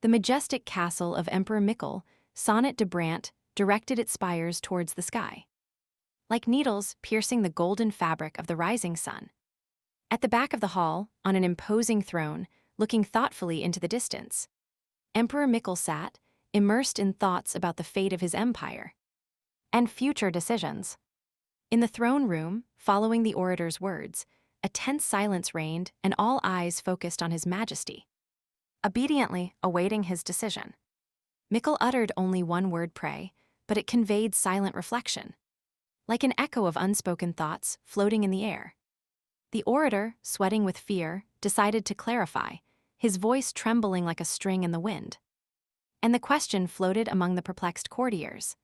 The majestic castle of Emperor Mikkel, Sonnet de Brant, directed its spires towards the sky, like needles piercing the golden fabric of the rising sun. At the back of the hall, on an imposing throne, looking thoughtfully into the distance, Emperor Mikkel sat, immersed in thoughts about the fate of his empire and future decisions. In the throne room, following the orator's words, a tense silence reigned and all eyes focused on his majesty, obediently awaiting his decision. Mikkel uttered only one word, pray, but it conveyed silent reflection, like an echo of unspoken thoughts floating in the air. The orator, sweating with fear, decided to clarify, his voice trembling like a string in the wind. And the question floated among the perplexed courtiers,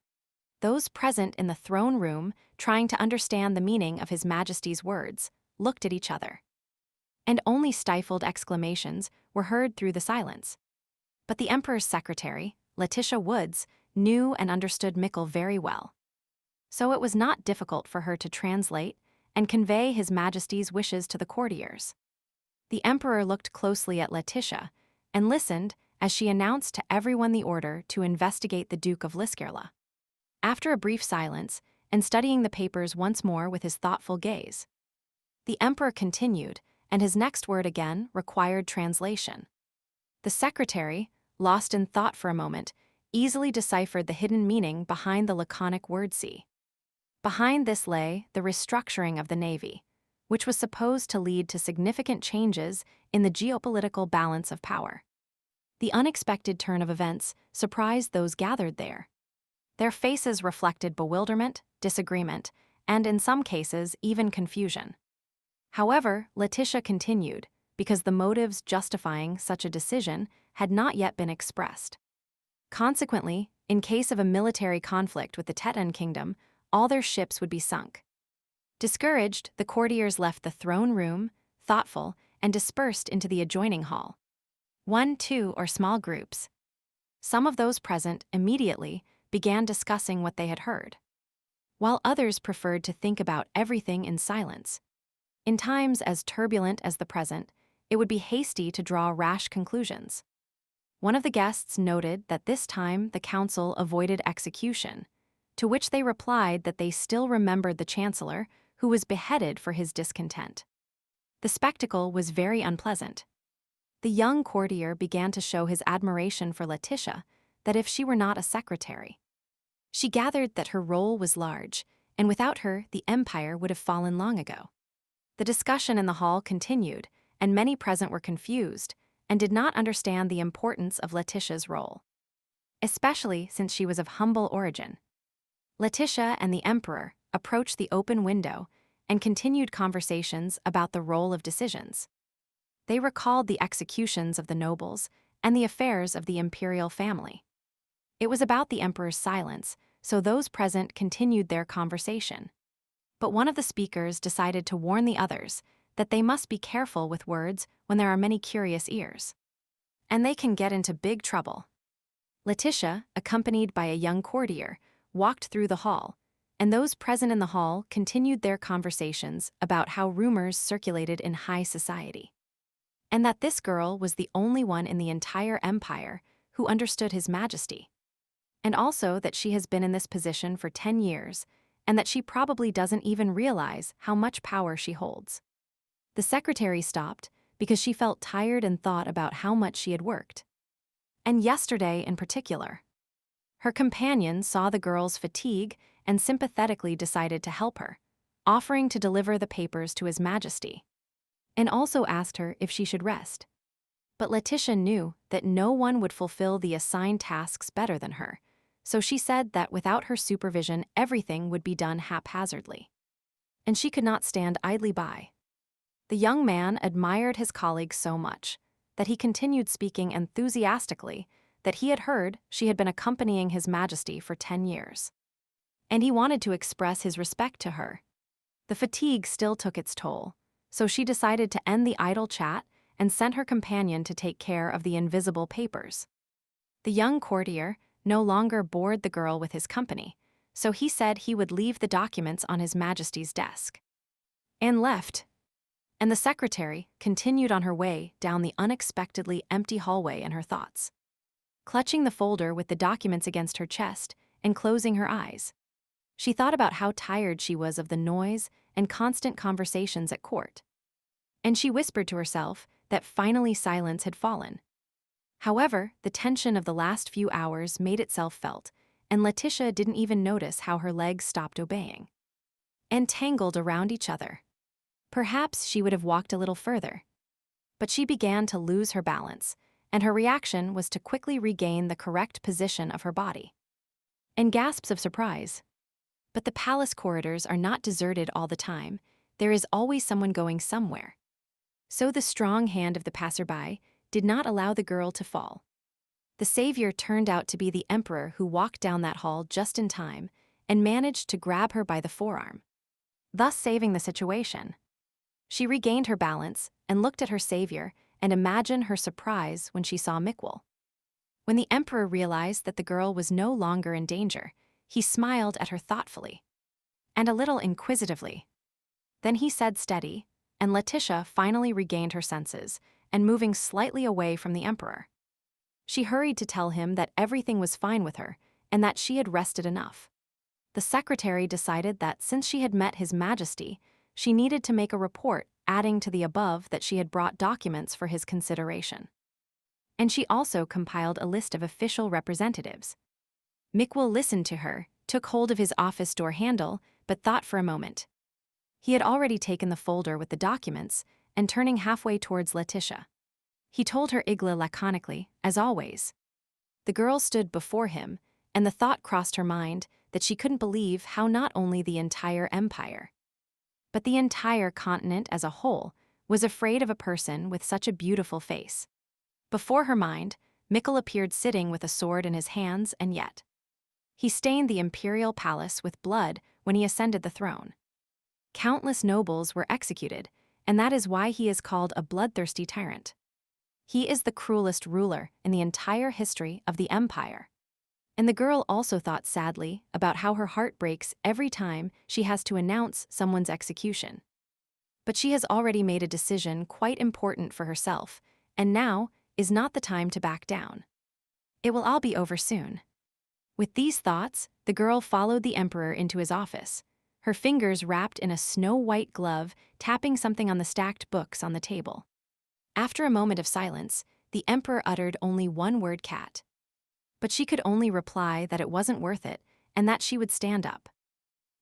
those present in the throne room, trying to understand the meaning of His Majesty's words, looked at each other. And only stifled exclamations were heard through the silence. But the Emperor's secretary, Letitia Woods, knew and understood Mikkel very well. So it was not difficult for her to translate and convey His Majesty's wishes to the courtiers. The Emperor looked closely at Letitia and listened as she announced to everyone the order to investigate the Duke of Liskerla. After a brief silence, and studying the papers once more with his thoughtful gaze, the Emperor continued, and his next word again required translation. The secretary, lost in thought for a moment, easily deciphered the hidden meaning behind the laconic word "see." Behind this lay the restructuring of the navy, which was supposed to lead to significant changes in the geopolitical balance of power. The unexpected turn of events surprised those gathered there. Their faces reflected bewilderment, disagreement, and in some cases, even confusion. However, Letitia continued, because the motives justifying such a decision had not yet been expressed. Consequently, in case of a military conflict with the Tetan kingdom, all their ships would be sunk. Discouraged, the courtiers left the throne room, thoughtful, and dispersed into the adjoining hall. 1, 2, or small groups. Some of those present immediately began discussing what they had heard, while others preferred to think about everything in silence. In times as turbulent as the present, it would be hasty to draw rash conclusions. One of the guests noted that this time the council avoided execution, to which they replied that they still remembered the chancellor, who was beheaded for his discontent. The spectacle was very unpleasant. The young courtier began to show his admiration for Letitia, that if she were not a secretary. She gathered that her role was large, and without her the empire would have fallen long ago. The discussion in the hall continued, and many present were confused and did not understand the importance of Letitia's role, especially since she was of humble origin. Letitia and the Emperor approached the open window and continued conversations about the role of decisions. They recalled the executions of the nobles and the affairs of the imperial family. It was about the Emperor's silence, so those present continued their conversation. But one of the speakers decided to warn the others that they must be careful with words when there are many curious ears, and they can get into big trouble. Letitia, accompanied by a young courtier, walked through the hall, and those present in the hall continued their conversations about how rumors circulated in high society, and that this girl was the only one in the entire empire who understood His Majesty, and also that she has been in this position for 10 years, and that she probably doesn't even realize how much power she holds. The secretary stopped because she felt tired and thought about how much she had worked. And yesterday in particular. Her companion saw the girl's fatigue and sympathetically decided to help her, offering to deliver the papers to His Majesty, and also asked her if she should rest. But Letitia knew that no one would fulfill the assigned tasks better than her, so she said that without her supervision everything would be done haphazardly, and she could not stand idly by. The young man admired his colleague so much that he continued speaking enthusiastically that he had heard she had been accompanying His Majesty for 10 years. And he wanted to express his respect to her. The fatigue still took its toll, so she decided to end the idle chat and sent her companion to take care of the invisible papers. The young courtier no longer bored the girl with his company, so he said he would leave the documents on His Majesty's desk. And left. And the secretary continued on her way down the unexpectedly empty hallway in her thoughts. clutching the folder with the documents against her chest and closing her eyes. She thought about how tired she was of the noise and constant conversations at court. And she whispered to herself that finally silence had fallen. However, the tension of the last few hours made itself felt, and Letitia didn't even notice how her legs stopped obeying. Entangled around each other. Perhaps she would have walked a little further. But she began to lose her balance, and her reaction was to quickly regain the correct position of her body. In gasps of surprise. But the palace corridors are not deserted all the time. There is always someone going somewhere. So the strong hand of the passerby did not allow the girl to fall. The savior turned out to be the emperor, who walked down that hall just in time and managed to grab her by the forearm, thus saving the situation. She regained her balance and looked at her savior, and imagined her surprise when she saw Mikwell. When the emperor realized that the girl was no longer in danger, he smiled at her thoughtfully and a little inquisitively. Then he said steady, and Letitia finally regained her senses and moving slightly away from the emperor. She hurried to tell him that everything was fine with her and that she had rested enough. The secretary decided that since she had met His Majesty, she needed to make a report, adding to the above that she had brought documents for his consideration. And she also compiled a list of official representatives. Mikwell listened to her, took hold of his office door handle, but thought for a moment. He had already taken the folder with the documents and turning halfway towards Letitia. He told her Igla laconically, as always. The girl stood before him, and the thought crossed her mind that she couldn't believe how not only the entire empire, but the entire continent as a whole was afraid of a person with such a beautiful face. Before her mind, Mikwell appeared sitting with a sword in his hands, and yet he stained the imperial palace with blood when he ascended the throne. Countless nobles were executed, and that is why he is called a bloodthirsty tyrant. He is the cruelest ruler in the entire history of the empire. And the girl also thought sadly about how her heart breaks every time she has to announce someone's execution. But she has already made a decision quite important for herself, and now is not the time to back down. It will all be over soon. With these thoughts, the girl followed the emperor into his office, her fingers wrapped in a snow-white glove, tapping something on the stacked books on the table. After a moment of silence, the emperor uttered only one word: cat. But she could only reply that it wasn't worth it and that she would stand up.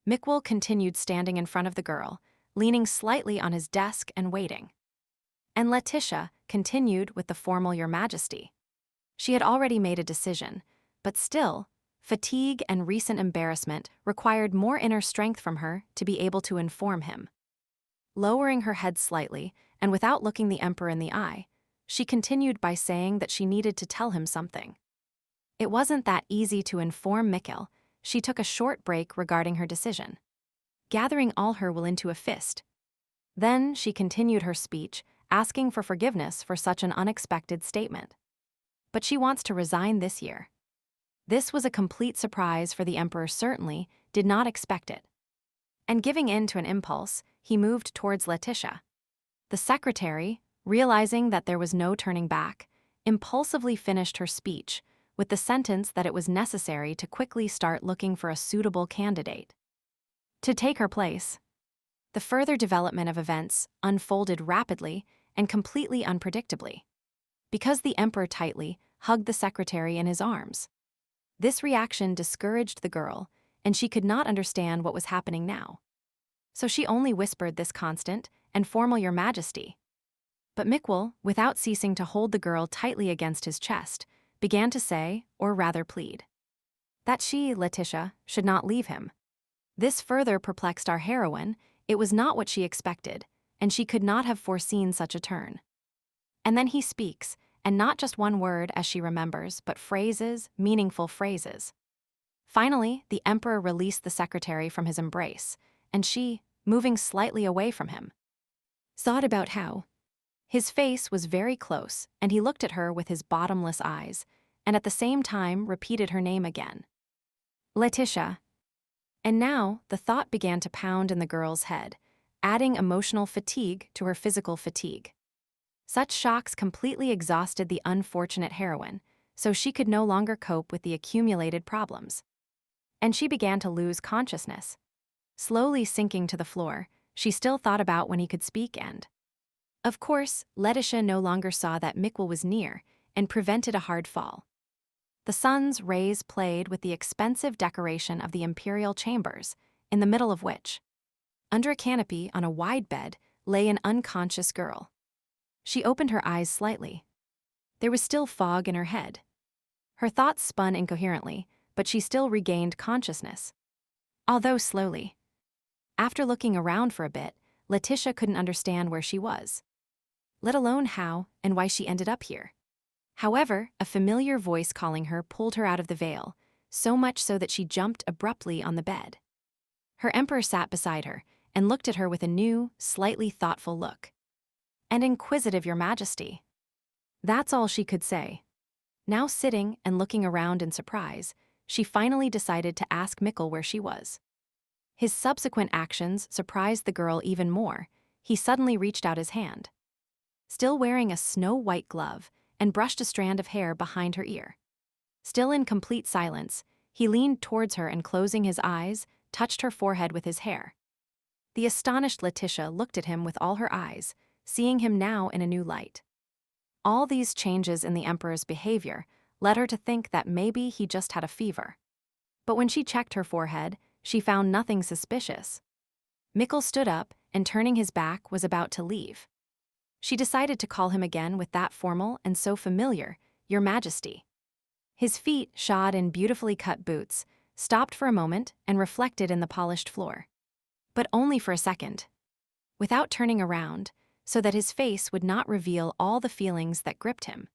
Mikwell continued standing in front of the girl, leaning slightly on his desk and waiting. And Letitia continued with the formal Your Majesty. She had already made a decision, but still, fatigue and recent embarrassment required more inner strength from her to be able to inform him. Lowering her head slightly, and without looking the emperor in the eye, she continued by saying that she needed to tell him something. It wasn't that easy to inform Mikwell. She took a short break regarding her decision, gathering all her will into a fist. Then she continued her speech, asking for forgiveness for such an unexpected statement. But she wants to resign this year. This was a complete surprise, for the emperor certainly did not expect it. And giving in to an impulse, he moved towards Letitia. The secretary, realizing that there was no turning back, impulsively finished her speech with the sentence that it was necessary to quickly start looking for a suitable candidate to take her place. The further development of events unfolded rapidly and completely unpredictably, because the emperor tightly hugged the secretary in his arms. This reaction discouraged the girl, and she could not understand what was happening now. So she only whispered this constant and formal Your Majesty. But Mikwell, without ceasing to hold the girl tightly against his chest, began to say, or rather plead, that she, Letitia, should not leave him. This further perplexed our heroine. It was not what she expected, and she could not have foreseen such a turn. And then he speaks, and not just one word as she remembers, but phrases, meaningful phrases. Finally, the emperor released the secretary from his embrace, and she, moving slightly away from him, thought about how his face was very close, and he looked at her with his bottomless eyes, and at the same time repeated her name again. Letitia. And now the thought began to pound in the girl's head, adding emotional fatigue to her physical fatigue. Such shocks completely exhausted the unfortunate heroine, so she could no longer cope with the accumulated problems. And she began to lose consciousness. Slowly sinking to the floor, she still thought about when he could speak and… Of course, Letitia no longer saw that Mikkel was near and prevented a hard fall. The sun's rays played with the expensive decoration of the imperial chambers, in the middle of which, under a canopy on a wide bed, lay an unconscious girl. She opened her eyes slightly. There was still fog in her head. Her thoughts spun incoherently, but she still regained consciousness, although slowly. After looking around for a bit, Letitia couldn't understand where she was, let alone how and why she ended up here. However, a familiar voice calling her pulled her out of the veil, so much so that she jumped abruptly on the bed. Her emperor sat beside her and looked at her with a new, slightly thoughtful look. "And inquisitive, your majesty." That's all she could say. Now sitting and looking around in surprise, she finally decided to ask Mikkel where she was. His subsequent actions surprised the girl even more. He suddenly reached out his hand, still wearing a snow-white glove, and brushed a strand of hair behind her ear. Still in complete silence, he leaned towards her and, closing his eyes, touched her forehead with his hair. The astonished Letitia looked at him with all her eyes, seeing him now in a new light. All these changes in the emperor's behavior led her to think that maybe he just had a fever. But when she checked her forehead, she found nothing suspicious. Mikkel stood up and, turning his back, was about to leave. She decided to call him again with that formal and so familiar, "Your Majesty." His feet, shod in beautifully cut boots, stopped for a moment and reflected in the polished floor. But only for a second. Without turning around, so that his face would not reveal all the feelings that gripped him,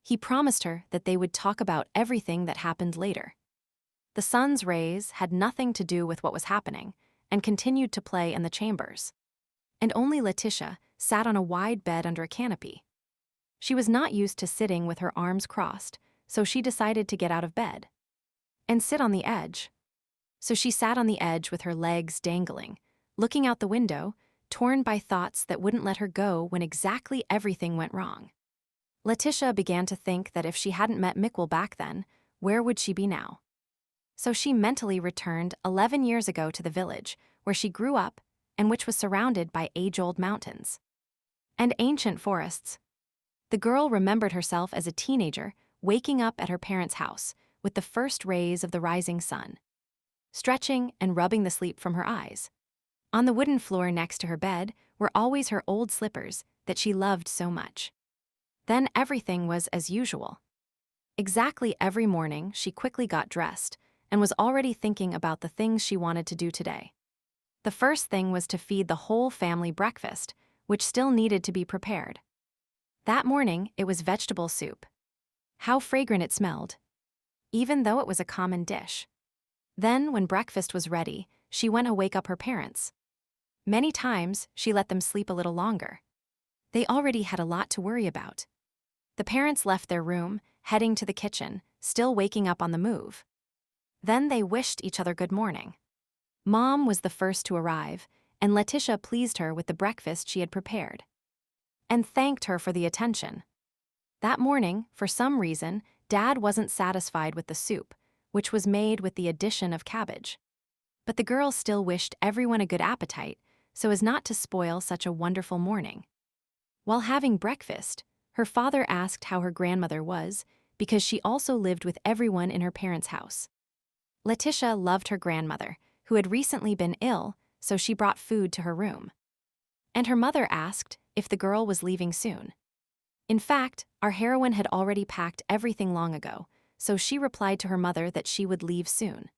he promised her that they would talk about everything that happened later. The sun's rays had nothing to do with what was happening and continued to play in the chambers. And only Letitia sat on a wide bed under a canopy. She was not used to sitting with her arms crossed, so she decided to get out of bed and sit on the edge. So she sat on the edge with her legs dangling, looking out the window, torn by thoughts that wouldn't let her go when exactly everything went wrong. Letitia began to think that if she hadn't met Mikkel back then, where would she be now? So she mentally returned 11 years ago to the village where she grew up and which was surrounded by age-old mountains and ancient forests. The girl remembered herself as a teenager waking up at her parents' house with the first rays of the rising sun, stretching and rubbing the sleep from her eyes. On the wooden floor next to her bed were always her old slippers that she loved so much. Then everything was as usual. Exactly every morning she quickly got dressed and was already thinking about the things she wanted to do today. The first thing was to feed the whole family breakfast, which still needed to be prepared. That morning, it was vegetable soup. How fragrant it smelled, even though it was a common dish. Then, when breakfast was ready, she went to wake up her parents. Many times, she let them sleep a little longer. They already had a lot to worry about. The parents left their room, heading to the kitchen, still waking up on the move. Then they wished each other good morning. Mom was the first to arrive, and Letitia pleased her with the breakfast she had prepared and thanked her for the attention. That morning, for some reason, Dad wasn't satisfied with the soup, which was made with the addition of cabbage. But the girl still wished everyone a good appetite so as not to spoil such a wonderful morning. While having breakfast, her father asked how her grandmother was because she also lived with everyone in her parents' house. Letitia loved her grandmother, who had recently been ill, so she brought food to her room. And her mother asked if the girl was leaving soon. In fact, our heroine had already packed everything long ago, so she replied to her mother that she would leave soon.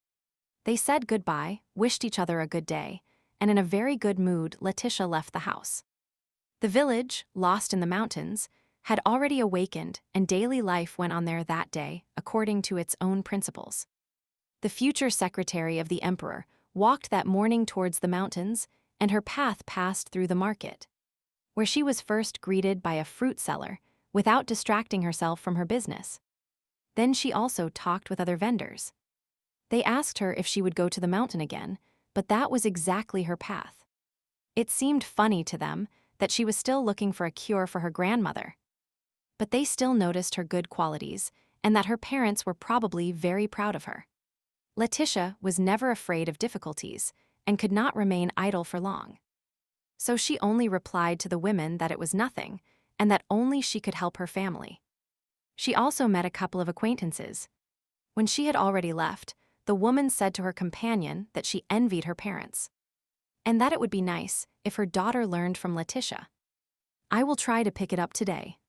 They said goodbye, wished each other a good day, and in a very good mood, Letitia left the house. The village, lost in the mountains, had already awakened, and daily life went on there that day, according to its own principles. The future secretary of the emperor walked that morning towards the mountains, and her path passed through the market, where she was first greeted by a fruit seller without distracting herself from her business. Then she also talked with other vendors. They asked her if she would go to the mountain again, but that was exactly her path. It seemed funny to them that she was still looking for a cure for her grandmother. But they still noticed her good qualities and that her parents were probably very proud of her. Letitia was never afraid of difficulties and could not remain idle for long. So she only replied to the women that it was nothing and that only she could help her family. She also met a couple of acquaintances. When she had already left, the woman said to her companion that she envied her parents, and that it would be nice if her daughter learned from Letitia. "I will try to pick it up today."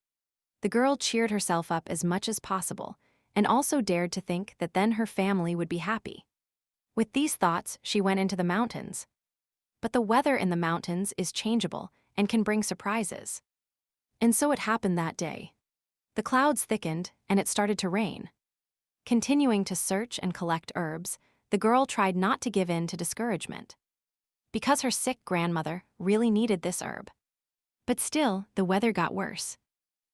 The girl cheered herself up as much as possible, and also dared to think that then her family would be happy. With these thoughts, she went into the mountains. But the weather in the mountains is changeable and can bring surprises. And so it happened that day. The clouds thickened, and it started to rain. Continuing to search and collect herbs, the girl tried not to give in to discouragement, because her sick grandmother really needed this herb. But still, the weather got worse.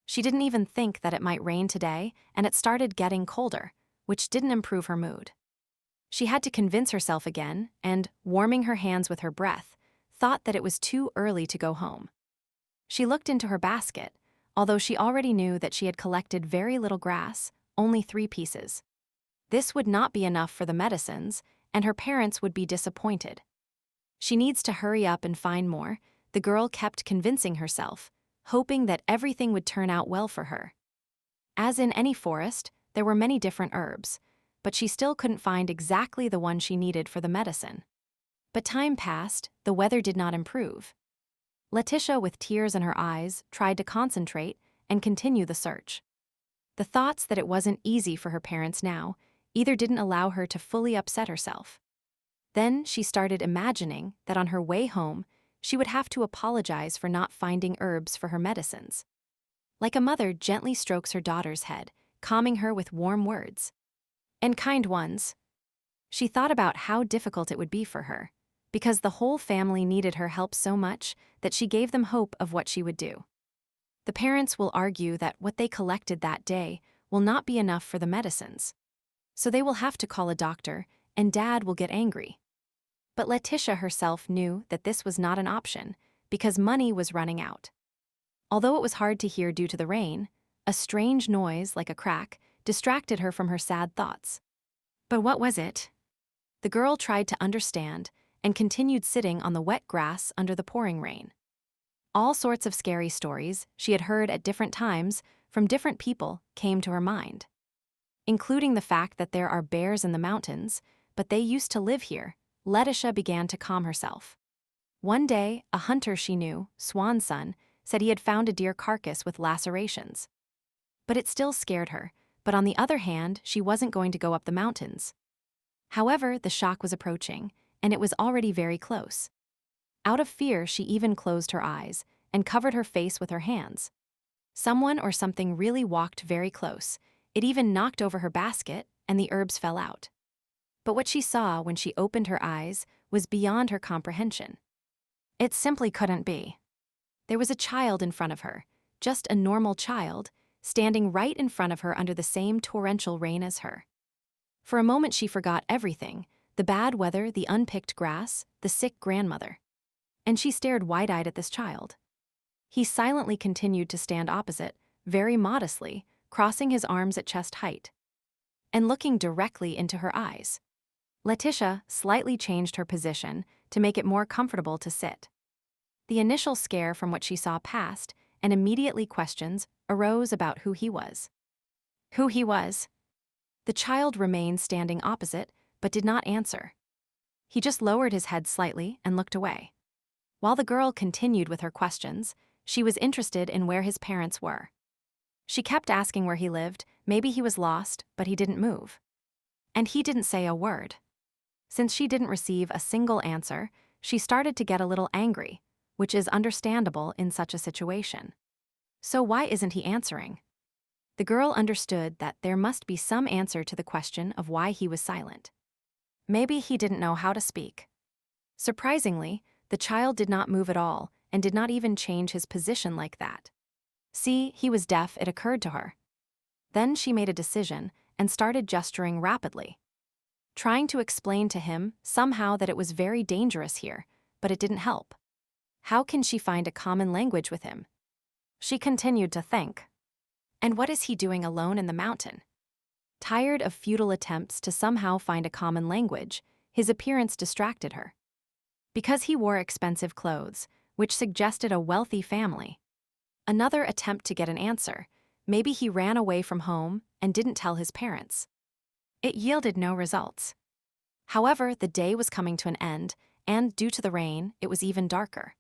She didn't even think that it might rain today, and it started getting colder, which didn't improve her mood. She had to convince herself again, and, warming her hands with her breath, thought that it was too early to go home. She looked into her basket, although she already knew that she had collected very little grass, only 3 pieces. This would not be enough for the medicines, and her parents would be disappointed. She needs to hurry up and find more, the girl kept convincing herself, hoping that everything would turn out well for her. As in any forest, there were many different herbs, but she still couldn't find exactly the one she needed for the medicine. But time passed, the weather did not improve. Letitia, with tears in her eyes, tried to concentrate and continue the search. The thoughts that it wasn't easy for her parents now either didn't allow her to fully upset herself. Then she started imagining that on her way home, she would have to apologize for not finding herbs for her medicines. Like a mother gently strokes her daughter's head, calming her with warm words. And kind ones. She thought about how difficult it would be for her, because the whole family needed her help so much that she gave them hope of what she would do. The parents will argue that what they collected that day will not be enough for the medicines. So they will have to call a doctor, and Dad will get angry. But Letitia herself knew that this was not an option, because money was running out. Although it was hard to hear due to the rain, a strange noise, like a crack, distracted her from her sad thoughts. But what was it? The girl tried to understand and continued sitting on the wet grass under the pouring rain. All sorts of scary stories she had heard at different times from different people came to her mind, including the fact that there are bears in the mountains, but they used to live here. Letitia began to calm herself. One day, a hunter she knew, Swan's son, said he had found a deer carcass with lacerations. But it still scared her, but on the other hand, she wasn't going to go up the mountains. However, the shock was approaching, and it was already very close. Out of fear, she even closed her eyes and covered her face with her hands. Someone or something really walked very close. It even knocked over her basket, and the herbs fell out. But what she saw when she opened her eyes was beyond her comprehension. It simply couldn't be. There was a child in front of her, just a normal child, standing right in front of her under the same torrential rain as her. For a moment she forgot everything, the bad weather, the unpicked grass, the sick grandmother. And she stared wide-eyed at this child. He silently continued to stand opposite, very modestly, crossing his arms at chest height, and looking directly into her eyes. Letitia slightly changed her position to make it more comfortable to sit. The initial scare from what she saw passed, and immediately questions arose about who he was. Who he was? The child remained standing opposite, but did not answer. He just lowered his head slightly and looked away. While the girl continued with her questions, she was interested in where his parents were. She kept asking where he lived, maybe he was lost, but he didn't move. And he didn't say a word. Since she didn't receive a single answer, she started to get a little angry, which is understandable in such a situation. So why isn't he answering? The girl understood that there must be some answer to the question of why he was silent. Maybe he didn't know how to speak. Surprisingly, the child did not move at all and did not even change his position like that. See, he was deaf, it occurred to her. Then she made a decision and started gesturing rapidly, trying to explain to him somehow that it was very dangerous here, but it didn't help. How can she find a common language with him? She continued to think. And what is he doing alone in the mountain? Tired of futile attempts to somehow find a common language, his appearance distracted her. Because he wore expensive clothes, which suggested a wealthy family. Another attempt to get an answer. Maybe he ran away from home and didn't tell his parents. It yielded no results. However, the day was coming to an end, and due to the rain, it was even darker.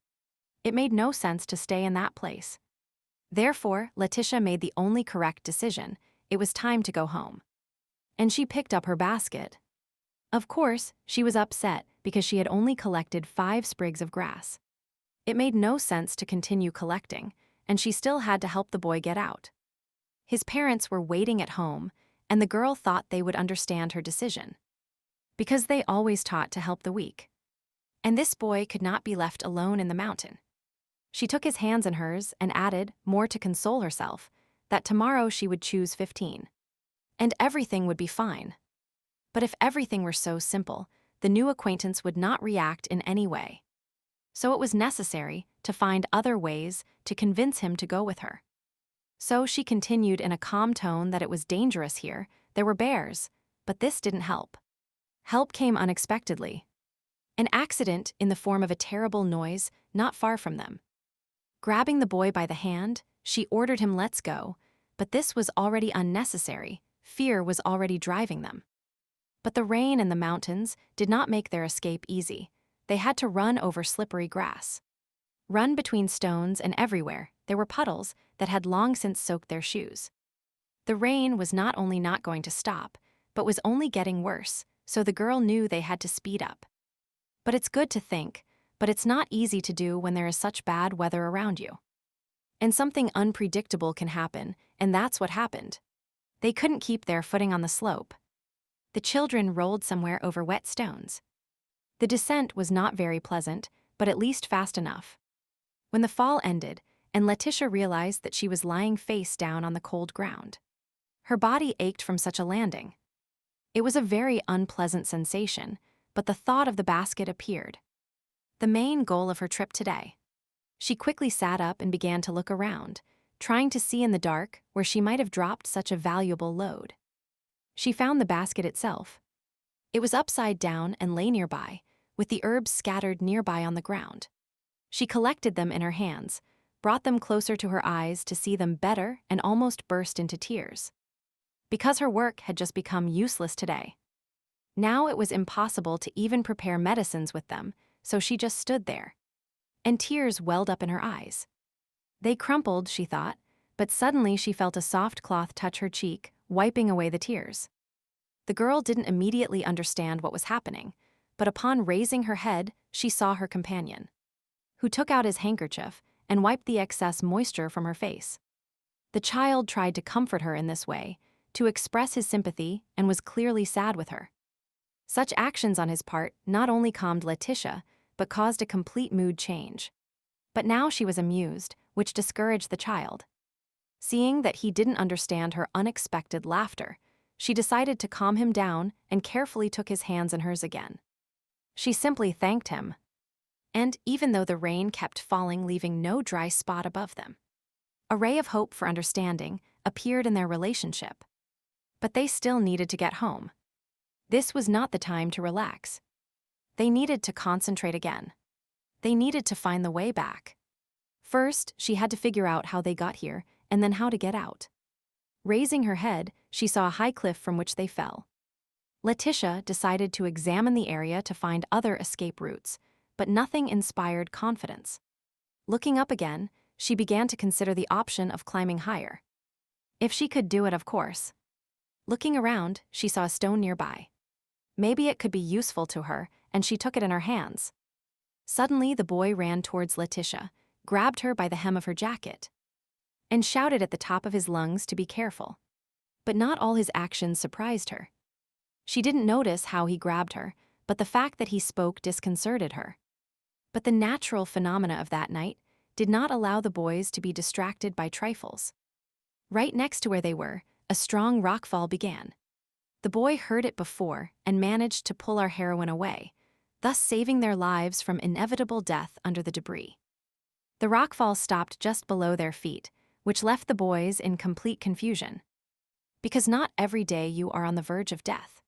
It made no sense to stay in that place. Therefore, Letitia made the only correct decision. It was time to go home. And she picked up her basket. Of course, she was upset because she had only collected 5 sprigs of grass. It made no sense to continue collecting, and she still had to help the boy get out. His parents were waiting at home, and the girl thought they would understand her decision. Because they always taught to help the weak. And this boy could not be left alone in the mountain. She took his hands in hers and added, more to console herself, that tomorrow she would choose 15. And everything would be fine. But if everything were so simple, the new acquaintance would not react in any way. So it was necessary to find other ways to convince him to go with her. So she continued in a calm tone that it was dangerous here, there were bears, but this didn't help. Help came unexpectedly. An accident in the form of a terrible noise not far from them. Grabbing the boy by the hand, she ordered him, "Let's go," but this was already unnecessary, fear was already driving them. But the rain and the mountains did not make their escape easy. They had to run over slippery grass. Run between stones, and everywhere there were puddles that had long since soaked their shoes. The rain was not only not going to stop, but was only getting worse, so the girl knew they had to speed up. But it's good to think, but it's not easy to do when there is such bad weather around you. And something unpredictable can happen, and that's what happened. They couldn't keep their footing on the slope. The children rolled somewhere over wet stones. The descent was not very pleasant, but at least fast enough. When the fall ended, and Letitia realized that she was lying face down on the cold ground. Her body ached from such a landing. It was a very unpleasant sensation, but the thought of the basket appeared. The main goal of her trip today. She quickly sat up and began to look around, trying to see in the dark where she might have dropped such a valuable load. She found the basket itself. It was upside down and lay nearby, with the herbs scattered nearby on the ground. She collected them in her hands, brought them closer to her eyes to see them better, and almost burst into tears. Because her work had just become useless today. Now it was impossible to even prepare medicines with them, so she just stood there. And tears welled up in her eyes. They crumpled, she thought, but suddenly she felt a soft cloth touch her cheek, wiping away the tears. The girl didn't immediately understand what was happening, but upon raising her head, she saw her companion, who took out his handkerchief and wiped the excess moisture from her face. The child tried to comfort her in this way, to express his sympathy, and was clearly sad with her. Such actions on his part not only calmed Letitia, but caused a complete mood change. But now she was amused, which discouraged the child. Seeing that he didn't understand her unexpected laughter, she decided to calm him down and carefully took his hands in hers again. She simply thanked him. And even though the rain kept falling, leaving no dry spot above them, a ray of hope for understanding appeared in their relationship. But they still needed to get home. This was not the time to relax. They needed to concentrate again. They needed to find the way back. First, she had to figure out how they got here, and then how to get out. Raising her head, she saw a high cliff from which they fell. Letitia decided to examine the area to find other escape routes, but nothing inspired confidence. Looking up again, she began to consider the option of climbing higher. If she could do it, of course. Looking around, she saw a stone nearby. Maybe it could be useful to her, and she took it in her hands. Suddenly, the boy ran towards Letitia, grabbed her by the hem of her jacket, and shouted at the top of his lungs to be careful. But not all his actions surprised her. She didn't notice how he grabbed her, but the fact that he spoke disconcerted her. But the natural phenomena of that night did not allow the boys to be distracted by trifles. Right next to where they were, a strong rockfall began. The boy heard it before and managed to pull our heroine away, thus saving their lives from inevitable death under the debris. The rockfall stopped just below their feet, which left the boys in complete confusion. because not every day you are on the verge of death.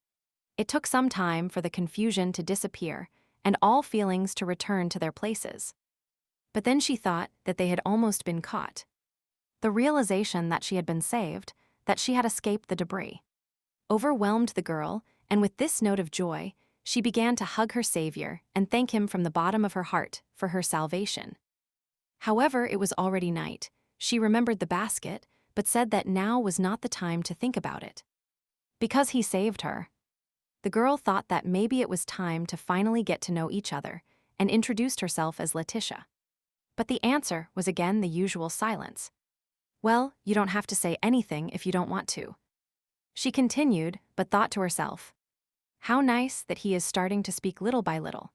It took some time for the confusion to disappear and all feelings to return to their places. But then she thought that they had almost been caught. The realization that she had been saved, that she had escaped the debris, overwhelmed the girl, and with this note of joy, she began to hug her savior and thank him from the bottom of her heart for her salvation. However, it was already night. She remembered the basket, but said that now was not the time to think about it. Because he saved her. The girl thought that maybe it was time to finally get to know each other, and introduced herself as Letitia. But the answer was again the usual silence. Well, you don't have to say anything if you don't want to. She continued, but thought to herself, how nice that he is starting to speak little by little.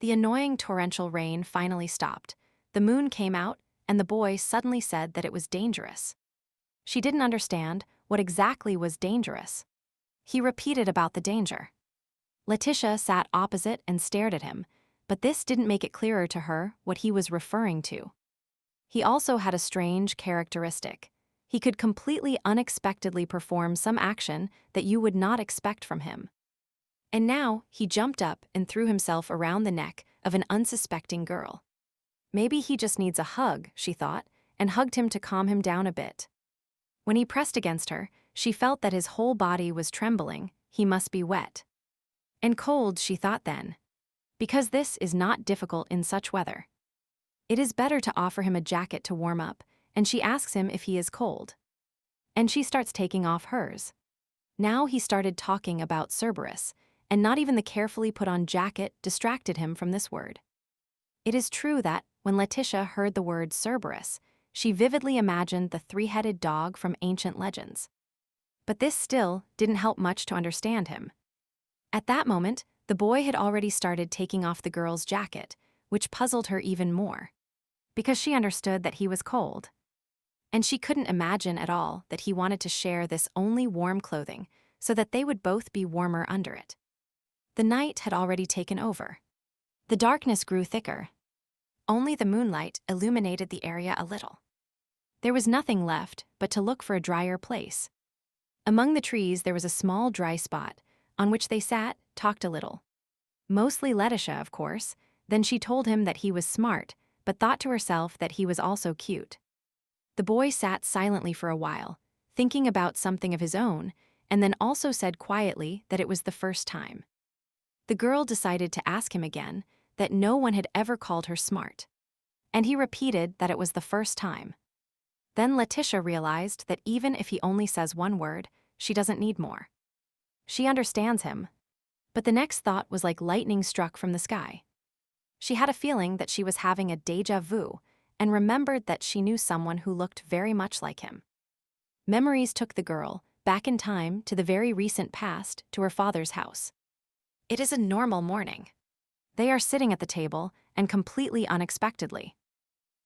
The annoying torrential rain finally stopped. The moon came out, and the boy suddenly said that it was dangerous. She didn't understand what exactly was dangerous. He repeated about the danger. Letitia sat opposite and stared at him, but this didn't make it clearer to her what he was referring to. He also had a strange characteristic. He could completely unexpectedly perform some action that you would not expect from him. And now he jumped up and threw himself around the neck of an unsuspecting girl. Maybe he just needs a hug, she thought, and hugged him to calm him down a bit. When he pressed against her, she felt that his whole body was trembling. He must be wet. And cold, she thought then. Because this is not difficult in such weather. It is better to offer him a jacket to warm up, and she asks him if he is cold. And she starts taking off hers. Now he started talking about Cerberus, and not even the carefully put on jacket distracted him from this word. It is true that, when Letitia heard the word Cerberus, she vividly imagined the three-headed dog from ancient legends. But this still didn't help much to understand him. At that moment, the boy had already started taking off the girl's jacket, which puzzled her even more, because she understood that he was cold. And she couldn't imagine at all that he wanted to share this only warm clothing so that they would both be warmer under it. The night had already taken over. The darkness grew thicker. Only the moonlight illuminated the area a little. There was nothing left but to look for a drier place. Among the trees there was a small dry spot, on which they sat, talked a little. Mostly Letitia, of course. Then she told him that he was smart, but thought to herself that he was also cute. The boy sat silently for a while, thinking about something of his own, and then also said quietly that it was the first time. The girl decided to ask him again that no one had ever called her smart. And he repeated that it was the first time. Then Letitia realized that even if he only says one word, she doesn't need more. She understands him. But the next thought was like lightning struck from the sky. She had a feeling that she was having a déjà vu and remembered that she knew someone who looked very much like him. Memories took the girl back in time to the very recent past, to her father's house. It is a normal morning. They are sitting at the table, and completely unexpectedly,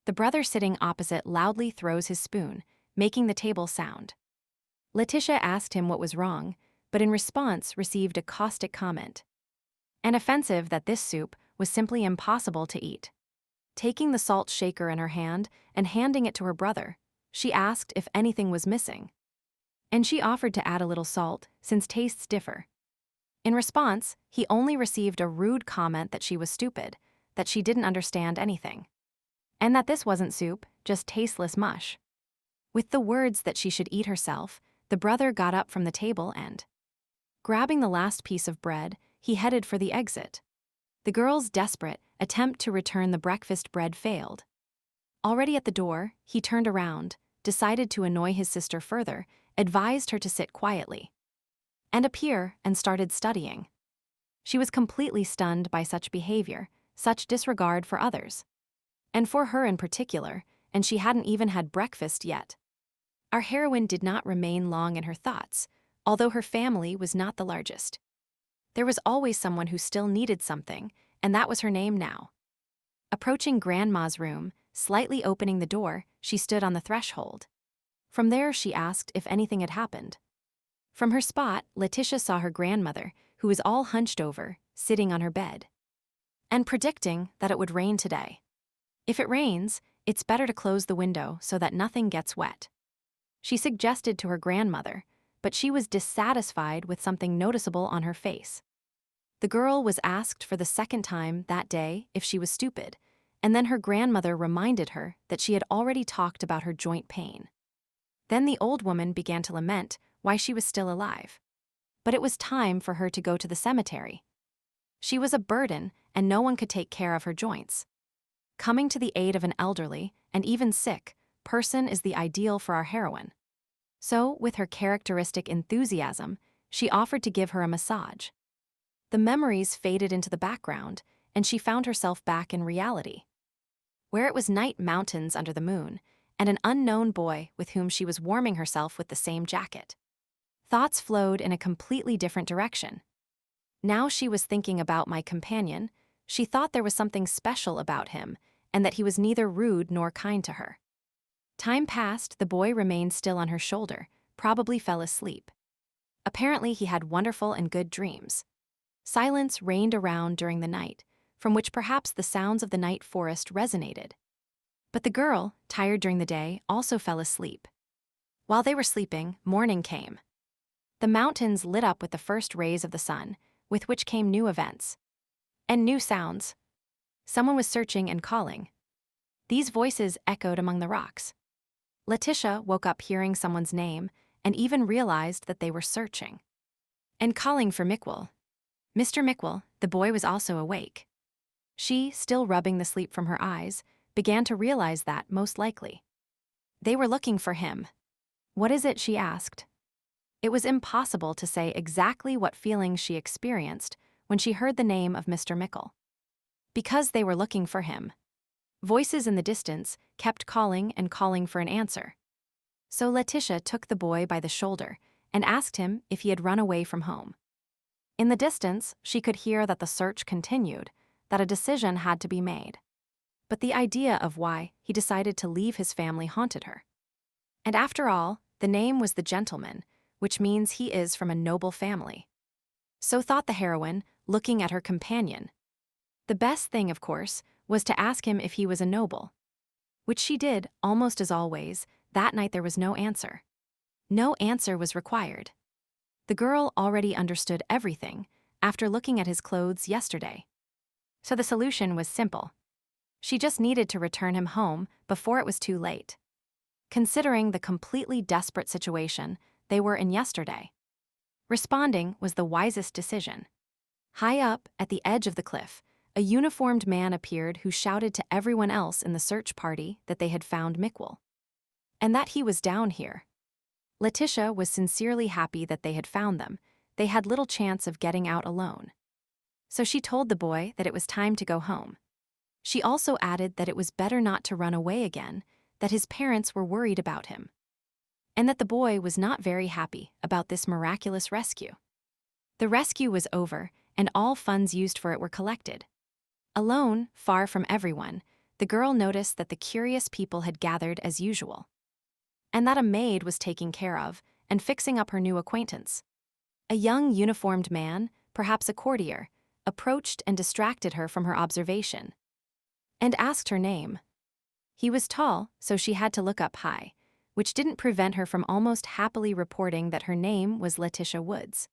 the brother sitting opposite loudly throws his spoon, making the table sound. Letitia asked him what was wrong, but in response received a caustic comment. And offensive that this soup was simply impossible to eat. Taking the salt shaker in her hand and handing it to her brother, she asked if anything was missing. And she offered to add a little salt, since tastes differ. In response, he only received a rude comment that she was stupid, that she didn't understand anything. And that this wasn't soup, just tasteless mush. With the words that she should eat herself, the brother got up from the table and, grabbing the last piece of bread, he headed for the exit. The girl's desperate attempt to return the breakfast bread failed. Already at the door, he turned around, decided to annoy his sister further, advised her to sit quietly, and appear, and started studying. She was completely stunned by such behavior, such disregard for others. And for her in particular, and she hadn't even had breakfast yet. Our heroine did not remain long in her thoughts, although her family was not the largest. There was always someone who still needed something, and that was her name now. Approaching Grandma's room, slightly opening the door, she stood on the threshold. From there she asked if anything had happened. From her spot, Letitia saw her grandmother, who was all hunched over, sitting on her bed, and predicting that it would rain today. If it rains, it's better to close the window so that nothing gets wet. She suggested to her grandmother, but she was dissatisfied with something noticeable on her face. The girl was asked for the second time that day if she was stupid, and then her grandmother reminded her that she had already talked about her joint pain. Then the old woman began to lament why she was still alive. But it was time for her to go to the cemetery. She was a burden, and no one could take care of her joints. Coming to the aid of an elderly, and even sick, person is the ideal for our heroine. So, with her characteristic enthusiasm, she offered to give her a massage. The memories faded into the background, and she found herself back in reality, where it was night mountains under the moon, and an unknown boy with whom she was warming herself with the same jacket. Thoughts flowed in a completely different direction. Now she was thinking about my companion. She thought there was something special about him, and that he was neither rude nor kind to her. Time passed, the boy remained still on her shoulder, probably fell asleep. Apparently he had wonderful and good dreams. Silence reigned around during the night, from which perhaps the sounds of the night forest resonated. But the girl, tired during the day, also fell asleep. While they were sleeping, morning came. The mountains lit up with the first rays of the sun, with which came new events. And new sounds. Someone was searching and calling. These voices echoed among the rocks. Letitia woke up hearing someone's name and even realized that they were searching and calling for Mickwell. Mr. Mickwell, the boy, was also awake. She, still rubbing the sleep from her eyes, began to realize that, most likely, they were looking for him. "What is it?" she asked. It was impossible to say exactly what feelings she experienced when she heard the name of Mr. Mickle. Because they were looking for him. Voices in the distance kept calling and calling for an answer. So Letitia took the boy by the shoulder and asked him if he had run away from home. In the distance, she could hear that the search continued, that a decision had to be made. But the idea of why he decided to leave his family haunted her. And after all, the name was the gentleman, which means he is from a noble family. So thought the heroine, looking at her companion. The best thing, of course, was to ask him if he was a noble. Which she did, almost as always. That night there was no answer. No answer was required. The girl already understood everything after looking at his clothes yesterday. So the solution was simple. She just needed to return him home before it was too late. Considering the completely desperate situation they were in yesterday, responding was the wisest decision. High up, at the edge of the cliff, a uniformed man appeared who shouted to everyone else in the search party that they had found Mickwell, and that he was down here. Letitia was sincerely happy that they had found them. They had little chance of getting out alone. So she told the boy that it was time to go home. She also added that it was better not to run away again, that his parents were worried about him, and that the boy was not very happy about this miraculous rescue. The rescue was over, and all funds used for it were collected. Alone, far from everyone, the girl noticed that the curious people had gathered as usual, and that a maid was taking care of and fixing up her new acquaintance. A young uniformed man, perhaps a courtier, approached and distracted her from her observation, and asked her name. He was tall, so she had to look up high, which didn't prevent her from almost happily reporting that her name was Letitia Woods.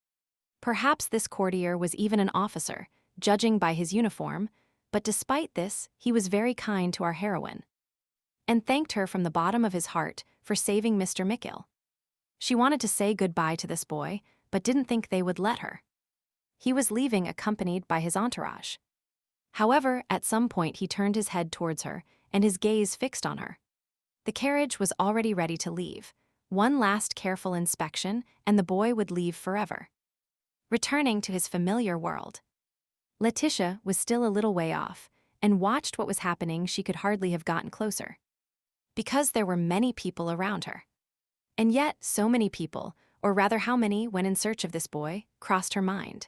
Perhaps this courtier was even an officer, judging by his uniform, but despite this, he was very kind to our heroine, and thanked her from the bottom of his heart for saving Mr. Mickle. She wanted to say goodbye to this boy, but didn't think they would let her. He was leaving accompanied by his entourage. However, at some point he turned his head towards her, and his gaze fixed on her. The carriage was already ready to leave. One last careful inspection, and the boy would leave forever, returning to his familiar world. Letitia was still a little way off, and watched what was happening. She could hardly have gotten closer, because there were many people around her. And yet, so many people, or rather how many went in search of this boy, crossed her mind.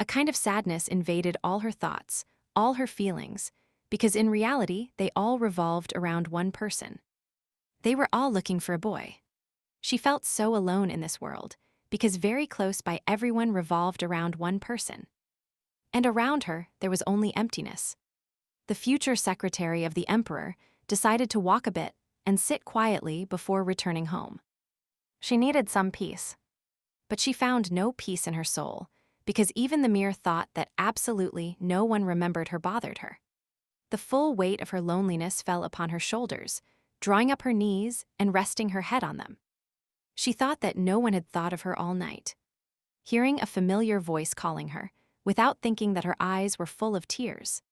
A kind of sadness invaded all her thoughts, all her feelings, because in reality, they all revolved around one person. They were all looking for a boy. She felt so alone in this world, because very close by everyone revolved around one person. And around her, there was only emptiness. The future secretary of the emperor decided to walk a bit and sit quietly before returning home. She needed some peace. But she found no peace in her soul, because even the mere thought that absolutely no one remembered her bothered her. The full weight of her loneliness fell upon her shoulders, drawing up her knees and resting her head on them. She thought that no one had thought of her all night. Hearing a familiar voice calling her, without thinking that her eyes were full of tears.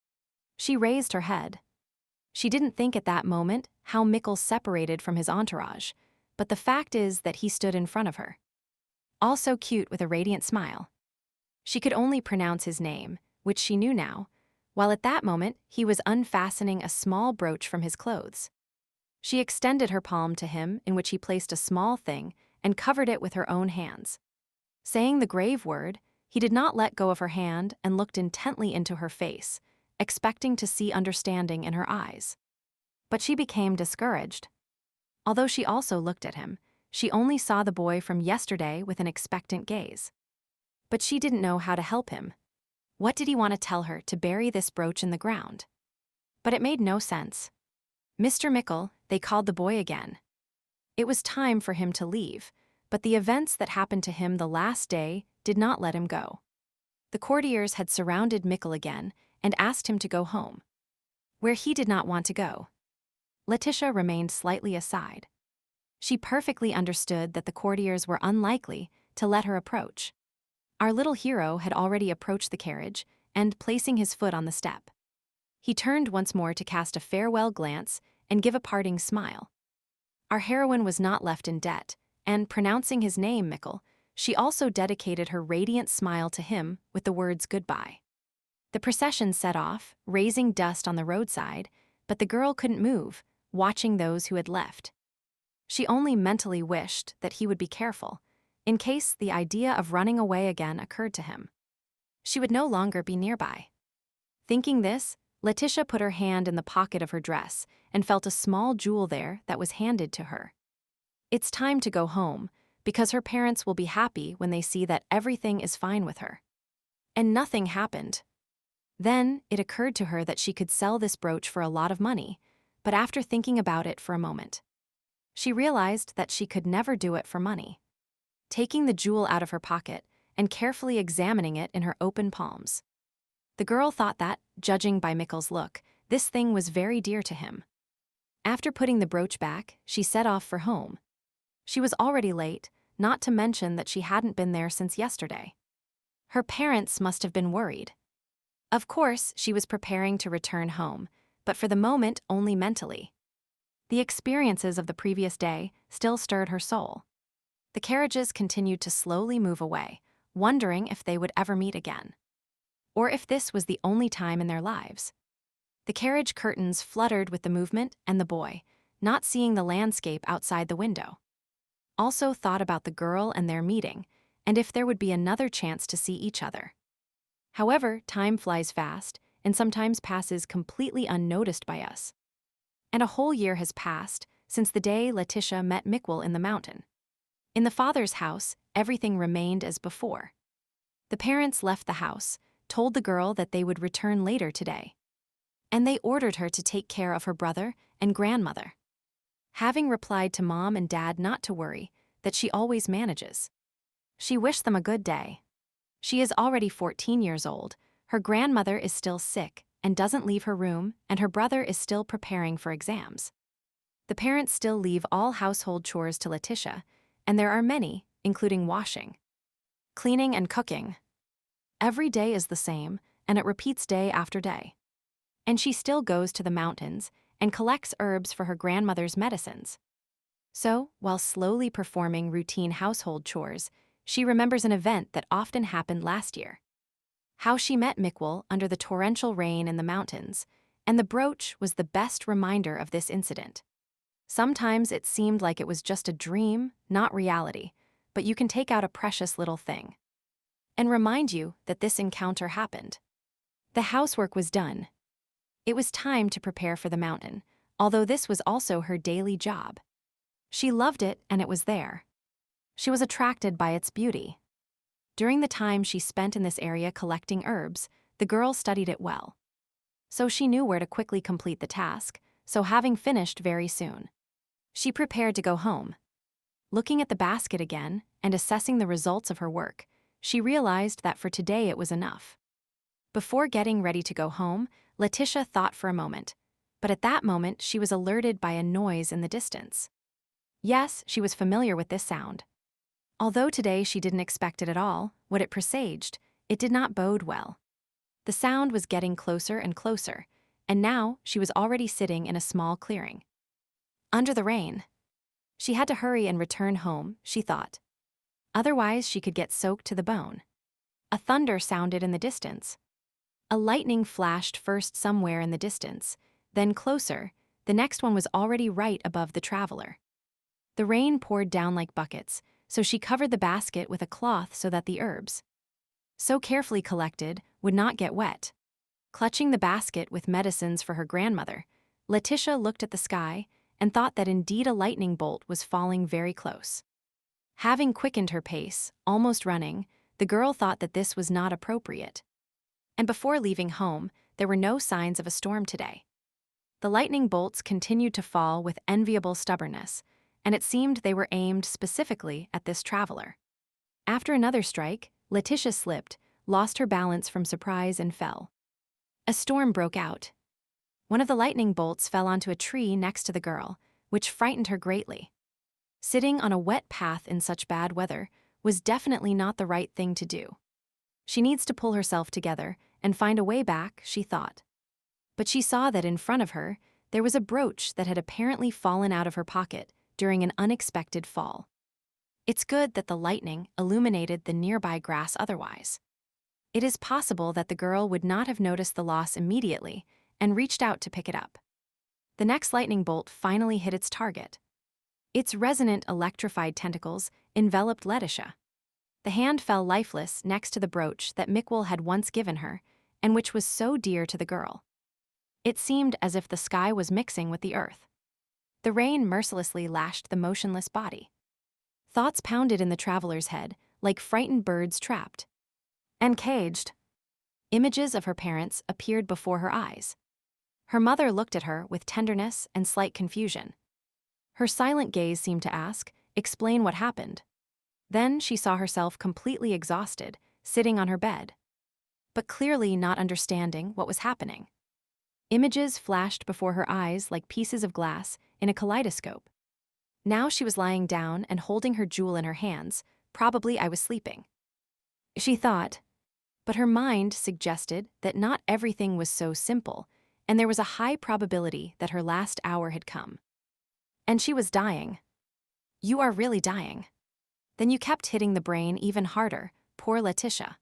She raised her head. She didn't think at that moment how Mikkel separated from his entourage, but the fact is that he stood in front of her. Also cute with a radiant smile. She could only pronounce his name, which she knew now, while at that moment he was unfastening a small brooch from his clothes. She extended her palm to him, in which he placed a small thing and covered it with her own hands. Saying the grave word, he did not let go of her hand and looked intently into her face, expecting to see understanding in her eyes. But she became discouraged. Although she also looked at him, she only saw the boy from yesterday with an expectant gaze. But she didn't know how to help him. What did he want to tell her to bury this brooch in the ground? But it made no sense. Mr. Mikkel, they called the boy again. It was time for him to leave, but the events that happened to him the last day did not let him go. The courtiers had surrounded Mikkel again and asked him to go home, where he did not want to go. Letitia remained slightly aside. She perfectly understood that the courtiers were unlikely to let her approach. Our little hero had already approached the carriage and placing his foot on the step. He turned once more to cast a farewell glance and give a parting smile. Our heroine was not left in debt, and pronouncing his name, Mikkel, she also dedicated her radiant smile to him with the words goodbye. The procession set off, raising dust on the roadside, but the girl couldn't move, watching those who had left. She only mentally wished that he would be careful, in case the idea of running away again occurred to him. She would no longer be nearby. Thinking this, Letitia put her hand in the pocket of her dress and felt a small jewel there that was handed to her. It's time to go home, because her parents will be happy when they see that everything is fine with her. And nothing happened. Then it occurred to her that she could sell this brooch for a lot of money, but after thinking about it for a moment, she realized that she could never do it for money. Taking the jewel out of her pocket and carefully examining it in her open palms, the girl thought that, judging by Mikkel's look, this thing was very dear to him. After putting the brooch back, she set off for home. She was already late, not to mention that she hadn't been there since yesterday. Her parents must have been worried. Of course, she was preparing to return home, but for the moment only mentally. The experiences of the previous day still stirred her soul. The carriages continued to slowly move away, wondering if they would ever meet again. Or if this was the only time in their lives. The carriage curtains fluttered with the movement and the boy, not seeing the landscape outside the window. Also thought about the girl and their meeting, and if there would be another chance to see each other. However, time flies fast and sometimes passes completely unnoticed by us. And a whole year has passed since the day Letitia met Mikkel in the mountain. In the father's house, everything remained as before. The parents left the house, told the girl that they would return later today. And they ordered her to take care of her brother and grandmother. Having replied to Mom and Dad not to worry, that she always manages. She wished them a good day. She is already 14 years old, her grandmother is still sick and doesn't leave her room, and her brother is still preparing for exams. The parents still leave all household chores to Letitia, and there are many, including washing, cleaning, and cooking. Every day is the same, and it repeats day after day. And she still goes to the mountains and collects herbs for her grandmother's medicines. So, while slowly performing routine household chores, she remembers an event that often happened last year. How she met Mikkel under the torrential rain in the mountains, and the brooch was the best reminder of this incident. Sometimes it seemed like it was just a dream, not reality, but you can take out a precious little thing and remind you that this encounter happened. The housework was done. It was time to prepare for the mountain, although this was also her daily job. She loved it and it was there. She was attracted by its beauty. During the time she spent in this area collecting herbs, the girl studied it well. So she knew where to quickly complete the task, so having finished very soon, she prepared to go home. Looking at the basket again and assessing the results of her work, she realized that for today it was enough. Before getting ready to go home, Letitia thought for a moment, but at that moment she was alerted by a noise in the distance. Yes, she was familiar with this sound. Although today she didn't expect it at all, what it presaged, it did not bode well. The sound was getting closer and closer, and now she was already sitting in a small clearing. Under the rain. She had to hurry and return home, she thought. Otherwise she could get soaked to the bone. A thunder sounded in the distance. A lightning flashed first somewhere in the distance, then closer. The next one was already right above the traveler. The rain poured down like buckets, so she covered the basket with a cloth so that the herbs, so carefully collected, would not get wet. Clutching the basket with medicines for her grandmother, Letitia looked at the sky and thought that indeed a lightning bolt was falling very close. Having quickened her pace, almost running, the girl thought that this was not appropriate. And before leaving home, there were no signs of a storm today. The lightning bolts continued to fall with enviable stubbornness, and it seemed they were aimed specifically at this traveler. After another strike, Letitia slipped, lost her balance from surprise and fell. A storm broke out. One of the lightning bolts fell onto a tree next to the girl, which frightened her greatly. Sitting on a wet path in such bad weather was definitely not the right thing to do. She needs to pull herself together and find a way back, she thought. But she saw that in front of her, there was a brooch that had apparently fallen out of her pocket during an unexpected fall. It's good that the lightning illuminated the nearby grass otherwise. It is possible that the girl would not have noticed the loss immediately and reached out to pick it up. The next lightning bolt finally hit its target. Its resonant electrified tentacles enveloped Letitia. The hand fell lifeless next to the brooch that Mikwell had once given her, and which was so dear to the girl. It seemed as if the sky was mixing with the earth. The rain mercilessly lashed the motionless body. Thoughts pounded in the traveler's head like frightened birds trapped and caged. Images of her parents appeared before her eyes. Her mother looked at her with tenderness and slight confusion. Her silent gaze seemed to ask, "Explain what happened." Then she saw herself completely exhausted, sitting on her bed, but clearly not understanding what was happening. Images flashed before her eyes like pieces of glass in a kaleidoscope. Now she was lying down and holding her jewel in her hands. Probably I was sleeping, she thought. But her mind suggested that not everything was so simple, and there was a high probability that her last hour had come. And she was dying. You are really dying. Then you kept hitting the brain even harder, poor Letitia.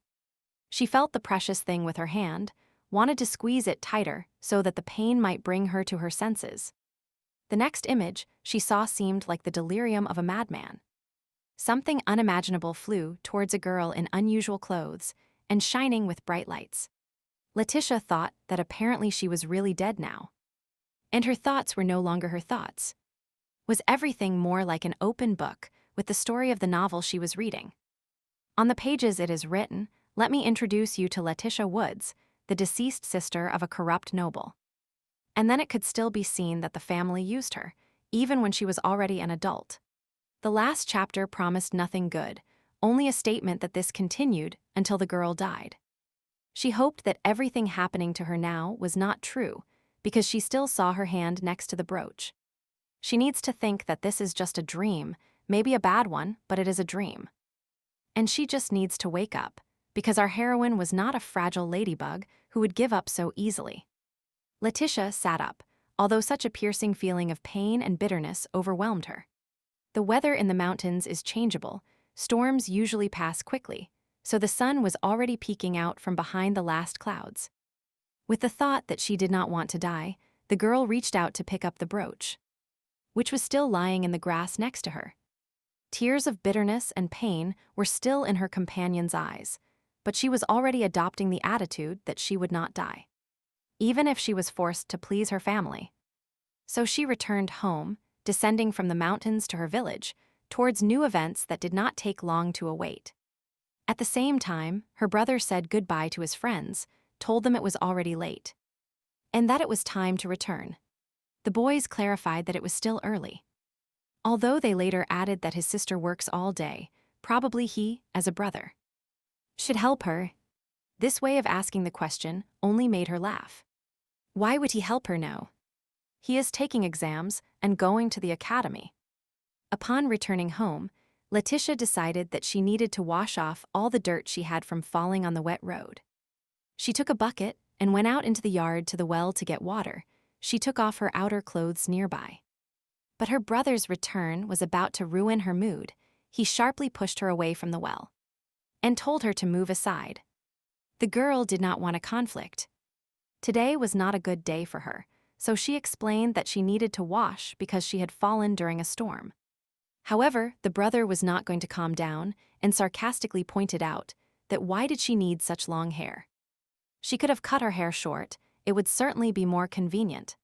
She felt the precious thing with her hand, wanted to squeeze it tighter so that the pain might bring her to her senses. The next image she saw seemed like the delirium of a madman. Something unimaginable flew towards a girl in unusual clothes and shining with bright lights. Letitia thought that apparently she was really dead now. And her thoughts were no longer her thoughts. Was everything more like an open book with the story of the novel she was reading? On the pages it is written, "Let me introduce you to Letitia Woods, the deceased sister of a corrupt noble." And then it could still be seen that the family used her, even when she was already an adult. The last chapter promised nothing good, only a statement that this continued until the girl died. She hoped that everything happening to her now was not true, because she still saw her hand next to the brooch. She needs to think that this is just a dream, maybe a bad one, but it is a dream. And she just needs to wake up, because our heroine was not a fragile ladybug who would give up so easily. Letitia sat up, although such a piercing feeling of pain and bitterness overwhelmed her. The weather in the mountains is changeable, storms usually pass quickly, so the sun was already peeking out from behind the last clouds. With the thought that she did not want to die, the girl reached out to pick up the brooch, which was still lying in the grass next to her. Tears of bitterness and pain were still in her companion's eyes, but she was already adopting the attitude that she would not die, even if she was forced to please her family. So she returned home, descending from the mountains to her village, towards new events that did not take long to await. At the same time, her brother said goodbye to his friends, told them it was already late, and that it was time to return. The boys clarified that it was still early. although they later added that his sister works all day, probably he, as a brother, should help her. This way of asking the question only made her laugh. Why would he help her now? He is taking exams and going to the academy. Upon returning home, Letitia decided that she needed to wash off all the dirt she had from falling on the wet road. She took a bucket and went out into the yard to the well to get water. She took off her outer clothes nearby. But her brother's return was about to ruin her mood. He sharply pushed her away from the well and told her to move aside. The girl did not want a conflict. Today was not a good day for her, so she explained that she needed to wash because she had fallen during a storm. However, the brother was not going to calm down and sarcastically pointed out that why did she need such long hair? She could have cut her hair short, it would certainly be more convenient.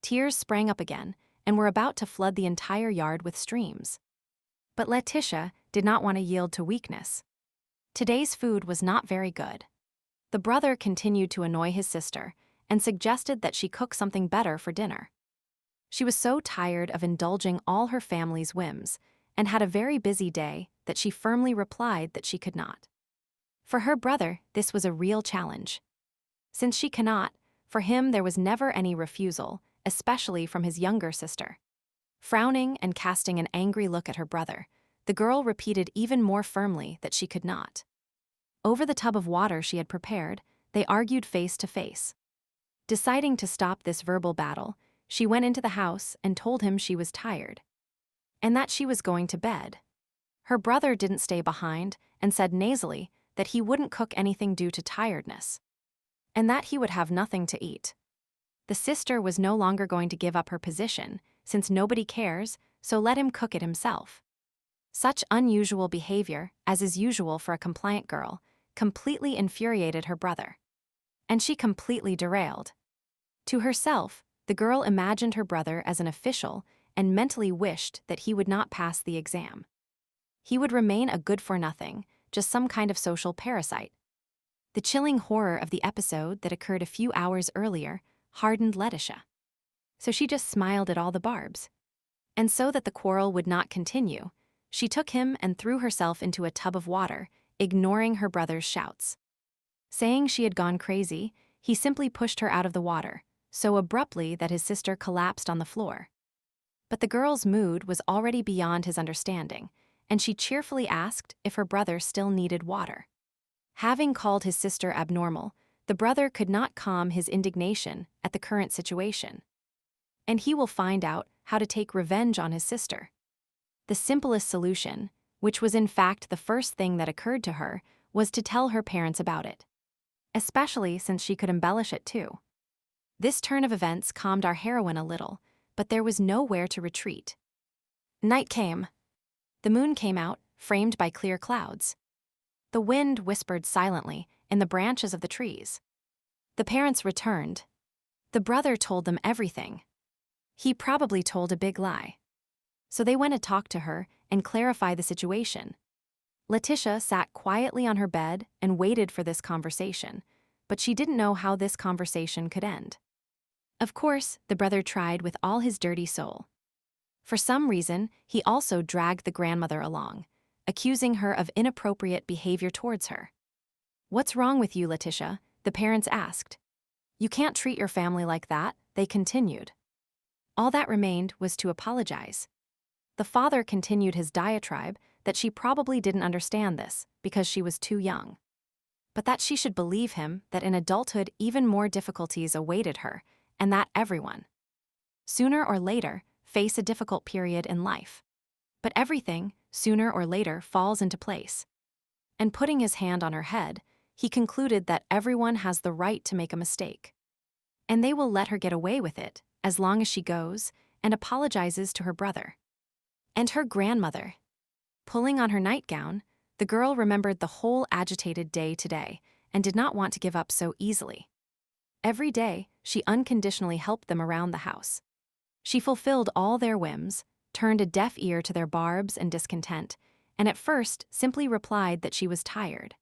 Tears sprang up again and were about to flood the entire yard with streams. But Letitia did not want to yield to weakness. Today's food was not very good. The brother continued to annoy his sister and suggested that she cook something better for dinner. She was so tired of indulging all her family's whims and had a very busy day that she firmly replied that she could not. For her brother, this was a real challenge. Since she cannot, for him there was never any refusal, especially from his younger sister. Frowning and casting an angry look at her brother, the girl repeated even more firmly that she could not. Over the tub of water she had prepared, they argued face to face. Deciding to stop this verbal battle, she went into the house and told him she was tired and that she was going to bed. Her brother didn't stay behind and said nasally that he wouldn't cook anything due to tiredness and that he would have nothing to eat. The sister was no longer going to give up her position since nobody cares, so let him cook it himself. Such unusual behavior, as is usual for a compliant girl, completely infuriated her brother. And she completely derailed. To herself, the girl imagined her brother as an official and mentally wished that he would not pass the exam. He would remain a good-for-nothing, just some kind of social parasite. The chilling horror of the episode that occurred a few hours earlier hardened Letitia. So she just smiled at all the barbs. And so that the quarrel would not continue, she took him and threw herself into a tub of water, ignoring her brother's shouts. Saying she had gone crazy, he simply pushed her out of the water, so abruptly that his sister collapsed on the floor. But the girl's mood was already beyond his understanding, and she cheerfully asked if her brother still needed water. Having called his sister abnormal, the brother could not calm his indignation at the current situation. And he will find out how to take revenge on his sister. The simplest solution, which was in fact the first thing that occurred to her, was to tell her parents about it. Especially since she could embellish it too. This turn of events calmed our heroine a little, but there was nowhere to retreat. Night came. The moon came out, framed by clear clouds. The wind whispered silently in the branches of the trees. The parents returned. The brother told them everything. He probably told a big lie. So they went to talk to her and clarify the situation. Letitia sat quietly on her bed and waited for this conversation, but she didn't know how this conversation could end. Of course, the brother tried with all his dirty soul. For some reason, he also dragged the grandmother along, accusing her of inappropriate behavior towards her. "What's wrong with you, Letitia?" the parents asked. "You can't treat your family like that," they continued. All that remained was to apologize. The father continued his diatribe that she probably didn't understand this because she was too young. But that she should believe him that in adulthood even more difficulties awaited her, and that everyone, sooner or later, face a difficult period in life. But everything, sooner or later, falls into place. And putting his hand on her head, he concluded that everyone has the right to make a mistake. And they will let her get away with it as long as she goes and apologizes to her brother. And her grandmother. Pulling on her nightgown, the girl remembered the whole agitated day today and did not want to give up so easily. Every day, she unconditionally helped them around the house. She fulfilled all their whims, turned a deaf ear to their barbs and discontent, and at first simply replied that she was tired.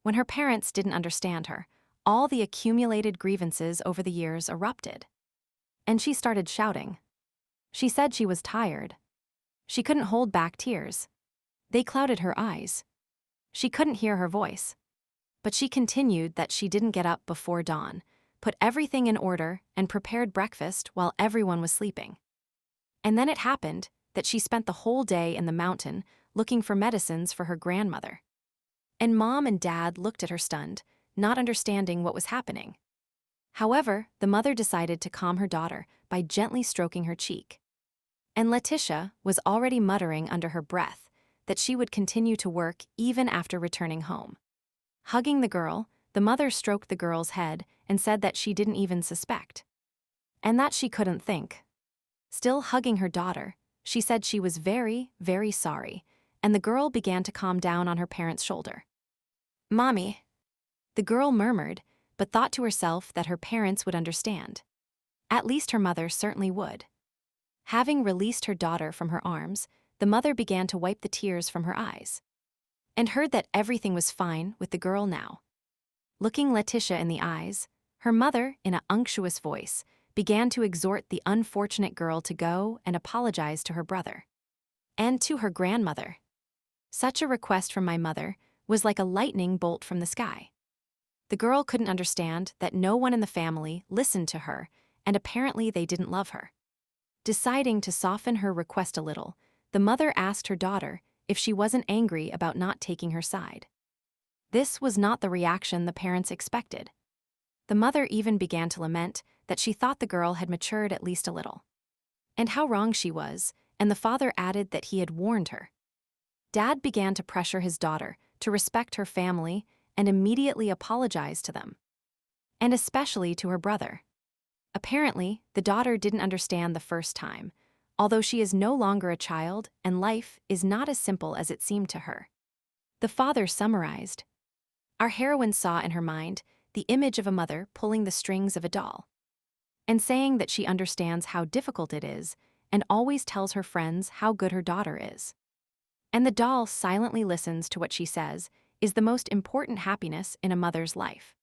When her parents didn't understand her, all the accumulated grievances over the years erupted. And she started shouting. She said she was tired. She couldn't hold back tears. They clouded her eyes. She couldn't hear her voice. But she continued that she didn't get up before dawn, put everything in order, and prepared breakfast while everyone was sleeping. And then it happened that she spent the whole day in the mountain looking for medicines for her grandmother. And Mom and Dad looked at her stunned, not understanding what was happening. However, the mother decided to calm her daughter by gently stroking her cheek. And Letitia was already muttering under her breath that she would continue to work even after returning home. Hugging the girl, the mother stroked the girl's head and said that she didn't even suspect. And that she couldn't think. Still hugging her daughter, she said she was very, very sorry, and the girl began to calm down on her parents' shoulder. "Mommy," the girl murmured, but thought to herself that her parents would understand. At least her mother certainly would. Having released her daughter from her arms, the mother began to wipe the tears from her eyes. And heard that everything was fine with the girl now. Looking Letitia in the eyes, her mother, in an unctuous voice, began to exhort the unfortunate girl to go and apologize to her brother. And to her grandmother. Such a request from my mother was like a lightning bolt from the sky. The girl couldn't understand that no one in the family listened to her, and apparently they didn't love her. Deciding to soften her request a little, the mother asked her daughter if she wasn't angry about not taking her side. This was not the reaction the parents expected. The mother even began to lament that she thought the girl had matured at least a little. And how wrong she was, and the father added that he had warned her. Dad began to pressure his daughter to respect her family and immediately apologize to them. And especially to her brother. Apparently, the daughter didn't understand the first time, although she is no longer a child and life is not as simple as it seemed to her. The father summarized. Our heroine saw in her mind the image of a mother pulling the strings of a doll, and saying that she understands how difficult it is and always tells her friends how good her daughter is. And the doll silently listens to what she says is the most important happiness in a mother's life.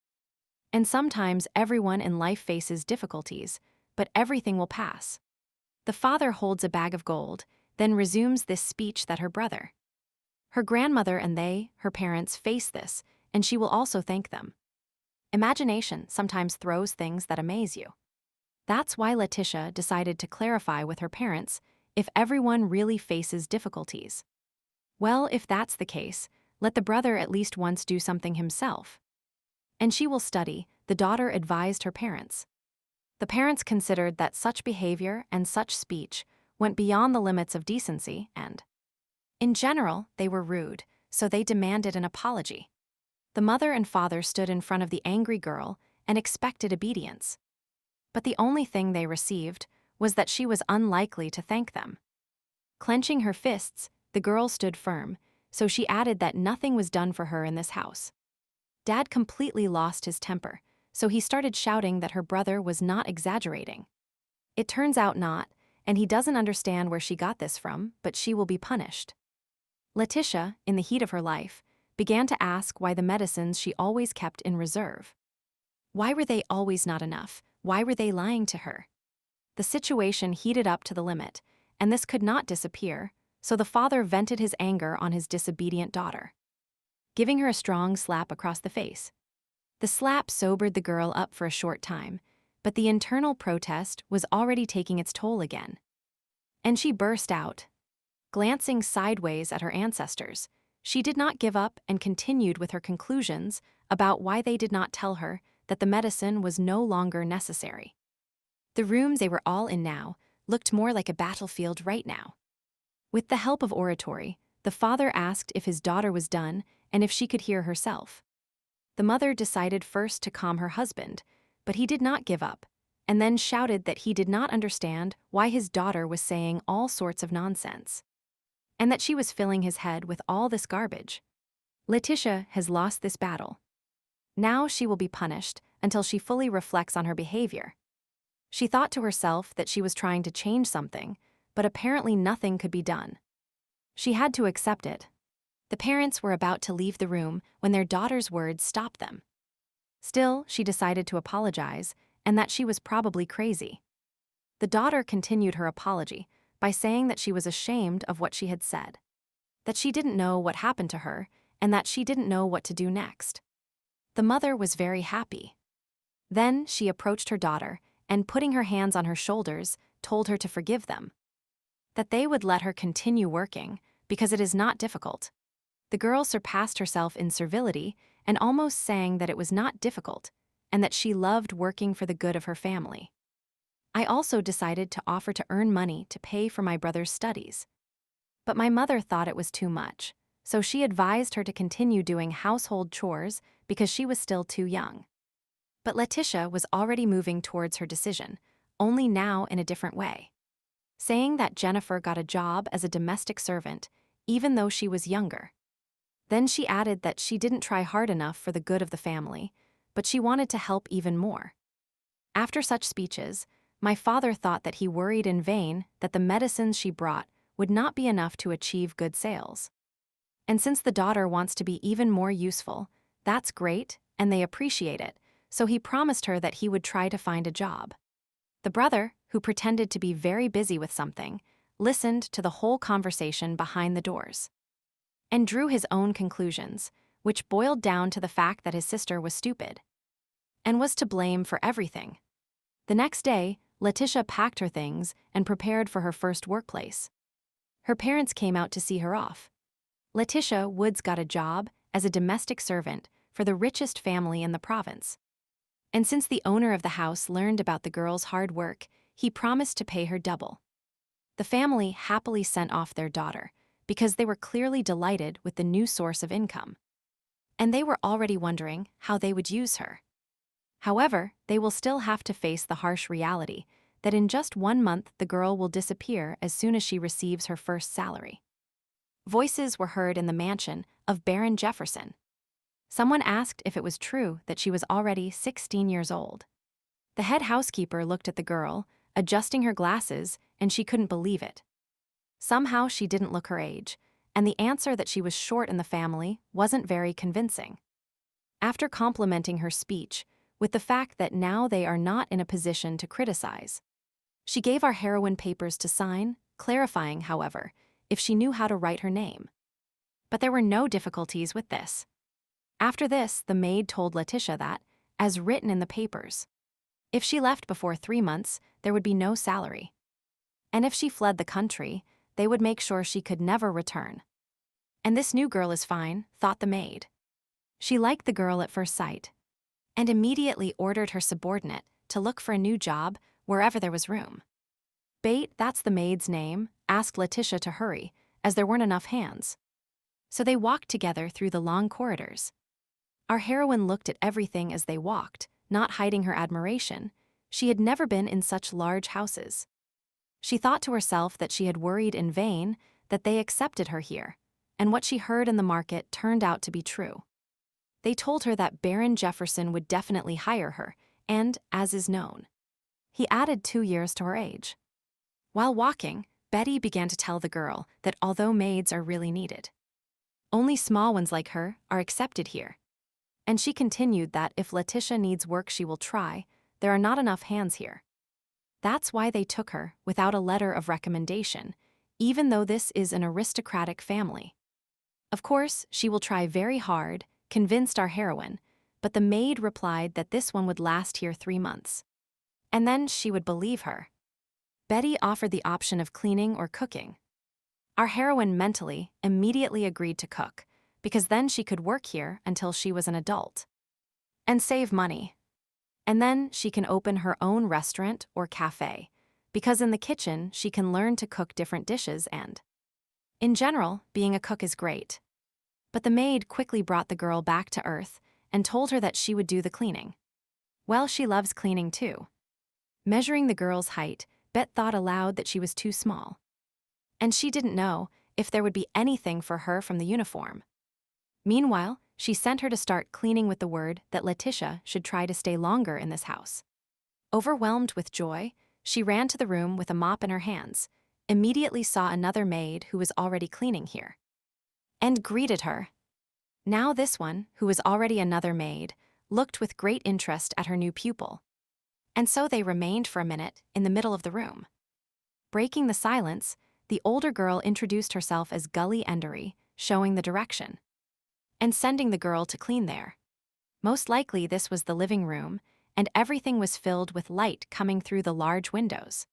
And sometimes everyone in life faces difficulties, but everything will pass. The father holds a bag of gold, then resumes this speech that her brother. Her grandmother and they, her parents, face this, and she will also thank them. Imagination sometimes throws things that amaze you. That's why Letitia decided to clarify with her parents if everyone really faces difficulties. Well, if that's the case, let the brother at least once do something himself. And she will study, the daughter advised her parents. The parents considered that such behavior and such speech went beyond the limits of decency and, in general, they were rude, so they demanded an apology. The mother and father stood in front of the angry girl and expected obedience. But the only thing they received was that she was unlikely to thank them. Clenching her fists, the girl stood firm, so she added that nothing was done for her in this house. Dad completely lost his temper, so he started shouting that her brother was not exaggerating. It turns out not, and he doesn't understand where she got this from, but she will be punished. Letitia, in the heat of her life, began to ask why the medicines she always kept in reserve. Why were they always not enough? Why were they lying to her? The situation heated up to the limit, and this could not disappear, so the father vented his anger on his disobedient daughter, giving her a strong slap across the face. The slap sobered the girl up for a short time, but the internal protest was already taking its toll again. And she burst out. Glancing sideways at her ancestors, she did not give up and continued with her conclusions about why they did not tell her that the medicine was no longer necessary. The rooms they were all in now looked more like a battlefield right now. With the help of oratory, the father asked if his daughter was done and if she could hear herself. The mother decided first to calm her husband, but he did not give up, and then shouted that he did not understand why his daughter was saying all sorts of nonsense, and that she was filling his head with all this garbage. Letitia has lost this battle. Now she will be punished until she fully reflects on her behavior. She thought to herself that she was trying to change something, but apparently nothing could be done. She had to accept it. The parents were about to leave the room when their daughter's words stopped them. Still, she decided to apologize, and that she was probably crazy. The daughter continued her apology, by saying that she was ashamed of what she had said, that she didn't know what happened to her, and that she didn't know what to do next. The mother was very happy. Then she approached her daughter and, putting her hands on her shoulders, told her to forgive them, that they would let her continue working because it is not difficult. The girl surpassed herself in servility and almost sang that it was not difficult and that she loved working for the good of her family. I also decided to offer to earn money to pay for my brother's studies. But my mother thought it was too much, so she advised her to continue doing household chores because she was still too young. But Letitia was already moving towards her decision, only now in a different way, saying that Jennifer got a job as a domestic servant even though she was younger. Then she added that she didn't try hard enough for the good of the family, but she wanted to help even more. After such speeches, my father thought that he worried in vain that the medicines she brought would not be enough to achieve good sales. And since the daughter wants to be even more useful, that's great, and they appreciate it, so he promised her that he would try to find a job. The brother, who pretended to be very busy with something, listened to the whole conversation behind the doors and drew his own conclusions, which boiled down to the fact that his sister was stupid and was to blame for everything. The next day, Letitia packed her things and prepared for her first workplace. Her parents came out to see her off. Letitia Woods got a job as a domestic servant for the richest family in the province. And since the owner of the house learned about the girl's hard work, he promised to pay her double. The family happily sent off their daughter because they were clearly delighted with the new source of income. And they were already wondering how they would use her. However, they will still have to face the harsh reality that in just 1 month the girl will disappear as soon as she receives her first salary. Voices were heard in the mansion of Baron Jefferson. Someone asked if it was true that she was already 16 years old. The head housekeeper looked at the girl, adjusting her glasses, and she couldn't believe it. Somehow she didn't look her age, and the answer that she was short in the family wasn't very convincing. After complimenting her speech with the fact that now they are not in a position to criticize, she gave our heroine papers to sign, clarifying, however, if she knew how to write her name. But there were no difficulties with this. After this, the maid told Letitia that, as written in the papers, if she left before 3 months, there would be no salary. And if she fled the country, they would make sure she could never return. And this new girl is fine, thought the maid. She liked the girl at first sight, and immediately ordered her subordinate to look for a new job wherever there was room. Bate, that's the maid's name, asked Letitia to hurry, as there weren't enough hands. So they walked together through the long corridors. Our heroine looked at everything as they walked, not hiding her admiration. She had never been in such large houses. She thought to herself that she had worried in vain, that they accepted her here, and what she heard in the market turned out to be true. They told her that Baron Jefferson would definitely hire her, and, as is known, he added 2 years to her age. While walking, Betty began to tell the girl that although maids are really needed, only small ones like her are accepted here. And she continued that if Letitia needs work she will try, there are not enough hands here. That's why they took her without a letter of recommendation, even though this is an aristocratic family. Of course, she will try very hard, convinced our heroine, but the maid replied that this one would last here 3 months. And then she would believe her. Betty offered the option of cleaning or cooking. Our heroine mentally immediately agreed to cook, because then she could work here until she was an adult and save money. And then she can open her own restaurant or cafe, because in the kitchen she can learn to cook different dishes and, in general, being a cook is great. But the maid quickly brought the girl back to earth and told her that she would do the cleaning. Well, she loves cleaning too. Measuring the girl's height, Bet thought aloud that she was too small. And she didn't know if there would be anything for her from the uniform. Meanwhile, she sent her to start cleaning with the word that Letitia should try to stay longer in this house. Overwhelmed with joy, she ran to the room with a mop in her hands, immediately saw another maid who was already cleaning here, and greeted her. Now this one, who was already another maid, looked with great interest at her new pupil. And so they remained for a minute in the middle of the room. Breaking the silence, the older girl introduced herself as Gully Endery, showing the direction, and sending the girl to clean there. Most likely this was the living room, and everything was filled with light coming through the large windows.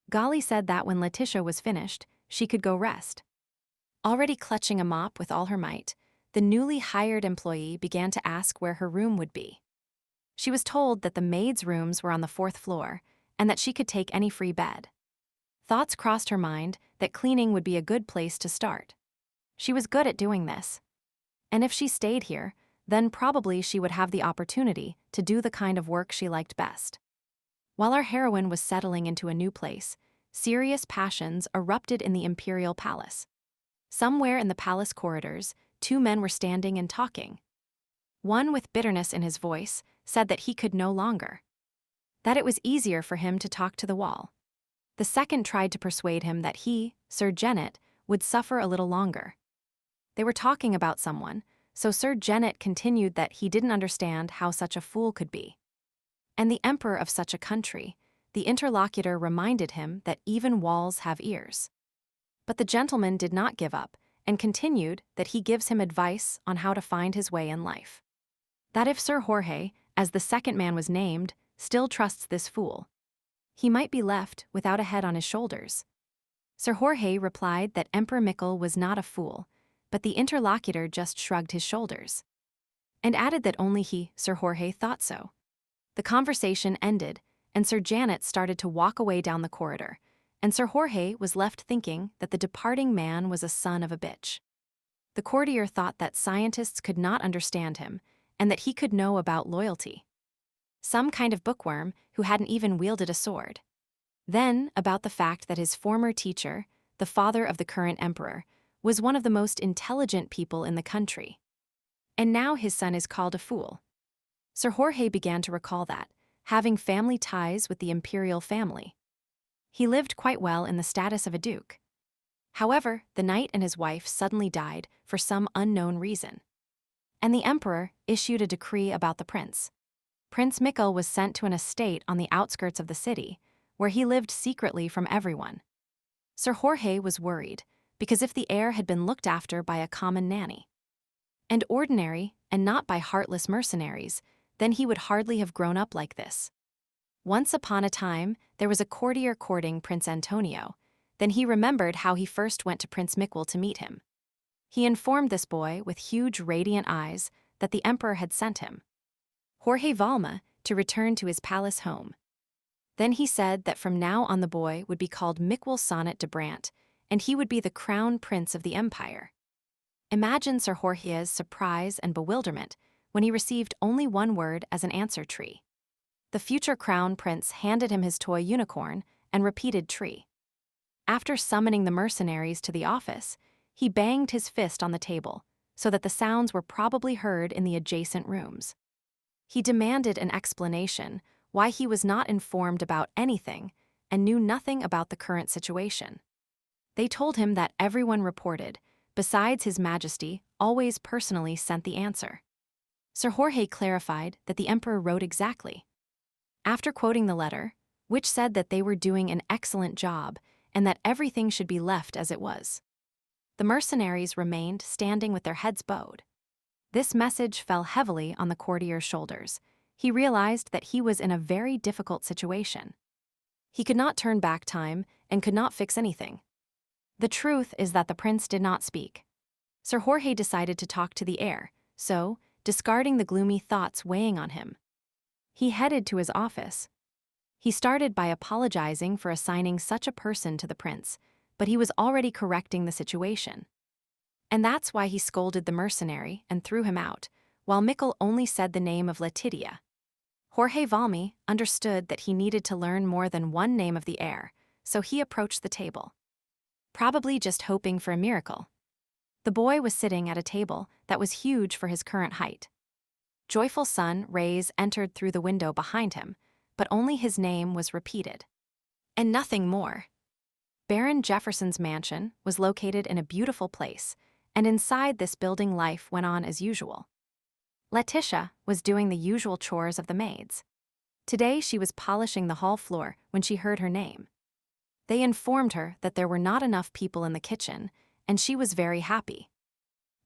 Golly said that when Letitia was finished, she could go rest. Already clutching a mop with all her might, the newly hired employee began to ask where her room would be. She was told that the maids' rooms were on the 4th floor, and that she could take any free bed. Thoughts crossed her mind that cleaning would be a good place to start. She was good at doing this. And if she stayed here, then probably she would have the opportunity to do the kind of work she liked best. While our heroine was settling into a new place, serious passions erupted in the Imperial Palace. Somewhere in the palace corridors, 2 men were standing and talking. One, with bitterness in his voice, said that he could no longer. That it was easier for him to talk to the wall. The second tried to persuade him that he, Sir Genet, would suffer a little longer. They were talking about someone, so Sir Genet continued that he didn't understand how such a fool could be. And the emperor of such a country, the interlocutor reminded him that even walls have ears. But the gentleman did not give up, and continued that he gives him advice on how to find his way in life. That if Sir Jorge, as the second man was named, still trusts this fool, he might be left without a head on his shoulders. Sir Jorge replied that Emperor Mikkel was not a fool, but the interlocutor just shrugged his shoulders, and added that only he, Sir Jorge, thought so. The conversation ended, and Sir Janet started to walk away down the corridor, and Sir Jorge was left thinking that the departing man was a son of a bitch. The courtier thought that scientists could not understand him, and that he could know about loyalty. Some kind of bookworm who hadn't even wielded a sword. Then, about the fact that his former teacher, the father of the current emperor, was one of the most intelligent people in the country. And now his son is called a fool. Sir Jorge began to recall that, having family ties with the imperial family, he lived quite well in the status of a duke. However, the knight and his wife suddenly died for some unknown reason, and the emperor issued a decree about the prince. Prince Mikkel was sent to an estate on the outskirts of the city, where he lived secretly from everyone. Sir Jorge was worried, because if the heir had been looked after by a common nanny, and ordinary and not by heartless mercenaries, then he would hardly have grown up like this. Once upon a time, there was a courtier courting Prince Antonio. Then he remembered how he first went to Prince Mikkel to meet him. He informed this boy with huge radiant eyes that the emperor had sent him, Jorge Valma, to return to his palace home. Then he said that from now on the boy would be called Mikkel Sonnet de Brant, and he would be the crown prince of the empire. Imagine Sir Jorge's surprise and bewilderment when he received only one word as an answer: tree. The future crown prince handed him his toy unicorn and repeated tree. After summoning the mercenaries to the office, he banged his fist on the table so that the sounds were probably heard in the adjacent rooms. He demanded an explanation why he was not informed about anything and knew nothing about the current situation. They told him that everyone reported, besides His Majesty, always personally sent the answer. Sir Jorge clarified that the emperor wrote exactly. After quoting the letter, which said that they were doing an excellent job and that everything should be left as it was, the mercenaries remained standing with their heads bowed. This message fell heavily on the courtier's shoulders. He realized that he was in a very difficult situation. He could not turn back time and could not fix anything. The truth is that the prince did not speak. Sir Jorge decided to talk to the heir, so, discarding the gloomy thoughts weighing on him, he headed to his office. He started by apologizing for assigning such a person to the prince, but he was already correcting the situation. And that's why he scolded the mercenary and threw him out, while Mikkel only said the name of Letitia. Jorge Valmy understood that he needed to learn more than one name of the heir, so he approached the table, probably just hoping for a miracle. The boy was sitting at a table that was huge for his current height. Joyful sun rays entered through the window behind him, but only his name was repeated, and nothing more. Baron Jefferson's mansion was located in a beautiful place, and inside this building life went on as usual. Letitia was doing the usual chores of the maids. Today she was polishing the hall floor when she heard her name. They informed her that there were not enough people in the kitchen, and she was very happy,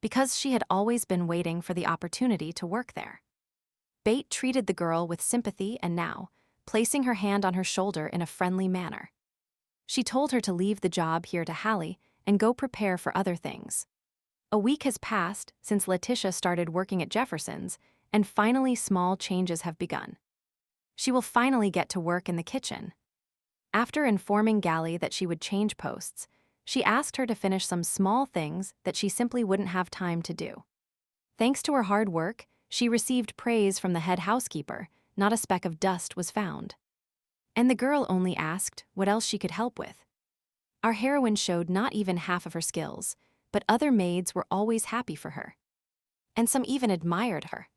because she had always been waiting for the opportunity to work there. Bate treated the girl with sympathy and now, placing her hand on her shoulder in a friendly manner. She told her to leave the job here to Hallie and go prepare for other things. A week has passed since Letitia started working at Jefferson's, and finally small changes have begun. She will finally get to work in the kitchen. After informing Gallie that she would change posts, she asked her to finish some small things that she simply wouldn't have time to do. Thanks to her hard work, she received praise from the head housekeeper. Not a speck of dust was found. And the girl only asked what else she could help with. Our heroine showed not even half of her skills, but other maids were always happy for her. And some even admired her.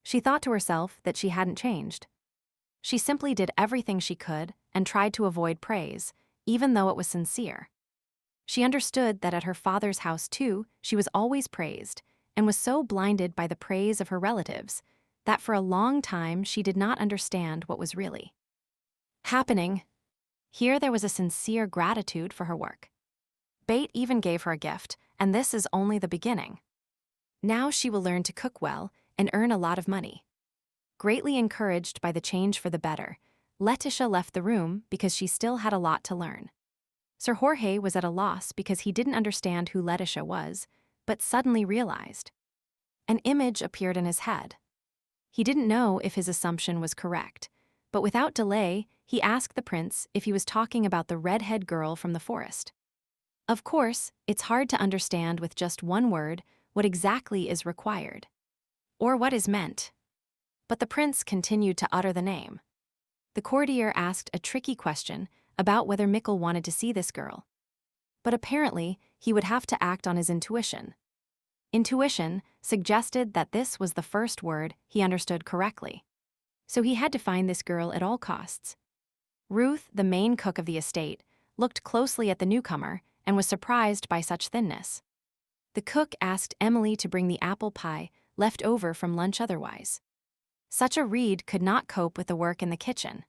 She thought to herself that she hadn't changed. She simply did everything she could and tried to avoid praise, even though it was sincere. She understood that at her father's house too, she was always praised, and was so blinded by the praise of her relatives that for a long time she did not understand what was really happening. Here there was a sincere gratitude for her work. Bate even gave her a gift, and this is only the beginning. Now she will learn to cook well and earn a lot of money. Greatly encouraged by the change for the better, Letitia left the room because she still had a lot to learn. Sir Jorge was at a loss because he didn't understand who Letitia was, but suddenly realized. An image appeared in his head. He didn't know if his assumption was correct, but without delay, he asked the prince if he was talking about the redhead girl from the forest. Of course, it's hard to understand with just one word what exactly is required, or what is meant. But the prince continued to utter the name. The courtier asked a tricky question about whether Mikkel wanted to see this girl. But apparently, he would have to act on his intuition. Intuition suggested that this was the first word he understood correctly. So he had to find this girl at all costs. Ruth, the main cook of the estate, looked closely at the newcomer and was surprised by such thinness. The cook asked Emily to bring the apple pie left over from lunch otherwise. Such a reed could not cope with the work in the kitchen.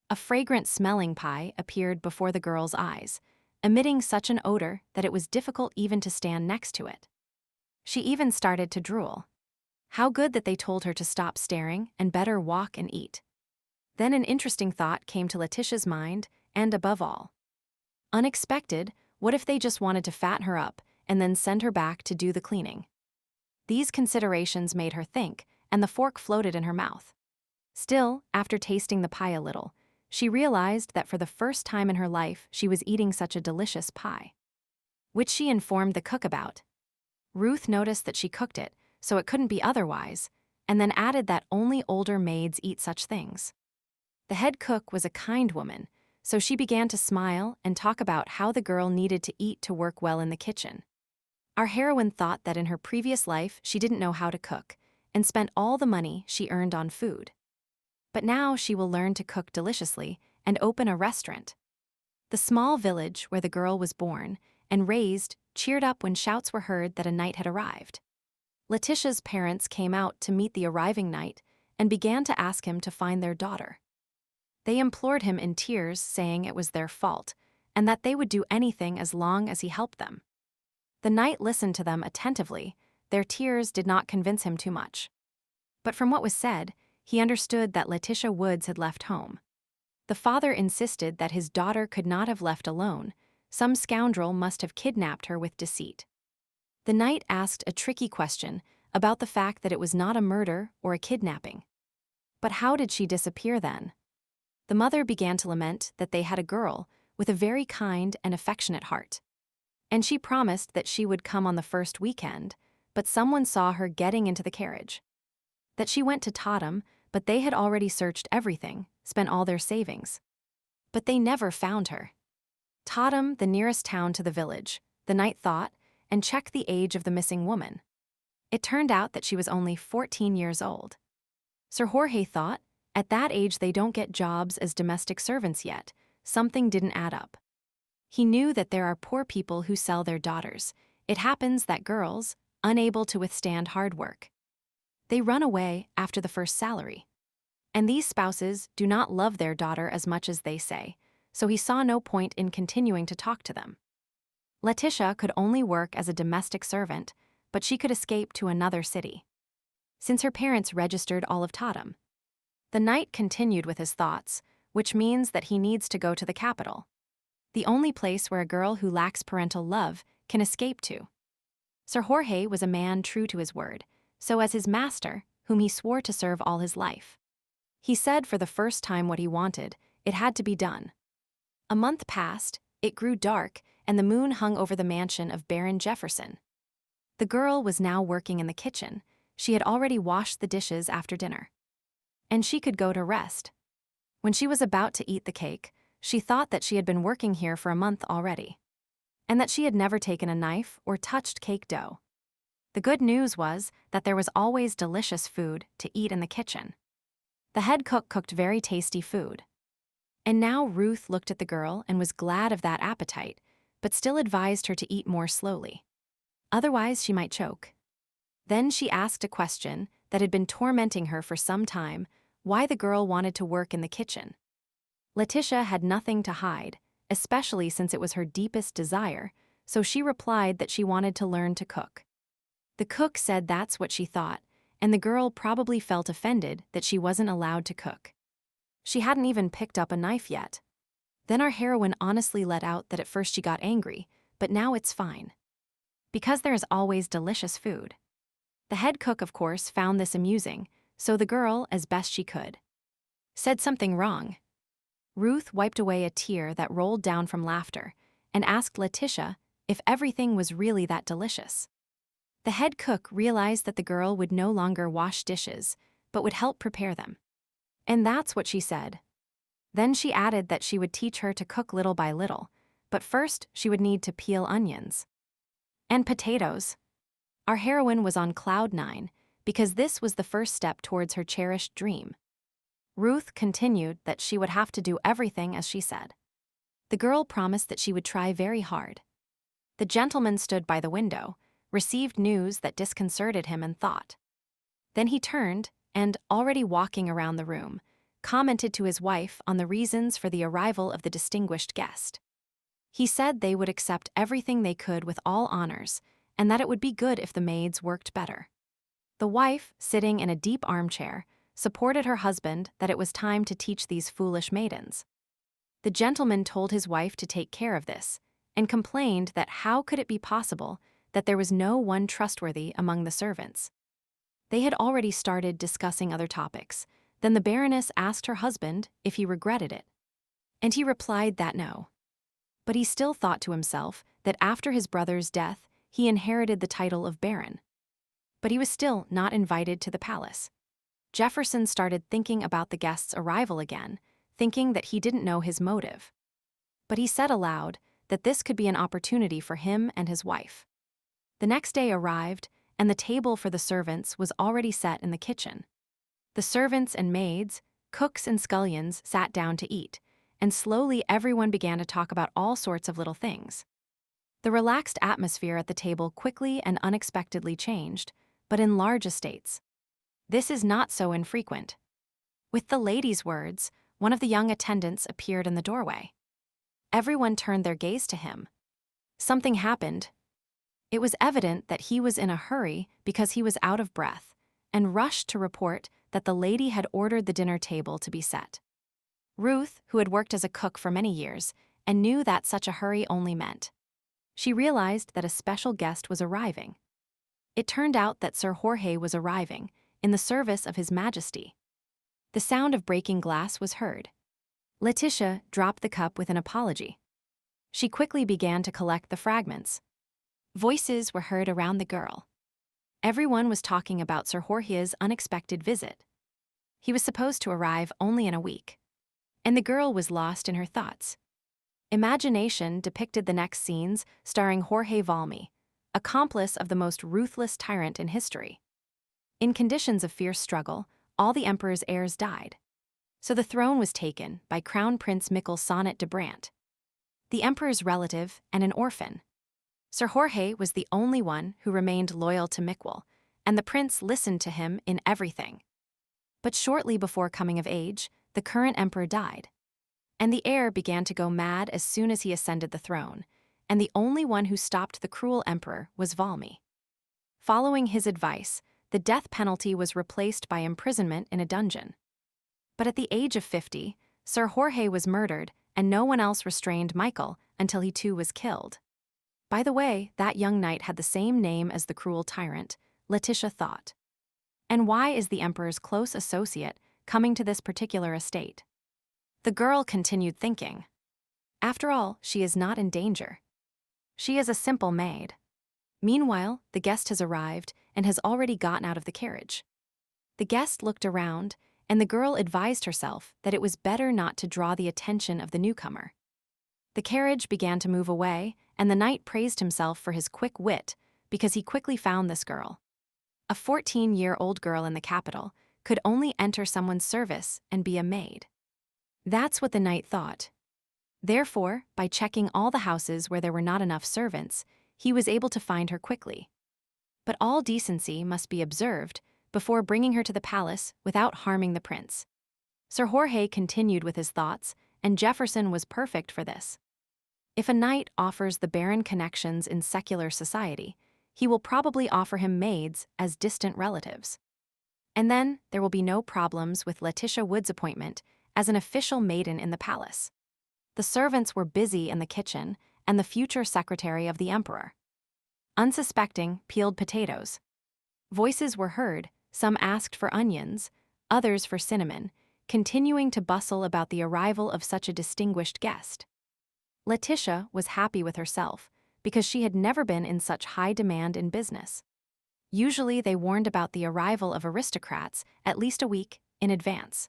A fragrant-smelling pie appeared before the girl's eyes, emitting such an odor that it was difficult even to stand next to it. She even started to drool. How good that they told her to stop staring and better walk and eat. Then an interesting thought came to Letitia's mind, and above all, unexpected, what if they just wanted to fatten her up and then send her back to do the cleaning? These considerations made her think, and the fork floated in her mouth. Still, after tasting the pie a little, she realized that for the first time in her life she was eating such a delicious pie, which she informed the cook about. Ruth noticed that she cooked it, so it couldn't be otherwise, and then added that only older maids eat such things. The head cook was a kind woman, so she began to smile and talk about how the girl needed to eat to work well in the kitchen. Our heroine thought that in her previous life she didn't know how to cook, and spent all the money she earned on food. But now she will learn to cook deliciously and open a restaurant. The small village where the girl was born and raised cheered up when shouts were heard that a knight had arrived. Letitia's parents came out to meet the arriving knight and began to ask him to find their daughter. They implored him in tears, saying it was their fault, and that they would do anything as long as he helped them. The knight listened to them attentively. Their tears did not convince him too much. But from what was said, he understood that Letitia Woods had left home. The father insisted that his daughter could not have left alone. Some scoundrel must have kidnapped her with deceit. The knight asked a tricky question about the fact that it was not a murder or a kidnapping. But how did she disappear then? The mother began to lament that they had a girl with a very kind and affectionate heart. And she promised that she would come on the first weekend, but someone saw her getting into the carriage. That she went to Totham, but they had already searched everything, spent all their savings. But they never found her. Totham, the nearest town to the village, the knight thought, and checked the age of the missing woman. It turned out that she was only 14 years old. Sir Jorge thought, at that age they don't get jobs as domestic servants yet. Something didn't add up. He knew that there are poor people who sell their daughters. It happens that girls, unable to withstand hard work, they run away after the first salary. And these spouses do not love their daughter as much as they say, so he saw no point in continuing to talk to them. Letitia could only work as a domestic servant, but she could escape to another city, since her parents registered all of Tatum. The knight continued with his thoughts, which means that he needs to go to the capital, the only place where a girl who lacks parental love can escape to. Sir Jorge was a man true to his word, so as his master, whom he swore to serve all his life. He said for the first time what he wanted, it had to be done. A month passed, it grew dark, and the moon hung over the mansion of Baron Jefferson. The girl was now working in the kitchen. She had already washed the dishes after dinner, and she could go to rest. When she was about to eat the cake, she thought that she had been working here for a month already, and that she had never taken a knife or touched cake dough. The good news was that there was always delicious food to eat in the kitchen. The head cook cooked very tasty food. And now Ruth looked at the girl and was glad of that appetite, but still advised her to eat more slowly. Otherwise, she might choke. Then she asked a question that had been tormenting her for some time, why the girl wanted to work in the kitchen. Letitia had nothing to hide, especially since it was her deepest desire, so she replied that she wanted to learn to cook. The cook said that's what she thought, and the girl probably felt offended that she wasn't allowed to cook. She hadn't even picked up a knife yet. Then our heroine honestly let out that at first she got angry, but now it's fine, because there is always delicious food. The head cook, of course, found this amusing, so the girl, as best she could, said something wrong. Ruth wiped away a tear that rolled down from laughter and asked Letitia if everything was really that delicious. The head cook realized that the girl would no longer wash dishes, but would help prepare them. And that's what she said. Then she added that she would teach her to cook little by little, but first she would need to peel onions and potatoes. Our heroine was on cloud 9 because this was the first step towards her cherished dream. Ruth continued that she would have to do everything as she said. The girl promised that she would try very hard. The gentleman stood by the window, received news that disconcerted him and thought. Then he turned and, already walking around the room, commented to his wife on the reasons for the arrival of the distinguished guest. He said they would accept everything they could with all honors, and that it would be good if the maids worked better. The wife, sitting in a deep armchair, supported her husband that it was time to teach these foolish maidens. The gentleman told his wife to take care of this, and complained that how could it be possible that there was no one trustworthy among the servants. They had already started discussing other topics. Then the Baroness asked her husband if he regretted it, and he replied that no. But he still thought to himself that after his brother's death, he inherited the title of Baron. But he was still not invited to the palace. Jefferson started thinking about the guest's arrival again, thinking that he didn't know his motive. But he said aloud that this could be an opportunity for him and his wife. The next day arrived, and the table for the servants was already set in the kitchen. The servants and maids, cooks and scullions sat down to eat, and slowly everyone began to talk about all sorts of little things. The relaxed atmosphere at the table quickly and unexpectedly changed, but in large estates. This is not so infrequent. With the lady's words, one of the young attendants appeared in the doorway. Everyone turned their gaze to him. Something happened. It was evident that he was in a hurry because he was out of breath, and rushed to report that the lady had ordered the dinner table to be set. Ruth, who had worked as a cook for many years, and knew that such a hurry only meant. She realized that a special guest was arriving. It turned out that Sir Jorge was arriving, in the service of His Majesty. The sound of breaking glass was heard. Letitia dropped the cup with an apology. She quickly began to collect the fragments. Voices were heard around the girl. Everyone was talking about Sir Jorge's unexpected visit. He was supposed to arrive only in a week, and the girl was lost in her thoughts. Imagination depicted the next scenes starring Jorge Valmy, accomplice of the most ruthless tyrant in history. In conditions of fierce struggle, all the emperor's heirs died. So the throne was taken by Crown Prince Mikkel Sonnet de Brandt, the emperor's relative and an orphan. Sir Jorge was the only one who remained loyal to Mikkel, and the prince listened to him in everything. But shortly before coming of age, the current emperor died. And the heir began to go mad as soon as he ascended the throne, and the only one who stopped the cruel emperor was Valmy. Following his advice, the death penalty was replaced by imprisonment in a dungeon. But at the age of 50, Sir Jorge was murdered, and no one else restrained Michael until he too was killed. By the way, that young knight had the same name as the cruel tyrant, Letitia thought. And why is the emperor's close associate coming to this particular estate? The girl continued thinking. After all, she is not in danger. She is a simple maid. Meanwhile, the guest has arrived and has already gotten out of the carriage. The guest looked around, and the girl advised herself that it was better not to draw the attention of the newcomer. The carriage began to move away, and the knight praised himself for his quick wit because he quickly found this girl. A 14-year-old girl in the capital could only enter someone's service and be a maid. That's what the knight thought. Therefore, by checking all the houses where there were not enough servants, he was able to find her quickly. But all decency must be observed before bringing her to the palace without harming the prince. Sir Jorge continued with his thoughts, and Jefferson was perfect for this. If a knight offers the baron connections in secular society, he will probably offer him maids as distant relatives. And then there will be no problems with Letitia Wood's appointment as an official maiden in the palace. The servants were busy in the kitchen, and the future secretary of the emperor. Unsuspecting, peeled potatoes. Voices were heard, some asked for onions, others for cinnamon, continuing to bustle about the arrival of such a distinguished guest. Letitia was happy with herself because she had never been in such high demand in business. Usually they warned about the arrival of aristocrats at least a week in advance.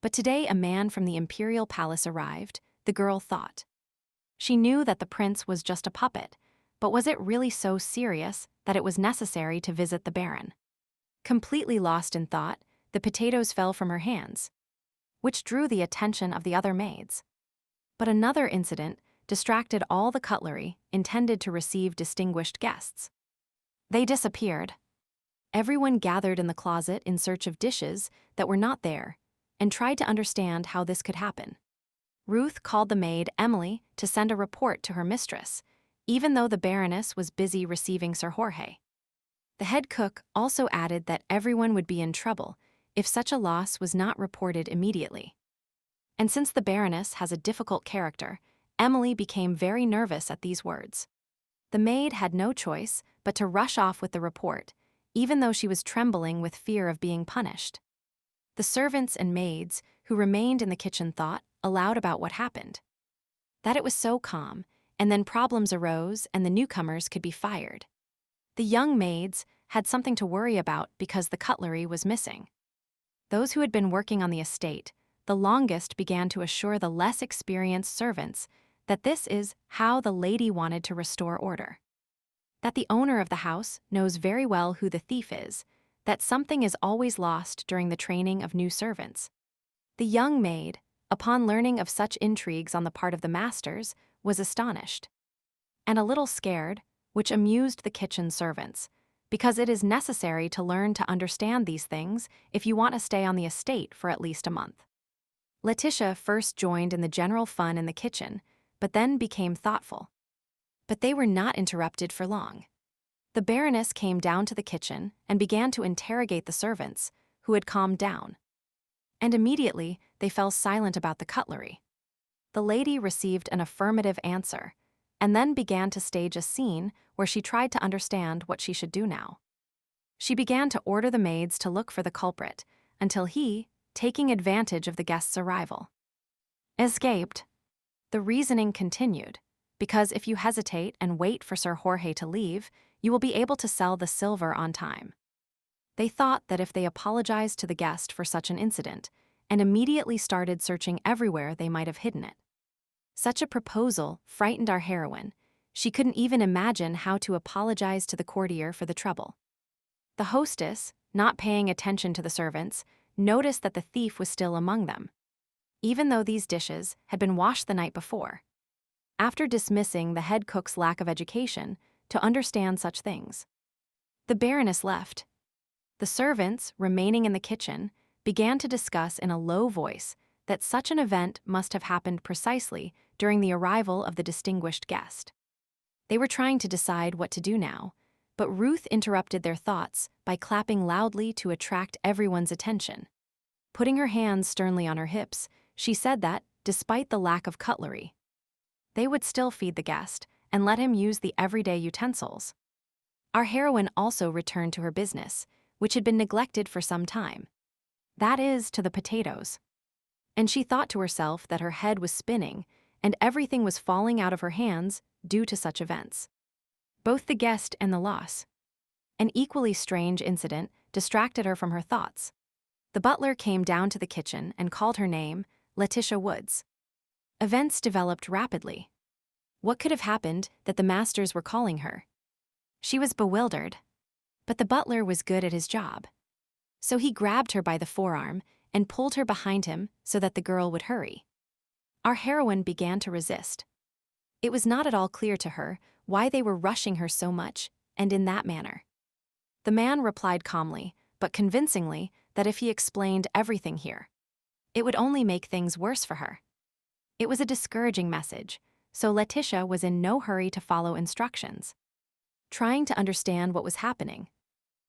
But today a man from the imperial palace arrived, the girl thought. She knew that the prince was just a puppet, but was it really so serious that it was necessary to visit the baron? Completely lost in thought, the potatoes fell from her hands, which drew the attention of the other maids. But another incident distracted all the cutlery intended to receive distinguished guests. They disappeared. Everyone gathered in the closet in search of dishes that were not there and tried to understand how this could happen. Ruth called the maid Emily to send a report to her mistress, even though the Baroness was busy receiving Sir Jorge. The head cook also added that everyone would be in trouble if such a loss was not reported immediately. And since the Baroness has a difficult character, Emily became very nervous at these words. The maid had no choice but to rush off with the report, even though she was trembling with fear of being punished. The servants and maids who remained in the kitchen thought aloud about what happened. That it was so calm, and then problems arose and the newcomers could be fired. The young maids had something to worry about because the cutlery was missing. Those who had been working on the estate the longest began to assure the less experienced servants that this is how the lady wanted to restore order. That the owner of the house knows very well who the thief is, that something is always lost during the training of new servants. The young maid, upon learning of such intrigues on the part of the masters, was astonished and a little scared, which amused the kitchen servants, because it is necessary to learn to understand these things if you want to stay on the estate for at least a month. Letitia first joined in the general fun in the kitchen, but then became thoughtful. But they were not interrupted for long. The Baroness came down to the kitchen and began to interrogate the servants, who had calmed down. And immediately they fell silent about the cutlery. The lady received an affirmative answer, and then began to stage a scene where she tried to understand what she should do now. She began to order the maids to look for the culprit, until he, taking advantage of the guest's arrival, escaped. The reasoning continued, because if you hesitate and wait for Sir Jorge to leave, you will be able to sell the silver on time. They thought that if they apologized to the guest for such an incident, and immediately started searching everywhere they might have hidden it. Such a proposal frightened our heroine. She couldn't even imagine how to apologize to the courtier for the trouble. The hostess, not paying attention to the servants, noticed that the thief was still among them, even though these dishes had been washed the night before. After dismissing the head cook's lack of education to understand such things, the Baroness left. The servants, remaining in the kitchen, began to discuss in a low voice that such an event must have happened precisely during the arrival of the distinguished guest. They were trying to decide what to do now, but Ruth interrupted their thoughts by clapping loudly to attract everyone's attention. Putting her hands sternly on her hips, she said that, despite the lack of cutlery, they would still feed the guest and let him use the everyday utensils. Our heroine also returned to her business, which had been neglected for some time. That is, to the potatoes. And she thought to herself that her head was spinning and everything was falling out of her hands due to such events. Both the guest and the loss. An equally strange incident distracted her from her thoughts. The butler came down to the kitchen and called her name, Letitia Woods. Events developed rapidly. What could have happened that the masters were calling her? She was bewildered. But the butler was good at his job. So he grabbed her by the forearm and pulled her behind him so that the girl would hurry. Our heroine began to resist. It was not at all clear to her why they were rushing her so much and in that manner. The man replied calmly, but convincingly, that if he explained everything here, it would only make things worse for her. It was a discouraging message, so Letitia was in no hurry to follow instructions, trying to understand what was happening.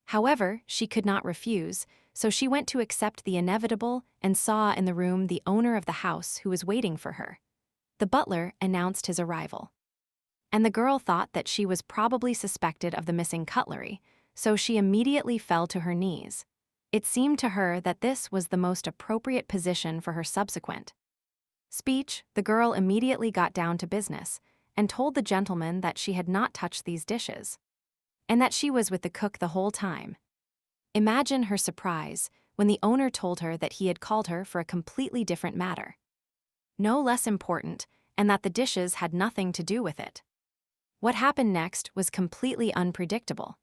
However, she could not refuse, so she went to accept the inevitable and saw in the room the owner of the house who was waiting for her. The butler announced his arrival. And the girl thought that she was probably suspected of the missing cutlery, so she immediately fell to her knees. It seemed to her that this was the most appropriate position for her subsequent speech. The girl immediately got down to business and told the gentleman that she had not touched these dishes, and that she was with the cook the whole time. Imagine her surprise when the owner told her that he had called her for a completely different matter, no less important, and that the dishes had nothing to do with it. What happened next was completely unpredictable.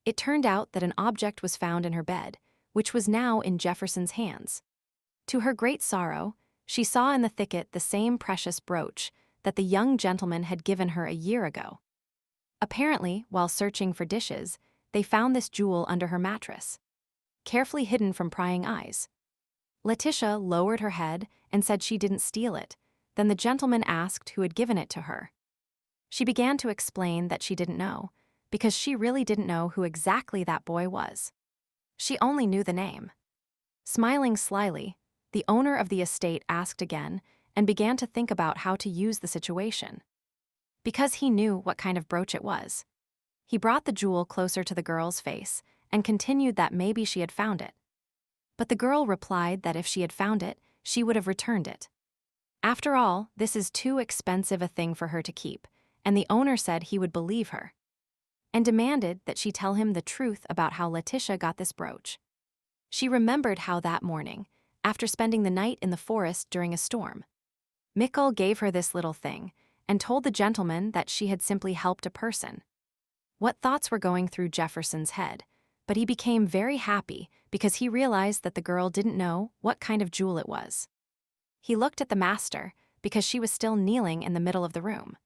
It turned out that an object was found in her bed, which was now in Jefferson's hands. To her great sorrow, she saw in the thicket the same precious brooch that the young gentleman had given her a year ago. Apparently, while searching for dishes, they found this jewel under her mattress, carefully hidden from prying eyes. Letitia lowered her head and said she didn't steal it. Then the gentleman asked who had given it to her. She began to explain that she didn't know, because she really didn't know who exactly that boy was. She only knew the name. Smiling slyly, the owner of the estate asked again and began to think about how to use the situation. Because he knew what kind of brooch it was, he brought the jewel closer to the girl's face and continued that maybe she had found it. But the girl replied that if she had found it, she would have returned it. After all, this is too expensive a thing for her to keep, and the owner said he would believe her, and demanded that she tell him the truth about how Letitia got this brooch. She remembered how that morning, after spending the night in the forest during a storm, Mikkel gave her this little thing and told the gentleman that she had simply helped a person. What thoughts were going through Jefferson's head, but he became very happy because he realized that the girl didn't know what kind of jewel it was. He looked at the master because she was still kneeling in the middle of the room.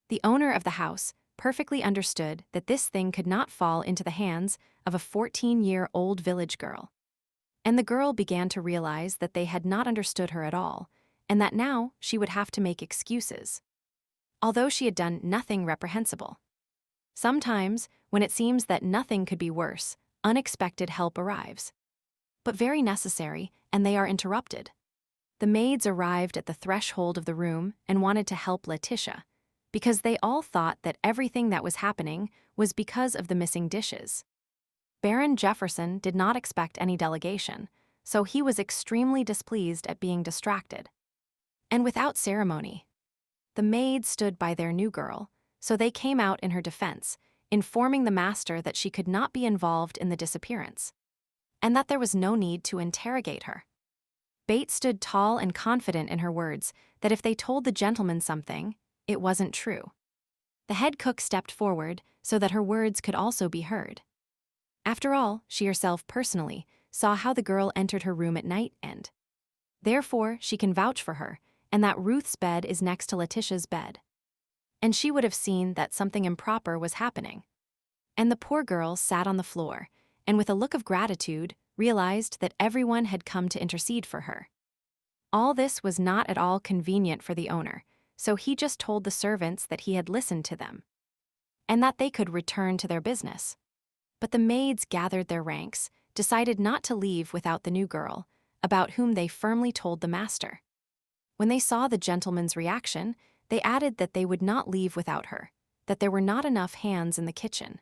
The owner of the house perfectly understood that this thing could not fall into the hands of a 14-year-old village girl. And the girl began to realize that they had not understood her at all, and that now she would have to make excuses, although she had done nothing reprehensible. Sometimes, when it seems that nothing could be worse, unexpected help arrives, but very necessary, and they are interrupted. The maids arrived at the threshold of the room and wanted to help Letitia, because they all thought that everything that was happening was because of the missing dishes. Baron Jefferson did not expect any delegation, so he was extremely displeased at being distracted. And without ceremony, the maids stood by their new girl, so they came out in her defense, informing the master that she could not be involved in the disappearance, and that there was no need to interrogate her. Bates stood tall and confident in her words that if they told the gentleman something, it wasn't true. The head cook stepped forward so that her words could also be heard. After all, she herself personally saw how the girl entered her room at night and therefore she can vouch for her, and that Ruth's bed is next to Letitia's bed. And she would have seen that something improper was happening. And the poor girl sat on the floor, and with a look of gratitude, realized that everyone had come to intercede for her. All this was not at all convenient for the owner, so he just told the servants that he had listened to them and that they could return to their business. But the maids gathered their ranks, decided not to leave without the new girl, about whom they firmly told the master. When they saw the gentleman's reaction, they added that they would not leave without her, that there were not enough hands in the kitchen,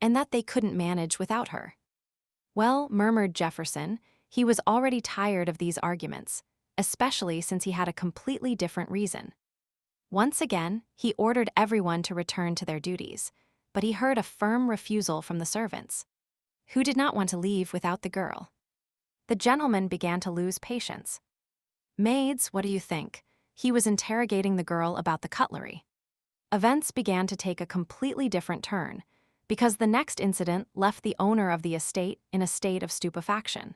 and that they couldn't manage without her. Well, murmured Jefferson, he was already tired of these arguments, especially since he had a completely different reason. Once again, he ordered everyone to return to their duties, but he heard a firm refusal from the servants, who did not want to leave without the girl. The gentleman began to lose patience. Maids, what do you think? He was interrogating the girl about the cutlery. Events began to take a completely different turn, because the next incident left the owner of the estate in a state of stupefaction.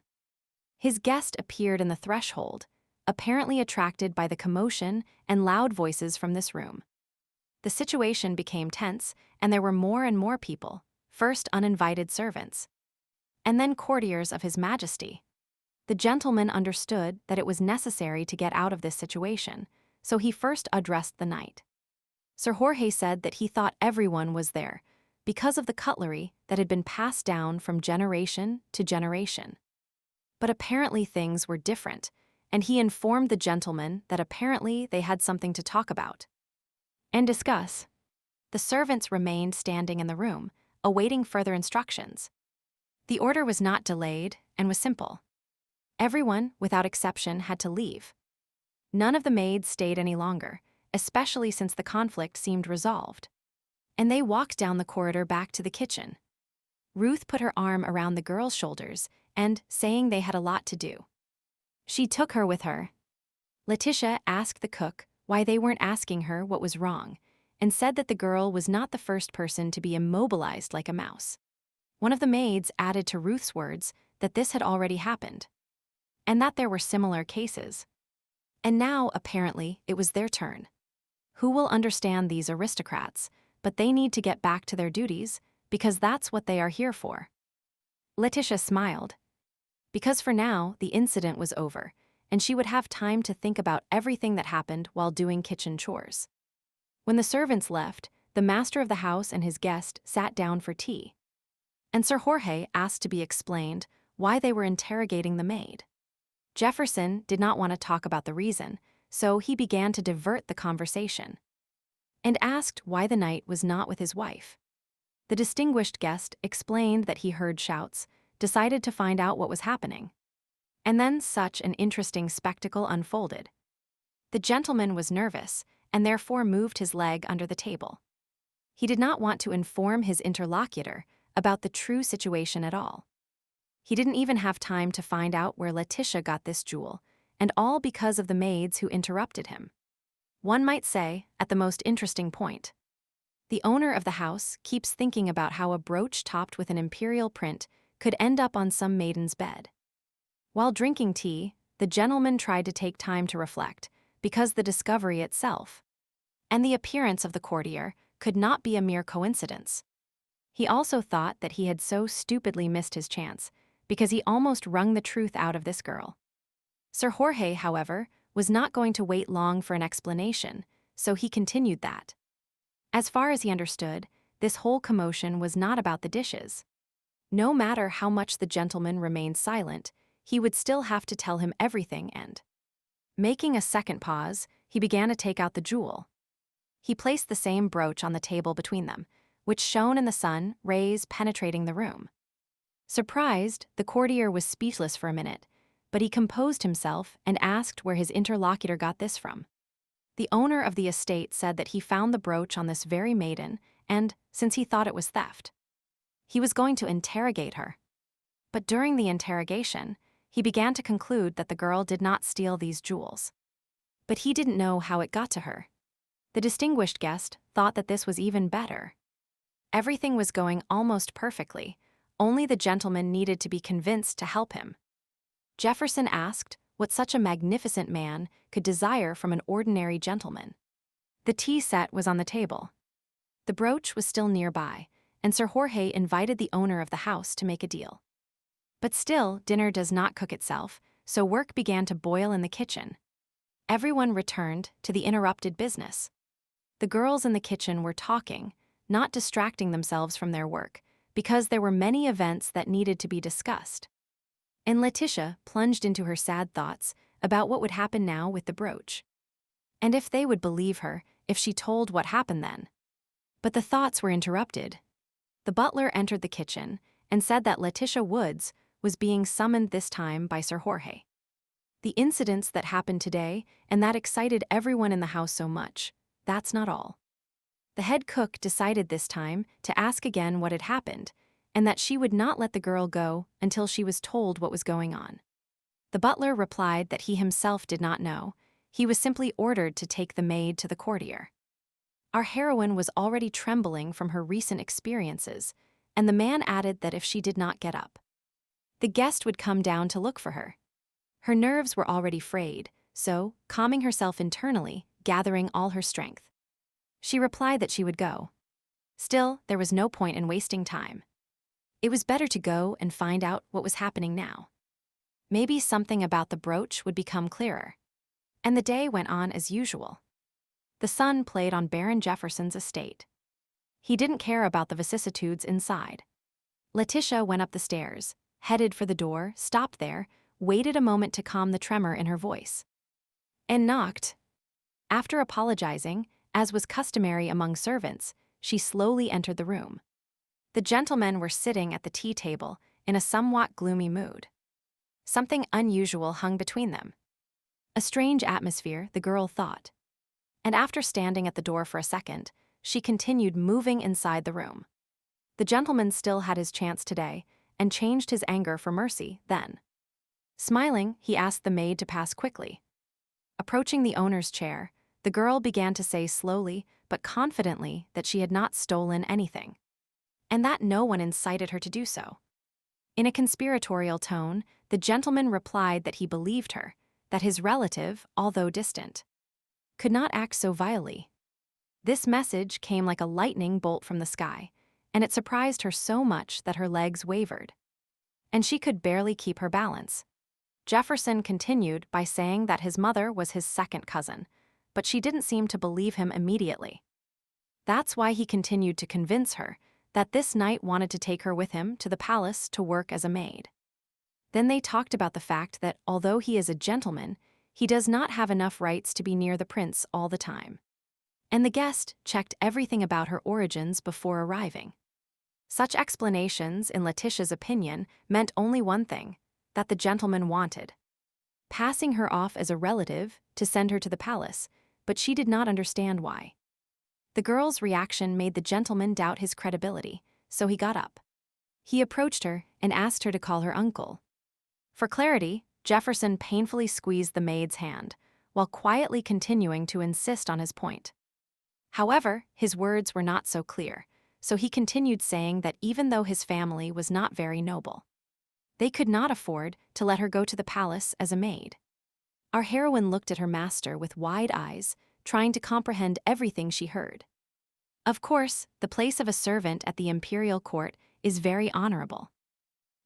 His guest appeared in the threshold, apparently attracted by the commotion and loud voices from this room. The situation became tense, and there were more and more people, first uninvited servants, and then courtiers of His Majesty. The gentleman understood that it was necessary to get out of this situation, so he first addressed the knight. Sir Jorge said that he thought everyone was there, because of the cutlery that had been passed down from generation to generation. But apparently things were different, and he informed the gentleman that apparently they had something to talk about and discuss. The servants remained standing in the room, awaiting further instructions. The order was not delayed and was simple. Everyone, without exception, had to leave. None of the maids stayed any longer, especially since the conflict seemed resolved, and they walked down the corridor back to the kitchen. Ruth put her arm around the girl's shoulders and, saying they had a lot to do, she took her with her. Letitia asked the cook why they weren't asking her what was wrong, and said that the girl was not the first person to be immobilized like a mouse. One of the maids added to Ruth's words that this had already happened, and that there were similar cases. And now, apparently, it was their turn. Who will understand these aristocrats? But they need to get back to their duties, because that's what they are here for. Letitia smiled, because for now, the incident was over, and she would have time to think about everything that happened while doing kitchen chores. When the servants left, the master of the house and his guest sat down for tea, and Sir Jorge asked to be explained why they were interrogating the maid. Jefferson did not want to talk about the reason, so he began to divert the conversation and asked why the knight was not with his wife. The distinguished guest explained that he heard shouts, decided to find out what was happening, and then such an interesting spectacle unfolded. The gentleman was nervous and therefore moved his leg under the table. He did not want to inform his interlocutor about the true situation at all. He didn't even have time to find out where Letitia got this jewel, and all because of the maids who interrupted him. One might say, at the most interesting point, the owner of the house keeps thinking about how a brooch topped with an imperial print could end up on some maiden's bed. While drinking tea, the gentleman tried to take time to reflect, because the discovery itself and the appearance of the courtier could not be a mere coincidence. He also thought that he had so stupidly missed his chance, because he almost wrung the truth out of this girl. Sir Jorge, however, was not going to wait long for an explanation, so he continued that, as far as he understood, this whole commotion was not about the dishes. No matter how much the gentleman remained silent, he would still have to tell him everything and, making a second pause, he began to take out the jewel. He placed the same brooch on the table between them, which shone in the sun, rays penetrating the room. Surprised, the courtier was speechless for a minute, but he composed himself and asked where his interlocutor got this from. The owner of the estate said that he found the brooch on this very maiden, and, since he thought it was theft, he was going to interrogate her. But during the interrogation, he began to conclude that the girl did not steal these jewels. But he didn't know how it got to her. The distinguished guest thought that this was even better. Everything was going almost perfectly, only the gentleman needed to be convinced to help him. Jefferson asked what such a magnificent man could desire from an ordinary gentleman. The tea set was on the table. The brooch was still nearby, and Sir Jorge invited the owner of the house to make a deal. But still, dinner does not cook itself, so work began to boil in the kitchen. Everyone returned to the interrupted business. The girls in the kitchen were talking, not distracting themselves from their work, because there were many events that needed to be discussed. And Letitia plunged into her sad thoughts about what would happen now with the brooch. And if they would believe her if she told what happened then. But the thoughts were interrupted. The butler entered the kitchen and said that Letitia Woods was being summoned this time by Sir Jorge. The incidents that happened today and that excited everyone in the house so much, that's not all. The head cook decided this time to ask again what had happened, and that she would not let the girl go until she was told what was going on. The butler replied that he himself did not know. He was simply ordered to take the maid to the courtier. Our heroine was already trembling from her recent experiences, and the man added that if she did not get up, the guest would come down to look for her. Her nerves were already frayed, so, calming herself internally, gathering all her strength, she replied that she would go. Still, there was no point in wasting time. It was better to go and find out what was happening now. Maybe something about the brooch would become clearer. And the day went on as usual. The sun played on Baron Jefferson's estate. He didn't care about the vicissitudes inside. Letitia went up the stairs, headed for the door, stopped there, waited a moment to calm the tremor in her voice, and knocked. After apologizing, as was customary among servants, she slowly entered the room. The gentlemen were sitting at the tea table in a somewhat gloomy mood. Something unusual hung between them. A strange atmosphere, the girl thought. And after standing at the door for a second, she continued moving inside the room. The gentleman still had his chance today and changed his anger for mercy then. Smiling, he asked the maid to pass quickly. Approaching the owner's chair, the girl began to say slowly but confidently that she had not stolen anything, and that no one incited her to do so. In a conspiratorial tone, the gentleman replied that he believed her, that his relative, although distant, could not act so vilely. This message came like a lightning bolt from the sky, and it surprised her so much that her legs wavered, and she could barely keep her balance. Jefferson continued by saying that his mother was his second cousin, but she didn't seem to believe him immediately. That's why he continued to convince her that this knight wanted to take her with him to the palace to work as a maid. Then they talked about the fact that although he is a gentleman, he does not have enough rights to be near the prince all the time. And the guest checked everything about her origins before arriving. Such explanations, in Letitia's opinion, meant only one thing, that the gentleman wanted passing her off as a relative to send her to the palace, but she did not understand why. The girl's reaction made the gentleman doubt his credibility, so he got up. He approached her and asked her to call her uncle. For clarity, Jefferson painfully squeezed the maid's hand, while quietly continuing to insist on his point. However, his words were not so clear, so he continued saying that even though his family was not very noble, they could not afford to let her go to the palace as a maid. Our heroine looked at her master with wide eyes, trying to comprehend everything she heard. Of course, the place of a servant at the imperial court is very honorable.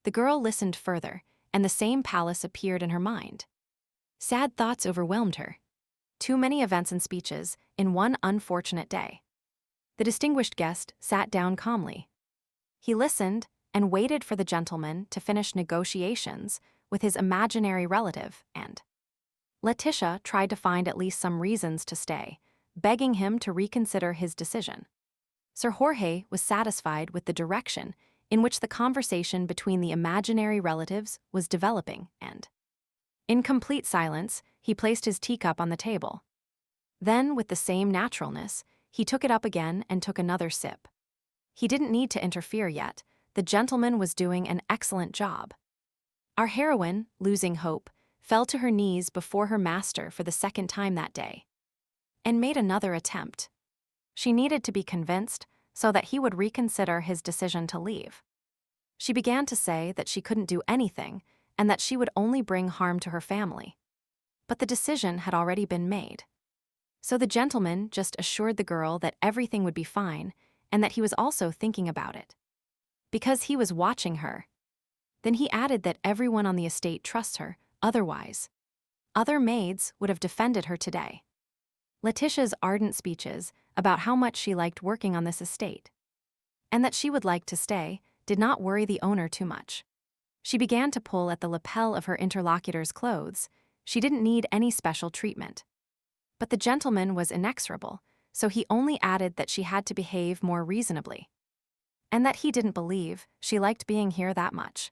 The girl listened further, and the same palace appeared in her mind. Sad thoughts overwhelmed her. Too many events and speeches in one unfortunate day. The distinguished guest sat down calmly. He listened and waited for the gentleman to finish negotiations with his imaginary relative, and Letitia tried to find at least some reasons to stay, begging him to reconsider his decision. Sir Jorge was satisfied with the direction in which the conversation between the imaginary relatives was developing, and in complete silence, he placed his teacup on the table. Then, with the same naturalness, he took it up again and took another sip. He didn't need to interfere yet. The gentleman was doing an excellent job. Our heroine, losing hope, fell to her knees before her master for the second time that day, and made another attempt. She needed to be convinced so that he would reconsider his decision to leave. She began to say that she couldn't do anything and that she would only bring harm to her family. But the decision had already been made. So the gentleman just assured the girl that everything would be fine and that he was also thinking about it, because he was watching her. Then he added that everyone on the estate trusts her, Otherwise, other maids would have defended her today. Letitia's ardent speeches about how much she liked working on this estate, and that she would like to stay, did not worry the owner too much. She began to pull at the lapel of her interlocutor's clothes. She didn't need any special treatment. But the gentleman was inexorable, so he only added that she had to behave more reasonably, and that he didn't believe she liked being here that much.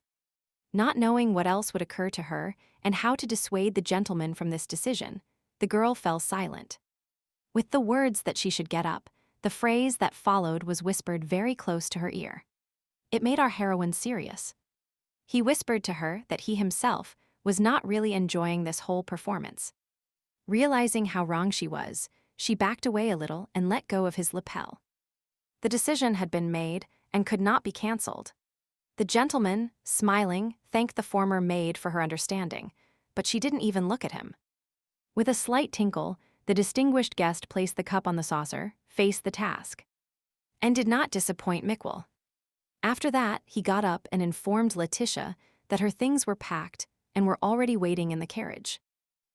Not knowing what else would occur to her and how to dissuade the gentleman from this decision, the girl fell silent. With the words that she should get up, the phrase that followed was whispered very close to her ear. It made our heroine serious. He whispered to her that he himself was not really enjoying this whole performance. Realizing how wrong she was, she backed away a little and let go of his lapel. The decision had been made and could not be cancelled. The gentleman, smiling, thanked the former maid for her understanding, but she didn't even look at him. With a slight tinkle, the distinguished guest placed the cup on the saucer, faced the task, and did not disappoint Mickwell. After that, he got up and informed Letitia that her things were packed and were already waiting in the carriage.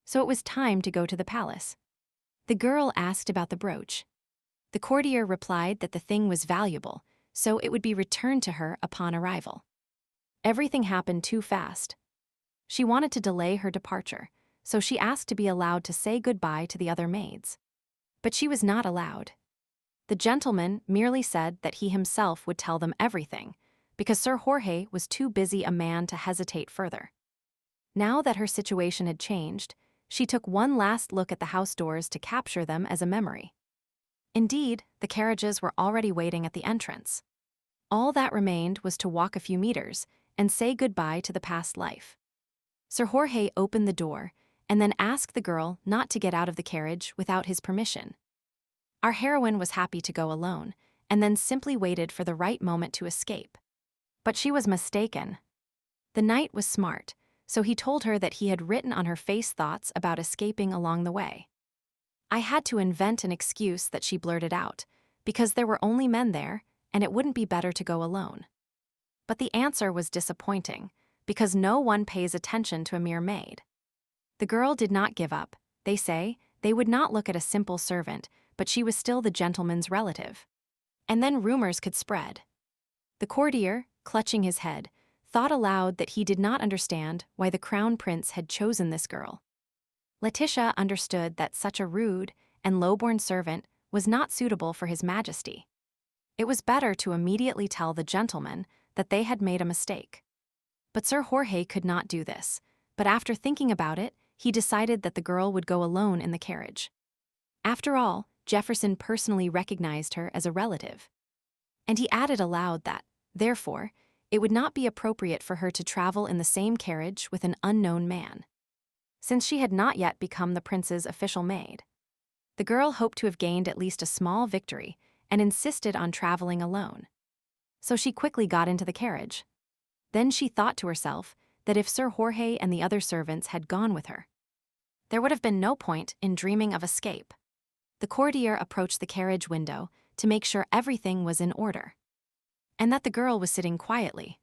So it was time to go to the palace. The girl asked about the brooch. The courtier replied that the thing was valuable, so it would be returned to her upon arrival. Everything happened too fast. She wanted to delay her departure, so she asked to be allowed to say goodbye to the other maids. But she was not allowed. The gentleman merely said that he himself would tell them everything, because Sir Jorge was too busy a man to hesitate further. Now that her situation had changed, she took one last look at the house doors to capture them as a memory. Indeed, the carriages were already waiting at the entrance. All that remained was to walk a few meters and say goodbye to the past life. Sir Jorge opened the door and then asked the girl not to get out of the carriage without his permission. Our heroine was happy to go alone, and then simply waited for the right moment to escape. But she was mistaken. The knight was smart, so he told her that he had written on her face thoughts about escaping along the way. I had to invent an excuse that she blurted out, because there were only men there, and it wouldn't be better to go alone. But the answer was disappointing, because no one pays attention to a mere maid. The girl did not give up. They say they would not look at a simple servant, but she was still the gentleman's relative. And then rumors could spread. The courtier, clutching his head, thought aloud that he did not understand why the crown prince had chosen this girl. Letitia understood that such a rude and low-born servant was not suitable for his majesty. It was better to immediately tell the gentleman that they had made a mistake. But Sir Jorge could not do this, but after thinking about it, he decided that the girl would go alone in the carriage. After all, Jefferson personally recognized her as a relative. And he added aloud that, therefore, it would not be appropriate for her to travel in the same carriage with an unknown man, since she had not yet become the prince's official maid. The girl hoped to have gained at least a small victory and insisted on traveling alone. So she quickly got into the carriage. Then she thought to herself that if Sir Jorge and the other servants had gone with her, there would have been no point in dreaming of escape. The courtier approached the carriage window to make sure everything was in order, and that the girl was sitting quietly.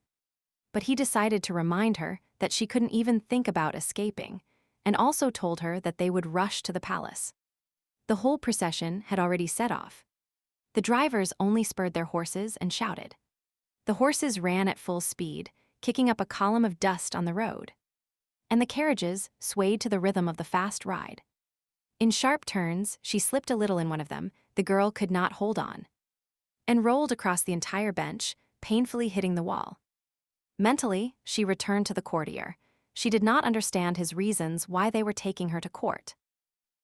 But he decided to remind her that she couldn't even think about escaping, and also told her that they would rush to the palace. The whole procession had already set off. The drivers only spurred their horses and shouted. The horses ran at full speed, kicking up a column of dust on the road. And the carriages swayed to the rhythm of the fast ride. In sharp turns, she slipped a little in one of them, the girl could not hold on, and rolled across the entire bench, painfully hitting the wall. Mentally, she returned to the courtier. She did not understand his reasons why they were taking her to court.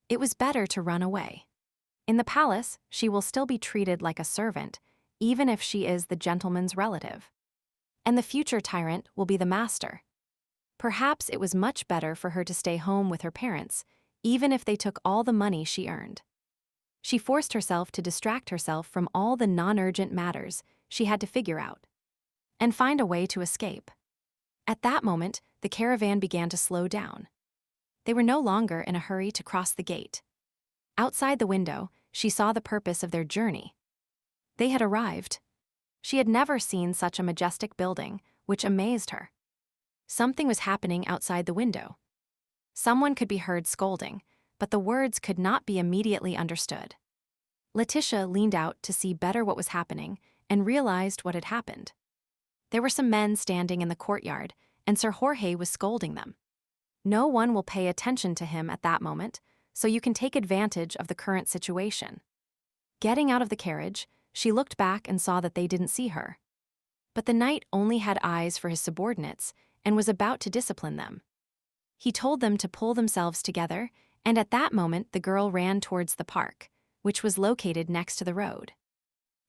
It was better to run away. In the palace, she will still be treated like a servant, even if she is the gentleman's relative. And the future tyrant will be the master. Perhaps it was much better for her to stay home with her parents, even if they took all the money she earned. She forced herself to distract herself from all the non-urgent matters she had to figure out, and find a way to escape. At that moment, the caravan began to slow down. They were no longer in a hurry to cross the gate. Outside the window, she saw the purpose of their journey. They had arrived. She had never seen such a majestic building, which amazed her. Something was happening outside the window. Someone could be heard scolding, but the words could not be immediately understood. Letitia leaned out to see better what was happening and realized what had happened. There were some men standing in the courtyard, and Sir Jorge was scolding them. No one will pay attention to him at that moment, so you can take advantage of the current situation. Getting out of the carriage, she looked back and saw that they didn't see her. But the knight only had eyes for his subordinates and was about to discipline them. He told them to pull themselves together, and at that moment the girl ran towards the park, which was located next to the road.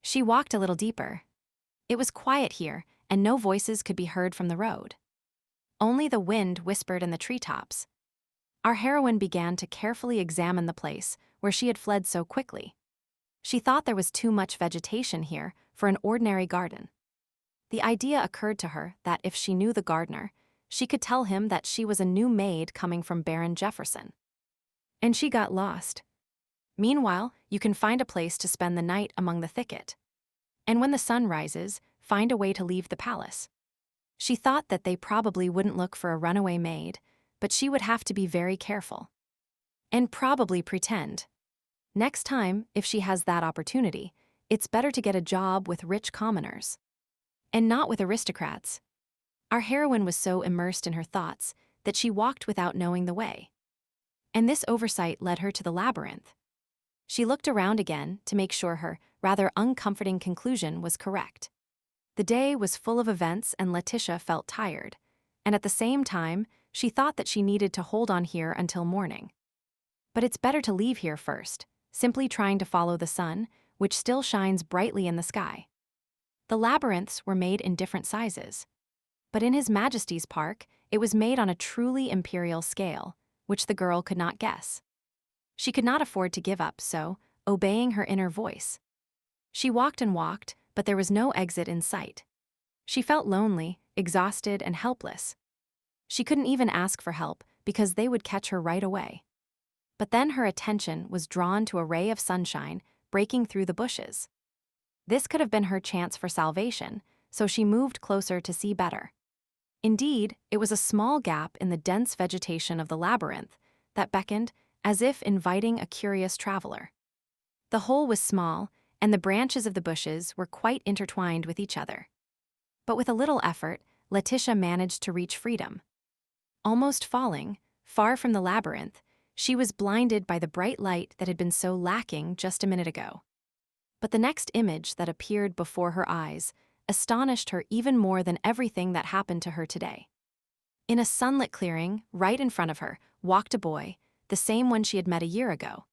She walked a little deeper. It was quiet here, and no voices could be heard from the road. Only the wind whispered in the treetops. Our heroine began to carefully examine the place where she had fled so quickly. She thought there was too much vegetation here for an ordinary garden. The idea occurred to her that if she knew the gardener, she could tell him that she was a new maid coming from Baron Jefferson. And she got lost. Meanwhile, you can find a place to spend the night among the thicket. And when the sun rises, find a way to leave the palace. She thought that they probably wouldn't look for a runaway maid, but she would have to be very careful. And probably pretend. Next time, if she has that opportunity, it's better to get a job with rich commoners. And not with aristocrats. Our heroine was so immersed in her thoughts that she walked without knowing the way. And this oversight led her to the labyrinth. She looked around again to make sure her rather uncomforting conclusion was correct. The day was full of events and Letitia felt tired, and at the same time, she thought that she needed to hold on here until morning. But it's better to leave here first, simply trying to follow the sun, which still shines brightly in the sky. The labyrinths were made in different sizes. But in His Majesty's park, it was made on a truly imperial scale, which the girl could not guess. She could not afford to give up, so, obeying her inner voice. She walked and walked, but there was no exit in sight. She felt lonely, exhausted, and helpless. She couldn't even ask for help because they would catch her right away. But then her attention was drawn to a ray of sunshine breaking through the bushes. This could have been her chance for salvation, so she moved closer to see better. Indeed, it was a small gap in the dense vegetation of the labyrinth that beckoned as if inviting a curious traveler. The hole was small, and the branches of the bushes were quite intertwined with each other. But with a little effort, Letitia managed to reach freedom. Almost falling, far from the labyrinth, she was blinded by the bright light that had been so lacking just a minute ago. But the next image that appeared before her eyes astonished her even more than everything that happened to her today. In a sunlit clearing, right in front of her, walked a boy, the same one she had met a year ago.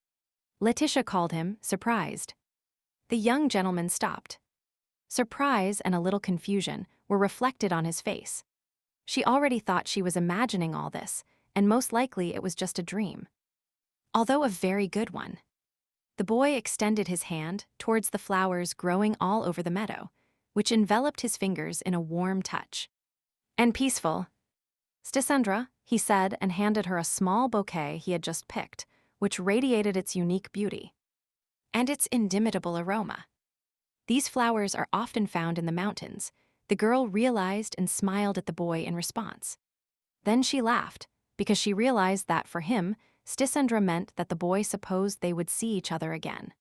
Letitia called him, surprised. The young gentleman stopped. Surprise and a little confusion were reflected on his face. She already thought she was imagining all this, and most likely it was just a dream. Although a very good one. The boy extended his hand towards the flowers growing all over the meadow, which enveloped his fingers in a warm touch. And peaceful. Stisandra, he said, and handed her a small bouquet he had just picked, which radiated its unique beauty. And its inimitable aroma. These flowers are often found in the mountains. The girl realized and smiled at the boy in response. Then she laughed, because she realized that for him, Stisandra meant that the boy supposed they would see each other again.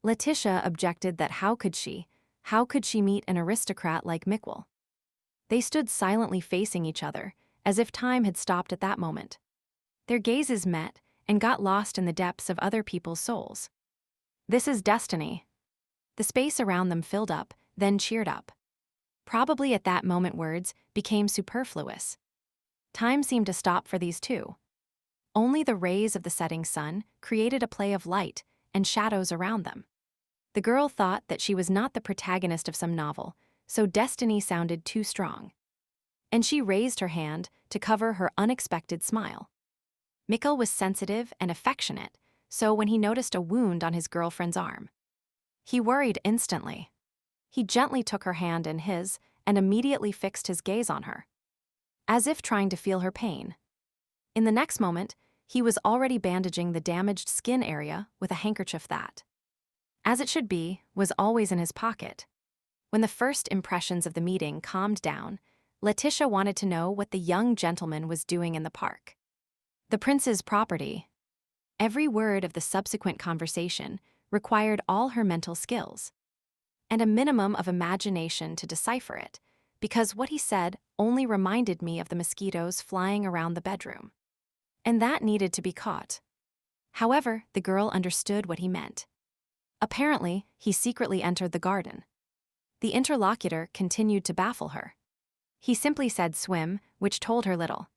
Letitia objected that how could she meet an aristocrat like Mikkel? They stood silently facing each other, as if time had stopped at that moment. Their gazes met and got lost in the depths of other people's souls. This is destiny. The space around them filled up, then cheered up. Probably at that moment words became superfluous. Time seemed to stop for these two. Only the rays of the setting sun created a play of light and shadows around them. The girl thought that she was not the protagonist of some novel, so destiny sounded too strong. And she raised her hand to cover her unexpected smile. Mikkel was sensitive and affectionate, so when he noticed a wound on his girlfriend's arm, he worried instantly. He gently took her hand in his and immediately fixed his gaze on her, as if trying to feel her pain. In the next moment, he was already bandaging the damaged skin area with a handkerchief that, as it should be, was always in his pocket. When the first impressions of the meeting calmed down, Letitia wanted to know what the young gentleman was doing in the park. The prince's property. Every word of the subsequent conversation required all her mental skills and a minimum of imagination to decipher it, because what he said only reminded me of the mosquitoes flying around the bedroom. And that needed to be caught. However, the girl understood what he meant. Apparently, he secretly entered the garden. The interlocutor continued to baffle her. He simply said swim, which told her little.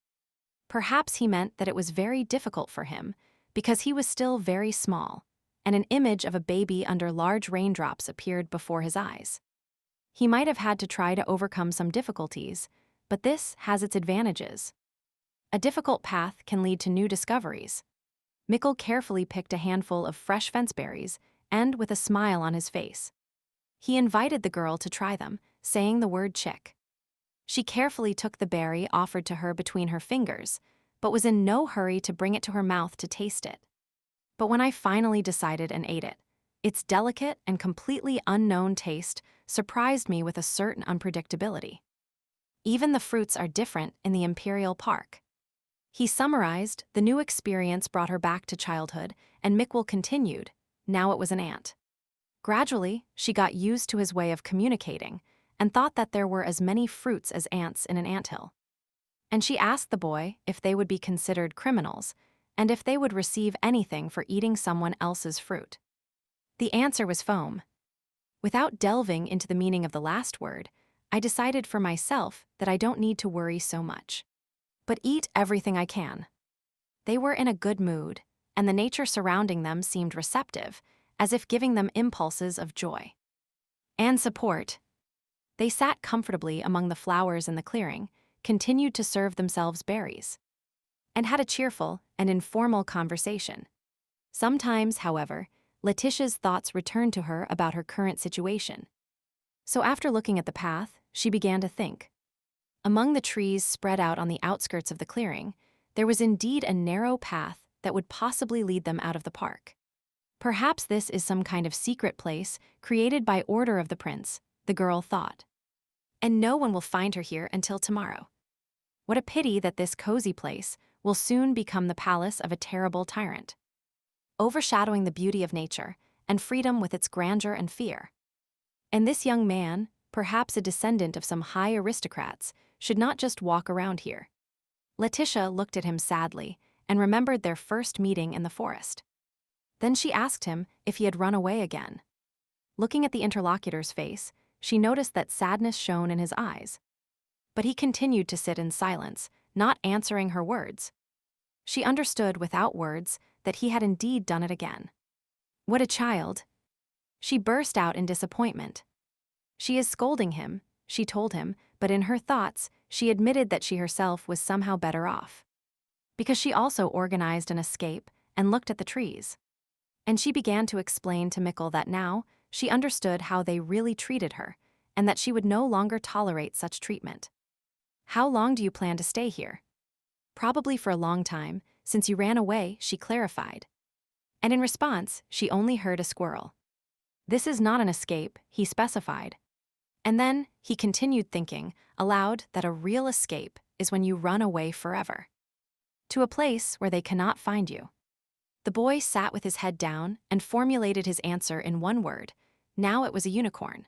Perhaps he meant that it was very difficult for him, because he was still very small, and an image of a baby under large raindrops appeared before his eyes. He might have had to try to overcome some difficulties, but this has its advantages. A difficult path can lead to new discoveries. Mikkel carefully picked a handful of fresh fence berries, and with a smile on his face, he invited the girl to try them, saying the word chick. She carefully took the berry offered to her between her fingers, but was in no hurry to bring it to her mouth to taste it. But when I finally decided and ate it, its delicate and completely unknown taste surprised me with a certain unpredictability. Even the fruits are different in the Imperial Park. He summarized, the new experience brought her back to childhood, and Mikkel continued, now it was an ant. Gradually, she got used to his way of communicating and thought that there were as many fruits as ants in an anthill. And she asked the boy if they would be considered criminals and if they would receive anything for eating someone else's fruit. The answer was foam. Without delving into the meaning of the last word, I decided for myself that I don't need to worry so much, but eat everything I can. They were in a good mood, and the nature surrounding them seemed receptive, as if giving them impulses of joy and support. They sat comfortably among the flowers in the clearing, continued to serve themselves berries, and had a cheerful and informal conversation. Sometimes, however, Letitia's thoughts returned to her about her current situation. So after looking at the path, she began to think. Among the trees spread out on the outskirts of the clearing, there was indeed a narrow path that would possibly lead them out of the park. Perhaps this is some kind of secret place created by order of the prince, the girl thought. And no one will find her here until tomorrow. What a pity that this cozy place will soon become the palace of a terrible tyrant, overshadowing the beauty of nature and freedom with its grandeur and fear. And this young man, perhaps a descendant of some high aristocrats, should not just walk around here. Letitia looked at him sadly and remembered their first meeting in the forest. Then she asked him if he had run away again. Looking at the interlocutor's face, she noticed that sadness shone in his eyes. But he continued to sit in silence, not answering her words. She understood without words that he had indeed done it again. What a child! She burst out in disappointment. She is scolding him, she told him, but in her thoughts, she admitted that she herself was somehow better off. Because she also organized an escape and looked at the trees. And she began to explain to Mikkel that now she understood how they really treated her, and that she would no longer tolerate such treatment. How long do you plan to stay here? Probably for a long time, since you ran away, she clarified. And in response, she only heard a squirrel. This is not an escape, he specified. And then he continued thinking aloud that a real escape is when you run away forever, to a place where they cannot find you. The boy sat with his head down and formulated his answer in one word. Now it was a unicorn.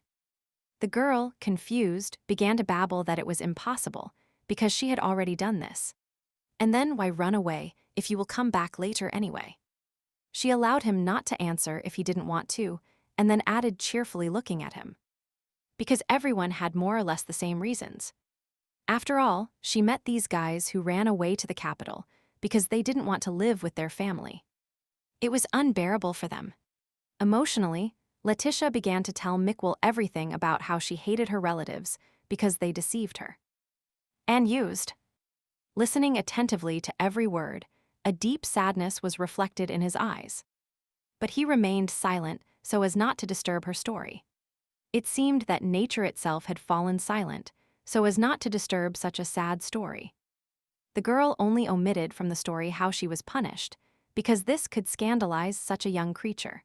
The girl, confused, began to babble that it was impossible, because she had already done this. And then why run away if you will come back later anyway? She allowed him not to answer if he didn't want to, and then added cheerfully looking at him. Because everyone had more or less the same reasons. After all, she met these guys who ran away to the capital because they didn't want to live with their family. It was unbearable for them. Emotionally, Letitia began to tell Mikkel everything about how she hated her relatives because they deceived her and used. Listening attentively to every word, a deep sadness was reflected in his eyes. But he remained silent so as not to disturb her story. It seemed that nature itself had fallen silent so as not to disturb such a sad story. The girl only omitted from the story how she was punished, because this could scandalize such a young creature.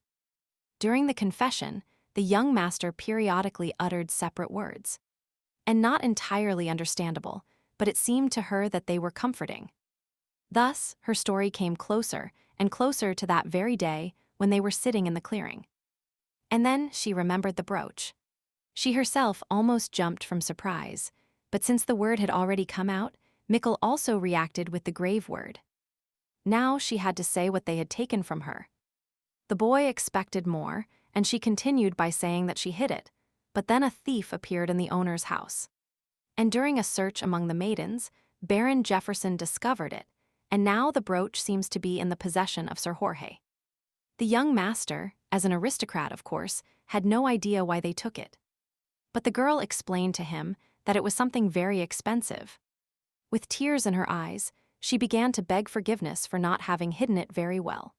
During the confession, the young master periodically uttered separate words. And not entirely understandable, but it seemed to her that they were comforting. Thus, her story came closer and closer to that very day when they were sitting in the clearing. And then she remembered the brooch. She herself almost jumped from surprise, but since the word had already come out, Mikkel also reacted with the grave word. Now she had to say what they had taken from her. The boy expected more, and she continued by saying that she hid it, but then a thief appeared in the owner's house. And during a search among the maidens, Baron Jefferson discovered it, and now the brooch seems to be in the possession of Sir Jorge. The young master, as an aristocrat of course, had no idea why they took it. But the girl explained to him that it was something very expensive. With tears in her eyes, she began to beg forgiveness for not having hidden it very well.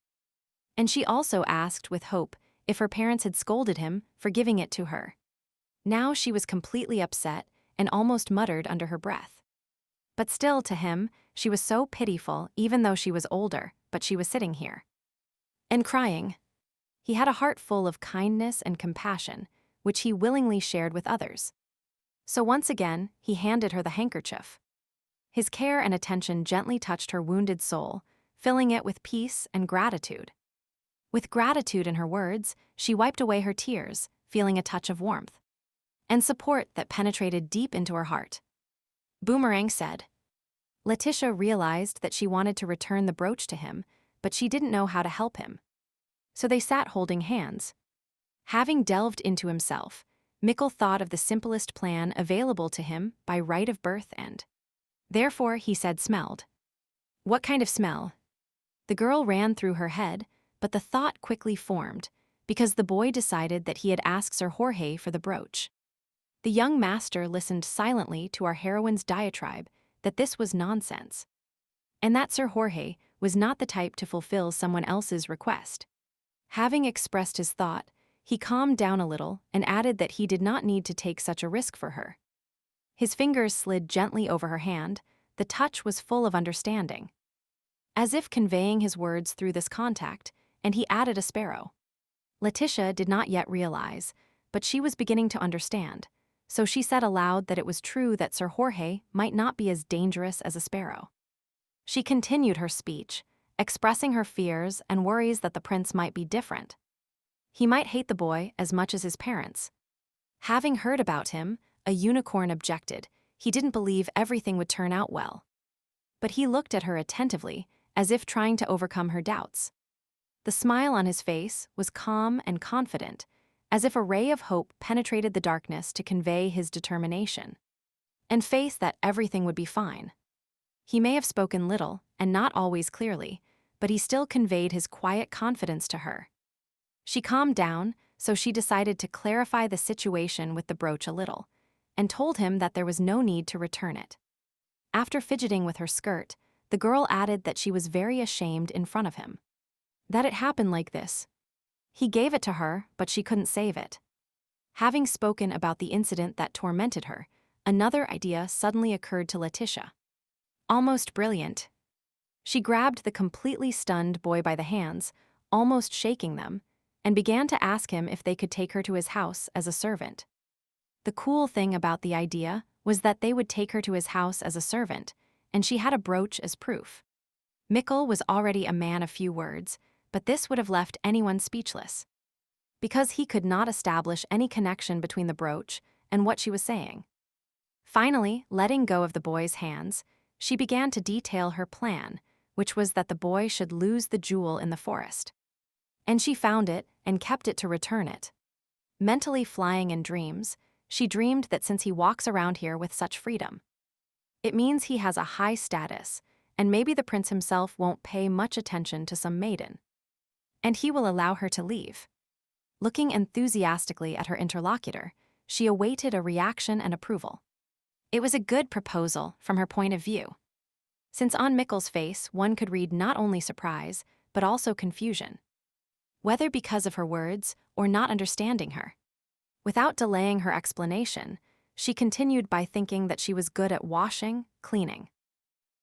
And she also asked with hope if her parents had scolded him for giving it to her. Now she was completely upset and almost muttered under her breath. But still, to him, she was so pitiful even though she was older, but she was sitting here and crying. He had a heart full of kindness and compassion, which he willingly shared with others. So once again, he handed her the handkerchief. His care and attention gently touched her wounded soul, filling it with peace and gratitude. With gratitude in her words, she wiped away her tears, feeling a touch of warmth and support that penetrated deep into her heart. Boomerang said. Letitia realized that she wanted to return the brooch to him, but she didn't know how to help him. So they sat holding hands. Having delved into himself, Mikkel thought of the simplest plan available to him by right of birth and therefore he said smelled. What kind of smell? The girl ran through her head, but the thought quickly formed, because the boy decided that he had asked Sir Jorge for the brooch. The young master listened silently to our heroine's diatribe that this was nonsense, and that Sir Jorge was not the type to fulfill someone else's request. Having expressed his thought, he calmed down a little and added that he did not need to take such a risk for her. His fingers slid gently over her hand. The touch was full of understanding. As if conveying his words through this contact, and he added a sparrow. Letitia did not yet realize, but she was beginning to understand, so she said aloud that it was true that Sir Jorge might not be as dangerous as a sparrow. She continued her speech, expressing her fears and worries that the prince might be different. He might hate the boy as much as his parents. Having heard about him, a unicorn objected. He didn't believe everything would turn out well. But he looked at her attentively, as if trying to overcome her doubts. The smile on his face was calm and confident, as if a ray of hope penetrated the darkness to convey his determination and faith that everything would be fine. He may have spoken little and not always clearly, but he still conveyed his quiet confidence to her. She calmed down, so she decided to clarify the situation with the brooch a little, and told him that there was no need to return it. After fidgeting with her skirt, the girl added that she was very ashamed in front of him. That it happened like this. He gave it to her, but she couldn't save it. Having spoken about the incident that tormented her, another idea suddenly occurred to Letitia. Almost brilliant. She grabbed the completely stunned boy by the hands, almost shaking them, and began to ask him if they could take her to his house as a servant. The cool thing about the idea was that they would take her to his house as a servant, and she had a brooch as proof. Mikkel was already a man of few words, but this would have left anyone speechless, because he could not establish any connection between the brooch and what she was saying. Finally, letting go of the boy's hands, she began to detail her plan, which was that the boy should lose the jewel in the forest. And she found it and kept it to return it. Mentally flying in dreams, she dreamed that since he walks around here with such freedom, it means he has a high status, and maybe the prince himself won't pay much attention to some maiden, and he will allow her to leave. Looking enthusiastically at her interlocutor, she awaited a reaction and approval. It was a good proposal from her point of view, since on Mikkel's face one could read not only surprise, but also confusion, whether because of her words or not understanding her. Without delaying her explanation, she continued by thinking that she was good at washing, cleaning,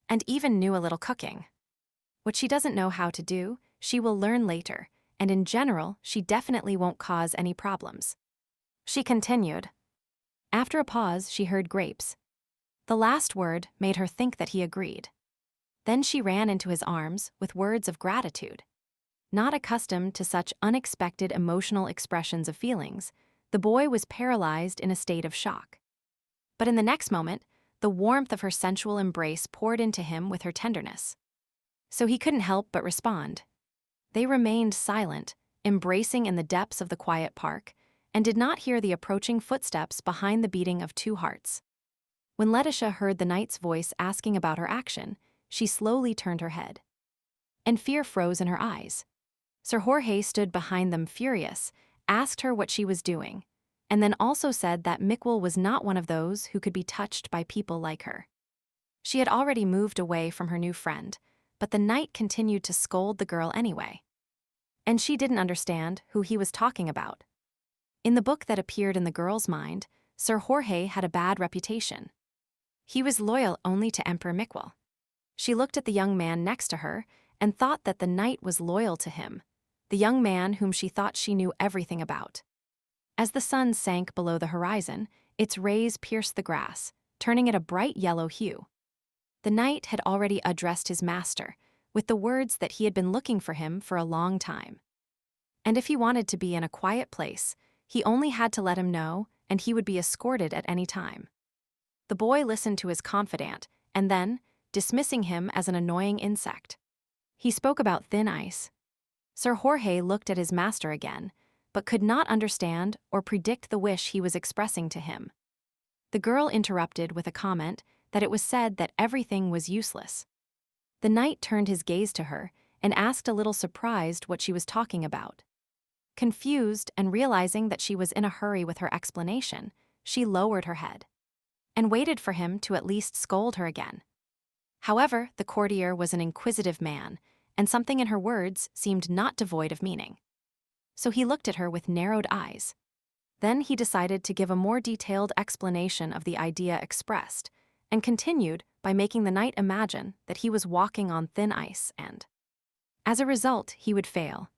and even knew a little cooking. What she doesn't know how to do, she will learn later, and in general, she definitely won't cause any problems. She continued. After a pause, she heard grapes. The last word made her think that he agreed. Then she ran into his arms with words of gratitude. Not accustomed to such unexpected emotional expressions of feelings, the boy was paralyzed in a state of shock. But in the next moment, the warmth of her sensual embrace poured into him with her tenderness. So he couldn't help but respond. They remained silent, embracing in the depths of the quiet park, and did not hear the approaching footsteps behind the beating of two hearts. When Letitia heard the knight's voice asking about her action, she slowly turned her head. And fear froze in her eyes. Sir Jorge stood behind them furious, asked her what she was doing, and then also said that Miquel was not one of those who could be touched by people like her. She had already moved away from her new friend, but the knight continued to scold the girl anyway. And she didn't understand who he was talking about. In the book that appeared in the girl's mind, Sir Jorge had a bad reputation. He was loyal only to Emperor Miquel. She looked at the young man next to her and thought that the knight was loyal to him, the young man whom she thought she knew everything about. As the sun sank below the horizon, its rays pierced the grass, turning it a bright yellow hue. The knight had already addressed his master, with the words that he had been looking for him for a long time. And if he wanted to be in a quiet place, he only had to let him know, and he would be escorted at any time. The boy listened to his confidant, and then, dismissing him as an annoying insect, he spoke about thin ice. Sir Jorge looked at his master again, but could not understand or predict the wish he was expressing to him. The girl interrupted with a comment that it was said that everything was useless. The knight turned his gaze to her and asked, a little surprised, what she was talking about. Confused and realizing that she was in a hurry with her explanation, she lowered her head and waited for him to at least scold her again. However, the courtier was an inquisitive man, and something in her words seemed not devoid of meaning. So he looked at her with narrowed eyes. Then he decided to give a more detailed explanation of the idea expressed, and continued by making the knight imagine that he was walking on thin ice and, as a result, he would fail.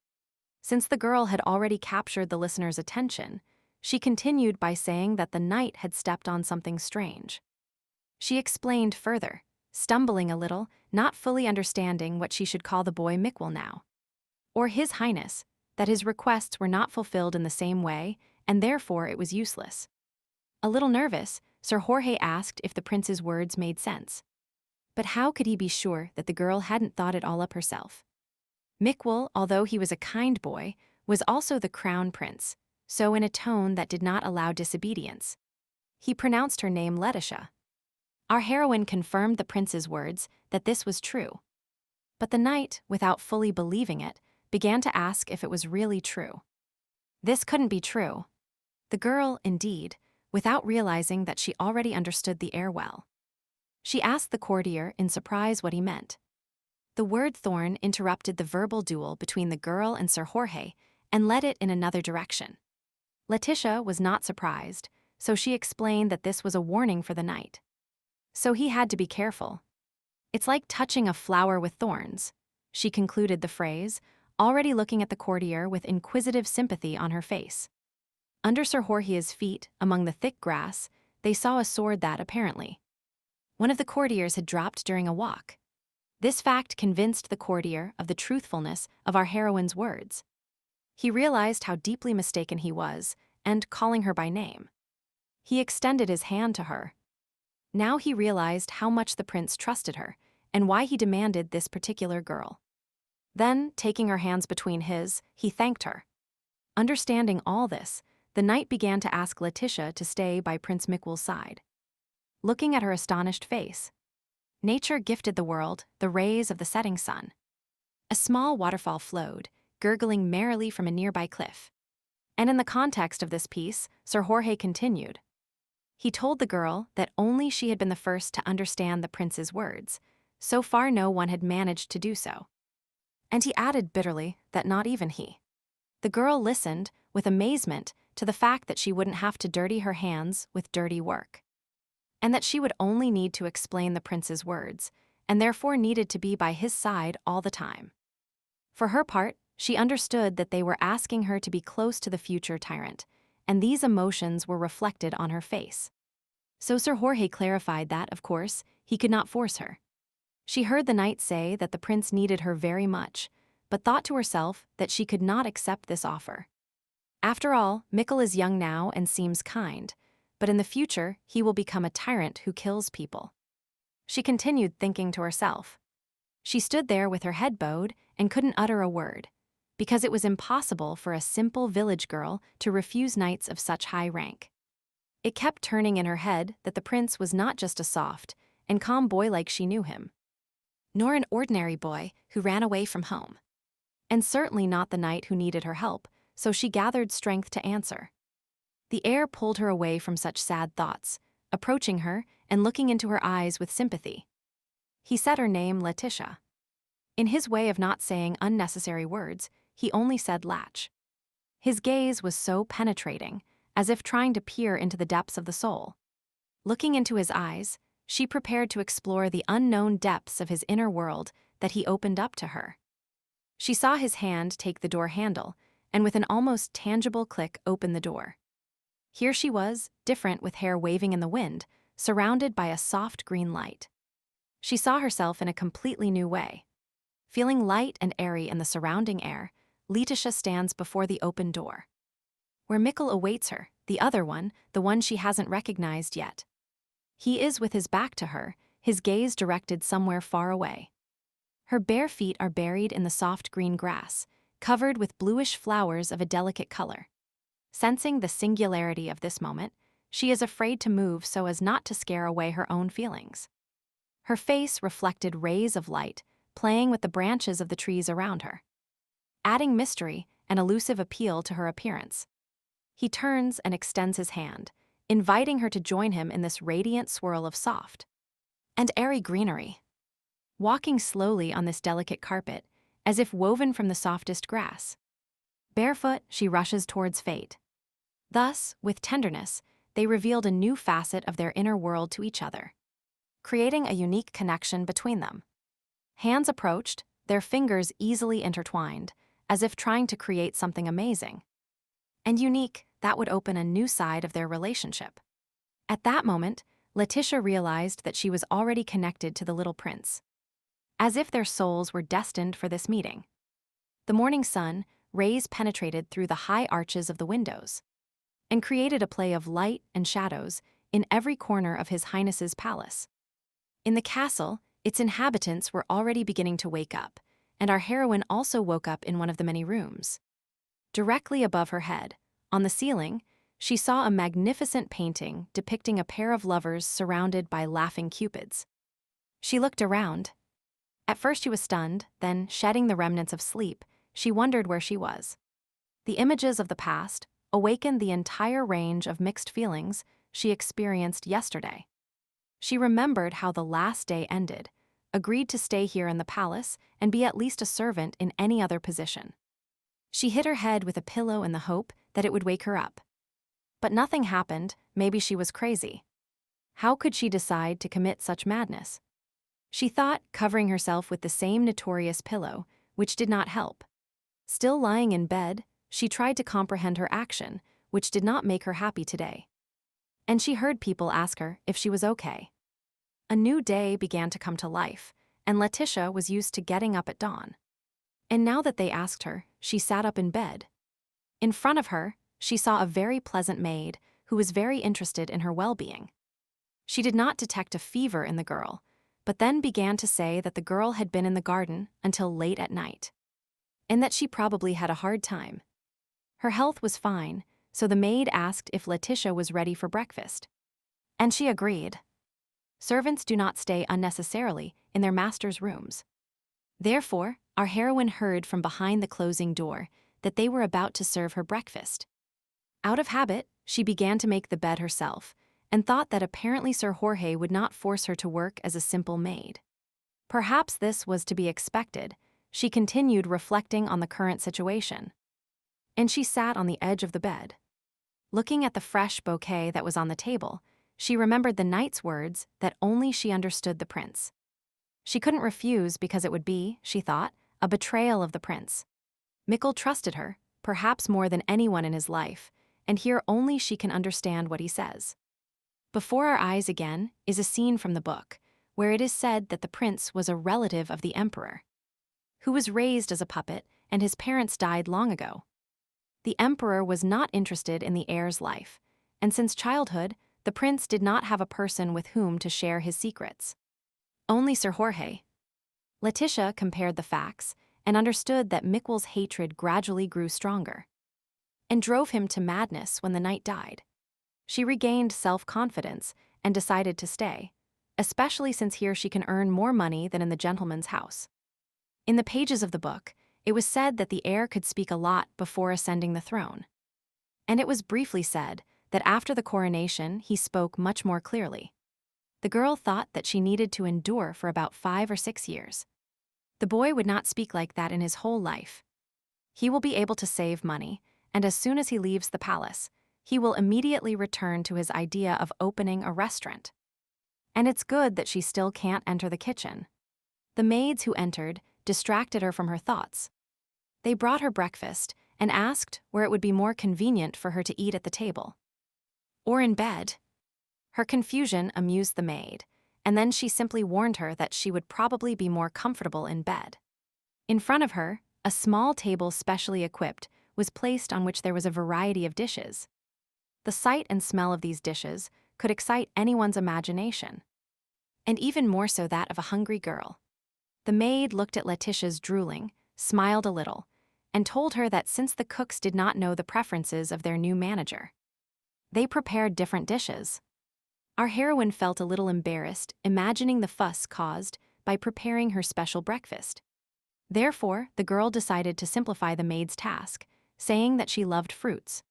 Since the girl had already captured the listener's attention, she continued by saying that the knight had stepped on something strange. She explained further, stumbling a little, not fully understanding what she should call the boy Miquel now. Or His Highness, that his requests were not fulfilled in the same way, and therefore it was useless. A little nervous, Sir Jorge asked if the prince's words made sense. But how could he be sure that the girl hadn't thought it all up herself? Miquel, although he was a kind boy, was also the crown prince, so in a tone that did not allow disobedience. He pronounced her name Letitia. Our heroine confirmed the prince's words that this was true. But the knight, without fully believing it, began to ask if it was really true. This couldn't be true. The girl, indeed, without realizing that she already understood the air well. She asked the courtier in surprise what he meant. The word thorn interrupted the verbal duel between the girl and Sir Jorge and led it in another direction. Letitia was not surprised, so she explained that this was a warning for the knight. So he had to be careful. It's like touching a flower with thorns, she concluded the phrase, already looking at the courtier with inquisitive sympathy on her face. Under Sir Jorge's feet, among the thick grass, they saw a sword that, apparently, one of the courtiers had dropped during a walk. This fact convinced the courtier of the truthfulness of our heroine's words. He realized how deeply mistaken he was, and calling her by name, he extended his hand to her. Now he realized how much the prince trusted her, and why he demanded this particular girl. Then, taking her hands between his, he thanked her. Understanding all this, the knight began to ask Letitia to stay by Prince Miquel's side. Looking at her astonished face, nature gifted the world the rays of the setting sun. A small waterfall flowed, gurgling merrily from a nearby cliff. And in the context of this piece, Sir Jorge continued. He told the girl that only she had been the first to understand the prince's words. So far no one had managed to do so. And he added bitterly that not even he. The girl listened with amazement to the fact that she wouldn't have to dirty her hands with dirty work, and that she would only need to explain the prince's words, and therefore needed to be by his side all the time. For her part, she understood that they were asking her to be close to the future tyrant, and these emotions were reflected on her face. So Sir Jorge clarified that, of course, he could not force her. She heard the knight say that the prince needed her very much, but thought to herself that she could not accept this offer. After all, Mikkel is young now and seems kind, but in the future he will become a tyrant who kills people. She continued thinking to herself. She stood there with her head bowed and couldn't utter a word, because it was impossible for a simple village girl to refuse knights of such high rank. It kept turning in her head that the prince was not just a soft and calm boy like she knew him, nor an ordinary boy who ran away from home, and certainly not the knight who needed her help, so she gathered strength to answer. The air pulled her away from such sad thoughts, approaching her and looking into her eyes with sympathy. He said her name Letitia. In his way of not saying unnecessary words, he only said Latch. His gaze was so penetrating, as if trying to peer into the depths of the soul. Looking into his eyes, she prepared to explore the unknown depths of his inner world that he opened up to her. She saw his hand take the door handle, and with an almost tangible click open the door. Here she was, different with hair waving in the wind, surrounded by a soft green light. She saw herself in a completely new way. Feeling light and airy in the surrounding air, Letitia stands before the open door. Where Mikkel awaits her, the other one, the one she hasn't recognized yet. He is with his back to her, his gaze directed somewhere far away. Her bare feet are buried in the soft green grass, covered with bluish flowers of a delicate color. Sensing the singularity of this moment, she is afraid to move so as not to scare away her own feelings. Her face reflected rays of light, playing with the branches of the trees around her, adding mystery and elusive appeal to her appearance. He turns and extends his hand, inviting her to join him in this radiant swirl of soft and airy greenery. Walking slowly on this delicate carpet, as if woven from the softest grass. Barefoot, she rushes towards fate. Thus, with tenderness, they revealed a new facet of their inner world to each other, creating a unique connection between them. Hands approached, their fingers easily intertwined, as if trying to create something amazing and unique that would open a new side of their relationship. At that moment, Letitia realized that she was already connected to the little prince, as if their souls were destined for this meeting. The morning sun, rays penetrated through the high arches of the windows and created a play of light and shadows in every corner of His Highness's palace. In the castle, its inhabitants were already beginning to wake up, and our heroine also woke up in one of the many rooms. Directly above her head, on the ceiling, she saw a magnificent painting depicting a pair of lovers surrounded by laughing cupids. She looked around. At first she was stunned, then, shedding the remnants of sleep, she wondered where she was. The images of the past awakened the entire range of mixed feelings she experienced yesterday. She remembered how the last day ended, agreed to stay here in the palace and be at least a servant in any other position. She hit her head with a pillow in the hope that it would wake her up. But nothing happened. Maybe she was crazy. How could she decide to commit such madness? She thought, covering herself with the same notorious pillow, which did not help. Still lying in bed, she tried to comprehend her action, which did not make her happy today. And she heard people ask her if she was okay. A new day began to come to life, and Letitia was used to getting up at dawn. And now that they asked her, she sat up in bed. In front of her, she saw a very pleasant maid who was very interested in her well-being. She did not detect a fever in the girl, but then began to say that the girl had been in the garden until late at night, and that she probably had a hard time. Her health was fine, so the maid asked if Letitia was ready for breakfast. And she agreed. Servants do not stay unnecessarily in their master's rooms. Therefore, our heroine heard from behind the closing door that they were about to serve her breakfast. Out of habit, she began to make the bed herself, and thought that apparently Sir Jorge would not force her to work as a simple maid. Perhaps this was to be expected. She continued reflecting on the current situation. And she sat on the edge of the bed. Looking at the fresh bouquet that was on the table, she remembered the knight's words that only she understood the prince. She couldn't refuse because it would be, she thought, a betrayal of the prince. Mikkel trusted her, perhaps more than anyone in his life, and here only she can understand what he says. Before our eyes again is a scene from the book, where it is said that the prince was a relative of the emperor, who was raised as a puppet and his parents died long ago. The emperor was not interested in the heir's life, and since childhood, the prince did not have a person with whom to share his secrets. Only Sir Jorge. Letitia compared the facts and understood that Miquel's hatred gradually grew stronger and drove him to madness when the knight died. She regained self-confidence and decided to stay, especially since here she can earn more money than in the gentleman's house. In the pages of the book, it was said that the heir could speak a lot before ascending the throne. And it was briefly said that after the coronation he spoke much more clearly. The girl thought that she needed to endure for about 5 or 6 years. The boy would not speak like that in his whole life. He will be able to save money, and as soon as he leaves the palace, he will immediately return to his idea of opening a restaurant. And it's good that she still can't enter the kitchen. The maids who entered distracted her from her thoughts. They brought her breakfast and asked where it would be more convenient for her to eat at the table. Or in bed. Her confusion amused the maid, and then she simply warned her that she would probably be more comfortable in bed. In front of her, a small table specially equipped was placed on which there was a variety of dishes. The sight and smell of these dishes could excite anyone's imagination, and even more so that of a hungry girl. The maid looked at Letitia's drooling, smiled a little, and told her that since the cooks did not know the preferences of their new manager, they prepared different dishes. Our heroine felt a little embarrassed, imagining the fuss caused by preparing her special breakfast. Therefore, the girl decided to simplify the maid's task, saying that she loved fruits,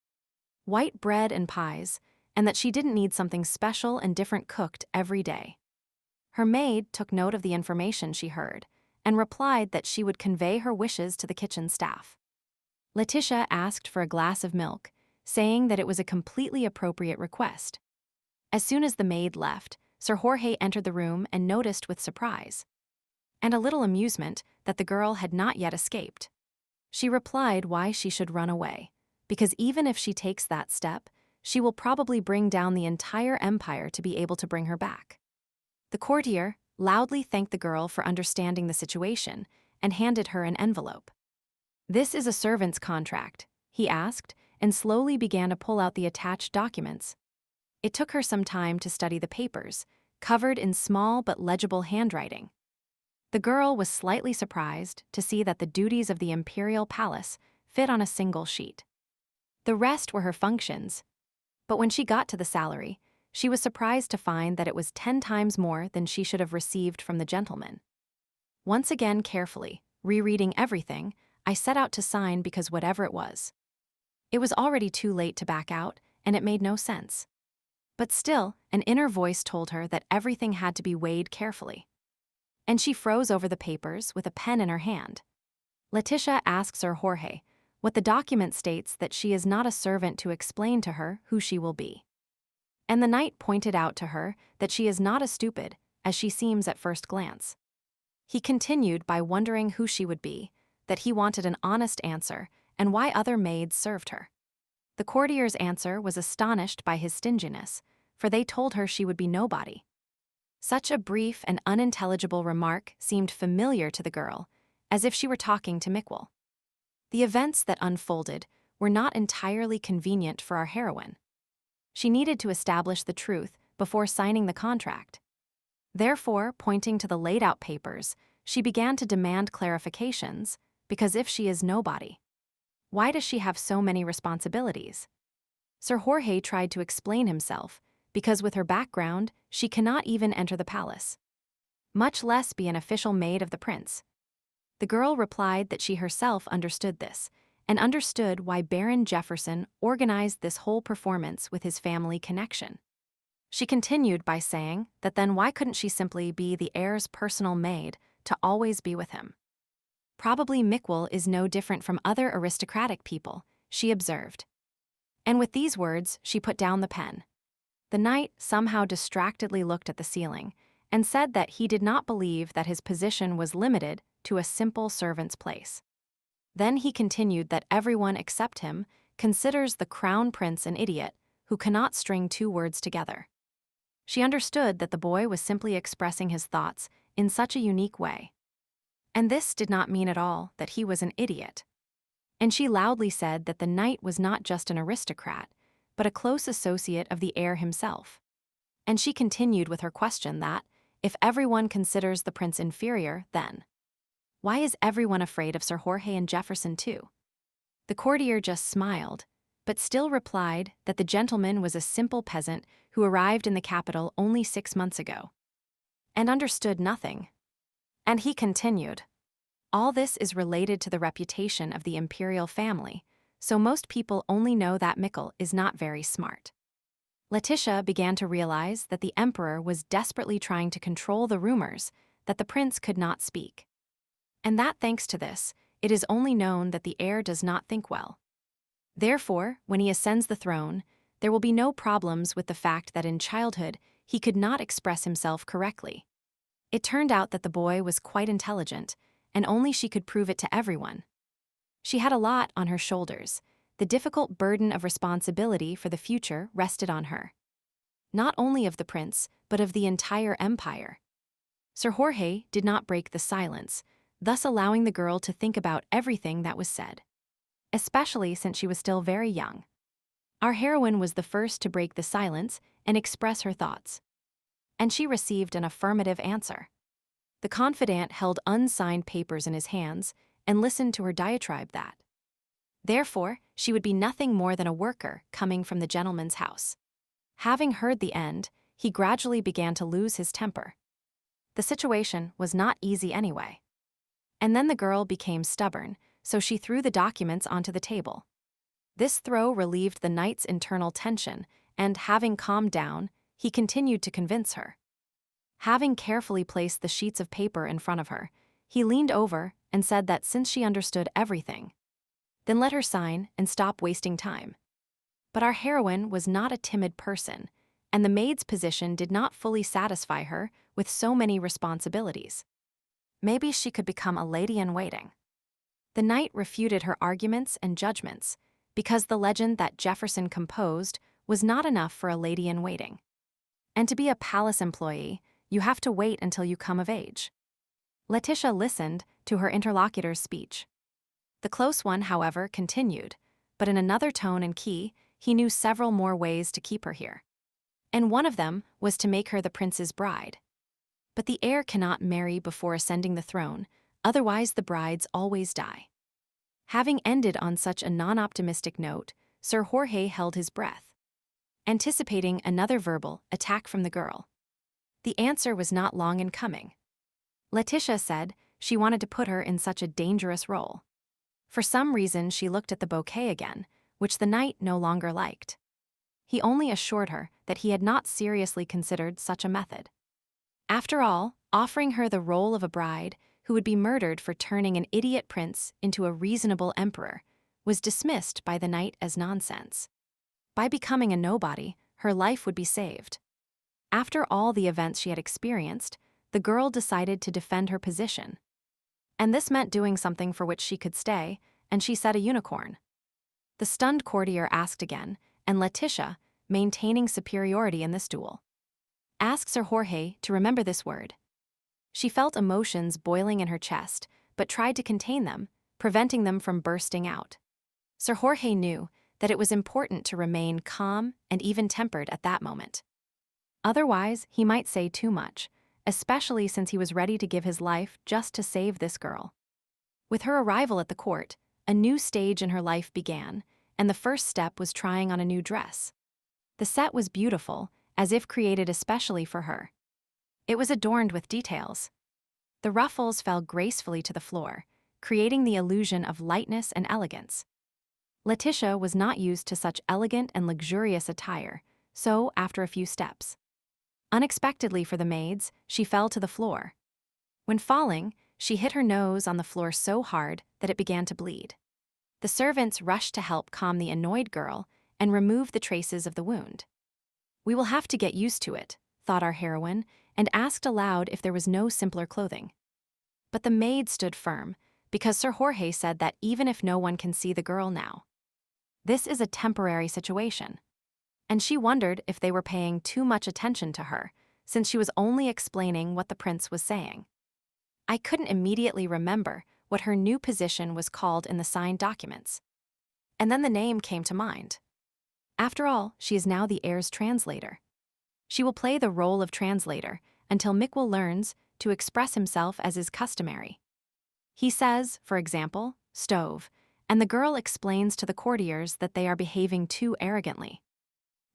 white bread and pies, and that she didn't need something special and different cooked every day. Her maid took note of the information she heard and replied that she would convey her wishes to the kitchen staff. Letitia asked for a glass of milk, saying that it was a completely appropriate request. As soon as the maid left, Sir Jorge entered the room and noticed with surprise and a little amusement that the girl had not yet escaped. She replied why she should run away, because even if she takes that step, she will probably bring down the entire empire to be able to bring her back. The courtier loudly thanked the girl for understanding the situation and handed her an envelope. "This is a servant's contract," he asked, and slowly began to pull out the attached documents. It took her some time to study the papers, covered in small but legible handwriting. The girl was slightly surprised to see that the duties of the Imperial Palace fit on a single sheet. The rest were her functions, but when she got to the salary, she was surprised to find that it was 10 times more than she should have received from the gentleman. Once again carefully, rereading everything, I set out to sign because whatever it was already too late to back out, and it made no sense. But still, an inner voice told her that everything had to be weighed carefully. And she froze over the papers with a pen in her hand. Letitia asks Sir Jorge what the document states that she is not a servant to explain to her who she will be. And the knight pointed out to her that she is not as stupid as she seems at first glance. He continued by wondering who she would be, that he wanted an honest answer, and why other maids served her. The courtier's answer was astonished by his stinginess, for they told her she would be nobody. Such a brief and unintelligible remark seemed familiar to the girl, as if she were talking to Miquel. The events that unfolded were not entirely convenient for our heroine. She needed to establish the truth before signing the contract. Therefore, pointing to the laid-out papers, she began to demand clarifications, because if she is nobody, why does she have so many responsibilities? Sir Jorge tried to explain himself, because with her background, she cannot even enter the palace, much less be an official maid of the prince. The girl replied that she herself understood this, and understood why Baron Jefferson organized this whole performance with his family connection. She continued by saying that then why couldn't she simply be the heir's personal maid to always be with him? Probably Miquel is no different from other aristocratic people, she observed. And with these words, she put down the pen. The knight somehow distractedly looked at the ceiling and said that he did not believe that his position was limited to a simple servant's place. Then he continued that everyone except him considers the crown prince an idiot who cannot string 2 words together. She understood that the boy was simply expressing his thoughts in such a unique way. And this did not mean at all that he was an idiot. And she loudly said that the knight was not just an aristocrat, but a close associate of the heir himself. And she continued with her question that, if everyone considers the prince inferior, then why is everyone afraid of Sir Jorge and Jefferson too? The courtier just smiled, but still replied that the gentleman was a simple peasant who arrived in the capital only 6 months ago and understood nothing. And he continued, all this is related to the reputation of the imperial family, so most people only know that Mikkel is not very smart. Letitia began to realize that the emperor was desperately trying to control the rumors that the prince could not speak. And that thanks to this, it is only known that the heir does not think well. Therefore, when he ascends the throne, there will be no problems with the fact that in childhood he could not express himself correctly. It turned out that the boy was quite intelligent, and only she could prove it to everyone. She had a lot on her shoulders. The difficult burden of responsibility for the future rested on her. Not only of the prince, but of the entire empire. Sir Jorge did not break the silence, thus allowing the girl to think about everything that was said, especially since she was still very young. Our heroine was the first to break the silence and express her thoughts. And she received an affirmative answer. The confidant held unsigned papers in his hands and listened to her diatribe that, therefore, she would be nothing more than a worker coming from the gentleman's house. Having heard the end, he gradually began to lose his temper. The situation was not easy anyway. And then the girl became stubborn, so she threw the documents onto the table. This throw relieved the knight's internal tension, and having calmed down, he continued to convince her. Having carefully placed the sheets of paper in front of her, he leaned over and said that since she understood everything, then let her sign and stop wasting time. But our heroine was not a timid person, and the maid's position did not fully satisfy her with so many responsibilities. Maybe she could become a lady-in-waiting. The knight refuted her arguments and judgments, because the legend that Jefferson composed was not enough for a lady-in-waiting. And to be a palace employee, you have to wait until you come of age. Letitia listened to her interlocutor's speech. The close one, however, continued, but in another tone and key, he knew several more ways to keep her here. And one of them was to make her the prince's bride. But the heir cannot marry before ascending the throne, otherwise the brides always die. Having ended on such a non-optimistic note, Sir Jorge held his breath, anticipating another verbal attack from the girl. The answer was not long in coming. Letitia said she wanted to put her in such a dangerous role. For some reason, she looked at the bouquet again, which the knight no longer liked. He only assured her that he had not seriously considered such a method. After all, offering her the role of a bride who would be murdered for turning an idiot prince into a reasonable emperor was dismissed by the knight as nonsense. By becoming a nobody, her life would be saved. After all the events she had experienced, the girl decided to defend her position. And this meant doing something for which she could stay, and she said a unicorn. The stunned courtier asked again, and Letitia, maintaining superiority in this duel, asked Sir Jorge to remember this word. She felt emotions boiling in her chest, but tried to contain them, preventing them from bursting out. Sir Jorge knew that it was important to remain calm and even-tempered at that moment. Otherwise, he might say too much, especially since he was ready to give his life just to save this girl. With her arrival at the court, a new stage in her life began, and the first step was trying on a new dress. The set was beautiful, as if created especially for her. It was adorned with details. The ruffles fell gracefully to the floor, creating the illusion of lightness and elegance. Letitia was not used to such elegant and luxurious attire, so after a few steps, unexpectedly for the maids, she fell to the floor. When falling, she hit her nose on the floor so hard that it began to bleed. The servants rushed to help calm the annoyed girl and remove the traces of the wound. We will have to get used to it, thought our heroine, and asked aloud if there was no simpler clothing. But the maid stood firm, because Sir Jorge said that even if no one can see the girl now, this is a temporary situation. and she wondered if they were paying too much attention to her, since she was only explaining what the prince was saying. I couldn't immediately remember what her new position was called in the signed documents. And then the name came to mind. After all, she is now the heir's translator. She will play the role of translator until Mikwell learns to express himself as is customary. He says, for example, stove, and the girl explains to the courtiers that they are behaving too arrogantly.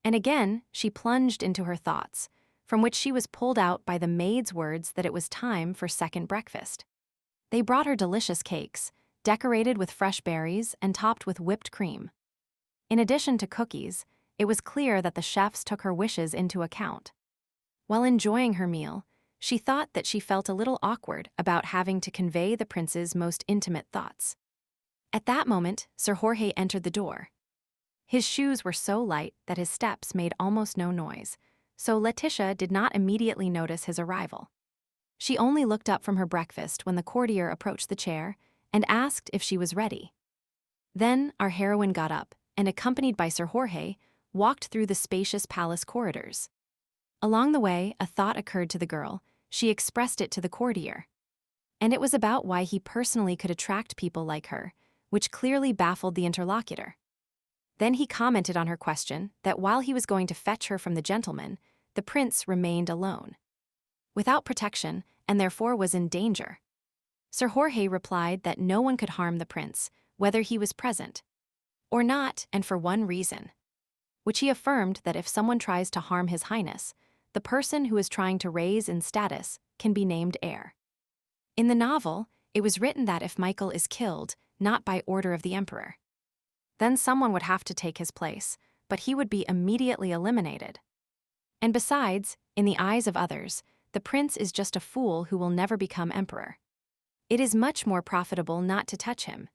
And again, she plunged into her thoughts, from which she was pulled out by the maid's words that it was time for second breakfast. They brought her delicious cakes, decorated with fresh berries and topped with whipped cream. In addition to cookies, it was clear that the chefs took her wishes into account. While enjoying her meal, she thought that she felt a little awkward about having to convey the prince's most intimate thoughts. At that moment, Sir Jorge entered the door. His shoes were so light that his steps made almost no noise, so Letitia did not immediately notice his arrival. She only looked up from her breakfast when the courtier approached the chair and asked if she was ready. Then our heroine got up and, accompanied by Sir Jorge, walked through the spacious palace corridors. Along the way, a thought occurred to the girl. She expressed it to the courtier. And it was about why he personally could attract people like her, which clearly baffled the interlocutor. Then he commented on her question that while he was going to fetch her from the gentleman, the prince remained alone, without protection, and therefore was in danger. Sir Jorge replied that no one could harm the prince, whether he was present or not, and for one reason, which he affirmed that if someone tries to harm His Highness, the person who is trying to raise in status can be named heir. In the novel, it was written that if Michael is killed, not by order of the emperor, then someone would have to take his place, but he would be immediately eliminated. And besides, in the eyes of others, the prince is just a fool who will never become emperor. It is much more profitable not to touch him.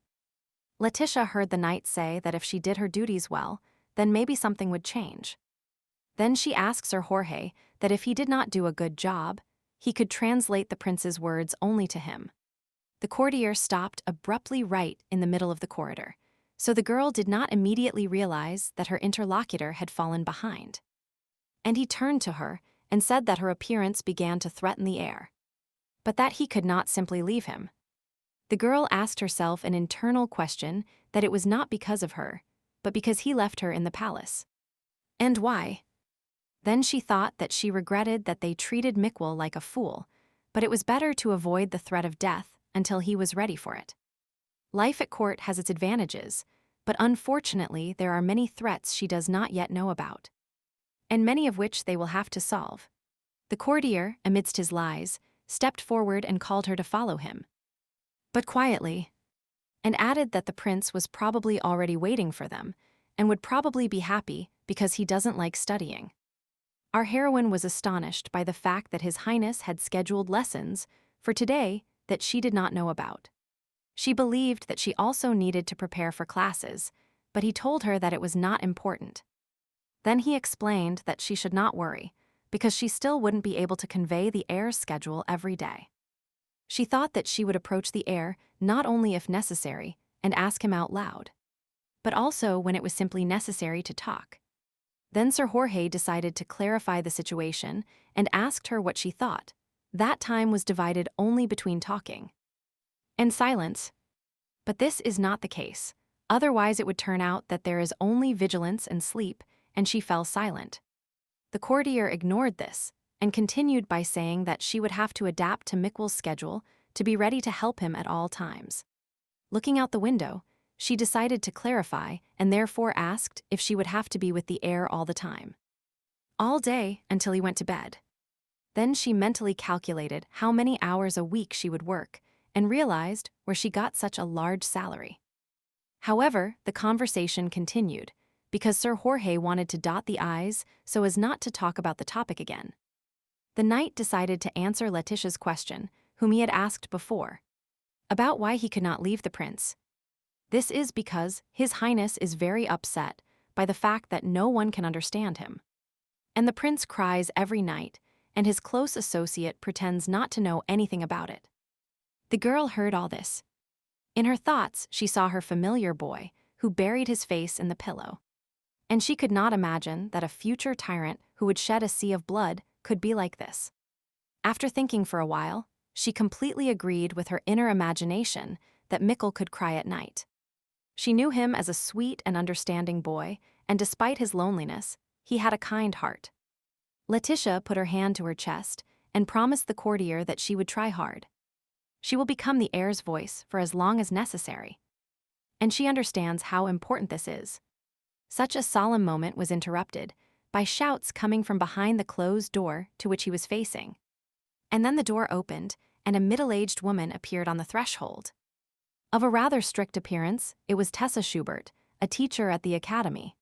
Letitia heard the knight say that if she did her duties well, then maybe something would change. Then she asked Sir Jorge that if he did not do a good job, he could translate the prince's words only to him. The courtier stopped abruptly right in the middle of the corridor, so the girl did not immediately realize that her interlocutor had fallen behind. And he turned to her and said that her appearance began to threaten the heir, but that he could not simply leave him. The girl asked herself an internal question that it was not because of her, but because he left her in the palace. And why? Then she thought that she regretted that they treated Mikwell like a fool, but it was better to avoid the threat of death until he was ready for it. Life at court has its advantages, but unfortunately there are many threats she does not yet know about, and many of which they will have to solve. The courtier, amidst his lies, stepped forward and called her to follow him, but quietly, and added that the prince was probably already waiting for them and would probably be happy because he doesn't like studying. Our heroine was astonished by the fact that His Highness had scheduled lessons for today that she did not know about. She believed that she also needed to prepare for classes, but he told her that it was not important. Then he explained that she should not worry, because she still wouldn't be able to convey the heir's schedule every day. She thought that she would approach the heir not only if necessary and ask him out loud, but also when it was simply necessary to talk. Then Sir Jorge decided to clarify the situation and asked her what she thought. That time was divided only between talking and silence. But this is not the case. Otherwise it would turn out that there is only vigilance and sleep, and she fell silent. The courtier ignored this and continued by saying that she would have to adapt to Mikwell's schedule to be ready to help him at all times. Looking out the window, she decided to clarify and therefore asked if she would have to be with the heir all the time. All day until he went to bed. Then she mentally calculated how many hours a week she would work and realized where she got such a large salary. However, the conversation continued because Sir Jorge wanted to dot the I's so as not to talk about the topic again. The knight decided to answer Letitia's question, whom he had asked before, about why he could not leave the prince. This is because His Highness is very upset by the fact that no one can understand him. And the prince cries every night, and his close associate pretends not to know anything about it. The girl heard all this. In her thoughts, she saw her familiar boy, who buried his face in the pillow. And she could not imagine that a future tyrant who would shed a sea of blood could be like this. After thinking for a while, she completely agreed with her inner imagination that Mikkel could cry at night. She knew him as a sweet and understanding boy, and despite his loneliness, he had a kind heart. Letitia put her hand to her chest and promised the courtier that she would try hard. She will become the heir's voice for as long as necessary. And she understands how important this is. Such a solemn moment was interrupted by shouts coming from behind the closed door to which he was facing. And then the door opened, and a middle-aged woman appeared on the threshold. Of a rather strict appearance, it was Tessa Schubert, a teacher at the academy.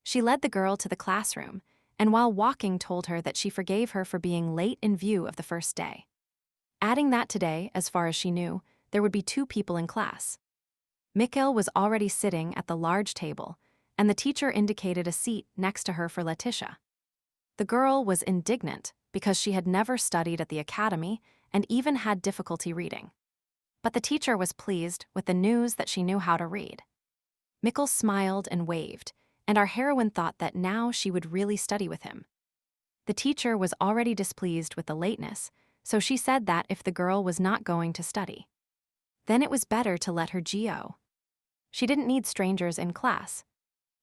She led the girl to the classroom, and while walking told her that she forgave her for being late in view of the first day. Adding that today, as far as she knew, there would be 2 people in class. Mikkel was already sitting at the large table, and the teacher indicated a seat next to her for Letitia. The girl was indignant because she had never studied at the academy and even had difficulty reading. But the teacher was pleased with the news that she knew how to read. Mikkel smiled and waved, and our heroine thought that now she would really study with him. The teacher was already displeased with the lateness, so she said that if the girl was not going to study, then it was better to let her go. She didn't need strangers in class.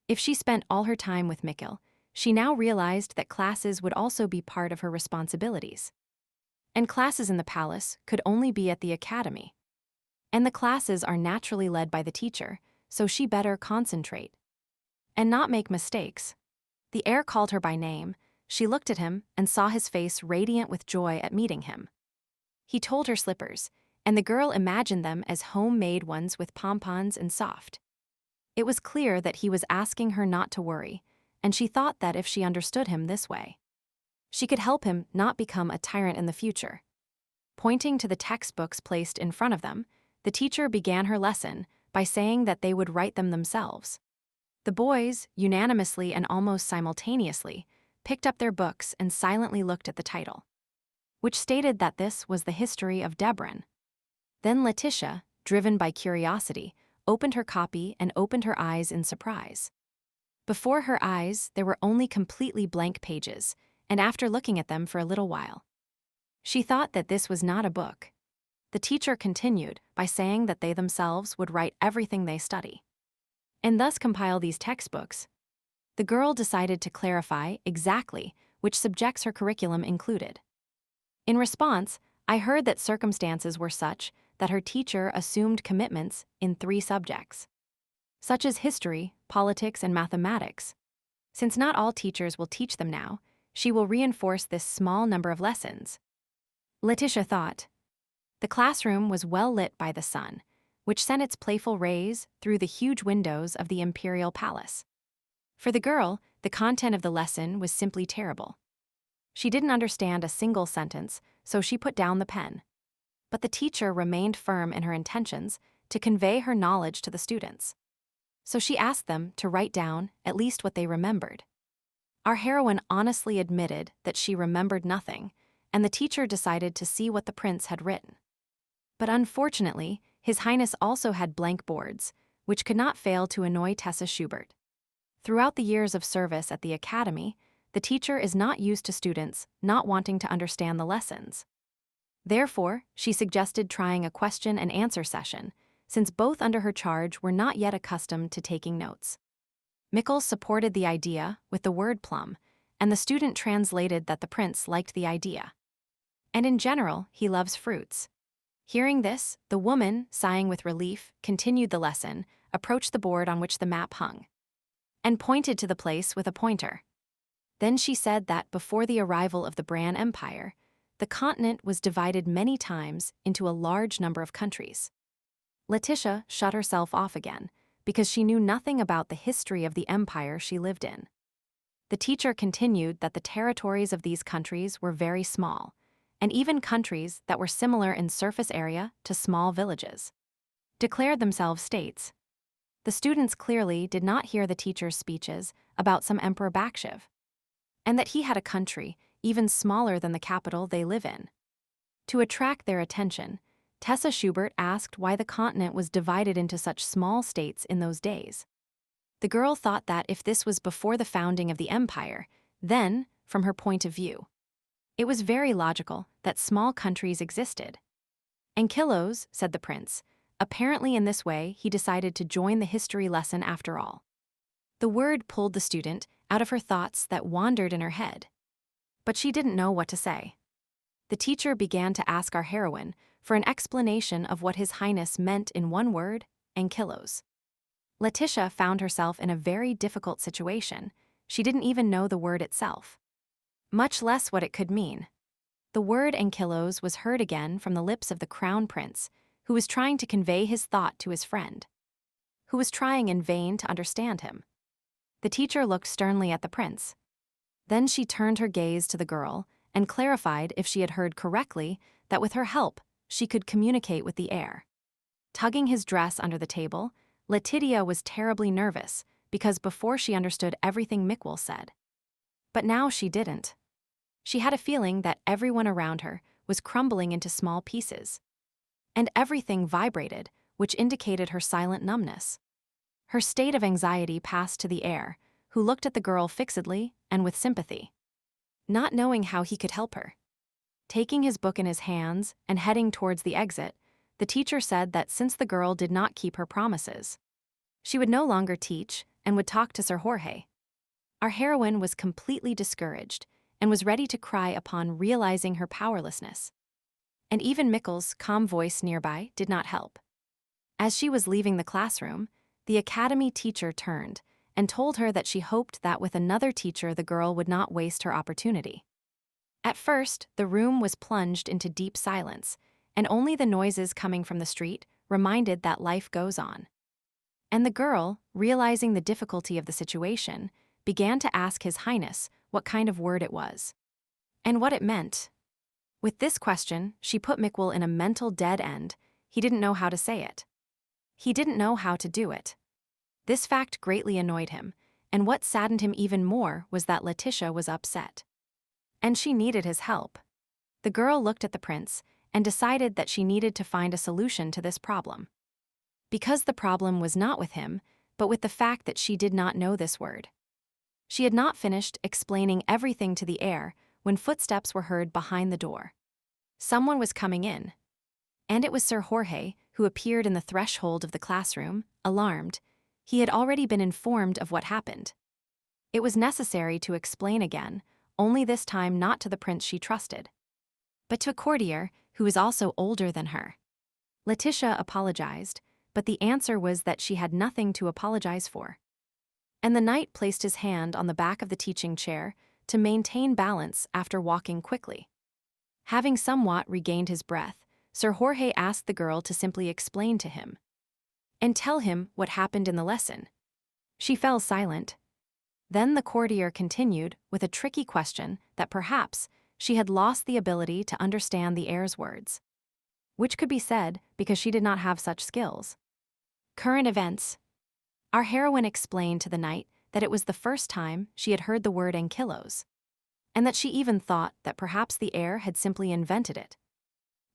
If she spent all her time with Mikkel, she now realized that classes would also be part of her responsibilities. And classes in the palace could only be at the academy. And the classes are naturally led by the teacher, so she better concentrate and not make mistakes. The heir called her by name. She looked at him and saw his face radiant with joy at meeting him. He told her slippers, and the girl imagined them as homemade ones with pompons and soft. It was clear that he was asking her not to worry, and she thought that if she understood him this way, she could help him not become a tyrant in the future. Pointing to the textbooks placed in front of them, the teacher began her lesson by saying that they would write them themselves. The boys, unanimously and almost simultaneously, picked up their books and silently looked at the title, which stated that this was the history of Debrin. Then Letitia, driven by curiosity, opened her copy and opened her eyes in surprise. Before her eyes, there were only completely blank pages, and after looking at them for a little while, she thought that this was not a book. The teacher continued by saying that they themselves would write everything they study, and thus compile these textbooks. The girl decided to clarify exactly which subjects her curriculum included. In response, I heard that circumstances were such that her teacher assumed commitments in 3 subjects, such as history, politics, and mathematics. Since not all teachers will teach them now, she will reinforce this small number of lessons. Letitia thought. The classroom was well lit by the sun, which sent its playful rays through the huge windows of the Imperial Palace. For the girl, the content of the lesson was simply terrible. She didn't understand a single sentence, so she put down the pen. But the teacher remained firm in her intentions to convey her knowledge to the students. So she asked them to write down at least what they remembered. Our heroine honestly admitted that she remembered nothing, and the teacher decided to see what the prince had written. But unfortunately, His Highness also had blank boards, which could not fail to annoy Tessa Schubert. Throughout the years of service at the academy, the teacher is not used to students not wanting to understand the lessons. Therefore, she suggested trying a question and answer session, since both under her charge were not yet accustomed to taking notes. Mikkel supported the idea with the word plum, and the student translated that the prince liked the idea. And in general, he loves fruits. Hearing this, the woman, sighing with relief, continued the lesson, approached the board on which the map hung, and pointed to the place with a pointer. Then she said that before the arrival of the Bran Empire, the continent was divided many times into a large number of countries. Letitia shut herself off again, because she knew nothing about the history of the empire she lived in. The teacher continued that the territories of these countries were very small, and even countries that were similar in surface area to small villages declared themselves states. The students clearly did not hear the teacher's speeches about some Emperor Bakshiv, and that he had a country even smaller than the capital they live in. To attract their attention, Tessa Schubert asked why the continent was divided into such small states in those days. The girl thought that if this was before the founding of the empire, then, from her point of view, it was very logical that small countries existed. Ankylos, said the prince. Apparently in this way he decided to join the history lesson after all. The word pulled the student out of her thoughts that wandered in her head. But she didn't know what to say. The teacher began to ask our heroine for an explanation of what His Highness meant in one word, Ankylos. Letitia found herself in a very difficult situation. She didn't even know the word itself, much less what it could mean. The word Ankylos was heard again from the lips of the crown prince, who was trying to convey his thought to his friend, who was trying in vain to understand him. The teacher looked sternly at the prince. Then she turned her gaze to the girl and clarified if she had heard correctly that with her help, she could communicate with the air. Tugging his dress under the table, Letitia was terribly nervous because before she understood everything Mikkel said. But now she didn't. She had a feeling that everyone around her was crumbling into small pieces. And everything vibrated, which indicated her silent numbness. Her state of anxiety passed to the air, who looked at the girl fixedly and with sympathy, not knowing how he could help her. Taking his book in his hands and heading towards the exit, the teacher said that since the girl did not keep her promises, she would no longer teach and would talk to Sir Jorge. Our heroine was completely discouraged and was ready to cry upon realizing her powerlessness. And even Mikkel's calm voice nearby did not help. As she was leaving the classroom, the academy teacher turned and told her that she hoped that with another teacher the girl would not waste her opportunity. At first, the room was plunged into deep silence, and only the noises coming from the street reminded that life goes on. And the girl, realizing the difficulty of the situation, began to ask His Highness what kind of word it was and what it meant. With this question, she put Mikkel in a mental dead end. He didn't know how to say it. He didn't know how to do it. This fact greatly annoyed him, and what saddened him even more was that Letitia was upset. And she needed his help. The girl looked at the prince and decided that she needed to find a solution to this problem. Because the problem was not with him, but with the fact that she did not know this word. She had not finished explaining everything to the air when footsteps were heard behind the door. Someone was coming in. And it was Sir Jorge, who appeared in the threshold of the classroom, alarmed. He had already been informed of what happened. It was necessary to explain again, only this time not to the prince she trusted, but to a courtier who was also older than her. Letitia apologized, but the answer was that she had nothing to apologize for. And the knight placed his hand on the back of the teaching chair to maintain balance after walking quickly. Having somewhat regained his breath, Sir Jorge asked the girl to simply explain to him and tell him what happened in the lesson. She fell silent. Then the courtier continued with a tricky question that perhaps she had lost the ability to understand the heir's words, which could be said because she did not have such skills. Current events. Our heroine explained to the knight that it was the first time she had heard the word Ankylos, and that she even thought that perhaps the heir had simply invented it.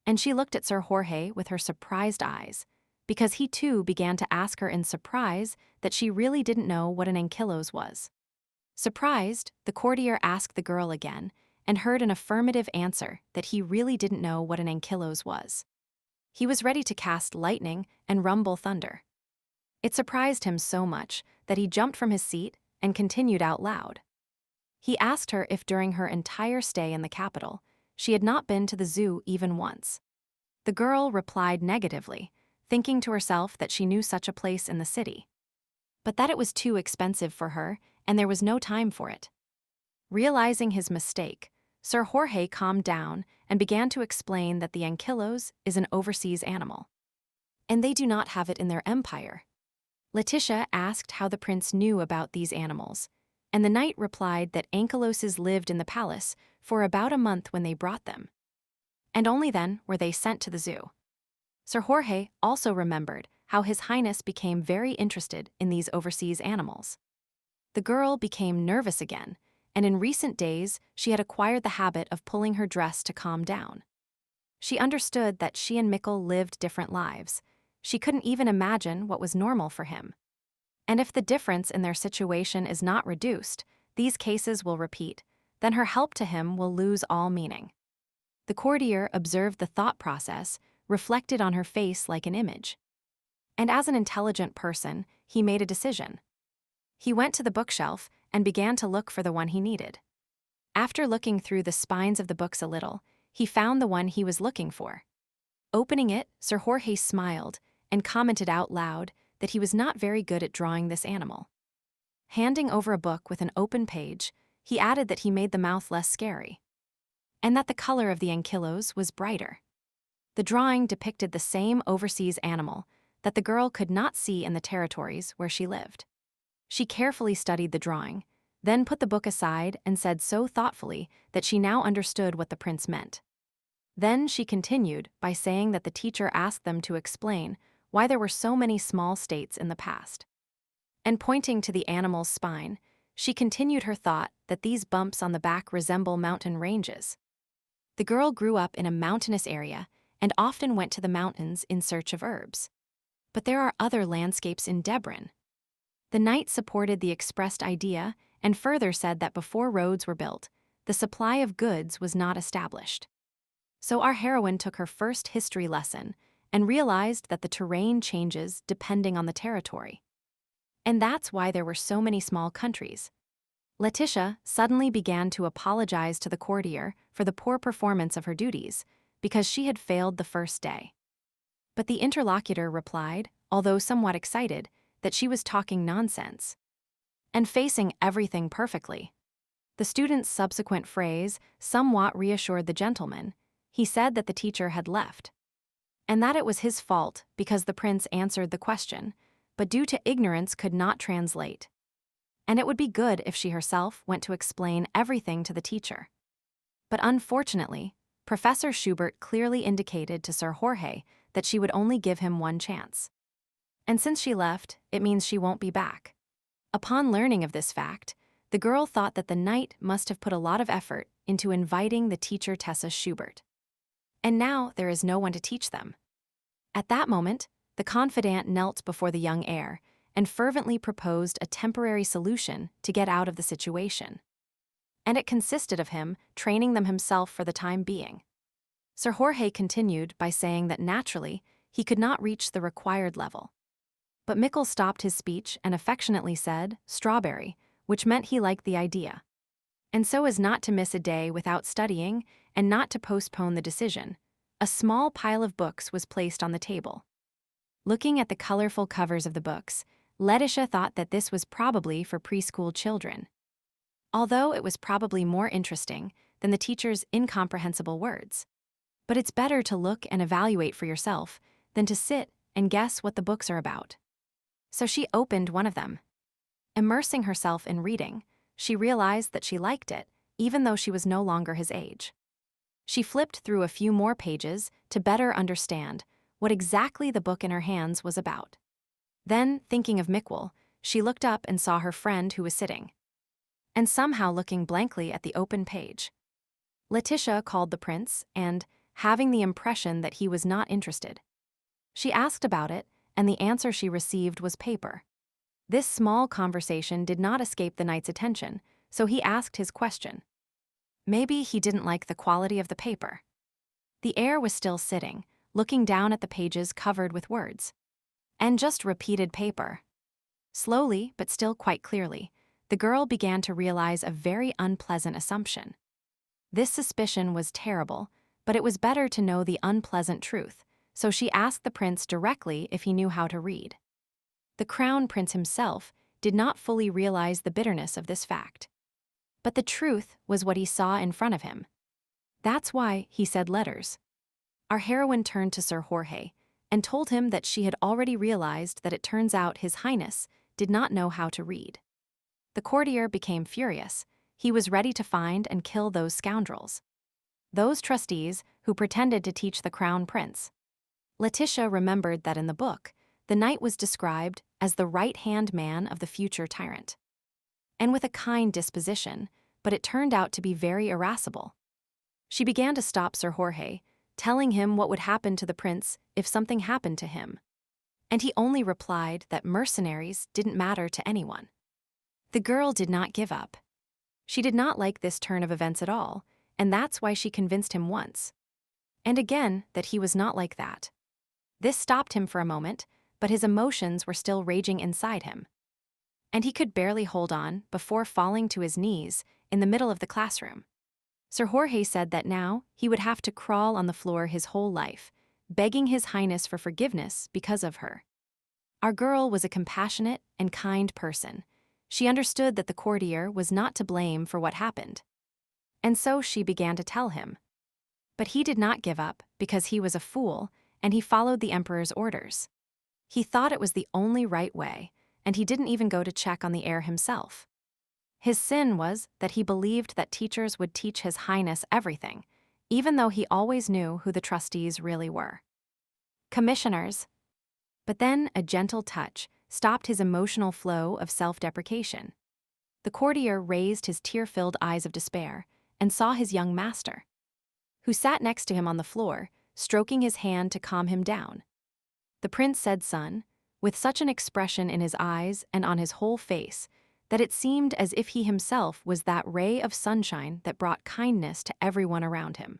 And she looked at Sir Jorge with her surprised eyes, because he too began to ask her in surprise that she really didn't know what an Ankylos was. Surprised, the courtier asked the girl again and heard an affirmative answer that he really didn't know what an Ankylos was. He was ready to cast lightning and rumble thunder. It surprised him so much that he jumped from his seat and continued out loud. He asked her if during her entire stay in the capital, she had not been to the zoo even once. The girl replied negatively, thinking to herself that she knew such a place in the city, but that it was too expensive for her and there was no time for it. Realizing his mistake, Sir Jorge calmed down and began to explain that the Ankylos is an overseas animal, and they do not have it in their empire. Letitia asked how the prince knew about these animals, and the knight replied that Ankyloses lived in the palace for about a month when they brought them, and only then were they sent to the zoo. Sir Jorge also remembered how His Highness became very interested in these overseas animals. The girl became nervous again, and in recent days she had acquired the habit of pulling her dress to calm down. She understood that she and Mikkel lived different lives. She couldn't even imagine what was normal for him. And if the difference in their situation is not reduced, these cases will repeat, then her help to him will lose all meaning. The courtier observed the thought process, reflected on her face like an image. And as an intelligent person, he made a decision. He went to the bookshelf and began to look for the one he needed. After looking through the spines of the books a little, he found the one he was looking for. Opening it, Sir Jorge smiled and commented out loud that he was not very good at drawing this animal. Handing over a book with an open page, he added that he made the mouth less scary, and that the color of the ankyllos was brighter. The drawing depicted the same overseas animal that the girl could not see in the territories where she lived. She carefully studied the drawing, then put the book aside and said so thoughtfully that she now understood what the prince meant. Then she continued by saying that the teacher asked them to explain why there were so many small states in the past. And pointing to the animal's spine, she continued her thought that these bumps on the back resemble mountain ranges. The girl grew up in a mountainous area and often went to the mountains in search of herbs. But there are other landscapes in Debrin. The knight supported the expressed idea and further said that before roads were built, the supply of goods was not established. So our heroine took her first history lesson and realized that the terrain changes depending on the territory. And that's why there were so many small countries. Letitia suddenly began to apologize to the courtier for the poor performance of her duties because she had failed the first day. But the interlocutor replied, although somewhat excited, that she was talking nonsense and facing everything perfectly. The student's subsequent phrase somewhat reassured the gentleman. He said that the teacher had left, and that it was his fault because the prince answered the question, but due to ignorance could not translate. And it would be good if she herself went to explain everything to the teacher. But unfortunately, Professor Schubert clearly indicated to Sir Jorge that she would only give him one chance. And since she left, it means she won't be back. Upon learning of this fact, the girl thought that the knight must have put a lot of effort into inviting the teacher Tessa Schubert. And now there is no one to teach them. At that moment, the confidant knelt before the young heir and fervently proposed a temporary solution to get out of the situation. And it consisted of him training them himself for the time being. Sir Jorge continued by saying that naturally he could not reach the required level. But Mickle stopped his speech and affectionately said, "Strawberry," which meant he liked the idea. And so as not to miss a day without studying and not to postpone the decision, a small pile of books was placed on the table. Looking at the colorful covers of the books, Letitia thought that this was probably for preschool children, although it was probably more interesting than the teacher's incomprehensible words. But it's better to look and evaluate for yourself than to sit and guess what the books are about. So she opened one of them. Immersing herself in reading, she realized that she liked it, even though she was no longer his age. She flipped through a few more pages to better understand what exactly the book in her hands was about. Then, thinking of Mickle, she looked up and saw her friend who was sitting, and somehow looking blankly at the open page. Letitia called the prince and, having the impression that he was not interested, she asked about it, and the answer she received was paper. This small conversation did not escape the knight's attention, so he asked his question. Maybe he didn't like the quality of the paper. The heir was still sitting, looking down at the pages covered with words. And just repeated paper. Slowly, but still quite clearly, the girl began to realize a very unpleasant assumption. This suspicion was terrible, but it was better to know the unpleasant truth, so she asked the prince directly if he knew how to read. The crown prince himself did not fully realize the bitterness of this fact. But the truth was what he saw in front of him. That's why he said letters. Our heroine turned to Sir Jorge and told him that she had already realized that it turns out His Highness did not know how to read. The courtier became furious. He was ready to find and kill those scoundrels, those trustees who pretended to teach the crown prince. Letitia remembered that in the book, the knight was described as the right-hand man of the future tyrant, and with a kind disposition, but it turned out to be very irascible. She began to stop Sir Jorge, telling him what would happen to the prince if something happened to him. And he only replied that mercenaries didn't matter to anyone. The girl did not give up. She did not like this turn of events at all, and that's why she convinced him once. And again that he was not like that. This stopped him for a moment, but his emotions were still raging inside him. And he could barely hold on before falling to his knees in the middle of the classroom. Sir Jorge said that now he would have to crawl on the floor his whole life, begging His Highness for forgiveness because of her. Our girl was a compassionate and kind person. She understood that the courtier was not to blame for what happened. And so she began to tell him. But he did not give up because he was a fool and he followed the emperor's orders. He thought it was the only right way, and he didn't even go to check on the heir himself. His sin was that he believed that teachers would teach His Highness everything, even though he always knew who the trustees really were. Commissioners. But then a gentle touch stopped his emotional flow of self-deprecation. The courtier raised his tear-filled eyes of despair and saw his young master, who sat next to him on the floor, stroking his hand to calm him down. The prince said, "Son," with such an expression in his eyes and on his whole face that it seemed as if he himself was that ray of sunshine that brought kindness to everyone around him.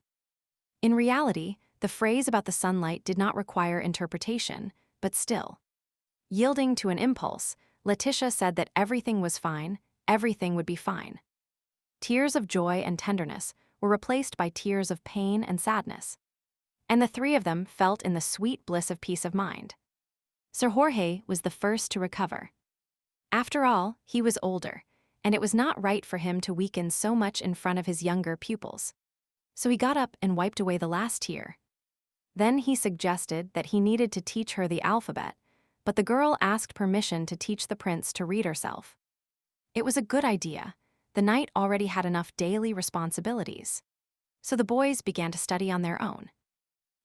In reality, the phrase about the sunlight did not require interpretation, but still. Yielding to an impulse, Letitia said that everything was fine, everything would be fine. Tears of joy and tenderness were replaced by tears of pain and sadness. And the three of them felt in the sweet bliss of peace of mind. Sir Jorge was the first to recover. After all, he was older, and it was not right for him to weaken so much in front of his younger pupils. So he got up and wiped away the last tear. Then he suggested that he needed to teach her the alphabet, but the girl asked permission to teach the prince to read herself. It was a good idea. The knight already had enough daily responsibilities. So the boys began to study on their own.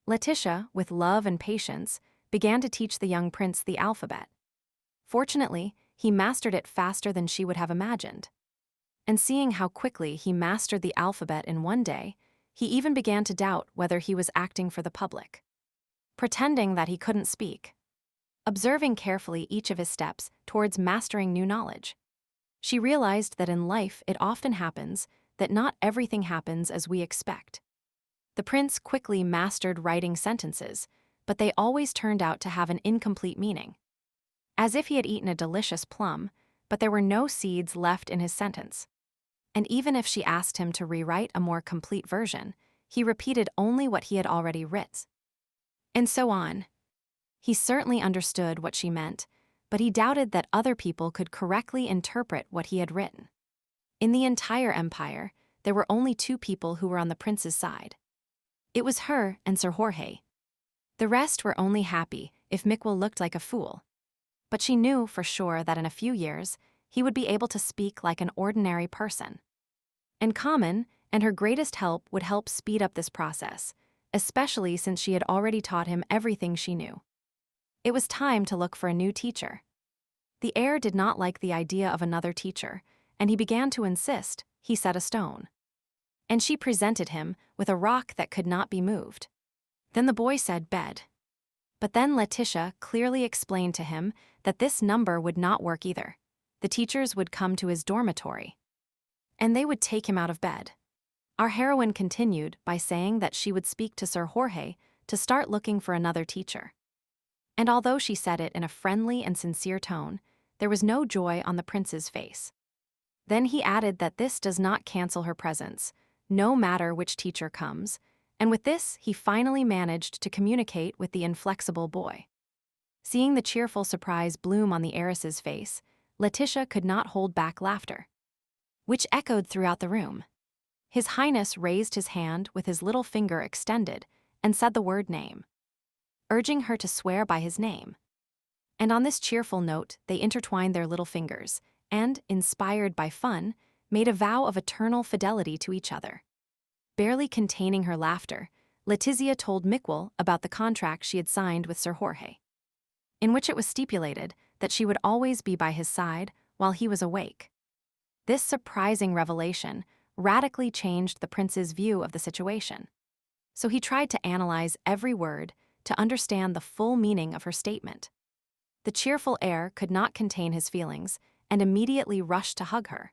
Letitia, with love and patience, began to teach the young prince the alphabet. Fortunately, he mastered it faster than she would have imagined. And seeing how quickly he mastered the alphabet in one day, he even began to doubt whether he was acting for the public. Pretending that he couldn't speak. Observing carefully each of his steps towards mastering new knowledge. She realized that in life it often happens that not everything happens as we expect. The prince quickly mastered writing sentences, but they always turned out to have an incomplete meaning. As if he had eaten a delicious plum, but there were no seeds left in his sentence. And even if she asked him to rewrite a more complete version, he repeated only what he had already written. And so on. He certainly understood what she meant, but he doubted that other people could correctly interpret what he had written. In the entire empire, there were only two people who were on the prince's side. It was her and Sir Jorge. The rest were only happy if Mikkel looked like a fool. But she knew for sure that in a few years, he would be able to speak like an ordinary person. And Common and her greatest help would help speed up this process, especially since she had already taught him everything she knew. It was time to look for a new teacher. The heir did not like the idea of another teacher, and he began to insist he set a stone. And she presented him with a rock that could not be moved. Then the boy said bed. But then Letitia clearly explained to him that this number would not work either. The teachers would come to his dormitory. And they would take him out of bed. Our heroine continued by saying that she would speak to Sir Jorge to start looking for another teacher. And although she said it in a friendly and sincere tone, there was no joy on the prince's face. Then he added that this does not cancel her presence, no matter which teacher comes, and with this he finally managed to communicate with the inflexible boy. Seeing the cheerful surprise bloom on the heiress's face, Letitia could not hold back laughter, which echoed throughout the room. His Highness raised his hand with his little finger extended and said the word name, urging her to swear by his name. And on this cheerful note, they intertwined their little fingers and, inspired by fun, made a vow of eternal fidelity to each other. Barely containing her laughter, Letizia told Mikkel about the contract she had signed with Sir Jorge, in which it was stipulated that she would always be by his side while he was awake. This surprising revelation radically changed the prince's view of the situation. So he tried to analyze every word to understand the full meaning of her statement. The cheerful heir could not contain his feelings and immediately rushed to hug her.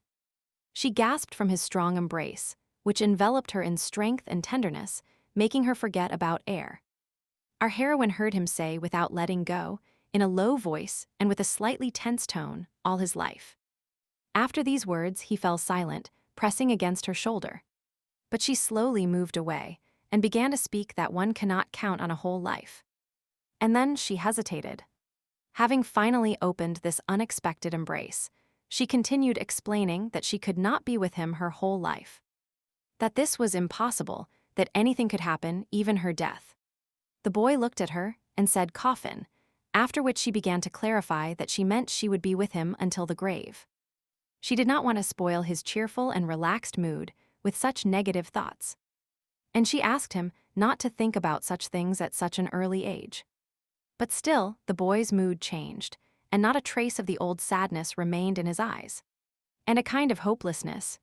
She gasped from his strong embrace, which enveloped her in strength and tenderness, making her forget about air. Our heroine heard him say without letting go, in a low voice and with a slightly tense tone, all his life. After these words, he fell silent, pressing against her shoulder. But she slowly moved away and began to speak that one cannot count on a whole life. And then she hesitated. Having finally opened this unexpected embrace, she continued explaining that she could not be with him her whole life. That this was impossible, that anything could happen, even her death. The boy looked at her and said coffin, after which she began to clarify that she meant she would be with him until the grave. She did not want to spoil his cheerful and relaxed mood with such negative thoughts. And she asked him not to think about such things at such an early age. But still, the boy's mood changed, and not a trace of the old sadness remained in his eyes. And a kind of hopelessness.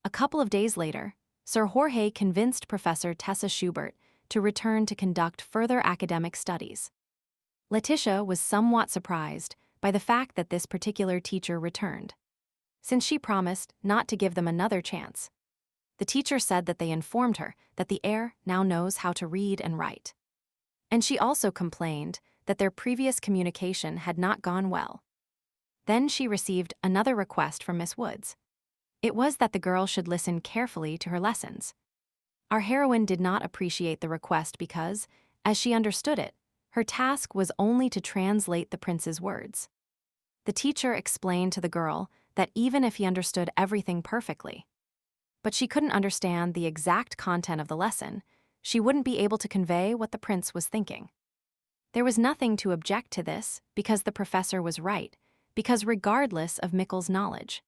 A couple of days later, Sir Jorge convinced Professor Tessa Schubert to return to conduct further academic studies. Letitia was somewhat surprised by the fact that this particular teacher returned, since she promised not to give them another chance. The teacher said that they informed her that the heir now knows how to read and write. And she also complained that their previous communication had not gone well. Then she received another request from Miss Woods. It was that the girl should listen carefully to her lessons. Our heroine did not appreciate the request because, as she understood it, her task was only to translate the prince's words. The teacher explained to the girl that even if he understood everything perfectly, but she couldn't understand the exact content of the lesson, she wouldn't be able to convey what the prince was thinking. There was nothing to object to this because the professor was right, because regardless of Mikkel's knowledge,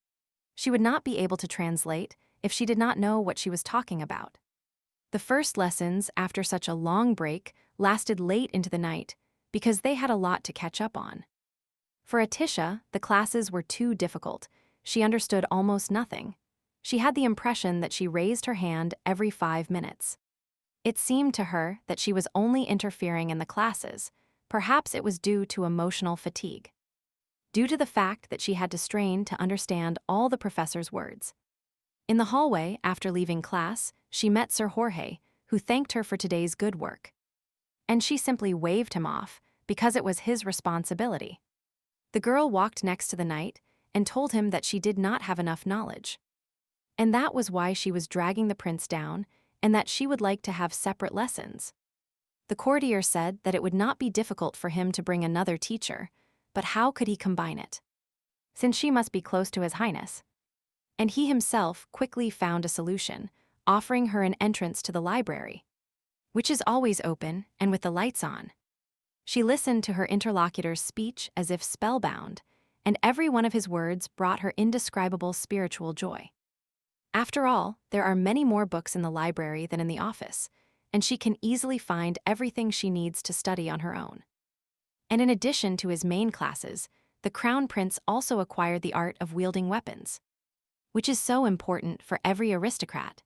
she would not be able to translate if she did not know what she was talking about. The first lessons after such a long break lasted late into the night because they had a lot to catch up on. For Atisha, the classes were too difficult. She understood almost nothing. She had the impression that she raised her hand every 5 minutes. It seemed to her that she was only interfering in the classes. Perhaps it was due to emotional fatigue. Due to the fact that she had to strain to understand all the professor's words. In the hallway, after leaving class, she met Sir Jorge, who thanked her for today's good work. And she simply waved him off because it was his responsibility. The girl walked next to the knight and told him that she did not have enough knowledge. And that was why she was dragging the prince down, and that she would like to have separate lessons. The courtier said that it would not be difficult for him to bring another teacher, but how could he combine it? Since she must be close to His Highness. And he himself quickly found a solution, offering her an entrance to the library, which is always open and with the lights on. She listened to her interlocutor's speech as if spellbound, and every one of his words brought her indescribable spiritual joy. After all, there are many more books in the library than in the office, and she can easily find everything she needs to study on her own. And in addition to his main classes, the Crown Prince also acquired the art of wielding weapons, which is so important for every aristocrat.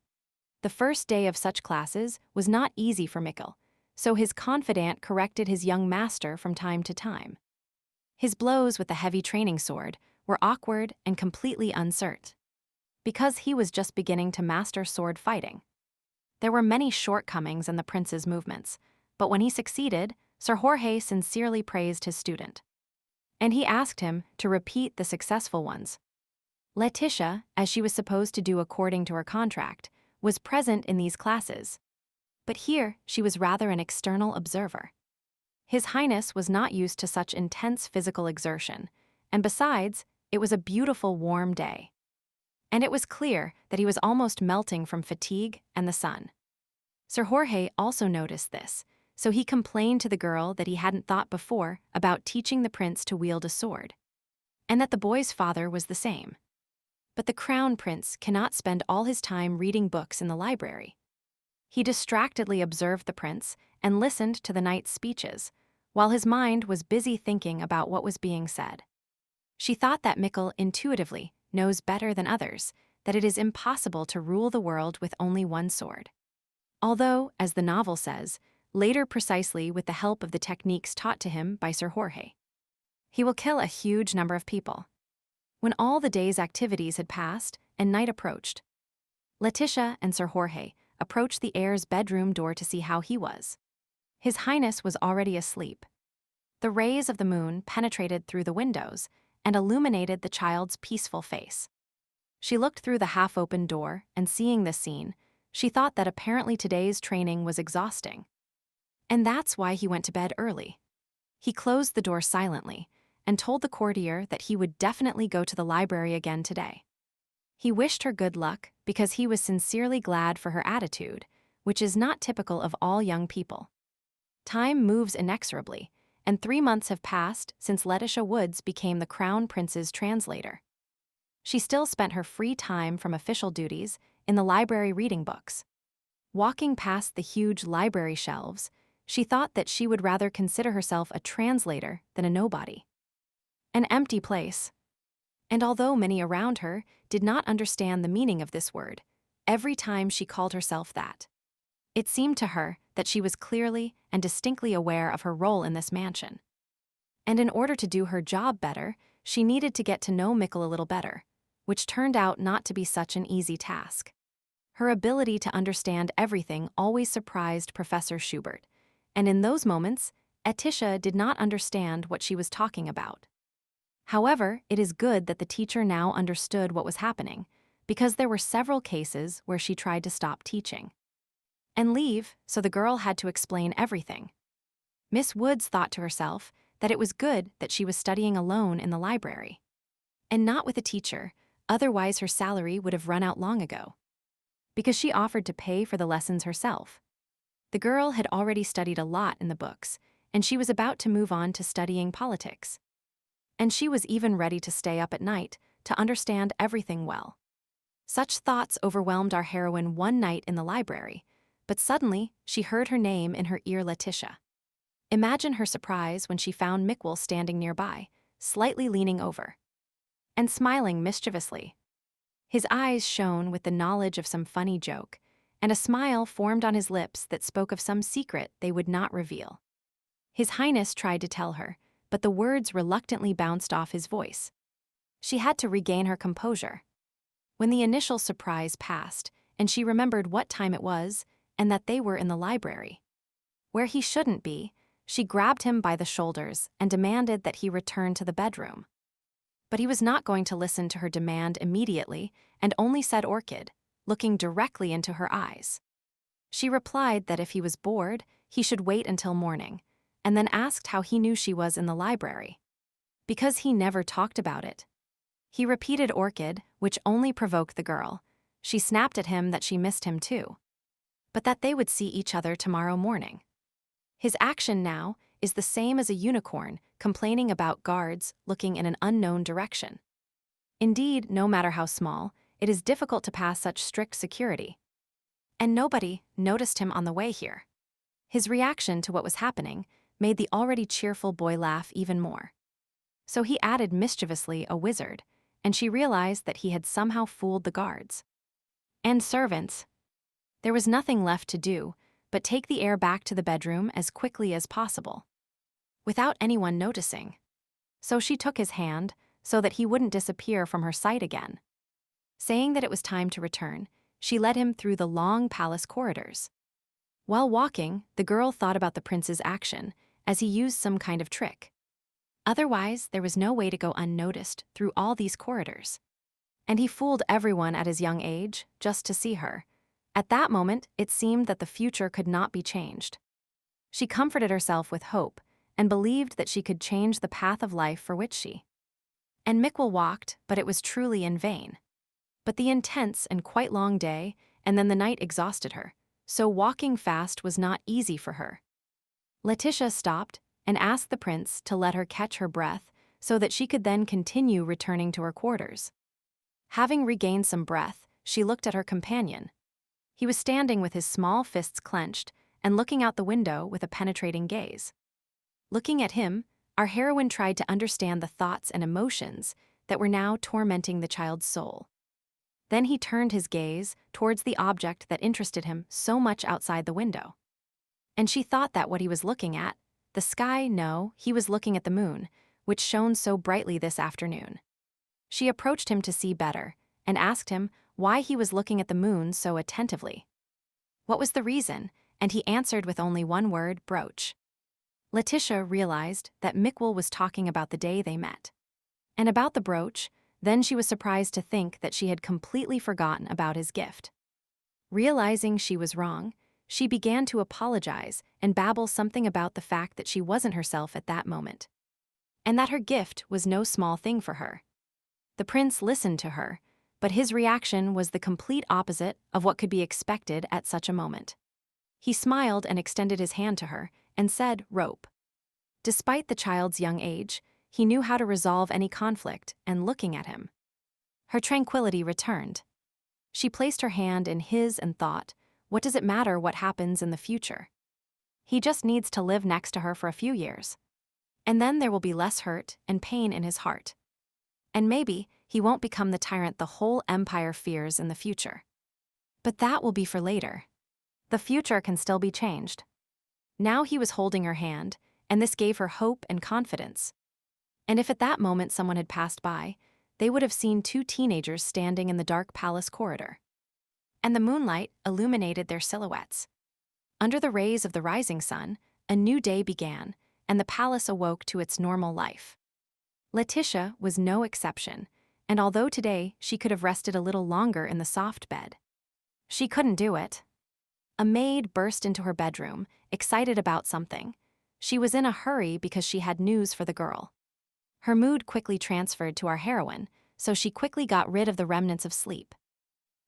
The first day of such classes was not easy for Mikkel, so his confidant corrected his young master from time to time. His blows with the heavy training sword were awkward and completely uncertain, because he was just beginning to master sword fighting. There were many shortcomings in the prince's movements, but when he succeeded, Sir Jorge sincerely praised his student. And he asked him to repeat the successful ones. Letitia, as she was supposed to do according to her contract, was present in these classes. But here, she was rather an external observer. His Highness was not used to such intense physical exertion, and besides, it was a beautiful warm day. And it was clear that he was almost melting from fatigue and the sun. Sir Jorge also noticed this, so he complained to the girl that he hadn't thought before about teaching the prince to wield a sword, and that the boy's father was the same. But the Crown Prince cannot spend all his time reading books in the library. He distractedly observed the prince and listened to the knight's speeches, while his mind was busy thinking about what was being said. She thought that Mikkel intuitively knows better than others that it is impossible to rule the world with only one sword. Although, as the novel says, later precisely with the help of the techniques taught to him by Sir Jorge. He will kill a huge number of people. When all the day's activities had passed and night approached, Letitia and Sir Jorge approached the heir's bedroom door to see how he was. His Highness was already asleep. The rays of the moon penetrated through the windows and illuminated the child's peaceful face. She looked through the half-open door, and seeing this scene, she thought that apparently today's training was exhausting. And that's why he went to bed early. He closed the door silently and told the courtier that he would definitely go to the library again today. He wished her good luck because he was sincerely glad for her attitude, which is not typical of all young people. Time moves inexorably, and 3 months have passed since Letitia Woods became the Crown Prince's translator. She still spent her free time from official duties in the library reading books. Walking past the huge library shelves, she thought that she would rather consider herself a translator than a nobody. An empty place. And although many around her did not understand the meaning of this word, every time she called herself that, it seemed to her that she was clearly and distinctly aware of her role in this mansion. And in order to do her job better, she needed to get to know Mikkel a little better, which turned out not to be such an easy task. Her ability to understand everything always surprised Professor Schubert, and in those moments, Letitia did not understand what she was talking about. However, it is good that the teacher now understood what was happening, because there were several cases where she tried to stop teaching and leave, so the girl had to explain everything. Miss Woods thought to herself that it was good that she was studying alone in the library, and not with a teacher, otherwise her salary would have run out long ago. Because she offered to pay for the lessons herself. The girl had already studied a lot in the books, and she was about to move on to studying politics. And she was even ready to stay up at night to understand everything well. Such thoughts overwhelmed our heroine one night in the library, but suddenly she heard her name in her ear, Letitia. Imagine her surprise when she found Mikkel standing nearby, slightly leaning over and smiling mischievously. His eyes shone with the knowledge of some funny joke, and a smile formed on his lips that spoke of some secret they would not reveal. His Highness tried to tell her, but the words reluctantly bounced off his voice. She had to regain her composure. When the initial surprise passed, and she remembered what time it was, and that they were in the library, where he shouldn't be, she grabbed him by the shoulders and demanded that he return to the bedroom. But he was not going to listen to her demand immediately and only said Orchid, looking directly into her eyes. She replied that if he was bored, he should wait until morning, and then asked how he knew she was in the library. Because he never talked about it. He repeated Orchid, which only provoked the girl. She snapped at him that she missed him too, but that they would see each other tomorrow morning. His action now is the same as a unicorn complaining about guards looking in an unknown direction. Indeed, no matter how small, it is difficult to pass such strict security. And nobody noticed him on the way here. His reaction to what was happening made the already cheerful boy laugh even more. So he added mischievously a wizard, and she realized that he had somehow fooled the guards and servants. There was nothing left to do but take the heir back to the bedroom as quickly as possible, without anyone noticing. So she took his hand so that he wouldn't disappear from her sight again. Saying that it was time to return, she led him through the long palace corridors. While walking, the girl thought about the prince's action, as he used some kind of trick. Otherwise, there was no way to go unnoticed through all these corridors. And he fooled everyone at his young age just to see her. At that moment, it seemed that the future could not be changed. She comforted herself with hope and believed that she could change the path of life for which she and Mikkel walked, but it was truly in vain. But the intense and quite long day, and then the night exhausted her, so walking fast was not easy for her. Letitia stopped and asked the prince to let her catch her breath so that she could then continue returning to her quarters. Having regained some breath, she looked at her companion. He was standing with his small fists clenched and looking out the window with a penetrating gaze. Looking at him, our heroine tried to understand the thoughts and emotions that were now tormenting the child's soul. Then he turned his gaze towards the object that interested him so much outside the window. And she thought that what he was looking at, the sky, no, he was looking at the moon, which shone so brightly this afternoon. She approached him to see better, and asked him why he was looking at the moon so attentively. What was the reason? And he answered with only one word: brooch. Letitia realized that Mikkel was talking about the day they met. And about the brooch, then she was surprised to think that she had completely forgotten about his gift. Realizing she was wrong, she began to apologize and babble something about the fact that she wasn't herself at that moment, and that her gift was no small thing for her. The prince listened to her, but his reaction was the complete opposite of what could be expected at such a moment. He smiled and extended his hand to her and said, "Rope." Despite the child's young age, he knew how to resolve any conflict, and looking at him, her tranquility returned. She placed her hand in his and thought, what does it matter what happens in the future? He just needs to live next to her for a few years. And then there will be less hurt and pain in his heart. And maybe he won't become the tyrant the whole empire fears in the future. But that will be for later. The future can still be changed. Now he was holding her hand, and this gave her hope and confidence. And if at that moment someone had passed by, they would have seen two teenagers standing in the dark palace corridor. And the moonlight illuminated their silhouettes. Under the rays of the rising sun, a new day began, and the palace awoke to its normal life. Letitia was no exception, and although today she could have rested a little longer in the soft bed, she couldn't do it. A maid burst into her bedroom, excited about something. She was in a hurry because she had news for the girl. Her mood quickly transferred to our heroine, so she quickly got rid of the remnants of sleep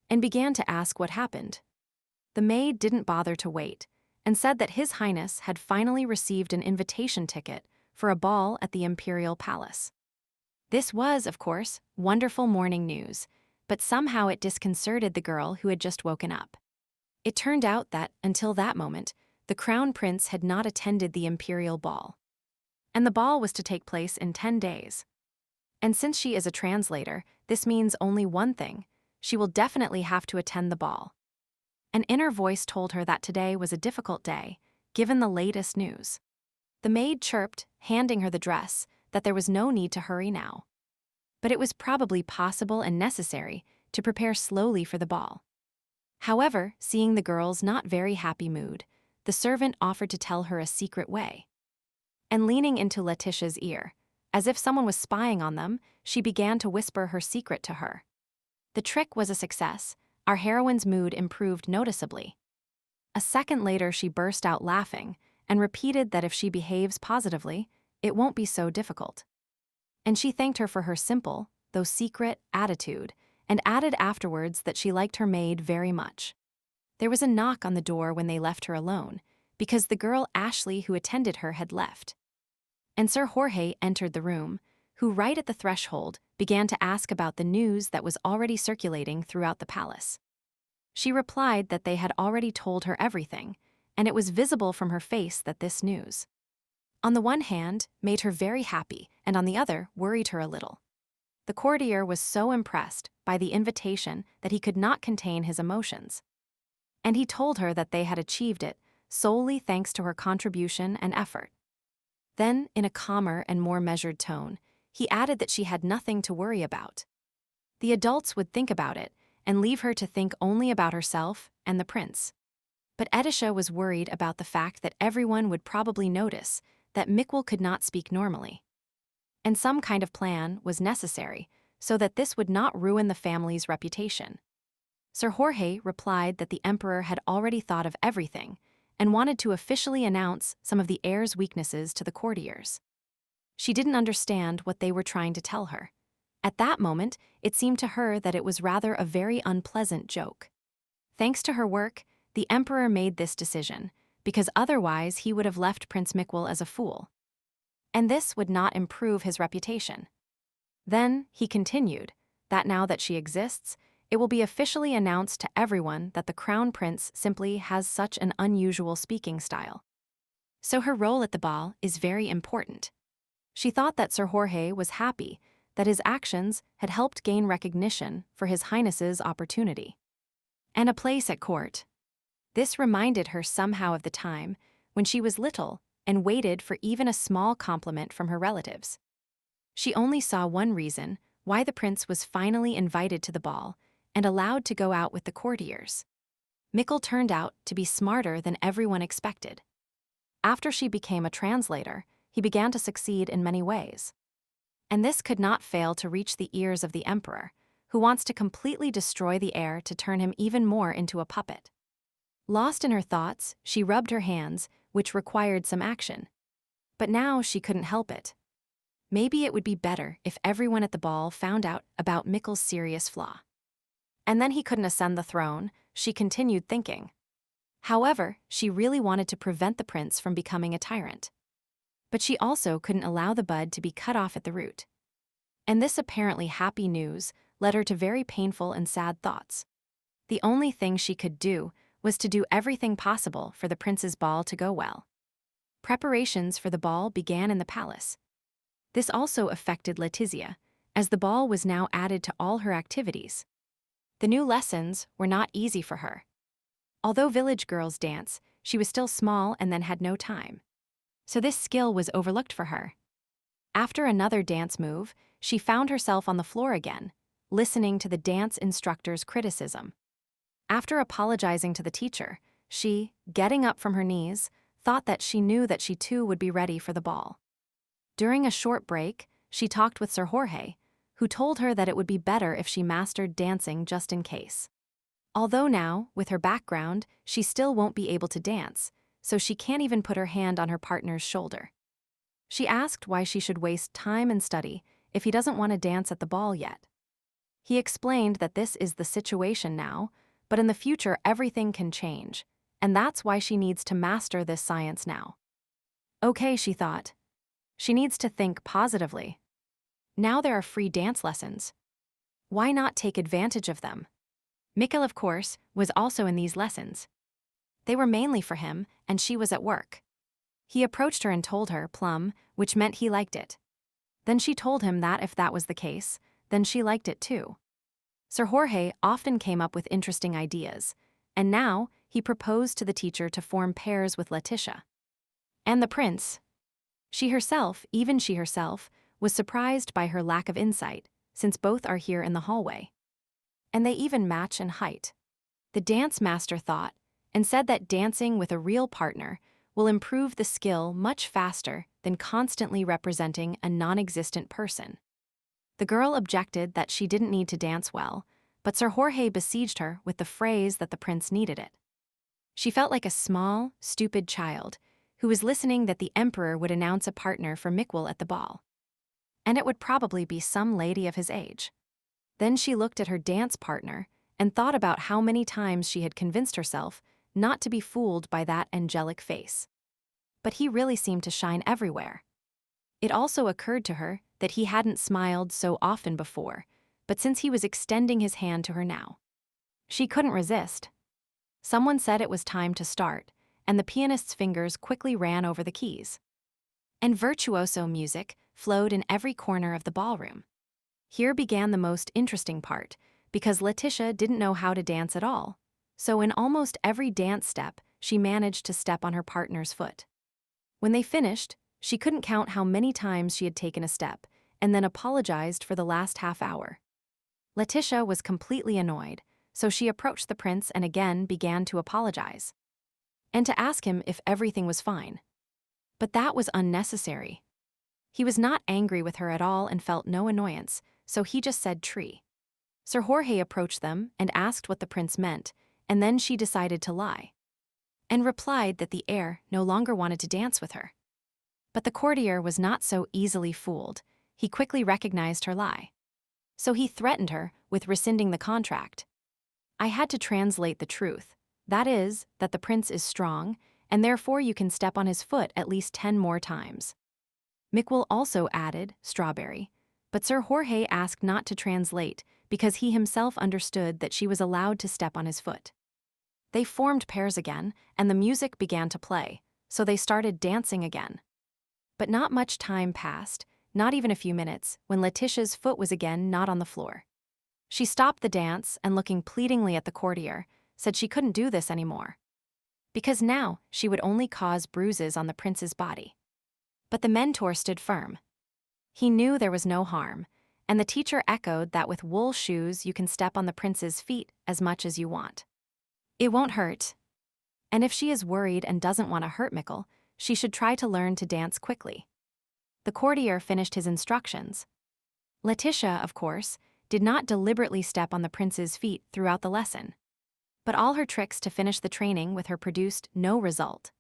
and began to ask what happened. The maid didn't bother to wait and said that His Highness had finally received an invitation ticket for a ball at the Imperial Palace. This was, of course, wonderful morning news, but somehow it disconcerted the girl who had just woken up. It turned out that, until that moment, the Crown Prince had not attended the Imperial Ball. And the ball was to take place in 10 days. And since she is a translator, this means only one thing: she will definitely have to attend the ball. An inner voice told her that today was a difficult day, given the latest news. The maid chirped, handing her the dress, that there was no need to hurry now. But it was probably possible and necessary to prepare slowly for the ball. However, seeing the girl's not very happy mood, the servant offered to tell her a secret way. And leaning into Letitia's ear, as if someone was spying on them, she began to whisper her secret to her. The trick was a success. Our heroine's mood improved noticeably. A second later, she burst out laughing and repeated that if she behaves positively, it won't be so difficult. And she thanked her for her simple, though secret, attitude, and added afterwards that she liked her maid very much. There was a knock on the door when they left her alone, because the girl Ashley who attended her had left. And Sir Jorge entered the room, who right at the threshold began to ask about the news that was already circulating throughout the palace. She replied that they had already told her everything, and it was visible from her face that this news, on the one hand, made her very happy, and on the other, worried her a little. The courtier was so impressed by the invitation that he could not contain his emotions. And he told her that they had achieved it solely thanks to her contribution and effort. Then, in a calmer and more measured tone, he added that she had nothing to worry about. The adults would think about it and leave her to think only about herself and the prince. But Edisha was worried about the fact that everyone would probably notice that Mikkel could not speak normally. And some kind of plan was necessary so that this would not ruin the family's reputation. Sir Jorge replied that the emperor had already thought of everything and wanted to officially announce some of the heir's weaknesses to the courtiers. She didn't understand what they were trying to tell her. At that moment, it seemed to her that it was rather a very unpleasant joke. Thanks to her work, the emperor made this decision, because otherwise he would have left Prince Mikkel as a fool. And this would not improve his reputation. Then, he continued, that now that she exists, it will be officially announced to everyone that the crown prince simply has such an unusual speaking style. So her role at the ball is very important. She thought that Sir Jorge was happy that his actions had helped gain recognition for His Highness's opportunity and a place at court. This reminded her somehow of the time when she was little and waited for even a small compliment from her relatives. She only saw one reason why the prince was finally invited to the ball and allowed to go out with the courtiers. Mikkel turned out to be smarter than everyone expected. After she became a translator, he began to succeed in many ways. And this could not fail to reach the ears of the emperor, who wants to completely destroy the heir to turn him even more into a puppet. Lost in her thoughts, she rubbed her hands, which required some action. But now she couldn't help it. Maybe it would be better if everyone at the ball found out about Mikkel's serious flaw. And then he couldn't ascend the throne, she continued thinking. However, she really wanted to prevent the prince from becoming a tyrant. But she also couldn't allow the bud to be cut off at the root. And this apparently happy news led her to very painful and sad thoughts. The only thing she could do was to do everything possible for the prince's ball to go well. Preparations for the ball began in the palace. This also affected Letizia, as the ball was now added to all her activities. The new lessons were not easy for her. Although village girls dance, she was still small and then had no time. So this skill was overlooked for her. After another dance move, she found herself on the floor again, listening to the dance instructor's criticism. After apologizing to the teacher, she, getting up from her knees, thought that she knew that she too would be ready for the ball. During a short break, she talked with Sir Jorge, who told her that it would be better if she mastered dancing just in case. Although now, with her background, she still won't be able to dance, so she can't even put her hand on her partner's shoulder. She asked why she should waste time and study if he doesn't want to dance at the ball yet. He explained that this is the situation now, but in the future everything can change, and that's why she needs to master this science now. Okay, she thought. She needs to think positively. Now there are free dance lessons. Why not take advantage of them? Mikkel, of course, was also in these lessons. They were mainly for him, and she was at work. He approached her and told her, plum, which meant he liked it. Then she told him that if that was the case, then she liked it too. Sir Jorge often came up with interesting ideas, and now he proposed to the teacher to form pairs with Letitia. And the prince. She herself, was surprised by her lack of insight, since both are here in the hallway. And they even match in height. The dance master thought, and said that dancing with a real partner will improve the skill much faster than constantly representing a non-existent person. The girl objected that she didn't need to dance well, but Sir Jorge besieged her with the phrase that the prince needed it. She felt like a small, stupid child who was listening that the emperor would announce a partner for Mikkel at the ball. And it would probably be some lady of his age. Then she looked at her dance partner and thought about how many times she had convinced herself not to be fooled by that angelic face. But he really seemed to shine everywhere. It also occurred to her that he hadn't smiled so often before, but since he was extending his hand to her now, she couldn't resist. Someone said it was time to start, and the pianist's fingers quickly ran over the keys. And virtuoso music flowed in every corner of the ballroom. Here began the most interesting part, because Letitia didn't know how to dance at all, so in almost every dance step, she managed to step on her partner's foot. When they finished, she couldn't count how many times she had taken a step, and then apologized for the last half hour. Letitia was completely annoyed, so she approached the prince and again began to apologize. And to ask him if everything was fine. But that was unnecessary. He was not angry with her at all and felt no annoyance, so he just said tree. Sir Jorge approached them and asked what the prince meant, and then she decided to lie. And replied that the heir no longer wanted to dance with her. But the courtier was not so easily fooled. He quickly recognized her lie. So he threatened her with rescinding the contract. I had to translate the truth. That is, that the prince is strong, and therefore you can step on his foot at least 10 more times. Mikkel also added, strawberry, but Sir Jorge asked not to translate because he himself understood that she was allowed to step on his foot. They formed pairs again, and the music began to play, so they started dancing again. But not much time passed, not even a few minutes, when Letitia's foot was again not on the floor. She stopped the dance and, looking pleadingly at the courtier, said she couldn't do this anymore. Because now she would only cause bruises on the prince's body. But the mentor stood firm. He knew there was no harm, and the teacher echoed that with wool shoes you can step on the prince's feet as much as you want. It won't hurt. And if she is worried and doesn't want to hurt Mikkel, she should try to learn to dance quickly. The courtier finished his instructions. Letitia, of course, did not deliberately step on the prince's feet throughout the lesson. But all her tricks to finish the training with her produced no result.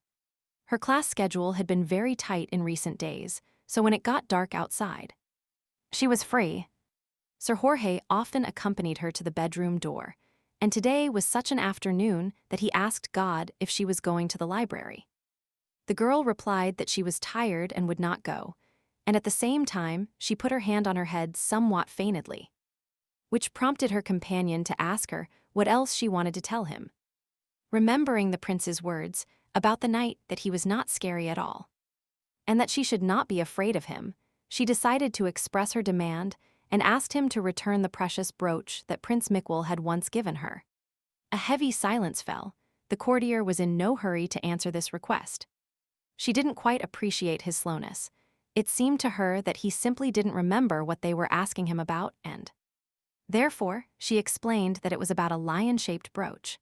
Her class schedule had been very tight in recent days, so when it got dark outside, she was free. Sir Jorge often accompanied her to the bedroom door, and today was such an afternoon that he asked God if she was going to the library. The girl replied that she was tired and would not go, and at the same time she put her hand on her head somewhat feignedly, which prompted her companion to ask her what else she wanted to tell him. Remembering the prince's words about the night that he was not scary at all, and that she should not be afraid of him, she decided to express her demand and asked him to return the precious brooch that Prince Mikkel had once given her. A heavy silence fell. The courtier was in no hurry to answer this request. She didn't quite appreciate his slowness. It seemed to her that he simply didn't remember what they were asking him about, and therefore, she explained that it was about a lion-shaped brooch.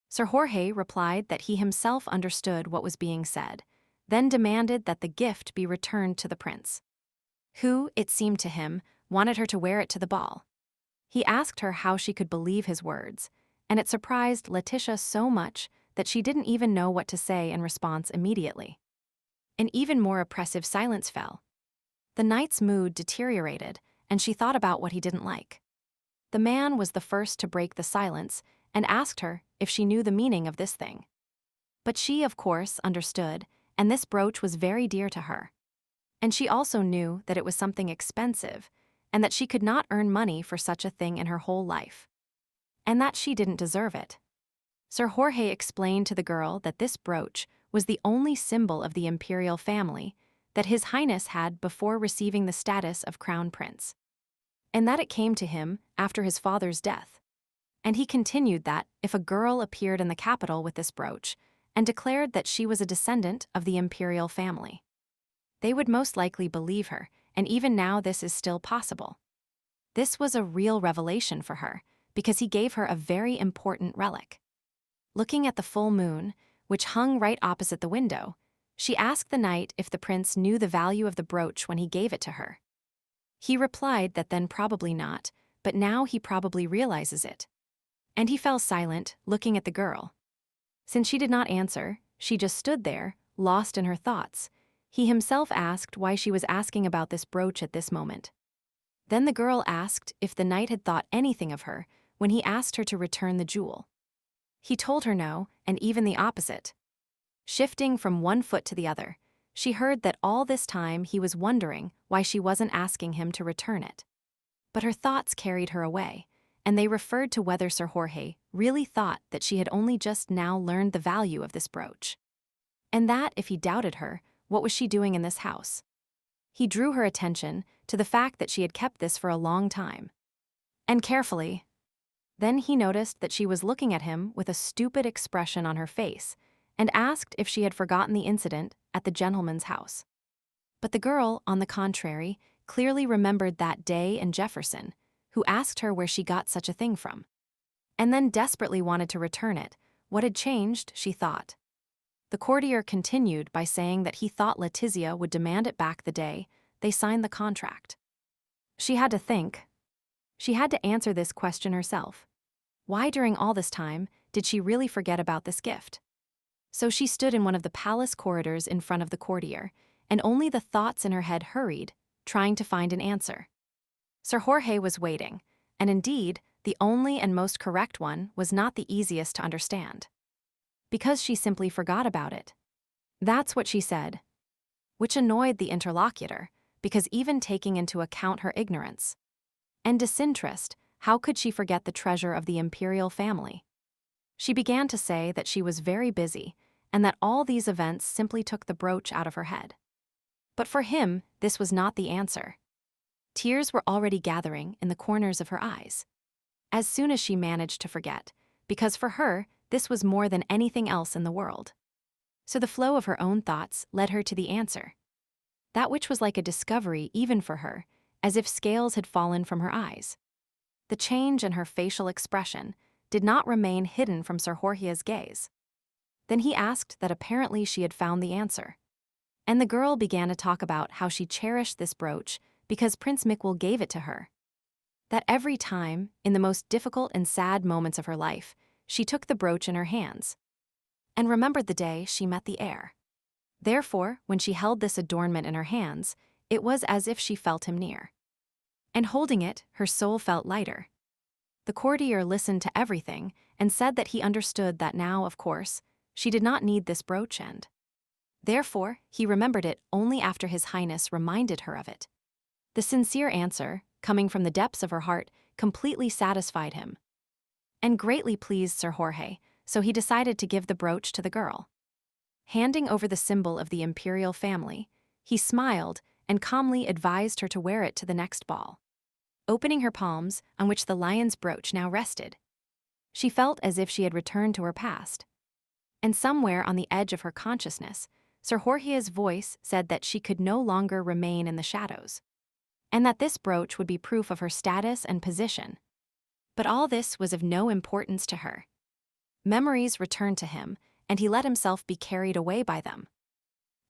Sir Jorge replied that he himself understood what was being said, then demanded that the gift be returned to the prince, who, it seemed to him, wanted her to wear it to the ball. He asked her how she could believe his words, and it surprised Letitia so much that she didn't even know what to say in response immediately. An even more oppressive silence fell. The knight's mood deteriorated, and she thought about what he didn't like. The man was the first to break the silence and asked her if she knew the meaning of this thing. But she, of course, understood, and this brooch was very dear to her. And she also knew that it was something expensive, and that she could not earn money for such a thing in her whole life. And that she didn't deserve it. Sir Jorge explained to the girl that this brooch was the only symbol of the imperial family that His Highness had before receiving the status of crown prince, and that it came to him after his father's death. And he continued that if a girl appeared in the capital with this brooch and declared that she was a descendant of the imperial family, they would most likely believe her, and even now this is still possible. This was a real revelation for her, because he gave her a very important relic. Looking at the full moon, which hung right opposite the window, she asked the knight if the prince knew the value of the brooch when he gave it to her. He replied that then probably not, but now he probably realizes it. And he fell silent, looking at the girl. Since she did not answer, she just stood there, lost in her thoughts. He himself asked why she was asking about this brooch at this moment. Then the girl asked if the knight had thought anything of her when he asked her to return the jewel. He told her no, and even the opposite. Shifting from one foot to the other, she heard that all this time he was wondering why she wasn't asking him to return it. But her thoughts carried her away, and they referred to whether Sir Jorge really thought that she had only just now learned the value of this brooch. And that, if he doubted her, what was she doing in this house? He drew her attention to the fact that she had kept this for a long time. And carefully. Then he noticed that she was looking at him with a stupid expression on her face, and asked if she had forgotten the incident at the gentleman's house. But the girl, on the contrary, clearly remembered that day in Jefferson, who asked her where she got such a thing from, and then desperately wanted to return it. What had changed, she thought. The courtier continued by saying that he thought Letizia would demand it back the day they signed the contract. She had to think. She had to answer this question herself. Why during all this time did she really forget about this gift? So she stood in one of the palace corridors in front of the courtier, and only the thoughts in her head hurried, trying to find an answer. Sir Jorge was waiting, and indeed, the only and most correct one was not the easiest to understand. Because she simply forgot about it. That's what she said. Which annoyed the interlocutor, because even taking into account her ignorance and disinterest, how could she forget the treasure of the imperial family? She began to say that she was very busy, and that all these events simply took the brooch out of her head. But for him, this was not the answer. Tears were already gathering in the corners of her eyes. As soon as she managed to forget, because for her, this was more than anything else in the world. So the flow of her own thoughts led her to the answer. that which was like a discovery even for her, as if scales had fallen from her eyes. The change in her facial expression did not remain hidden from Sir Jorge's gaze. Then he asked that apparently she had found the answer. And the girl began to talk about how she cherished this brooch because Prince Miquel gave it to her. That every time, in the most difficult and sad moments of her life, she took the brooch in her hands and remembered the day she met the heir. Therefore, when she held this adornment in her hands, it was as if she felt him near. And holding it, her soul felt lighter. The courtier listened to everything and said that he understood that now, of course, she did not need this brooch and therefore, he remembered it only after His Highness reminded her of it. The sincere answer, coming from the depths of her heart, completely satisfied him and greatly pleased Sir Jorge, so he decided to give the brooch to the girl. Handing over the symbol of the imperial family, he smiled and calmly advised her to wear it to the next ball. Opening her palms, on which the lion's brooch now rested, she felt as if she had returned to her past. And somewhere on the edge of her consciousness, Sir Jorge's voice said that she could no longer remain in the shadows, and that this brooch would be proof of her status and position. But all this was of no importance to her. Memories returned to him, and he let himself be carried away by them.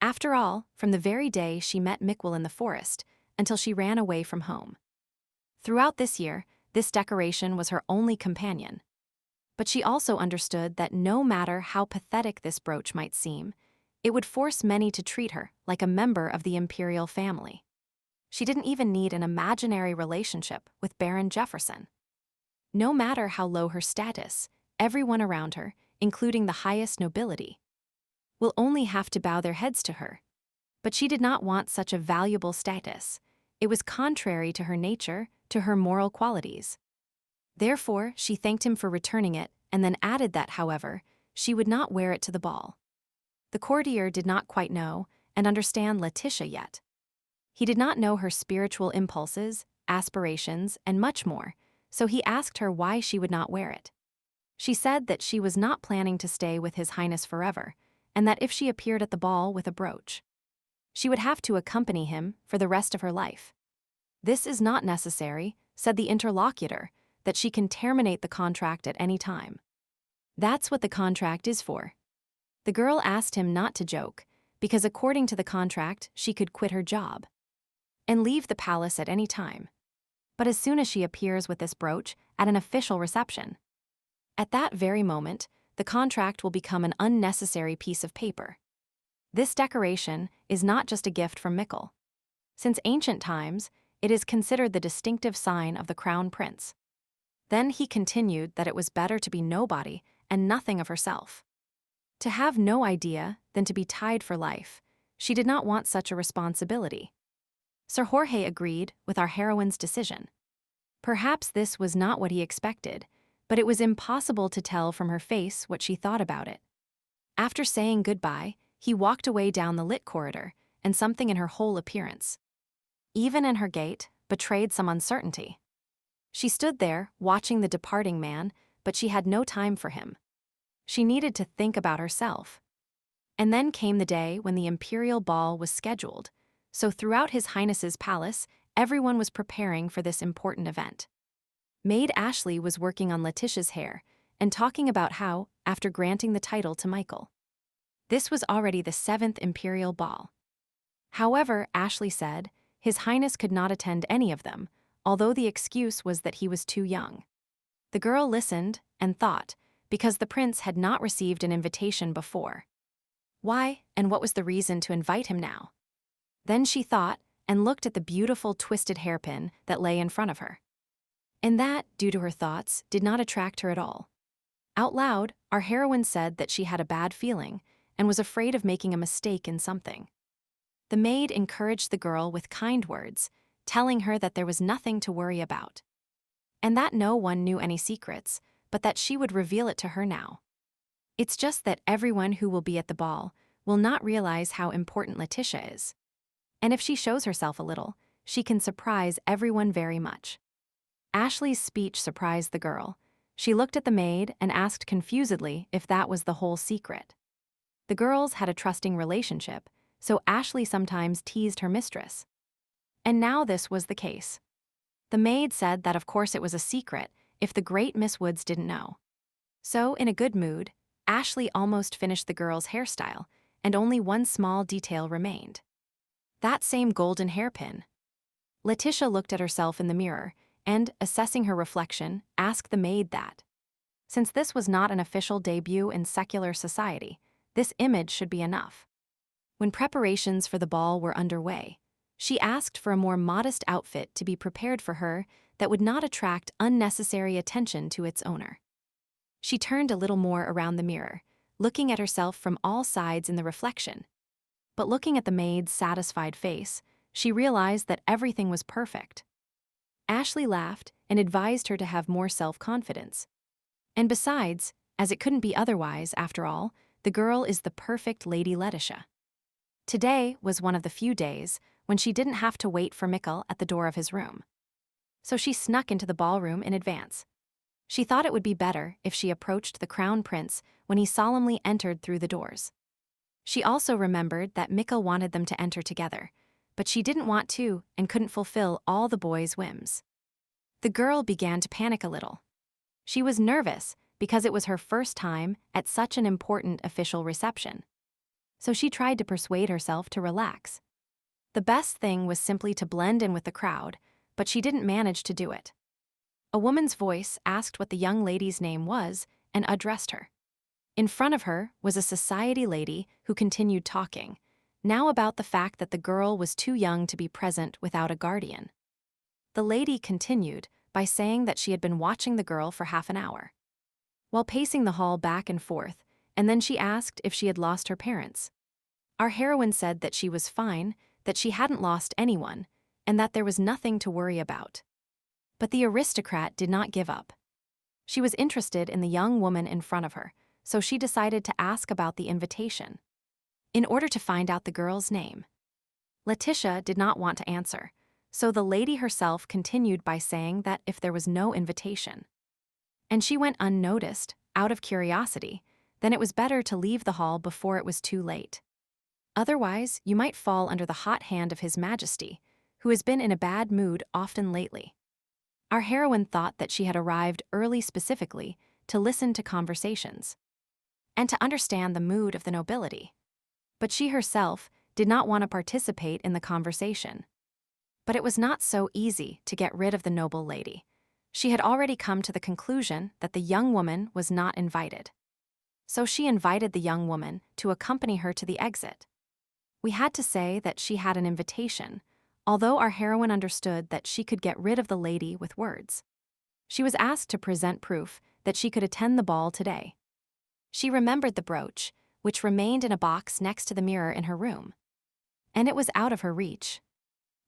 After all, from the very day she met Miquel in the forest until she ran away from home. Throughout this year, this decoration was her only companion. But she also understood that no matter how pathetic this brooch might seem, it would force many to treat her like a member of the imperial family. She didn't even need an imaginary relationship with Baron Jefferson. No matter how low her status, everyone around her, including the highest nobility, will only have to bow their heads to her. But she did not want such a valuable status. It was contrary to her nature, to her moral qualities. Therefore, she thanked him for returning it, and then added that, however, she would not wear it to the ball. The courtier did not quite know and understand Letitia yet. He did not know her spiritual impulses, aspirations, and much more, so he asked her why she would not wear it. She said that she was not planning to stay with His Highness forever, and that if she appeared at the ball with a brooch, she would have to accompany him for the rest of her life. This is not necessary, said the interlocutor, that she can terminate the contract at any time. That's what the contract is for. The girl asked him not to joke, because according to the contract, she could quit her job and leave the palace at any time. But as soon as she appears with this brooch at an official reception, at that very moment, the contract will become an unnecessary piece of paper. This decoration is not just a gift from Miquel. Since ancient times, it is considered the distinctive sign of the crown prince. Then he continued that it was better to be nobody and nothing of herself. To have no idea than to be tied for life. She did not want such a responsibility. Sir Jorge agreed with our heroine's decision. Perhaps this was not what he expected, but it was impossible to tell from her face what she thought about it. After saying goodbye, he walked away down the lit corridor, and something in her whole appearance, even in her gait, betrayed some uncertainty. She stood there, watching the departing man, but she had no time for him. She needed to think about herself. And then came the day when the Imperial Ball was scheduled, so throughout His Highness's palace, everyone was preparing for this important event. Maid Ashley was working on Letitia's hair and talking about how, after granting the title to Miquel, this was already the 7th Imperial Ball. However, Ashley said, His Highness could not attend any of them, although the excuse was that he was too young. The girl listened and thought, because the prince had not received an invitation before. Why, and what was the reason to invite him now? Then she thought and looked at the beautiful twisted hairpin that lay in front of her. And that, due to her thoughts, did not attract her at all. Out loud, our heroine said that she had a bad feeling and was afraid of making a mistake in something. The maid encouraged the girl with kind words, telling her that there was nothing to worry about, and that no one knew any secrets, but that she would reveal it to her now. It's just that everyone who will be at the ball will not realize how important Letitia is. And if she shows herself a little, she can surprise everyone very much. Ashley's speech surprised the girl. She looked at the maid and asked confusedly if that was the whole secret. The girls had a trusting relationship, so Ashley sometimes teased her mistress. And now this was the case. The maid said that of course it was a secret if the great Miss Woods didn't know. So, in a good mood, Ashley almost finished the girl's hairstyle, and only one small detail remained. That same golden hairpin. Letitia looked at herself in the mirror and, assessing her reflection, asked the maid that. Since this was not an official debut in secular society, this image should be enough. When preparations for the ball were underway, she asked for a more modest outfit to be prepared for her that would not attract unnecessary attention to its owner. She turned a little more around the mirror, looking at herself from all sides in the reflection. But looking at the maid's satisfied face, she realized that everything was perfect. Ashley laughed and advised her to have more self-confidence. And besides, as it couldn't be otherwise, after all, the girl is the perfect Lady Letitia. Today was one of the few days when she didn't have to wait for Mikkel at the door of his room. So she snuck into the ballroom in advance. She thought it would be better if she approached the crown prince when he solemnly entered through the doors. She also remembered that Mikkel wanted them to enter together, but she didn't want to and couldn't fulfill all the boys' whims. The girl began to panic a little. She was nervous because it was her first time at such an important official reception. So she tried to persuade herself to relax. The best thing was simply to blend in with the crowd, but she didn't manage to do it. A woman's voice asked what the young lady's name was and addressed her. In front of her was a society lady who continued talking, now about the fact that the girl was too young to be present without a guardian. The lady continued by saying that she had been watching the girl for half an hour, while pacing the hall back and forth, and then she asked if she had lost her parents. Our heroine said that she was fine, that she hadn't lost anyone, and that there was nothing to worry about. But the aristocrat did not give up. She was interested in the young woman in front of her, so she decided to ask about the invitation, in order to find out the girl's name. Letitia did not want to answer, so the lady herself continued by saying that if there was no invitation, and she went unnoticed, out of curiosity, then it was better to leave the hall before it was too late. Otherwise, you might fall under the hot hand of His Majesty, who has been in a bad mood often lately. Our heroine thought that she had arrived early specifically to listen to conversations and to understand the mood of the nobility. But she herself did not want to participate in the conversation. But it was not so easy to get rid of the noble lady. She had already come to the conclusion that the young woman was not invited. So she invited the young woman to accompany her to the exit. We had to say that she had an invitation, although our heroine understood that she could get rid of the lady with words. She was asked to present proof that she could attend the ball today. She remembered the brooch, which remained in a box next to the mirror in her room. And it was out of her reach.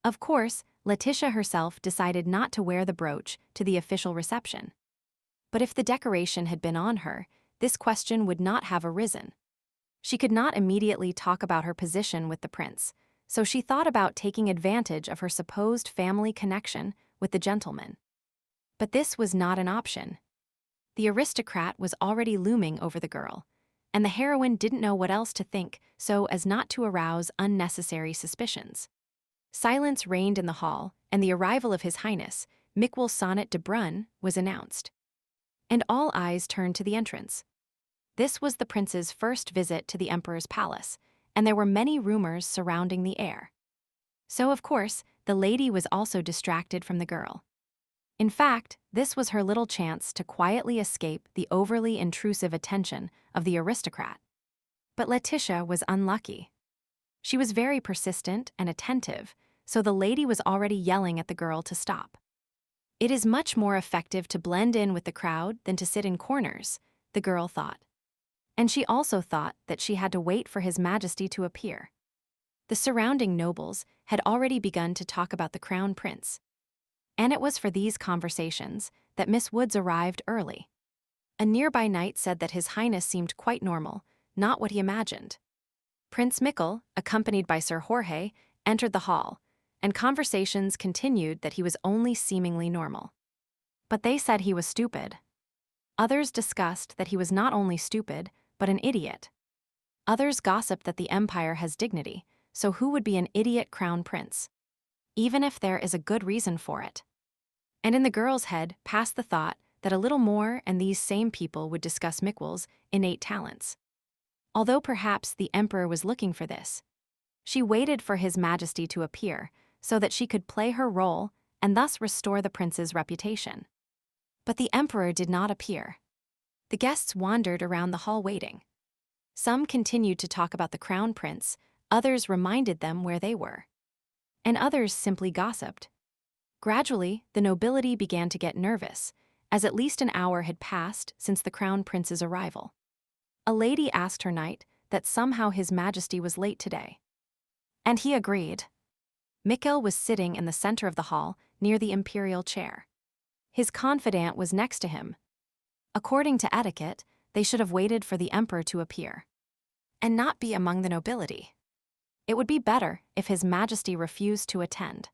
Of course, Letitia herself decided not to wear the brooch to the official reception. But if the decoration had been on her, this question would not have arisen. She could not immediately talk about her position with the prince, so she thought about taking advantage of her supposed family connection with the gentleman. But this was not an option. The aristocrat was already looming over the girl, and the heroine didn't know what else to think so as not to arouse unnecessary suspicions. Silence reigned in the hall, and the arrival of His Highness, Mikkel Sonnet de Brun, was announced. And all eyes turned to the entrance. This was the prince's first visit to the emperor's palace, and there were many rumors surrounding the heir. So, of course, the lady was also distracted from the girl. In fact, this was her little chance to quietly escape the overly intrusive attention of the aristocrat. But Letitia was unlucky. She was very persistent and attentive, so the lady was already yelling at the girl to stop. It is much more effective to blend in with the crowd than to sit in corners, the girl thought. And she also thought that she had to wait for His Majesty to appear. The surrounding nobles had already begun to talk about the crown prince. And it was for these conversations that Miss Woods arrived early. A nearby knight said that His Highness seemed quite normal, not what he imagined. Prince Mikkel, accompanied by Sir Jorge, entered the hall, and conversations continued that he was only seemingly normal. But they said he was stupid. Others discussed that he was not only stupid, but an idiot. Others gossiped that the empire has dignity, so who would be an idiot crown prince? Even if there is a good reason for it. And in the girl's head passed the thought that a little more and these same people would discuss Mikwel's innate talents. Although perhaps the emperor was looking for this, she waited for his majesty to appear so that she could play her role and thus restore the prince's reputation. But the emperor did not appear. The guests wandered around the hall waiting. Some continued to talk about the crown prince, others reminded them where they were. And others simply gossiped. Gradually, the nobility began to get nervous, as at least an hour had passed since the crown prince's arrival. A lady asked her knight that somehow his majesty was late today. And he agreed. Mikkel was sitting in the center of the hall, near the imperial chair. His confidant was next to him. According to etiquette, they should have waited for the emperor to appear, and not be among the nobility. It would be better if his majesty refused to attend.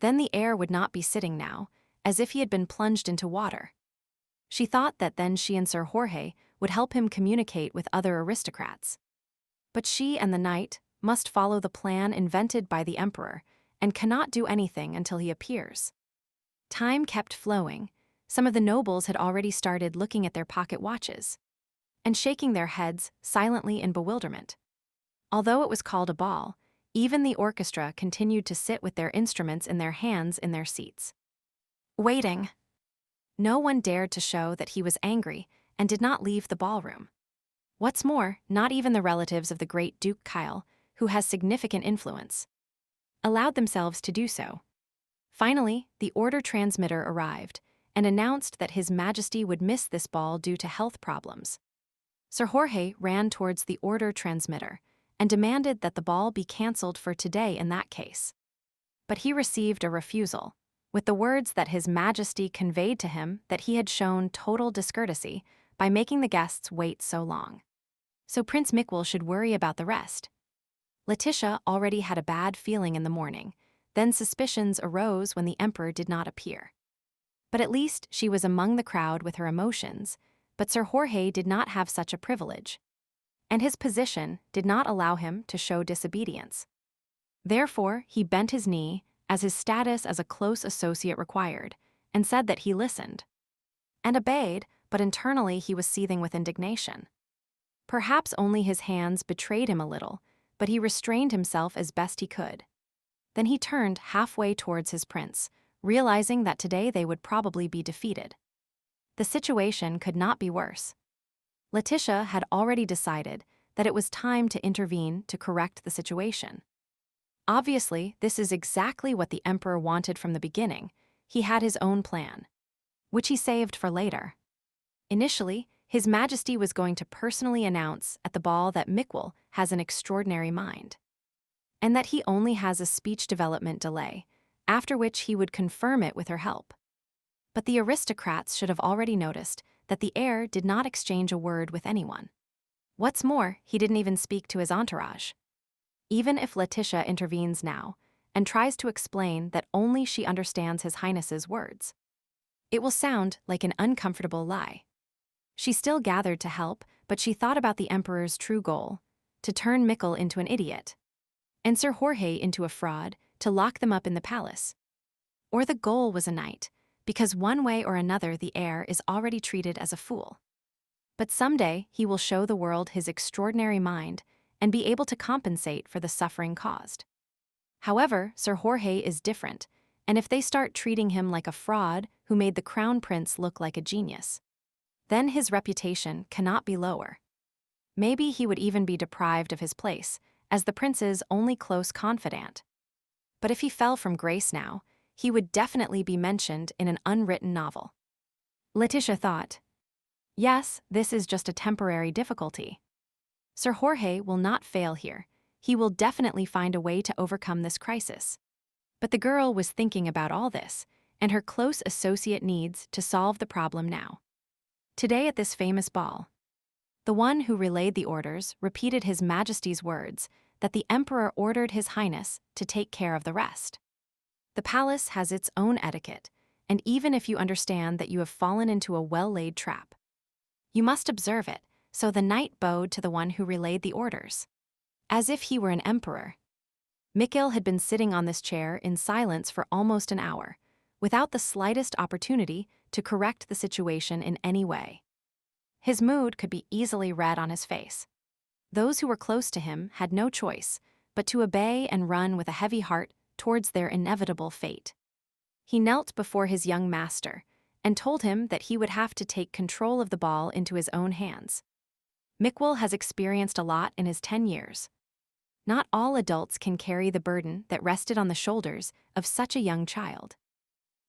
Then the heir would not be sitting now, as if he had been plunged into water. She thought that then she and Sir Jorge would help him communicate with other aristocrats. But she and the knight must follow the plan invented by the emperor and cannot do anything until he appears. Time kept flowing. Some of the nobles had already started looking at their pocket watches and shaking their heads silently in bewilderment. Although it was called a ball, even the orchestra continued to sit with their instruments in their hands in their seats, waiting. No one dared to show that he was angry and did not leave the ballroom. What's more, not even the relatives of the great Duke Kyle, who has significant influence, allowed themselves to do so. Finally, the order transmitter arrived and announced that His Majesty would miss this ball due to health problems. Sir Jorge ran towards the order transmitter and demanded that the ball be cancelled for today in that case. But he received a refusal, with the words that His Majesty conveyed to him that he had shown total discourtesy by making the guests wait so long. So Prince Mikwel should worry about the rest. Letitia already had a bad feeling in the morning, then suspicions arose when the emperor did not appear. But at least she was among the crowd with her emotions, but Sir Jorge did not have such a privilege, and his position did not allow him to show disobedience. Therefore, he bent his knee, as his status as a close associate required, and said that he listened and obeyed, but internally he was seething with indignation. Perhaps only his hands betrayed him a little, but he restrained himself as best he could. Then he turned halfway towards his prince, realizing that today they would probably be defeated. The situation could not be worse. Letitia had already decided that it was time to intervene to correct the situation. Obviously, this is exactly what the emperor wanted from the beginning. He had his own plan, which he saved for later. Initially, His Majesty was going to personally announce at the ball that Mikwel has an extraordinary mind, and that he only has a speech development delay, after which he would confirm it with her help. But the aristocrats should have already noticed that the heir did not exchange a word with anyone. What's more, he didn't even speak to his entourage. Even if Letitia intervenes now and tries to explain that only she understands His Highness's words, it will sound like an uncomfortable lie. She still gathered to help, but she thought about the emperor's true goal, to turn Mikkel into an idiot, and Sir Jorge into a fraud, to lock them up in the palace. Or the goal was a knight, because one way or another the heir is already treated as a fool. But someday he will show the world his extraordinary mind and be able to compensate for the suffering caused. However, Sir Jorge is different, and if they start treating him like a fraud who made the crown prince look like a genius, then his reputation cannot be lower. Maybe he would even be deprived of his place as the prince's only close confidant. But if he fell from grace now, he would definitely be mentioned in an unwritten novel. Letitia thought, yes, this is just a temporary difficulty. Sir Jorge will not fail here. He will definitely find a way to overcome this crisis. But the girl was thinking about all this, and her close associate needs to solve the problem now. Today at this famous ball, the one who relayed the orders repeated His Majesty's words that the emperor ordered His Highness to take care of the rest. The palace has its own etiquette, and even if you understand that you have fallen into a well-laid trap, you must observe it, so the knight bowed to the one who relayed the orders, as if he were an emperor. Mikkel had been sitting on this chair in silence for almost an hour, without the slightest opportunity to correct the situation in any way. His mood could be easily read on his face. Those who were close to him had no choice but to obey and run with a heavy heart towards their inevitable fate. He knelt before his young master and told him that he would have to take control of the ball into his own hands. Mikkel has experienced a lot in his 10 years. Not all adults can carry the burden that rested on the shoulders of such a young child.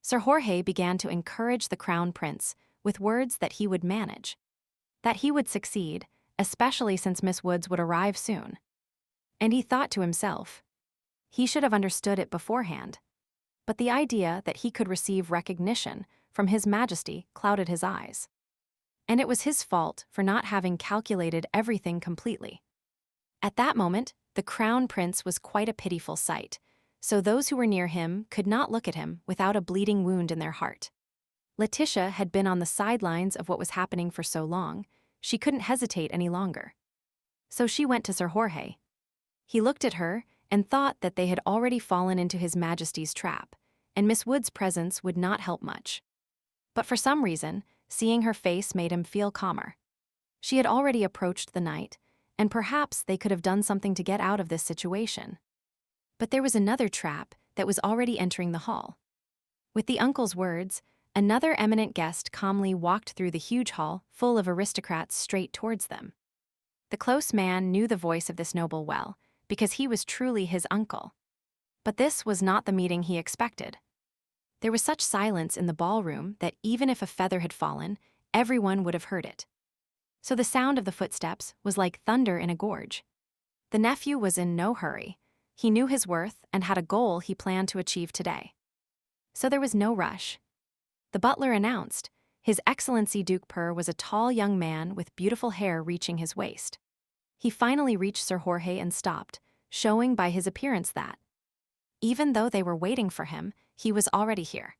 Sir Jorge began to encourage the crown prince with words that he would manage, that he would succeed, especially since Miss Woods would arrive soon. And he thought to himself, he should have understood it beforehand. But the idea that he could receive recognition from His Majesty clouded his eyes. And it was his fault for not having calculated everything completely. At that moment, the crown prince was quite a pitiful sight, so those who were near him could not look at him without a bleeding wound in their heart. Letitia had been on the sidelines of what was happening for so long, she couldn't hesitate any longer. So she went to Sir Jorge. He looked at her and thought that they had already fallen into His Majesty's trap, and Miss Wood's presence would not help much. But for some reason, seeing her face made him feel calmer. She had already approached the knight, and perhaps they could have done something to get out of this situation. But there was another trap that was already entering the hall. With the uncle's words, another eminent guest calmly walked through the huge hall full of aristocrats straight towards them. The close man knew the voice of this noble well, because he was truly his uncle. But this was not the meeting he expected. There was such silence in the ballroom that even if a feather had fallen, everyone would have heard it. So the sound of the footsteps was like thunder in a gorge. The nephew was in no hurry. He knew his worth and had a goal he planned to achieve today. So there was no rush. The butler announced, His Excellency Duke Per was a tall young man with beautiful hair reaching his waist. He finally reached Sir Jorge and stopped, showing by his appearance that, even though they were waiting for him, he was already here.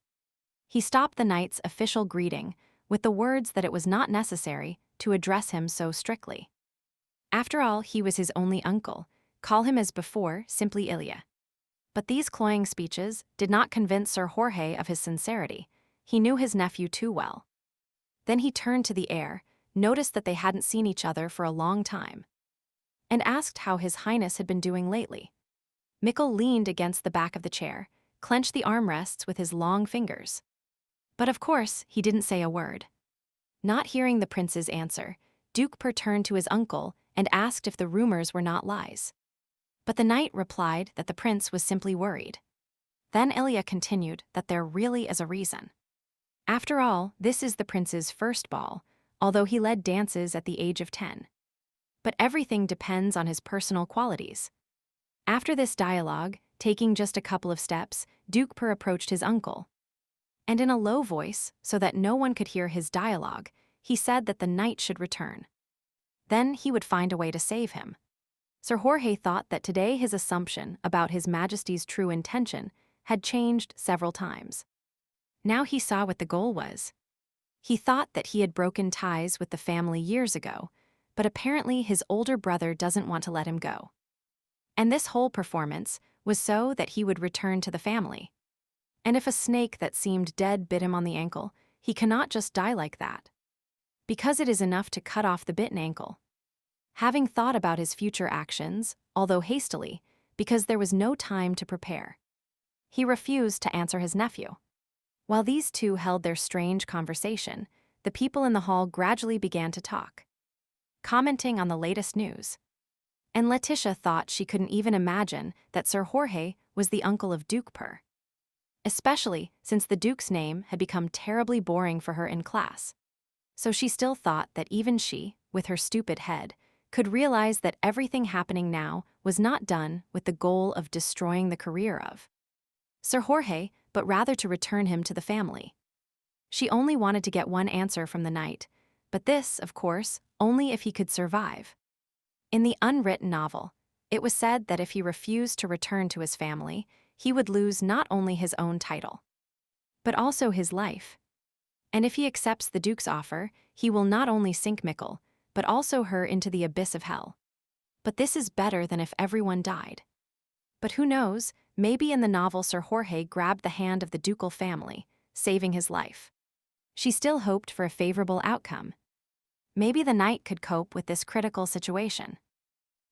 He stopped the knight's official greeting with the words that it was not necessary to address him so strictly. After all, he was his only uncle. Call him as before, simply Ilya. But these cloying speeches did not convince Sir Jorge of his sincerity. He knew his nephew too well. Then he turned to the heir, noticed that they hadn't seen each other for a long time, and asked how His Highness had been doing lately. Mikkel leaned against the back of the chair, clenched the armrests with his long fingers. But of course, he didn't say a word. Not hearing the prince's answer, Duke Per turned to his uncle and asked if the rumors were not lies. But the knight replied that the prince was simply worried. Then Ilya continued that there really is a reason. After all, this is the prince's first ball, although he led dances at the age of 10. But everything depends on his personal qualities. After this dialogue, taking just a couple of steps, Duke Per approached his uncle. And in a low voice, so that no one could hear his dialogue, he said that the knight should return. Then he would find a way to save him. Sir Jorge thought that today his assumption about His Majesty's true intention had changed several times. Now he saw what the goal was. He thought that he had broken ties with the family years ago, but apparently his older brother doesn't want to let him go. And this whole performance was so that he would return to the family. And if a snake that seemed dead bit him on the ankle, he cannot just die like that. Because it is enough to cut off the bitten ankle. Having thought about his future actions, although hastily, because there was no time to prepare, he refused to answer his nephew. While these two held their strange conversation, the people in the hall gradually began to talk, commenting on the latest news. And Letitia thought she couldn't even imagine that Sir Jorge was the uncle of Duke Per, especially since the Duke's name had become terribly boring for her in class. So she still thought that even she, with her stupid head, could realize that everything happening now was not done with the goal of destroying the career of Sir Jorge, but rather to return him to the family. She only wanted to get one answer from the knight, but this, of course, only if he could survive. In the unwritten novel, it was said that if he refused to return to his family, he would lose not only his own title, but also his life. And if he accepts the Duke's offer, he will not only sink Mikkel, but also her into the abyss of hell. But this is better than if everyone died. But who knows, maybe in the novel Sir Jorge grabbed the hand of the ducal family, saving his life. She still hoped for a favorable outcome. Maybe the knight could cope with this critical situation.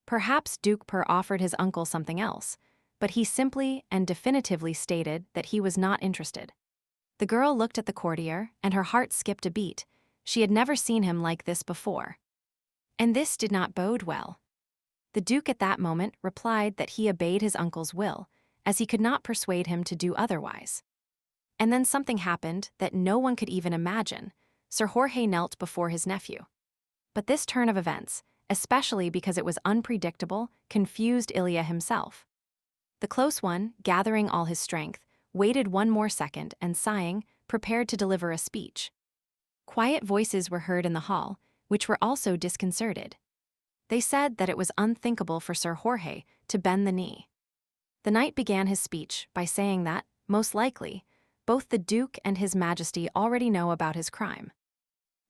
Perhaps Duke Per offered his uncle something else, but he simply and definitively stated that he was not interested. The girl looked at the courtier, and her heart skipped a beat. She had never seen him like this before. And this did not bode well. The Duke at that moment replied that he obeyed his uncle's will, as he could not persuade him to do otherwise. And then something happened that no one could even imagine. Sir Jorge knelt before his nephew. But this turn of events, especially because it was unpredictable, confused Ilya himself. The close one, gathering all his strength, waited one more second and, sighing, prepared to deliver a speech. Quiet voices were heard in the hall, which were also disconcerted. They said that it was unthinkable for Sir Jorge to bend the knee. The knight began his speech by saying that, most likely, both the Duke and His Majesty already know about his crime.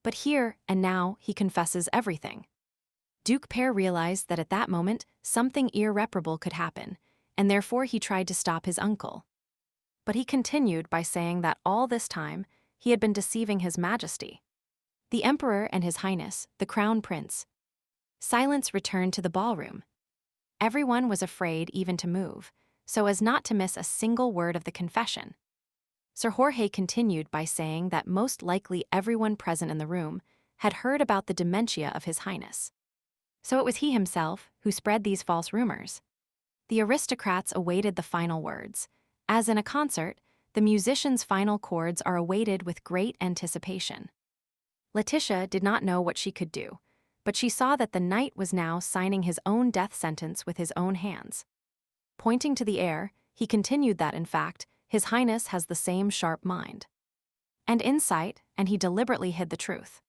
But here and now he confesses everything. Duke Per realized that at that moment something irreparable could happen, and therefore he tried to stop his uncle. But he continued by saying that all this time he had been deceiving His Majesty. The Emperor and His Highness, the Crown Prince. Silence returned to the ballroom. Everyone was afraid even to move, so as not to miss a single word of the confession. Sir Jorge continued by saying that most likely everyone present in the room had heard about the dementia of His Highness. So it was he himself who spread these false rumors. The aristocrats awaited the final words. As in a concert, the musician's final chords are awaited with great anticipation. Letitia did not know what she could do, but she saw that the knight was now signing his own death sentence with his own hands. Pointing to the air, he continued that, in fact, His Highness has the same sharp mind and insight, and he deliberately hid the truth.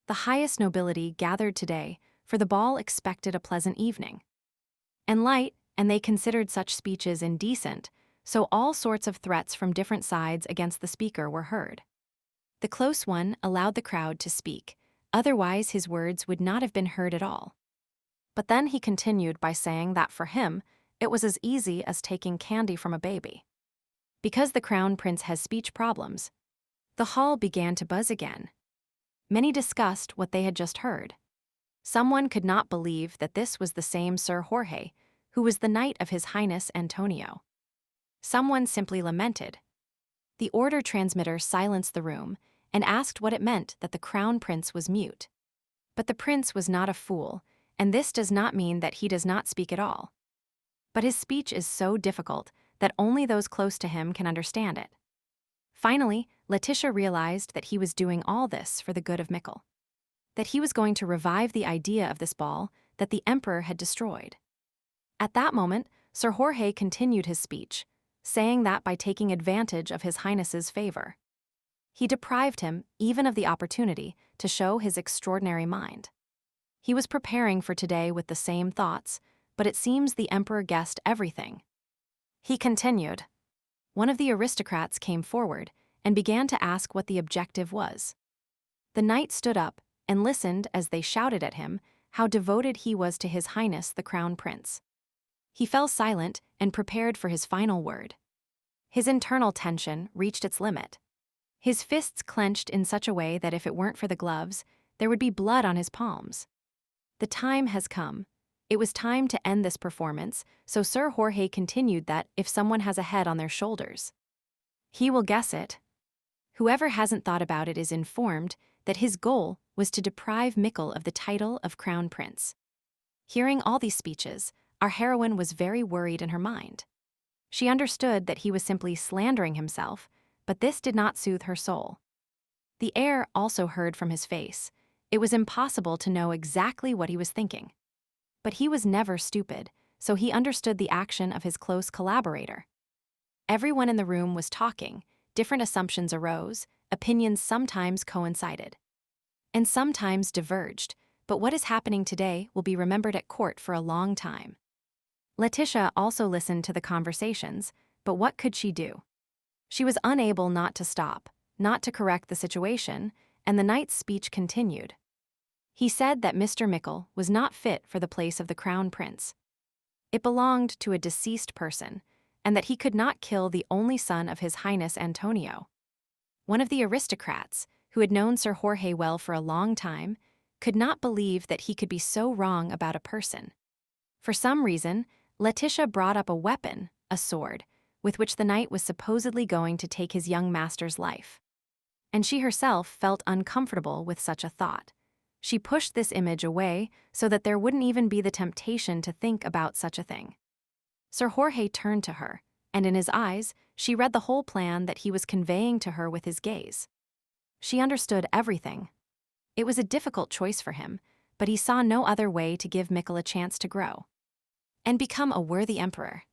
The highest nobility gathered today, for the ball expected a pleasant evening. And light, and they considered such speeches indecent, so all sorts of threats from different sides against the speaker were heard. The close one allowed the crowd to speak, otherwise his words would not have been heard at all. But then he continued by saying that for him, it was as easy as taking candy from a baby. Because the Crown Prince has speech problems, the hall began to buzz again. Many discussed what they had just heard. Someone could not believe that this was the same Sir Jorge, who was the knight of His Highness Antonio. Someone simply lamented. The order transmitter silenced the room and asked what it meant that the Crown Prince was mute. But the prince was not a fool, and this does not mean that he does not speak at all. But his speech is so difficult that only those close to him can understand it. Finally, Letitia realized that he was doing all this for the good of Mikkel. That he was going to revive the idea of this ball that the emperor had destroyed. At that moment, Sir Jorge continued his speech, saying that by taking advantage of His Highness's favor, he deprived him even of the opportunity to show his extraordinary mind. He was preparing for today with the same thoughts, but it seems the emperor guessed everything. He continued. One of the aristocrats came forward and began to ask what the objective was. The knight stood up and listened as they shouted at him how devoted he was to His Highness the Crown Prince. He fell silent and prepared for his final word. His internal tension reached its limit. His fists clenched in such a way that if it weren't for the gloves, there would be blood on his palms. The time has come. It was time to end this performance, so Sir Jorge continued that if someone has a head on their shoulders, he will guess it. Whoever hasn't thought about it is informed that his goal was to deprive Mikkel of the title of Crown Prince. Hearing all these speeches, our heroine was very worried in her mind. She understood that he was simply slandering himself, but this did not soothe her soul. The air also heard from his face. It was impossible to know exactly what he was thinking. But he was never stupid, so he understood the action of his close collaborator. Everyone in the room was talking, different assumptions arose, opinions sometimes coincided, and sometimes diverged, but what is happening today will be remembered at court for a long time. Letitia also listened to the conversations, but what could she do? She was unable not to stop, not to correct the situation, and the knight's speech continued. He said that Mr. Mikkel was not fit for the place of the Crown Prince. It belonged to a deceased person, and that he could not kill the only son of His Highness Antonio. One of the aristocrats, who had known Sir Jorge well for a long time, could not believe that he could be so wrong about a person. For some reason, Letitia brought up a weapon, a sword, with which the knight was supposedly going to take his young master's life. And she herself felt uncomfortable with such a thought. She pushed this image away so that there wouldn't even be the temptation to think about such a thing. Sir Jorge turned to her, and in his eyes, she read the whole plan that he was conveying to her with his gaze. She understood everything. It was a difficult choice for him, but he saw no other way to give Mikkel a chance to grow and become a worthy emperor.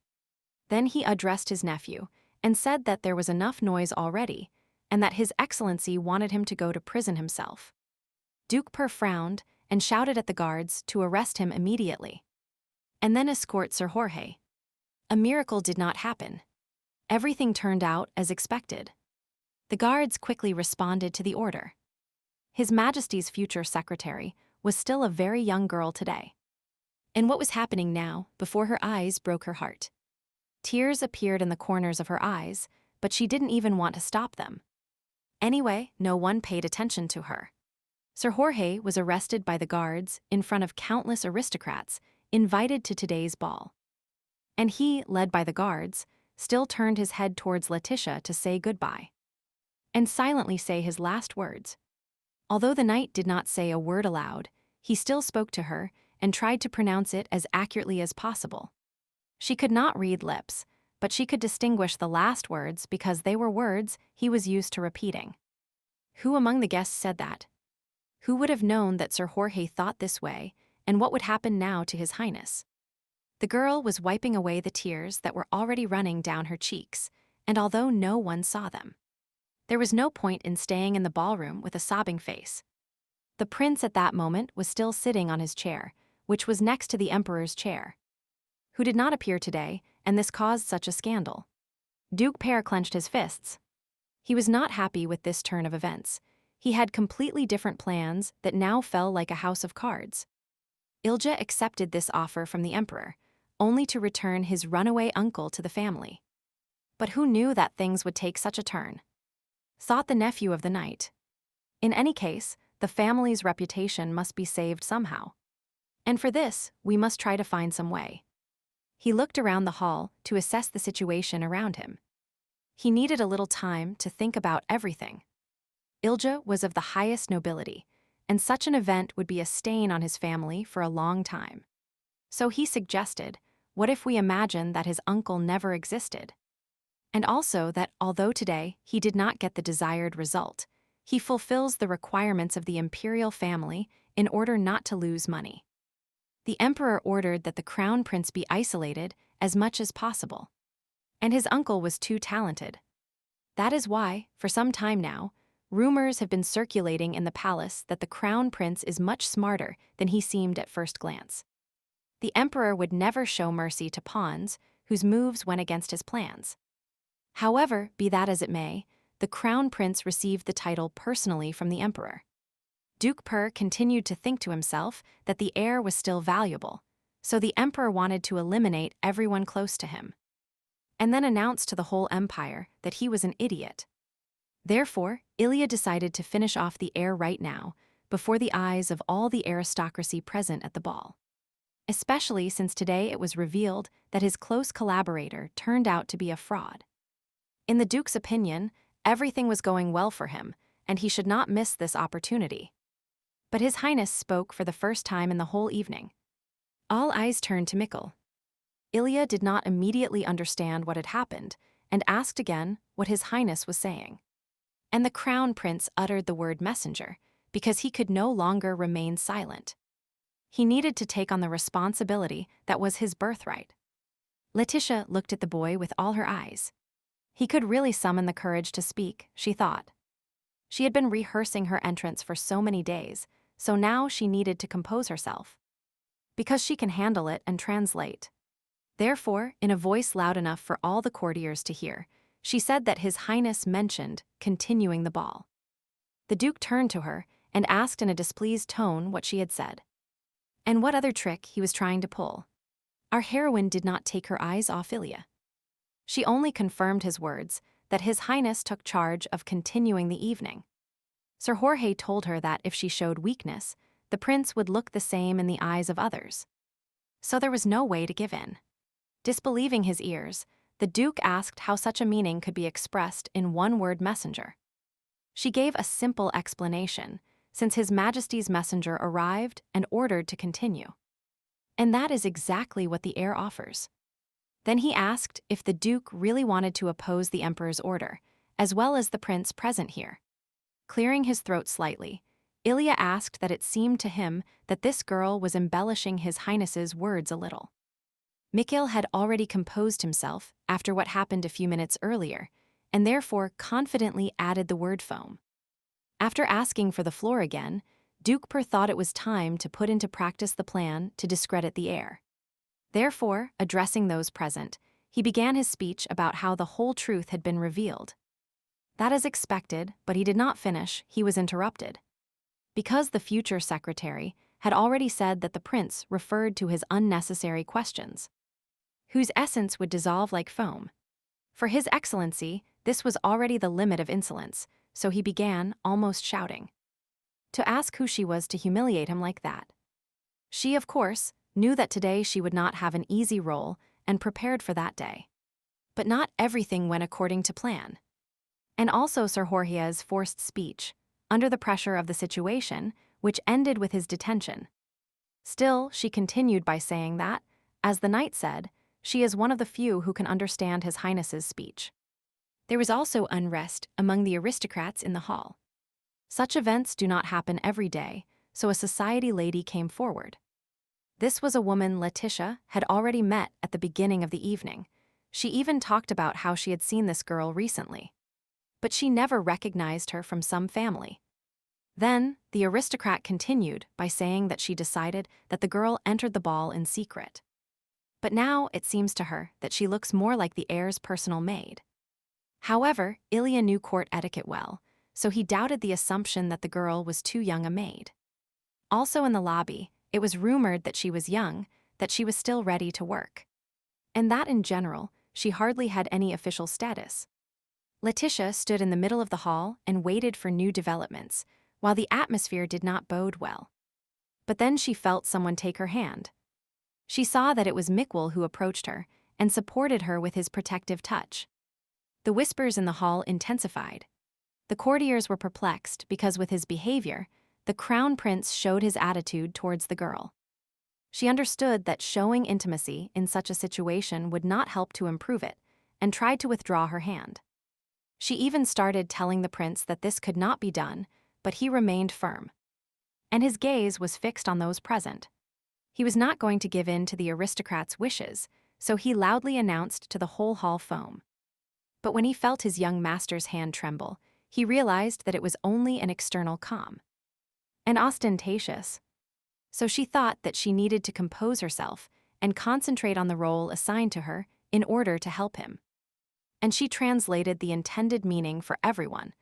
Then he addressed his nephew and said that there was enough noise already and that His Excellency wanted him to go to prison himself. Duke Per frowned and shouted at the guards to arrest him immediately and then escort Sir Jorge. A miracle did not happen. Everything turned out as expected. The guards quickly responded to the order. His Majesty's future secretary was still a very young girl today. And what was happening now, before her eyes broke her heart? Tears appeared in the corners of her eyes, but she didn't even want to stop them. Anyway, no one paid attention to her. Sir Jorge was arrested by the guards in front of countless aristocrats invited to today's ball. And he, led by the guards, still turned his head towards Letitia to say goodbye and silently say his last words. Although the knight did not say a word aloud, he still spoke to her and tried to pronounce it as accurately as possible. She could not read lips, but she could distinguish the last words because they were words he was used to repeating. Who among the guests said that? Who would have known that Sir Jorge thought this way, and what would happen now to His Highness? The girl was wiping away the tears that were already running down her cheeks, and although no one saw them, there was no point in staying in the ballroom with a sobbing face. The prince at that moment was still sitting on his chair, which was next to the emperor's chair, who did not appear today, and this caused such a scandal. Duke Per clenched his fists. He was not happy with this turn of events. He had completely different plans that now fell like a house of cards. Ilja accepted this offer from the emperor, only to return his runaway uncle to the family. But who knew that things would take such a turn? Thought the nephew of the knight. In any case, the family's reputation must be saved somehow. And for this, we must try to find some way. He looked around the hall to assess the situation around him. He needed a little time to think about everything. Ilja was of the highest nobility, and such an event would be a stain on his family for a long time. So he suggested, what if we imagine that his uncle never existed? And also that although today he did not get the desired result, he fulfills the requirements of the imperial family in order not to lose money. The emperor ordered that the crown prince be isolated as much as possible. And his uncle was too talented. That is why, for some time now, rumors have been circulating in the palace that the crown prince is much smarter than he seemed at first glance. The emperor would never show mercy to pawns whose moves went against his plans. However, be that as it may, the crown prince received the title personally from the emperor. Duke Per continued to think to himself that the heir was still valuable, so the emperor wanted to eliminate everyone close to him, and then announced to the whole empire that he was an idiot. Therefore, Ilya decided to finish off the heir right now, before the eyes of all the aristocracy present at the ball. Especially since today it was revealed that his close collaborator turned out to be a fraud. In the Duke's opinion, everything was going well for him, and he should not miss this opportunity. But His Highness spoke for the first time in the whole evening. All eyes turned to Mikkel. Ilya did not immediately understand what had happened, and asked again what His Highness was saying. And the crown prince uttered the word messenger, because he could no longer remain silent. He needed to take on the responsibility that was his birthright. Letitia looked at the boy with all her eyes. He could really summon the courage to speak, she thought. She had been rehearsing her entrance for so many days, so now she needed to compose herself. Because she can handle it and translate. Therefore, in a voice loud enough for all the courtiers to hear, she said that His Highness mentioned continuing the ball. The Duke turned to her and asked in a displeased tone what she had said, and what other trick he was trying to pull. Our heroine did not take her eyes off Ilya. She only confirmed his words, that His Highness took charge of continuing the evening. Sir Jorge told her that if she showed weakness, the prince would look the same in the eyes of others. So there was no way to give in. Disbelieving his ears, the Duke asked how such a meaning could be expressed in one-word messenger. She gave a simple explanation, since His Majesty's messenger arrived and ordered to continue. And that is exactly what the heir offers. Then he asked if the Duke really wanted to oppose the Emperor's order, as well as the prince present here. Clearing his throat slightly, Ilya asked that it seemed to him that this girl was embellishing His Highness's words a little. Mikhail had already composed himself after what happened a few minutes earlier, and therefore confidently added the word foam. After asking for the floor again, Duke Per thought it was time to put into practice the plan to discredit the heir. Therefore, addressing those present, he began his speech about how the whole truth had been revealed. That is expected, but he did not finish, he was interrupted. Because the future secretary had already said that the prince referred to his unnecessary questions, whose essence would dissolve like foam. For His Excellency, this was already the limit of insolence, so he began, almost shouting. To ask who she was to humiliate him like that. She, of course, knew that today she would not have an easy role and prepared for that day. But not everything went according to plan. And also Sir Jorge's forced speech, under the pressure of the situation, which ended with his detention. Still, she continued by saying that, as the knight said, she is one of the few who can understand His Highness's speech. There was also unrest among the aristocrats in the hall. Such events do not happen every day, so a society lady came forward. This was a woman Letitia had already met at the beginning of the evening. She even talked about how she had seen this girl recently. But she never recognized her from some family. Then, the aristocrat continued by saying that she decided that the girl entered the ball in secret. But now it seems to her that she looks more like the heir's personal maid. However, Ilya knew court etiquette well, so he doubted the assumption that the girl was too young a maid. Also in the lobby, it was rumored that she was young, that she was still ready to work. And that in general, she hardly had any official status. Letitia stood in the middle of the hall and waited for new developments, while the atmosphere did not bode well. But then she felt someone take her hand. She saw that it was Mikhail who approached her and supported her with his protective touch. The whispers in the hall intensified. The courtiers were perplexed because with his behavior, the crown prince showed his attitude towards the girl. She understood that showing intimacy in such a situation would not help to improve it, and tried to withdraw her hand. She even started telling the prince that this could not be done, but he remained firm. And his gaze was fixed on those present. He was not going to give in to the aristocrat's wishes, so he loudly announced to the whole hall foam. But when he felt his young master's hand tremble, he realized that it was only an external calm. And ostentatious. So she thought that she needed to compose herself and concentrate on the role assigned to her in order to help him. And she translated the intended meaning for everyone,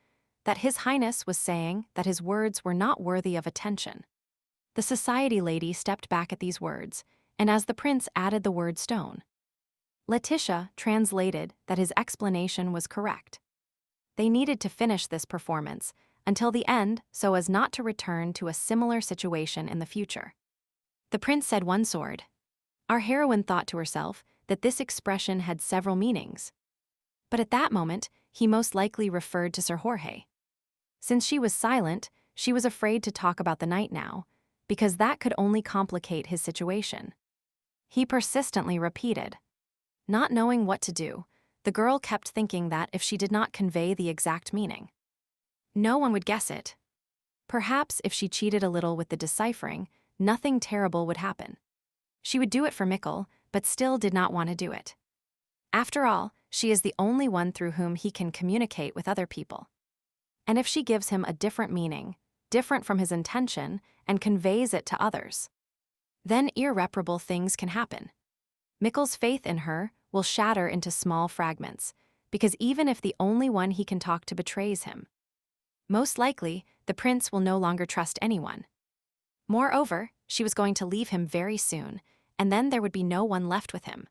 that His Highness was saying that his words were not worthy of attention. The society lady stepped back at these words, and as the prince added the word stone, Letitia translated that his explanation was correct. They needed to finish this performance until the end so as not to return to a similar situation in the future. The prince said one sword. Our heroine thought to herself that this expression had several meanings. But at that moment, he most likely referred to Sir Jorge. Since she was silent, she was afraid to talk about the knight now, because that could only complicate his situation. He persistently repeated. Not knowing what to do, the girl kept thinking that if she did not convey the exact meaning, no one would guess it. Perhaps if she cheated a little with the deciphering, nothing terrible would happen. She would do it for Mikhail, but still did not want to do it. After all, she is the only one through whom he can communicate with other people. And if she gives him a different meaning, different from his intention, and conveys it to others, then irreparable things can happen. Mikhail's faith in her will shatter into small fragments, because even if the only one he can talk to betrays him, most likely, the prince will no longer trust anyone. Moreover, she was going to leave him very soon, and then there would be no one left with him.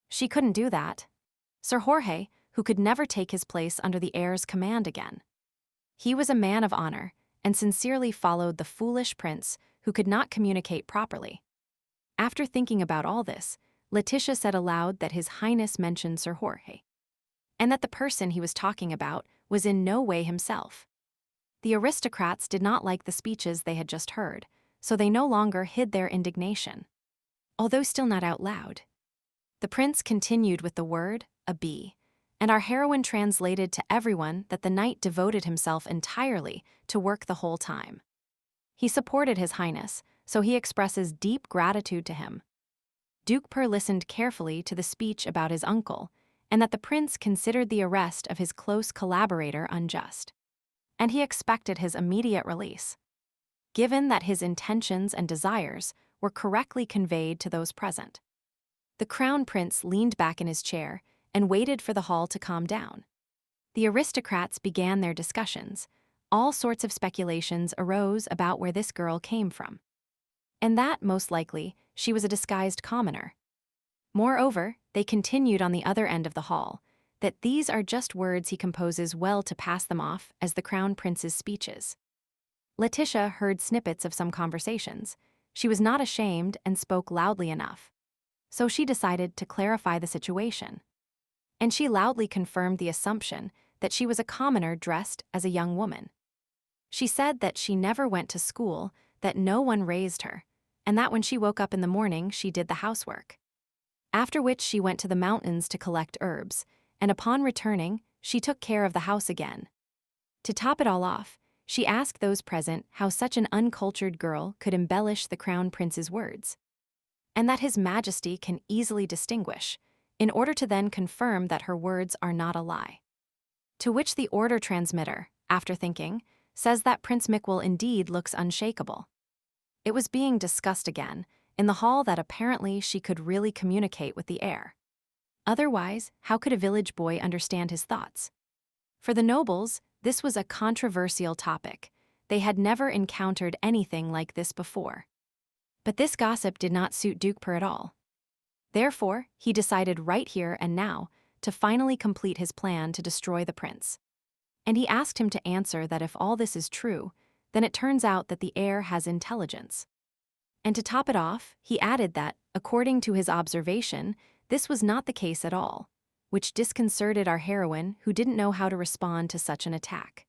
She couldn't do that. Sir Jorge, who could never take his place under the heir's command again. He was a man of honor, and sincerely followed the foolish prince who could not communicate properly. After thinking about all this, Letitia said aloud that His Highness mentioned Sir Jorge, and that the person he was talking about was in no way himself. The aristocrats did not like the speeches they had just heard, so they no longer hid their indignation, although still not out loud. The prince continued with the word, a bee, and our heroine translated to everyone that the knight devoted himself entirely to work the whole time. He supported His Highness, so he expresses deep gratitude to him. Duke Per listened carefully to the speech about his uncle, and that the prince considered the arrest of his close collaborator unjust, and he expected his immediate release, given that his intentions and desires were correctly conveyed to those present. The crown prince leaned back in his chair and waited for the hall to calm down. The aristocrats began their discussions. All sorts of speculations arose about where this girl came from, and that, most likely, she was a disguised commoner. Moreover, they continued on the other end of the hall, that these are just words he composes well to pass them off as the crown prince's speeches. Letitia heard snippets of some conversations. She was not ashamed and spoke loudly enough, so she decided to clarify the situation. And she loudly confirmed the assumption that she was a commoner dressed as a young woman. She said that she never went to school, that no one raised her, and that when she woke up in the morning she did the housework. After which she went to the mountains to collect herbs, and upon returning, she took care of the house again. To top it all off, she asked those present how such an uncultured girl could embellish the crown prince's words, and that His Majesty can easily distinguish, in order to then confirm that her words are not a lie. To which the order transmitter, after thinking, says that Prince Miquel indeed looks unshakable. It was being discussed again, in the hall, that apparently she could really communicate with the heir. Otherwise, how could a village boy understand his thoughts? For the nobles, this was a controversial topic. They had never encountered anything like this before. But this gossip did not suit Duke Per at all. Therefore, he decided right here and now to finally complete his plan to destroy the prince. And he asked him to answer that if all this is true, then it turns out that the heir has intelligence. And to top it off, he added that, according to his observation, this was not the case at all, which disconcerted our heroine, who didn't know how to respond to such an attack.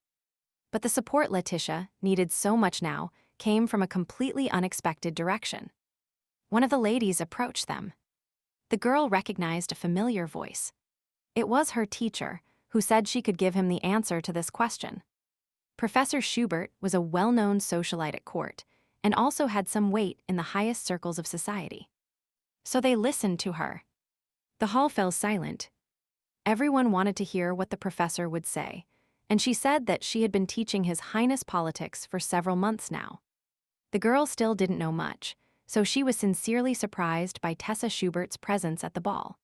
But the support Letitia needed so much now came from a completely unexpected direction. One of the ladies approached them. The girl recognized a familiar voice. It was her teacher, who said she could give him the answer to this question. Professor Schubert was a well-known socialite at court, and also had some weight in the highest circles of society. So they listened to her. The hall fell silent. Everyone wanted to hear what the professor would say, and she said that she had been teaching His Highness politics for several months now. The girl still didn't know much, so she was sincerely surprised by Tessa Schubert's presence at the ball.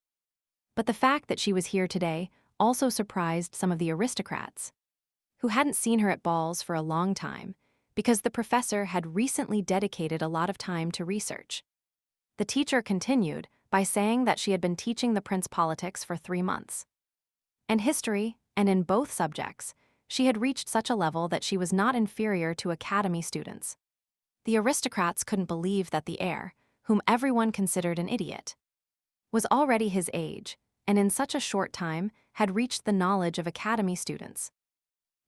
But the fact that she was here today also surprised some of the aristocrats, who hadn't seen her at balls for a long time, because the professor had recently dedicated a lot of time to research. The teacher continued by saying that she had been teaching the prince politics for 3 months. And history, and in both subjects, she had reached such a level that she was not inferior to academy students. The aristocrats couldn't believe that the heir, whom everyone considered an idiot, was already his age, and in such a short time had reached the knowledge of academy students.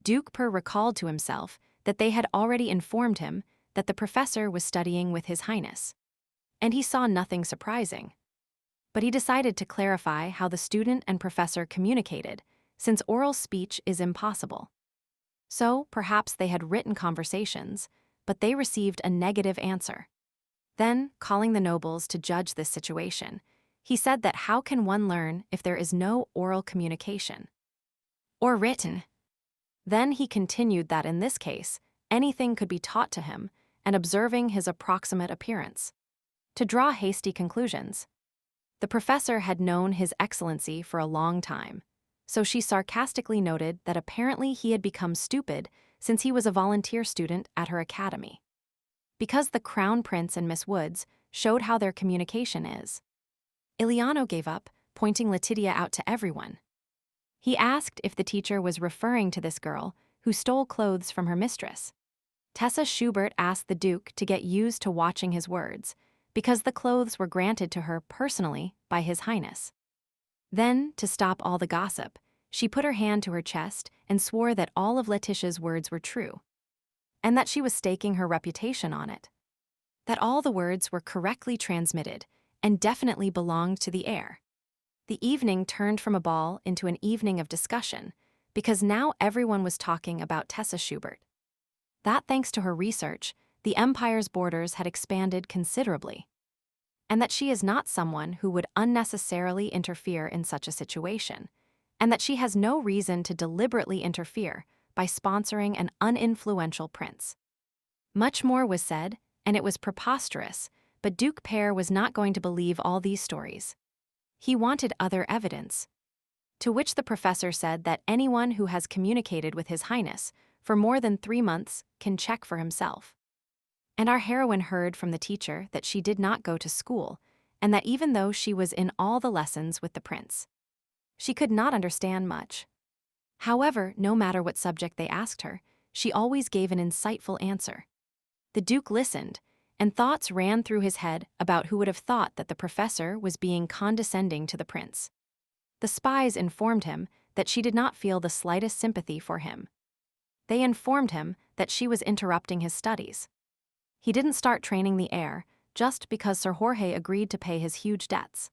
Duke Per recalled to himself that they had already informed him that the professor was studying with His Highness, and he saw nothing surprising. But he decided to clarify how the student and professor communicated, since oral speech is impossible. So, perhaps they had written conversations, but they received a negative answer. Then, calling the nobles to judge this situation, he said that how can one learn if there is no oral communication? Or written? Then he continued that in this case, anything could be taught to him, and observing his approximate appearance, to draw hasty conclusions. The professor had known His Excellency for a long time, so she sarcastically noted that apparently he had become stupid since he was a volunteer student at her academy. Because the Crown Prince and Miss Woods showed how their communication is. Iliano gave up, pointing Letitia out to everyone. He asked if the teacher was referring to this girl who stole clothes from her mistress. Tessa Schubert asked the Duke to get used to watching his words, because the clothes were granted to her personally by His Highness. Then, to stop all the gossip, she put her hand to her chest and swore that all of Letitia's words were true, and that she was staking her reputation on it. That all the words were correctly transmitted and definitely belonged to the heir. The evening turned from a ball into an evening of discussion, because now everyone was talking about Tessa Schubert. That thanks to her research, the Empire's borders had expanded considerably, and that she is not someone who would unnecessarily interfere in such a situation, and that she has no reason to deliberately interfere by sponsoring an uninfluential prince. Much more was said, and it was preposterous, but Duke Pear was not going to believe all these stories. He wanted other evidence. To which the professor said that anyone who has communicated with His Highness for more than 3 months can check for himself. And our heroine heard from the teacher that she did not go to school, and that even though she was in all the lessons with the prince, she could not understand much. However, no matter what subject they asked her, she always gave an insightful answer. The Duke listened, and thoughts ran through his head about who would have thought that the professor was being condescending to the prince. The spies informed him that she did not feel the slightest sympathy for him. They informed him that she was interrupting his studies. He didn't start training the heir just because Sir Jorge agreed to pay his huge debts.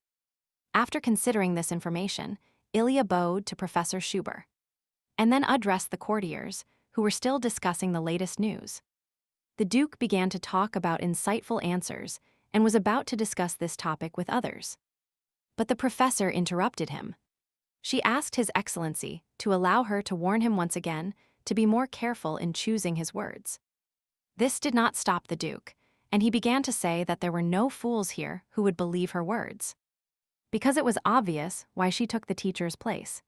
After considering this information, Ilya bowed to Professor Schubert, and then addressed the courtiers, who were still discussing the latest news. The Duke began to talk about insightful answers and was about to discuss this topic with others. But the professor interrupted him. She asked His Excellency to allow her to warn him once again to be more careful in choosing his words. This did not stop the Duke, and he began to say that there were no fools here who would believe her words, because it was obvious why she took the teacher's place.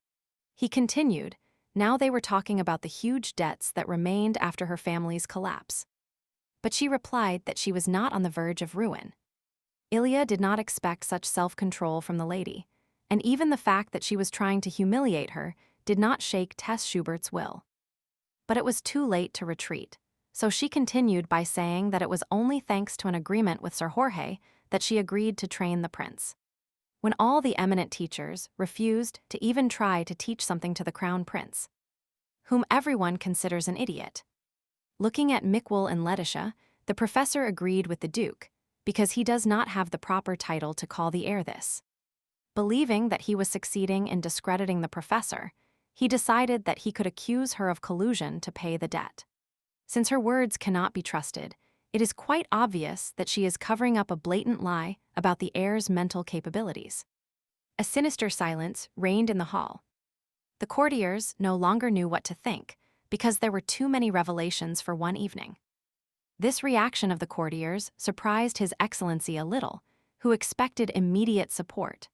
He continued, now they were talking about the huge debts that remained after her family's collapse. But she replied that she was not on the verge of ruin. Ilya did not expect such self-control from the lady, and even the fact that she was trying to humiliate her did not shake Tess Schubert's will. But it was too late to retreat, so she continued by saying that it was only thanks to an agreement with Sir Jorge that she agreed to train the prince, when all the eminent teachers refused to even try to teach something to the crown prince, whom everyone considers an idiot. Looking at Mickwell and Letitia, the professor agreed with the Duke, because he does not have the proper title to call the heir this. Believing that he was succeeding in discrediting the professor, he decided that he could accuse her of collusion to pay the debt. Since her words cannot be trusted, it is quite obvious that she is covering up a blatant lie about the heir's mental capabilities. A sinister silence reigned in the hall. The courtiers no longer knew what to think, because there were too many revelations for one evening. This reaction of the courtiers surprised His Excellency a little, who expected immediate support,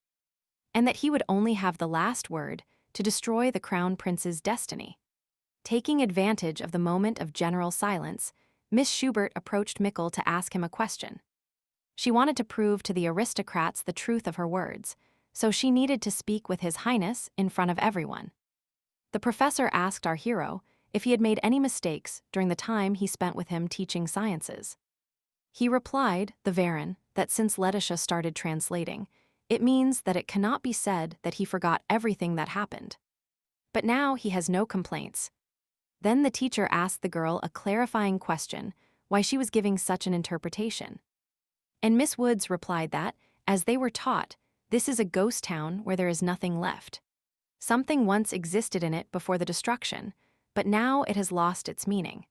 and that he would only have the last word to destroy the crown prince's destiny. Taking advantage of the moment of general silence, Miss Schubert approached Mickle to ask him a question. She wanted to prove to the aristocrats the truth of her words, so she needed to speak with His Highness in front of everyone. The professor asked our hero if he had made any mistakes during the time he spent with him teaching sciences. He replied, the Varon, that since Letitia started translating, it means that it cannot be said that he forgot everything that happened. But now he has no complaints. Then the teacher asked the girl a clarifying question, why she was giving such an interpretation. And Miss Woods replied that, as they were taught, this is a ghost town where there is nothing left. Something once existed in it before the destruction, but now it has lost its meaning.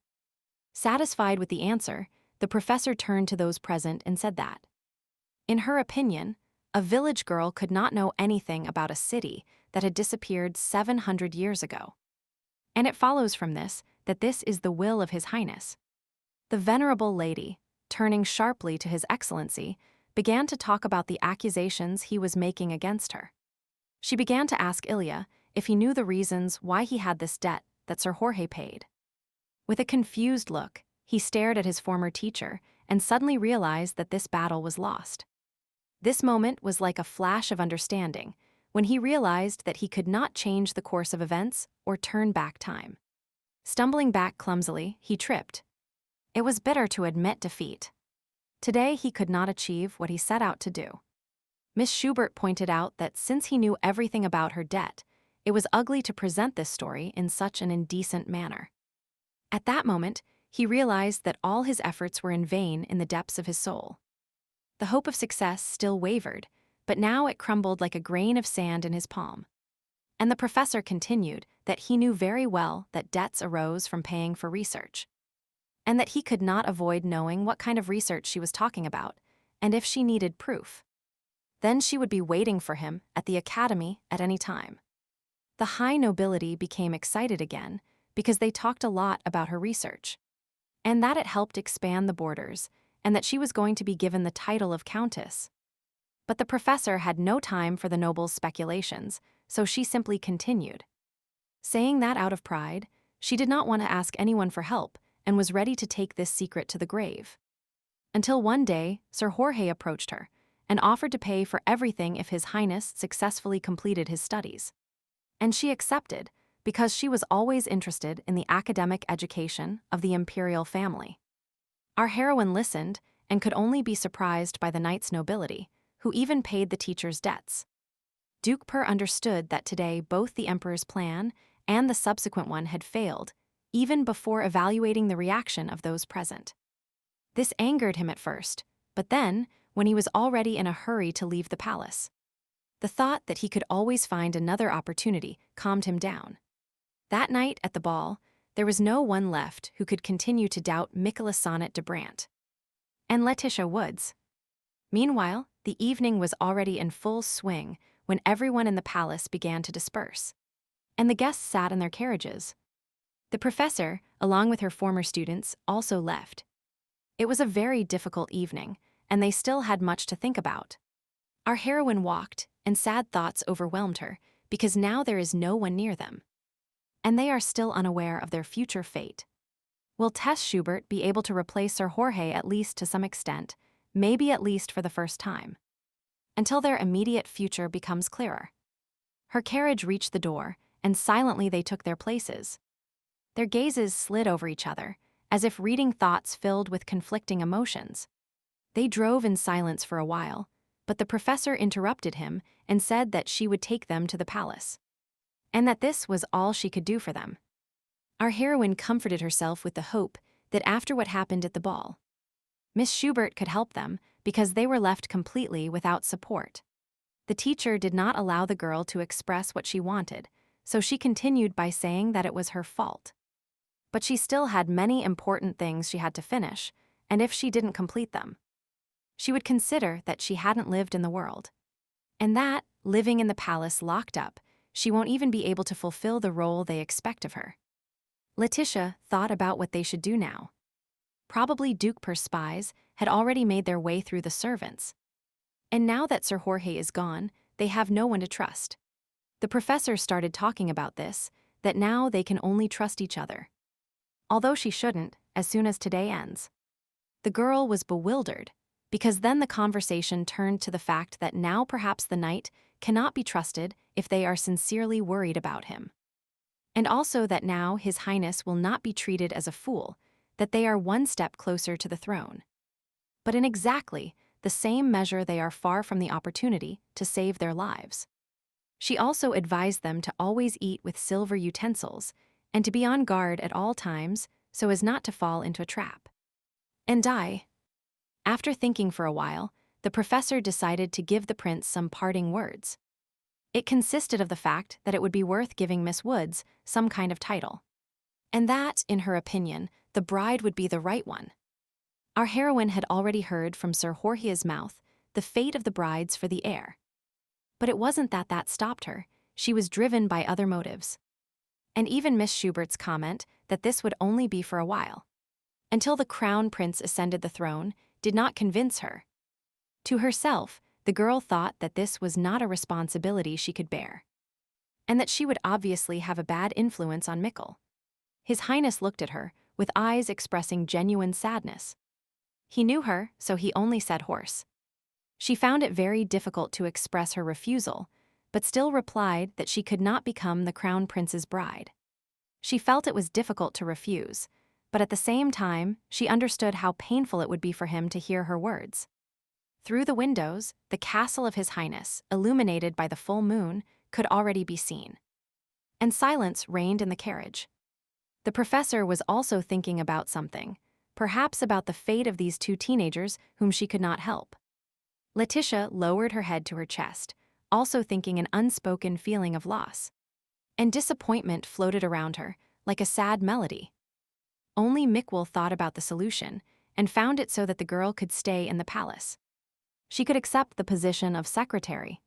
Satisfied with the answer, the professor turned to those present and said that, in her opinion, a village girl could not know anything about a city that had disappeared 700 years ago. And it follows from this that this is the will of His Highness. The venerable lady, turning sharply to His Excellency, began to talk about the accusations he was making against her. She began to ask Ilya if he knew the reasons why he had this debt that Sir Jorge paid. With a confused look, he stared at his former teacher and suddenly realized that this battle was lost. This moment was like a flash of understanding, when he realized that he could not change the course of events or turn back time. Stumbling back clumsily, he tripped. It was bitter to admit defeat. Today he could not achieve what he set out to do. Miss Schubert pointed out that since he knew everything about her debt, it was ugly to present this story in such an indecent manner. At that moment, he realized that all his efforts were in vain in the depths of his soul. The hope of success still wavered, but now it crumbled like a grain of sand in his palm. And the professor continued that he knew very well that debts arose from paying for research, and that he could not avoid knowing what kind of research she was talking about, and if she needed proof, then she would be waiting for him at the academy at any time. The high nobility became excited again because they talked a lot about her research, and that it helped expand the borders, and that she was going to be given the title of countess. But the professor had no time for the noble's speculations, so she simply continued. Saying that out of pride, she did not want to ask anyone for help and was ready to take this secret to the grave. Until one day, Sir Jorge approached her and offered to pay for everything if His Highness successfully completed his studies. And she accepted, because she was always interested in the academic education of the imperial family. Our heroine listened and could only be surprised by the knight's nobility, who even paid the teacher's debts. Duke Per understood that today both the emperor's plan and the subsequent one had failed, even before evaluating the reaction of those present. This angered him at first, but then, when he was already in a hurry to leave the palace, the thought that he could always find another opportunity calmed him down. That night at the ball, there was no one left who could continue to doubt Mikola Sonnet de Brandt and Letitia Woods. Meanwhile, the evening was already in full swing when everyone in the palace began to disperse, and the guests sat in their carriages. The professor, along with her former students, also left. It was a very difficult evening, and they still had much to think about. Our heroine walked, and sad thoughts overwhelmed her, because now there is no one near them, and they are still unaware of their future fate. Will Tess Schubert be able to replace Sir Jorge at least to some extent, maybe at least for the first time, until their immediate future becomes clearer? Her carriage reached the door, and silently they took their places. Their gazes slid over each other, as if reading thoughts filled with conflicting emotions. They drove in silence for a while, but the professor interrupted him and said that she would take them to the palace, and that this was all she could do for them. Our heroine comforted herself with the hope that after what happened at the ball, Miss Schubert could help them because they were left completely without support. The teacher did not allow the girl to express what she wanted, so she continued by saying that it was her fault. But she still had many important things she had to finish, and if she didn't complete them, she would consider that she hadn't lived in the world, and that, living in the palace locked up, she won't even be able to fulfill the role they expect of her. Letitia thought about what they should do now. Probably Duke Per's spies had already made their way through the servants, and now that Sir Jorge is gone, they have no one to trust. The professor started talking about this, that now they can only trust each other. Although she shouldn't, as soon as today ends. The girl was bewildered, because then the conversation turned to the fact that now perhaps the knight cannot be trusted if they are sincerely worried about him. And also that now His Highness will not be treated as a fool, that they are one step closer to the throne. But in exactly the same measure they are far from the opportunity to save their lives. She also advised them to always eat with silver utensils and to be on guard at all times so as not to fall into a trap and die. After thinking for a while, the professor decided to give the prince some parting words. It consisted of the fact that it would be worth giving Miss Woods some kind of title, and that, in her opinion, the bride would be the right one. Our heroine had already heard from Sir Jorge's mouth the fate of the brides for the heir. But it wasn't that stopped her, she was driven by other motives. And even Miss Schubert's comment that this would only be for a while, until the crown prince ascended the throne, did not convince her. To herself, the girl thought that this was not a responsibility she could bear, and that she would obviously have a bad influence on Mikkel. His Highness looked at her, with eyes expressing genuine sadness. He knew her, so he only said horse. She found it very difficult to express her refusal, but still replied that she could not become the crown prince's bride. She felt it was difficult to refuse, but at the same time, she understood how painful it would be for him to hear her words. Through the windows, the castle of His Highness, illuminated by the full moon, could already be seen. And silence reigned in the carriage. The professor was also thinking about something, perhaps about the fate of these two teenagers whom she could not help. Letitia lowered her head to her chest, also thinking an unspoken feeling of loss. And disappointment floated around her, like a sad melody. Only Mikkel thought about the solution, and found it so that the girl could stay in the palace. She could accept the position of secretary.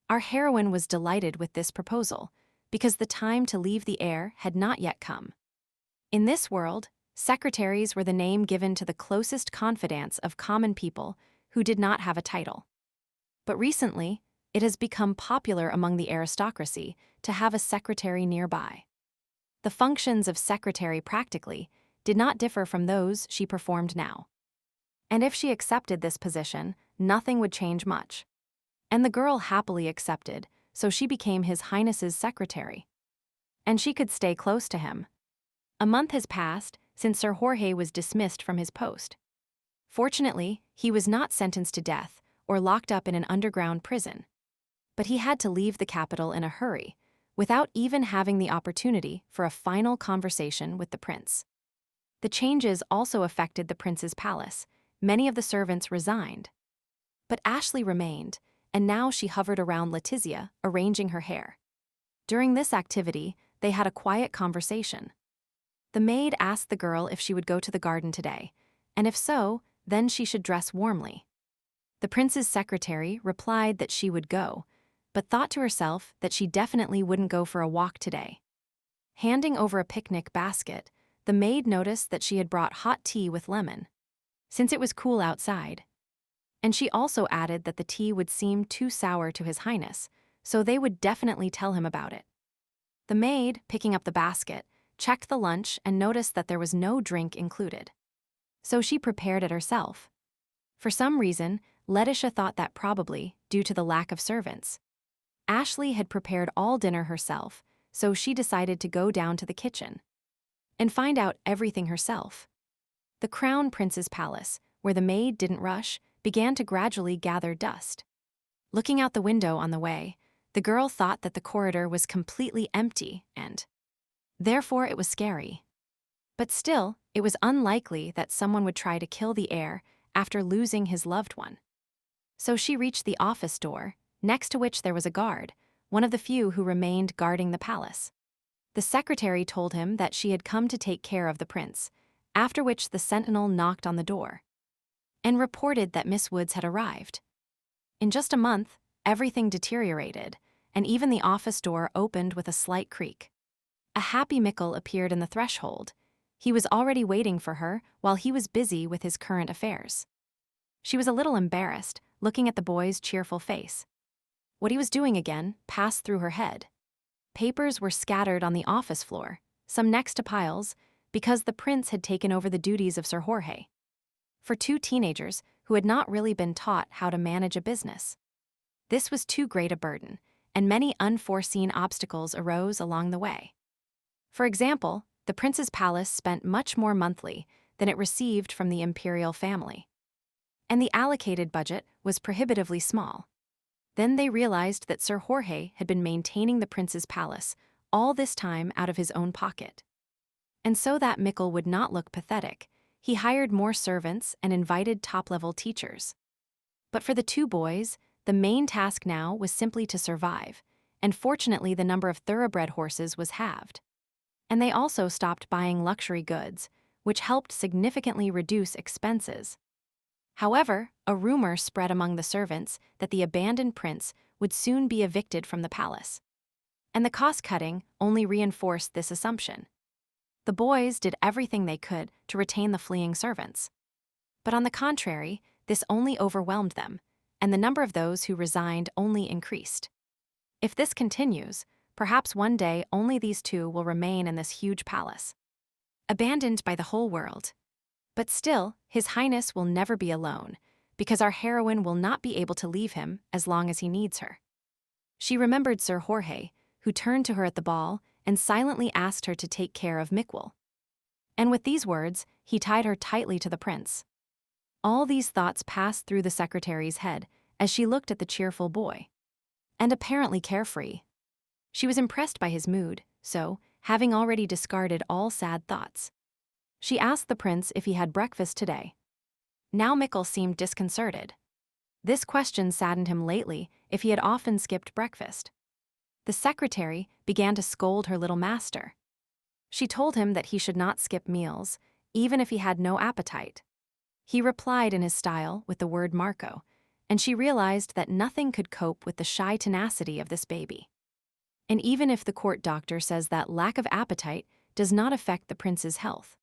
Our heroine was delighted with this proposal, because the time to leave the air had not yet come. In this world, secretaries were the name given to the closest confidants of common people who did not have a title. But recently, it has become popular among the aristocracy to have a secretary nearby. The functions of secretary practically did not differ from those she performed now. And if she accepted this position, nothing would change much. And the girl happily accepted, so she became His Highness's secretary. And she could stay close to him. A month has passed since Sir Jorge was dismissed from his post. Fortunately, he was not sentenced to death or locked up in an underground prison. But he had to leave the capital in a hurry, without even having the opportunity for a final conversation with the prince. The changes also affected the prince's palace. Many of the servants resigned. But Ashley remained, and now she hovered around Letizia, arranging her hair. During this activity, they had a quiet conversation. The maid asked the girl if she would go to the garden today, and if so, then she should dress warmly. The prince's secretary replied that she would go, but thought to herself that she definitely wouldn't go for a walk today. Handing over a picnic basket, the maid noticed that she had brought hot tea with lemon, since it was cool outside. And she also added that the tea would seem too sour to His Highness, so they would definitely tell him about it. The maid, picking up the basket, checked the lunch and noticed that there was no drink included. So she prepared it herself. For some reason, Letitia thought that probably, due to the lack of servants. Ashley had prepared all dinner herself, so she decided to go down to the kitchen and find out everything herself. The crown prince's palace, where the maid didn't rush, began to gradually gather dust. Looking out the window on the way, the girl thought that the corridor was completely empty and, therefore, it was scary. But still, it was unlikely that someone would try to kill the heir after losing his loved one. So she reached the office door, next to which there was a guard, one of the few who remained guarding the palace. The secretary told him that she had come to take care of the prince, after which the sentinel knocked on the door and reported that Miss Woods had arrived. In just a month, everything deteriorated, and even the office door opened with a slight creak. A happy Mikkel appeared in the threshold. He was already waiting for her while he was busy with his current affairs. She was a little embarrassed, looking at the boy's cheerful face. What he was doing again passed through her head. Papers were scattered on the office floor, some next to piles, because the prince had taken over the duties of Sir Jorge. For two teenagers who had not really been taught how to manage a business, this was too great a burden, and many unforeseen obstacles arose along the way. For example, the prince's palace spent much more monthly than it received from the imperial family. And the allocated budget was prohibitively small. Then they realized that Sir Jorge had been maintaining the prince's palace all this time out of his own pocket. And so that Mikkel would not look pathetic, he hired more servants and invited top-level teachers. But for the two boys, the main task now was simply to survive, and fortunately the number of thoroughbred horses was halved. And they also stopped buying luxury goods, which helped significantly reduce expenses. However, a rumor spread among the servants that the abandoned prince would soon be evicted from the palace. And the cost-cutting only reinforced this assumption. The boys did everything they could to retain the fleeing servants. But on the contrary, this only overwhelmed them, and the number of those who resigned only increased. If this continues, perhaps one day only these two will remain in this huge palace, abandoned by the whole world. But still, His Highness will never be alone, because our heroine will not be able to leave him as long as he needs her. She remembered Sir Jorge, who turned to her at the ball and silently asked her to take care of Miquel. And with these words, he tied her tightly to the prince. All these thoughts passed through the secretary's head as she looked at the cheerful boy. And apparently carefree. She was impressed by his mood, so, having already discarded all sad thoughts, she asked the prince if he had breakfast today. Now Miquel seemed disconcerted. This question saddened him lately if he had often skipped breakfast. The secretary began to scold her little master. She told him that he should not skip meals, even if he had no appetite. He replied in his style with the word Marco, and she realized that nothing could cope with the shy tenacity of this baby. And even if the court doctor says that lack of appetite does not affect the prince's health,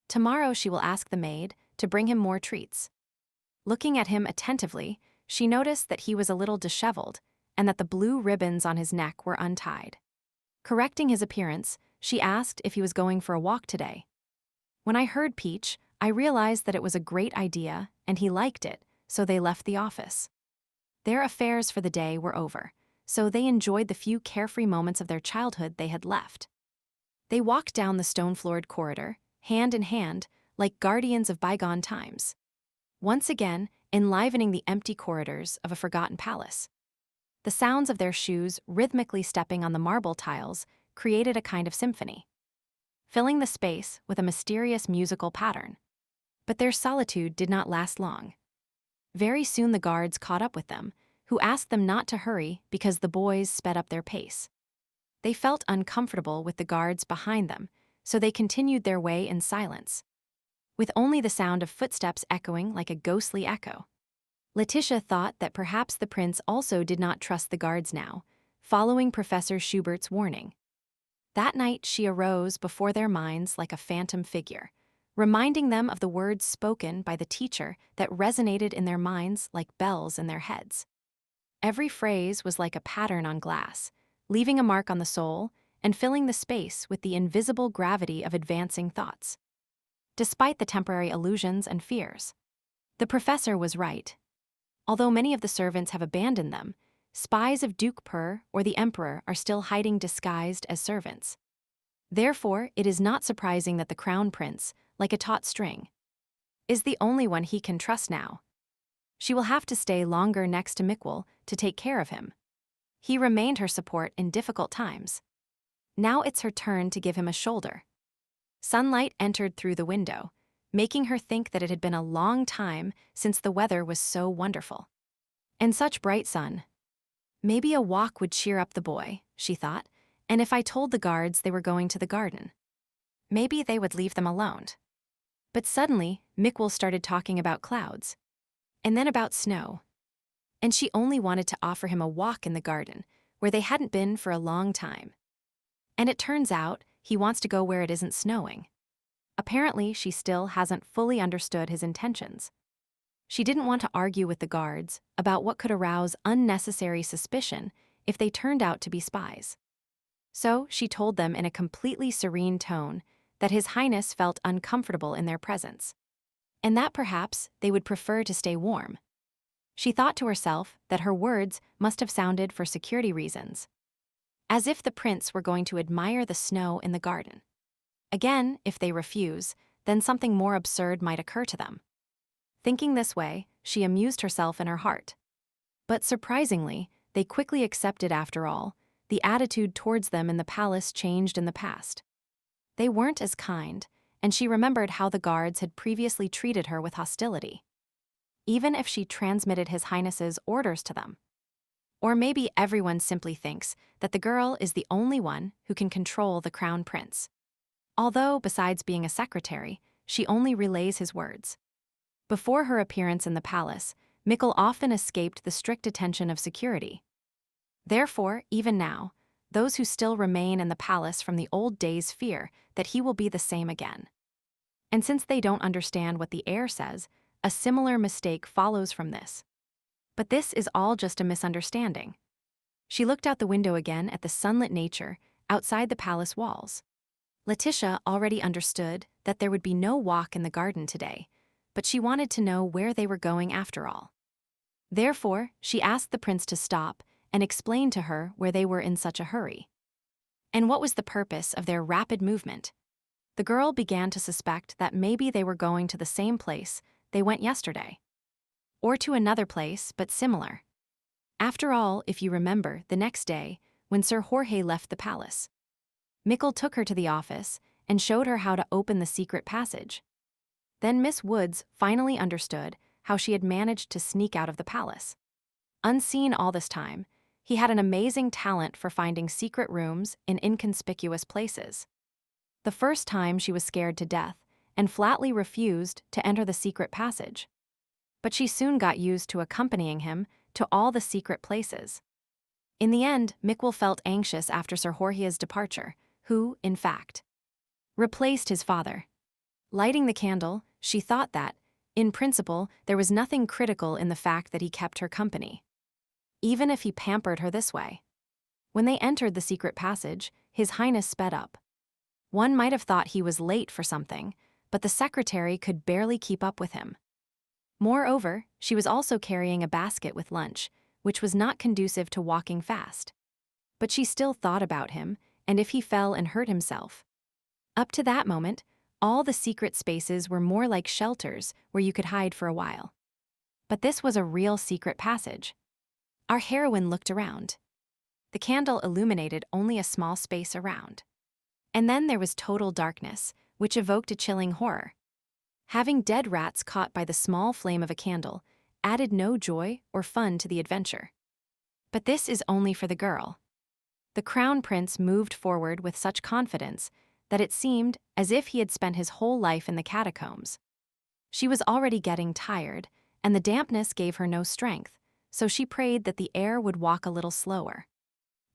tomorrow she will ask the maid to bring him more treats. Looking at him attentively, she noticed that he was a little disheveled and that the blue ribbons on his neck were untied. Correcting his appearance, she asked if he was going for a walk today. When I heard Peach, I realized that it was a great idea and he liked it, so they left the office. Their affairs for the day were over, so they enjoyed the few carefree moments of their childhood they had left. They walked down the stone-floored corridor, hand in hand, like guardians of bygone times, once again enlivening the empty corridors of a forgotten palace. The sounds of their shoes rhythmically stepping on the marble tiles created a kind of symphony, filling the space with a mysterious musical pattern. But their solitude did not last long. Very soon the guards caught up with them, who asked them not to hurry because the boys sped up their pace. They felt uncomfortable with the guards behind them, so they continued their way in silence, with only the sound of footsteps echoing like a ghostly echo. Letitia thought that perhaps the prince also did not trust the guards now, following Professor Schubert's warning. That night she arose before their minds like a phantom figure, reminding them of the words spoken by the teacher that resonated in their minds like bells in their heads. Every phrase was like a pattern on glass, leaving a mark on the soul and filling the space with the invisible gravity of advancing thoughts. Despite the temporary illusions and fears, the professor was right. Although many of the servants have abandoned them, spies of Duke Purr or the Emperor are still hiding disguised as servants. Therefore, it is not surprising that the Crown Prince, like a taut string, is the only one he can trust now. She will have to stay longer next to Miquel to take care of him. He remained her support in difficult times. Now it's her turn to give him a shoulder. Sunlight entered through the window, making her think that it had been a long time since the weather was so wonderful. And such bright sun. Maybe a walk would cheer up the boy, she thought, and if I told the guards they were going to the garden, maybe they would leave them alone. But suddenly, Miquel started talking about clouds, and then about snow. And she only wanted to offer him a walk in the garden, where they hadn't been for a long time. And it turns out, he wants to go where it isn't snowing. Apparently, she still hasn't fully understood his intentions. She didn't want to argue with the guards about what could arouse unnecessary suspicion if they turned out to be spies. So she told them in a completely serene tone that His Highness felt uncomfortable in their presence, and that perhaps they would prefer to stay warm. She thought to herself that her words must have sounded for security reasons, as if the prince were going to admire the snow in the garden. Again, if they refuse, then something more absurd might occur to them. Thinking this way, she amused herself in her heart. But surprisingly, they quickly accepted after all. The attitude towards them in the palace changed in the past. They weren't as kind, and she remembered how the guards had previously treated her with hostility, even if she transmitted His Highness's orders to them. Or maybe everyone simply thinks that the girl is the only one who can control the crown prince. Although, besides being a secretary, she only relays his words. Before her appearance in the palace, Miquel often escaped the strict attention of security. Therefore, even now, those who still remain in the palace from the old days fear that he will be the same again. And since they don't understand what the heir says, a similar mistake follows from this. But this is all just a misunderstanding. She looked out the window again at the sunlit nature outside the palace walls. Letitia already understood that there would be no walk in the garden today, but she wanted to know where they were going after all. Therefore, she asked the prince to stop and explain to her where they were in such a hurry. And what was the purpose of their rapid movement? The girl began to suspect that maybe they were going to the same place they went yesterday. Or to another place, but similar. After all, if you remember, the next day, when Sir Jorge left the palace, Mickle took her to the office and showed her how to open the secret passage. Then Miss Woods finally understood how she had managed to sneak out of the palace. Unseen all this time, he had an amazing talent for finding secret rooms in inconspicuous places. The first time she was scared to death and flatly refused to enter the secret passage. But she soon got used to accompanying him to all the secret places. In the end, Mickle felt anxious after Sir Jorge's departure, who, in fact, replaced his father. Lighting the candle, she thought that, in principle, there was nothing critical in the fact that he kept her company, even if he pampered her this way. When they entered the secret passage, His Highness sped up. One might have thought he was late for something, but the secretary could barely keep up with him. Moreover, she was also carrying a basket with lunch, which was not conducive to walking fast. But she still thought about him, and if he fell and hurt himself. Up to that moment, all the secret spaces were more like shelters where you could hide for a while. But this was a real secret passage. Our heroine looked around. The candle illuminated only a small space around. And then there was total darkness, which evoked a chilling horror. Having dead rats caught by the small flame of a candle added no joy or fun to the adventure. But this is only for the girl. The crown prince moved forward with such confidence that it seemed as if he had spent his whole life in the catacombs. She was already getting tired, and the dampness gave her no strength, so she prayed that the air would walk a little slower.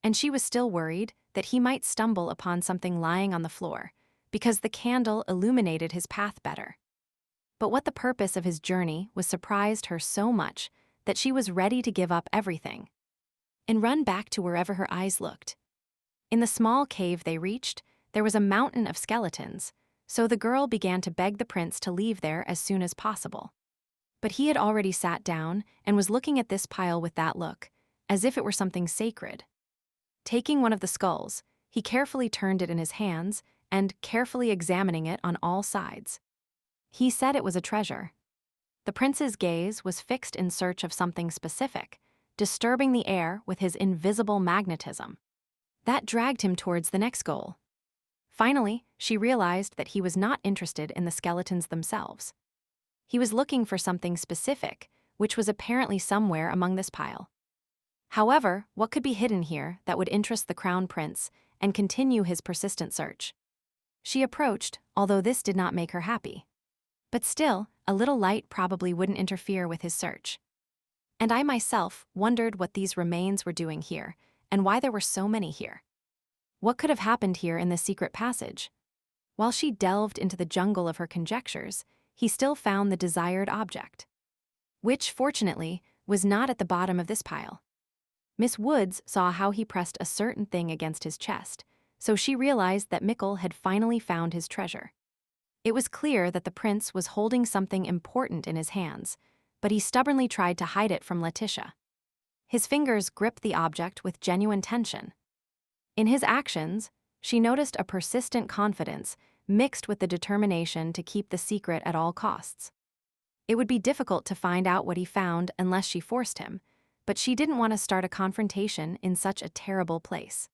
And she was still worried that he might stumble upon something lying on the floor, because the candle illuminated his path better. But what the purpose of his journey was surprised her so much that she was ready to give up everything and run back to wherever her eyes looked. In the small cave they reached, there was a mountain of skeletons, so the girl began to beg the prince to leave there as soon as possible. But he had already sat down and was looking at this pile with that look, as if it were something sacred. Taking one of the skulls, he carefully turned it in his hands and carefully examining it on all sides. He said it was a treasure. The prince's gaze was fixed in search of something specific, disturbing the air with his invisible magnetism. That dragged him towards the next goal. Finally, she realized that he was not interested in the skeletons themselves. He was looking for something specific, which was apparently somewhere among this pile. However, what could be hidden here that would interest the crown prince and continue his persistent search? She approached, although this did not make her happy. But still, a little light probably wouldn't interfere with his search. And I myself wondered what these remains were doing here, and why there were so many here. What could have happened here in this secret passage? While she delved into the jungle of her conjectures, he still found the desired object, which, fortunately, was not at the bottom of this pile. Miss Woods saw how he pressed a certain thing against his chest, so she realized that Mickle had finally found his treasure. It was clear that the prince was holding something important in his hands, but he stubbornly tried to hide it from Letitia. His fingers gripped the object with genuine tension. In his actions, she noticed a persistent confidence mixed with the determination to keep the secret at all costs. It would be difficult to find out what he found unless she forced him, but she didn't want to start a confrontation in such a terrible place.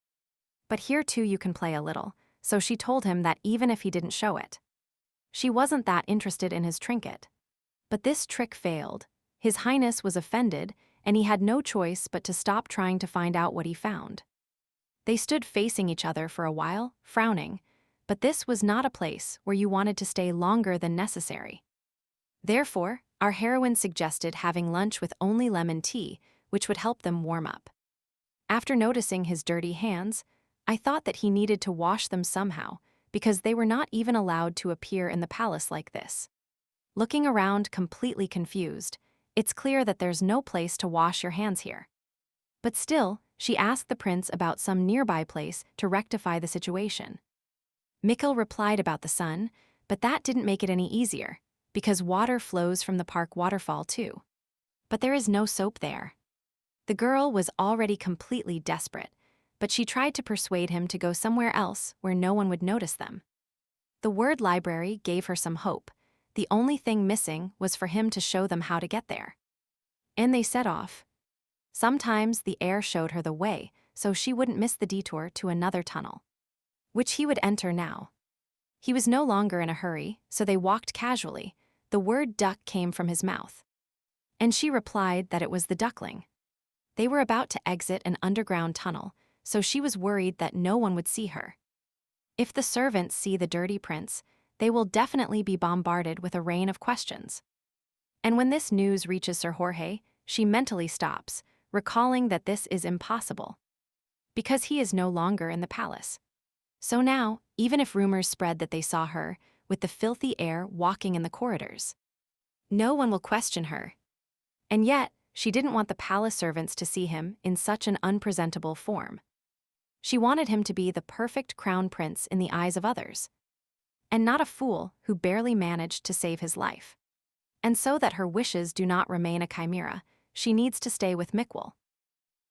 But here too you can play a little, so she told him that even if he didn't show it, she wasn't that interested in his trinket. But this trick failed. His Highness was offended, and he had no choice but to stop trying to find out what he found. They stood facing each other for a while, frowning, but this was not a place where you wanted to stay longer than necessary. Therefore, our heroine suggested having lunch with only lemon tea, which would help them warm up. After noticing his dirty hands, I thought that he needed to wash them somehow, because they were not even allowed to appear in the palace like this. Looking around completely confused, it's clear that there's no place to wash your hands here. But still, she asked the prince about some nearby place to rectify the situation. Mikkel replied about the sun, but that didn't make it any easier, because water flows from the park waterfall too. But there is no soap there. The girl was already completely desperate, but she tried to persuade him to go somewhere else where no one would notice them. The word library gave her some hope. The only thing missing was for him to show them how to get there. And they set off. Sometimes the air showed her the way, so she wouldn't miss the detour to another tunnel, which he would enter now. He was no longer in a hurry, so they walked casually. The word duck came from his mouth. And she replied that it was the duckling. They were about to exit an underground tunnel, so she was worried that no one would see her. If the servants see the dirty prince, they will definitely be bombarded with a rain of questions. And when this news reaches Sir Jorge, she mentally stops, recalling that this is impossible, because he is no longer in the palace. So now, even if rumors spread that they saw her, with the filthy air walking in the corridors, no one will question her. And yet, she didn't want the palace servants to see him in such an unpresentable form. She wanted him to be the perfect crown prince in the eyes of others, and not a fool who barely managed to save his life. And so that her wishes do not remain a chimera, she needs to stay with Mikkel.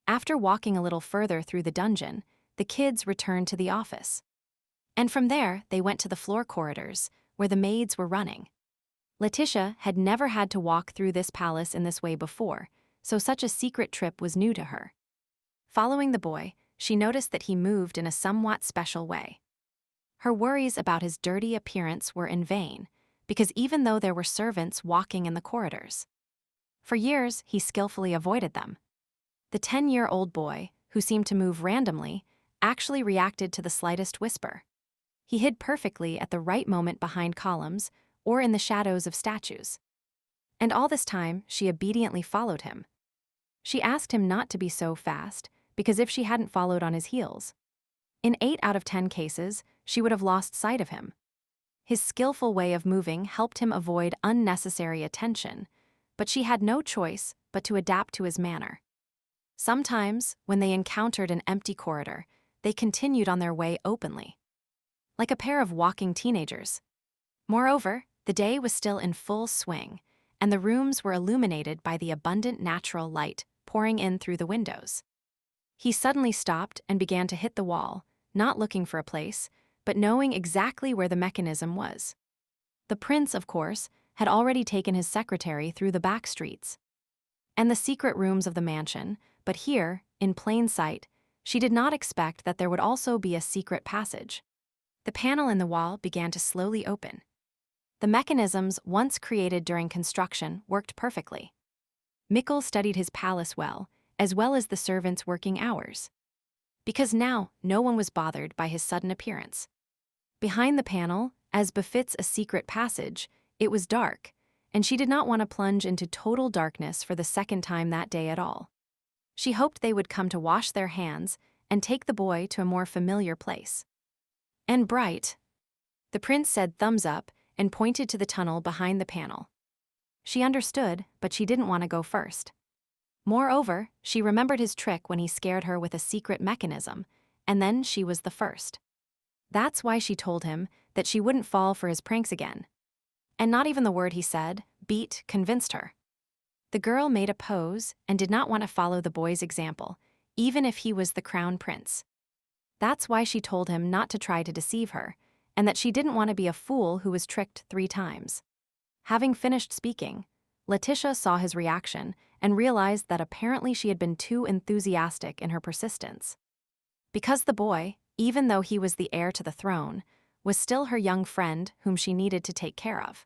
After walking a little further through the dungeon, the kids returned to the office. And from there, they went to the floor corridors, where the maids were running. Letitia had never had to walk through this palace in this way before, so such a secret trip was new to her. Following the boy, she noticed that he moved in a somewhat special way. Her worries about his dirty appearance were in vain, because even though there were servants walking in the corridors, for years he skillfully avoided them. The 10-year-old boy, who seemed to move randomly, actually reacted to the slightest whisper. He hid perfectly at the right moment behind columns or in the shadows of statues. And all this time, she obediently followed him. She asked him not to be so fast, because if she hadn't followed on his heels, in 8 out of 10 cases, she would have lost sight of him. His skillful way of moving helped him avoid unnecessary attention, but she had no choice but to adapt to his manner. Sometimes, when they encountered an empty corridor, they continued on their way openly, like a pair of walking teenagers. Moreover, the day was still in full swing, and the rooms were illuminated by the abundant natural light pouring in through the windows. He suddenly stopped and began to hit the wall, not looking for a place, but knowing exactly where the mechanism was. The prince, of course, had already taken his secretary through the back streets and the secret rooms of the mansion, but here, in plain sight, she did not expect that there would also be a secret passage. The panel in the wall began to slowly open. The mechanisms once created during construction worked perfectly. Mikkel studied his palace well as the servants' working hours, because now no one was bothered by his sudden appearance. Behind the panel, as befits a secret passage, it was dark, and she did not want to plunge into total darkness for the second time that day at all. She hoped they would come to wash their hands and take the boy to a more familiar place. And bright. The prince said thumbs up and pointed to the tunnel behind the panel. She understood, but she didn't want to go first. Moreover, she remembered his trick when he scared her with a secret mechanism, and then she was the first. That's why she told him that she wouldn't fall for his pranks again. And not even the word he said, beat, convinced her. The girl made a pose and did not want to follow the boy's example, even if he was the crown prince. That's why she told him not to try to deceive her, and that she didn't want to be a fool who was tricked 3 times. Having finished speaking, Letitia saw his reaction and realized that apparently she had been too enthusiastic in her persistence. Because the boy, even though he was the heir to the throne, was still her young friend whom she needed to take care of.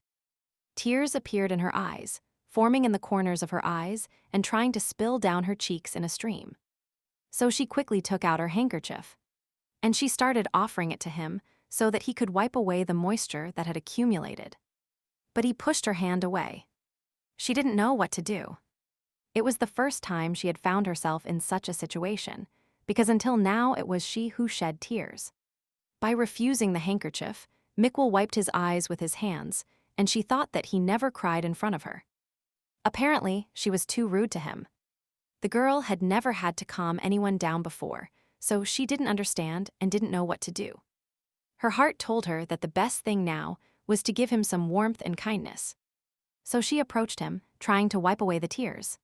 Tears appeared in her eyes, forming in the corners of her eyes and trying to spill down her cheeks in a stream. So she quickly took out her handkerchief, and she started offering it to him so that he could wipe away the moisture that had accumulated. But he pushed her hand away. She didn't know what to do. It was the first time she had found herself in such a situation, because until now it was she who shed tears. By refusing the handkerchief, Mikkel wiped his eyes with his hands, and she thought that he never cried in front of her. Apparently, she was too rude to him. The girl had never had to calm anyone down before, so she didn't understand and didn't know what to do. Her heart told her that the best thing now was to give him some warmth and kindness. So she approached him, trying to wipe away the tears.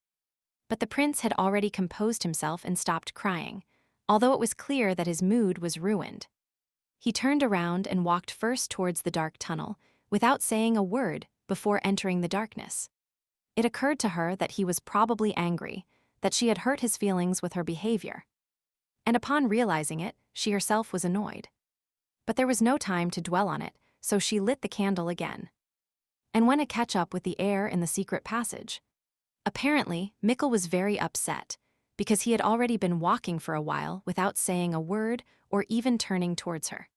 But the prince had already composed himself and stopped crying, although it was clear that his mood was ruined. He turned around and walked first towards the dark tunnel, without saying a word before entering the darkness. It occurred to her that he was probably angry, that she had hurt his feelings with her behavior. And upon realizing it, she herself was annoyed. But there was no time to dwell on it, so she lit the candle again. And went to catch up with the air in the secret passage. Apparently, Mikkel was very upset, because he had already been walking for a while without saying a word or even turning towards her.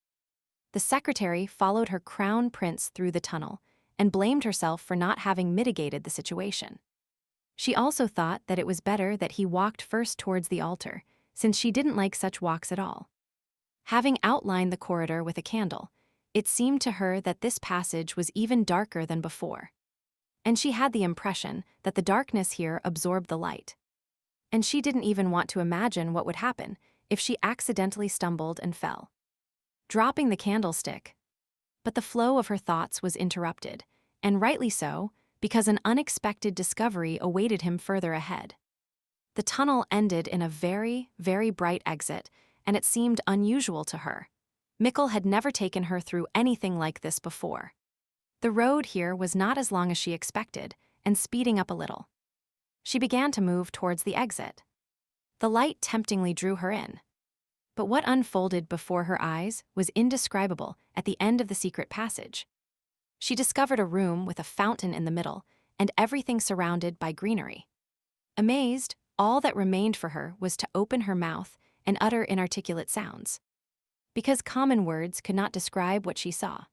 The secretary followed her crown prince through the tunnel and blamed herself for not having mitigated the situation. She also thought that it was better that he walked first towards the altar, since she didn't like such walks at all. Having outlined the corridor with a candle, it seemed to her that this passage was even darker than before. And she had the impression that the darkness here absorbed the light. And she didn't even want to imagine what would happen if she accidentally stumbled and fell, dropping the candlestick. But the flow of her thoughts was interrupted, and rightly so, because an unexpected discovery awaited him further ahead. The tunnel ended in a very, very bright exit, and it seemed unusual to her. Mikkel had never taken her through anything like this before. The road here was not as long as she expected, and speeding up a little. She began to move towards the exit. The light temptingly drew her in. But what unfolded before her eyes was indescribable at the end of the secret passage. She discovered a room with a fountain in the middle, and everything surrounded by greenery. Amazed, all that remained for her was to open her mouth and utter inarticulate sounds, because common words could not describe what she saw.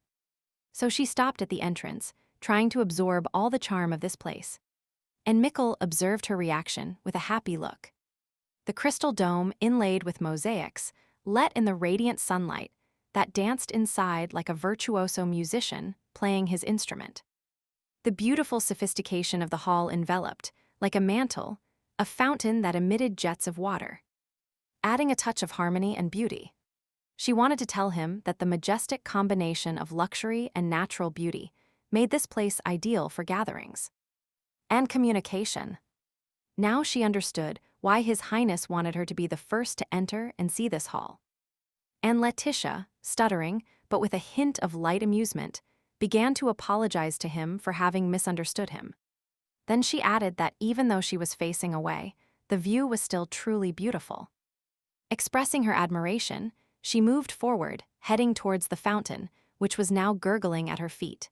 So she stopped at the entrance, trying to absorb all the charm of this place. And Mikkel observed her reaction with a happy look. The crystal dome inlaid with mosaics let in the radiant sunlight that danced inside like a virtuoso musician playing his instrument. The beautiful sophistication of the hall enveloped, like a mantle, a fountain that emitted jets of water, adding a touch of harmony and beauty. She wanted to tell him that the majestic combination of luxury and natural beauty made this place ideal for gatherings and communication. Now she understood why His Highness wanted her to be the first to enter and see this hall. And Letitia, stuttering, but with a hint of light amusement, began to apologize to him for having misunderstood him. Then she added that even though she was facing away, the view was still truly beautiful. Expressing her admiration, she moved forward, heading towards the fountain, which was now gurgling at her feet,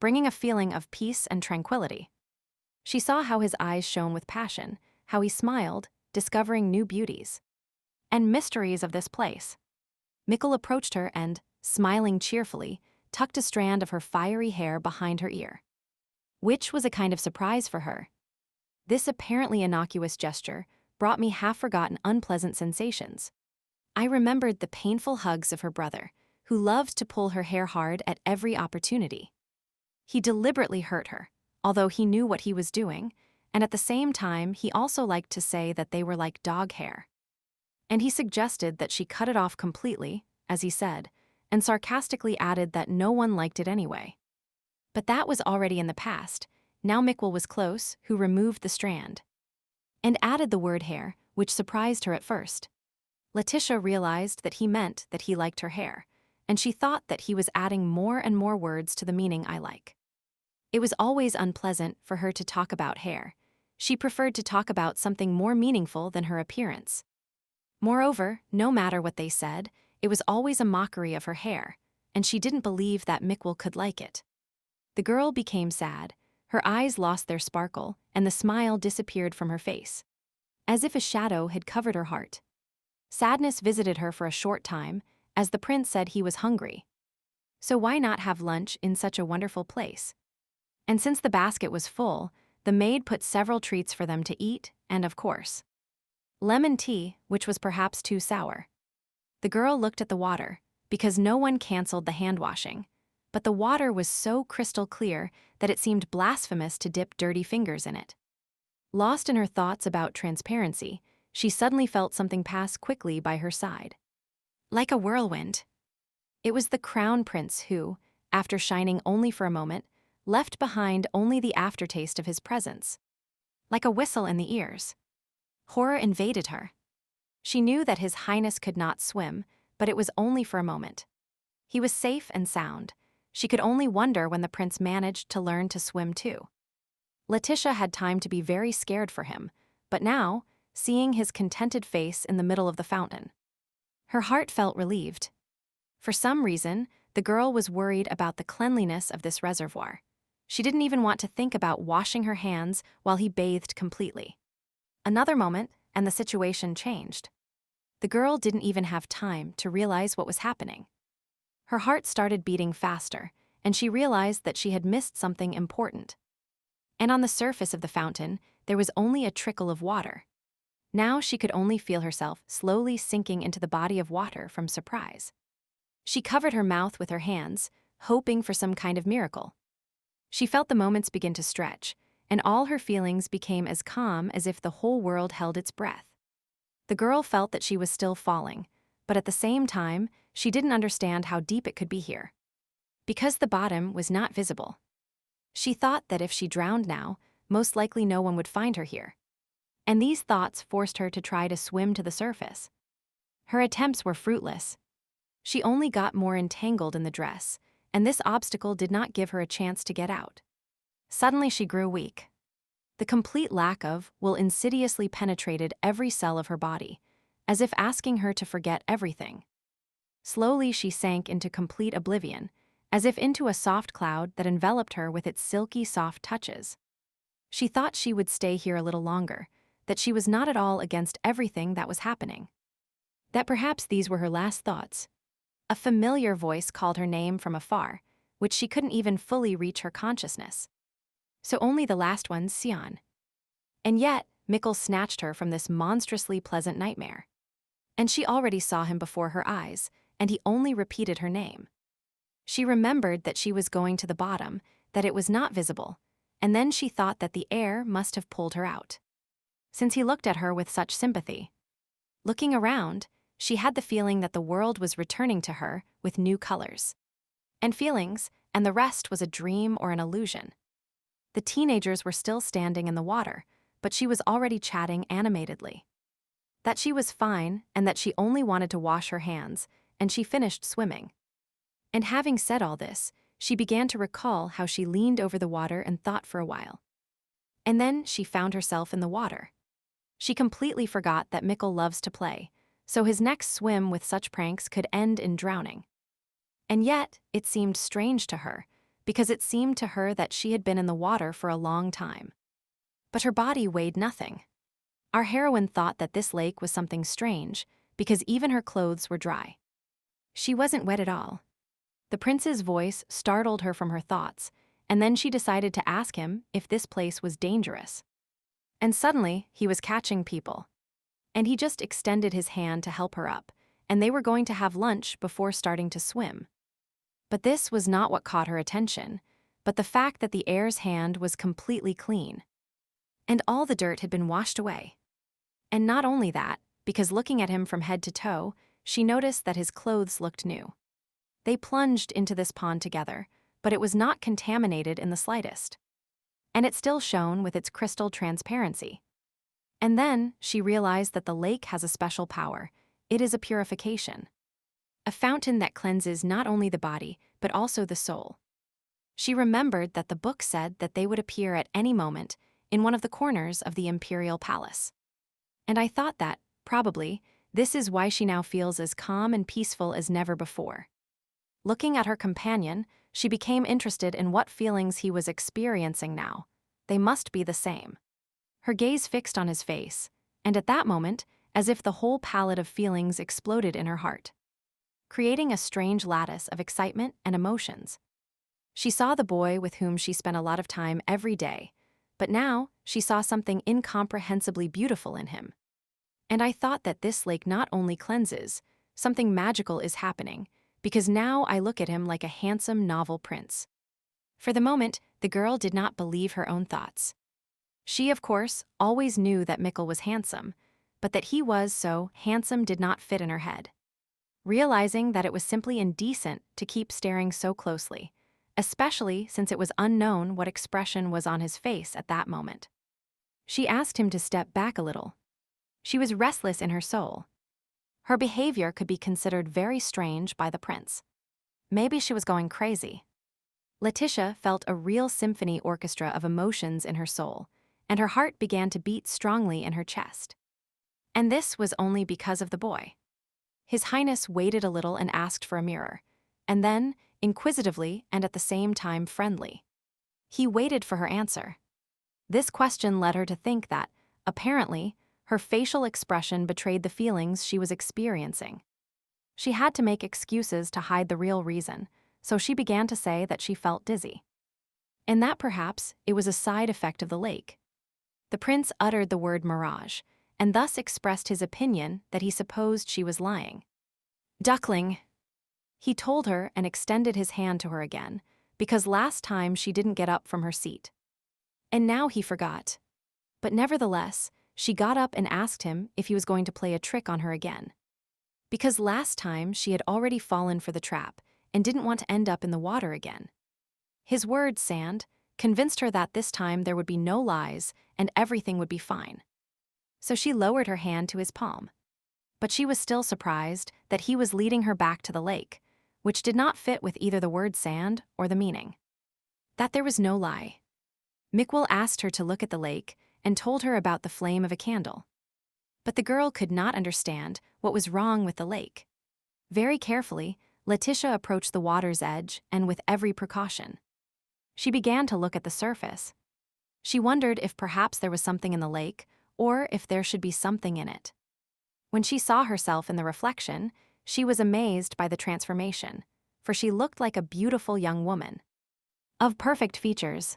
bringing a feeling of peace and tranquility. She saw how his eyes shone with passion, how he smiled, discovering new beauties and mysteries of this place. Mikkel approached her and, smiling cheerfully, tucked a strand of her fiery hair behind her ear, which was a kind of surprise for her. This apparently innocuous gesture brought me half-forgotten unpleasant sensations. I remembered the painful hugs of her brother, who loved to pull her hair hard at every opportunity. He deliberately hurt her, although he knew what he was doing, and at the same time he also liked to say that they were like dog hair. And he suggested that she cut it off completely, as he said, and sarcastically added that no one liked it anyway. But that was already in the past. Now Mikkel was close, who removed the strand and added the word hair, which surprised her at first. Letitia realized that he meant that he liked her hair, and she thought that he was adding more and more words to the meaning I like. It was always unpleasant for her to talk about hair. She preferred to talk about something more meaningful than her appearance. Moreover, no matter what they said, it was always a mockery of her hair, and she didn't believe that Mikkel could like it. The girl became sad, her eyes lost their sparkle, and the smile disappeared from her face, as if a shadow had covered her heart. Sadness visited her for a short time, as the prince said he was hungry. So why not have lunch in such a wonderful place? And since the basket was full, the maid put several treats for them to eat, and of course, lemon tea, which was perhaps too sour. The girl looked at the water, because no one canceled the hand-washing, but the water was so crystal clear that it seemed blasphemous to dip dirty fingers in it. Lost in her thoughts about transparency, she suddenly felt something pass quickly by her side, like a whirlwind. It was the crown prince who, after shining only for a moment, left behind only the aftertaste of his presence. Like a whistle in the ears. Horror invaded her. She knew that His Highness could not swim, but it was only for a moment. He was safe and sound. She could only wonder when the prince managed to learn to swim too. Letitia had time to be very scared for him, but now, seeing his contented face in the middle of the fountain, her heart felt relieved. For some reason, the girl was worried about the cleanliness of this reservoir. She didn't even want to think about washing her hands while he bathed completely. Another moment, and the situation changed. The girl didn't even have time to realize what was happening. Her heart started beating faster, and she realized that she had missed something important. And on the surface of the fountain, there was only a trickle of water. Now she could only feel herself slowly sinking into the body of water from surprise. She covered her mouth with her hands, hoping for some kind of miracle. She felt the moments begin to stretch, and all her feelings became as calm as if the whole world held its breath. The girl felt that she was still falling, but at the same time, she didn't understand how deep it could be here. Because the bottom was not visible. She thought that if she drowned now, most likely no one would find her here. And these thoughts forced her to try to swim to the surface. Her attempts were fruitless. She only got more entangled in the dress, and this obstacle did not give her a chance to get out. Suddenly she grew weak. The complete lack of will insidiously penetrated every cell of her body, as if asking her to forget everything. Slowly she sank into complete oblivion, as if into a soft cloud that enveloped her with its silky soft touches. She thought she would stay here a little longer, that she was not at all against everything that was happening. That perhaps these were her last thoughts. A familiar voice called her name from afar, which she couldn't even fully reach her consciousness. So only the last one, Sion. And yet, Mikkel snatched her from this monstrously pleasant nightmare. And she already saw him before her eyes, and he only repeated her name. She remembered that she was going to the bottom, that it was not visible, and then she thought that the air must have pulled her out. Since he looked at her with such sympathy. Looking around, she had the feeling that the world was returning to her with new colors and feelings, and the rest was a dream or an illusion. The teenagers were still standing in the water, but she was already chatting animatedly. That she was fine and that she only wanted to wash her hands, and she finished swimming. And having said all this, she began to recall how she leaned over the water and thought for a while. And then she found herself in the water. She completely forgot that Mikkel loves to play, so his next swim with such pranks could end in drowning. And yet, it seemed strange to her, because it seemed to her that she had been in the water for a long time. But her body weighed nothing. Our heroine thought that this lake was something strange, because even her clothes were dry. She wasn't wet at all. The prince's voice startled her from her thoughts, and then she decided to ask him if this place was dangerous. And suddenly, he was catching people. And he just extended his hand to help her up, and they were going to have lunch before starting to swim. But this was not what caught her attention, but the fact that the heir's hand was completely clean. And all the dirt had been washed away. And not only that, because looking at him from head to toe, she noticed that his clothes looked new. They plunged into this pond together, but it was not contaminated in the slightest. And it still shone with its crystal transparency. And then she realized that the lake has a special power. It is a purification. A fountain that cleanses not only the body, but also the soul. She remembered that the book said that they would appear at any moment in one of the corners of the Imperial Palace. And I thought that, probably, this is why she now feels as calm and peaceful as never before. Looking at her companion, she became interested in what feelings he was experiencing now. They must be the same. Her gaze fixed on his face, and at that moment, as if the whole palette of feelings exploded in her heart, creating a strange lattice of excitement and emotions. She saw the boy with whom she spent a lot of time every day, but now she saw something incomprehensibly beautiful in him. And I thought that this lake not only cleanses, something magical is happening, because now I look at him like a handsome novel prince. For the moment, the girl did not believe her own thoughts. She, of course, always knew that Mikkel was handsome, but that he was so handsome did not fit in her head. realizing that it was simply indecent to keep staring so closely, especially since it was unknown what expression was on his face at that moment. She asked him to step back a little. She was restless in her soul. Her behavior could be considered very strange by the prince. Maybe she was going crazy. Letitia felt a real symphony orchestra of emotions in her soul, and her heart began to beat strongly in her chest. And this was only because of the boy. His Highness waited a little and asked for a mirror, and then, inquisitively and at the same time friendly. He waited for her answer. This question led her to think that, apparently, her facial expression betrayed the feelings she was experiencing. She had to make excuses to hide the real reason, so she began to say that she felt dizzy. And that perhaps it was a side effect of the lake. The prince uttered the word mirage, and thus expressed his opinion that he supposed she was lying. Duckling, he told her and extended his hand to her again, because last time she didn't get up from her seat. And now he forgot. But nevertheless, she got up and asked him if he was going to play a trick on her again. Because last time she had already fallen for the trap and didn't want to end up in the water again. His words, Sand, convinced her that this time there would be no lies and everything would be fine. So she lowered her hand to his palm. But she was still surprised that he was leading her back to the lake, which did not fit with either the word sand or the meaning. That there was no lie. Mikwell asked her to look at the lake and told her about the flame of a candle. But the girl could not understand what was wrong with the lake. Very carefully, Letitia approached the water's edge and with every precaution. She began to look at the surface. She wondered if perhaps there was something in the lake or if there should be something in it. When she saw herself in the reflection, she was amazed by the transformation, for she looked like a beautiful young woman. Of perfect features.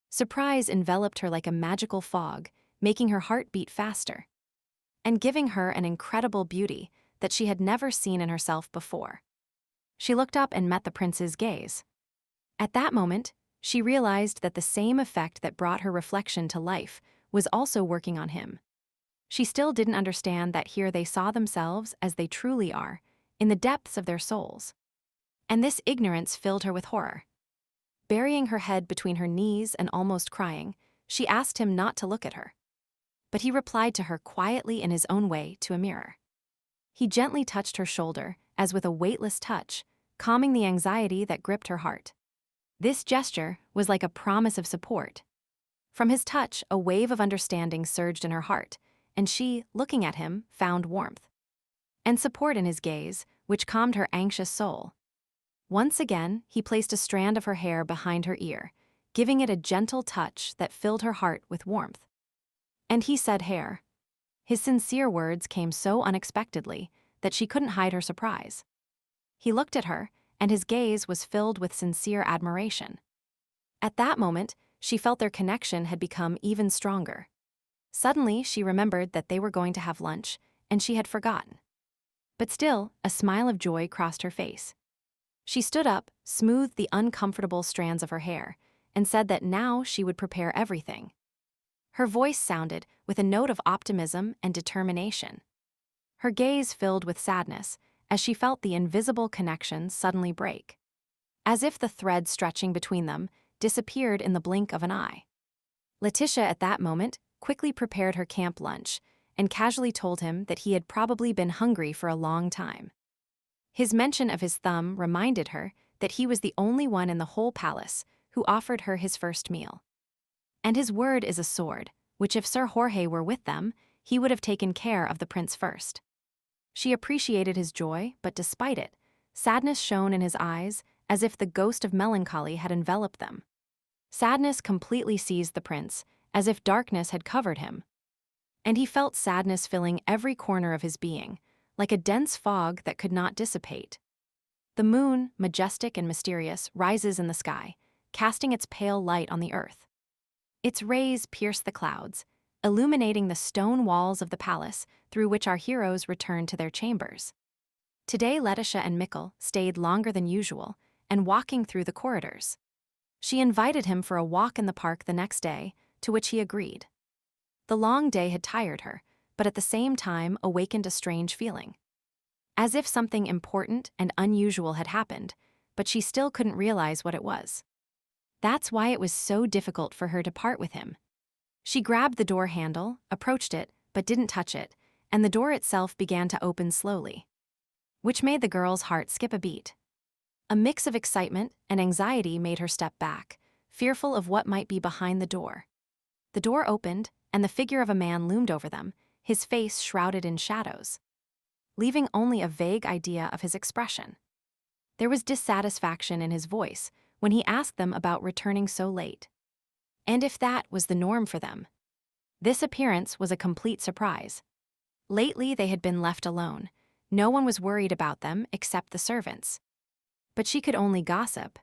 Surprise enveloped her like a magical fog, making her heart beat faster, and giving her an incredible beauty that she had never seen in herself before. She looked up and met the prince's gaze. At that moment, she realized that the same effect that brought her reflection to life was also working on him. She still didn't understand that here they saw themselves as they truly are, in the depths of their souls. And this ignorance filled her with horror. Burying her head between her knees and almost crying, she asked him not to look at her. But he replied to her quietly in his own way to a mirror. He gently touched her shoulder, as with a weightless touch, calming the anxiety that gripped her heart. This gesture was like a promise of support. From his touch, a wave of understanding surged in her heart, and she, looking at him, found warmth and support in his gaze, which calmed her anxious soul. Once again, he placed a strand of her hair behind her ear, giving it a gentle touch that filled her heart with warmth. And he said hair. His sincere words came so unexpectedly that she couldn't hide her surprise. He looked at her, and his gaze was filled with sincere admiration. At that moment, she felt their connection had become even stronger. Suddenly, she remembered that they were going to have lunch, and she had forgotten. But still, a smile of joy crossed her face. She stood up, smoothed the uncomfortable strands of her hair, and said that now she would prepare everything. Her voice sounded with a note of optimism and determination. Her gaze filled with sadness as she felt the invisible connection suddenly break. As if the thread stretching between them disappeared in the blink of an eye. Letitia at that moment quickly prepared her camp lunch and casually told him that he had probably been hungry for a long time. His mention of his thumb reminded her that he was the only one in the whole palace who offered her his first meal. And his word is a sword, which if Sir Jorge were with them, he would have taken care of the prince first. She appreciated his joy, but despite it, sadness shone in his eyes as if the ghost of melancholy had enveloped them. Sadness completely seized the prince, as if darkness had covered him. And he felt sadness filling every corner of his being, like a dense fog that could not dissipate. The moon, majestic and mysterious, rises in the sky, casting its pale light on the earth. Its rays pierce the clouds, illuminating the stone walls of the palace through which our heroes return to their chambers. Today Letitia and Mikkel stayed longer than usual, and walking through the corridors. She invited him for a walk in the park the next day, to which he agreed. The long day had tired her, but at the same time awakened a strange feeling. as if something important and unusual had happened, but she still couldn't realize what it was. That's why it was so difficult for her to part with him. She grabbed the door handle, approached it, but didn't touch it, and the door itself began to open slowly, which made the girl's heart skip a beat. A mix of excitement and anxiety made her step back, fearful of what might be behind the door. The door opened, and the figure of a man loomed over them, his face shrouded in shadows, leaving only a vague idea of his expression. There was dissatisfaction in his voice when he asked them about returning so late, and if that was the norm for them. This appearance was a complete surprise. Lately they had been left alone. No one was worried about them except the servants. But she could only gossip.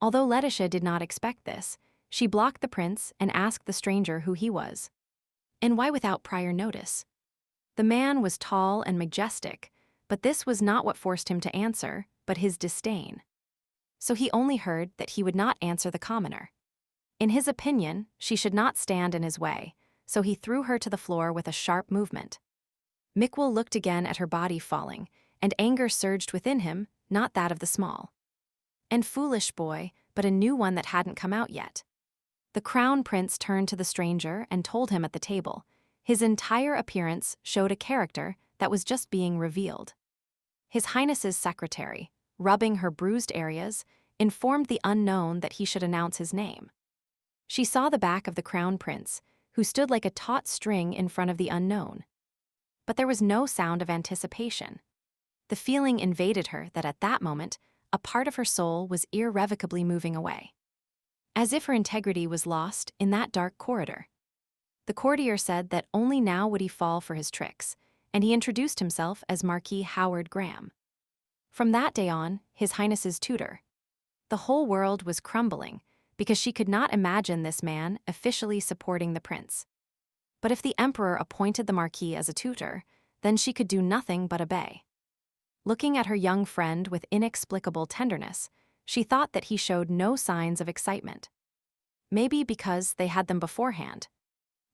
Although Letitia did not expect this, she blocked the prince and asked the stranger who he was. And why without prior notice? The man was tall and majestic, but this was not what forced him to answer, but his disdain. So he only heard that he would not answer the commoner. In his opinion, she should not stand in his way, so he threw her to the floor with a sharp movement. Mikwell looked again at her body falling, and anger surged within him, not that of the small and foolish boy, but a new one that hadn't come out yet. The crown prince turned to the stranger and told him at the table. His entire appearance showed a character that was just being revealed. His Highness's secretary, rubbing her bruised areas, informed the unknown that he should announce his name. She saw the back of the crown prince, who stood like a taut string in front of the unknown. But there was no sound of anticipation. The feeling invaded her that at that moment, a part of her soul was irrevocably moving away, as if her integrity was lost in that dark corridor. The courtier said that only now would he fall for his tricks, and he introduced himself as Marquis Howard Graham. From that day on, His Highness's tutor. The whole world was crumbling, because she could not imagine this man officially supporting the prince. But if the emperor appointed the Marquis as a tutor, then she could do nothing but obey. Looking at her young friend with inexplicable tenderness, she thought that he showed no signs of excitement. Maybe because they had them beforehand.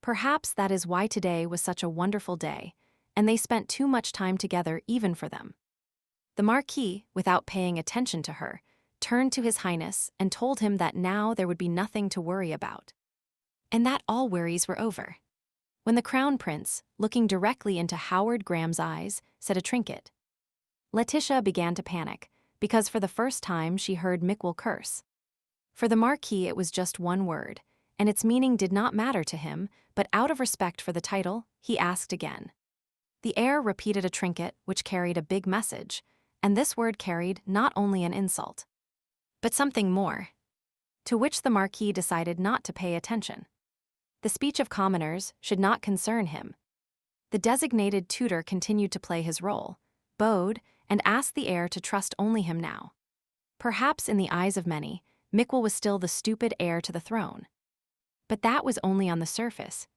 Perhaps that is why today was such a wonderful day, and they spent too much time together even for them. The Marquis, without paying attention to her, turned to His Highness and told him that now there would be nothing to worry about, and that all worries were over. When the Crown Prince, looking directly into Howard Graham's eyes, said a trinket, Letitia began to panic, because for the first time she heard Mikwell curse. For the Marquis it was just one word, and its meaning did not matter to him, but out of respect for the title, he asked again. The heir repeated a trinket which carried a big message, and this word carried not only an insult, but something more, to which the Marquis decided not to pay attention. The speech of commoners should not concern him. The designated tutor continued to play his role, bowed, and asked the heir to trust only him now. Perhaps in the eyes of many, Mikwell was still the stupid heir to the throne. But that was only on the surface.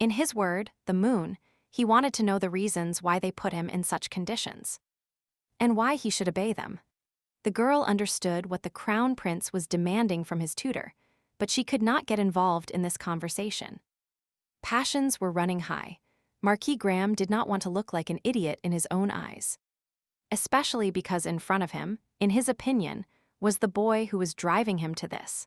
In his word, the moon, he wanted to know the reasons why they put him in such conditions, and why he should obey them. The girl understood what the Crown Prince was demanding from his tutor, but she could not get involved in this conversation. Passions were running high. Marquis Graham did not want to look like an idiot in his own eyes, especially because in front of him, in his opinion, was the boy who was driving him to this.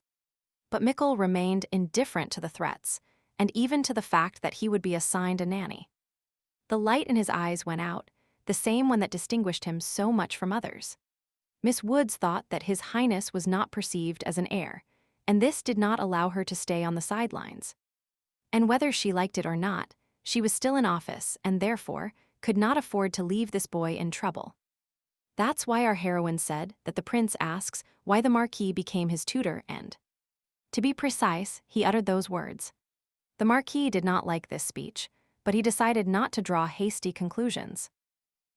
But Mikwell remained indifferent to the threats, and even to the fact that he would be assigned a nanny. The light in his eyes went out, the same one that distinguished him so much from others. Miss Woods thought that His Highness was not perceived as an heir, and this did not allow her to stay on the sidelines. And whether she liked it or not, she was still in office and therefore could not afford to leave this boy in trouble. That's why our heroine said that the prince asks why the Marquis became his tutor and, to be precise, he uttered those words. The Marquis did not like this speech, but he decided not to draw hasty conclusions,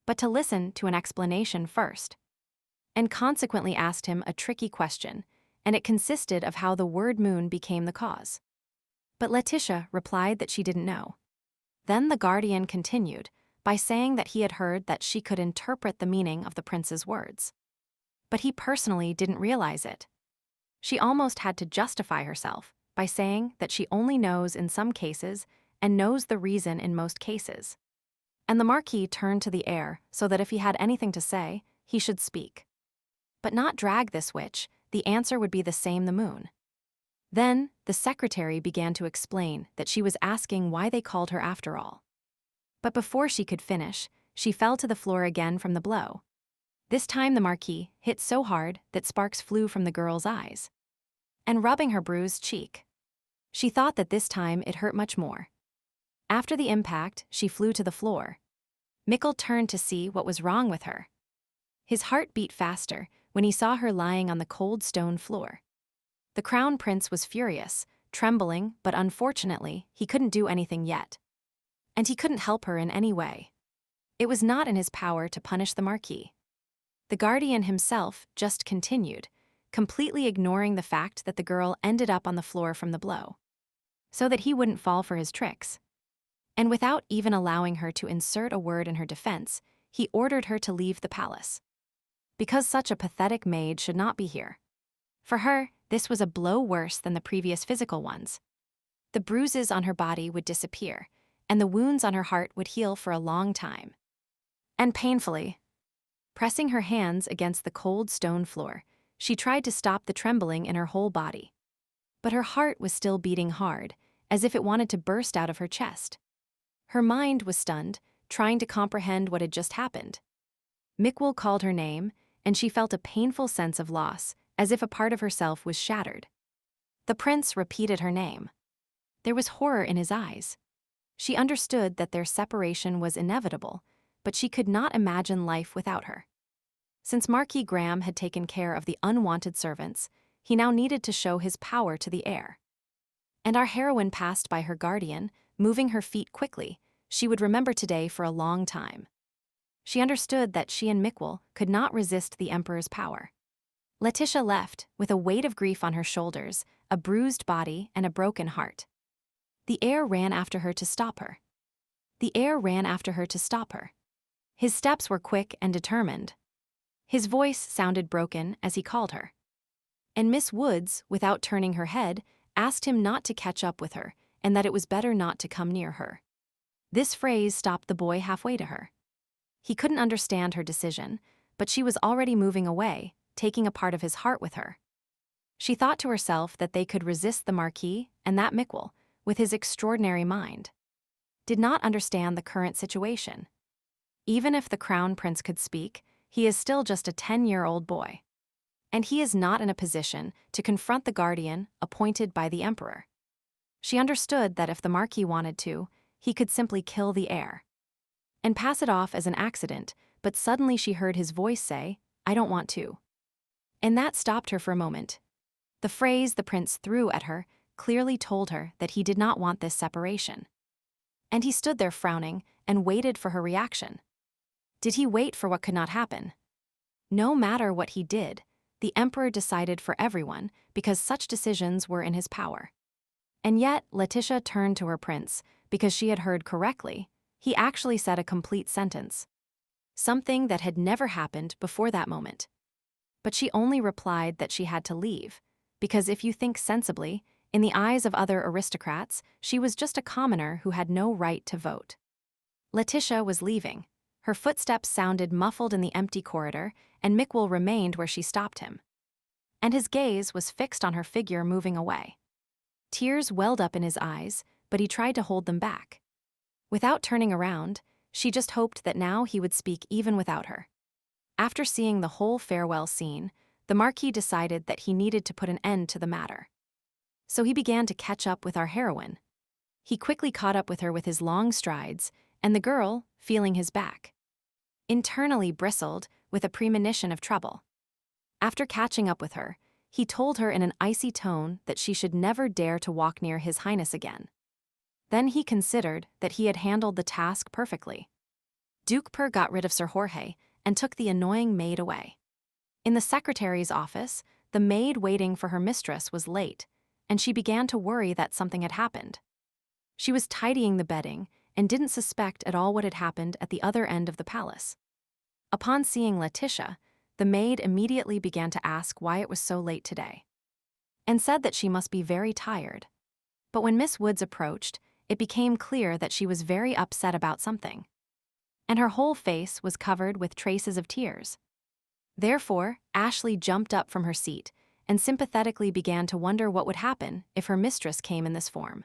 but to listen to an explanation first, and consequently asked him a tricky question, and it consisted of how the word moon became the cause. But Letitia replied that she didn't know. Then the guardian continued by saying that he had heard that she could interpret the meaning of the prince's words, but he personally didn't realize it. She almost had to justify herself by saying that she only knows in some cases and knows the reason in most cases. and the Marquis turned to the heir so that if he had anything to say, he should speak. But not drag this witch, the answer would be the same the moon. Then, the secretary began to explain that she was asking why they called her after all. But before she could finish, she fell to the floor again from the blow. This time the Marquis hit so hard that sparks flew from the girl's eyes. And rubbing her bruised cheek, she thought that this time it hurt much more. After the impact, she flew to the floor. Mikkel turned to see what was wrong with her. His heart beat faster when he saw her lying on the cold stone floor. The Crown Prince was furious, trembling, but unfortunately, he couldn't do anything yet. And he couldn't help her in any way. It was not in his power to punish the Marquis. The Guardian himself just continued, completely ignoring the fact that the girl ended up on the floor from the blow, so that he wouldn't fall for his tricks. And without even allowing her to insert a word in her defense, he ordered her to leave the palace. Because such a pathetic maid should not be here. For her, this was a blow worse than the previous physical ones. The bruises on her body would disappear, and the wounds on her heart would heal for a long time. And painfully, pressing her hands against the cold stone floor, she tried to stop the trembling in her whole body. But her heart was still beating hard, as if it wanted to burst out of her chest. Her mind was stunned, trying to comprehend what had just happened. Mikkel called her name, and she felt a painful sense of loss, as if a part of herself was shattered. The prince repeated her name. There was horror in his eyes. She understood that their separation was inevitable, but she could not imagine life without her. Since Marquis Graham had taken care of the unwanted servants, he now needed to show his power to the heir. And our heroine passed by her guardian, moving her feet quickly. She would remember today for a long time. She understood that she and Mikkel could not resist the Emperor's power. Letitia left, with a weight of grief on her shoulders, a bruised body, and a broken heart. The heir ran after her to stop her. His steps were quick and determined. His voice sounded broken as he called her. And Miss Woods, without turning her head, asked him not to catch up with her, and that it was better not to come near her. This phrase stopped the boy halfway to her. He couldn't understand her decision, but she was already moving away, taking a part of his heart with her. She thought to herself that they could resist the Marquis, and that Mikkel, with his extraordinary mind, did not understand the current situation. Even if the Crown Prince could speak, he is still just a 10-year-old boy. And he is not in a position to confront the guardian appointed by the Emperor. She understood that if the Marquis wanted to, he could simply kill the heir and pass it off as an accident, but suddenly she heard his voice say, "I don't want to." And that stopped her for a moment. The phrase the prince threw at her clearly told her that he did not want this separation. And he stood there frowning and waited for her reaction. Did he wait for what could not happen? No matter what he did, the Emperor decided for everyone because such decisions were in his power. And yet, Letitia turned to her prince because she had heard correctly. He actually said a complete sentence. Something that had never happened before that moment. But she only replied that she had to leave, because if you think sensibly, in the eyes of other aristocrats, she was just a commoner who had no right to vote. Letitia was leaving. Her footsteps sounded muffled in the empty corridor, and Mikkel remained where she stopped him. And his gaze was fixed on her figure moving away. Tears welled up in his eyes, but he tried to hold them back. Without turning around, she just hoped that now he would speak even without her. After seeing the whole farewell scene, the Marquis decided that he needed to put an end to the matter. So he began to catch up with our heroine. He quickly caught up with her with his long strides, and the girl, feeling his back, internally bristled with a premonition of trouble. After catching up with her, he told her in an icy tone that she should never dare to walk near His Highness again. Then he considered that he had handled the task perfectly. Duke Per got rid of Sir Jorge and took the annoying maid away. In the secretary's office, the maid waiting for her mistress was late, and she began to worry that something had happened. She was tidying the bedding and didn't suspect at all what had happened at the other end of the palace. Upon seeing Letitia, the maid immediately began to ask why it was so late today, and said that she must be very tired. But when Miss Woods approached, it became clear that she was very upset about something. and her whole face was covered with traces of tears. Therefore, Ashley jumped up from her seat and sympathetically began to wonder what would happen if her mistress came in this form.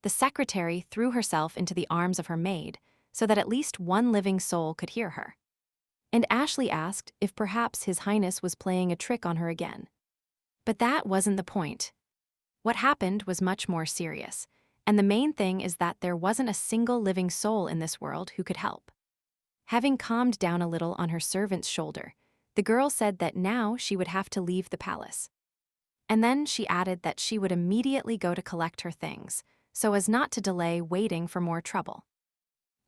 The secretary threw herself into the arms of her maid so that at least one living soul could hear her. And Ashley asked if perhaps His Highness was playing a trick on her again. But that wasn't the point. What happened was much more serious, and the main thing is that there wasn't a single living soul in this world who could help. Having calmed down a little on her servant's shoulder, the girl said that now she would have to leave the palace. And then she added that she would immediately go to collect her things, so as not to delay waiting for more trouble.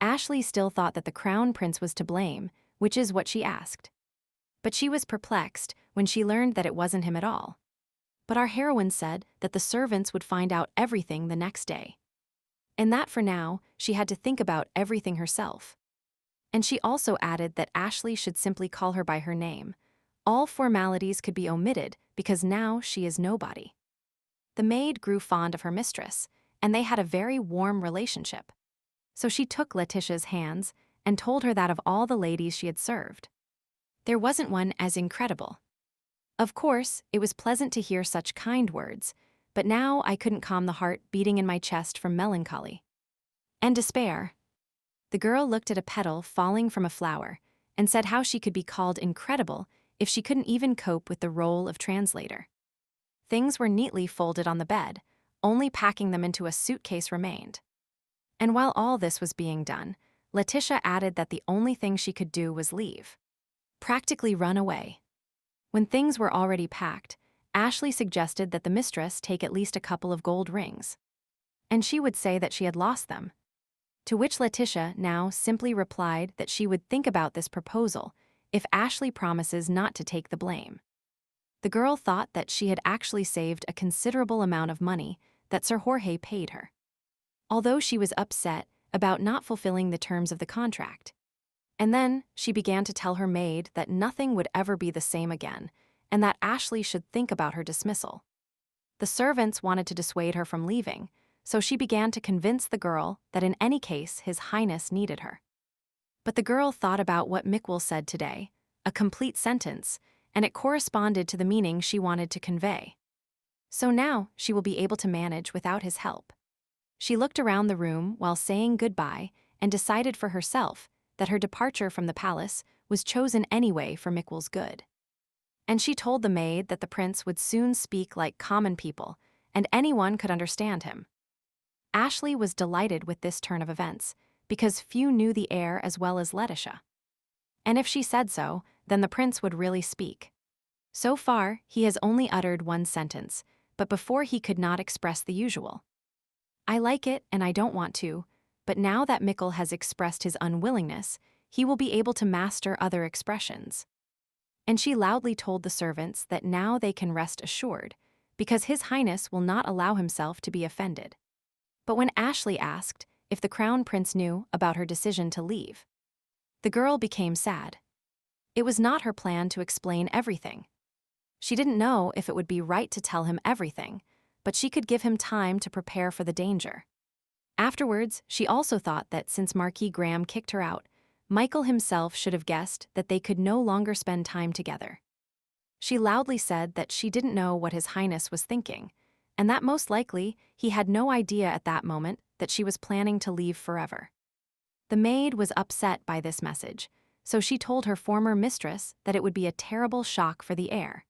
Ashley still thought that the crown prince was to blame, which is what she asked. But she was perplexed when she learned that it wasn't him at all. But our heroine said that the servants would find out everything the next day. And that for now, she had to think about everything herself. And she also added that Ashley should simply call her by her name. All formalities could be omitted because now she is nobody. The maid grew fond of her mistress, and they had a very warm relationship. So she took Letitia's hands and told her that of all the ladies she had served, there wasn't one as incredible. Of course, it was pleasant to hear such kind words, but now I couldn't calm the heart beating in my chest from melancholy and despair. The girl looked at a petal falling from a flower and said how she could be called incredible if she couldn't even cope with the role of translator. Things were neatly folded on the bed, only packing them into a suitcase remained. And while all this was being done, Letitia added that the only thing she could do was leave. Practically run away. When things were already packed, Ashley suggested that the mistress take at least a couple of gold rings. And she would say that she had lost them. To which Letitia now simply replied that she would think about this proposal if Ashley promises not to take the blame. The girl thought that she had actually saved a considerable amount of money that Sir Jorge paid her, although she was upset about not fulfilling the terms of the contract. And then she began to tell her maid that nothing would ever be the same again, and that Ashley should think about her dismissal. The servants wanted to dissuade her from leaving, so she began to convince the girl that in any case His Highness needed her. But the girl thought about what Mickwell said today, a complete sentence, and it corresponded to the meaning she wanted to convey. So now she will be able to manage without his help. She looked around the room while saying goodbye and decided for herself that her departure from the palace was chosen anyway for Mickwell's good. And she told the maid that the prince would soon speak like common people, and anyone could understand him. Ashley was delighted with this turn of events, because few knew the heir as well as Letitia. And if she said so, then the prince would really speak. So far, he has only uttered one sentence, but before he could not express the usual. I like it and I don't want to, but now that Mickle has expressed his unwillingness, he will be able to master other expressions. And she loudly told the servants that now they can rest assured, because His Highness will not allow himself to be offended. But when Ashley asked if the crown prince knew about her decision to leave, the girl became sad. It was not her plan to explain everything. She didn't know if it would be right to tell him everything, but she could give him time to prepare for the danger. Afterwards, she also thought that since Marquis Graham kicked her out, Michael himself should have guessed that they could no longer spend time together. She loudly said that she didn't know what His Highness was thinking, and that most likely he had no idea at that moment that she was planning to leave forever. The maid was upset by this message, so she told her former mistress that it would be a terrible shock for the heir.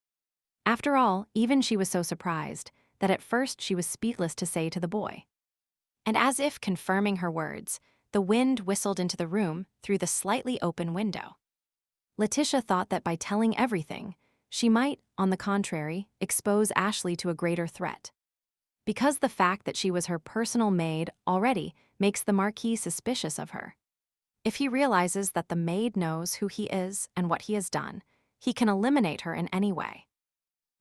After all, even she was so surprised that at first she was speechless to say to the boy. And as if confirming her words, the wind whistled into the room through the slightly open window. Letitia thought that by telling everything, she might, on the contrary, expose Ashley to a greater threat. Because the fact that she was her personal maid already makes the Marquis suspicious of her. If he realizes that the maid knows who he is and what he has done, he can eliminate her in any way.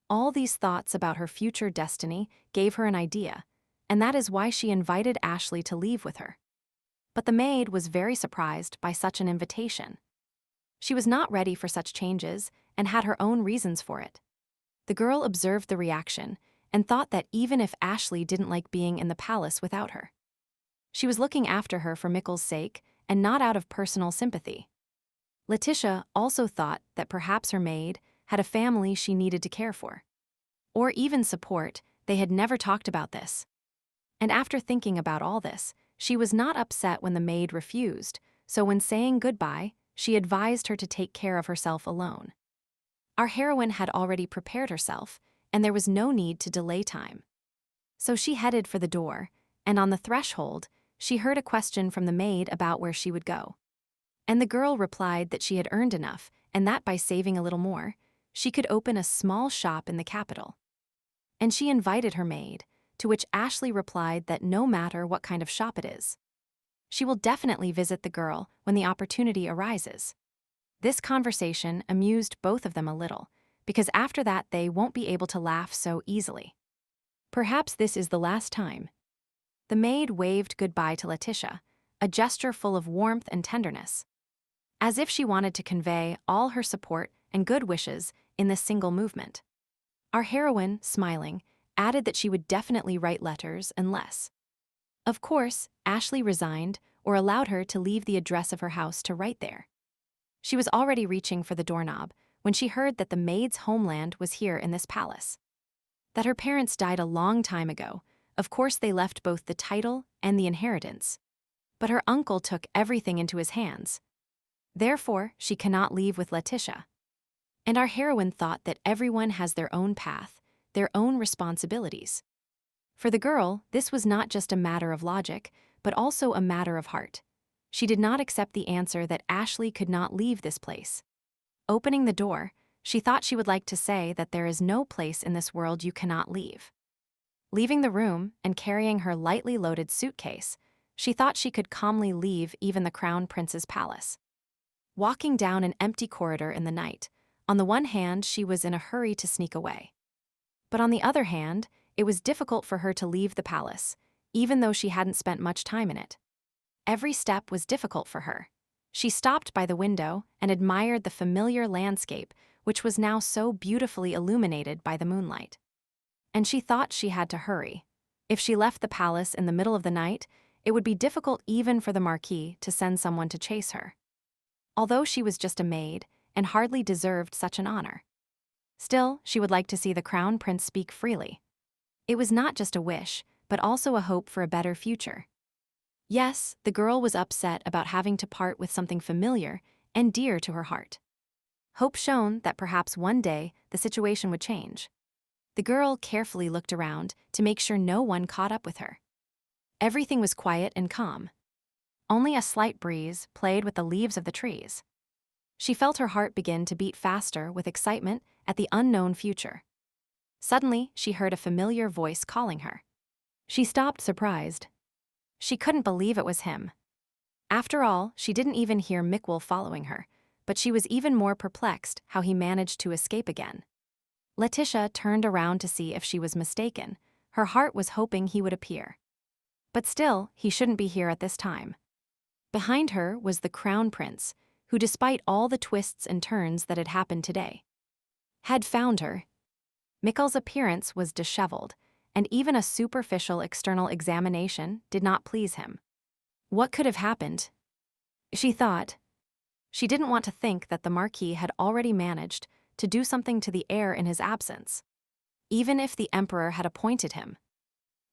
All these thoughts about her future destiny gave her an idea, and that is why she invited Ashley to leave with her. But the maid was very surprised by such an invitation. She was not ready for such changes and had her own reasons for it. The girl observed the reaction and thought that even if Ashley didn't like being in the palace without her, she was looking after her for Mickle's sake and not out of personal sympathy. Letitia also thought that perhaps her maid had a family she needed to care for. Or even support. They had never talked about this. And after thinking about all this, she was not upset when the maid refused, so when saying goodbye, she advised her to take care of herself alone. Our heroine had already prepared herself, and there was no need to delay time. So she headed for the door, and on the threshold, she heard a question from the maid about where she would go. And the girl replied that she had earned enough, and that by saving a little more, she could open a small shop in the capital. And she invited her maid, to which Ashley replied that no matter what kind of shop it is, she will definitely visit the girl when the opportunity arises. This conversation amused both of them a little, because after that they won't be able to laugh so easily. Perhaps this is the last time. The maid waved goodbye to Letitia, a gesture full of warmth and tenderness, as if she wanted to convey all her support and good wishes in this single movement. Our heroine, smiling, added that she would definitely write letters unless. Of course, Ashley resigned or allowed her to leave the address of her house to write there. She was already reaching for the doorknob when she heard that the maid's homeland was here in this palace. That her parents died a long time ago. Of course they left both the title and the inheritance. But her uncle took everything into his hands. Therefore, she cannot leave with Letitia. And our heroine thought that everyone has their own path, their own responsibilities. For the girl, this was not just a matter of logic, but also a matter of heart. She did not accept the answer that Ashley could not leave this place. Opening the door, she thought she would like to say that there is no place in this world you cannot leave. Leaving the room and carrying her lightly loaded suitcase, she thought she could calmly leave even the Crown Prince's palace. Walking down an empty corridor in the night, on the one hand she was in a hurry to sneak away. But on the other hand, it was difficult for her to leave the palace, even though she hadn't spent much time in it. Every step was difficult for her. She stopped by the window and admired the familiar landscape, which was now so beautifully illuminated by the moonlight. And she thought she had to hurry. If she left the palace in the middle of the night, it would be difficult even for the Marquis to send someone to chase her. Although she was just a maid and hardly deserved such an honor. Still, she would like to see the Crown Prince speak freely. It was not just a wish, but also a hope for a better future. Yes, the girl was upset about having to part with something familiar and dear to her heart. Hope shone that perhaps one day the situation would change. The girl carefully looked around to make sure no one caught up with her. Everything was quiet and calm. Only a slight breeze played with the leaves of the trees. She felt her heart begin to beat faster with excitement at the unknown future. Suddenly, she heard a familiar voice calling her. She stopped surprised. She couldn't believe it was him. After all, she didn't even hear Mikkel following her, but she was even more perplexed how he managed to escape again. Letitia turned around to see if she was mistaken. Her heart was hoping he would appear. But still, he shouldn't be here at this time. Behind her was the Crown Prince, who despite all the twists and turns that had happened today, had found her. Mikkel's appearance was disheveled, and even a superficial external examination did not please him. What could have happened? She thought. She didn't want to think that the Marquis had already managed to do something to the heir in his absence. Even if the Emperor had appointed him,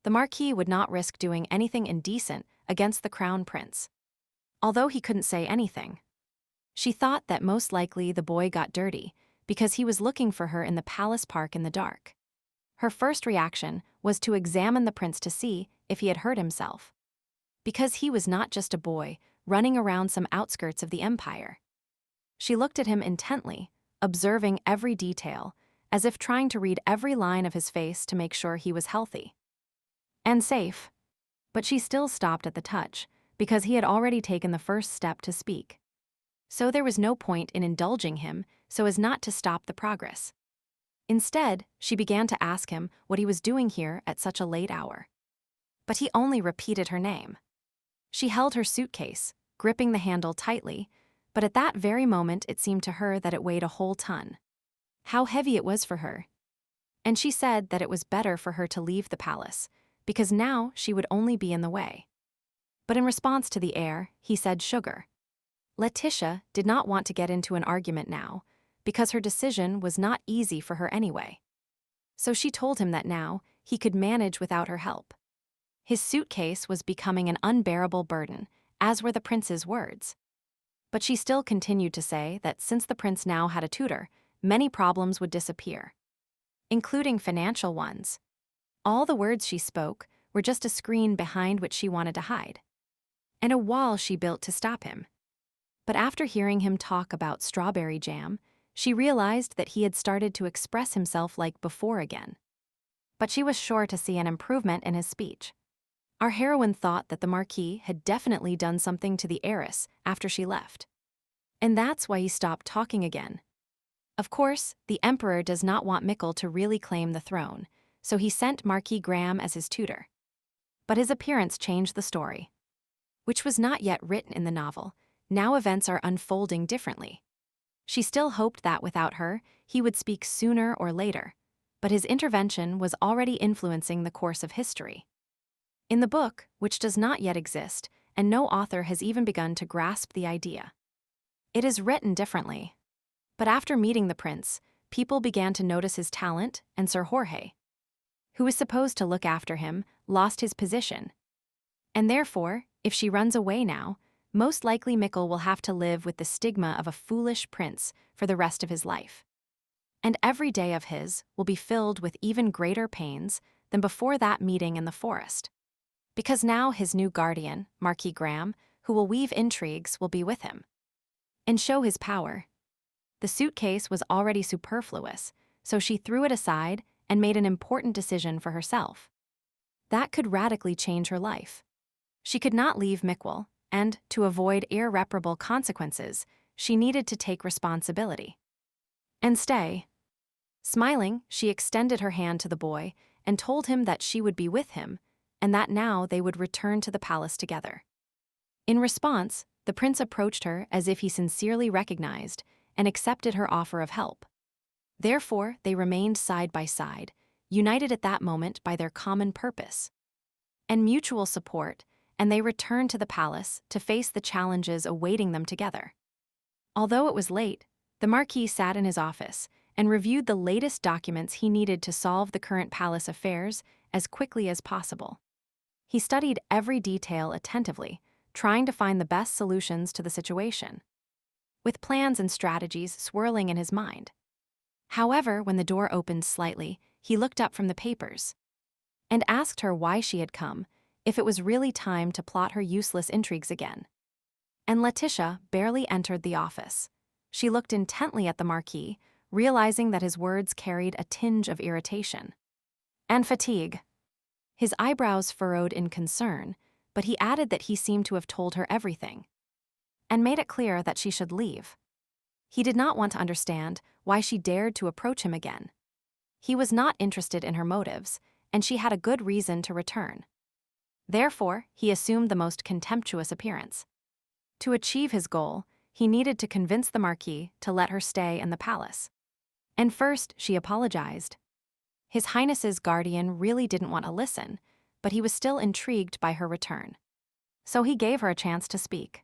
the Marquis would not risk doing anything indecent against the Crown Prince. Although he couldn't say anything. She thought that most likely the boy got dirty because he was looking for her in the palace park in the dark. Her first reaction was to examine the prince to see if he had hurt himself. Because he was not just a boy running around some outskirts of the empire. She looked at him intently, observing every detail, as if trying to read every line of his face to make sure he was healthy and safe. But she still stopped at the touch, because he had already taken the first step to speak. So there was no point in indulging him so as not to stop the progress. Instead, she began to ask him what he was doing here at such a late hour. But he only repeated her name. She held her suitcase, gripping the handle tightly, but at that very moment it seemed to her that it weighed a whole ton. How heavy it was for her. And she said that it was better for her to leave the palace, because now she would only be in the way. but in response to the heir, he said sugar. Letitia did not want to get into an argument now, because her decision was not easy for her anyway. So she told him that now, he could manage without her help. His suitcase was becoming an unbearable burden, as were the prince's words. But she still continued to say that since the prince now had a tutor, many problems would disappear, including financial ones. All the words she spoke were just a screen behind which she wanted to hide, and a wall she built to stop him. But after hearing him talk about strawberry jam, she realized that he had started to express himself like before again. But she was sure to see an improvement in his speech. Our heroine thought that the Marquis had definitely done something to the heiress after she left. And that's why he stopped talking again. Of course, the Emperor does not want Mikkel to really claim the throne, so he sent Marquis Graham as his tutor. But his appearance changed the story, which was not yet written in the novel. Now events are unfolding differently. She still hoped that without her, he would speak sooner or later, but his intervention was already influencing the course of history. In the book, which does not yet exist, and no author has even begun to grasp the idea, it is written differently. But after meeting the prince, people began to notice his talent, and Sir Jorge, who was supposed to look after him, lost his position. And therefore, if she runs away now, most likely Mikkel will have to live with the stigma of a foolish prince for the rest of his life. And every day of his will be filled with even greater pains than before that meeting in the forest. Because now his new guardian, Marquis Graham, who will weave intrigues, will be with him and show his power. The suitcase was already superfluous, so she threw it aside and made an important decision for herself. That could radically change her life. She could not leave Mikkel, and, to avoid irreparable consequences, she needed to take responsibility and stay. Smiling, she extended her hand to the boy and told him that she would be with him, and that now they would return to the palace together. In response, the prince approached her as if he sincerely recognized and accepted her offer of help. Therefore, they remained side by side, united at that moment by their common purpose and mutual support, and they returned to the palace to face the challenges awaiting them together. Although it was late, the Marquis sat in his office and reviewed the latest documents he needed to solve the current palace affairs as quickly as possible. He studied every detail attentively, trying to find the best solutions to the situation, with plans and strategies swirling in his mind. However, when the door opened slightly, he looked up from the papers and asked her why she had come, if it was really time to plot her useless intrigues again. And Letitia barely entered the office. She looked intently at the Marquis, realizing that his words carried a tinge of irritation and fatigue. His eyebrows furrowed in concern, but he added that he seemed to have told her everything and made it clear that she should leave. He did not want to understand why she dared to approach him again. He was not interested in her motives, and she had a good reason to return. Therefore, he assumed the most contemptuous appearance. To achieve his goal, he needed to convince the Marquis to let her stay in the palace. And first, she apologized. His Highness's guardian really didn't want to listen, but he was still intrigued by her return. So he gave her a chance to speak.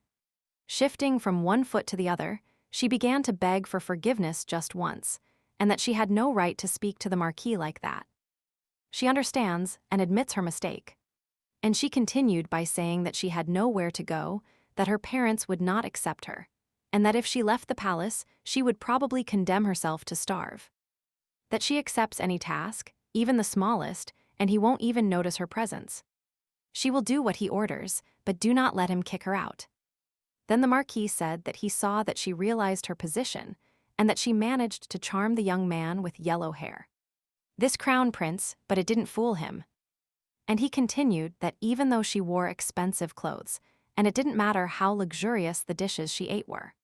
Shifting from one foot to the other, she began to beg for forgiveness just once, and that she had no right to speak to the Marquis like that. She understands and admits her mistake. And she continued by saying that she had nowhere to go, that her parents would not accept her, and that if she left the palace, she would probably condemn herself to starve. That she accepts any task, even the smallest, and he won't even notice her presence. She will do what he orders, but do not let him kick her out. Then the Marquis said that he saw that she realized her position, and that she managed to charm the young man with yellow hair. This crown prince, but it didn't fool him. And he continued that even though she wore expensive clothes, and it didn't matter how luxurious the dishes she ate were,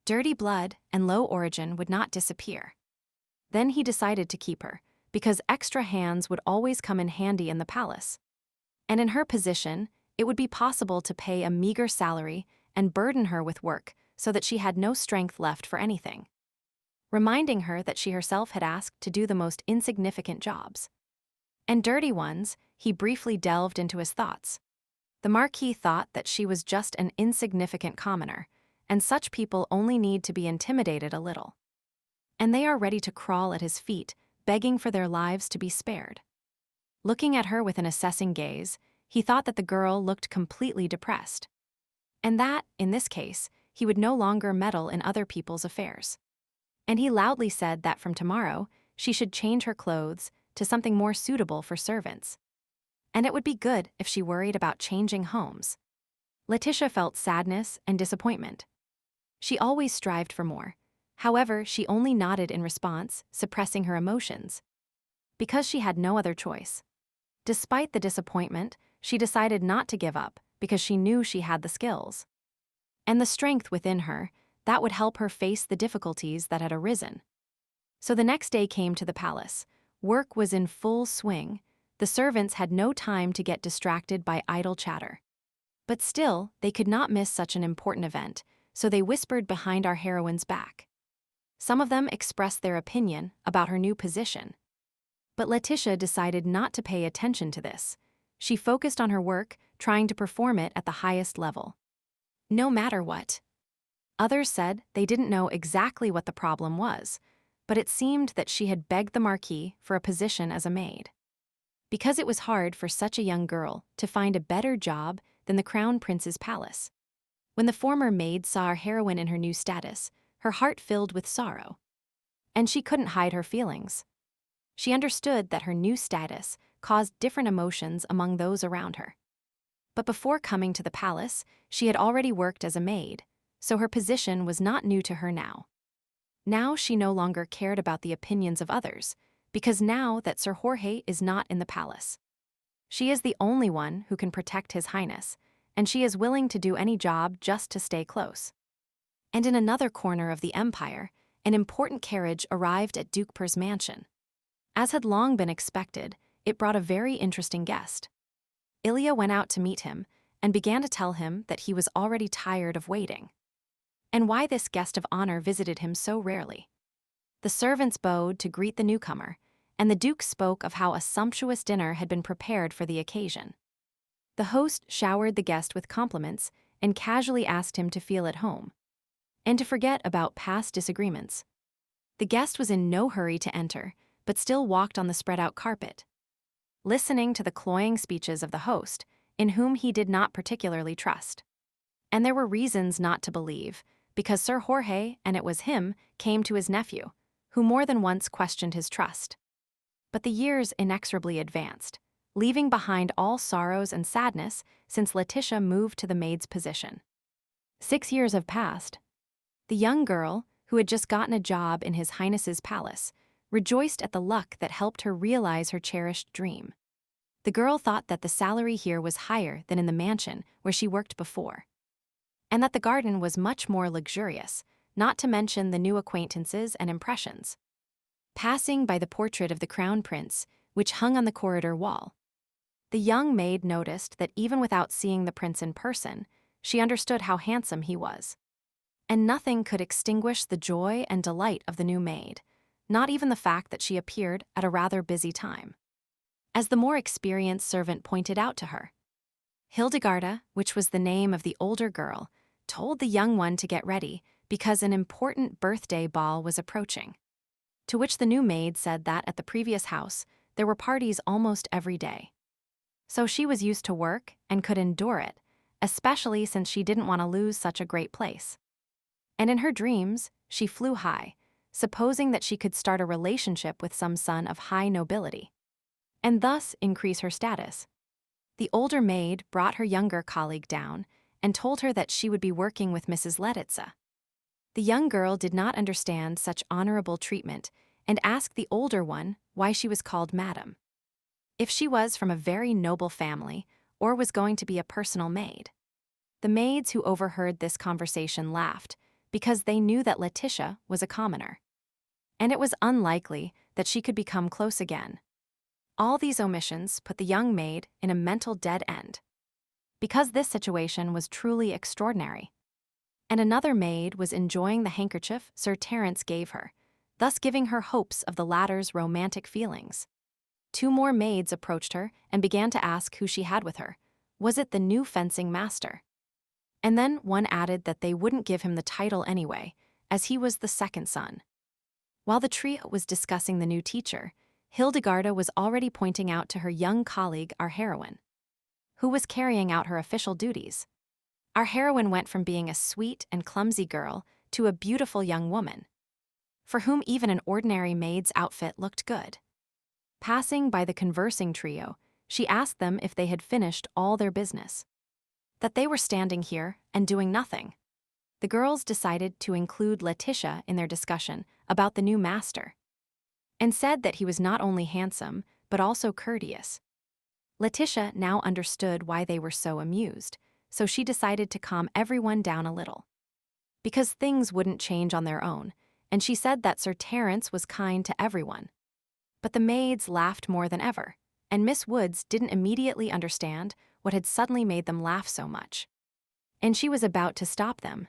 dirty blood and low origin would not disappear. Then he decided to keep her, because extra hands would always come in handy in the palace. And in her position, it would be possible to pay a meager salary and burden her with work so that she had no strength left for anything, reminding her that she herself had asked to do the most insignificant jobs and dirty ones. He briefly delved into his thoughts. The Marquis thought that she was just an insignificant commoner, and such people only need to be intimidated a little. And they are ready to crawl at his feet, begging for their lives to be spared. Looking at her with an assessing gaze, he thought that the girl looked completely depressed. And that, in this case, he would no longer meddle in other people's affairs. And he loudly said that from tomorrow, she should change her clothes to something more suitable for servants. And it would be good if she worried about changing homes. Letitia felt sadness and disappointment. She always strived for more. However, she only nodded in response, suppressing her emotions. Because she had no other choice. Despite the disappointment, she decided not to give up because she knew she had the skills and the strength within her that would help her face the difficulties that had arisen. So the next day came to the palace. Work was in full swing. The servants had no time to get distracted by idle chatter. But still, they could not miss such an important event, so they whispered behind our heroine's back. Some of them expressed their opinion about her new position. But Letitia decided not to pay attention to this. She focused on her work, trying to perform it at the highest level. No matter what. Others said they didn't know exactly what the problem was, but it seemed that she had begged the Marquis for a position as a maid. Because it was hard for such a young girl to find a better job than the Crown Prince's palace. When the former maid saw our heroine in her new status, her heart filled with sorrow. And she couldn't hide her feelings. She understood that her new status caused different emotions among those around her. But before coming to the palace, she had already worked as a maid, so her position was not new to her now. Now she no longer cared about the opinions of others, because now that Sir Jorge is not in the palace. She is the only one who can protect His Highness, and she is willing to do any job just to stay close. And in another corner of the empire, an important carriage arrived at Duke Per's mansion. As had long been expected, it brought a very interesting guest. Ilya went out to meet him and began to tell him that he was already tired of waiting, and why this guest of honor visited him so rarely. The servants bowed to greet the newcomer, and the Duke spoke of how a sumptuous dinner had been prepared for the occasion. The host showered the guest with compliments and casually asked him to feel at home, and to forget about past disagreements. The guest was in no hurry to enter, but still walked on the spread-out carpet, listening to the cloying speeches of the host, in whom he did not particularly trust. And there were reasons not to believe, because Sir Jorge, and it was him, came to his nephew, who more than once questioned his trust. But the years inexorably advanced, leaving behind all sorrows and sadness since Letitia moved to the maid's position. 6 years have passed. The young girl, who had just gotten a job in His Highness's palace, rejoiced at the luck that helped her realize her cherished dream. The girl thought that the salary here was higher than in the mansion where she worked before, and that the garden was much more luxurious, not to mention the new acquaintances and impressions. Passing by the portrait of the Crown Prince, which hung on the corridor wall, the young maid noticed that even without seeing the prince in person, she understood how handsome he was. And nothing could extinguish the joy and delight of the new maid, not even the fact that she appeared at a rather busy time. As the more experienced servant pointed out to her, Hildegarda, which was the name of the older girl, told the young one to get ready because an important birthday ball was approaching. To which the new maid said that at the previous house, there were parties almost every day. So she was used to work and could endure it, especially since she didn't want to lose such a great place. And in her dreams, she flew high, supposing that she could start a relationship with some son of high nobility, and thus increase her status. The older maid brought her younger colleague down and told her that she would be working with Mrs. Letitsa. The young girl did not understand such honorable treatment and asked the older one why she was called Madam, if she was from a very noble family or was going to be a personal maid. The maids who overheard this conversation laughed because they knew that Letitia was a commoner, and it was unlikely that she could become close again. All these omissions put the young maid in a mental dead end, because this situation was truly extraordinary. And another maid was enjoying the handkerchief Sir Terence gave her, thus giving her hopes of the latter's romantic feelings. 2 more maids approached her and began to ask who she had with her, Was it the new fencing master? And then one added that they wouldn't give him the title anyway, as he was the second son. While the trio was discussing the new teacher, Hildegarda was already pointing out to her young colleague, our heroine, who was carrying out her official duties. Our heroine went from being a sweet and clumsy girl to a beautiful young woman, for whom even an ordinary maid's outfit looked good. Passing by the conversing trio, she asked them if they had finished all their business. That they were standing here and doing nothing. The girls decided to include Letitia in their discussion about the new master, and said that he was not only handsome, but also courteous. Letitia now understood why they were so amused, so she decided to calm everyone down a little. Because things wouldn't change on their own, and she said that Sir Terence was kind to everyone. But the maids laughed more than ever, and Miss Woods didn't immediately understand what had suddenly made them laugh so much. And she was about to stop them.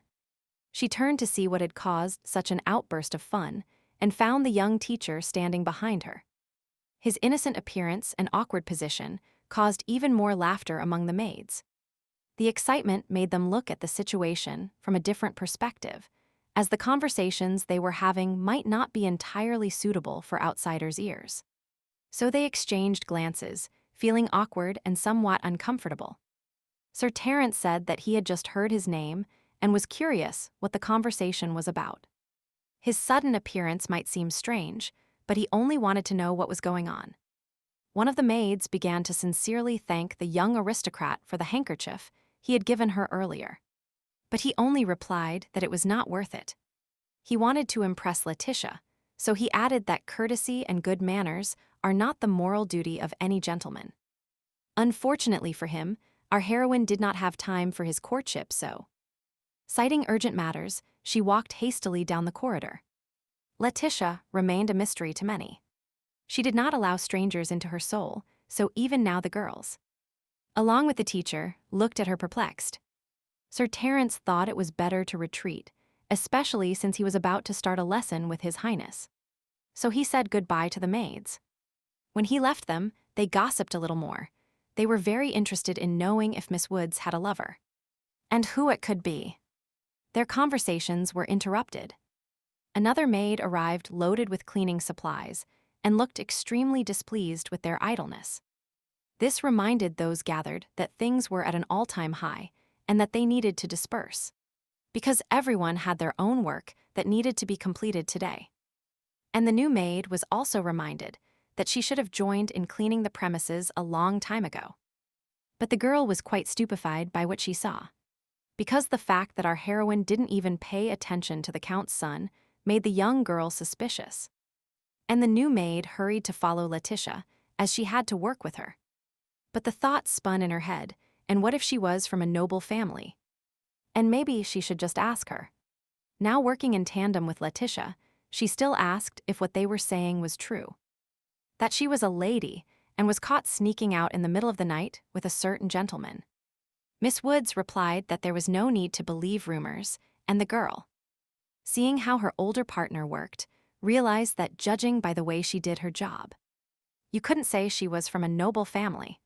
She turned to see what had caused such an outburst of fun, and found the young teacher standing behind her. His innocent appearance and awkward position caused even more laughter among the maids. The excitement made them look at the situation from a different perspective, as the conversations they were having might not be entirely suitable for outsiders' ears. So they exchanged glances, feeling awkward and somewhat uncomfortable. Sir Terence said that he had just heard his name and was curious what the conversation was about. His sudden appearance might seem strange, but he only wanted to know what was going on. One of the maids began to sincerely thank the young aristocrat for the handkerchief he had given her earlier. But he only replied that it was not worth it. He wanted to impress Letitia, so he added that courtesy and good manners are not the moral duty of any gentleman. Unfortunately for him, our heroine did not have time for his courtship, so, citing urgent matters, she walked hastily down the corridor. Letitia remained a mystery to many. She did not allow strangers into her soul, so even now the girls, along with the teacher, looked at her perplexed. Sir Terence thought it was better to retreat, especially since he was about to start a lesson with His Highness. So he said goodbye to the maids. When he left them, they gossiped a little more. They were very interested in knowing if Miss Woods had a lover, and who it could be. Their conversations were interrupted. Another maid arrived loaded with cleaning supplies and looked extremely displeased with their idleness. This reminded those gathered that things were at an all-time high and that they needed to disperse, because everyone had their own work that needed to be completed today. And the new maid was also reminded that she should have joined in cleaning the premises a long time ago. But the girl was quite stupefied by what she saw, because the fact that our heroine didn't even pay attention to the Count's son made the young girl suspicious. And the new maid hurried to follow Letitia, as she had to work with her. But the thought spun in her head, and what if she was from a noble family? And maybe she should just ask her. Now working in tandem with Letitia, she still asked if what they were saying was true. That she was a lady and was caught sneaking out in the middle of the night with a certain gentleman. Miss Woods replied that there was no need to believe rumors, and the girl, seeing how her older partner worked, realized that judging by the way she did her job, you couldn't say she was from a noble family.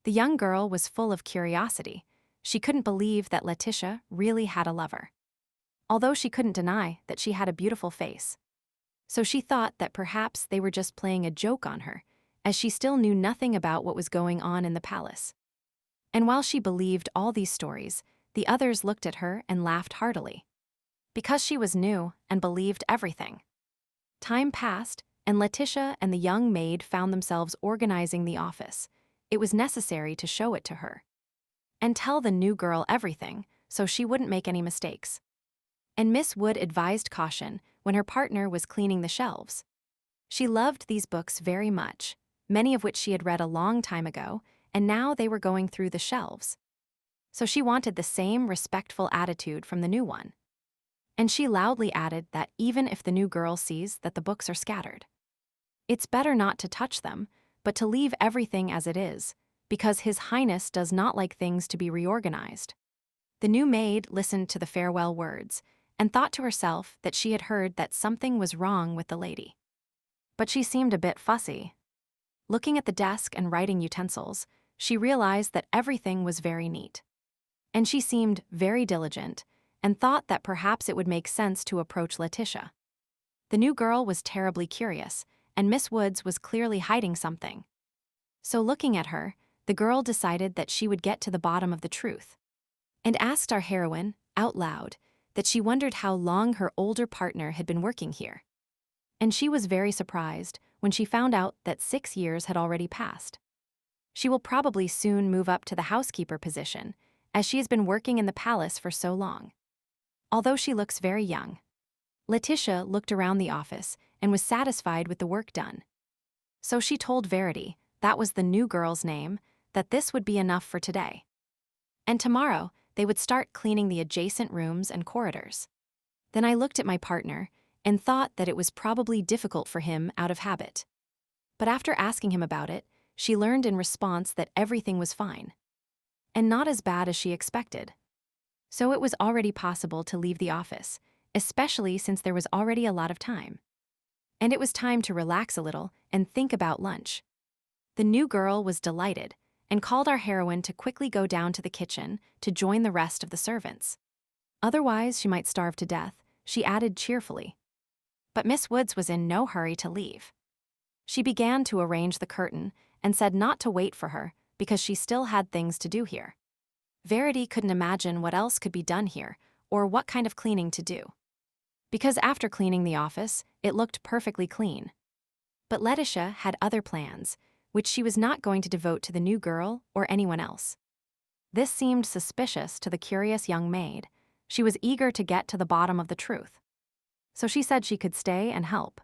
The young girl was full of curiosity. She couldn't believe that Letitia really had a lover, although she couldn't deny that she had a beautiful face. So she thought that perhaps they were just playing a joke on her, as she still knew nothing about what was going on in the palace. And while she believed all these stories, the others looked at her and laughed heartily, because she was new and believed everything. Time passed, and Letitia and the young maid found themselves organizing the office. It was necessary to show it to her and tell the new girl everything so she wouldn't make any mistakes. And Miss Wood advised caution when her partner was cleaning the shelves. She loved these books very much, many of which she had read a long time ago, and now they were going through the shelves. So she wanted the same respectful attitude from the new one. And she loudly added that even if the new girl sees that the books are scattered, it's better not to touch them, but to leave everything as it is, because His Highness does not like things to be reorganized. The new maid listened to the farewell words and thought to herself that she had heard that something was wrong with the lady. But she seemed a bit fussy. Looking at the desk and writing utensils, she realized that everything was very neat. And she seemed very diligent and thought that perhaps it would make sense to approach Letitia. The new girl was terribly curious, and Miss Woods was clearly hiding something. So looking at her, the girl decided that she would get to the bottom of the truth, and asked our heroine, out loud, that she wondered how long her older partner had been working here. And she was very surprised when she found out that 6 years had already passed. She will probably soon move up to the housekeeper position, as she has been working in the palace for so long. Although she looks very young. Letitia looked around the office and was satisfied with the work done. So she told Verity, that was the new girl's name, that this would be enough for today. And tomorrow, they would start cleaning the adjacent rooms and corridors. Then I looked at my partner and thought that it was probably difficult for him out of habit. But after asking him about it, she learned in response that everything was fine. And not as bad as she expected. So it was already possible to leave the office, especially since there was already a lot of time. And it was time to relax a little and think about lunch. The new girl was delighted and called our heroine to quickly go down to the kitchen to join the rest of the servants. Otherwise, she might starve to death, she added cheerfully. But Miss Woods was in no hurry to leave. She began to arrange the curtain and said not to wait for her because she still had things to do here. Verity couldn't imagine what else could be done here or what kind of cleaning to do. Because after cleaning the office, it looked perfectly clean. But Letitia had other plans, which she was not going to devote to the new girl or anyone else. This seemed suspicious to the curious young maid. She was eager to get to the bottom of the truth. So she said she could stay and help.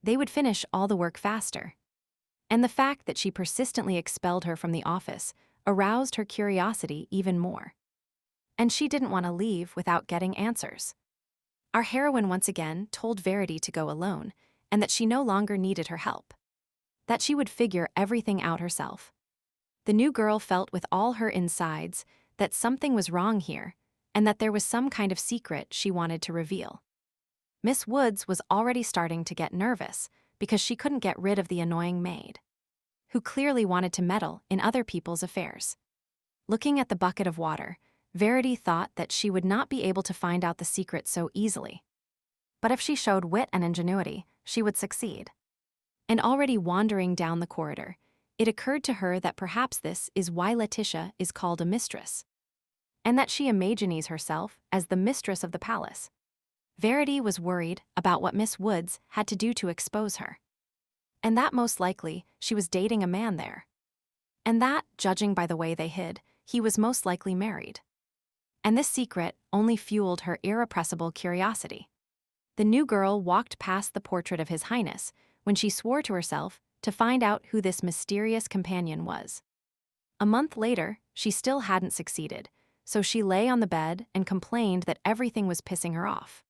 They would finish all the work faster. And the fact that she persistently expelled her from the office aroused her curiosity even more. And she didn't want to leave without getting answers. Our heroine once again told Verity to go alone and that she no longer needed her help. That she would figure everything out herself. The new girl felt with all her insides that something was wrong here and that there was some kind of secret she wanted to reveal. Miss Woods was already starting to get nervous because she couldn't get rid of the annoying maid, who clearly wanted to meddle in other people's affairs. Looking at the bucket of water, Verity thought that she would not be able to find out the secret so easily. But if she showed wit and ingenuity, she would succeed. And already wandering down the corridor, it occurred to her that perhaps this is why Letitia is called a mistress, and that she imagines herself as the mistress of the palace. Verity was worried about what Miss Woods had to do to expose her. And that most likely she was dating a man there. And that, judging by the way they hid, he was most likely married. And this secret only fueled her irrepressible curiosity. The new girl walked past the portrait of His Highness when she swore to herself to find out who this mysterious companion was. A month later, she still hadn't succeeded, so she lay on the bed and complained that everything was pissing her off.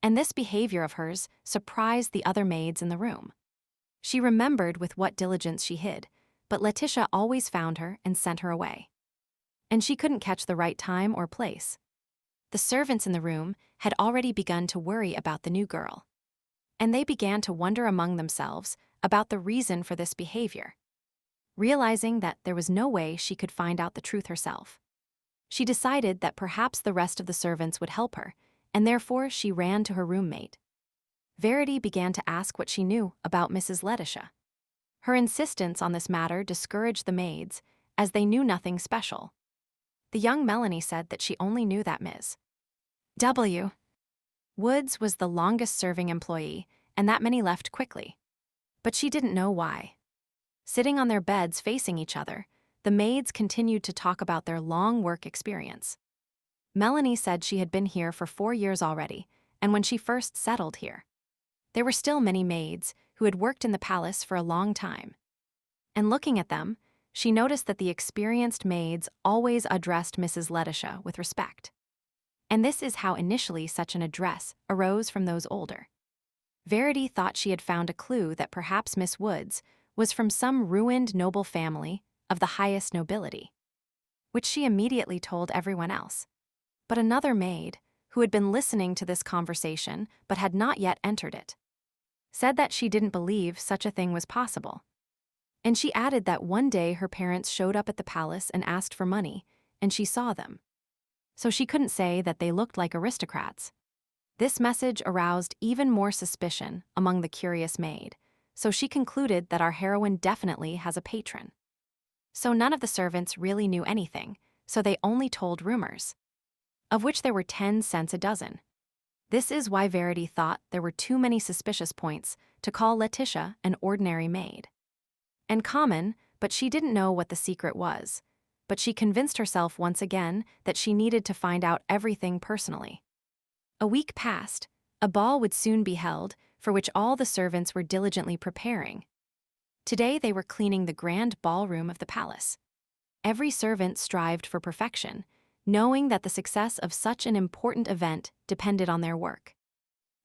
And this behavior of hers surprised the other maids in the room. She remembered with what diligence she hid, but Letitia always found her and sent her away. And she couldn't catch the right time or place. The servants in the room had already begun to worry about the new girl. And they began to wonder among themselves about the reason for this behavior. Realizing that there was no way she could find out the truth herself, she decided that perhaps the rest of the servants would help her, and therefore she ran to her roommate. Verity began to ask what she knew about Mrs. Letitia. Her insistence on this matter discouraged the maids, as they knew nothing special. The young Melanie said that she only knew that Ms. W. Woods was the longest-serving employee, and that many left quickly. But she didn't know why. Sitting on their beds facing each other, the maids continued to talk about their long work experience. Melanie said she had been here for 4 years already, and when she first settled here. There were still many maids who had worked in the palace for a long time. And looking at them, she noticed that the experienced maids always addressed Mrs. Letitia with respect. And this is how initially such an address arose from those older. Verity thought she had found a clue that perhaps Miss Woods was from some ruined noble family of the highest nobility, which she immediately told everyone else. But another maid, who had been listening to this conversation but had not yet entered it, said that she didn't believe such a thing was possible. And she added that one day her parents showed up at the palace and asked for money, and she saw them. So she couldn't say that they looked like aristocrats. This message aroused even more suspicion among the curious maid, so she concluded that our heroine definitely has a patron. So none of the servants really knew anything, so they only told rumors, of which there were 10 cents a dozen. This is why Verity thought there were too many suspicious points to call Letitia an ordinary maid. And common, but she didn't know what the secret was. But she convinced herself once again that she needed to find out everything personally. A week passed. A ball would soon be held, for which all the servants were diligently preparing. Today they were cleaning the grand ballroom of the palace. Every servant strived for perfection, knowing that the success of such an important event depended on their work.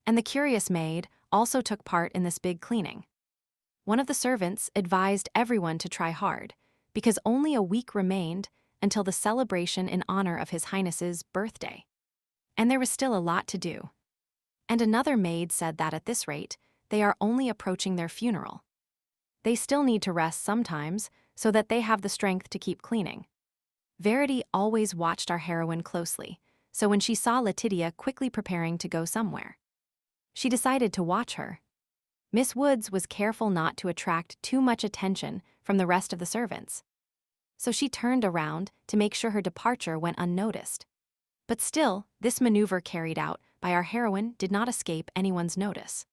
And the curious maid also took part in this big cleaning. One of the servants advised everyone to try hard, because only a week remained until the celebration in honor of His Highness's birthday. And there was still a lot to do. And another maid said that at this rate, they are only approaching their funeral. They still need to rest sometimes so that they have the strength to keep cleaning. Verity always watched our heroine closely, so when she saw Letitia quickly preparing to go somewhere, she decided to watch her. Miss Woods was careful not to attract too much attention from the rest of the servants, so she turned around to make sure her departure went unnoticed. But still, this maneuver carried out by our heroine did not escape anyone's notice.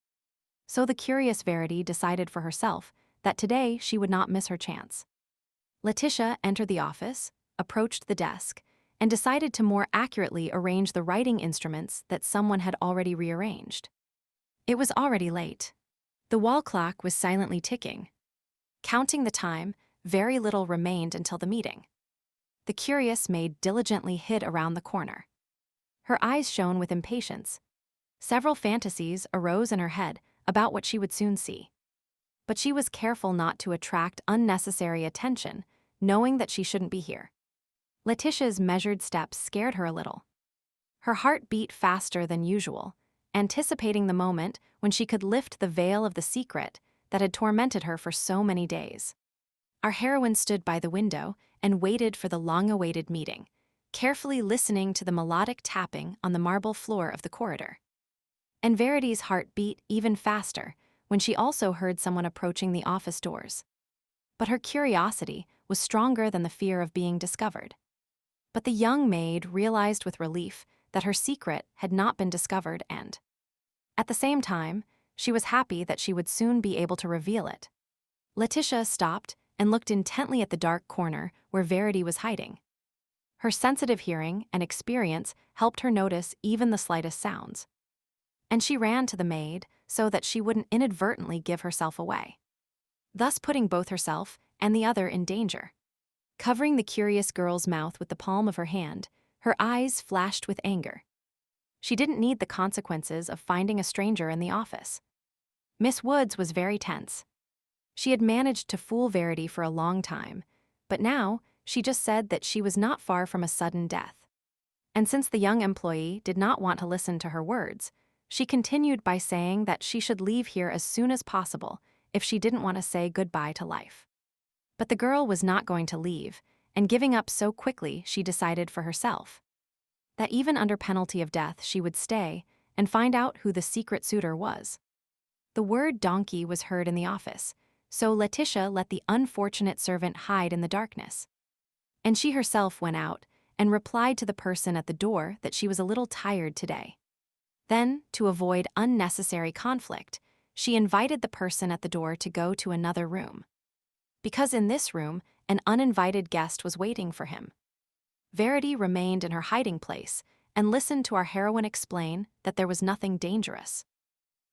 So the curious Verity decided for herself that today she would not miss her chance. Letitia entered the office, approached the desk, and decided to more accurately arrange the writing instruments that someone had already rearranged. It was already late. The wall clock was silently ticking. Counting the time, very little remained until the meeting. The curious maid diligently hid around the corner. Her eyes shone with impatience. Several fantasies arose in her head about what she would soon see. But she was careful not to attract unnecessary attention, knowing that she shouldn't be here. Letitia's measured steps scared her a little. Her heart beat faster than usual, anticipating the moment when she could lift the veil of the secret that had tormented her for so many days. Our heroine stood by the window and waited for the long-awaited meeting, carefully listening to the melodic tapping on the marble floor of the corridor. And Verity's heart beat even faster when she also heard someone approaching the office doors. But her curiosity was stronger than the fear of being discovered. But the young maid realized with relief that her secret had not been discovered and, at the same time, she was happy that she would soon be able to reveal it. Letitia stopped and looked intently at the dark corner where Verity was hiding. Her sensitive hearing and experience helped her notice even the slightest sounds. And she ran to the maid so that she wouldn't inadvertently give herself away, thus putting both herself and the other in danger. Covering the curious girl's mouth with the palm of her hand, her eyes flashed with anger. She didn't need the consequences of finding a stranger in the office. Miss Woods was very tense. She had managed to fool Verity for a long time, but now she just said that she was not far from a sudden death. And since the young employee did not want to listen to her words, she continued by saying that she should leave here as soon as possible if she didn't want to say goodbye to life. But the girl was not going to leave, and giving up so quickly, she decided for herself that even under penalty of death she would stay and find out who the secret suitor was. The word donkey was heard in the office, so Letitia let the unfortunate servant hide in the darkness. And she herself went out and replied to the person at the door that she was a little tired today. Then, to avoid unnecessary conflict, she invited the person at the door to go to another room, because in this room, an uninvited guest was waiting for him. Verity remained in her hiding place and listened to our heroine explain that there was nothing dangerous.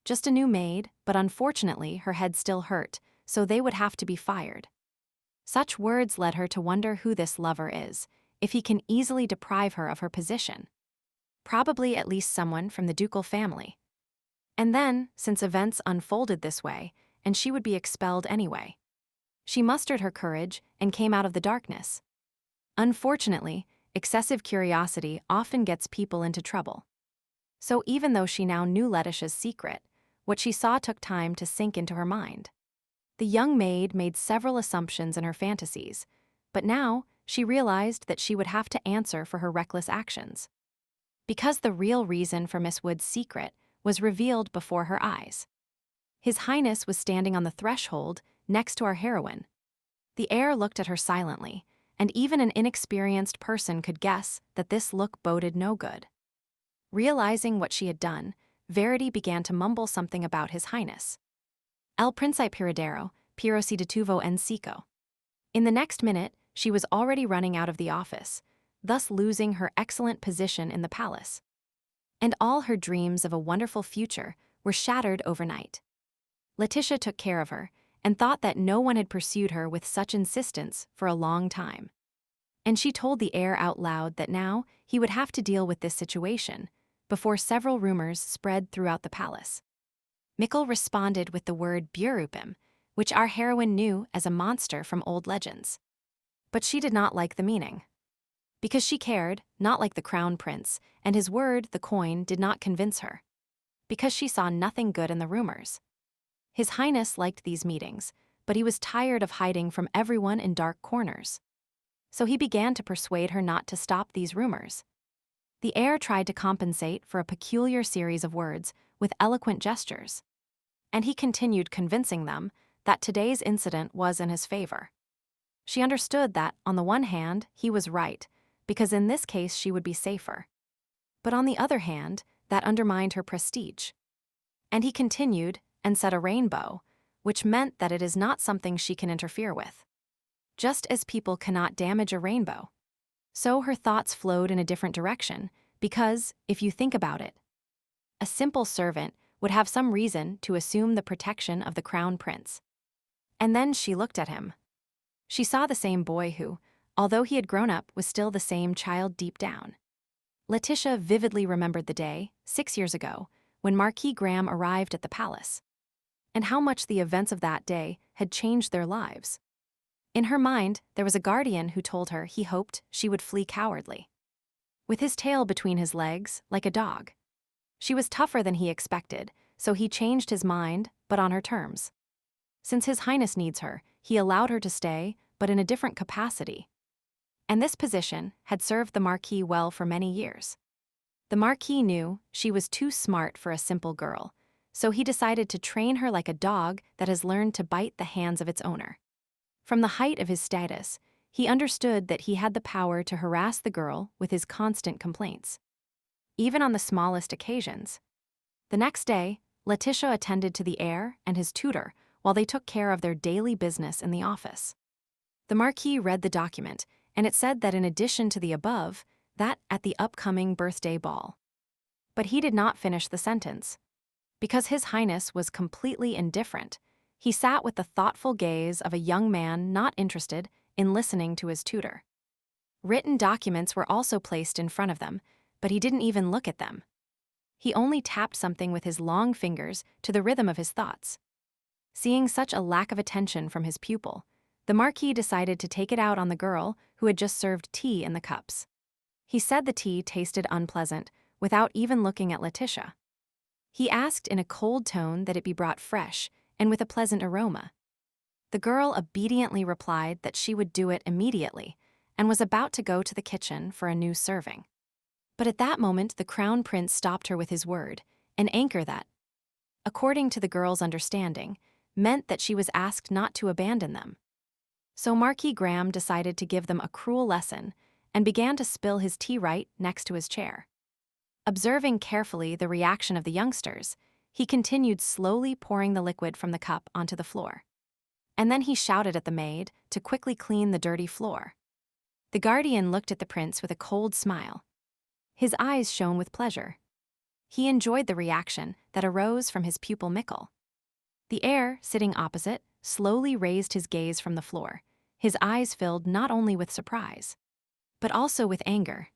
Just a new maid, but unfortunately her head still hurt, so they would have to be fired. Such words led her to wonder who this lover is, if he can easily deprive her of her position. Probably at least someone from the ducal family. And then, since events unfolded this way, and she would be expelled anyway, she mustered her courage and came out of the darkness. Unfortunately, excessive curiosity often gets people into trouble. So even though she now knew Letitia's secret, what she saw took time to sink into her mind. The young maid made several assumptions in her fantasies, but now she realized that she would have to answer for her reckless actions. Because the real reason for Miss Wood's secret was revealed before her eyes. His Highness was standing on the threshold next to our heroine. The heir looked at her silently, and even an inexperienced person could guess that this look boded no good. Realizing what she had done, Verity began to mumble something about His Highness. El Príncipe Heredero, pero si detuvo en seco. In the next minute, she was already running out of the office, thus losing her excellent position in the palace. And all her dreams of a wonderful future were shattered overnight. Letitia took care of her and thought that no one had pursued her with such insistence for a long time. And she told the heir out loud that now he would have to deal with this situation before several rumors spread throughout the palace. Mikkel responded with the word Björupim, which our heroine knew as a monster from old legends. But she did not like the meaning. Because she cared, not like the crown prince, and his word, the coin, did not convince her. Because she saw nothing good in the rumors. His Highness liked these meetings, but he was tired of hiding from everyone in dark corners. So he began to persuade her not to stop these rumors. The heir tried to compensate for a peculiar series of words with eloquent gestures. And he continued convincing them that today's incident was in his favor. She understood that, on the one hand, he was right, because in this case she would be safer. But on the other hand, that undermined her prestige. And he continued and said a rainbow, which meant that it is not something she can interfere with. Just as people cannot damage a rainbow. So her thoughts flowed in a different direction, because, if you think about it, a simple servant would have some reason to assume the protection of the crown prince. And then she looked at him. She saw the same boy who, although he had grown up, was still the same child deep down. Letitia vividly remembered the day, 6 years ago, when Marquis Graham arrived at the palace, and how much the events of that day had changed their lives. In her mind, there was a guardian who told her he hoped she would flee cowardly. With his tail between his legs, like a dog. She was tougher than he expected, so he changed his mind, but on her terms. Since His Highness needs her, he allowed her to stay, but in a different capacity. And this position had served the Marquis well for many years. The Marquis knew she was too smart for a simple girl, so he decided to train her like a dog that has learned to bite the hands of its owner. From the height of his status, he understood that he had the power to harass the girl with his constant complaints. Even on the smallest occasions. The next day, Letitia attended to the heir and his tutor while they took care of their daily business in the office. The Marquis read the document, and it said that in addition to the above, that at the upcoming birthday ball. But he did not finish the sentence. Because His Highness was completely indifferent, he sat with the thoughtful gaze of a young man not interested in listening to his tutor. Written documents were also placed in front of them, but he didn't even look at them. He only tapped something with his long fingers to the rhythm of his thoughts. Seeing such a lack of attention from his pupil, the Marquis decided to take it out on the girl who had just served tea in the cups. He said the tea tasted unpleasant, without even looking at Letitia. He asked in a cold tone that it be brought fresh and with a pleasant aroma. The girl obediently replied that she would do it immediately and was about to go to the kitchen for a new serving. But at that moment the crown prince stopped her with his word, an anchor that, according to the girl's understanding, meant that she was asked not to abandon them. So Marquis Graham decided to give them a cruel lesson and began to spill his tea right next to his chair. Observing carefully the reaction of the youngsters, he continued slowly pouring the liquid from the cup onto the floor. And then he shouted at the maid to quickly clean the dirty floor. The guardian looked at the prince with a cold smile. His eyes shone with pleasure. He enjoyed the reaction that arose from his pupil Mikkel. The heir, sitting opposite, slowly raised his gaze from the floor, his eyes filled not only with surprise, but also with anger.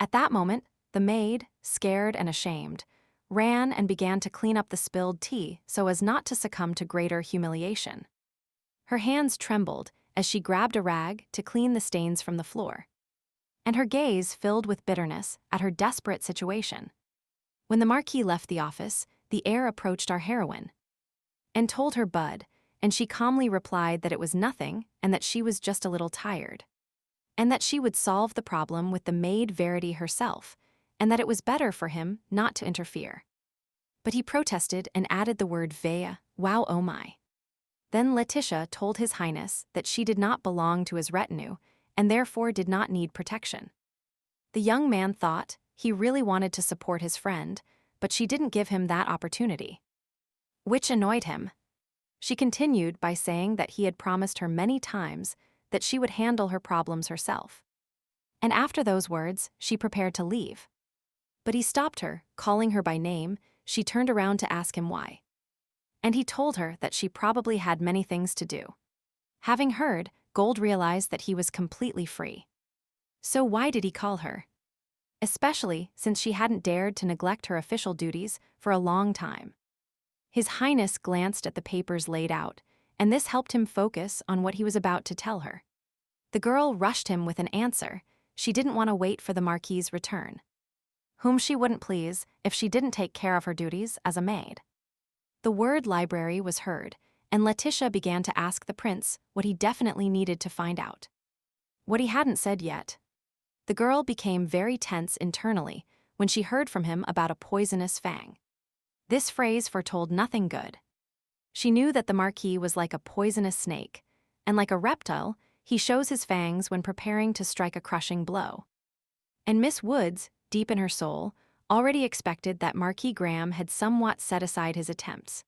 At that moment, the maid, scared and ashamed, ran and began to clean up the spilled tea so as not to succumb to greater humiliation. Her hands trembled as she grabbed a rag to clean the stains from the floor, and her gaze filled with bitterness at her desperate situation. When the Marquis left the office, the heir approached our heroine and told her Bud, and she calmly replied that it was nothing and that she was just a little tired. And that she would solve the problem with the maid Verity herself, and that it was better for him not to interfere. But he protested and added the word Vea, wow oh my. Then Letitia told His Highness that she did not belong to his retinue and therefore did not need protection. The young man thought he really wanted to support his friend, but she didn't give him that opportunity, which annoyed him. She continued by saying that he had promised her many times that she would handle her problems herself. And after those words, she prepared to leave. But he stopped her, calling her by name. She turned around to ask him why. And he told her that she probably had many things to do. Having heard, Gold realized that he was completely free. So why did he call her? Especially since she hadn't dared to neglect her official duties for a long time. His Highness glanced at the papers laid out, and this helped him focus on what he was about to tell her. The girl rushed him with an answer. She didn't want to wait for the Marquis's return, whom she wouldn't please if she didn't take care of her duties as a maid. The word library was heard, and Letitia began to ask the prince what he definitely needed to find out. What he hadn't said yet. The girl became very tense internally when she heard from him about a poisonous fang. This phrase foretold nothing good. She knew that the Marquis was like a poisonous snake, and like a reptile, he shows his fangs when preparing to strike a crushing blow. And Miss Woods, deep in her soul, already expected that Marquis Graham had somewhat set aside his attempts.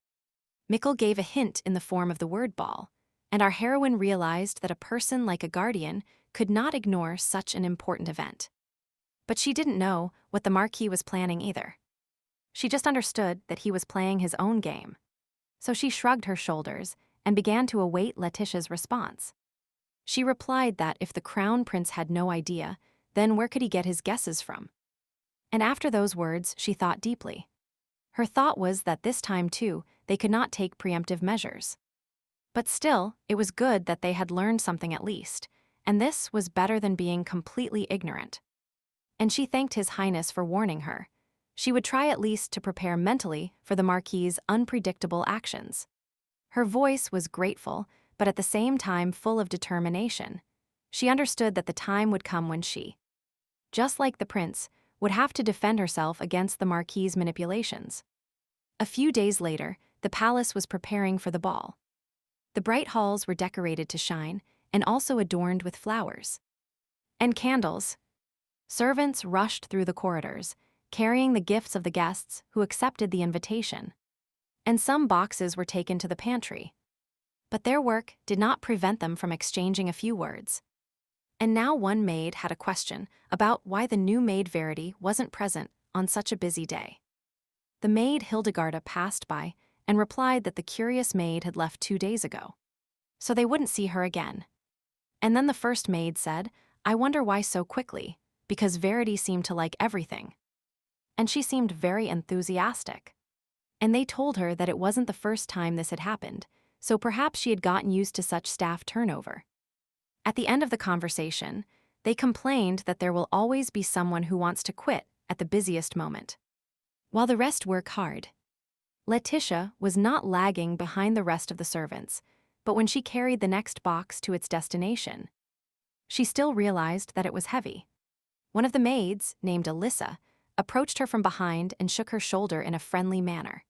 Mickle gave a hint in the form of the word ball, and our heroine realized that a person like a guardian could not ignore such an important event. But she didn't know what the Marquis was planning either. She just understood that he was playing his own game. So she shrugged her shoulders and began to await Letitia's response. She replied that if the Crown Prince had no idea, then where could he get his guesses from? And after those words, she thought deeply. Her thought was that this time, too, they could not take preemptive measures. But still, it was good that they had learned something at least, and this was better than being completely ignorant. And she thanked His Highness for warning her. She would try at least to prepare mentally for the Marquis's unpredictable actions. Her voice was grateful, but at the same time full of determination. She understood that the time would come when she, just like the prince, would have to defend herself against the Marquis's manipulations. A few days later, the palace was preparing for the ball. The bright halls were decorated to shine, and also adorned with flowers and candles. Servants rushed through the corridors, carrying the gifts of the guests who accepted the invitation. And some boxes were taken to the pantry. But their work did not prevent them from exchanging a few words. And now one maid had a question about why the new maid Verity wasn't present on such a busy day. The maid Hildegarda passed by and replied that the curious maid had left 2 days ago, so they wouldn't see her again. And then the first maid said, "I wonder why so quickly, because Verity seemed to like everything." And she seemed very enthusiastic. And they told her that it wasn't the first time this had happened, so perhaps she had gotten used to such staff turnover. At the end of the conversation, they complained that there will always be someone who wants to quit at the busiest moment, while the rest work hard. Letitia was not lagging behind the rest of the servants, but when she carried the next box to its destination, she still realized that it was heavy. One of the maids, named Alyssa, approached her from behind and shook her shoulder in a friendly manner,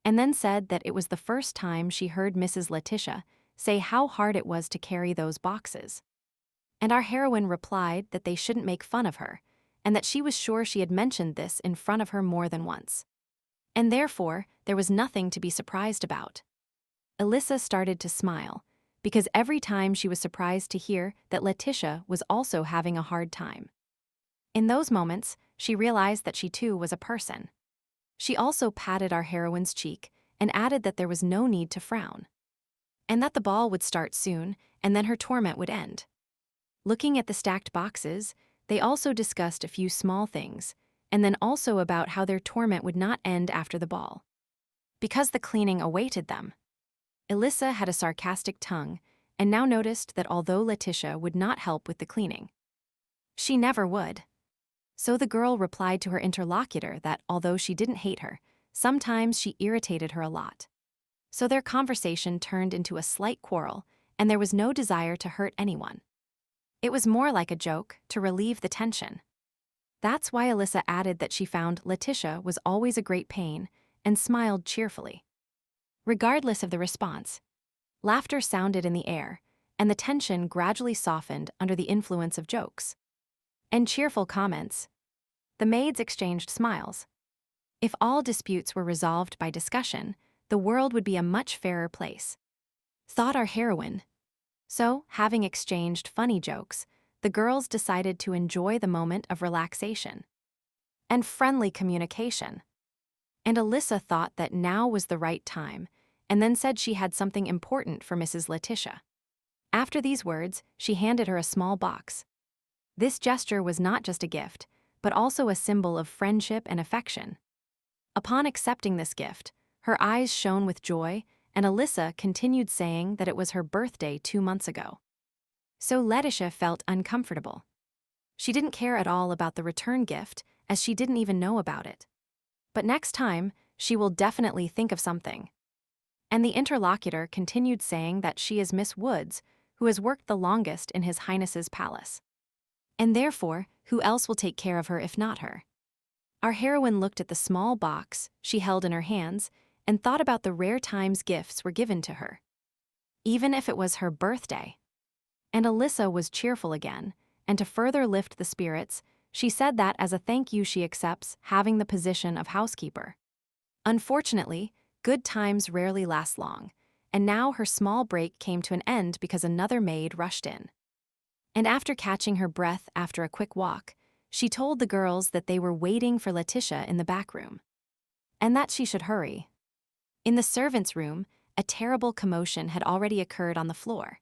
and then said that it was the first time she heard Mrs. Letitia say how hard it was to carry those boxes. And our heroine replied that they shouldn't make fun of her, and that she was sure she had mentioned this in front of her more than once. And therefore, there was nothing to be surprised about. Alyssa started to smile, because every time she was surprised to hear that Letitia was also having a hard time. In those moments, she realized that she too was a person. She also patted our heroine's cheek and added that there was no need to frown, and that the ball would start soon, and then her torment would end. Looking at the stacked boxes, they also discussed a few small things, and then also about how their torment would not end after the ball, because the cleaning awaited them. Alyssa had a sarcastic tongue, and now noticed that although Letitia would not help with the cleaning, she never would. So the girl replied to her interlocutor that although she didn't hate her, sometimes she irritated her a lot. So their conversation turned into a slight quarrel, and there was no desire to hurt anyone. It was more like a joke to relieve the tension. That's why Alyssa added that she found Letitia was always a great pain and smiled cheerfully. Regardless of the response, laughter sounded in the air, and the tension gradually softened under the influence of jokes and cheerful comments. The maids exchanged smiles. If all disputes were resolved by discussion, the world would be a much fairer place, thought our heroine. So, having exchanged funny jokes, the girls decided to enjoy the moment of relaxation and friendly communication. And Alyssa thought that now was the right time, and then said she had something important for Mrs. Letitia. After these words, she handed her a small box. This gesture was not just a gift, but also a symbol of friendship and affection. Upon accepting this gift, her eyes shone with joy, and Alyssa continued saying that it was her birthday 2 months ago. So Letitia felt uncomfortable. She didn't care at all about the return gift, as she didn't even know about it. But next time, she will definitely think of something. And the interlocutor continued saying that she is Miss Woods, who has worked the longest in His Highness's palace. And therefore, who else will take care of her if not her? Our heroine looked at the small box she held in her hands and thought about the rare times gifts were given to her, even if it was her birthday. And Alyssa was cheerful again, and to further lift the spirits, she said that as a thank you she accepts having the position of housekeeper. Unfortunately, good times rarely last long, and now her small break came to an end because another maid rushed in. And after catching her breath after a quick walk, she told the girls that they were waiting for Letitia in the back room, and that she should hurry. In the servants' room, a terrible commotion had already occurred on the floor.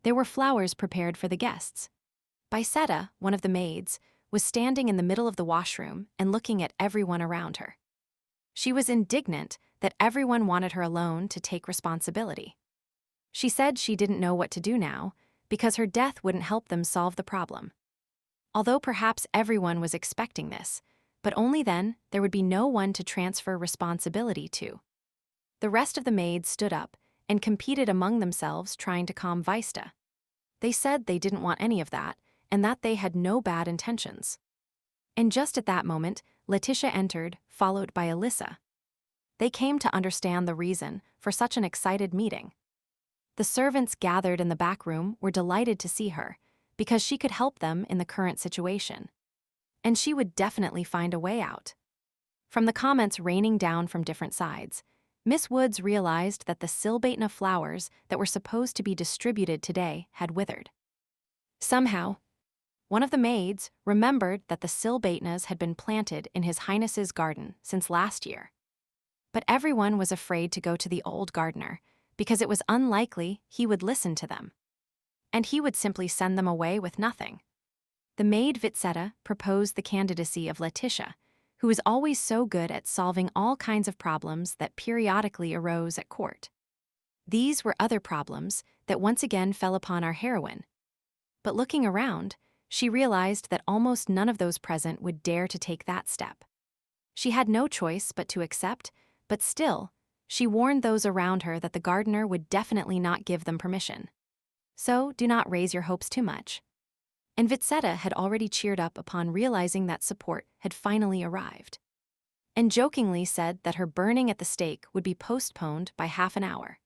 There were flowers prepared for the guests. Bicetta, one of the maids, was standing in the middle of the washroom and looking at everyone around her. She was indignant that everyone wanted her alone to take responsibility. She said she didn't know what to do now, because her death wouldn't help them solve the problem. Although perhaps everyone was expecting this, but only then there would be no one to transfer responsibility to. The rest of the maids stood up and competed among themselves trying to calm Vista. They said they didn't want any of that, and that they had no bad intentions. And just at that moment, Letitia entered, followed by Alyssa. They came to understand the reason for such an excited meeting. The servants gathered in the back room were delighted to see her, because she could help them in the current situation. And she would definitely find a way out. From the comments raining down from different sides, Miss Woods realized that the Silbatna flowers that were supposed to be distributed today had withered. Somehow, one of the maids remembered that the Silbatnas had been planted in His Highness's garden since last year. But everyone was afraid to go to the old gardener, because it was unlikely he would listen to them. And he would simply send them away with nothing. The maid Vitsetta proposed the candidacy of Letitia, who was always so good at solving all kinds of problems that periodically arose at court. These were other problems that once again fell upon our heroine. But looking around, she realized that almost none of those present would dare to take that step. She had no choice but to accept, but still, she warned those around her that the gardener would definitely not give them permission. So do not raise your hopes too much. And Vitsetta had already cheered up upon realizing that support had finally arrived, and jokingly said that her burning at the stake would be postponed by half an hour.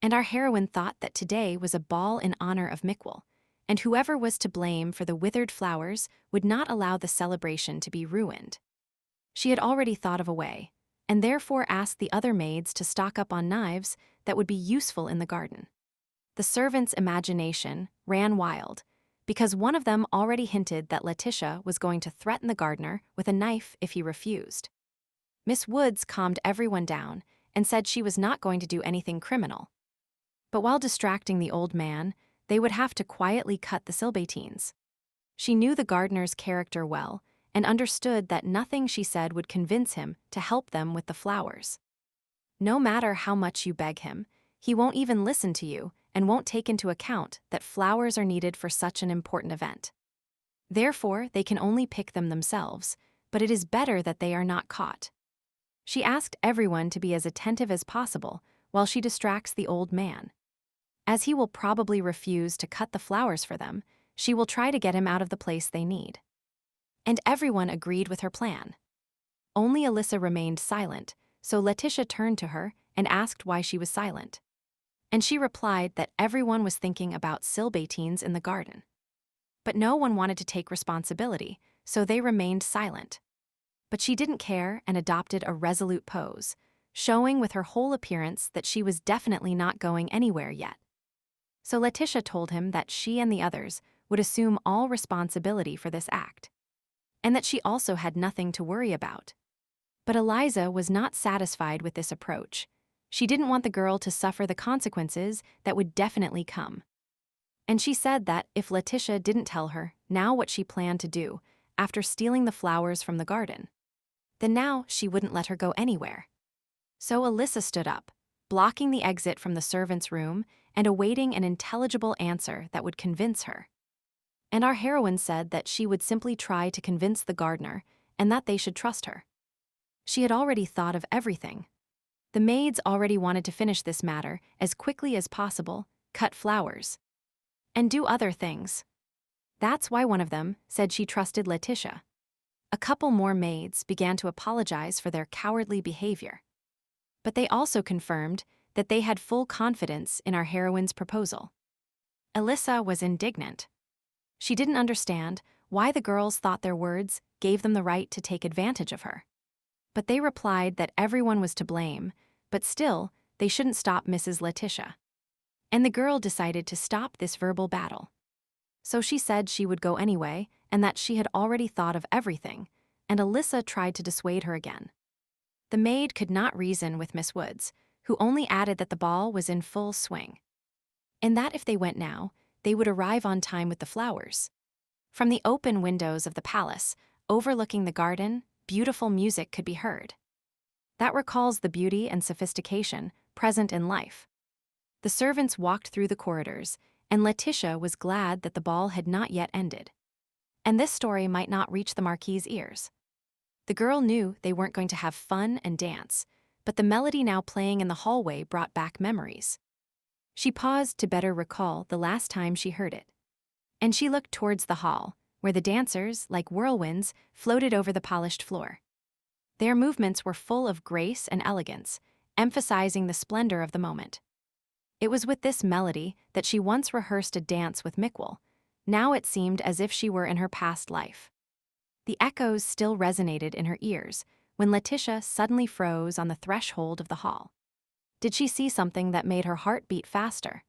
And our heroine thought that today was a ball in honor of Mikwal, and whoever was to blame for the withered flowers would not allow the celebration to be ruined. She had already thought of a way, and therefore asked the other maids to stock up on knives that would be useful in the garden. The servants' imagination ran wild, because one of them already hinted that Letitia was going to threaten the gardener with a knife if he refused. Miss Woods calmed everyone down and said she was not going to do anything criminal. But while distracting the old man, they would have to quietly cut the Silbatines. She knew the gardener's character well and understood that nothing she said would convince him to help them with the flowers. No matter how much you beg him, he won't even listen to you and won't take into account that flowers are needed for such an important event. Therefore, they can only pick them themselves, but it is better that they are not caught. She asked everyone to be as attentive as possible while she distracts the old man. As he will probably refuse to cut the flowers for them, she will try to get him out of the place they need. And everyone agreed with her plan. Only Alyssa remained silent, so Letitia turned to her and asked why she was silent. And she replied that everyone was thinking about Silbatines in the garden. But no one wanted to take responsibility, so they remained silent. But she didn't care and adopted a resolute pose, showing with her whole appearance that she was definitely not going anywhere yet. So Letitia told him that she and the others would assume all responsibility for this act, and that she also had nothing to worry about. But Eliza was not satisfied with this approach. She didn't want the girl to suffer the consequences that would definitely come. And she said that if Letitia didn't tell her now what she planned to do after stealing the flowers from the garden, then now she wouldn't let her go anywhere. So Alyssa stood up, blocking the exit from the servants' room and awaiting an intelligible answer that would convince her. And our heroine said that she would simply try to convince the gardener and that they should trust her. She had already thought of everything. The maids already wanted to finish this matter as quickly as possible, cut flowers, and do other things. That's why one of them said she trusted Letitia. A couple more maids began to apologize for their cowardly behavior. But they also confirmed that they had full confidence in our heroine's proposal. Alyssa was indignant. She didn't understand why the girls thought their words gave them the right to take advantage of her. But they replied that everyone was to blame, but still, they shouldn't stop Mrs. Letitia. And the girl decided to stop this verbal battle. So she said she would go anyway and that she had already thought of everything, and Alyssa tried to dissuade her again. The maid could not reason with Miss Woods, who only added that the ball was in full swing, and that if they went now, they would arrive on time with the flowers. From the open windows of the palace, overlooking the garden, beautiful music could be heard. That recalls the beauty and sophistication present in life. The servants walked through the corridors, and Letitia was glad that the ball had not yet ended. And this story might not reach the Marquis's ears. The girl knew they weren't going to have fun and dance, but the melody now playing in the hallway brought back memories. She paused to better recall the last time she heard it. And she looked towards the hall, where the dancers, like whirlwinds, floated over the polished floor. Their movements were full of grace and elegance, emphasizing the splendor of the moment. It was with this melody that she once rehearsed a dance with Mickwell. Now it seemed as if she were in her past life. The echoes still resonated in her ears when Letitia suddenly froze on the threshold of the hall. Did she see something that made her heart beat faster?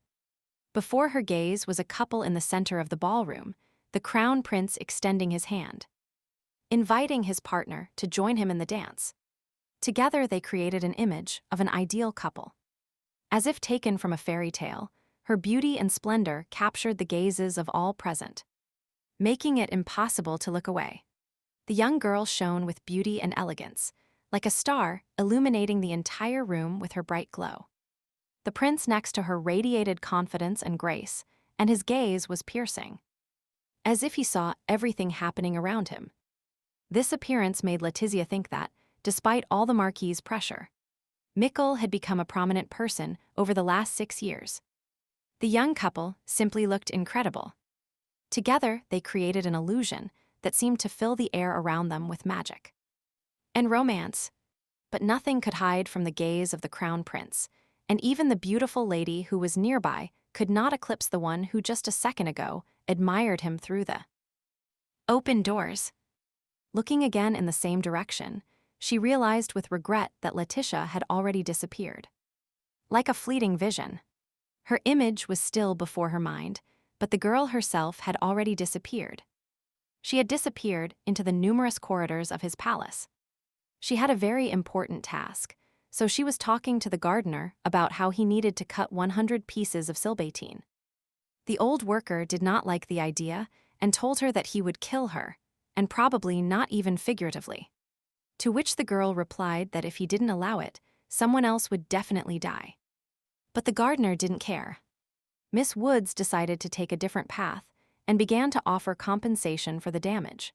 Before her gaze was a couple in the center of the ballroom, the crown prince extending his hand, inviting his partner to join him in the dance. Together they created an image of an ideal couple. As if taken from a fairy tale, her beauty and splendor captured the gazes of all present, making it impossible to look away. The young girl shone with beauty and elegance, like a star illuminating the entire room with her bright glow. The prince next to her radiated confidence and grace, and his gaze was piercing, as if he saw everything happening around him. This appearance made Letizia think that, despite all the Marquis's pressure, Mikkel had become a prominent person over the last 6 years. The young couple simply looked incredible. Together, they created an illusion that seemed to fill the air around them with magic and romance. But nothing could hide from the gaze of the crown prince, and even the beautiful lady who was nearby could not eclipse the one who just a second ago admired him through the open doors. Looking again in the same direction, she realized with regret that Letitia had already disappeared. Like a fleeting vision. Her image was still before her mind, but the girl herself had already disappeared. She had disappeared into the numerous corridors of his palace. She had a very important task, so she was talking to the gardener about how he needed to cut 100 pieces of silbatine. The old worker did not like the idea and told her that he would kill her, and probably not even figuratively. To which the girl replied that if he didn't allow it, someone else would definitely die. But the gardener didn't care. Miss Woods decided to take a different path and began to offer compensation for the damage,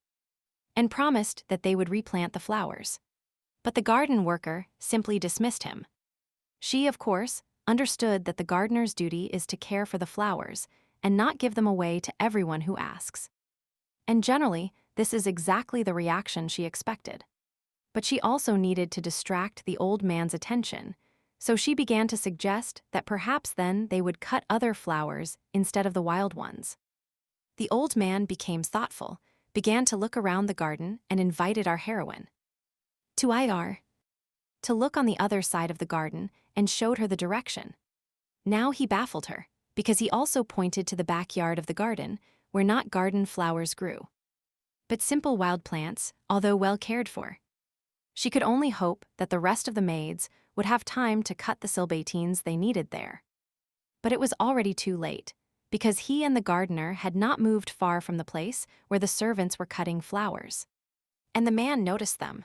and promised that they would replant the flowers. But the garden worker simply dismissed him. She, of course, understood that the gardener's duty is to care for the flowers and not give them away to everyone who asks. And generally, this is exactly the reaction she expected. But she also needed to distract the old man's attention, so she began to suggest that perhaps then they would cut other flowers instead of the wild ones. The old man became thoughtful, began to look around the garden, and invited our heroine to look on the other side of the garden and showed her the direction. Now he baffled her, because he also pointed to the backyard of the garden, where not garden flowers grew, but simple wild plants, although well cared for. She could only hope that the rest of the maids would have time to cut the silbatines they needed there. But it was already too late, because he and the gardener had not moved far from the place where the servants were cutting flowers. And the man noticed them.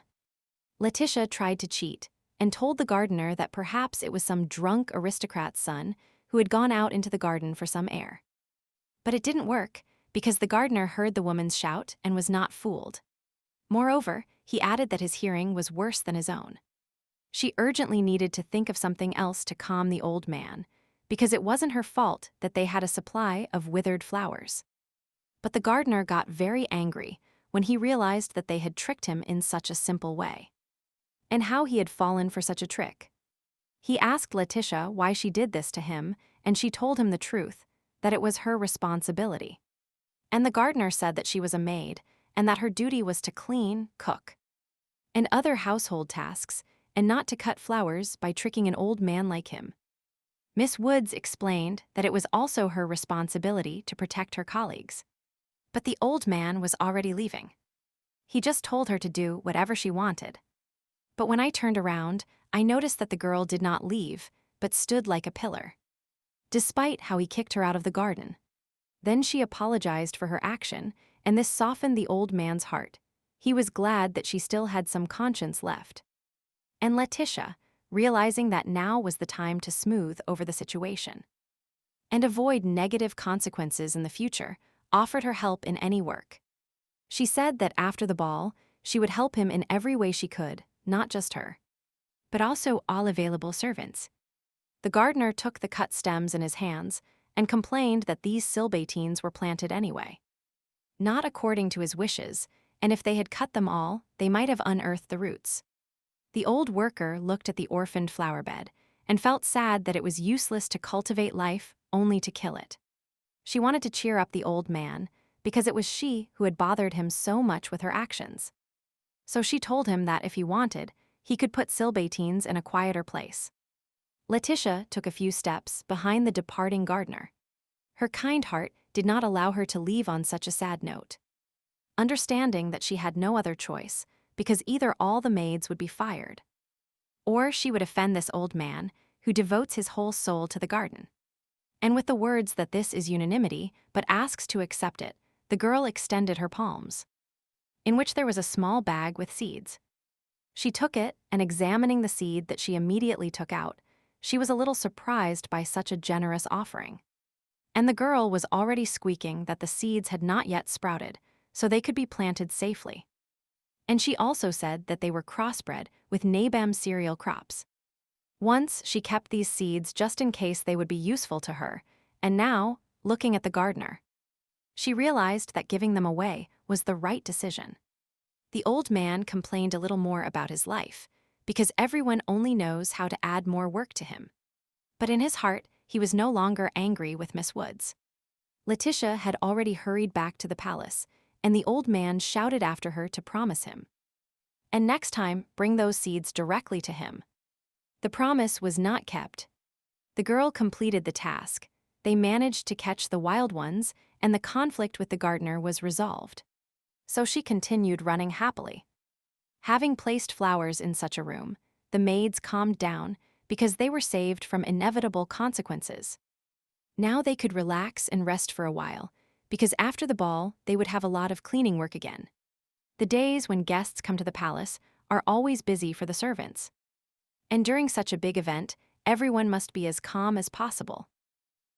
Letitia tried to cheat and told the gardener that perhaps it was some drunk aristocrat's son who had gone out into the garden for some air. But it didn't work, because the gardener heard the woman's shout and was not fooled. Moreover, he added that his hearing was worse than his own. She urgently needed to think of something else to calm the old man, because it wasn't her fault that they had a supply of withered flowers. But the gardener got very angry when he realized that they had tricked him in such a simple way, and how he had fallen for such a trick. He asked Letitia why she did this to him, and she told him the truth, that it was her responsibility. And the gardener said that she was a maid, and that her duty was to clean, cook, and other household tasks, and not to cut flowers by tricking an old man like him. Miss Woods explained that it was also her responsibility to protect her colleagues. But the old man was already leaving. He just told her to do whatever she wanted. But when I turned around, I noticed that the girl did not leave, but stood like a pillar, despite how he kicked her out of the garden. Then she apologized for her action, and this softened the old man's heart. He was glad that she still had some conscience left. And Letitia, realizing that now was the time to smooth over the situation and avoid negative consequences in the future, offered her help in any work. She said that after the ball, she would help him in every way she could, not just her, but also all available servants. The gardener took the cut stems in his hands and complained that these silbatines were planted anyway, not according to his wishes, and if they had cut them all, they might have unearthed the roots. The old worker looked at the orphaned flower bed and felt sad that it was useless to cultivate life, only to kill it. She wanted to cheer up the old man, because it was she who had bothered him so much with her actions. So she told him that if he wanted, he could put silbatines in a quieter place. Letitia took a few steps behind the departing gardener. Her kind heart did not allow her to leave on such a sad note, understanding that she had no other choice, because either all the maids would be fired, or she would offend this old man who devotes his whole soul to the garden. And with the words that this is unanimity, but asks to accept it, the girl extended her palms, in which there was a small bag with seeds. She took it, and examining the seed that she immediately took out, she was a little surprised by such a generous offering. And the girl was already squeaking that the seeds had not yet sprouted, so they could be planted safely. And she also said that they were crossbred with Nabam cereal crops. Once she kept these seeds just in case they would be useful to her, and now, looking at the gardener, she realized that giving them away was the right decision. The old man complained a little more about his life, because everyone only knows how to add more work to him. But in his heart, he was no longer angry with Miss Woods. Letitia had already hurried back to the palace, and the old man shouted after her to promise him. And next time, bring those seeds directly to him. The promise was not kept. The girl completed the task. They managed to catch the wild ones, and the conflict with the gardener was resolved. So she continued running happily. Having placed flowers in such a room, the maids calmed down because they were saved from inevitable consequences. Now they could relax and rest for a while, because after the ball, they would have a lot of cleaning work again. The days when guests come to the palace are always busy for the servants. And during such a big event, everyone must be as calm as possible.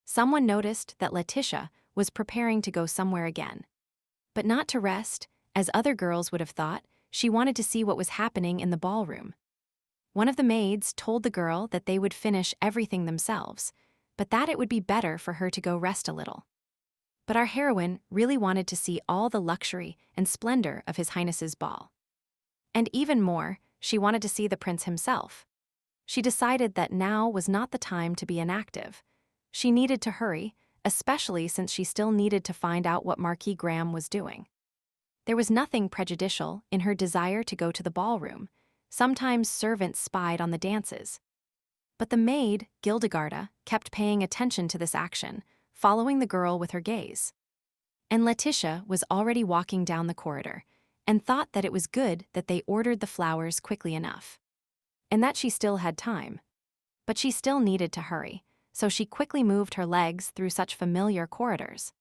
Someone noticed that Letitia was preparing to go somewhere again. But not to rest, as other girls would have thought. She wanted to see what was happening in the ballroom. One of the maids told the girl that they would finish everything themselves, but that it would be better for her to go rest a little. But our heroine really wanted to see all the luxury and splendor of His Highness's ball. And even more, she wanted to see the prince himself. She decided that now was not the time to be inactive. She needed to hurry, especially since she still needed to find out what Marquis Graham was doing. There was nothing prejudicial in her desire to go to the ballroom. Sometimes servants spied on the dances. But the maid, Gildegarda, kept paying attention to this action, following the girl with her gaze. And Letitia was already walking down the corridor, and thought that it was good that they ordered the flowers quickly enough. And that she still had time. But she still needed to hurry, so she quickly moved her legs through such familiar corridors.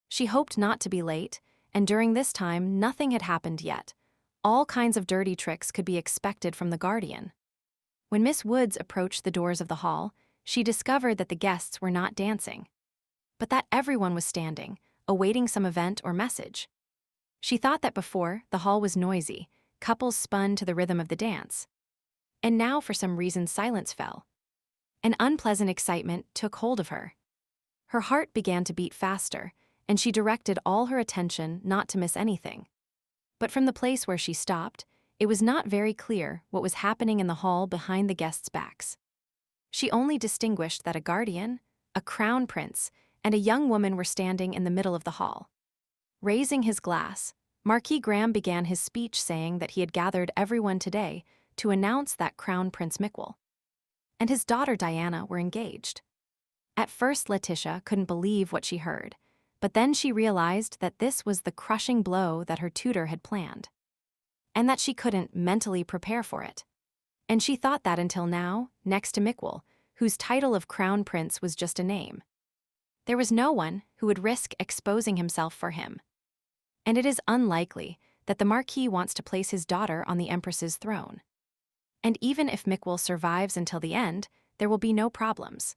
She hoped not to be late, and during this time nothing had happened yet. All kinds of dirty tricks could be expected from the guardian. When Miss Woods approached the doors of the hall, she discovered that the guests were not dancing, but that everyone was standing, awaiting some event or message. She thought that before, the hall was noisy, couples spun to the rhythm of the dance. And now for some reason silence fell. An unpleasant excitement took hold of her. Her heart began to beat faster, and she directed all her attention not to miss anything. But from the place where she stopped, it was not very clear what was happening in the hall behind the guests' backs. She only distinguished that a guardian, a crown prince, and a young woman were standing in the middle of the hall. Raising his glass, Marquis Graham began his speech saying that he had gathered everyone today to announce that Crown Prince Miquel and his daughter Diana were engaged. At first Letitia couldn't believe what she heard, but then she realized that this was the crushing blow that her tutor had planned, and that she couldn't mentally prepare for it. And she thought that until now, next to Miquel, whose title of Crown Prince was just a name, there was no one who would risk exposing himself for him. And it is unlikely that the Marquis wants to place his daughter on the Empress's throne. And even if Miquel survives until the end, there will be no problems.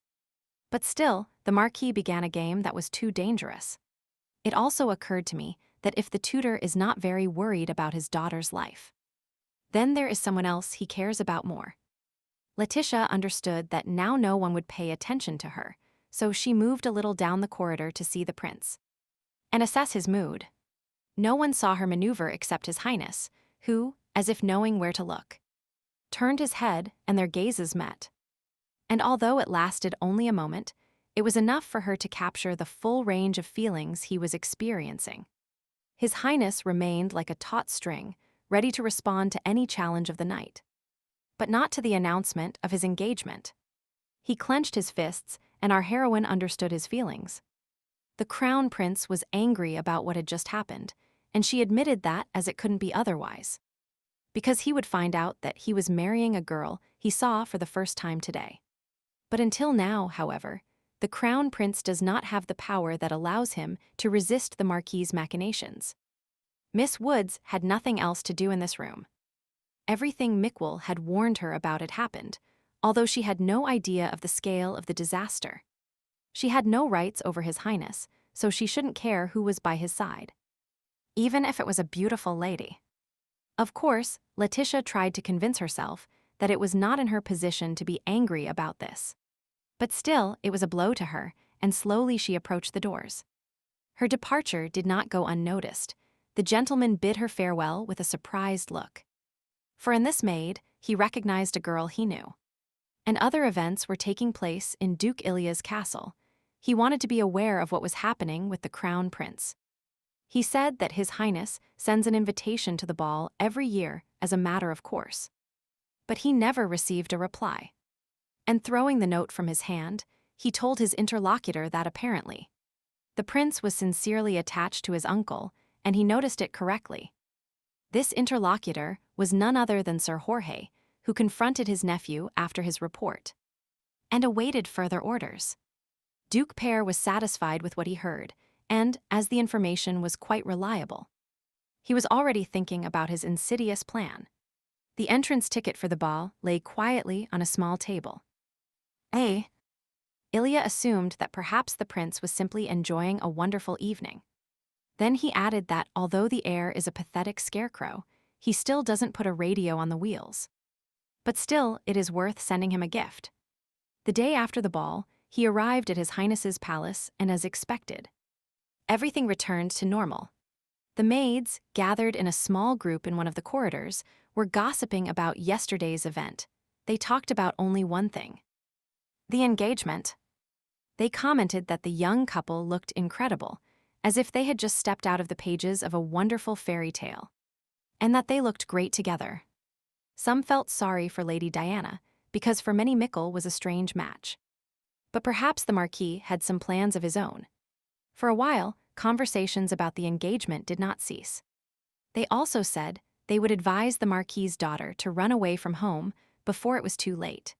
But still, the Marquis began a game that was too dangerous. It also occurred to me that if the tutor is not very worried about his daughter's life, then there is someone else he cares about more. Letitia understood that now no one would pay attention to her, so she moved a little down the corridor to see the prince and assess his mood. No one saw her maneuver except His Highness, who, as if knowing where to look, turned his head and their gazes met. And although it lasted only a moment, it was enough for her to capture the full range of feelings he was experiencing. His Highness remained like a taut string, ready to respond to any challenge of the night, but not to the announcement of his engagement. He clenched his fists, and our heroine understood his feelings. The Crown Prince was angry about what had just happened, and she admitted that as it couldn't be otherwise, because he would find out that he was marrying a girl he saw for the first time today. But until now, however, the Crown Prince does not have the power that allows him to resist the Marquis's machinations. Miss Woods had nothing else to do in this room. Everything Miquel had warned her about had happened, although she had no idea of the scale of the disaster. She had no rights over His Highness, so she shouldn't care who was by his side, even if it was a beautiful lady. Of course, Letitia tried to convince herself that it was not in her position to be angry about this. But still, it was a blow to her, and slowly she approached the doors. Her departure did not go unnoticed. The gentleman bid her farewell with a surprised look. For in this maid, he recognized a girl he knew. And other events were taking place in Duke Ilya's castle. He wanted to be aware of what was happening with the Crown Prince. He said that His Highness sends an invitation to the ball every year as a matter of course. But he never received a reply. And throwing the note from his hand, he told his interlocutor that apparently the prince was sincerely attached to his uncle, and he noticed it correctly. This interlocutor was none other than Sir Jorge, who confronted his nephew after his report and awaited further orders. Duke Pear was satisfied with what he heard, and, as the information was quite reliable, he was already thinking about his insidious plan. The entrance ticket for the ball lay quietly on a small table. Ilya assumed that perhaps the prince was simply enjoying a wonderful evening. Then he added that although the heir is a pathetic scarecrow, he still doesn't put a radio on the wheels. But still, it is worth sending him a gift. The day after the ball, he arrived at His Highness's palace, and as expected, everything returned to normal. The maids, gathered in a small group in one of the corridors, were gossiping about yesterday's event. They talked about only one thing: the engagement. They commented that the young couple looked incredible, as if they had just stepped out of the pages of a wonderful fairy tale, and that they looked great together. Some felt sorry for Lady Diana, because for many Mikkel was a strange match. But perhaps the Marquis had some plans of his own. For a while, conversations about the engagement did not cease. They also said they would advise the Marquis's daughter to run away from home before it was too late.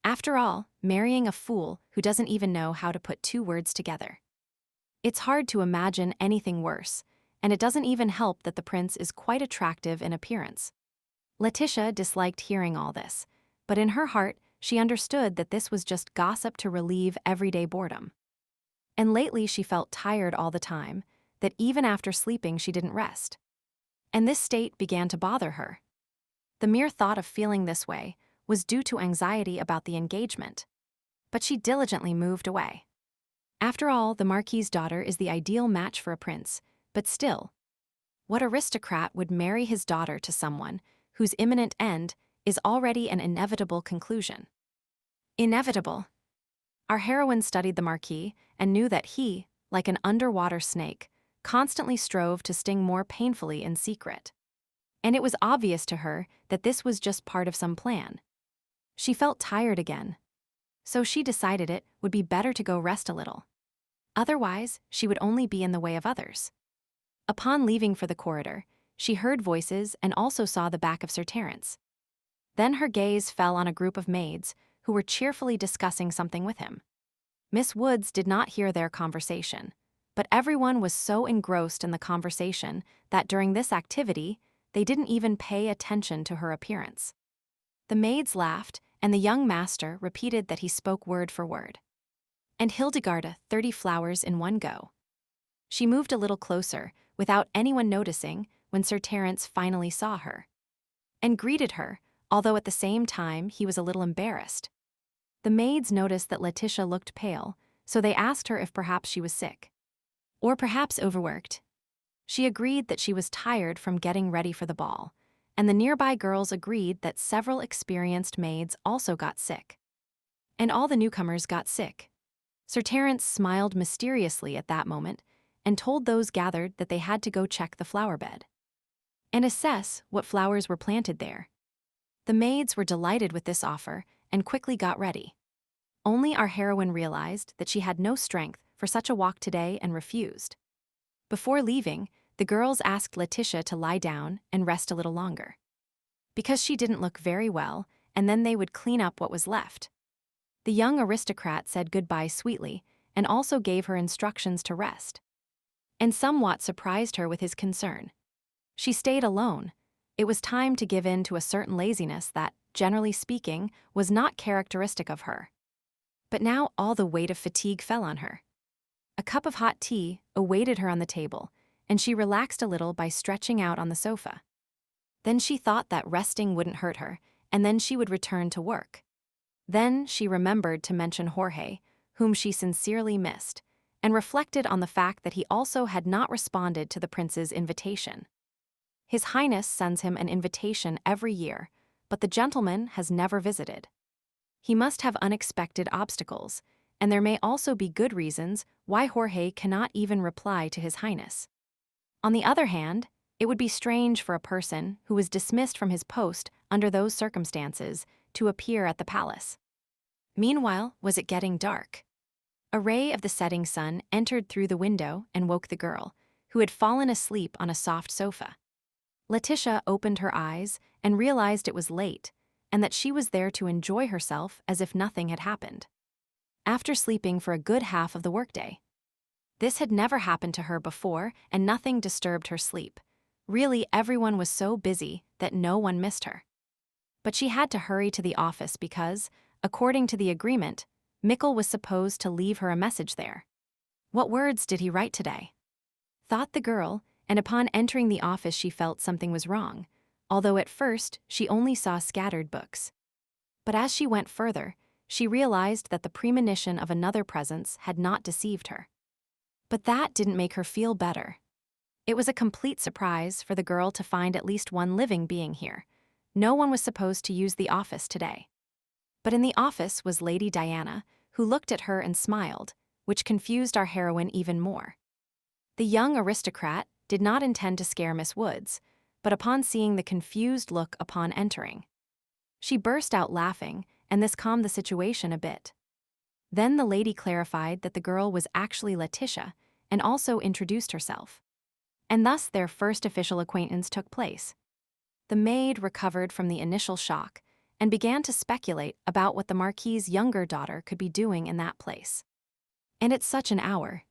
After all, marrying a fool who doesn't even know how to put two words together. It's hard to imagine anything worse, and it doesn't even help that the prince is quite attractive in appearance. Letitia disliked hearing all this, but in her heart, she understood that this was just gossip to relieve everyday boredom. And lately she felt tired all the time, that even after sleeping she didn't rest. And this state began to bother her. The mere thought of feeling this way was due to anxiety about the engagement. But she diligently moved away. After all, the Marquis's daughter is the ideal match for a prince, but still, what aristocrat would marry his daughter to someone whose imminent end is already an inevitable conclusion? Inevitable. Our heroine studied the Marquis and knew that he, like an underwater snake, constantly strove to sting more painfully in secret. And it was obvious to her that this was just part of some plan. She felt tired again, so she decided it would be better to go rest a little. Otherwise, she would only be in the way of others. Upon leaving for the corridor, she heard voices and also saw the back of Sir Terence. Then her gaze fell on a group of maids who were cheerfully discussing something with him. Miss Woods did not hear their conversation, but everyone was so engrossed in the conversation that during this activity, they didn't even pay attention to her appearance. The maids laughed, and the young master repeated that he spoke word for word. And Hildegarda 30 flowers in one go. She moved a little closer, without anyone noticing, when Sir Terence finally saw her, and greeted her, although at the same time he was a little embarrassed. The maids noticed that Letitia looked pale, so they asked her if perhaps she was sick. Or perhaps overworked. She agreed that she was tired from getting ready for the ball, and the nearby girls agreed that several experienced maids also got sick. And all the newcomers got sick. Sir Terence smiled mysteriously at that moment and told those gathered that they had to go check the flower bed and assess what flowers were planted there. The maids were delighted with this offer and quickly got ready. Only our heroine realized that she had no strength for such a walk today and refused. Before leaving, the girls asked Letitia to lie down and rest a little longer, because she didn't look very well, and then they would clean up what was left. The young aristocrat said goodbye sweetly and also gave her instructions to rest, and somewhat surprised her with his concern. She stayed alone. It was time to give in to a certain laziness that, generally speaking, was not characteristic of her. But now all the weight of fatigue fell on her. A cup of hot tea awaited her on the table, and she relaxed a little by stretching out on the sofa. Then she thought that resting wouldn't hurt her, and then she would return to work. Then she remembered to mention Jorge, whom she sincerely missed, and reflected on the fact that he also had not responded to the prince's invitation. His Highness sends him an invitation every year, but the gentleman has never visited. He must have unexpected obstacles, and there may also be good reasons why Jorge cannot even reply to His Highness. On the other hand, it would be strange for a person who was dismissed from his post under those circumstances to appear at the palace. Meanwhile, was it getting dark? A ray of the setting sun entered through the window and woke the girl, who had fallen asleep on a soft sofa. Letitia opened her eyes and realized it was late, and that she was there to enjoy herself as if nothing had happened. After sleeping for a good half of the workday. This had never happened to her before, and nothing disturbed her sleep. Really, everyone was so busy that no one missed her. But she had to hurry to the office because, according to the agreement, Mikkel was supposed to leave her a message there. What words did he write today? Thought the girl, and upon entering the office she felt something was wrong, although at first she only saw scattered books. But as she went further, she realized that the premonition of another presence had not deceived her. But that didn't make her feel better. It was a complete surprise for the girl to find at least one living being here. No one was supposed to use the office today. But in the office was Lady Diana, who looked at her and smiled, which confused our heroine even more. The young aristocrat did not intend to scare Miss Woods, but upon seeing the confused look upon entering, she burst out laughing, and this calmed the situation a bit. Then the lady clarified that the girl was actually Letitia and also introduced herself. And thus their first official acquaintance took place. The maid recovered from the initial shock and began to speculate about what the Marquis's younger daughter could be doing in that place. And it's such an hour.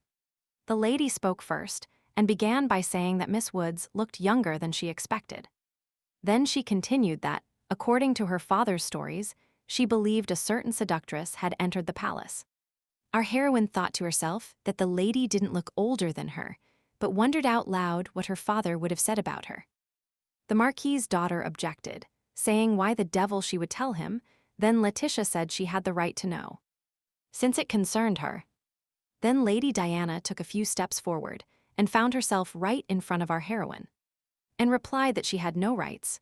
The lady spoke first and began by saying that Miss Woods looked younger than she expected. Then she continued that, according to her father's stories, she believed a certain seductress had entered the palace. Our heroine thought to herself that the lady didn't look older than her, but wondered out loud what her father would have said about her. The Marquis's daughter objected, saying why the devil she would tell him. Then Letitia said she had the right to know, since it concerned her. Then Lady Diana took a few steps forward and found herself right in front of our heroine, and replied that she had no rights.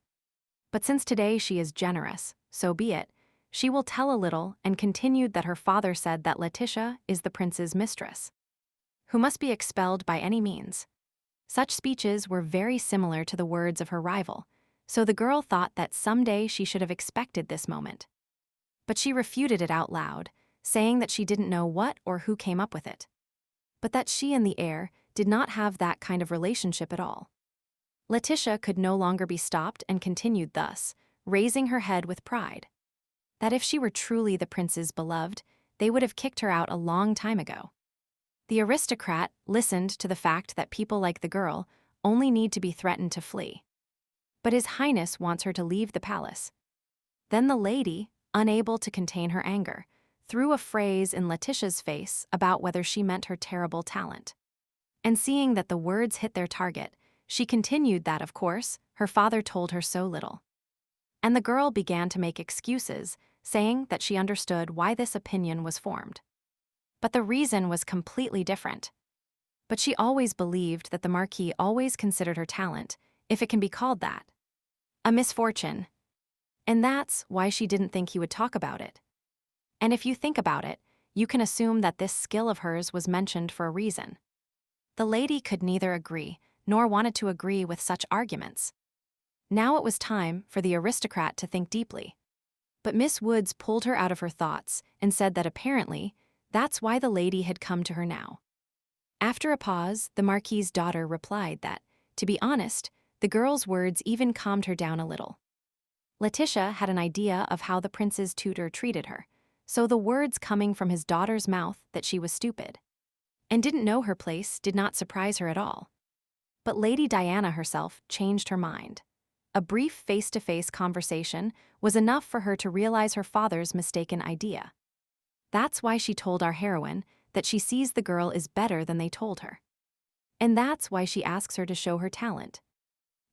But since today she is generous, so be it, she will tell a little, and continued that her father said that Letitia is the prince's mistress, who must be expelled by any means. Such speeches were very similar to the words of her rival, so the girl thought that someday she should have expected this moment. But she refuted it out loud, saying that she didn't know what or who came up with it, but that she and the heir did not have that kind of relationship at all. Letitia could no longer be stopped and continued thus, raising her head with pride, that if she were truly the prince's beloved, they would have kicked her out a long time ago. The aristocrat listened to the fact that people like the girl only need to be threatened to flee. But His Highness wants her to leave the palace. Then the lady, unable to contain her anger, threw a phrase in Letitia's face about whether she meant her terrible talent. And seeing that the words hit their target, she continued that, of course, her father told her so little. And the girl began to make excuses, saying that she understood why this opinion was formed. But the reason was completely different. But she always believed that the Marquis always considered her talent, if it can be called that, a misfortune. And that's why she didn't think he would talk about it. And if you think about it, you can assume that this skill of hers was mentioned for a reason. The lady could neither agree nor wanted to agree with such arguments. Now it was time for the aristocrat to think deeply. But Miss Woods pulled her out of her thoughts and said that apparently that's why the lady had come to her now. After a pause, the Marquis's daughter replied that, to be honest, the girl's words even calmed her down a little. Letitia had an idea of how the prince's tutor treated her, so the words coming from his daughter's mouth that she was stupid and didn't know her place did not surprise her at all. But Lady Diana herself changed her mind. A brief face-to-face conversation was enough for her to realize her father's mistaken idea. That's why she told our heroine that she sees the girl is better than they told her. And that's why she asks her to show her talent.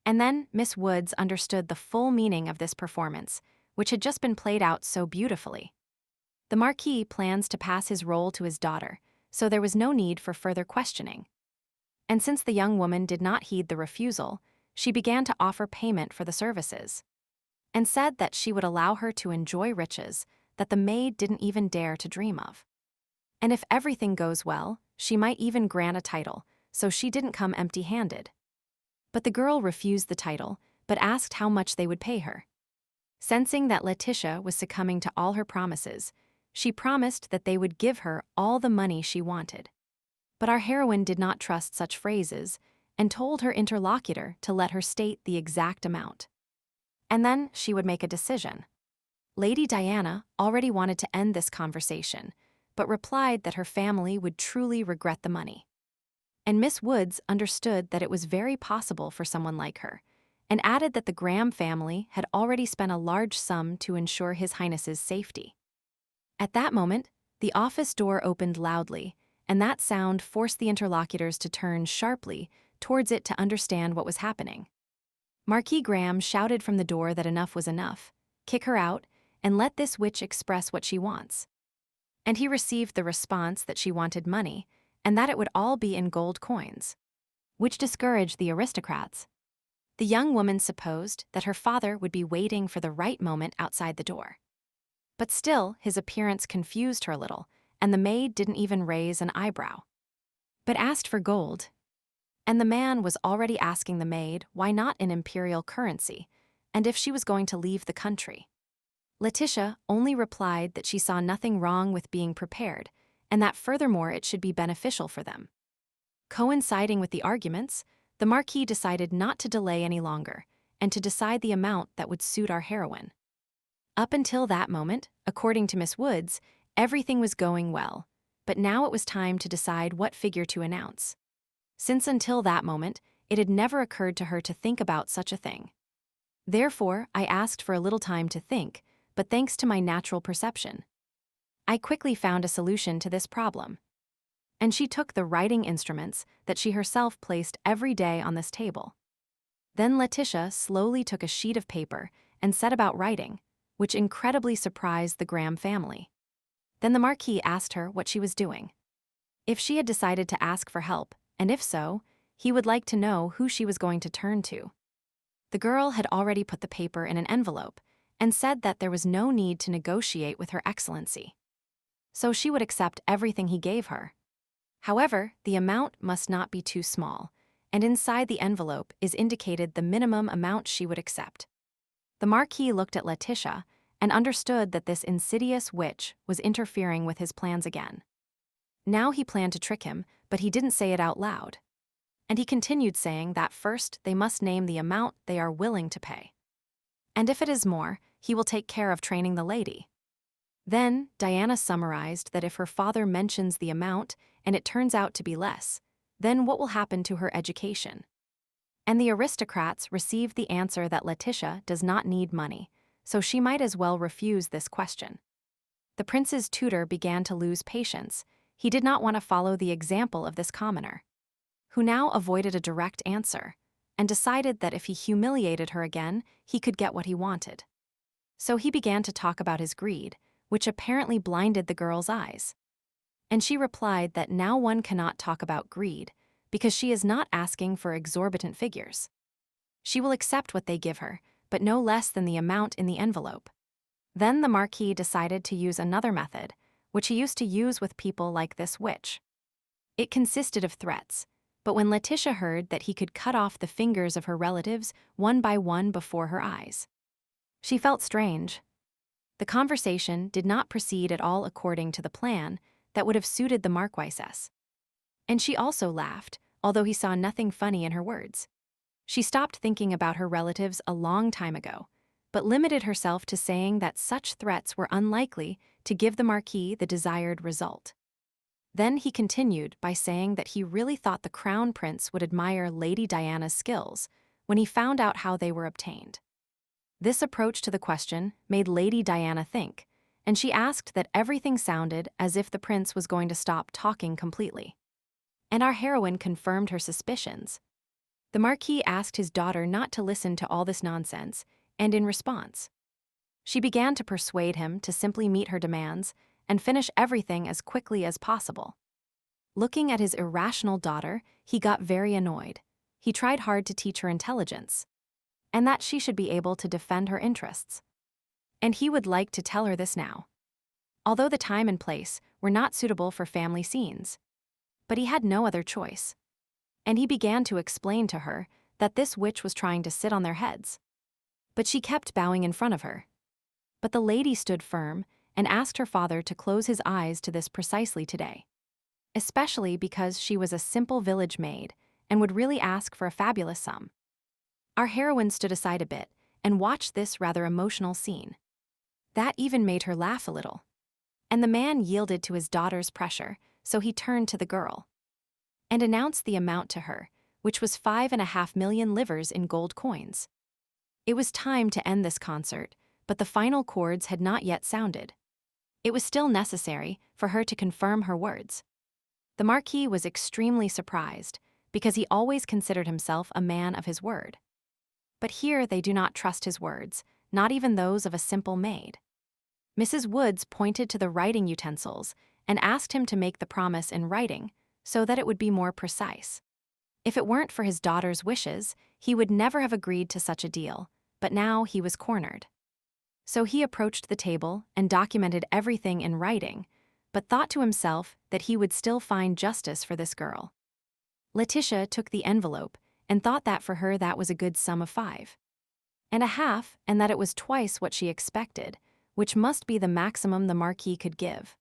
And then Miss Woods understood the full meaning of this performance, which had just been played out so beautifully. The Marquis plans to pass his role to his daughter, so there was no need for further questioning. And since the young woman did not heed the refusal, she began to offer payment for the services, and said that she would allow her to enjoy riches that the maid didn't even dare to dream of. And if everything goes well, she might even grant a title, so she didn't come empty-handed. But the girl refused the title, but asked how much they would pay her. Sensing that Letitia was succumbing to all her promises, she promised that they would give her all the money she wanted. But our heroine did not trust such phrases and told her interlocutor to let her state the exact amount. And then she would make a decision. Lady Diana already wanted to end this conversation, but replied that her family would truly regret the money. And Miss Woods understood that it was very possible for someone like her, and added that the Graham family had already spent a large sum to ensure His Highness's safety. At that moment, the office door opened loudly, and that sound forced the interlocutors to turn sharply towards it to understand what was happening. Marquis Graham shouted from the door that enough was enough, kick her out, and let this witch express what she wants. And he received the response that she wanted money, and that it would all be in gold coins, which discouraged the aristocrats. The young woman supposed that her father would be waiting for the right moment outside the door. But still, his appearance confused her a little, and the maid didn't even raise an eyebrow, but asked for gold. And the man was already asking the maid why not in imperial currency, and if she was going to leave the country. Letitia only replied that she saw nothing wrong with being prepared, and that furthermore it should be beneficial for them. Coinciding with the arguments, the Marquis decided not to delay any longer, and to decide the amount that would suit our heroine. Up until that moment, according to Miss Woods, everything was going well, but now it was time to decide what figure to announce. Since until that moment, it had never occurred to her to think about such a thing. Therefore, I asked for a little time to think, but thanks to my natural perception, I quickly found a solution to this problem. And she took the writing instruments that she herself placed every day on this table. Then Letitia slowly took a sheet of paper and set about writing, which incredibly surprised the Graham family. Then the Marquis asked her what she was doing, if she had decided to ask for help, and if so, he would like to know who she was going to turn to. The girl had already put the paper in an envelope and said that there was no need to negotiate with Her Excellency, so she would accept everything he gave her. However, the amount must not be too small, and inside the envelope is indicated the minimum amount she would accept. The Marquis looked at Letitia and understood that this insidious witch was interfering with his plans again. Now he planned to trick him, but he didn't say it out loud. And he continued saying that first they must name the amount they are willing to pay. And if it is more, he will take care of training the lady. Then Diana summarized that if her father mentions the amount and it turns out to be less, then what will happen to her education? And the aristocrats received the answer that Letitia does not need money, so she might as well refuse this question. The prince's tutor began to lose patience. He did not want to follow the example of this commoner, who now avoided a direct answer, and decided that if he humiliated her again, he could get what he wanted. So he began to talk about his greed, which apparently blinded the girl's eyes. And she replied that now one cannot talk about greed, because she is not asking for exorbitant figures. She will accept what they give her, but no less than the amount in the envelope. Then the Marquis decided to use another method, which he used to use with people like this witch. It consisted of threats, but when Letitia heard that he could cut off the fingers of her relatives one by one before her eyes, she felt strange. The conversation did not proceed at all according to the plan that would have suited the Marquisess. And she also laughed, although he saw nothing funny in her words. She stopped thinking about her relatives a long time ago, but limited herself to saying that such threats were unlikely to give the Marquis the desired result. Then he continued by saying that he really thought the Crown Prince would admire Lady Diana's skills when he found out how they were obtained. This approach to the question made Lady Diana think, and she asked that everything sounded as if the prince was going to stop talking completely. And our heroine confirmed her suspicions. The Marquis asked his daughter not to listen to all this nonsense, and in response, she began to persuade him to simply meet her demands and finish everything as quickly as possible. Looking at his irrational daughter, he got very annoyed. He tried hard to teach her intelligence, and that she should be able to defend her interests. And he would like to tell her this now, although the time and place were not suitable for family scenes. But he had no other choice. And he began to explain to her that this witch was trying to sit on their heads. But she kept bowing in front of her. But the lady stood firm and asked her father to close his eyes to this precisely today, especially because she was a simple village maid and would really ask for a fabulous sum. Our heroine stood aside a bit and watched this rather emotional scene. That even made her laugh a little. And the man yielded to his daughter's pressure, so he turned to the girl and announced the amount to her, which was 5.5 million livres in gold coins. It was time to end this concert, but the final chords had not yet sounded. It was still necessary for her to confirm her words. The Marquis was extremely surprised, because he always considered himself a man of his word. But here they do not trust his words, not even those of a simple maid. Mrs. Woods pointed to the writing utensils and asked him to make the promise in writing so that it would be more precise. If it weren't for his daughter's wishes, he would never have agreed to such a deal, but now he was cornered. So he approached the table and documented everything in writing, but thought to himself that he would still find justice for this girl. Letitia took the envelope and thought that for her that was a good sum of 5.5, and that it was twice what she expected, which must be the maximum the Marquis could give.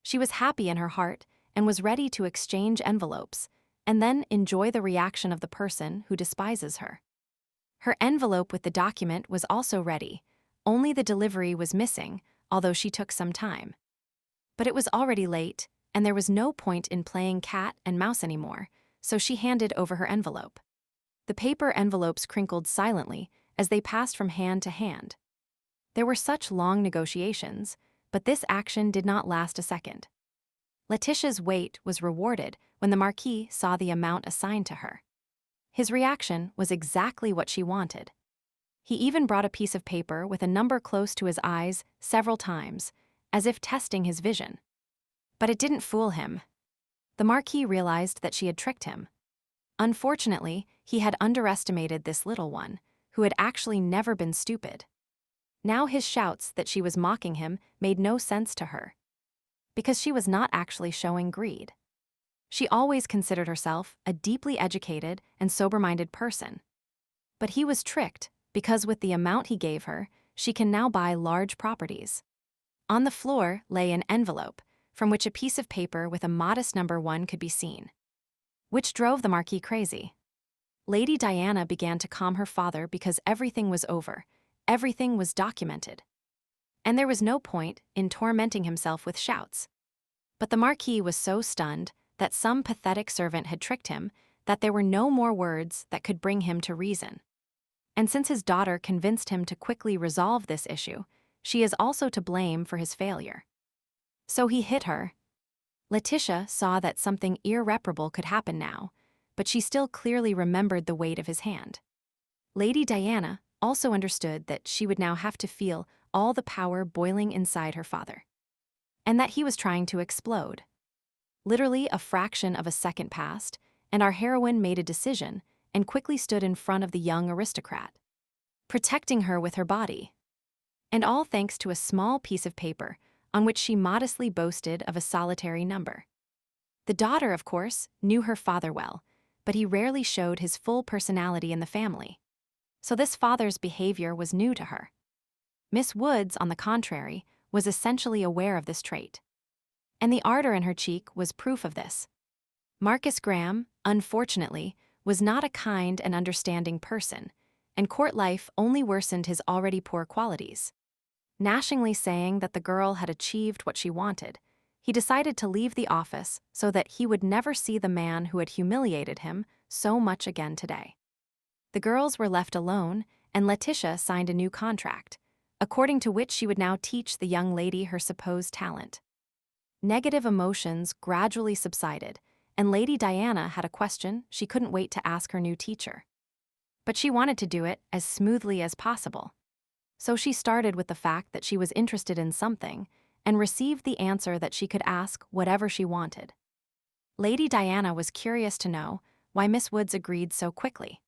She was happy in her heart and was ready to exchange envelopes, and then enjoy the reaction of the person who despises her. Her envelope with the document was also ready, only the delivery was missing, although she took some time. But it was already late, and there was no point in playing cat and mouse anymore, so she handed over her envelope. The paper envelopes crinkled silently as they passed from hand to hand. There were such long negotiations, but this action did not last a second. Letitia's wait was rewarded when the Marquis saw the amount assigned to her. His reaction was exactly what she wanted. He even brought a piece of paper with a number close to his eyes several times, as if testing his vision. But it didn't fool him. The Marquis realized that she had tricked him. Unfortunately, he had underestimated this little one, who had actually never been stupid. Now his shouts that she was mocking him made no sense to her, because she was not actually showing greed. She always considered herself a deeply educated and sober-minded person. But he was tricked because with the amount he gave her, she can now buy large properties. On the floor lay an envelope, from which a piece of paper with a modest number 1 could be seen, which drove the Marquis crazy. Lady Diana began to calm her father because everything was over, everything was documented. And there was no point in tormenting himself with shouts. But the Marquis was so stunned that some pathetic servant had tricked him that there were no more words that could bring him to reason. And since his daughter convinced him to quickly resolve this issue, she is also to blame for his failure. So he hit her. Letitia saw that something irreparable could happen now, but she still clearly remembered the weight of his hand. Lady Diana also understood that she would now have to feel all the power boiling inside her father, and that he was trying to explode. Literally a fraction of a second passed, and our heroine made a decision and quickly stood in front of the young aristocrat, protecting her with her body. And all thanks to a small piece of paper on which she modestly boasted of a solitary number. The daughter, of course, knew her father well, but he rarely showed his full personality in the family. So this father's behavior was new to her. Miss Woods, on the contrary, was essentially aware of this trait. And the ardor in her cheek was proof of this. Marcus Graham, unfortunately, was not a kind and understanding person, and court life only worsened his already poor qualities. Gnashingly saying that the girl had achieved what she wanted, he decided to leave the office so that he would never see the man who had humiliated him so much again today. The girls were left alone, and Letitia signed a new contract, according to which she would now teach the young lady her supposed talent. Negative emotions gradually subsided, and Lady Diana had a question she couldn't wait to ask her new teacher. But she wanted to do it as smoothly as possible. So she started with the fact that she was interested in something and received the answer that she could ask whatever she wanted. Lady Diana was curious to know why Miss Woods agreed so quickly.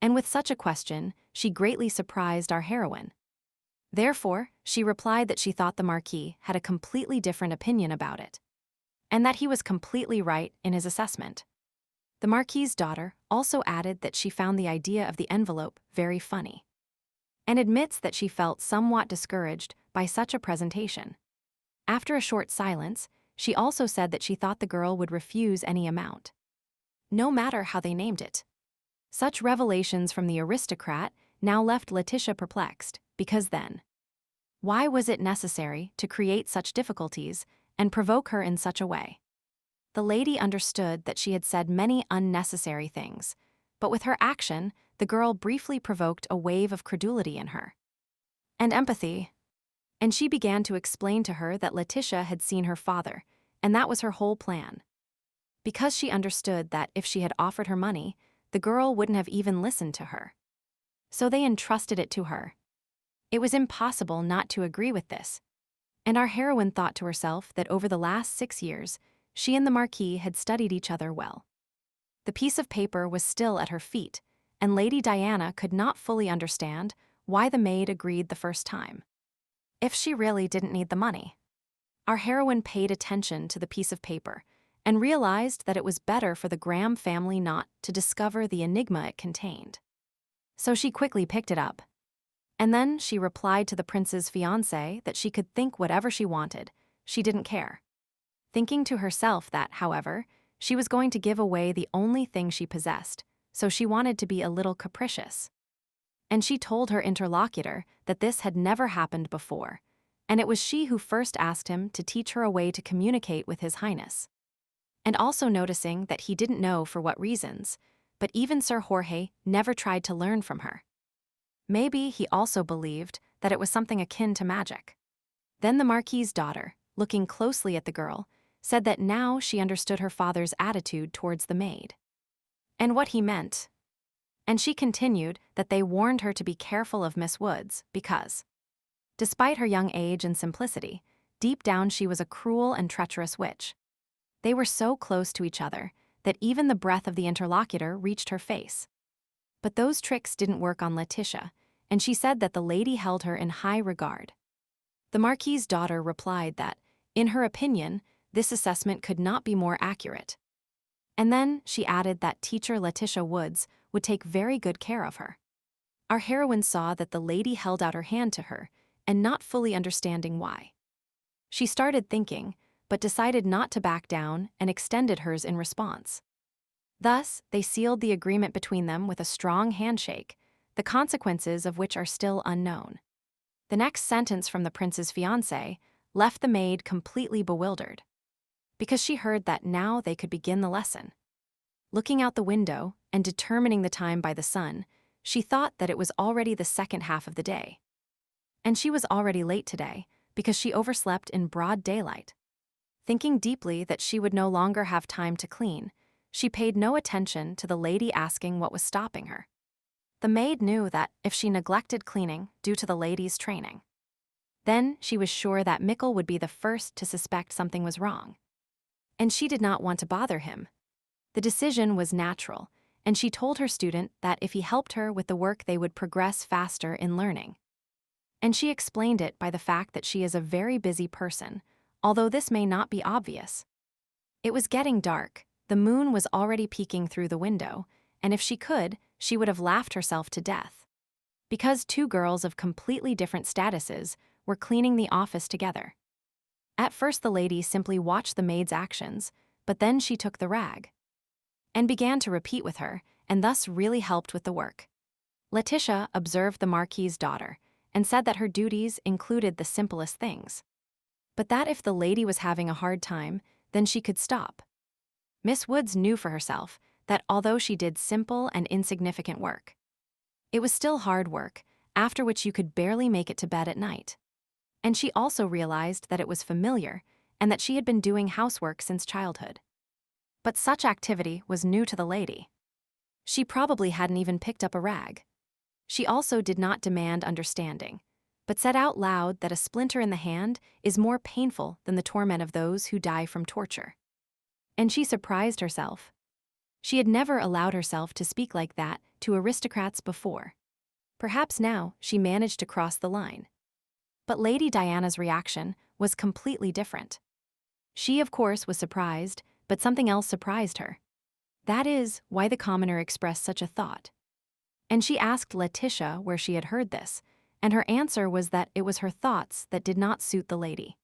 And with such a question, she greatly surprised our heroine. Therefore, she replied that she thought the Marquis had a completely different opinion about it, and that he was completely right in his assessment. The Marquis's daughter also added that she found the idea of the envelope very funny, and admits that she felt somewhat discouraged by such a presentation. After a short silence, she also said that she thought the girl would refuse any amount, no matter how they named it. Such revelations from the aristocrat now left Letitia perplexed, because then, why was it necessary to create such difficulties and provoke her in such a way? The lady understood that she had said many unnecessary things, but with her action, the girl briefly provoked a wave of credulity in her, and empathy. And she began to explain to her that Letitia had seen her father, and that was her whole plan. Because she understood that if she had offered her money, the girl wouldn't have even listened to her. so they entrusted it to her. It was impossible not to agree with this. And our heroine thought to herself that over the last 6 years, she and the Marquis had studied each other well. The piece of paper was still at her feet, and Lady Diana could not fully understand why the maid agreed the first time. If she really didn't need the money. Our heroine paid attention to the piece of paper and realized that it was better for the Graham family not to discover the enigma it contained. So she quickly picked it up. And then she replied to the prince's fiancé that she could think whatever she wanted, she didn't care. Thinking to herself that, however, she was going to give away the only thing she possessed, so she wanted to be a little capricious. And she told her interlocutor that this had never happened before, and it was she who first asked him to teach her a way to communicate with His Highness. And also noticing that he didn't know for what reasons, but even Sir Jorge never tried to learn from her. Maybe he also believed that it was something akin to magic. Then the Marquis's daughter, looking closely at the girl, said that now she understood her father's attitude towards the maid. And what he meant. And she continued that they warned her to be careful of Miss Woods because, despite her young age and simplicity, deep down she was a cruel and treacherous witch. They were so close to each other that even the breath of the interlocutor reached her face. But those tricks didn't work on Letitia, and she said that the lady held her in high regard. The Marquis's daughter replied that, in her opinion, this assessment could not be more accurate. And then she added that teacher Letitia Woods would take very good care of her. Our heroine saw that the lady held out her hand to her, and not fully understanding why. She started thinking, but decided not to back down and extended hers in response. Thus, they sealed the agreement between them with a strong handshake, the consequences of which are still unknown. The next sentence from the prince's fiancé left the maid completely bewildered, because she heard that now they could begin the lesson. Looking out the window and determining the time by the sun, she thought that it was already the second half of the day. And she was already late today because she overslept in broad daylight. Thinking deeply that she would no longer have time to clean, she paid no attention to the lady asking what was stopping her. The maid knew that if she neglected cleaning due to the lady's training, then she was sure that Mikkel would be the first to suspect something was wrong. And she did not want to bother him. The decision was natural, and she told her student that if he helped her with the work they would progress faster in learning. And she explained it by the fact that she is a very busy person, although this may not be obvious. It was getting dark, the moon was already peeking through the window, and if she could, she would have laughed herself to death. Because two girls of completely different statuses were cleaning the office together. At first the lady simply watched the maid's actions, but then she took the rag and began to repeat with her, and thus really helped with the work. Letitia observed the Marquis's daughter and said that her duties included the simplest things, but that if the lady was having a hard time, then she could stop. Miss Woods knew for herself that although she did simple and insignificant work, it was still hard work, after which you could barely make it to bed at night. And she also realized that it was familiar and that she had been doing housework since childhood. But such activity was new to the lady. She probably hadn't even picked up a rag. She also did not demand understanding, but said out loud that a splinter in the hand is more painful than the torment of those who die from torture. And she surprised herself. She had never allowed herself to speak like that to aristocrats before. Perhaps now she managed to cross the line. But Lady Diana's reaction was completely different. She, of course, was surprised, but something else surprised her. That is, why the commoner expressed such a thought. And she asked Letitia where she had heard this, and her answer was that it was her thoughts that did not suit the lady.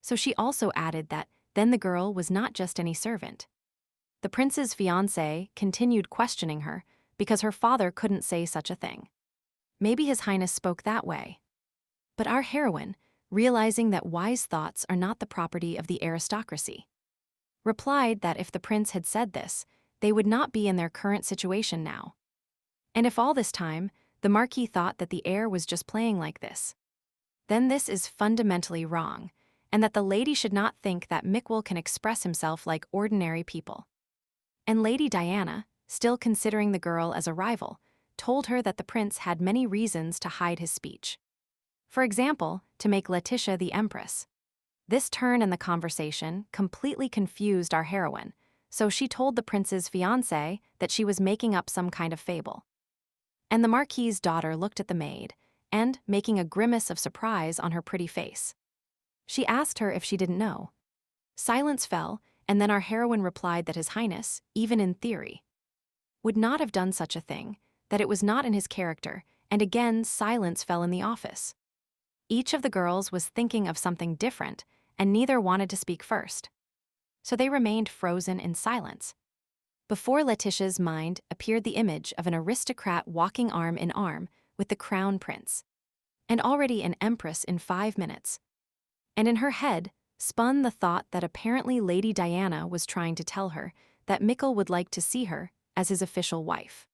So she also added that then the girl was not just any servant. The prince's fiancé continued questioning her because her father couldn't say such a thing. Maybe His Highness spoke that way. But our heroine, realizing that wise thoughts are not the property of the aristocracy, replied that if the prince had said this, they would not be in their current situation now. And if all this time, the Marquis thought that the heir was just playing like this, then this is fundamentally wrong, and that the lady should not think that Mikkel can express himself like ordinary people. And Lady Diana, still considering the girl as a rival, told her that the prince had many reasons to hide his speech. For example, to make Letitia the empress. This turn in the conversation completely confused our heroine, so she told the prince's fiancé that she was making up some kind of fable. And the Marquis's daughter looked at the maid, and, making a grimace of surprise on her pretty face, she asked her if she didn't know. Silence fell, and then our heroine replied that His Highness, even in theory, would not have done such a thing, that it was not in his character, and again silence fell in the office. Each of the girls was thinking of something different, and neither wanted to speak first. So they remained frozen in silence. Before Letitia's mind appeared the image of an aristocrat walking arm in arm with the crown prince, and already an empress in 5 minutes. And in her head spun the thought that apparently Lady Diana was trying to tell her that Mikkel would like to see her as his official wife.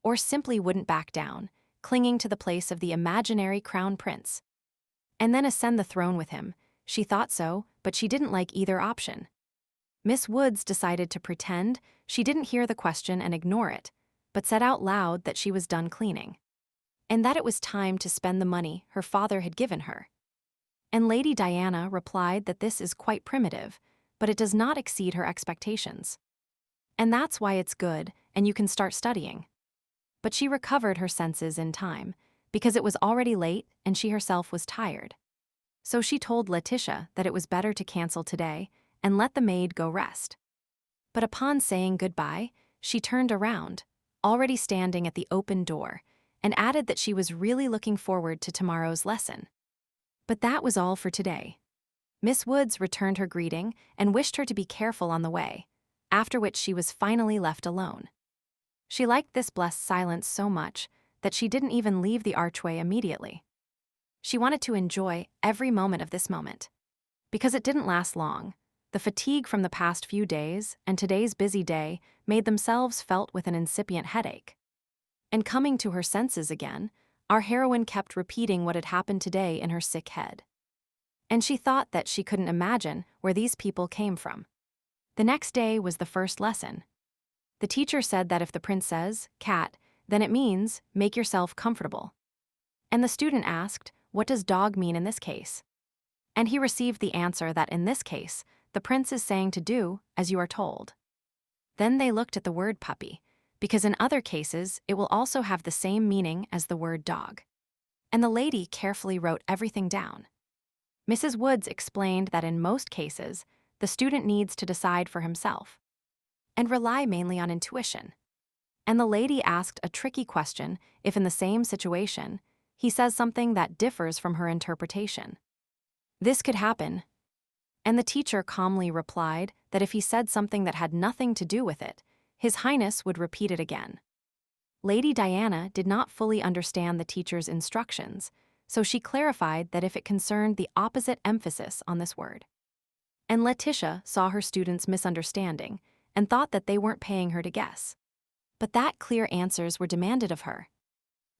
Or simply wouldn't back down, clinging to the place of the imaginary crown prince. And then ascend the throne with him. She thought so, but she didn't like either option. Miss Woods decided to pretend she didn't hear the question and ignore it, but said out loud that she was done cleaning, and that it was time to spend the money her father had given her. And Lady Diana replied that this is quite primitive, but it does not exceed her expectations. And that's why it's good, and you can start studying. But she recovered her senses in time, because it was already late and she herself was tired. So she told Letitia that it was better to cancel today and let the maid go rest. But upon saying goodbye, she turned around, already standing at the open door, and added that she was really looking forward to tomorrow's lesson. But that was all for today. Miss Woods returned her greeting and wished her to be careful on the way, after which she was finally left alone. She liked this blessed silence so much that she didn't even leave the archway immediately. She wanted to enjoy every moment of this moment. Because it didn't last long, the fatigue from the past few days and today's busy day made themselves felt with an incipient headache. And coming to her senses again, our heroine kept repeating what had happened today in her sick head. And she thought that she couldn't imagine where these people came from. The next day was the first lesson. The teacher said that if the prince says, "cat," then it means, make yourself comfortable. And the student asked, what does dog mean in this case? And he received the answer that in this case, the prince is saying to do as you are told. Then they looked at the word puppy, because in other cases it will also have the same meaning as the word dog. And the lady carefully wrote everything down. Mrs. Woods explained that in most cases, the student needs to decide for himself and rely mainly on intuition. And the lady asked a tricky question if in the same situation, he says something that differs from her interpretation. This could happen. And the teacher calmly replied that if he said something that had nothing to do with it, His Highness would repeat it again. Lady Diana did not fully understand the teacher's instructions, so she clarified that if it concerned the opposite emphasis on this word. And Letitia saw her students' misunderstanding and thought that they weren't paying her to guess. But that clear answers were demanded of her,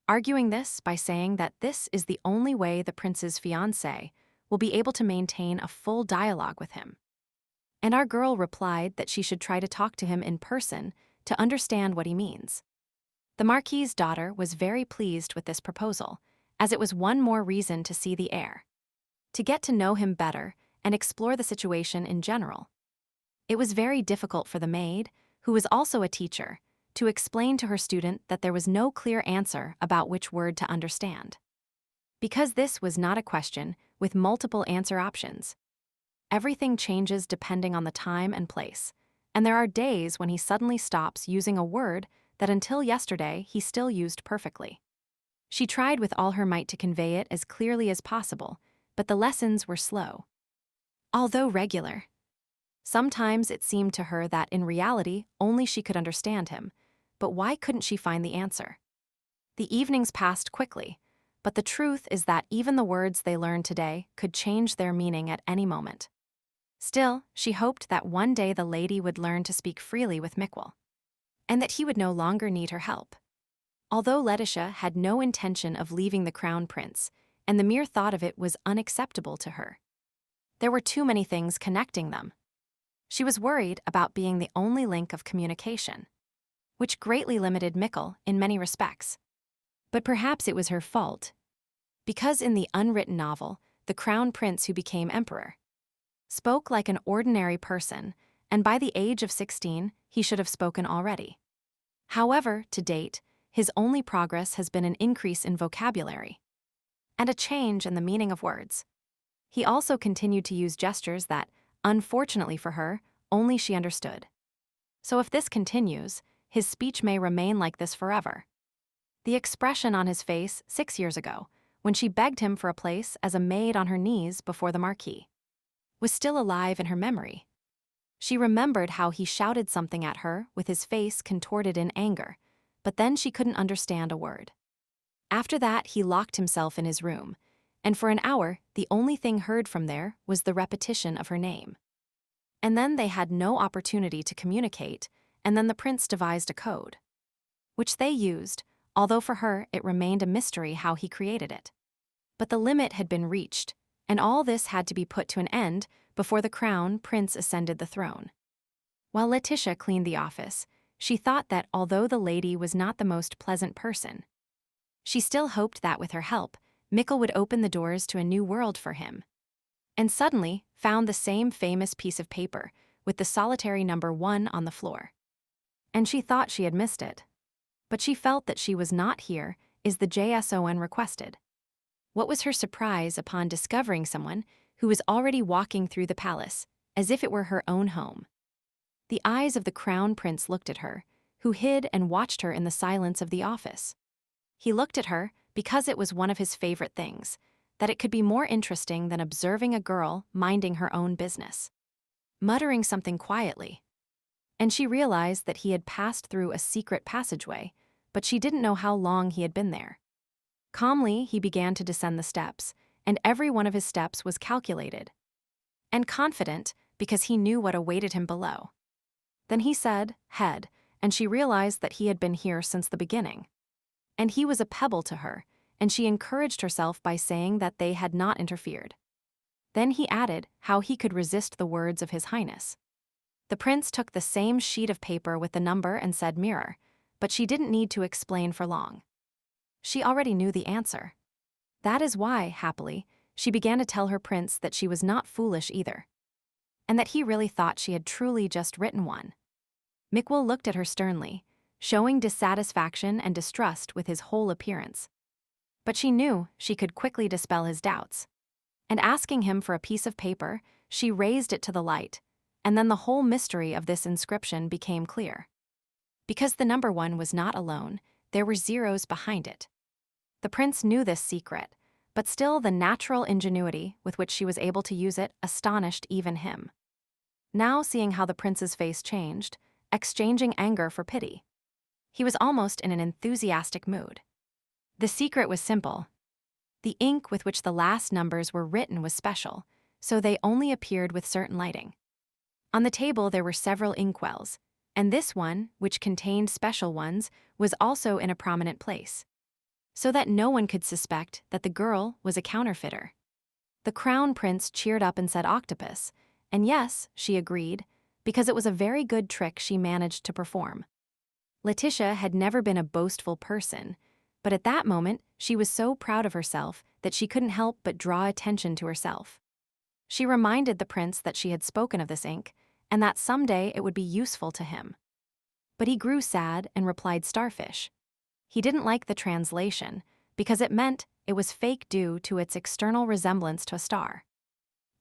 arguing this by saying that this is the only way the prince's fiancé will be able to maintain a full dialogue with him. And our girl replied that she should try to talk to him in person to understand what he means. The Marquis's daughter was very pleased with this proposal, as it was one more reason to see the heir, to get to know him better and explore the situation in general. It was very difficult for the maid, who was also a teacher, to explain to her student that there was no clear answer about which word to understand. Because this was not a question with multiple answer options. Everything changes depending on the time and place, and there are days when he suddenly stops using a word that until yesterday he still used perfectly. She tried with all her might to convey it as clearly as possible, but the lessons were slow, although regular. Sometimes it seemed to her that in reality only she could understand him, but why couldn't she find the answer? The evenings passed quickly, but the truth is that even the words they learned today could change their meaning at any moment. Still, she hoped that one day the lady would learn to speak freely with Mikkel, and that he would no longer need her help. Although Letitia had no intention of leaving the crown prince, and the mere thought of it was unacceptable to her, there were too many things connecting them. She was worried about being the only link of communication. which greatly limited Mikkel in many respects. But perhaps it was her fault, because in the unwritten novel, the crown prince who became emperor spoke like an ordinary person, and by the age of 16, he should have spoken already. However, to date, his only progress has been an increase in vocabulary and a change in the meaning of words. He also continued to use gestures that, unfortunately for her, only she understood. So if this continues, his speech may remain like this forever. The expression on his face 6 years ago, when she begged him for a place as a maid on her knees before the marquis, was still alive in her memory. She remembered how he shouted something at her with his face contorted in anger, but then she couldn't understand a word. After that, he locked himself in his room, and for an hour, the only thing heard from there was the repetition of her name. And then they had no opportunity to communicate, and then the prince devised a code, which they used, although for her it remained a mystery how he created it. But the limit had been reached, and all this had to be put to an end before the crown prince ascended the throne. While Letitia cleaned the office, she thought that although the lady was not the most pleasant person, she still hoped that with her help, Mikkel would open the doors to a new world for him. And suddenly found the same famous piece of paper with the solitary number 1 on the floor. And she thought she had missed it. But she felt that she was not here is the JSON requested. What was her surprise upon discovering someone who was already walking through the palace, as if it were her own home. The eyes of the crown prince looked at her, who hid and watched her in the silence of the office. He looked at her because it was one of his favorite things, that it could be more interesting than observing a girl minding her own business, muttering something quietly. And she realized that he had passed through a secret passageway, but she didn't know how long he had been there. Calmly, he began to descend the steps, and every one of his steps was calculated and confident because he knew what awaited him below. Then he said, "Head," and she realized that he had been here since the beginning. And he was a pebble to her, and she encouraged herself by saying that they had not interfered. Then he added how he could resist the words of His Highness. The prince took the same sheet of paper with the number and said mirror, but she didn't need to explain for long. She already knew the answer. That is why, happily, she began to tell her prince that she was not foolish either, and that he really thought she had truly just written one. Mikkel looked at her sternly, showing dissatisfaction and distrust with his whole appearance. But she knew she could quickly dispel his doubts. And asking him for a piece of paper, she raised it to the light, and then the whole mystery of this inscription became clear. Because the number 1 was not alone, there were zeros behind it. The prince knew this secret, but still the natural ingenuity with which she was able to use it astonished even him. Now seeing how the prince's face changed, exchanging anger for pity, he was almost in an enthusiastic mood. The secret was simple. The ink with which the last numbers were written was special, so they only appeared with certain lighting. On the table there were several inkwells, and this one, which contained special ones, was also in a prominent place, so that no one could suspect that the girl was a counterfeiter. The crown prince cheered up and said octopus, and yes, she agreed, because it was a very good trick she managed to perform. Letitia had never been a boastful person, but at that moment she was so proud of herself that she couldn't help but draw attention to herself. She reminded the prince that she had spoken of this ink, and that someday it would be useful to him. But he grew sad and replied starfish. He didn't like the translation, because it meant it was fake due to its external resemblance to a star.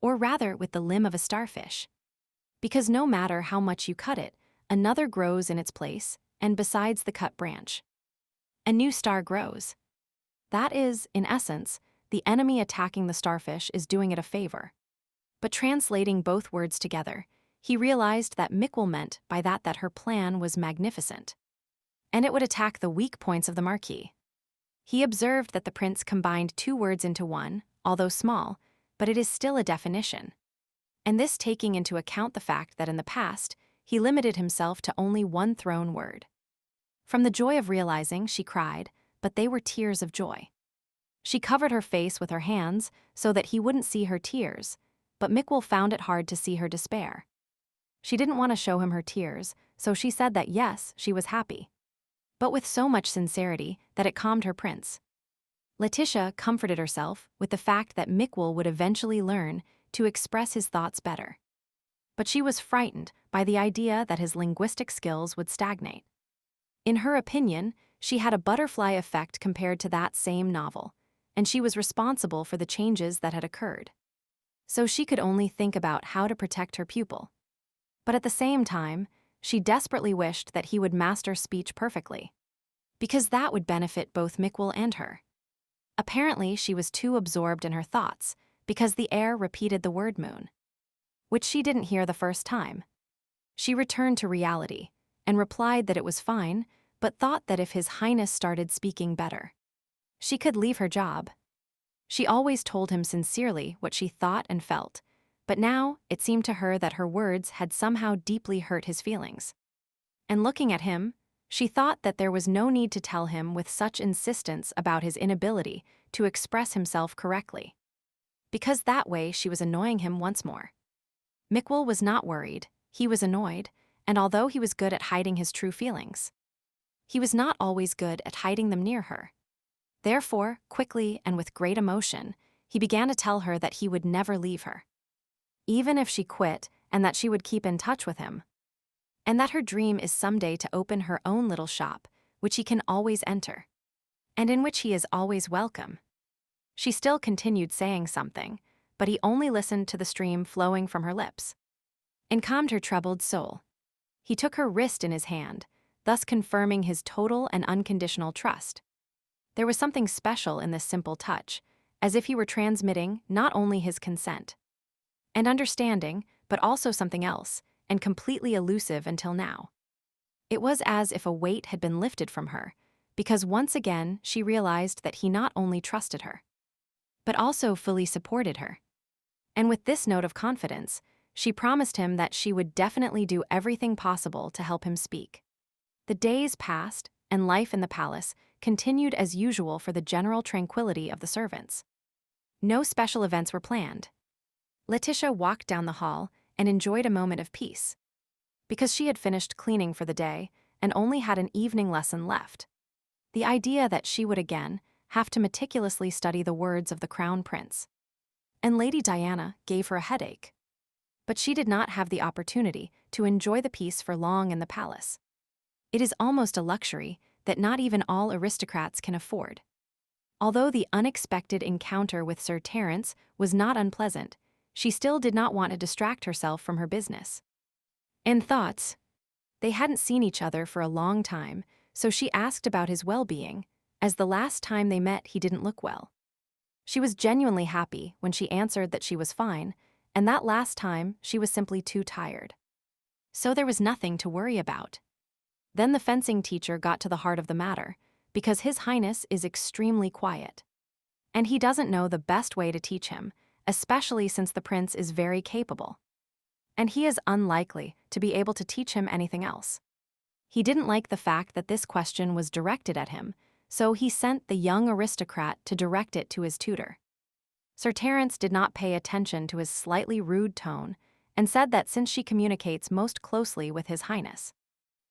Or rather with the limb of a starfish. Because no matter how much you cut it, another grows in its place, and besides the cut branch, a new star grows. That is, in essence, the enemy attacking the starfish is doing it a favor. But translating both words together, he realized that Mikkel meant by that her plan was magnificent, and it would attack the weak points of the marquis. He observed that the prince combined 2 words into one, although small, but it is still a definition. And this taking into account the fact that in the past, he limited himself to only 1 thrown word. From the joy of realizing, she cried, but they were tears of joy. She covered her face with her hands so that he wouldn't see her tears, but Mikkel found it hard to see her despair. She didn't want to show him her tears, so she said that yes, she was happy. But with so much sincerity that it calmed her prince. Letitia comforted herself with the fact that Mikkel would eventually learn to express his thoughts better. But she was frightened by the idea that his linguistic skills would stagnate. In her opinion, she had a butterfly effect compared to that same novel, and she was responsible for the changes that had occurred. So she could only think about how to protect her pupil. But at the same time, she desperately wished that he would master speech perfectly, because that would benefit both Mikkel and her. Apparently, she was too absorbed in her thoughts because the air repeated the word moon, which she didn't hear the first time. She returned to reality and replied that it was fine, but thought that if His Highness started speaking better, she could leave her job. She always told him sincerely what she thought and felt, but now it seemed to her that her words had somehow deeply hurt his feelings. And looking at him, she thought that there was no need to tell him with such insistence about his inability to express himself correctly, because that way she was annoying him once more. Mikkel was not worried, he was annoyed, and although he was good at hiding his true feelings, he was not always good at hiding them near her. Therefore, quickly and with great emotion, he began to tell her that he would never leave her, even if she quit, and that she would keep in touch with him. And that her dream is someday to open her own little shop, which he can always enter, and in which he is always welcome. She still continued saying something, but he only listened to the stream flowing from her lips and calmed her troubled soul. He took her wrist in his hand, thus confirming his total and unconditional trust. There was something special in this simple touch, as if he were transmitting not only his consent and understanding, but also something else, and completely elusive until now. It was as if a weight had been lifted from her, because once again she realized that he not only trusted her, but also fully supported her. And with this note of confidence, she promised him that she would definitely do everything possible to help him speak. The days passed, and life in the palace continued as usual for the general tranquility of the servants. No special events were planned. Letitia walked down the hall and enjoyed a moment of peace, because she had finished cleaning for the day and only had an evening lesson left. The idea that she would again have to meticulously study the words of the Crown Prince and Lady Diana gave her a headache. But she did not have the opportunity to enjoy the peace for long in the palace. It is almost a luxury that not even all aristocrats can afford. Although the unexpected encounter with Sir Terence was not unpleasant, she still did not want to distract herself from her business and thoughts. They hadn't seen each other for a long time, so she asked about his well-being, as the last time they met he didn't look well. She was genuinely happy when she answered that she was fine, and that last time she was simply too tired. So there was nothing to worry about. Then the fencing teacher got to the heart of the matter, because His Highness is extremely quiet, and he doesn't know the best way to teach him, especially since the prince is very capable, and he is unlikely to be able to teach him anything else. He didn't like the fact that this question was directed at him, so he sent the young aristocrat to direct it to his tutor. Sir Terence did not pay attention to his slightly rude tone and said that since she communicates most closely with His Highness,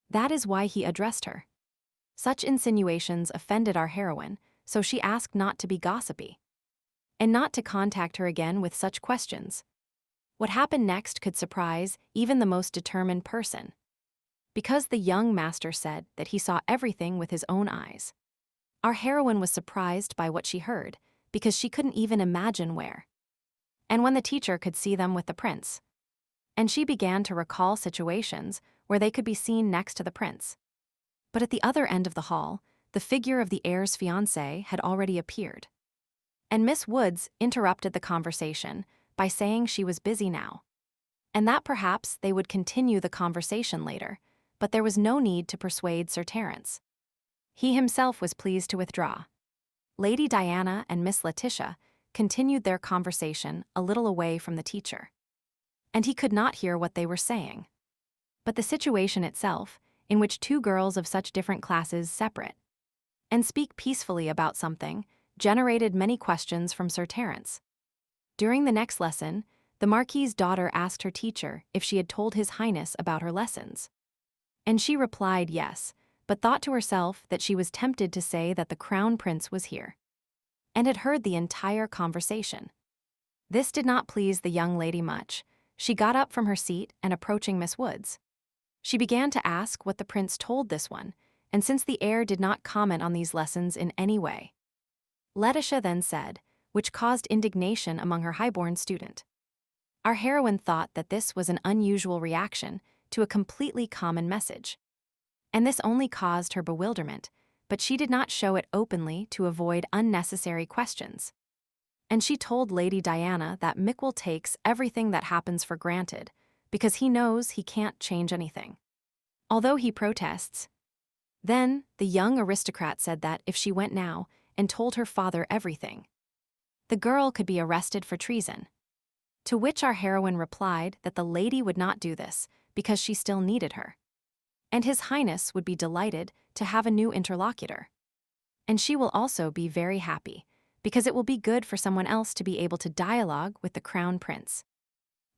that is why he addressed her. Such insinuations offended our heroine, so she asked not to be gossipy and not to contact her again with such questions. What happened next could surprise even the most determined person, because the young master said that he saw everything with his own eyes. Our heroine was surprised by what she heard, because she couldn't even imagine where and when the teacher could see them with the prince. And she began to recall situations where they could be seen next to the prince. But at the other end of the hall, the figure of the heir's fiancé had already appeared. And Miss Woods interrupted the conversation by saying she was busy now, and that perhaps they would continue the conversation later, but there was no need to persuade Sir Terence. He himself was pleased to withdraw. Lady Diana and Miss Letitia continued their conversation a little away from the teacher, and he could not hear what they were saying. But the situation itself, in which two girls of such different classes separate and speak peacefully about something, generated many questions from Sir Terence. During the next lesson, the Marquis's daughter asked her teacher if she had told His Highness about her lessons, And she replied yes, but thought to herself that she was tempted to say that the crown prince was here, and had heard the entire conversation. This did not please the young lady much. She got up from her seat and approaching Miss Woods, she began to ask what the prince told this one, and since the heir did not comment on these lessons in any way. Letitia then said, which caused indignation among her highborn student. Our heroine thought that this was an unusual reaction to a completely common message. And this only caused her bewilderment, but she did not show it openly to avoid unnecessary questions. And she told Lady Diana that Miquel takes everything that happens for granted, because he knows he can't change anything, although he protests. Then, the young aristocrat said that if she went now and told her father everything, the girl could be arrested for treason. To which our heroine replied that the lady would not do this because she still needed her, and His Highness would be delighted to have a new interlocutor. And she will also be very happy, because it will be good for someone else to be able to dialogue with the crown prince.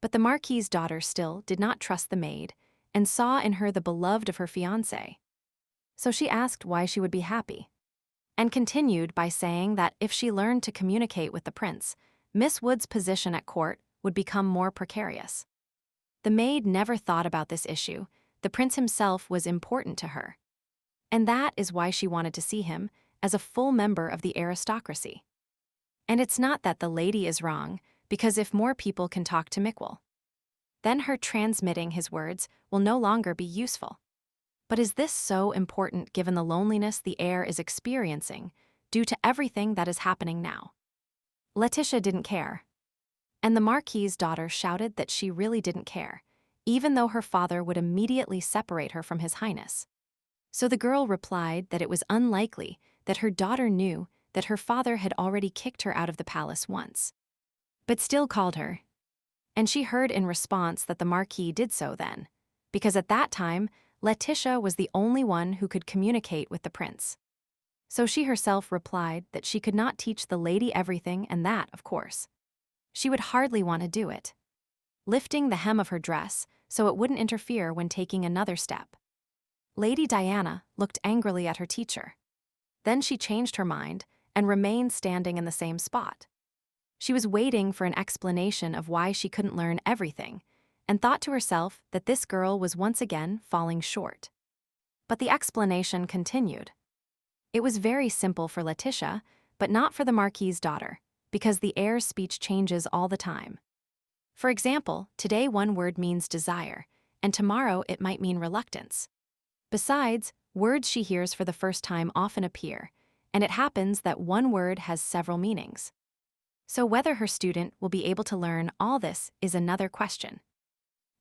But the Marquis's daughter still did not trust the maid and saw in her the beloved of her fiancé. So she asked why she would be happy, and continued by saying that if she learned to communicate with the prince, Miss Wood's position at court would become more precarious. The maid never thought about this issue. The prince himself was important to her, and that is why she wanted to see him as a full member of the aristocracy. And it's not that the lady is wrong, because if more people can talk to Miquel, then her transmitting his words will no longer be useful. But is this so important given the loneliness the heir is experiencing due to everything that is happening now? Letitia didn't care, and the Marquis's daughter shouted that she really didn't care, even though her father would immediately separate her from His Highness. So the girl replied that it was unlikely that her daughter knew that her father had already kicked her out of the palace once, but still called her. And she heard in response that the Marquis did so then, because at that time, Letitia was the only one who could communicate with the prince. So she herself replied that she could not teach the lady everything, and that, of course, she would hardly want to do it, lifting the hem of her dress so it wouldn't interfere when taking another step. Lady Diana looked angrily at her teacher. Then she changed her mind and remained standing in the same spot. She was waiting for an explanation of why she couldn't learn everything, and thought to herself that this girl was once again falling short. But the explanation continued. It was very simple for Letitia, but not for the Marquis's daughter, because the heir's speech changes all the time. For example, today one word means desire, and tomorrow it might mean reluctance. Besides, words she hears for the first time often appear, and it happens that one word has several meanings. So whether her student will be able to learn all this is another question.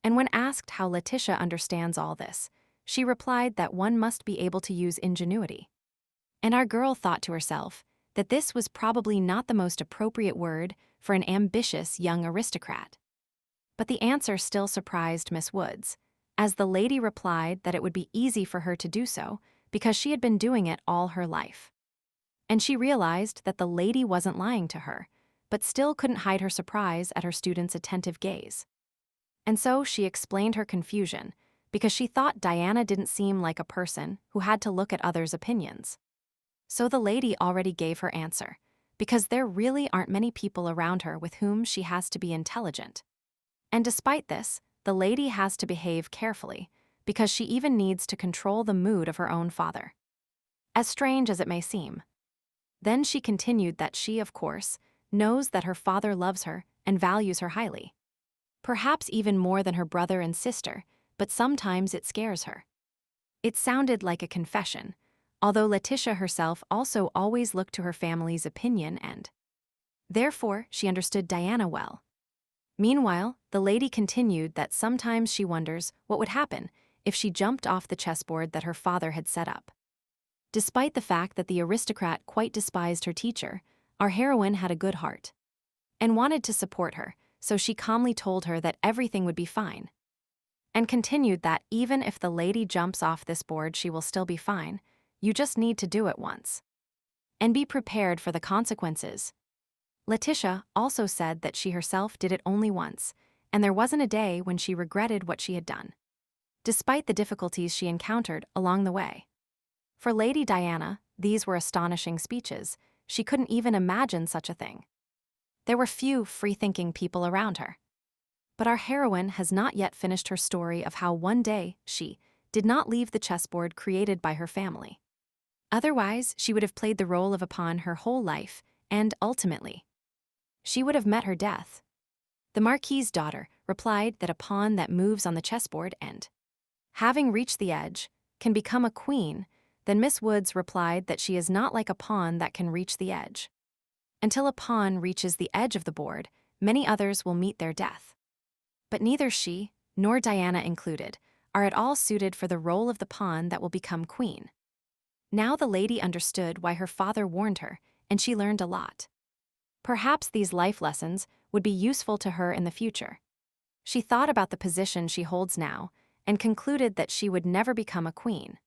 And when asked how Letitia understands all this, she replied that one must be able to use ingenuity. And our girl thought to herself that this was probably not the most appropriate word for an ambitious young aristocrat. But the answer still surprised Miss Woods, as the lady replied that it would be easy for her to do so because she had been doing it all her life. And she realized that the lady wasn't lying to her, but still couldn't hide her surprise at her student's attentive gaze. And so she explained her confusion, because she thought Diana didn't seem like a person who had to look at others' opinions. So the lady already gave her answer, because there really aren't many people around her with whom she has to be intelligent. And despite this, the lady has to behave carefully, because she even needs to control the mood of her own father. As strange as it may seem. Then she continued that she, of course, knows that her father loves her and values her highly. Perhaps even more than her brother and sister, but sometimes it scares her. It sounded like a confession, although Letitia herself also always looked to her family's opinion and therefore she understood Diana well. Meanwhile, the lady continued that sometimes she wonders what would happen if she jumped off the chessboard that her father had set up. Despite the fact that the aristocrat quite despised her teacher, our heroine had a good heart and wanted to support her, so she calmly told her that everything would be fine, and continued that even if the lady jumps off this board she will still be fine, you just need to do it once. And be prepared for the consequences. Letitia also said that she herself did it only once, and there wasn't a day when she regretted what she had done. despite the difficulties she encountered along the way. For Lady Diana, these were astonishing speeches. She couldn't even imagine such a thing. There were few free-thinking people around her. But our heroine has not yet finished her story of how one day she did not leave the chessboard created by her family. Otherwise, she would have played the role of a pawn her whole life, and ultimately, she would have met her death. The Marquis's daughter replied that a pawn that moves on the chessboard and, having reached the edge, can become a queen. Then Miss Woods replied that she is not like a pawn that can reach the edge. Until a pawn reaches the edge of the board, many others will meet their death. But neither she, nor Diana included, are at all suited for the role of the pawn that will become queen. Now the lady understood why her father warned her, and she learned a lot. Perhaps these life lessons would be useful to her in the future. She thought about the position she holds now, and concluded that she would never become a queen.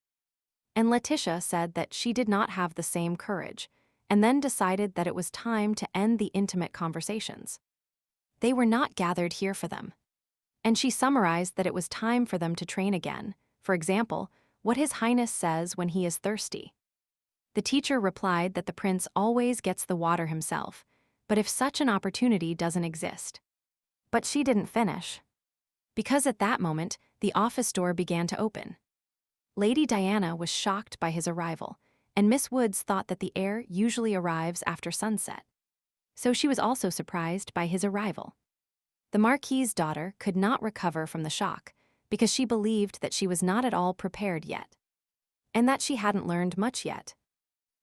And Letitia said that she did not have the same courage, and then decided that it was time to end the intimate conversations. They were not gathered here for them. And she summarized that it was time for them to train again, for example, what His Highness says when he is thirsty. The teacher replied that the prince always gets the water himself, but if such an opportunity doesn't exist. But she didn't finish. Because at that moment, the office door began to open. Lady Diana was shocked by his arrival, and Miss Woods thought that the heir usually arrives after sunset. So she was also surprised by his arrival. The Marquis's daughter could not recover from the shock, because she believed that she was not at all prepared yet, and that she hadn't learned much yet.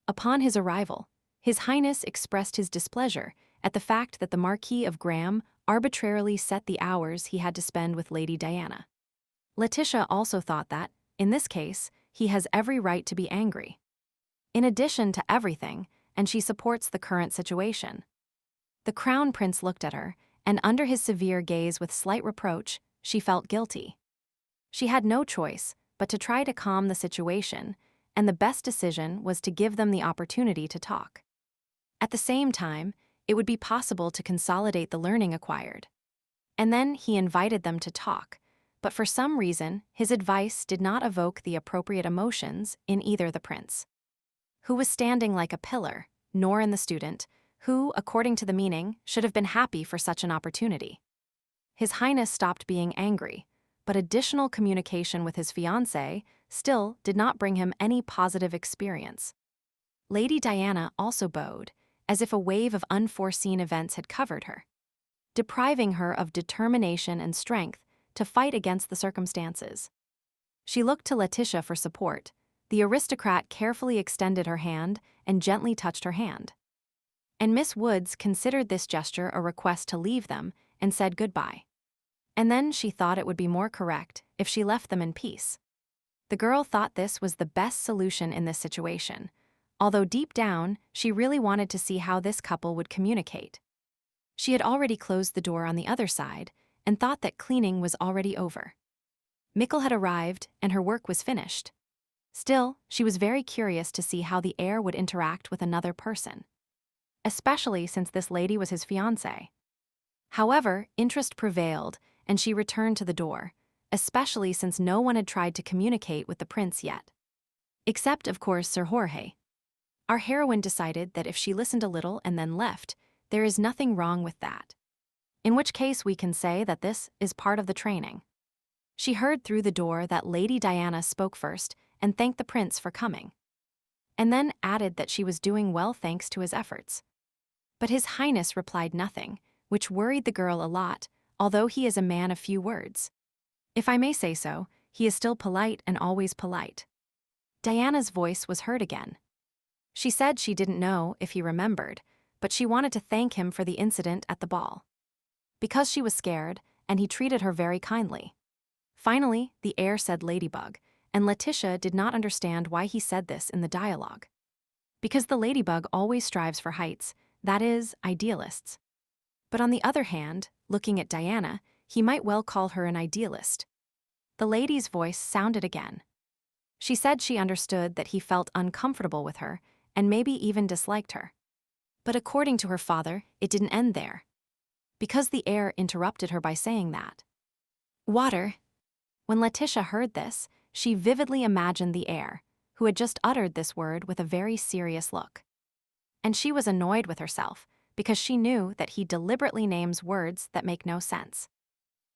Upon his arrival, His Highness expressed his displeasure at the fact that the Marquis of Graham arbitrarily set the hours he had to spend with Lady Diana. Letitia also thought that, in this case, he has every right to be angry. In addition to everything, and she supports the current situation. The Crown Prince looked at her, and under his severe gaze with slight reproach, she felt guilty. She had no choice but to try to calm the situation, and the best decision was to give them the opportunity to talk. At the same time, it would be possible to consolidate the learning acquired. And then he invited them to talk, but for some reason, his advice did not evoke the appropriate emotions in either the prince, who was standing like a pillar, nor in the student, who, according to the meaning, should have been happy for such an opportunity. His Highness stopped being angry, but additional communication with his fiancée still did not bring him any positive experience. Lady Diana also bowed, as if a wave of unforeseen events had covered her, depriving her of determination and strength to fight against the circumstances. She looked to Letitia for support. The aristocrat carefully extended her hand and gently touched her hand. And Miss Woods considered this gesture a request to leave them and said goodbye. And then she thought it would be more correct if she left them in peace. The girl thought this was the best solution in this situation, although deep down, she really wanted to see how this couple would communicate. She had already closed the door on the other side and thought that cleaning was already over. Mikkel had arrived and her work was finished. Still, she was very curious to see how the heir would interact with another person, especially since this lady was his fiancée. However, interest prevailed, and she returned to the door, especially since no one had tried to communicate with the prince yet. Except, of course, Sir Jorge. Our heroine decided that if she listened a little and then left, there is nothing wrong with that. In which case we can say that this is part of the training. She heard through the door that Lady Diana spoke first and thanked the prince for coming, and then added that she was doing well thanks to his efforts. But His Highness replied nothing, which worried the girl a lot, although he is a man of few words. If I may say so, he is still polite and always polite. Diana's voice was heard again. She said she didn't know if he remembered, but she wanted to thank him for the incident at the ball, because she was scared, and he treated her very kindly. Finally, the heir said ladybug, and Letitia did not understand why he said this in the dialogue. Because the ladybug always strives for heights, that is, idealists. But on the other hand, looking at Diana, he might well call her an idealist. The lady's voice sounded again. She said she understood that he felt uncomfortable with her, and maybe even disliked her. But according to her father, it didn't end there, because the heir interrupted her by saying that water When Letitia heard this, she vividly imagined the heir, who had just uttered this word with a very serious look. And she was annoyed with herself, because she knew that he deliberately names words that make no sense.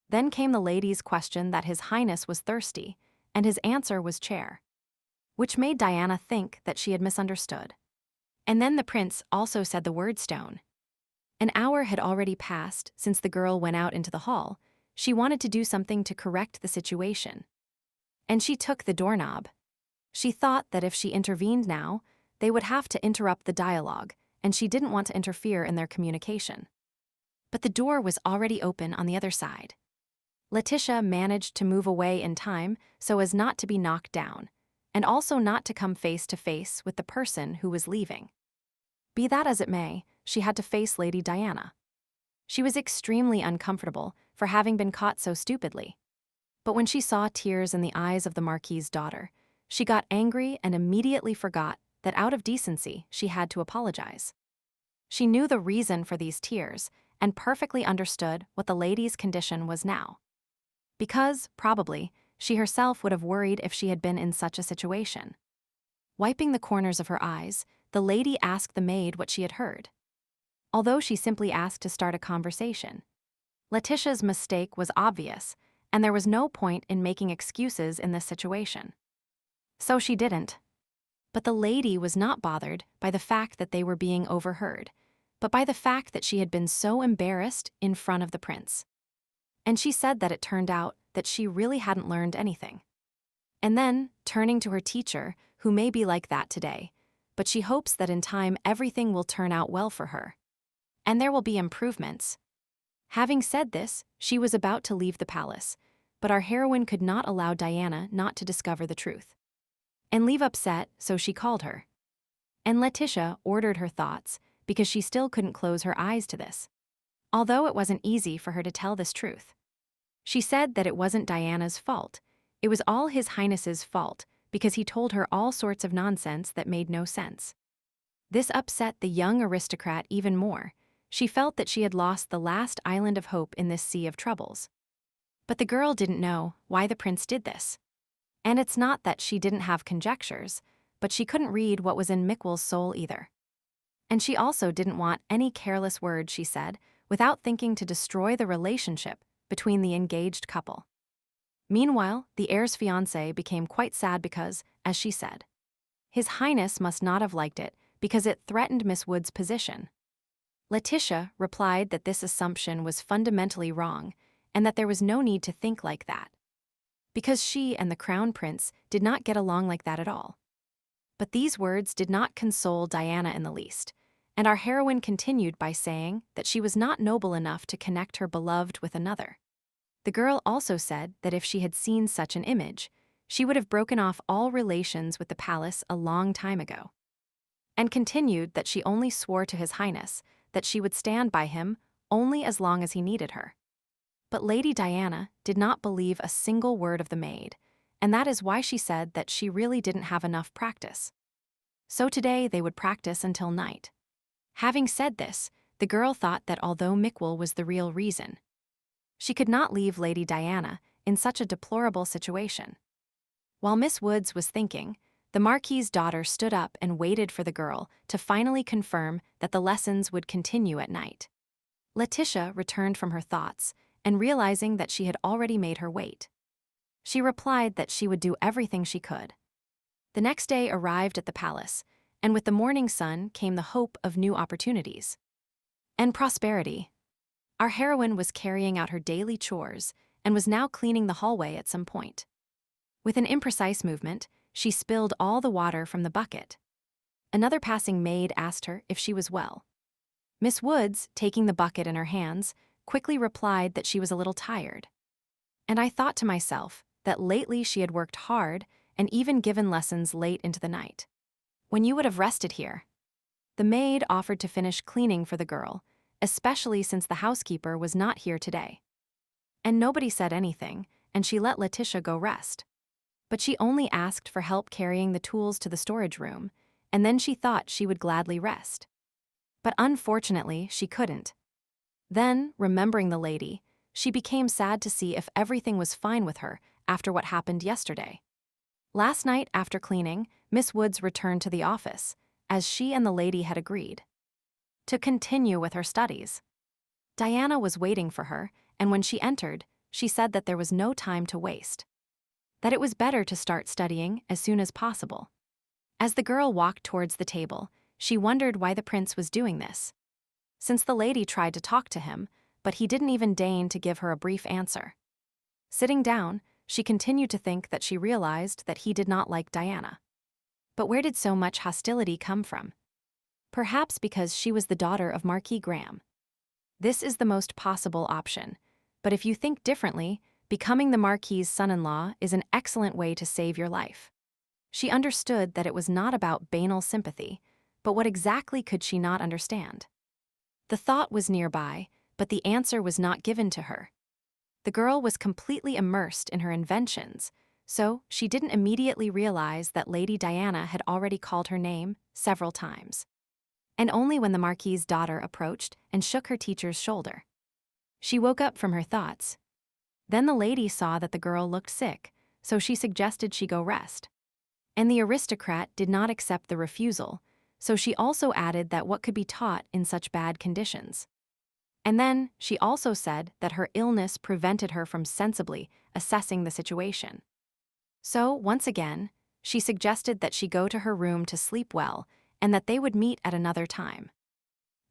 Then came the lady's question that His Highness was thirsty, and his answer was chair, which made Diana think that she had misunderstood. And then the prince also said the word stone. An hour had already passed since the girl went out into the hall. She wanted to do something to correct the situation. And she took the doorknob. She thought that if she intervened now, they would have to interrupt the dialogue, and she didn't want to interfere in their communication. But the door was already open on the other side. Letitia managed to move away in time so as not to be knocked down, and also not to come face to face with the person who was leaving. Be that as it may, she had to face Lady Diana. She was extremely uncomfortable for having been caught so stupidly. But when she saw tears in the eyes of the Marquis's daughter, she got angry and immediately forgot that out of decency she had to apologize. She knew the reason for these tears and perfectly understood what the lady's condition was now. Because, probably, she herself would have worried if she had been in such a situation. Wiping the corners of her eyes, the lady asked the maid what she had heard. Although she simply asked to start a conversation. Letitia's mistake was obvious, and there was no point in making excuses in this situation. So she didn't. But the lady was not bothered by the fact that they were being overheard, but by the fact that she had been so embarrassed in front of the prince. And she said that it turned out that she really hadn't learned anything. And then, turning to her teacher, who may be like that today, but she hopes that in time everything will turn out well for her. And there will be improvements. Having said this, she was about to leave the palace, but our heroine could not allow Diana not to discover the truth and leave upset, so she called her. And Letitia ordered her thoughts because she still couldn't close her eyes to this, although it wasn't easy for her to tell this truth. She said that it wasn't Diana's fault. It was all His Highness's fault because he told her all sorts of nonsense that made no sense. This upset the young aristocrat even more. She felt that she had lost the last island of hope in this sea of troubles. But the girl didn't know why the prince did this. And it's not that she didn't have conjectures, but she couldn't read what was in Miquel's soul either. And she also didn't want any careless words, she said, without thinking to destroy the relationship between the engaged couple. Meanwhile, the heir's fiancé became quite sad because, as she said, His Highness must not have liked it because it threatened Miss Wood's position. Letitia replied that this assumption was fundamentally wrong and that there was no need to think like that, because she and the crown prince did not get along like that at all. But these words did not console Diana in the least, and our heroine continued by saying that she was not noble enough to connect her beloved with another. The girl also said that if she had seen such an image, she would have broken off all relations with the palace a long time ago, and continued that she only swore to His Highness that she would stand by him only as long as he needed her. But Lady Diana did not believe a single word of the maid, and that is why she said that she really didn't have enough practice. So today they would practice until night. Having said this, the girl thought that although Miquel was the real reason, she could not leave Lady Diana in such a deplorable situation. While Miss Woods was thinking, the Marquis's daughter stood up and waited for the girl to finally confirm that the lessons would continue at night. Letitia returned from her thoughts and realizing that she had already made her wait. She replied that she would do everything she could. The next day arrived at the palace, and with the morning sun came the hope of new opportunities and prosperity. Our heroine was carrying out her daily chores and was now cleaning the hallway at some point. With an imprecise movement, she spilled all the water from the bucket. Another passing maid asked her if she was well. Miss Woods, taking the bucket in her hands, quickly replied that she was a little tired. And I thought to myself that lately she had worked hard and even given lessons late into the night, when you would have rested here. The maid offered to finish cleaning for the girl, especially since the housekeeper was not here today. And nobody said anything, and she let Letitia go rest. But she only asked for help carrying the tools to the storage room, and then she thought she would gladly rest. But unfortunately, she couldn't. Then, remembering the lady, she became sad to see if everything was fine with her after what happened yesterday. Last night, after cleaning, Miss Woods returned to the office, as she and the lady had agreed, to continue with her studies. Diana was waiting for her, and when she entered, she said that there was no time to waste, that it was better to start studying as soon as possible. As the girl walked towards the table, she wondered why the prince was doing this, since the lady tried to talk to him, but he didn't even deign to give her a brief answer. Sitting down, she continued to think that she realized that he did not like Diana. But where did so much hostility come from? Perhaps because she was the daughter of Marquis Graham. This is the most possible option, but if you think differently, becoming the Marquis's son-in-law is an excellent way to save your life. She understood that it was not about banal sympathy, but what exactly could she not understand? The thought was nearby, but the answer was not given to her. The girl was completely immersed in her inventions, so she didn't immediately realize that Lady Diana had already called her name several times. And only when the Marquis's daughter approached and shook her teacher's shoulder. She woke up from her thoughts. Then the lady saw that the girl looked sick, so she suggested she go rest. And the aristocrat did not accept the refusal, so she also added that what could be taught in such bad conditions. And then she also said that her illness prevented her from sensibly assessing the situation. So, once again, she suggested that she go to her room to sleep well and that they would meet at another time.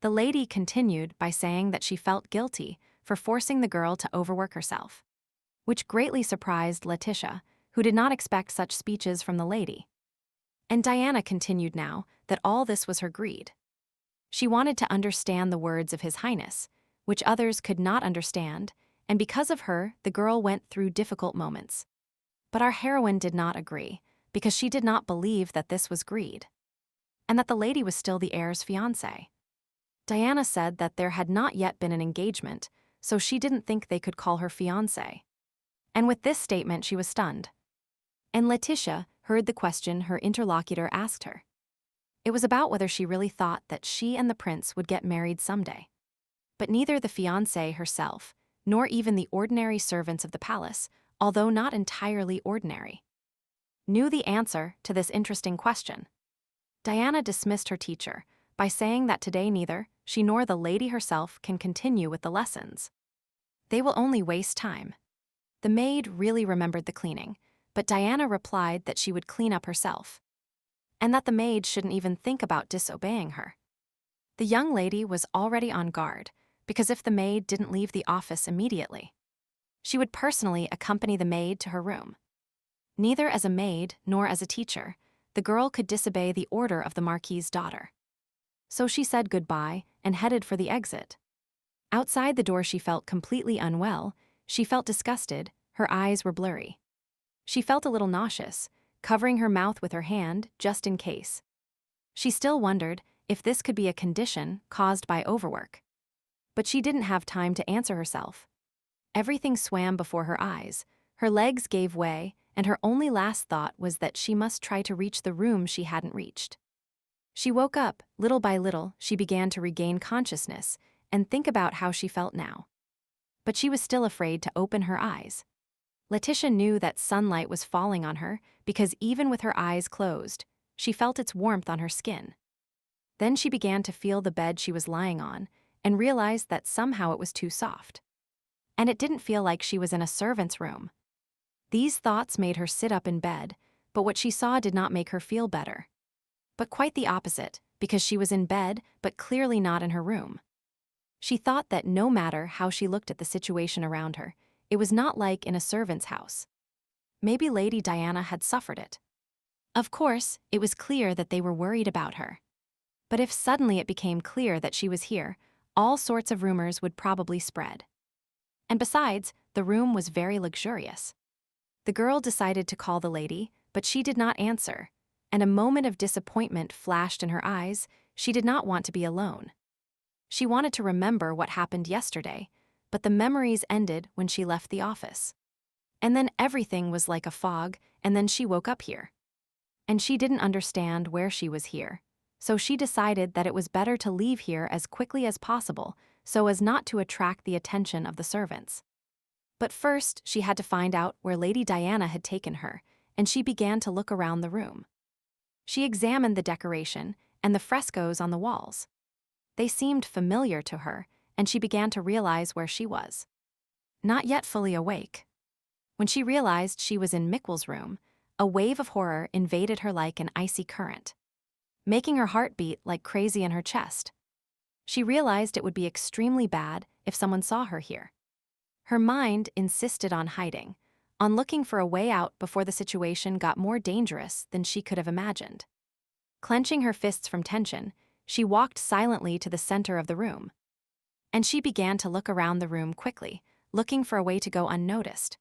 The lady continued by saying that she felt guilty for forcing the girl to overwork herself, which greatly surprised Letitia, who did not expect such speeches from the lady. And Diana continued now that all this was her greed. She wanted to understand the words of His Highness, which others could not understand, and because of her, the girl went through difficult moments. But our heroine did not agree, because she did not believe that this was greed, and that the lady was still the heir's fiancé. Diana said that there had not yet been an engagement, so she didn't think they could call her fiancé. And with this statement, she was stunned. And Letitia heard the question her interlocutor asked her. It was about whether she really thought that she and the prince would get married someday. But neither the fiancée herself, nor even the ordinary servants of the palace, although not entirely ordinary, knew the answer to this interesting question. Diana dismissed her teacher by saying that today neither she nor the lady herself can continue with the lessons. They will only waste time. The maid really remembered the cleaning, but Diana replied that she would clean up herself, and that the maid shouldn't even think about disobeying her. The young lady was already on guard, because if the maid didn't leave the office immediately, she would personally accompany the maid to her room. Neither as a maid nor as a teacher, the girl could disobey the order of the Marquis's daughter. So she said goodbye and headed for the exit. Outside the door she felt completely unwell, she felt disgusted, her eyes were blurry. She felt a little nauseous, covering her mouth with her hand just in case. She still wondered if this could be a condition caused by overwork. But she didn't have time to answer herself. Everything swam before her eyes, her legs gave way, and her only last thought was that she must try to reach the room she hadn't reached. She woke up, little by little, she began to regain consciousness and think about how she felt now. But she was still afraid to open her eyes. Letitia knew that sunlight was falling on her because even with her eyes closed, she felt its warmth on her skin. Then she began to feel the bed she was lying on and realized that somehow it was too soft. And it didn't feel like she was in a servant's room. These thoughts made her sit up in bed, but what she saw did not make her feel better. But quite the opposite, because she was in bed but clearly not in her room. She thought that no matter how she looked at the situation around her, it was not like in a servant's house. Maybe Lady Diana had suffered it. Of course, it was clear that they were worried about her. But if suddenly it became clear that she was here, all sorts of rumors would probably spread. And besides, the room was very luxurious. The girl decided to call the lady, but she did not answer, and a moment of disappointment flashed in her eyes. She did not want to be alone. She wanted to remember what happened yesterday, but the memories ended when she left the office. And then everything was like a fog, and then she woke up here. And she didn't understand where she was here, so she decided that it was better to leave here as quickly as possible so as not to attract the attention of the servants. But first, she had to find out where Lady Diana had taken her, and she began to look around the room. She examined the decoration and the frescoes on the walls. They seemed familiar to her, and she began to realize where she was. Not yet fully awake. When she realized she was in Miquel's room, a wave of horror invaded her like an icy current, making her heart beat like crazy in her chest. She realized it would be extremely bad if someone saw her here. Her mind insisted on hiding, on looking for a way out before the situation got more dangerous than she could have imagined. Clenching her fists from tension, she walked silently to the center of the room. And she began to look around the room quickly, looking for a way to go unnoticed.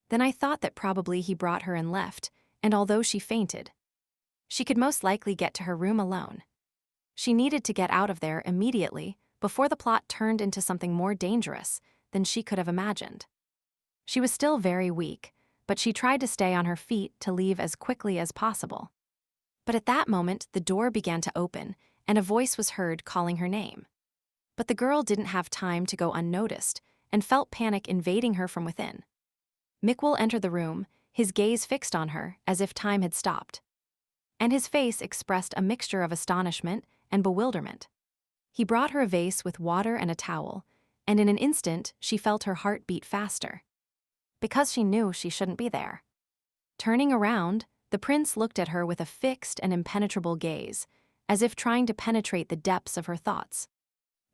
Then I thought that probably he brought her and left, and although she fainted, she could most likely get to her room alone. She needed to get out of there immediately before the plot turned into something more dangerous than she could have imagined. She was still very weak, but she tried to stay on her feet to leave as quickly as possible. But at that moment, the door began to open, and a voice was heard calling her name. But the girl didn't have time to go unnoticed and felt panic invading her from within. Miquel entered the room, his gaze fixed on her as if time had stopped. And his face expressed a mixture of astonishment and bewilderment. He brought her a vase with water and a towel, and in an instant she felt her heart beat faster. Because she knew she shouldn't be there. Turning around, the prince looked at her with a fixed and impenetrable gaze, as if trying to penetrate the depths of her thoughts.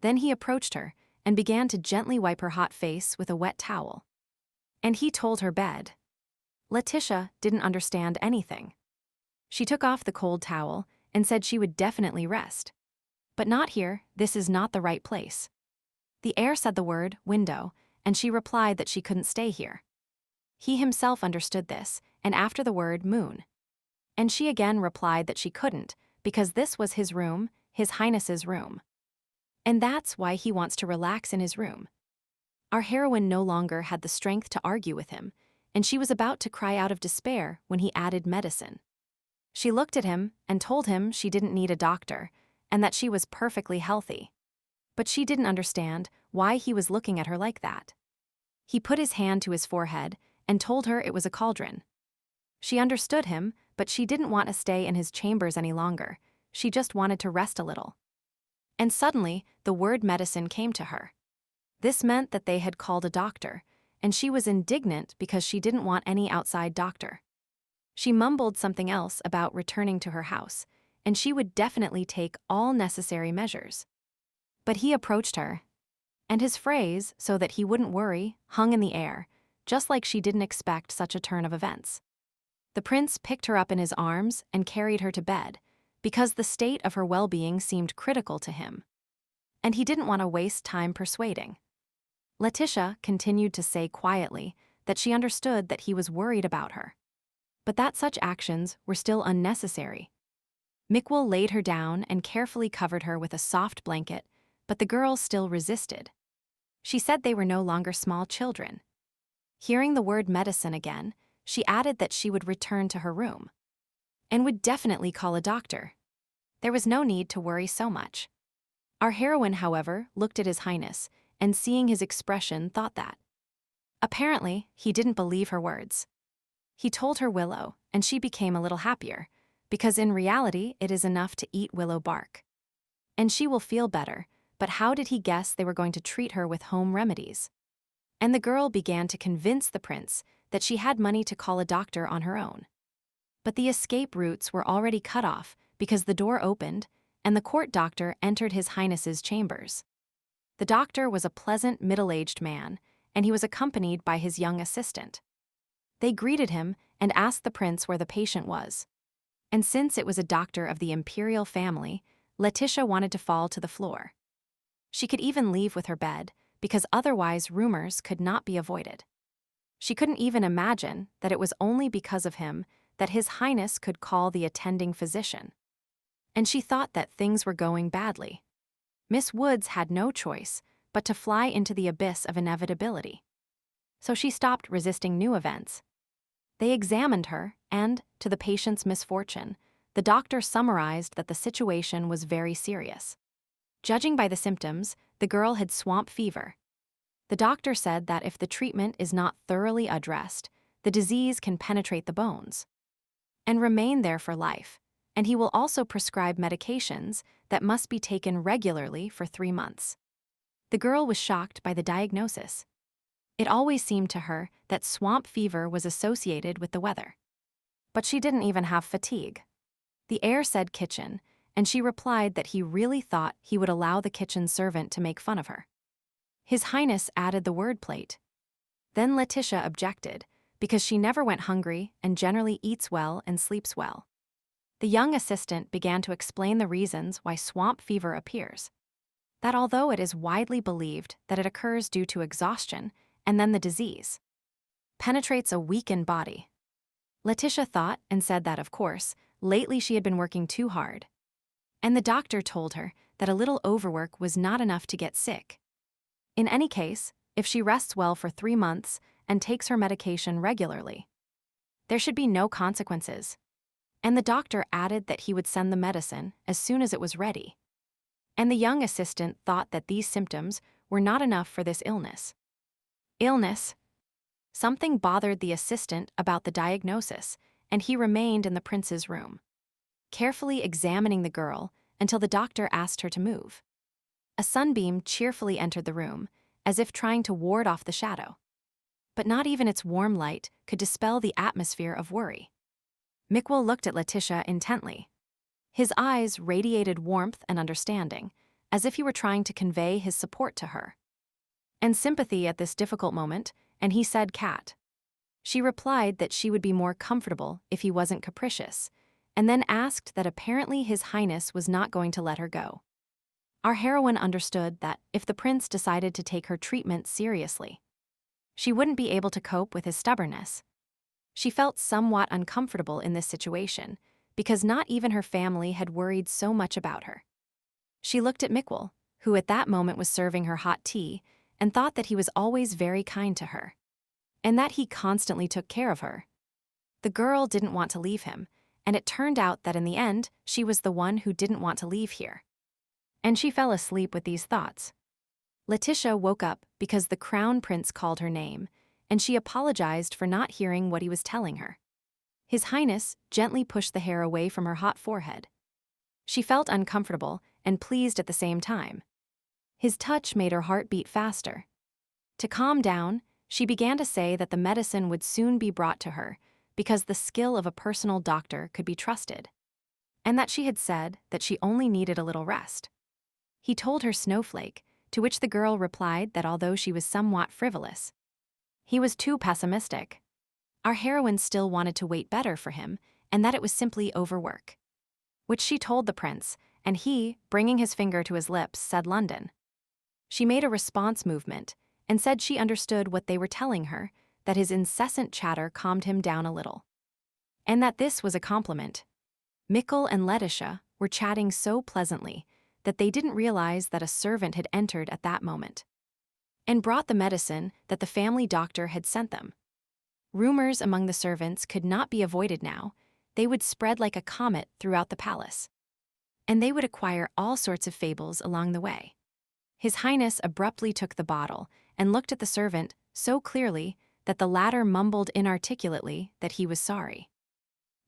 Then he approached her and began to gently wipe her hot face with a wet towel. And he told her bed. Letitia didn't understand anything. She took off the cold towel and said she would definitely rest. But not here, this is not the right place. The heir said the word, window, and she replied that she couldn't stay here. He himself understood this, and after the word, moon. And she again replied that she couldn't, because this was his room, His Highness's room. And that's why he wants to relax in his room. Our heroine no longer had the strength to argue with him, and she was about to cry out of despair when he added medicine. She looked at him and told him she didn't need a doctor, and that she was perfectly healthy. But she didn't understand why he was looking at her like that. He put his hand to his forehead and told her it was a cauldron. She understood him, but she didn't want to stay in his chambers any longer. She just wanted to rest a little. And suddenly, the word medicine came to her. This meant that they had called a doctor, and she was indignant because she didn't want any outside doctor. She mumbled something else about returning to her house, and she would definitely take all necessary measures. But he approached her, and his phrase, so that he wouldn't worry, hung in the air, just like she didn't expect such a turn of events. The prince picked her up in his arms and carried her to bed, because the state of her well-being seemed critical to him. And he didn't want to waste time persuading. Letitia continued to say quietly that she understood that he was worried about her, but that such actions were still unnecessary. Miquel laid her down and carefully covered her with a soft blanket, but the girl still resisted. She said they were no longer small children. Hearing the word medicine again, she added that she would return to her room and would definitely call a doctor. There was no need to worry so much. Our heroine, however, looked at His Highness, and seeing his expression, thought that. Apparently, he didn't believe her words. He told her willow, and she became a little happier, because in reality it is enough to eat willow bark. And she will feel better, but how did he guess they were going to treat her with home remedies? And the girl began to convince the prince that she had money to call a doctor on her own. But the escape routes were already cut off because the door opened, and the court doctor entered His Highness's chambers. The doctor was a pleasant, middle-aged man, and he was accompanied by his young assistant. They greeted him and asked the prince where the patient was. And since it was a doctor of the imperial family, Letitia wanted to fall to the floor. She could even leave with her bed, because otherwise rumors could not be avoided. She couldn't even imagine that it was only because of him that His Highness could call the attending physician. And she thought that things were going badly. Miss Woods had no choice but to fly into the abyss of inevitability. So she stopped resisting new events. They examined her, and, to the patient's misfortune, the doctor summarized that the situation was very serious. Judging by the symptoms, the girl had swamp fever. The doctor said that if the treatment is not thoroughly addressed, the disease can penetrate the bones and remain there for life, and he will also prescribe medications that must be taken regularly for 3 months. The girl was shocked by the diagnosis. It always seemed to her that swamp fever was associated with the weather. But she didn't even have fatigue. The heir said kitchen, and she replied that he really thought he would allow the kitchen servant to make fun of her. His Highness added the word plate. Then Letitia objected, because she never went hungry and generally eats well and sleeps well. The young assistant began to explain the reasons why swamp fever appears. That although it is widely believed that it occurs due to exhaustion and then the disease penetrates a weakened body. Letitia thought and said that, of course, lately she had been working too hard. And the doctor told her that a little overwork was not enough to get sick. In any case, if she rests well for 3 months and takes her medication regularly, there should be no consequences. And the doctor added that he would send the medicine as soon as it was ready. And the young assistant thought that these symptoms were not enough for this illness. Something bothered the assistant about the diagnosis, and he remained in the prince's room, carefully examining the girl until the doctor asked her to move. A sunbeam cheerfully entered the room, as if trying to ward off the shadow. But not even its warm light could dispel the atmosphere of worry. Mikwell looked at Letitia intently. His eyes radiated warmth and understanding, as if he were trying to convey his support to her and sympathy at this difficult moment, and he said cat. She replied that she would be more comfortable if he wasn't capricious, and then asked that apparently His Highness was not going to let her go. Our heroine understood that if the prince decided to take her treatment seriously, she wouldn't be able to cope with his stubbornness. She felt somewhat uncomfortable in this situation, because not even her family had worried so much about her. She looked at Mikwell, who at that moment was serving her hot tea, and thought that he was always very kind to her, and that he constantly took care of her. The girl didn't want to leave him, and it turned out that in the end, she was the one who didn't want to leave here. And she fell asleep with these thoughts. Letitia woke up because the crown prince called her name, and she apologized for not hearing what he was telling her. His Highness gently pushed the hair away from her hot forehead. She felt uncomfortable and pleased at the same time. His touch made her heart beat faster. To calm down, she began to say that the medicine would soon be brought to her because the skill of a personal doctor could be trusted, and that she had said that she only needed a little rest. He told her snowflake, to which the girl replied that although she was somewhat frivolous, he was too pessimistic. Our heroine still wanted to wait better for him, and that it was simply overwork, which she told the prince, and he, bringing his finger to his lips, said London. She made a response movement and said she understood what they were telling her, that his incessant chatter calmed him down a little, and that this was a compliment. Mikwell and Letitia were chatting so pleasantly that they didn't realize that a servant had entered at that moment and brought the medicine that the family doctor had sent them. Rumors among the servants could not be avoided now. They would spread like a comet throughout the palace, and they would acquire all sorts of fables along the way. His Highness abruptly took the bottle and looked at the servant so clearly that the latter mumbled inarticulately that he was sorry.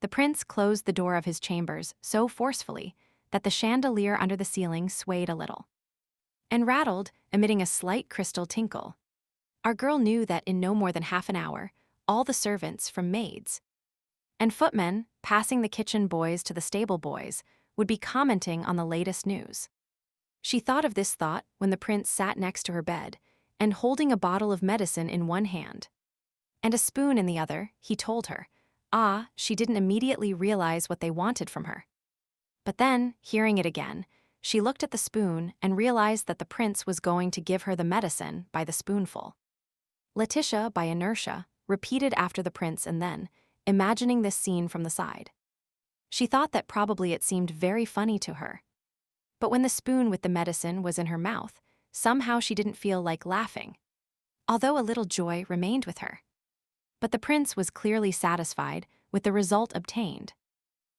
The prince closed the door of his chambers so forcefully that the chandelier under the ceiling swayed a little and rattled, emitting a slight crystal tinkle. Our girl knew that in no more than half an hour, all the servants, from maids and footmen passing the kitchen boys to the stable boys, would be commenting on the latest news. She thought of this thought when the prince sat next to her bed and holding a bottle of medicine in one hand and a spoon in the other, he told her. She didn't immediately realize what they wanted from her. But then, hearing it again, she looked at the spoon and realized that the prince was going to give her the medicine by the spoonful. Letitia, by inertia, repeated after the prince and then, imagining this scene from the side. She thought that probably it seemed very funny to her. But when the spoon with the medicine was in her mouth, somehow she didn't feel like laughing, although a little joy remained with her. But the prince was clearly satisfied with the result obtained.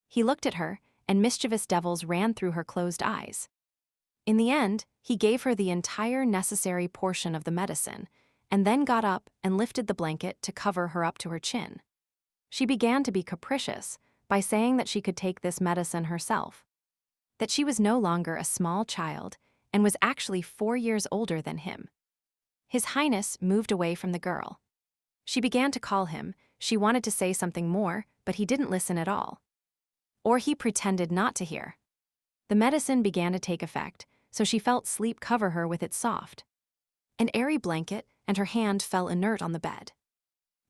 He looked at her, and mischievous devils ran through her closed eyes. In the end, he gave her the entire necessary portion of the medicine, and then got up and lifted the blanket to cover her up to her chin. She began to be capricious by saying that she could take this medicine herself, that she was no longer a small child and was actually 4 years older than him. His Highness moved away from the girl. She began to call him. She wanted to say something more, but he didn't listen at all. Or he pretended not to hear. The medicine began to take effect, so she felt sleep cover her with its soft, an airy blanket, and her hand fell inert on the bed.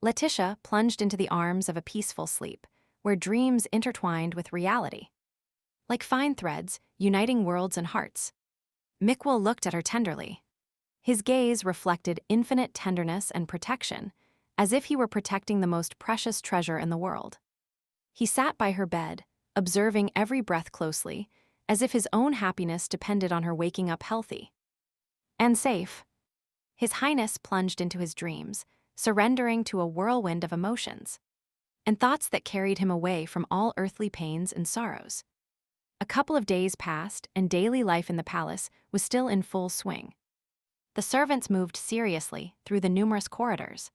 Letitia plunged into the arms of a peaceful sleep, where dreams intertwined with reality, like fine threads uniting worlds and hearts. Mikwo looked at her tenderly. His gaze reflected infinite tenderness and protection, as if he were protecting the most precious treasure in the world. He sat by her bed, observing every breath closely, as if his own happiness depended on her waking up healthy and safe. His Highness plunged into his dreams, surrendering to a whirlwind of emotions and thoughts that carried him away from all earthly pains and sorrows. A couple of days passed, and daily life in the palace was still in full swing. The servants moved seriously through the numerous corridors.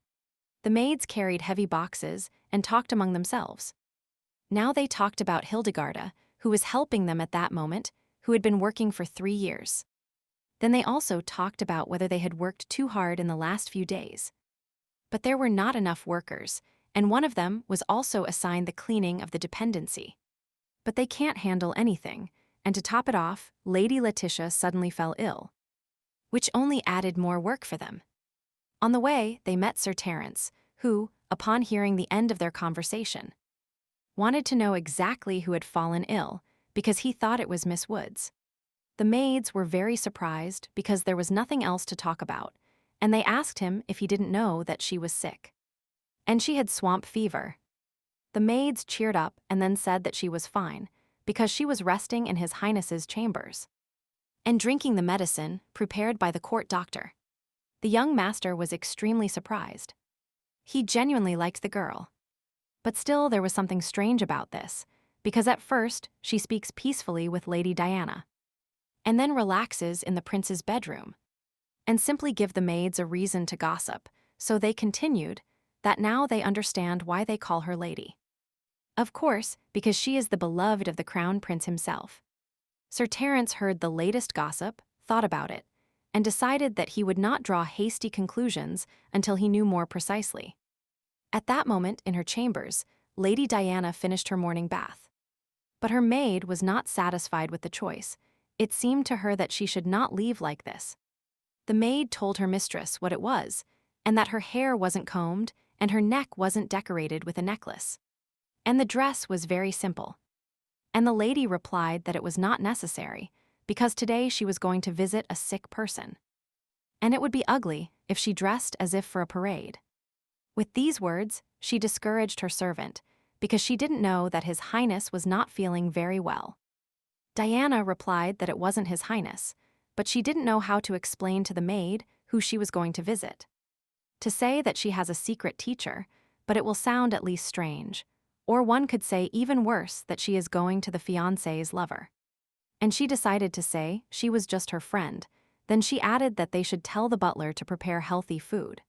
The maids carried heavy boxes and talked among themselves. Now they talked about Hildegarda, who was helping them at that moment, who had been working for 3 years. Then they also talked about whether they had worked too hard in the last few days. But there were not enough workers, and one of them was also assigned the cleaning of the dependency. But they can't handle anything, and to top it off, Lady Letitia suddenly fell ill, which only added more work for them. On the way, they met Sir Terence, who, upon hearing the end of their conversation, wanted to know exactly who had fallen ill, because he thought it was Miss Woods. The maids were very surprised because there was nothing else to talk about, and they asked him if he didn't know that she was sick. And she had swamp fever. The maids cheered up and then said that she was fine, because she was resting in His Highness's chambers and drinking the medicine prepared by the court doctor. The young master was extremely surprised. He genuinely liked the girl. But still there was something strange about this, because at first she speaks peacefully with Lady Diana, and then relaxes in the prince's bedroom, and simply give the maids a reason to gossip, so they continued that now they understand why they call her lady. Of course, because she is the beloved of the crown prince himself. Sir Terence heard the latest gossip, thought about it, and decided that he would not draw hasty conclusions until he knew more precisely. At that moment, in her chambers, Lady Diana finished her morning bath. But her maid was not satisfied with the choice. It seemed to her that she should not leave like this. The maid told her mistress what it was, and that her hair wasn't combed and her neck wasn't decorated with a necklace. And the dress was very simple. And the lady replied that it was not necessary, because today she was going to visit a sick person. And it would be ugly if she dressed as if for a parade. With these words, she discouraged her servant, because she didn't know that His Highness was not feeling very well. Diana replied that it wasn't His Highness, but she didn't know how to explain to the maid who she was going to visit. To say that she has a secret teacher, but it will sound at least strange, or one could say even worse that she is going to the fiancé's lover. And she decided to say she was just her friend. Then she added that they should tell the butler to prepare healthy food.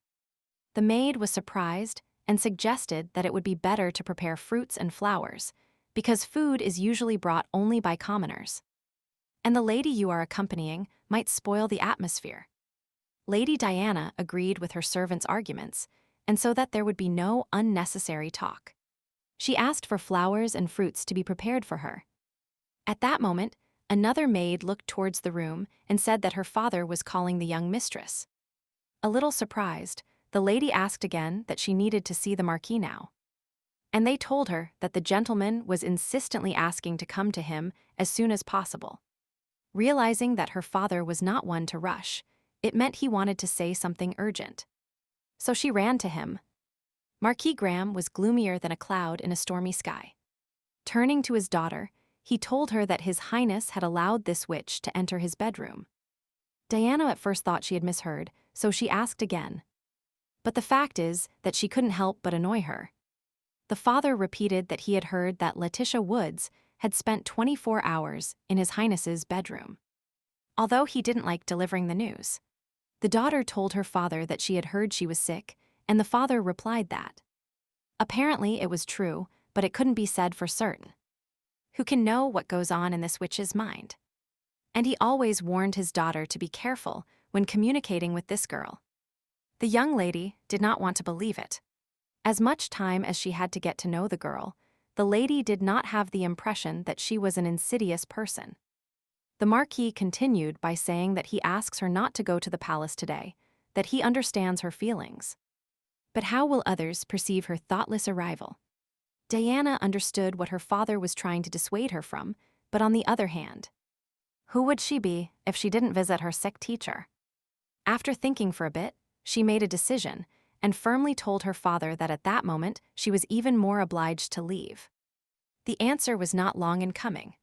The maid was surprised and suggested that it would be better to prepare fruits and flowers, because food is usually brought only by commoners. And the lady you are accompanying might spoil the atmosphere. Lady Diana agreed with her servant's arguments, and so that there would be no unnecessary talk. She asked for flowers and fruits to be prepared for her. At that moment, another maid looked towards the room and said that her father was calling the young mistress. A little surprised, the lady asked again that she needed to see the Marquis now. And they told her that the gentleman was insistently asking to come to him as soon as possible. Realizing that her father was not one to rush, it meant he wanted to say something urgent. So she ran to him. Marquis Graham was gloomier than a cloud in a stormy sky. Turning to his daughter, he told her that His Highness had allowed this witch to enter his bedroom. Diana at first thought she had misheard, so she asked again. But the fact is that she couldn't help but annoy her. The father repeated that he had heard that Letitia Woods had spent 24 hours in His Highness's bedroom. although he didn't like delivering the news. The daughter told her father that she had heard she was sick, and the father replied that apparently it was true, but it couldn't be said for certain. Who can know what goes on in this witch's mind? And he always warned his daughter to be careful when communicating with this girl. The young lady did not want to believe it. As much time as she had to get to know the girl, the lady did not have the impression that she was an insidious person. The Marquis continued by saying that he asks her not to go to the palace today, that he understands her feelings. But how will others perceive her thoughtless arrival? Diana understood what her father was trying to dissuade her from, but on the other hand, who would she be if she didn't visit her sick teacher? After thinking for a bit, she made a decision and firmly told her father that at that moment she was even more obliged to leave. The answer was not long in coming.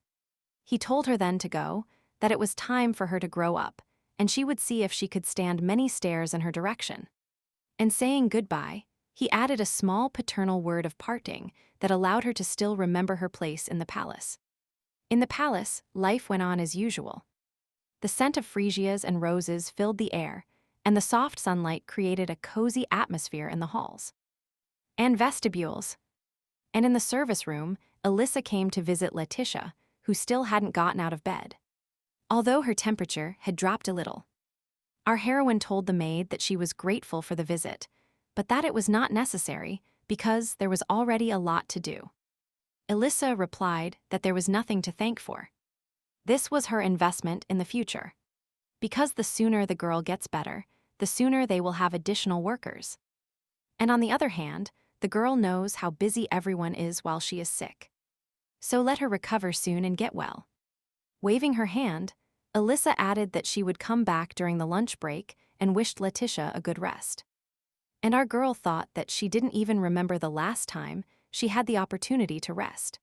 He told her then to go, that it was time for her to grow up, and she would see if she could stand many stares in her direction. And saying goodbye, he added a small paternal word of parting that allowed her to still remember her place in the palace. In the palace, life went on as usual. The scent of freesias and roses filled the air, and the soft sunlight created a cozy atmosphere in the halls and vestibules. And in the service room, Alyssa came to visit Letitia, who still hadn't gotten out of bed, although her temperature had dropped a little. Our heroine told the maid that she was grateful for the visit, but that it was not necessary because there was already a lot to do. Alyssa replied that there was nothing to thank for. This was her investment in the future. Because the sooner the girl gets better, the sooner they will have additional workers. And on the other hand, the girl knows how busy everyone is while she is sick. So let her recover soon and get well. Waving her hand, Alyssa added that she would come back during the lunch break and wished Letitia a good rest. And our girl thought that she didn't even remember the last time she had the opportunity to rest.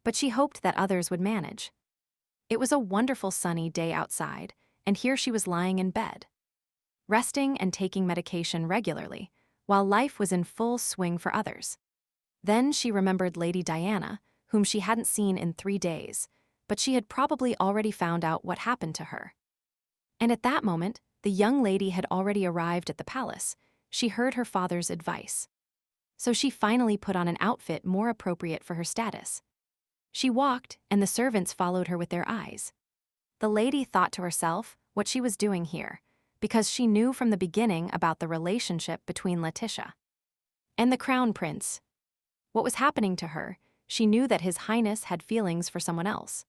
But she hoped that others would manage. It was a wonderful sunny day outside, and here she was lying in bed, resting and taking medication regularly, while life was in full swing for others. Then she remembered Lady Diana, whom she hadn't seen in 3 days, but she had probably already found out what happened to her. And at that moment, the young lady had already arrived at the palace. She heard her father's advice. So she finally put on an outfit more appropriate for her status. She walked, and the servants followed her with their eyes. The lady thought to herself what she was doing here, because she knew from the beginning about the relationship between Letitia and the crown prince. What was happening to her, she knew that His Highness had feelings for someone else.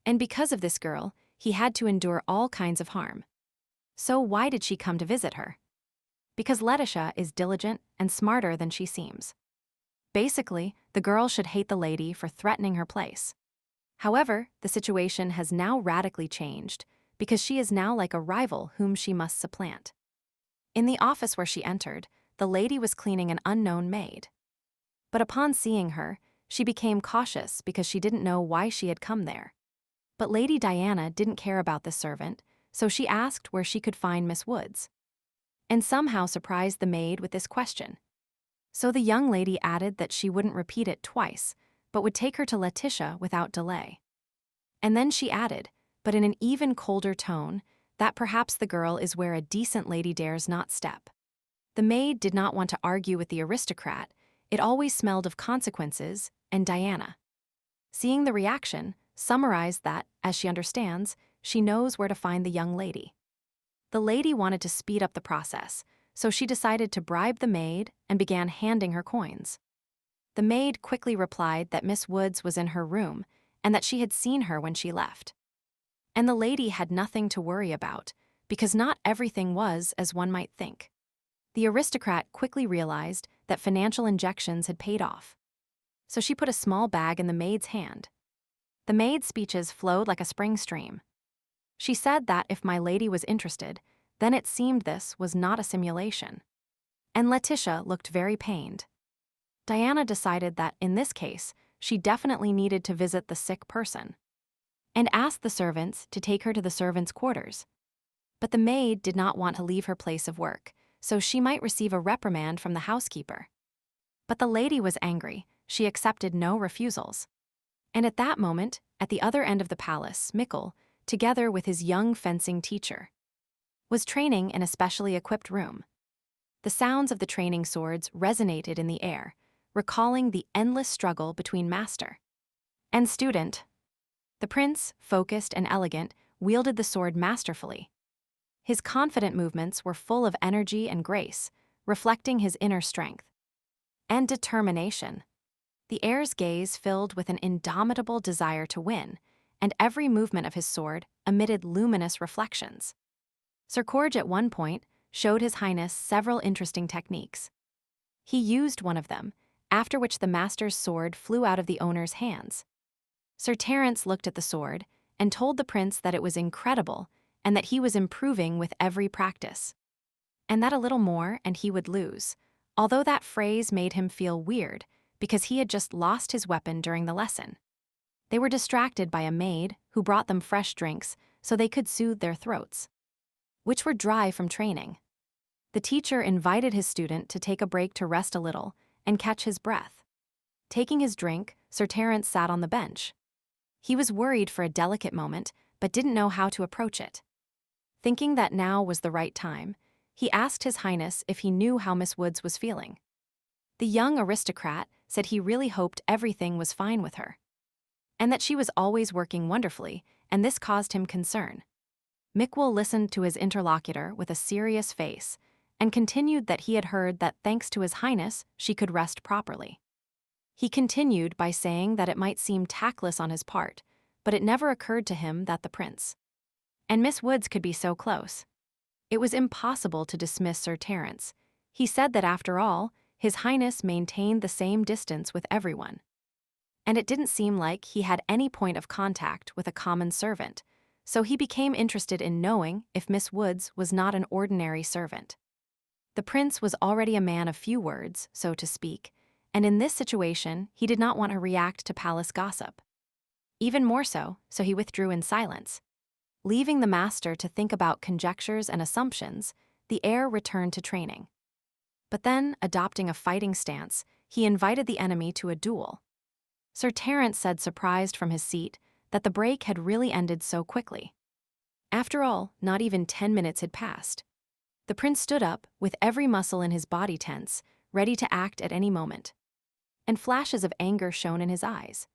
And because of this girl, he had to endure all kinds of harm. So why did she come to visit her? Because Letitia is diligent and smarter than she seems. Basically, the girl should hate the lady for threatening her place. However, the situation has now radically changed, because she is now like a rival whom she must supplant. In the office where she entered, the lady was cleaning an unknown maid. But upon seeing her, she became cautious because she didn't know why she had come there. But Lady Diana didn't care about the servant, so she asked where she could find Miss Woods, and somehow surprised the maid with this question. So the young lady added that she wouldn't repeat it twice, but would take her to Letitia without delay. And then she added, but in an even colder tone, that perhaps the girl is where a decent lady dares not step. The maid did not want to argue with the aristocrat. It always smelled of consequences, and Diana, seeing the reaction, summarized that, as she understands, she knows where to find the young lady. The lady wanted to speed up the process, so she decided to bribe the maid and began handing her coins. The maid quickly replied that Miss Woods was in her room and that she had seen her when she left. And the lady had nothing to worry about, because not everything was as one might think. The aristocrat quickly realized that financial injections had paid off. So she put a small bag in the maid's hand. The maid's speeches flowed like a spring stream. She said that if my lady was interested, then it seemed this was not a simulation. And Letitia looked very pained. Diana decided that, in this case, she definitely needed to visit the sick person, and asked the servants to take her to the servants' quarters. But the maid did not want to leave her place of work, so she might receive a reprimand from the housekeeper. But the lady was angry. She accepted no refusals. And at that moment, at the other end of the palace, Mikkel, together with his young fencing teacher, was training in a specially equipped room. The sounds of the training swords resonated in the air, recalling the endless struggle between master and student. The prince, focused and elegant, wielded the sword masterfully. His confident movements were full of energy and grace, reflecting his inner strength and determination. The heir's gaze filled with an indomitable desire to win, and every movement of his sword emitted luminous reflections. Sir Corge at one point showed His Highness several interesting techniques. He used one of them, after which the master's sword flew out of the owner's hands. Sir Terence looked at the sword and told the prince that it was incredible and that he was improving with every practice. And that a little more and he would lose, although that phrase made him feel weird because he had just lost his weapon during the lesson. They were distracted by a maid who brought them fresh drinks so they could soothe their throats, which were dry from training. The teacher invited his student to take a break to rest a little and catch his breath. Taking his drink, Sir Terence sat on the bench. He was worried for a delicate moment, but didn't know how to approach it. Thinking that now was the right time, he asked His Highness if he knew how Miss Woods was feeling. The young aristocrat said he really hoped everything was fine with her, and that she was always working wonderfully, and this caused him concern. Mickwell listened to his interlocutor with a serious face and continued that he had heard that thanks to His Highness, she could rest properly. He continued by saying that it might seem tactless on his part, but it never occurred to him that the prince and Miss Woods could be so close. It was impossible to dismiss Sir Terence. He said that after all, His Highness maintained the same distance with everyone. And it didn't seem like he had any point of contact with a common servant, so he became interested in knowing if Miss Woods was not an ordinary servant. The prince was already a man of few words, so to speak, and in this situation he did not want to react to palace gossip. Even more so he withdrew in silence. Leaving the master to think about conjectures and assumptions, the heir returned to training. But then, adopting a fighting stance, he invited the enemy to a duel. Sir Terence said, surprised from his seat, that the break had really ended so quickly. After all, not even 10 minutes had passed. The prince stood up, with every muscle in his body tense, ready to act at any moment. And flashes of anger shone in his eyes.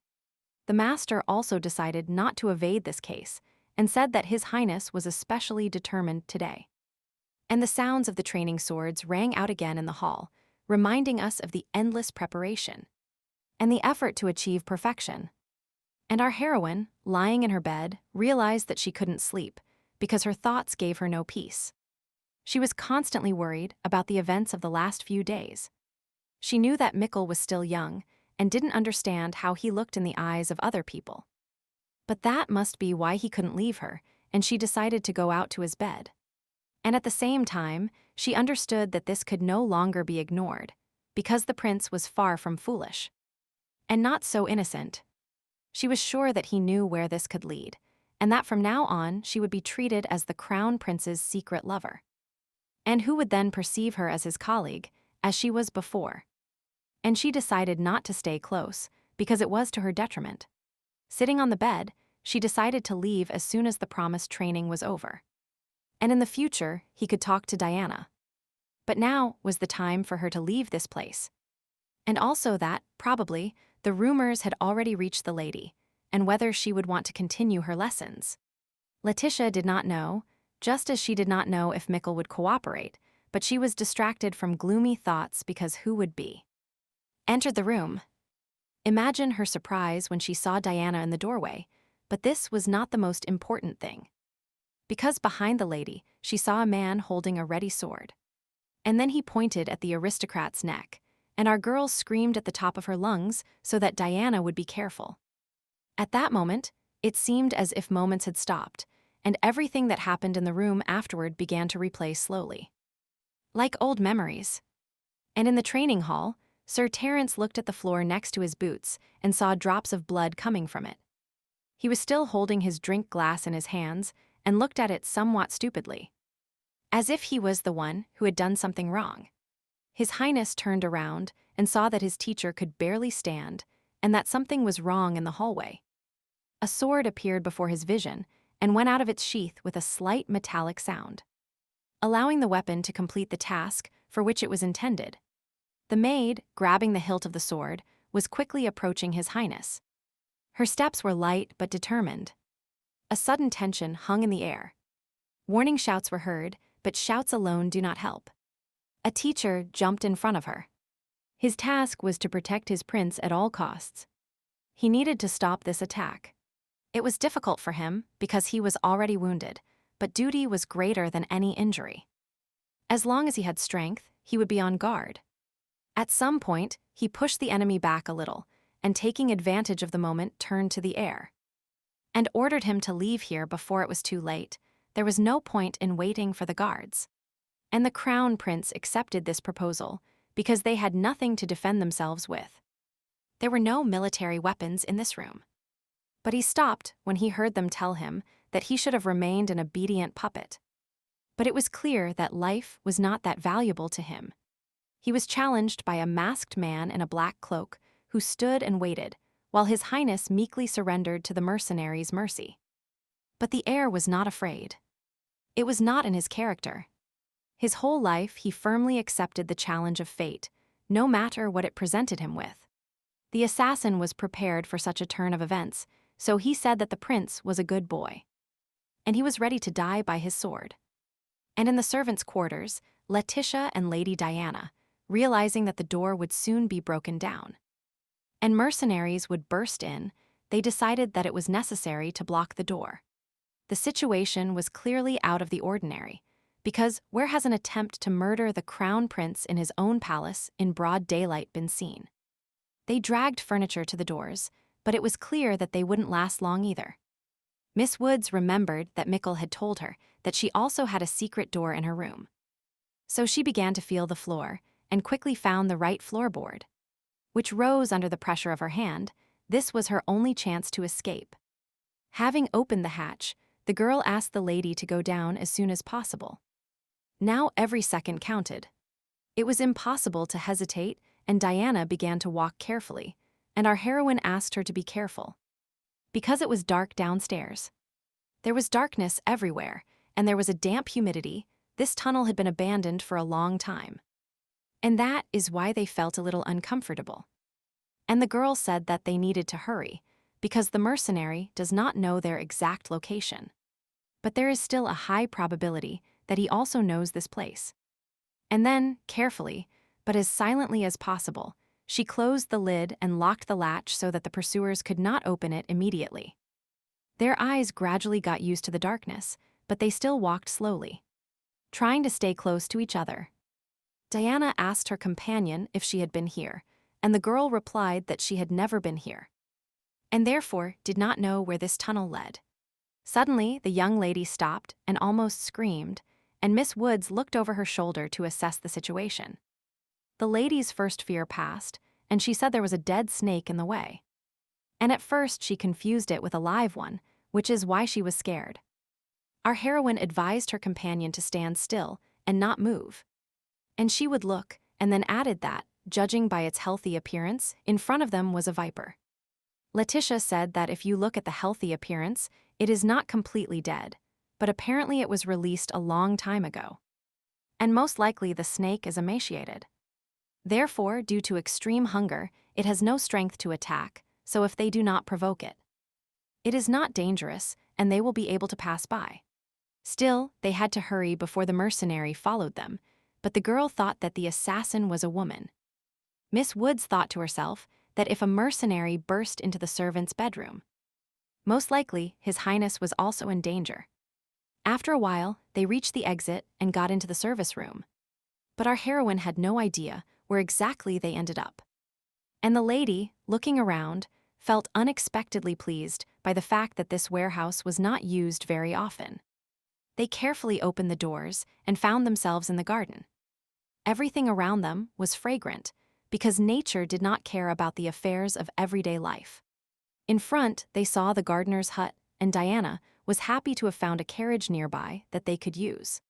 The master also decided not to evade this case, and said that His Highness was especially determined today. And the sounds of the training swords rang out again in the hall, reminding us of the endless preparation and the effort to achieve perfection. And our heroine, lying in her bed, realized that she couldn't sleep because her thoughts gave her no peace. She was constantly worried about the events of the last few days. She knew that Mickle was still young and didn't understand how he looked in the eyes of other people. But that must be why he couldn't leave her, and she decided to go out to his bed. And at the same time, she understood that this could no longer be ignored, because the prince was far from foolish. And not so innocent. She was sure that he knew where this could lead, and that from now on she would be treated as the crown prince's secret lover. And who would then perceive her as his colleague, as she was before. And she decided not to stay close, because it was to her detriment. Sitting on the bed, she decided to leave as soon as the promised training was over. And in the future, he could talk to Diana. But now was the time for her to leave this place. And also that, probably, the rumors had already reached the lady, and whether she would want to continue her lessons. Letitia did not know, just as she did not know if Mickle would cooperate, but she was distracted from gloomy thoughts because who would be? Entered the room. Imagine her surprise when she saw Diana in the doorway, but this was not the most important thing. Because behind the lady, she saw a man holding a ready sword. And then he pointed at the aristocrat's neck, and our girl screamed at the top of her lungs so that Diana would be careful. At that moment, it seemed as if moments had stopped, and everything that happened in the room afterward began to replay slowly. Like old memories. And in the training hall, Sir Terence looked at the floor next to his boots and saw drops of blood coming from it. He was still holding his drink glass in his hands and looked at it somewhat stupidly, as if he was the one who had done something wrong. His Highness turned around and saw that his teacher could barely stand and that something was wrong in the hallway. A sword appeared before his vision, and went out of its sheath with a slight metallic sound, allowing the weapon to complete the task for which it was intended. The maid, grabbing the hilt of the sword, was quickly approaching His Highness. Her steps were light but determined. A sudden tension hung in the air. Warning shouts were heard, but shouts alone do not help. A teacher jumped in front of her. His task was to protect his prince at all costs. He needed to stop this attack. It was difficult for him because he was already wounded, but duty was greater than any injury. As long as he had strength, he would be on guard. At some point, he pushed the enemy back a little, and taking advantage of the moment, turned to the heir and ordered him to leave here before it was too late. There was no point in waiting for the guards. And the crown prince accepted this proposal because they had nothing to defend themselves with. There were no military weapons in this room. But he stopped when he heard them tell him that he should have remained an obedient puppet. But it was clear that life was not that valuable to him. He was challenged by a masked man in a black cloak who stood and waited, while His Highness meekly surrendered to the mercenary's mercy. But the heir was not afraid. It was not in his character. His whole life he firmly accepted the challenge of fate, no matter what it presented him with. The assassin was prepared for such a turn of events, so he said that the prince was a good boy. And he was ready to die by his sword. And in the servants' quarters, Letitia and Lady Diana, realizing that the door would soon be broken down, and mercenaries would burst in, they decided that it was necessary to block the door. The situation was clearly out of the ordinary, because where has an attempt to murder the crown prince in his own palace in broad daylight been seen? They dragged furniture to the doors, but it was clear that they wouldn't last long either. Miss Woods remembered that Mickle had told her that she also had a secret door in her room. So she began to feel the floor, and quickly found the right floorboard, which rose under the pressure of her hand. This was her only chance to escape. Having opened the hatch, the girl asked the lady to go down as soon as possible. Now every second counted. It was impossible to hesitate, and Diana began to walk carefully, and our heroine asked her to be careful. Because it was dark downstairs. There was darkness everywhere, and there was a damp humidity. This tunnel had been abandoned for a long time. And that is why they felt a little uncomfortable. And the girl said that they needed to hurry, because the mercenary does not know their exact location. But there is still a high probability that he also knows this place. And then, carefully, but as silently as possible, she closed the lid and locked the latch so that the pursuers could not open it immediately. Their eyes gradually got used to the darkness, but they still walked slowly, trying to stay close to each other. Diana asked her companion if she had been here, and the girl replied that she had never been here, and therefore did not know where this tunnel led. Suddenly, the young lady stopped and almost screamed, and Miss Woods looked over her shoulder to assess the situation. The lady's first fear passed, and she said there was a dead snake in the way. And at first she confused it with a live one, which is why she was scared. Our heroine advised her companion to stand still and not move. And she would look, and then added that, judging by its healthy appearance, in front of them was a viper. Letitia said that if you look at the healthy appearance, it is not completely dead, but apparently it was released a long time ago. And most likely the snake is emaciated. Therefore, due to extreme hunger, it has no strength to attack, so if they do not provoke it, it is not dangerous, and they will be able to pass by. Still, they had to hurry before the mercenary followed them, but the girl thought that the assassin was a woman. Miss Woods thought to herself that if a mercenary burst into the servant's bedroom, most likely His Highness was also in danger. After a while, they reached the exit and got into the service room. But our heroine had no idea where exactly they ended up. And the lady, looking around, felt unexpectedly pleased by the fact that this warehouse was not used very often. They carefully opened the doors and found themselves in the garden. Everything around them was fragrant, because nature did not care about the affairs of everyday life. In front, they saw the gardener's hut, and Diana was happy to have found a carriage nearby that they could use.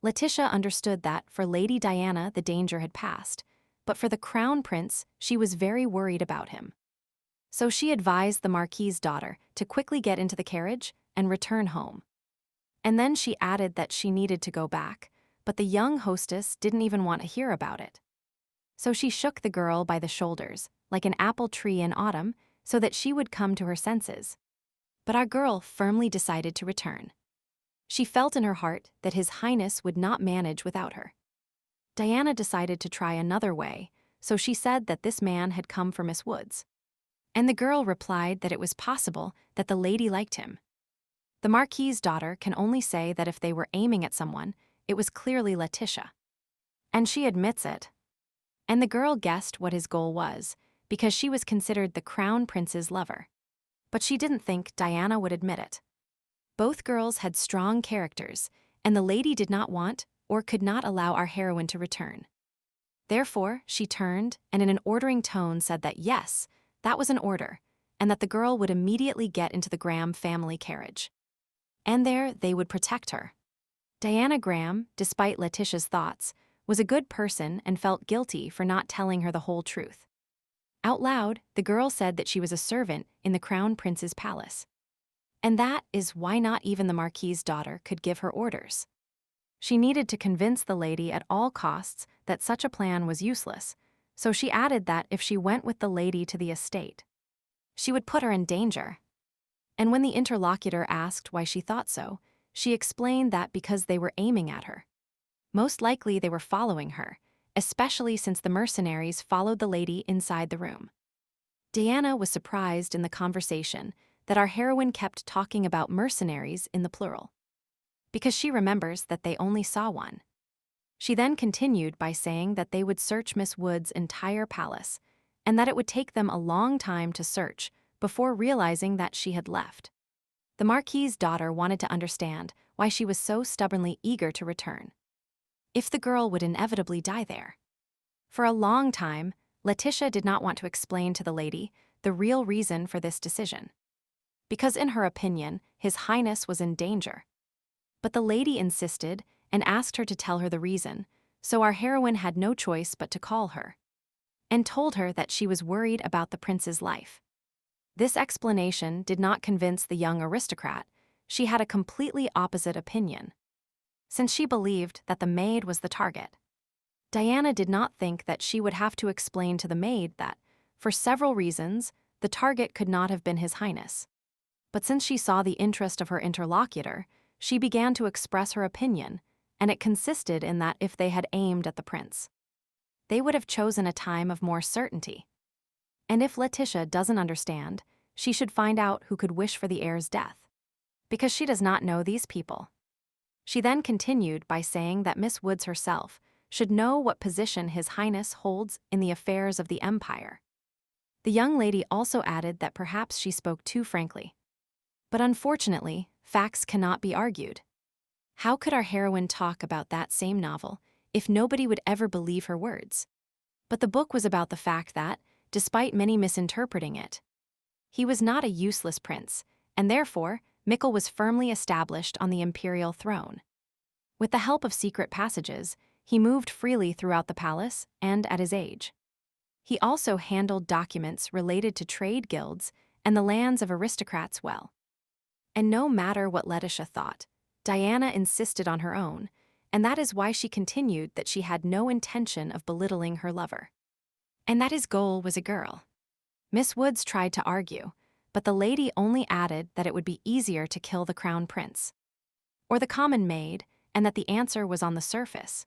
Letitia understood that for Lady Diana the danger had passed, but for the crown prince she was very worried about him. So she advised the Marquis's daughter to quickly get into the carriage and return home. And then she added that she needed to go back, but the young hostess didn't even want to hear about it. So she shook the girl by the shoulders, like an apple tree in autumn, so that she would come to her senses. But our girl firmly decided to return. She felt in her heart that His Highness would not manage without her. Diana decided to try another way, so she said that this man had come for Miss Woods. And the girl replied that it was possible that the lady liked him. The Marquis's daughter can only say that if they were aiming at someone, it was clearly Letitia. And she admits it. And the girl guessed what his goal was, because she was considered the Crown Prince's lover. But she didn't think Diana would admit it. Both girls had strong characters, and the lady did not want or could not allow our heroine to return. Therefore, she turned and in an ordering tone said that yes, that was an order, and that the girl would immediately get into the Graham family carriage. And there they would protect her. Diana Graham, despite Letitia's thoughts, was a good person and felt guilty for not telling her the whole truth. Out loud, the girl said that she was a servant in the Crown Prince's palace. And that is why not even the Marquis's daughter could give her orders. She needed to convince the lady at all costs that such a plan was useless, so she added that if she went with the lady to the estate, she would put her in danger. And when the interlocutor asked why she thought so, she explained that because they were aiming at her. Most likely they were following her, especially since the mercenaries followed the lady inside the room. Diana was surprised in the conversation that our heroine kept talking about mercenaries in the plural, because she remembers that they only saw one. She then continued by saying that they would search Miss Wood's entire palace, and that it would take them a long time to search before realizing that she had left. The Marquis's daughter wanted to understand why she was so stubbornly eager to return. If the girl would inevitably die there. For a long time, Letitia did not want to explain to the lady the real reason for this decision, because in her opinion, His Highness was in danger. But the lady insisted and asked her to tell her the reason, so our heroine had no choice but to call her, and told her that she was worried about the prince's life. This explanation did not convince the young aristocrat. She had a completely opposite opinion, since she believed that the maid was the target. Diana did not think that she would have to explain to the maid that, for several reasons, the target could not have been His Highness. But since she saw the interest of her interlocutor, she began to express her opinion, and it consisted in that if they had aimed at the prince, they would have chosen a time of more certainty. And if Letitia doesn't understand, she should find out who could wish for the heir's death, because she does not know these people. She then continued by saying that Miss Woods herself should know what position His Highness holds in the affairs of the empire. The young lady also added that perhaps she spoke too frankly. But unfortunately, facts cannot be argued. How could our heroine talk about that same novel if nobody would ever believe her words? But the book was about the fact that, despite many misinterpreting it, he was not a useless prince, and therefore, Mikkel was firmly established on the imperial throne. With the help of secret passages, he moved freely throughout the palace and at his age. He also handled documents related to trade guilds and the lands of aristocrats well. And no matter what Letitia thought, Diana insisted on her own, and that is why she continued that she had no intention of belittling her lover, and that his goal was a girl. Miss Woods tried to argue, but the lady only added that it would be easier to kill the crown prince, or the common maid, and that the answer was on the surface.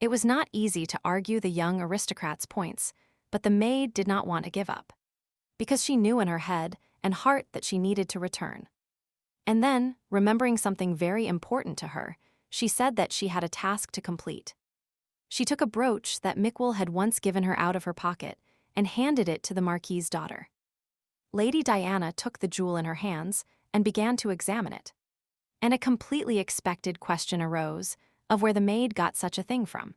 It was not easy to argue the young aristocrat's points, but the maid did not want to give up, because she knew in her head and heart that she needed to return. And then, remembering something very important to her, she said that she had a task to complete. She took a brooch that Mikkel had once given her out of her pocket and handed it to the Marquis's daughter. Lady Diana took the jewel in her hands and began to examine it. And a completely expected question arose of where the maid got such a thing from.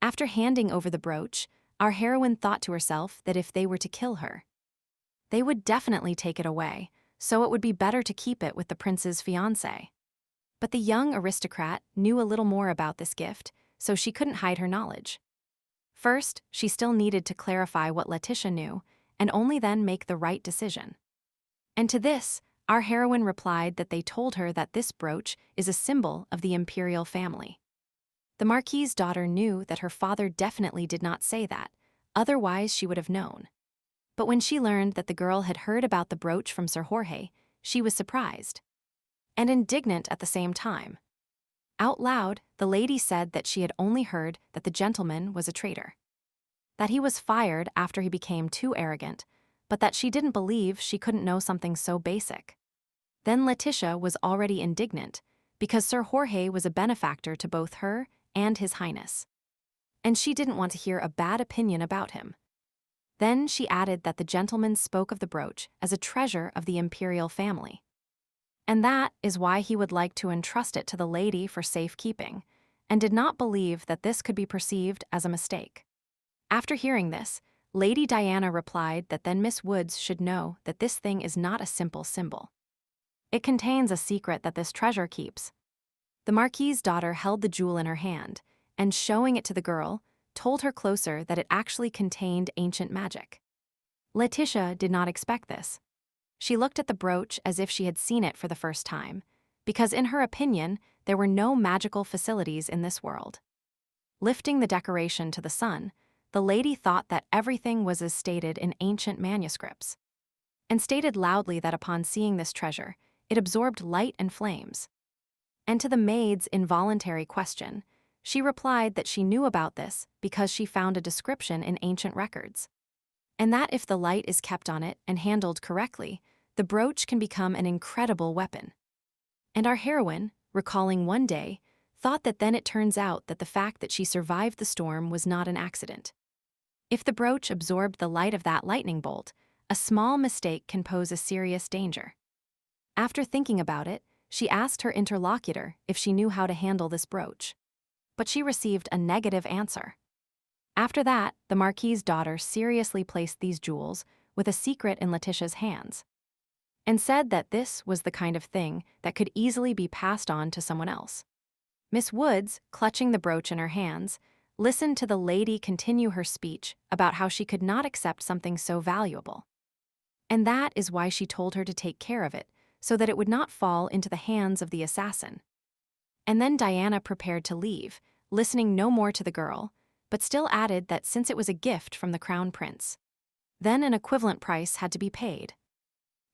After handing over the brooch, our heroine thought to herself that if they were to kill her, they would definitely take it away, so it would be better to keep it with the prince's fiancé. But the young aristocrat knew a little more about this gift, so she couldn't hide her knowledge. First, she still needed to clarify what Letitia knew, and only then make the right decision. And to this, Our heroine replied that they told her that this brooch is a symbol of the imperial family. The Marquis's daughter knew that her father definitely did not say that, otherwise she would have known. But when she learned that the girl had heard about the brooch from Sir Jorge, she was surprised and indignant at the same time. Out loud, the lady said that she had only heard that the gentleman was a traitor, that he was fired after he became too arrogant, but that she didn't believe she couldn't know something so basic. Then Letitia was already indignant, because Sir Jorge was a benefactor to both her and His Highness, and she didn't want to hear a bad opinion about him. Then she added that the gentleman spoke of the brooch as a treasure of the imperial family, and that is why he would like to entrust it to the lady for safekeeping, and did not believe that this could be perceived as a mistake. After hearing this, Lady Diana replied that then Miss Woods should know that this thing is not a simple symbol. It contains a secret that this treasure keeps. The Marquis's daughter held the jewel in her hand, and showing it to the girl, told her closer that it actually contained ancient magic. Letitia did not expect this. She looked at the brooch as if she had seen it for the first time, because in her opinion, there were no magical facilities in this world. Lifting the decoration to the sun, the lady thought that everything was as stated in ancient manuscripts, and stated loudly that upon seeing this treasure, it absorbed light and flames. And to the maid's involuntary question, she replied that she knew about this because she found a description in ancient records, and that if the light is kept on it and handled correctly, the brooch can become an incredible weapon. And our heroine, recalling one day, thought that then it turns out that the fact that she survived the storm was not an accident. If the brooch absorbed the light of that lightning bolt, a small mistake can pose a serious danger. After thinking about it, she asked her interlocutor if she knew how to handle this brooch, but she received a negative answer. After that, the Marquis's daughter seriously placed these jewels with a secret in Letitia's hands, and said that this was the kind of thing that could easily be passed on to someone else. Miss Woods, clutching the brooch in her hands, listened to the lady continue her speech about how she could not accept something so valuable. And that is why she told her to take care of it, so that it would not fall into the hands of the assassin. And then Diana prepared to leave, listening no more to the girl, but still added that since it was a gift from the Crown Prince, then an equivalent price had to be paid.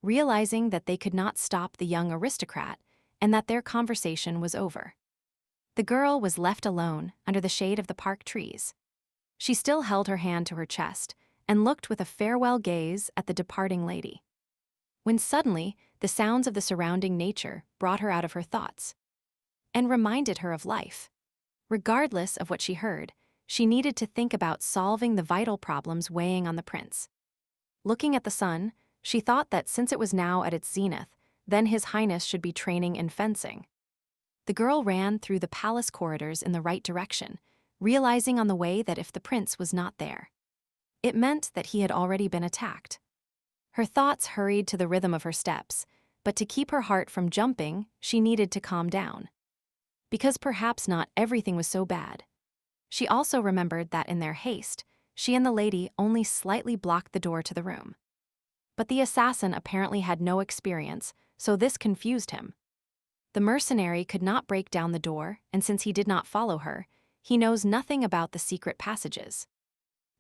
Realizing that they could not stop the young aristocrat and that their conversation was over, the girl was left alone under the shade of the park trees. She still held her hand to her chest and looked with a farewell gaze at the departing lady, when suddenly the sounds of the surrounding nature brought her out of her thoughts and reminded her of life. Regardless of what she heard, she needed to think about solving the vital problems weighing on the prince. Looking at the sun, she thought that since it was now at its zenith, then His Highness should be training in fencing. The girl ran through the palace corridors in the right direction, realizing on the way that if the prince was not there, it meant that he had already been attacked. Her thoughts hurried to the rhythm of her steps, but to keep her heart from jumping, she needed to calm down, because perhaps not everything was so bad. She also remembered that in their haste, she and the lady only slightly blocked the door to the room. But the assassin apparently had no experience, so this confused him. The mercenary could not break down the door, and since he did not follow her, he knows nothing about the secret passages.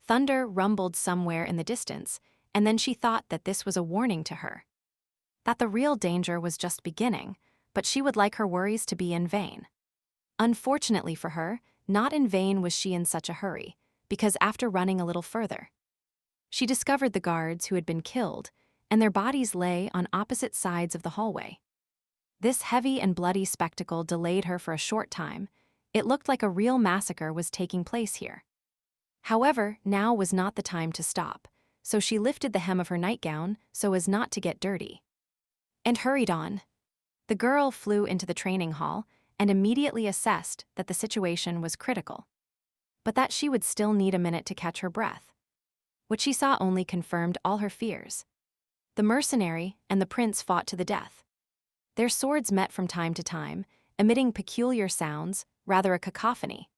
Thunder rumbled somewhere in the distance, and then she thought that this was a warning to her, that the real danger was just beginning, but she would like her worries to be in vain. Unfortunately for her, not in vain was she in such a hurry, because after running a little further, she discovered the guards who had been killed, and their bodies lay on opposite sides of the hallway. This heavy and bloody spectacle delayed her for a short time. It looked like a real massacre was taking place here. However, now was not the time to stop, so she lifted the hem of her nightgown so as not to get dirty, and hurried on. The girl flew into the training hall and immediately assessed that the situation was critical, but that she would still need a minute to catch her breath. What she saw only confirmed all her fears. The mercenary and the prince fought to the death. Their swords met from time to time, emitting peculiar sounds, rather a cacophony.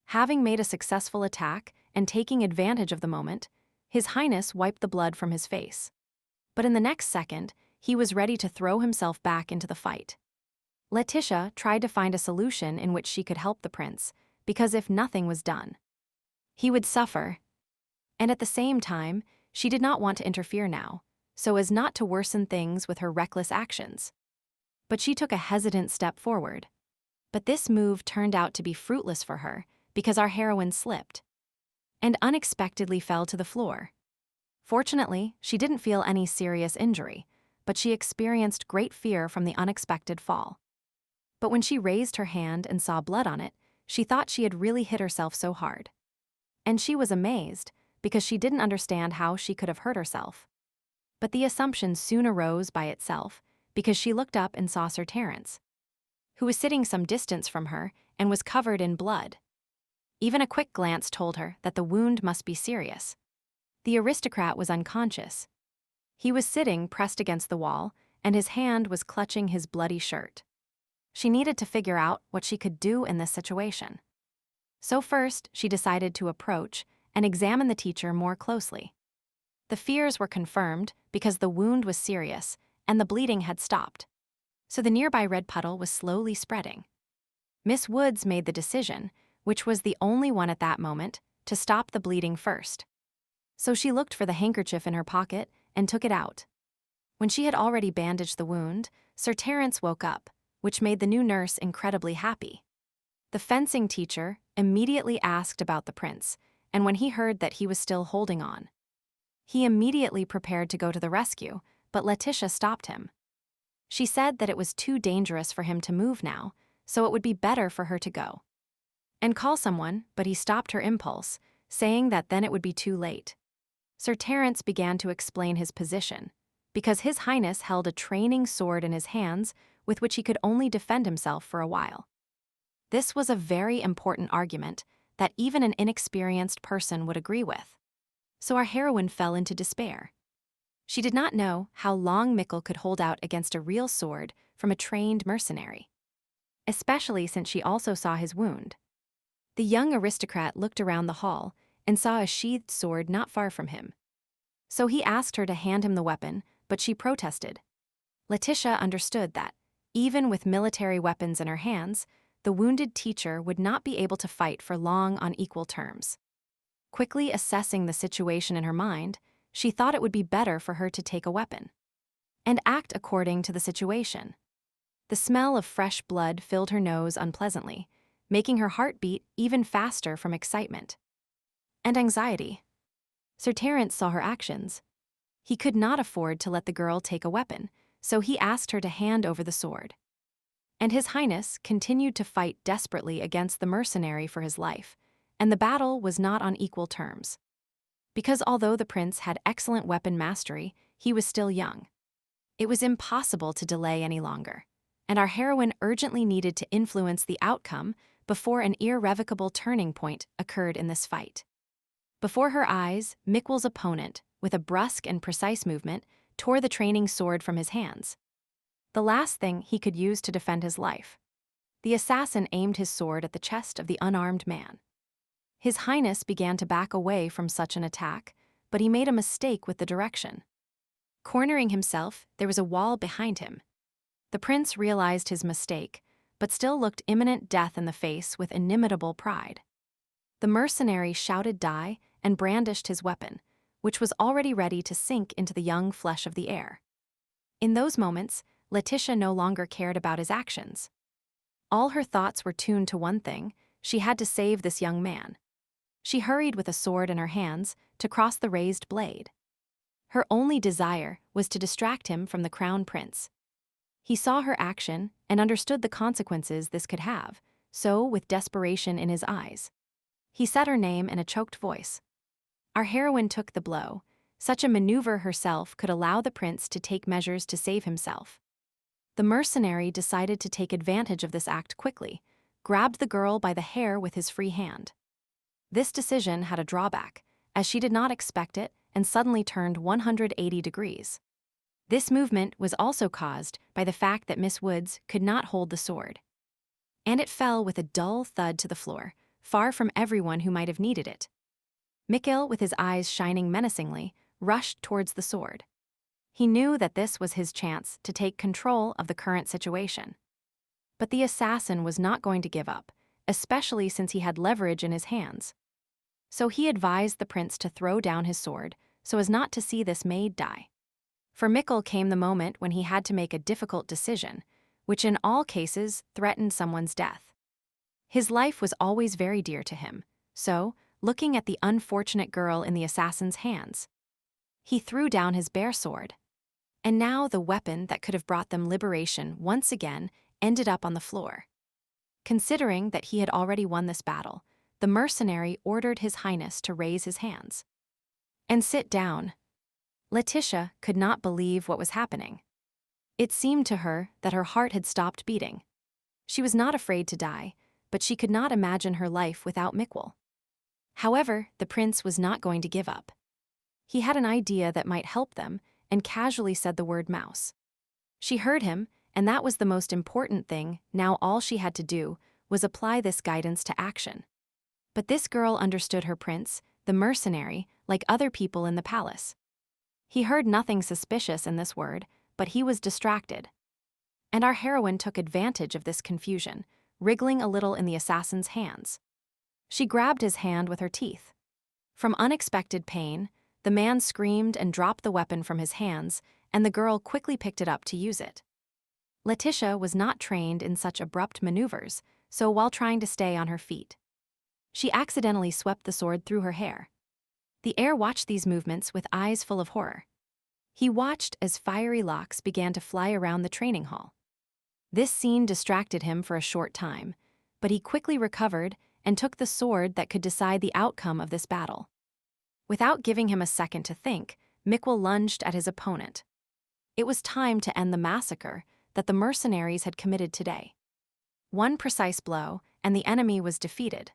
Having made a successful attack and taking advantage of the moment, His Highness wiped the blood from his face. But in the next second, he was ready to throw himself back into the fight. Letitia tried to find a solution in which she could help the prince, because if nothing was done, he would suffer. And at the same time, she did not want to interfere now, so as not to worsen things with her reckless actions. But she took a hesitant step forward. But this move turned out to be fruitless for her, because our heroine slipped and unexpectedly fell to the floor. Fortunately, she didn't feel any serious injury, but she experienced great fear from the unexpected fall. But when she raised her hand and saw blood on it, she thought she had really hit herself so hard. And she was amazed, because she didn't understand how she could have hurt herself. But the assumption soon arose by itself, because she looked up and saw Sir Terence, who was sitting some distance from her and was covered in blood. Even a quick glance told her that the wound must be serious. The aristocrat was unconscious. He was sitting pressed against the wall, and his hand was clutching his bloody shirt. She needed to figure out what she could do in this situation. So first, she decided to approach and examine the teacher more closely. The fears were confirmed because the wound was serious and the bleeding had stopped. So the nearby red puddle was slowly spreading. Miss Woods made the decision, which was the only one at that moment, to stop the bleeding first. So she looked for the handkerchief in her pocket and took it out. When she had already bandaged the wound, Sir Terence woke up, which made the new nurse incredibly happy. The fencing teacher immediately asked about the prince, and when he heard that he was still holding on, he immediately prepared to go to the rescue, but Letitia stopped him. She said that it was too dangerous for him to move now, so it would be better for her to go and call someone, but he stopped her impulse, saying that then it would be too late. Sir Terence began to explain his position, because His Highness held a training sword in his hands with which he could only defend himself for a while. This was a very important argument that even an inexperienced person would agree with. So our heroine fell into despair. She did not know how long Mikkel could hold out against a real sword from a trained mercenary, especially since she also saw his wound. The young aristocrat looked around the hall and saw a sheathed sword not far from him. So he asked her to hand him the weapon, but she protested. Letitia understood that, even with military weapons in her hands, the wounded teacher would not be able to fight for long on equal terms. Quickly assessing the situation in her mind, she thought it would be better for her to take a weapon and act according to the situation. The smell of fresh blood filled her nose unpleasantly, making her heart beat even faster from excitement and anxiety. Sir Terence saw her actions. He could not afford to let the girl take a weapon, so he asked her to hand over the sword. And His Highness continued to fight desperately against the mercenary for his life, and the battle was not on equal terms. Because although the prince had excellent weapon mastery, he was still young. It was impossible to delay any longer, and our heroine urgently needed to influence the outcome before an irrevocable turning point occurred in this fight. Before her eyes, Mikkel's opponent, with a brusque and precise movement, tore the training sword from his hands, the last thing he could use to defend his life. The assassin aimed his sword at the chest of the unarmed man. His Highness began to back away from such an attack, but he made a mistake with the direction. Cornering himself, there was a wall behind him. The prince realized his mistake, but still looked imminent death in the face with inimitable pride. The mercenary shouted die and brandished his weapon, which was already ready to sink into the young flesh of the air. In those moments, Letitia no longer cared about his actions. All her thoughts were tuned to one thing: she had to save this young man. She hurried with a sword in her hands to cross the raised blade. Her only desire was to distract him from the crown prince. He saw her action and understood the consequences this could have, so, with desperation in his eyes, he said her name in a choked voice. Our heroine took the blow. Such a maneuver herself could allow the prince to take measures to save himself. The mercenary decided to take advantage of this act quickly, grabbed the girl by the hair with his free hand. This decision had a drawback, as she did not expect it and suddenly turned 180 degrees. This movement was also caused by the fact that Miss Woods could not hold the sword, and it fell with a dull thud to the floor, far from everyone who might have needed it. Mikkel, with his eyes shining menacingly, rushed towards the sword. He knew that this was his chance to take control of the current situation. But the assassin was not going to give up, especially since he had leverage in his hands. So he advised the prince to throw down his sword so as not to see this maid die. For Mikkel came the moment when he had to make a difficult decision, which in all cases threatened someone's death. His life was always very dear to him, so, looking at the unfortunate girl in the assassin's hands, he threw down his bare sword. And now the weapon that could have brought them liberation once again ended up on the floor. Considering that he had already won this battle, the mercenary ordered His Highness to raise his hands and sit down. Letitia could not believe what was happening. It seemed to her that her heart had stopped beating. She was not afraid to die, but she could not imagine her life without Mikkel. However, the prince was not going to give up. He had an idea that might help them and casually said the word mouse. She heard him, and that was the most important thing. Now all she had to do was apply this guidance to action. But this girl understood her prince, the mercenary, like other people in the palace. He heard nothing suspicious in this word, but he was distracted. And our heroine took advantage of this confusion, wriggling a little in the assassin's hands. She grabbed his hand with her teeth. From unexpected pain, the man screamed and dropped the weapon from his hands, and the girl quickly picked it up to use it. Letitia was not trained in such abrupt maneuvers, so while trying to stay on her feet, she accidentally swept the sword through her hair. The heir watched these movements with eyes full of horror. He watched as fiery locks began to fly around the training hall. This scene distracted him for a short time, but he quickly recovered and took the sword that could decide the outcome of this battle. Without giving him a second to think, Mikkel lunged at his opponent. It was time to end the massacre that the mercenaries had committed today. One precise blow, and the enemy was defeated.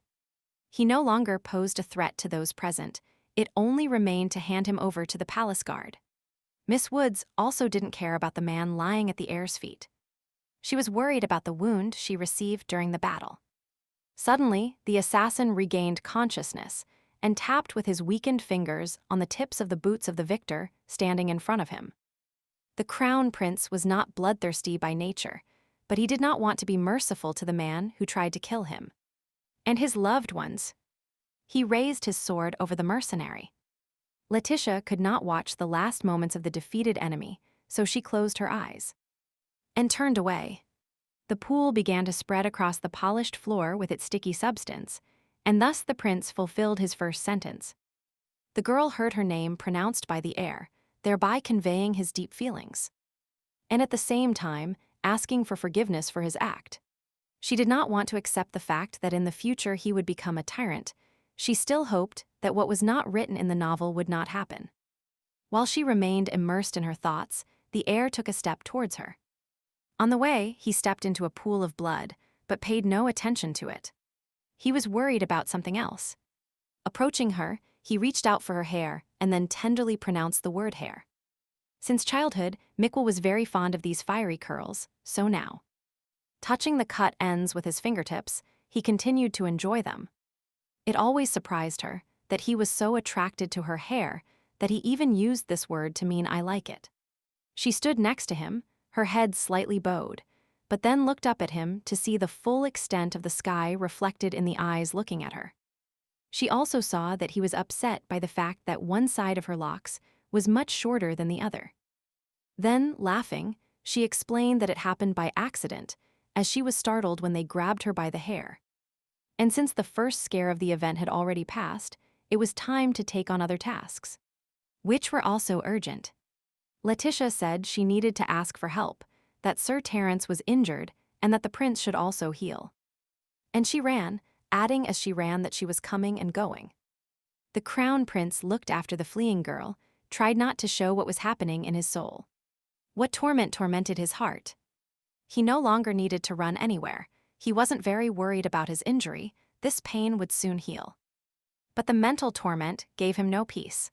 He no longer posed a threat to those present. It only remained to hand him over to the palace guard. Miss Woods also didn't care about the man lying at the heir's feet. She was worried about the wound she received during the battle. Suddenly, the assassin regained consciousness and tapped with his weakened fingers on the tips of the boots of the victor standing in front of him. The crown prince was not bloodthirsty by nature, but he did not want to be merciful to the man who tried to kill him and his loved ones. He raised his sword over the mercenary. Letitia could not watch the last moments of the defeated enemy, so she closed her eyes and turned away. The pool began to spread across the polished floor with its sticky substance, and thus the prince fulfilled his first sentence. The girl heard her name pronounced by the heir, thereby conveying his deep feelings, and at the same time asking for forgiveness for his act. She did not want to accept the fact that in the future he would become a tyrant. She still hoped that what was not written in the novel would not happen. While she remained immersed in her thoughts, the heir took a step towards her. On the way, he stepped into a pool of blood, but paid no attention to it. He was worried about something else. Approaching her, he reached out for her hair and then tenderly pronounced the word hair. Since childhood, Mikkel was very fond of these fiery curls, so now, touching the cut ends with his fingertips, he continued to enjoy them. It always surprised her that he was so attracted to her hair that he even used this word to mean "I like it." She stood next to him, her head slightly bowed, but then looked up at him to see the full extent of the sky reflected in the eyes looking at her. She also saw that he was upset by the fact that one side of her locks was much shorter than the other. Then, laughing, she explained that it happened by accident, as she was startled when they grabbed her by the hair. And since the first scare of the event had already passed, it was time to take on other tasks, which were also urgent. Letitia said she needed to ask for help, that Sir Terence was injured, and that the prince should also heal. And she ran, adding as she ran that she was coming and going. The crown prince looked after the fleeing girl, tried not to show what was happening in his soul. What tormented his heart? He no longer needed to run anywhere. He wasn't very worried about his injury. This pain would soon heal. But the mental torment gave him no peace.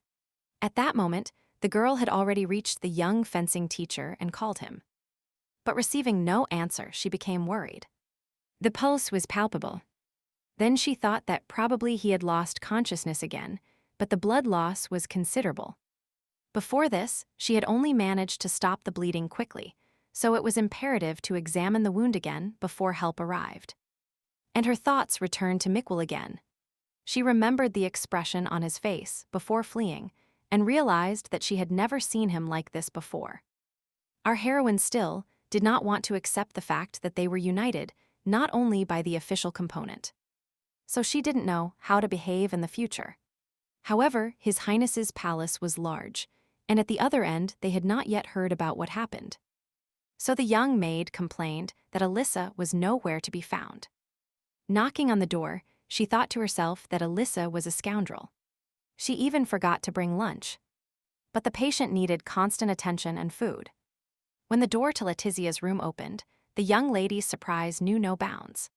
At that moment, the girl had already reached the young fencing teacher and called him. But receiving no answer, she became worried. The pulse was palpable. Then she thought that probably he had lost consciousness again, but the blood loss was considerable. Before this, she had only managed to stop the bleeding quickly, so it was imperative to examine the wound again before help arrived. And her thoughts returned to Mikkel again. She remembered the expression on his face before fleeing and realized that she had never seen him like this before. Our heroine still did not want to accept the fact that they were united not only by the official component. So she didn't know how to behave in the future. However, His Highness's palace was large, and at the other end they had not yet heard about what happened. So the young maid complained that Alyssa was nowhere to be found. Knocking on the door, she thought to herself that Alyssa was a scoundrel. She even forgot to bring lunch. But the patient needed constant attention and food. When the door to Letizia's room opened, the young lady's surprise knew no bounds.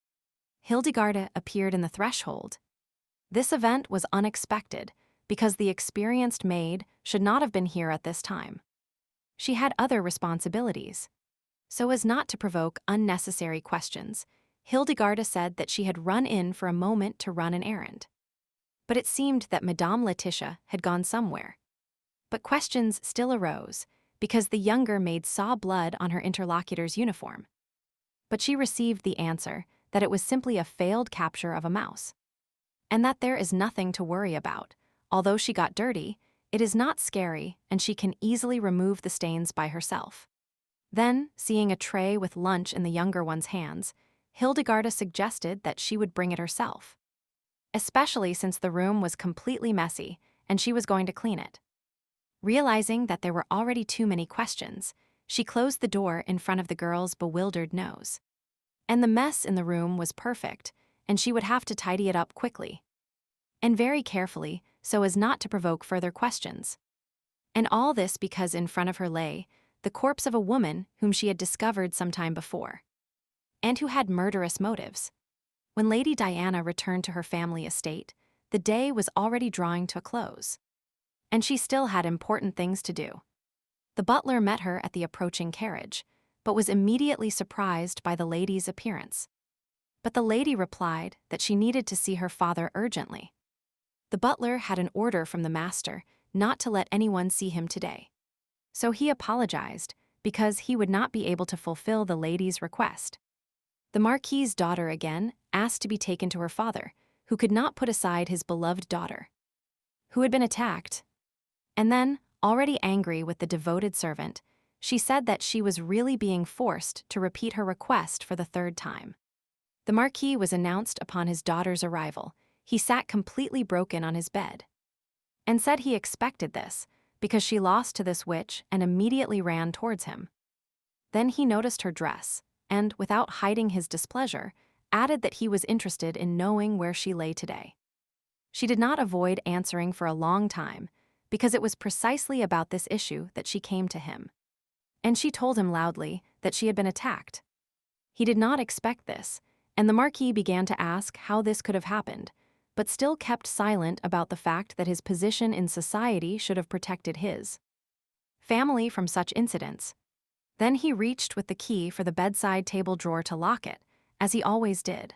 Hildegarda appeared in the threshold. This event was unexpected because the experienced maid should not have been here at this time. She had other responsibilities. So as not to provoke unnecessary questions, Hildegarda said that she had run in for a moment to run an errand. But it seemed that Madame Laetitia had gone somewhere. But questions still arose, because the younger maid saw blood on her interlocutor's uniform. But she received the answer that it was simply a failed capture of a mouse. And that there is nothing to worry about. Although she got dirty, it is not scary and she can easily remove the stains by herself. Then, seeing a tray with lunch in the younger one's hands, Hildegarda suggested that she would bring it herself. Especially since the room was completely messy and she was going to clean it. Realizing that there were already too many questions, she closed the door in front of the girl's bewildered nose. And the mess in the room was perfect, and she would have to tidy it up quickly. And very carefully, so as not to provoke further questions. And all this because in front of her lay the corpse of a woman whom she had discovered some time before. And who had murderous motives. When Lady Diana returned to her family estate, the day was already drawing to a close. And she still had important things to do. The butler met her at the approaching carriage, but was immediately surprised by the lady's appearance. But the lady replied that she needed to see her father urgently. The butler had an order from the master not to let anyone see him today. So he apologized because he would not be able to fulfill the lady's request. The Marquis's daughter again asked to be taken to her father, who could not put aside his beloved daughter, who had been attacked. And then, already angry with the devoted servant, she said that she was really being forced to repeat her request for the third time. The Marquis was announced upon his daughter's arrival. He sat completely broken on his bed, and said he expected this, because she lost to this witch and immediately ran towards him. Then he noticed her dress, and, without hiding his displeasure, added that he was interested in knowing where she lay today. She did not avoid answering for a long time, because it was precisely about this issue that she came to him. And she told him loudly that she had been attacked. He did not expect this, and the Marquis began to ask how this could have happened, but still kept silent about the fact that his position in society should have protected his family from such incidents. Then he reached with the key for the bedside table drawer to lock it, as he always did.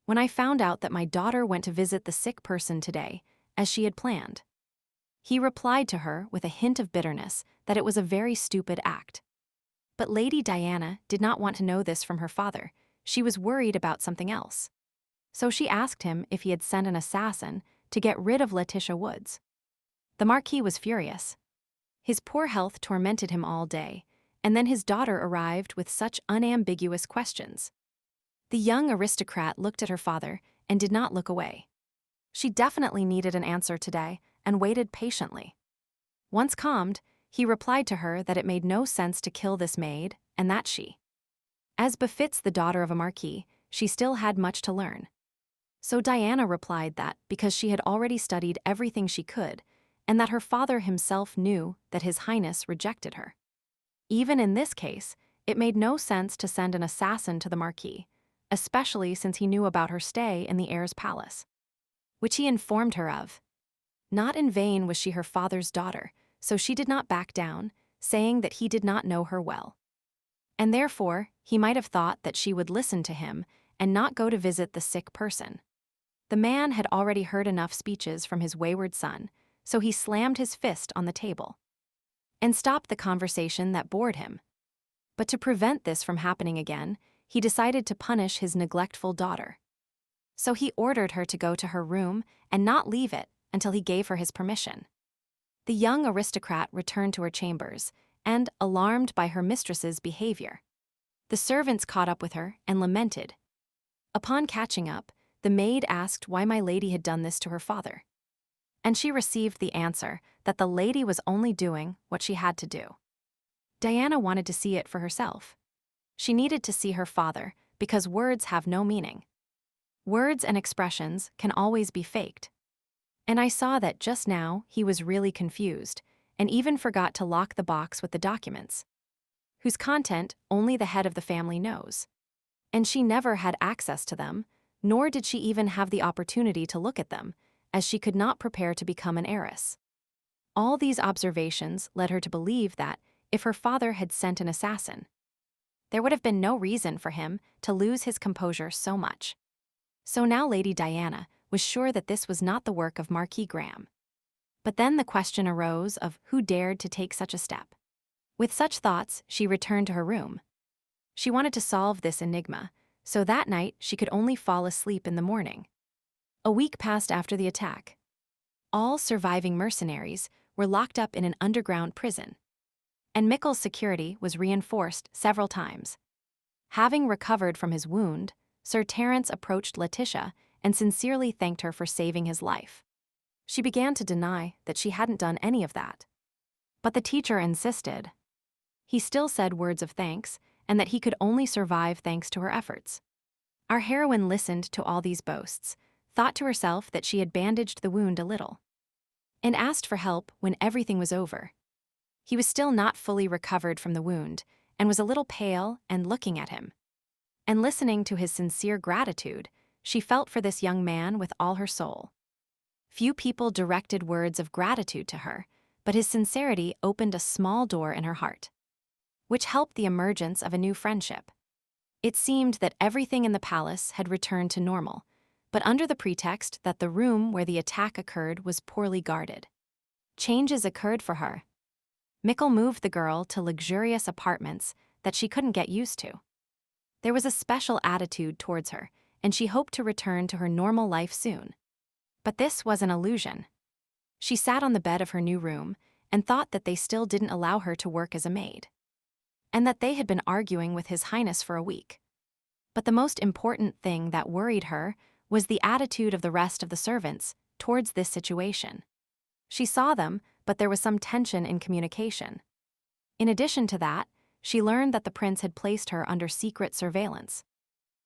When I found out that my daughter went to visit the sick person today, as she had planned, he replied to her with a hint of bitterness that it was a very stupid act. But Lady Diana did not want to know this from her father. She was worried about something else. So she asked him if he had sent an assassin to get rid of Letitia Woods. The Marquis was furious. His poor health tormented him all day, and then his daughter arrived with such unambiguous questions. The young aristocrat looked at her father and did not look away. She definitely needed an answer today and waited patiently. Once calmed, he replied to her that it made no sense to kill this maid, and that she, as befits the daughter of a marquis, she still had much to learn. So Diana replied that because she had already studied everything she could, and that her father himself knew that His Highness rejected her. Even in this case, it made no sense to send an assassin to the Marquis, especially since he knew about her stay in the heir's palace, which he informed her of. Not in vain was she her father's daughter, so she did not back down, saying that he did not know her well. And therefore, he might have thought that she would listen to him and not go to visit the sick person. The man had already heard enough speeches from his wayward son, so he slammed his fist on the table. and stop the conversation that bored him. But to prevent this from happening again, he decided to punish his neglectful daughter. So he ordered her to go to her room and not leave it until he gave her his permission. The young aristocrat returned to her chambers, and, alarmed by her mistress's behavior, the servants caught up with her and lamented. Upon catching up, the maid asked why my lady had done this to her father. And she received the answer that the lady was only doing what she had to do. Diana wanted to see it for herself. She needed to see her father because words have no meaning. Words and expressions can always be faked. And I saw that just now he was really confused and even forgot to lock the box with the documents, whose content only the head of the family knows. And she never had access to them, nor did she even have the opportunity to look at them, as she could not prepare to become an heiress. All these observations led her to believe that, if her father had sent an assassin, there would have been no reason for him to lose his composure so much. So now Lady Diana was sure that this was not the work of Marquis Graham. But then the question arose of who dared to take such a step. With such thoughts, she returned to her room. She wanted to solve this enigma, so that night she could only fall asleep in the morning. A week passed after the attack. All surviving mercenaries were locked up in an underground prison, and Mickle's security was reinforced several times. Having recovered from his wound, Sir Terence approached Letitia and sincerely thanked her for saving his life. She began to deny that she hadn't done any of that. But the teacher insisted. He still said words of thanks, and that he could only survive thanks to her efforts. Our heroine listened to all these boasts, thought to herself that she had bandaged the wound a little, and asked for help when everything was over. He was still not fully recovered from the wound, and was a little pale and looking at him. And listening to his sincere gratitude, she felt for this young man with all her soul. Few people directed words of gratitude to her, but his sincerity opened a small door in her heart, which helped the emergence of a new friendship. It seemed that everything in the palace had returned to normal, but under the pretext that the room where the attack occurred was poorly guarded. Changes occurred for her. Mickle moved the girl to luxurious apartments that she couldn't get used to. There was a special attitude towards her, and she hoped to return to her normal life soon. But this was an illusion. She sat on the bed of her new room and thought that they still didn't allow her to work as a maid, and that they had been arguing with His Highness for a week. But the most important thing that worried her was the attitude of the rest of the servants towards this situation. She saw them, but there was some tension in communication. In addition to that, she learned that the prince had placed her under secret surveillance.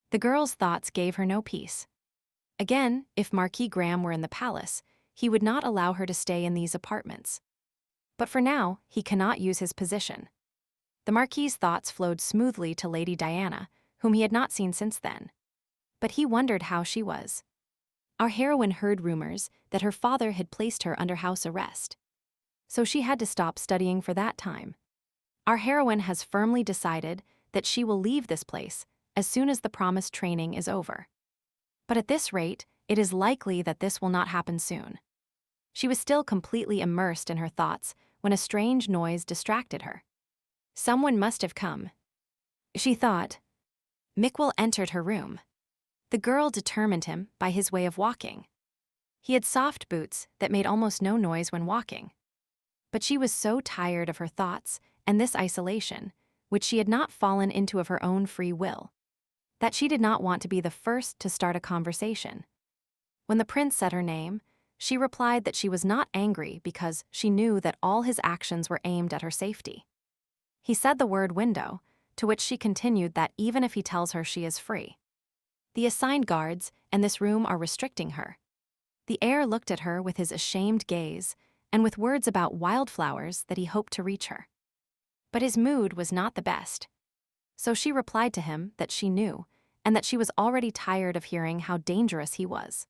The girl's thoughts gave her no peace. Again, if Marquis Graham were in the palace, he would not allow her to stay in these apartments. But for now, he cannot use his position. The Marquis's thoughts flowed smoothly to Lady Diana, whom he had not seen since then. But he wondered how she was. Our heroine heard rumors that her father had placed her under house arrest, so she had to stop studying for that time. Our heroine has firmly decided that she will leave this place as soon as the promised training is over. But at this rate, it is likely that this will not happen soon. She was still completely immersed in her thoughts when a strange noise distracted her. Someone must have come, she thought. Mickle entered her room. The girl determined him by his way of walking. He had soft boots that made almost no noise when walking. But she was so tired of her thoughts and this isolation, which she had not fallen into of her own free will, that she did not want to be the first to start a conversation. When the prince said her name, she replied that she was not angry because she knew that all his actions were aimed at her safety. He said the word window, to which she continued that even if he tells her she is free, the assigned guards and this room are restricting her. The heir looked at her with his ashamed gaze and with words about wildflowers that he hoped to reach her. But his mood was not the best. So she replied to him that she knew, and that she was already tired of hearing how dangerous he was.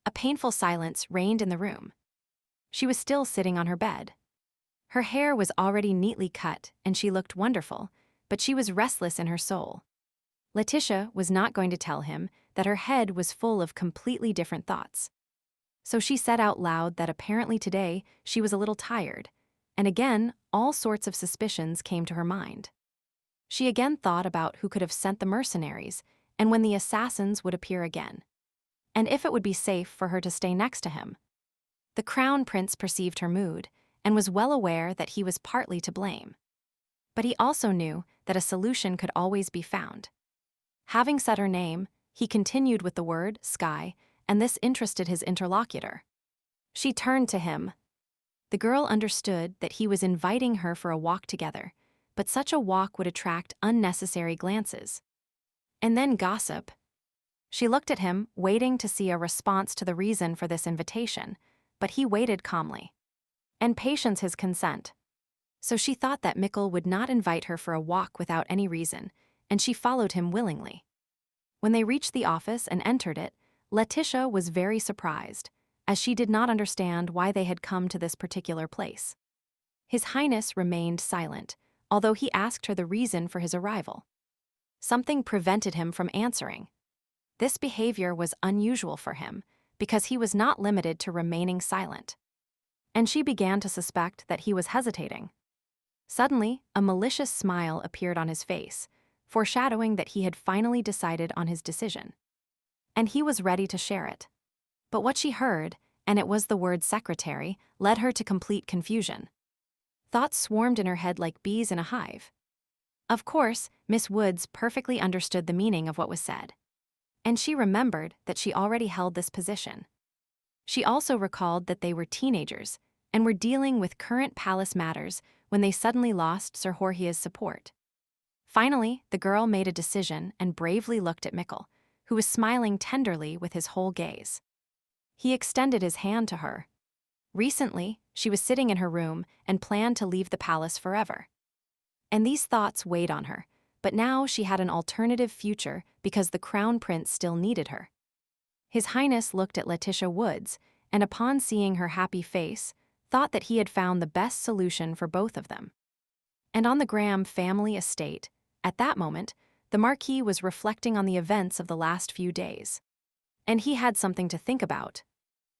A painful silence reigned in the room. She was still sitting on her bed. Her hair was already neatly cut, and she looked wonderful, but she was restless in her soul. Letitia was not going to tell him that her head was full of completely different thoughts. So she said out loud that apparently today she was a little tired, And again, all sorts of suspicions came to her mind. She again thought about who could have sent the mercenaries and when the assassins would appear again, and if it would be safe for her to stay next to him. The Crown Prince perceived her mood and was well aware that he was partly to blame. But he also knew that a solution could always be found. Having said her name, he continued with the word sky, and this interested his interlocutor. She turned to him. The girl understood that he was inviting her for a walk together, but such a walk would attract unnecessary glances. And then gossip. She looked at him, waiting to see a response to the reason for this invitation, but he waited calmly. And patience his consent. So she thought that Mikkel would not invite her for a walk without any reason, and she followed him willingly. When they reached the office and entered it, Letitia was very surprised, as she did not understand why they had come to this particular place. His Highness remained silent, although he asked her the reason for his arrival. Something prevented him from answering. This behavior was unusual for him, because he was not limited to remaining silent. And she began to suspect that he was hesitating. Suddenly, a malicious smile appeared on his face, foreshadowing that he had finally decided on his decision. And he was ready to share it. But what she heard, and it was the word secretary, led her to complete confusion. Thoughts swarmed in her head like bees in a hive. Of course, Miss Woods perfectly understood the meaning of what was said. And she remembered that she already held this position. She also recalled that they were teenagers and were dealing with current palace matters when they suddenly lost Sir Jorge's support. Finally, the girl made a decision and bravely looked at Mikkel, who was smiling tenderly with his whole gaze. He extended his hand to her. Recently, she was sitting in her room and planned to leave the palace forever. And these thoughts weighed on her, but now she had an alternative future because the Crown Prince still needed her. His Highness looked at Letitia Woods, and upon seeing her happy face, thought that he had found the best solution for both of them. And on the Graham family estate, at that moment, the Marquis was reflecting on the events of the last few days. And he had something to think about.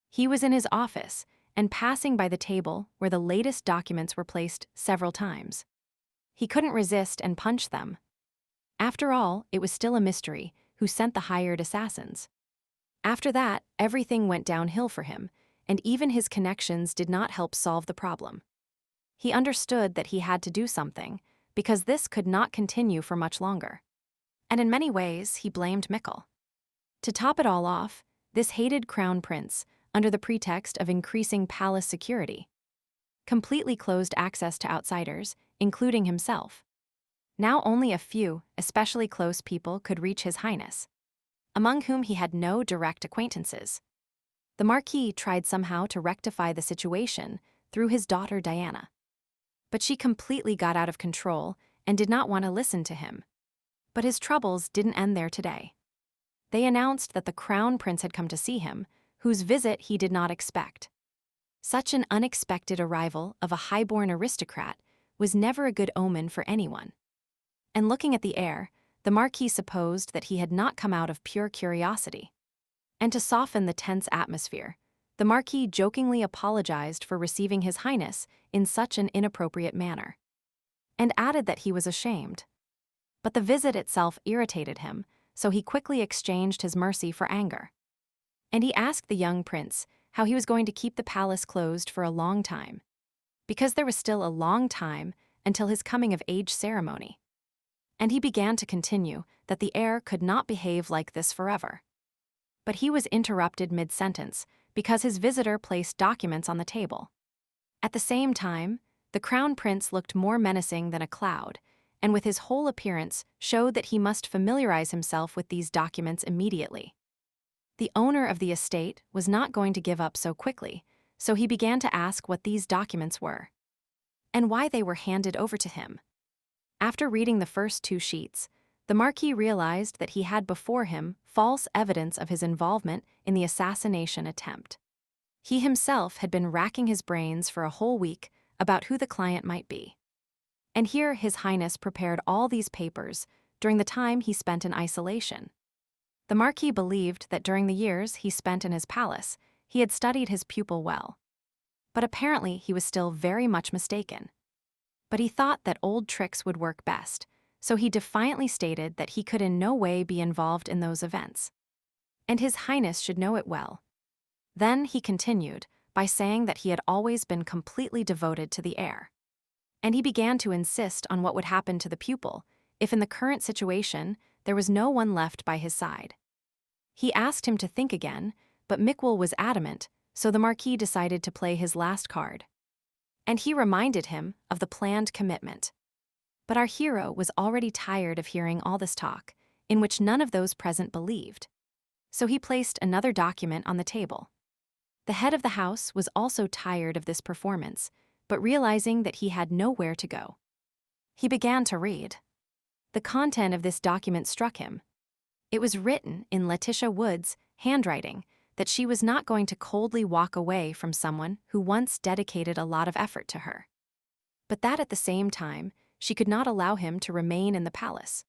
He was in his office and passing by the table where the latest documents were placed several times. He couldn't resist and punched them. After all, it was still a mystery who sent the hired assassins. After that, everything went downhill for him, and even his connections did not help solve the problem. He understood that he had to do something, because this could not continue for much longer. And in many ways, he blamed Mikkel. To top it all off, this hated Crown Prince, under the pretext of increasing palace security, completely closed access to outsiders, including himself. Now only a few, especially close people, could reach His Highness, among whom he had no direct acquaintances. The Marquis tried somehow to rectify the situation through his daughter Diana. But she completely got out of control and did not want to listen to him. But his troubles didn't end there today. They announced that the Crown Prince had come to see him, whose visit he did not expect. Such an unexpected arrival of a highborn aristocrat was never a good omen for anyone. And looking at the air, the Marquis supposed that he had not come out of pure curiosity. And to soften the tense atmosphere, the Marquis jokingly apologized for receiving His Highness in such an inappropriate manner, and added that he was ashamed. But the visit itself irritated him, so he quickly exchanged his mercy for anger. And he asked the young prince how he was going to keep the palace closed for a long time, because there was still a long time until his coming-of-age ceremony. And he began to continue that the heir could not behave like this forever. But he was interrupted mid-sentence because his visitor placed documents on the table. At the same time, the Crown Prince looked more menacing than a cloud, and with his whole appearance showed that he must familiarize himself with these documents immediately. The owner of the estate was not going to give up so quickly, so he began to ask what these documents were, and why they were handed over to him. After reading the first 2 sheets, the Marquis realized that he had before him false evidence of his involvement in the assassination attempt. He himself had been racking his brains for a whole week about who the client might be. And here His Highness prepared all these papers during the time he spent in isolation. The Marquis believed that during the years he spent in his palace, he had studied his pupil well. But apparently he was still very much mistaken. But he thought that old tricks would work best, so he defiantly stated that he could in no way be involved in those events. And His Highness should know it well. Then he continued by saying that he had always been completely devoted to the heir. And he began to insist on what would happen to the pupil if in the current situation there was no one left by his side. He asked him to think again, but Mikkel was adamant, so the Marquis decided to play his last card. And he reminded him of the planned commitment. But our hero was already tired of hearing all this talk, in which none of those present believed. So he placed another document on the table. The head of the house was also tired of this performance, but realizing that he had nowhere to go. He began to read. The content of this document struck him. It was written in Letitia Wood's handwriting that she was not going to coldly walk away from someone who once dedicated a lot of effort to her. But that at the same time, she could not allow him to remain in the palace.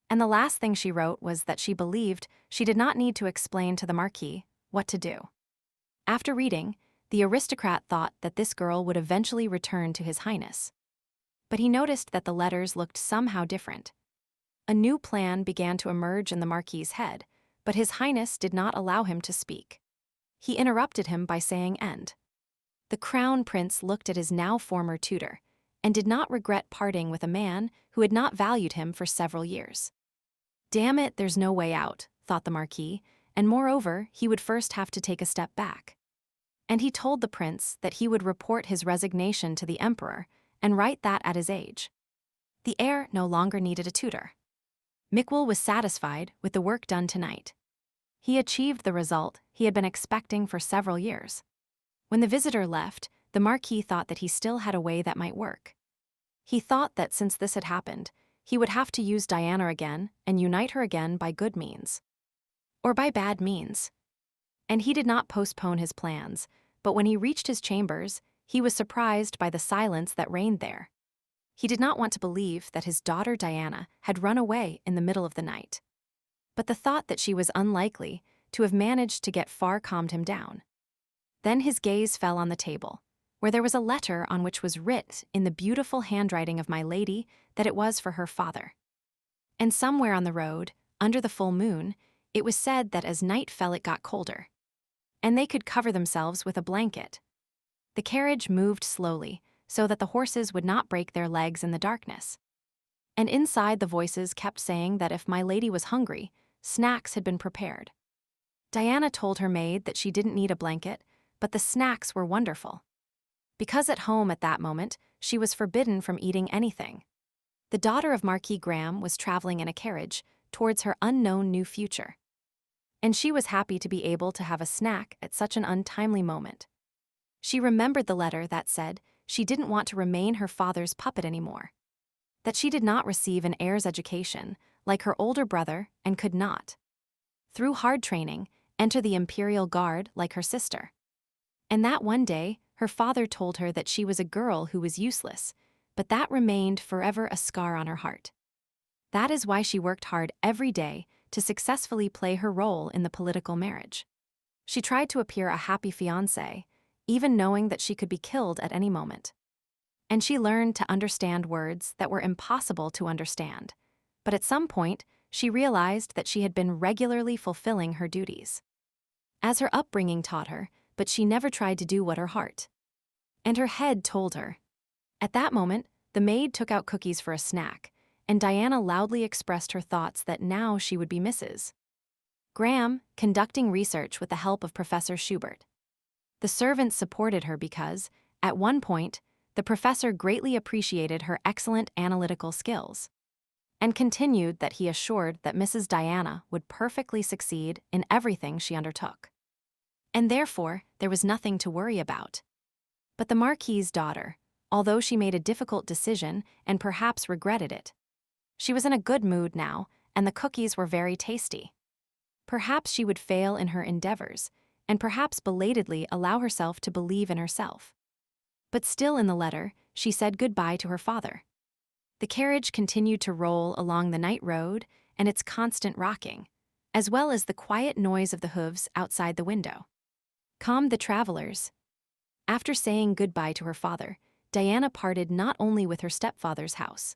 And the last thing she wrote was that she believed she did not need to explain to the Marquis what to do. After reading, the aristocrat thought that this girl would eventually return to His Highness. But he noticed that the letters looked somehow different. A new plan began to emerge in the Marquis's head, but His Highness did not allow him to speak. He interrupted him by saying end. The Crown Prince looked at his now former tutor, and did not regret parting with a man who had not valued him for several years. Damn it, there's no way out, thought the Marquis, and moreover, he would first have to take a step back. And he told the prince that he would report his resignation to the emperor and write that at his age. The heir no longer needed a tutor. Mikkel was satisfied with the work done tonight. He achieved the result he had been expecting for several years. When the visitor left, the Marquis thought that he still had a way that might work. He thought that since this had happened, he would have to use Diana again and unite her again by good means. Or by bad means. And he did not postpone his plans, but when he reached his chambers, he was surprised by the silence that reigned there. He did not want to believe that his daughter Diana had run away in the middle of the night. But the thought that she was unlikely to have managed to get far calmed him down. Then his gaze fell on the table, where there was a letter on which was writ in the beautiful handwriting of my lady that it was for her father. And somewhere on the road, under the full moon, it was said that as night fell it got colder, and they could cover themselves with a blanket. The carriage moved slowly, so that the horses would not break their legs in the darkness. And inside the voices kept saying that if my lady was hungry, snacks had been prepared. Diana told her maid that she didn't need a blanket, but the snacks were wonderful. Because at home at that moment, she was forbidden from eating anything. The daughter of Marquis Graham was traveling in a carriage towards her unknown new future. And she was happy to be able to have a snack at such an untimely moment. She remembered the letter that said she didn't want to remain her father's puppet anymore. That she did not receive an heir's education, like her older brother, and could not, through hard training, enter the Imperial Guard like her sister. And that one day, her father told her that she was a girl who was useless, but that remained forever a scar on her heart. That is why she worked hard every day to successfully play her role in the political marriage. She tried to appear a happy fiancée, even knowing that she could be killed at any moment. And she learned to understand words that were impossible to understand, but at some point, she realized that she had been regularly fulfilling her duties, as her upbringing taught her, but she never tried to do what her heart and her head told her. At that moment, the maid took out cookies for a snack, and Diana loudly expressed her thoughts that now she would be Mrs. Graham, conducting research with the help of Professor Schubert. The servants supported her because, at one point, the professor greatly appreciated her excellent analytical skills, and continued that he assured that Mrs. Diana would perfectly succeed in everything she undertook. And therefore, there was nothing to worry about. But the Marquis's daughter, although she made a difficult decision and perhaps regretted it, she was in a good mood now, and the cookies were very tasty. Perhaps she would fail in her endeavors, and perhaps belatedly allow herself to believe in herself. But still in the letter, she said goodbye to her father. The carriage continued to roll along the night road and its constant rocking, as well as the quiet noise of the hooves outside the window, calmed the travelers. After saying goodbye to her father, Diana parted not only with her stepfather's house,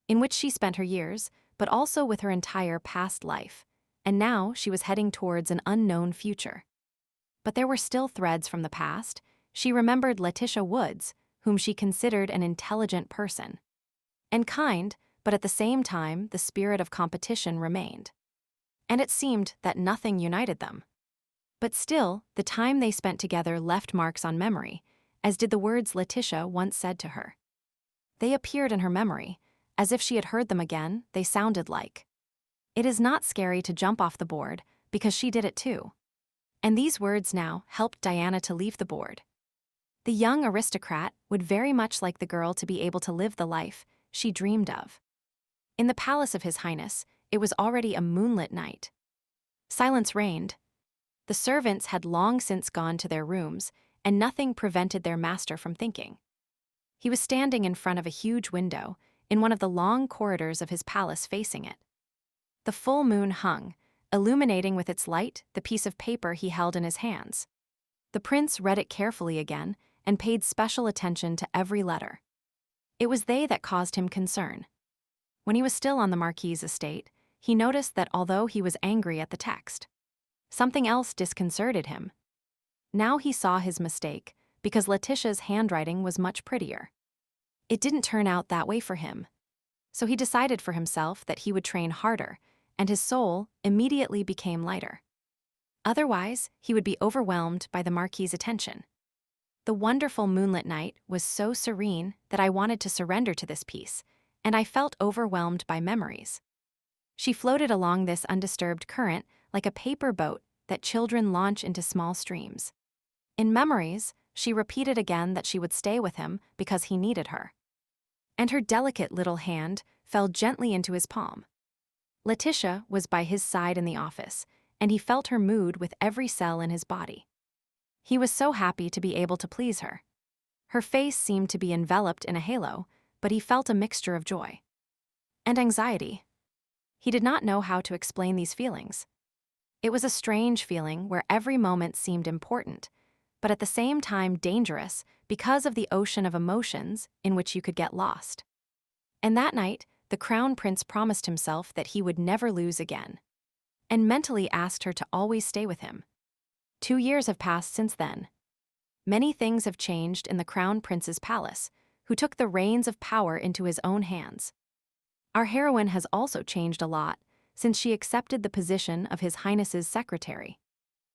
in which she spent her years, but also with her entire past life, and now she was heading towards an unknown future. But there were still threads from the past. She remembered Letitia Woods, whom she considered an intelligent person and kind, but at the same time the spirit of competition remained. And it seemed that nothing united them. But still, the time they spent together left marks on memory, as did the words Letitia once said to her. They appeared in her memory, as if she had heard them again. They sounded like, "It is not scary to jump off the board, because she did it too." And these words now helped Diana to leave the board. The young aristocrat would very much like the girl to be able to live the life she dreamed of. In the palace of His Highness, it was already a moonlit night. Silence reigned. The servants had long since gone to their rooms, and nothing prevented their master from thinking. He was standing in front of a huge window, in one of the long corridors of his palace facing it. The full moon hung, illuminating with its light the piece of paper he held in his hands. The prince read it carefully again and paid special attention to every letter. It was they that caused him concern. When he was still on the Marquis's estate, he noticed that although he was angry at the text, something else disconcerted him. Now he saw his mistake, because Letitia's handwriting was much prettier. It didn't turn out that way for him. So he decided for himself that he would train harder, and his soul immediately became lighter. Otherwise, he would be overwhelmed by the Marquis's attention. The wonderful moonlit night was so serene that I wanted to surrender to this peace, and I felt overwhelmed by memories. She floated along this undisturbed current like a paper boat that children launch into small streams. In memories, she repeated again that she would stay with him because he needed her. And her delicate little hand fell gently into his palm. Letitia was by his side in the office, and he felt her mood with every cell in his body. He was so happy to be able to please her. Her face seemed to be enveloped in a halo, but he felt a mixture of joy and anxiety. He did not know how to explain these feelings. It was a strange feeling where every moment seemed important, but at the same time dangerous because of the ocean of emotions in which you could get lost. And that night, the Crown Prince promised himself that he would never lose again, and mentally asked her to always stay with him. 2 years have passed since then. Many things have changed in the Crown Prince's palace, who took the reins of power into his own hands. Our heroine has also changed a lot since she accepted the position of His Highness's secretary.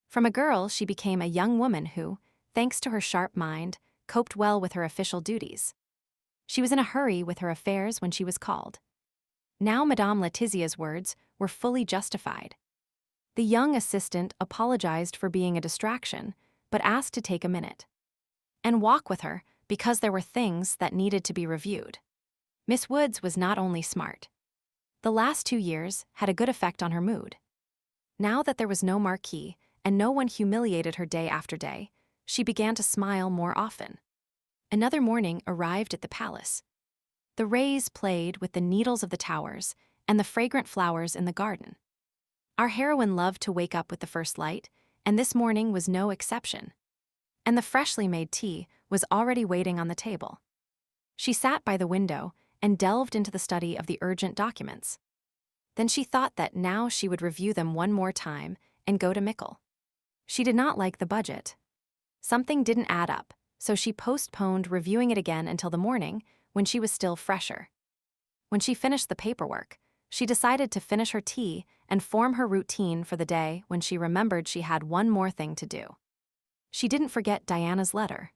From a girl, she became a young woman who, thanks to her sharp mind, coped well with her official duties. She was in a hurry with her affairs when she was called. Now Madame Letitia's words were fully justified. The young assistant apologized for being a distraction, but asked to take a minute and walk with her because there were things that needed to be reviewed. Miss Woods was not only smart. The last 2 years had a good effect on her mood. Now that there was no Marquis and no one humiliated her day after day, she began to smile more often. Another morning arrived at the palace. The rays played with the needles of the towers and the fragrant flowers in the garden. Our heroine loved to wake up with the first light, and this morning was no exception. And the freshly made tea was already waiting on the table. She sat by the window and delved into the study of the urgent documents. Then she thought that now she would review them one more time and go to Mickle. She did not like the budget. Something didn't add up, so she postponed reviewing it again until the morning when she was still fresher. When she finished the paperwork, she decided to finish her tea and form her routine for the day when she remembered she had one more thing to do. She didn't forget Diana's letter.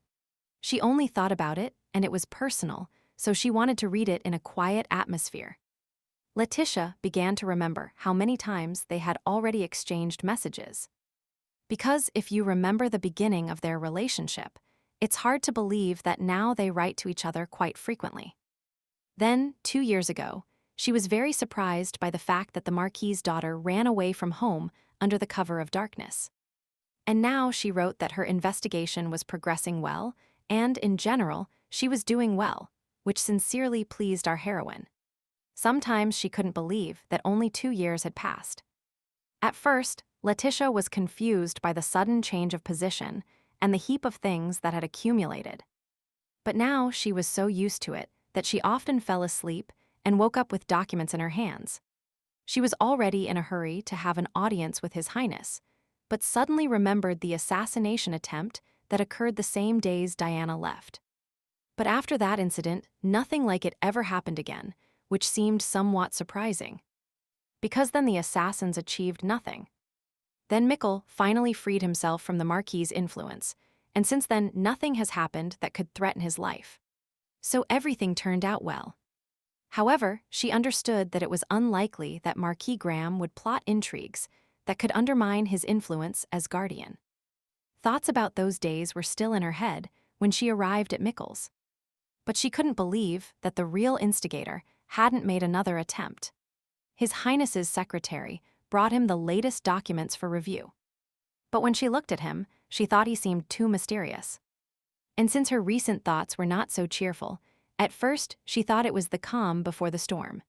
She only thought about it, and it was personal, so she wanted to read it in a quiet atmosphere. Letitia began to remember how many times they had already exchanged messages. Because if you remember the beginning of their relationship, it's hard to believe that now they write to each other quite frequently. Then, 2 years ago, she was very surprised by the fact that the Marquis's daughter ran away from home under the cover of darkness. And now she wrote that her investigation was progressing well, and in general, she was doing well, which sincerely pleased our heroine. Sometimes she couldn't believe that only 2 years had passed. At first, Letitia was confused by the sudden change of position and the heap of things that had accumulated. But now she was so used to it that she often fell asleep and woke up with documents in her hands. She was already in a hurry to have an audience with His Highness, but suddenly remembered the assassination attempt that occurred the same days Diana left. But after that incident, nothing like it ever happened again, which seemed somewhat surprising. Because then the assassins achieved nothing. Then Mikkel finally freed himself from the Marquis's influence, and since then nothing has happened that could threaten his life. So everything turned out well. However, she understood that it was unlikely that Marquis Graham would plot intrigues that could undermine his influence as guardian. Thoughts about those days were still in her head when she arrived at Mikkel's. But she couldn't believe that the real instigator hadn't made another attempt. His Highness's secretary brought him the latest documents for review. But when she looked at him, she thought he seemed too mysterious. And since her recent thoughts were not so cheerful, at first she thought it was the calm before the storm.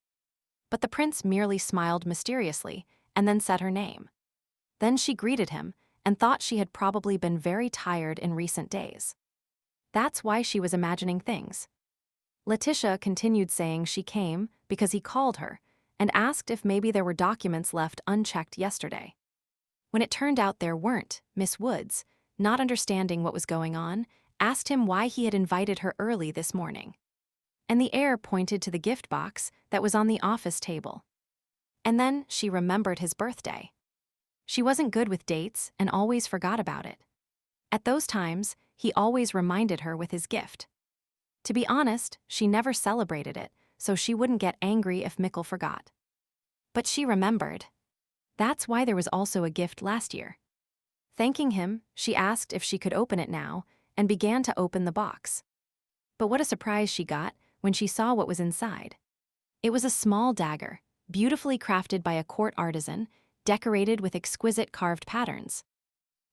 But the prince merely smiled mysteriously and then said her name. Then she greeted him and thought she had probably been very tired in recent days. That's why she was imagining things. Letitia continued saying she came because he called her and asked if maybe there were documents left unchecked yesterday. When it turned out there weren't, Miss Woods, not understanding what was going on, asked him why he had invited her early this morning. And the heir pointed to the gift box that was on the office table. And then she remembered his birthday. She wasn't good with dates and always forgot about it. At those times, he always reminded her with his gift. To be honest, she never celebrated it, so she wouldn't get angry if Mikkel forgot. But she remembered. That's why there was also a gift last year. Thanking him, she asked if she could open it now and began to open the box. But what a surprise she got when she saw what was inside. It was a small dagger, beautifully crafted by a court artisan, decorated with exquisite carved patterns.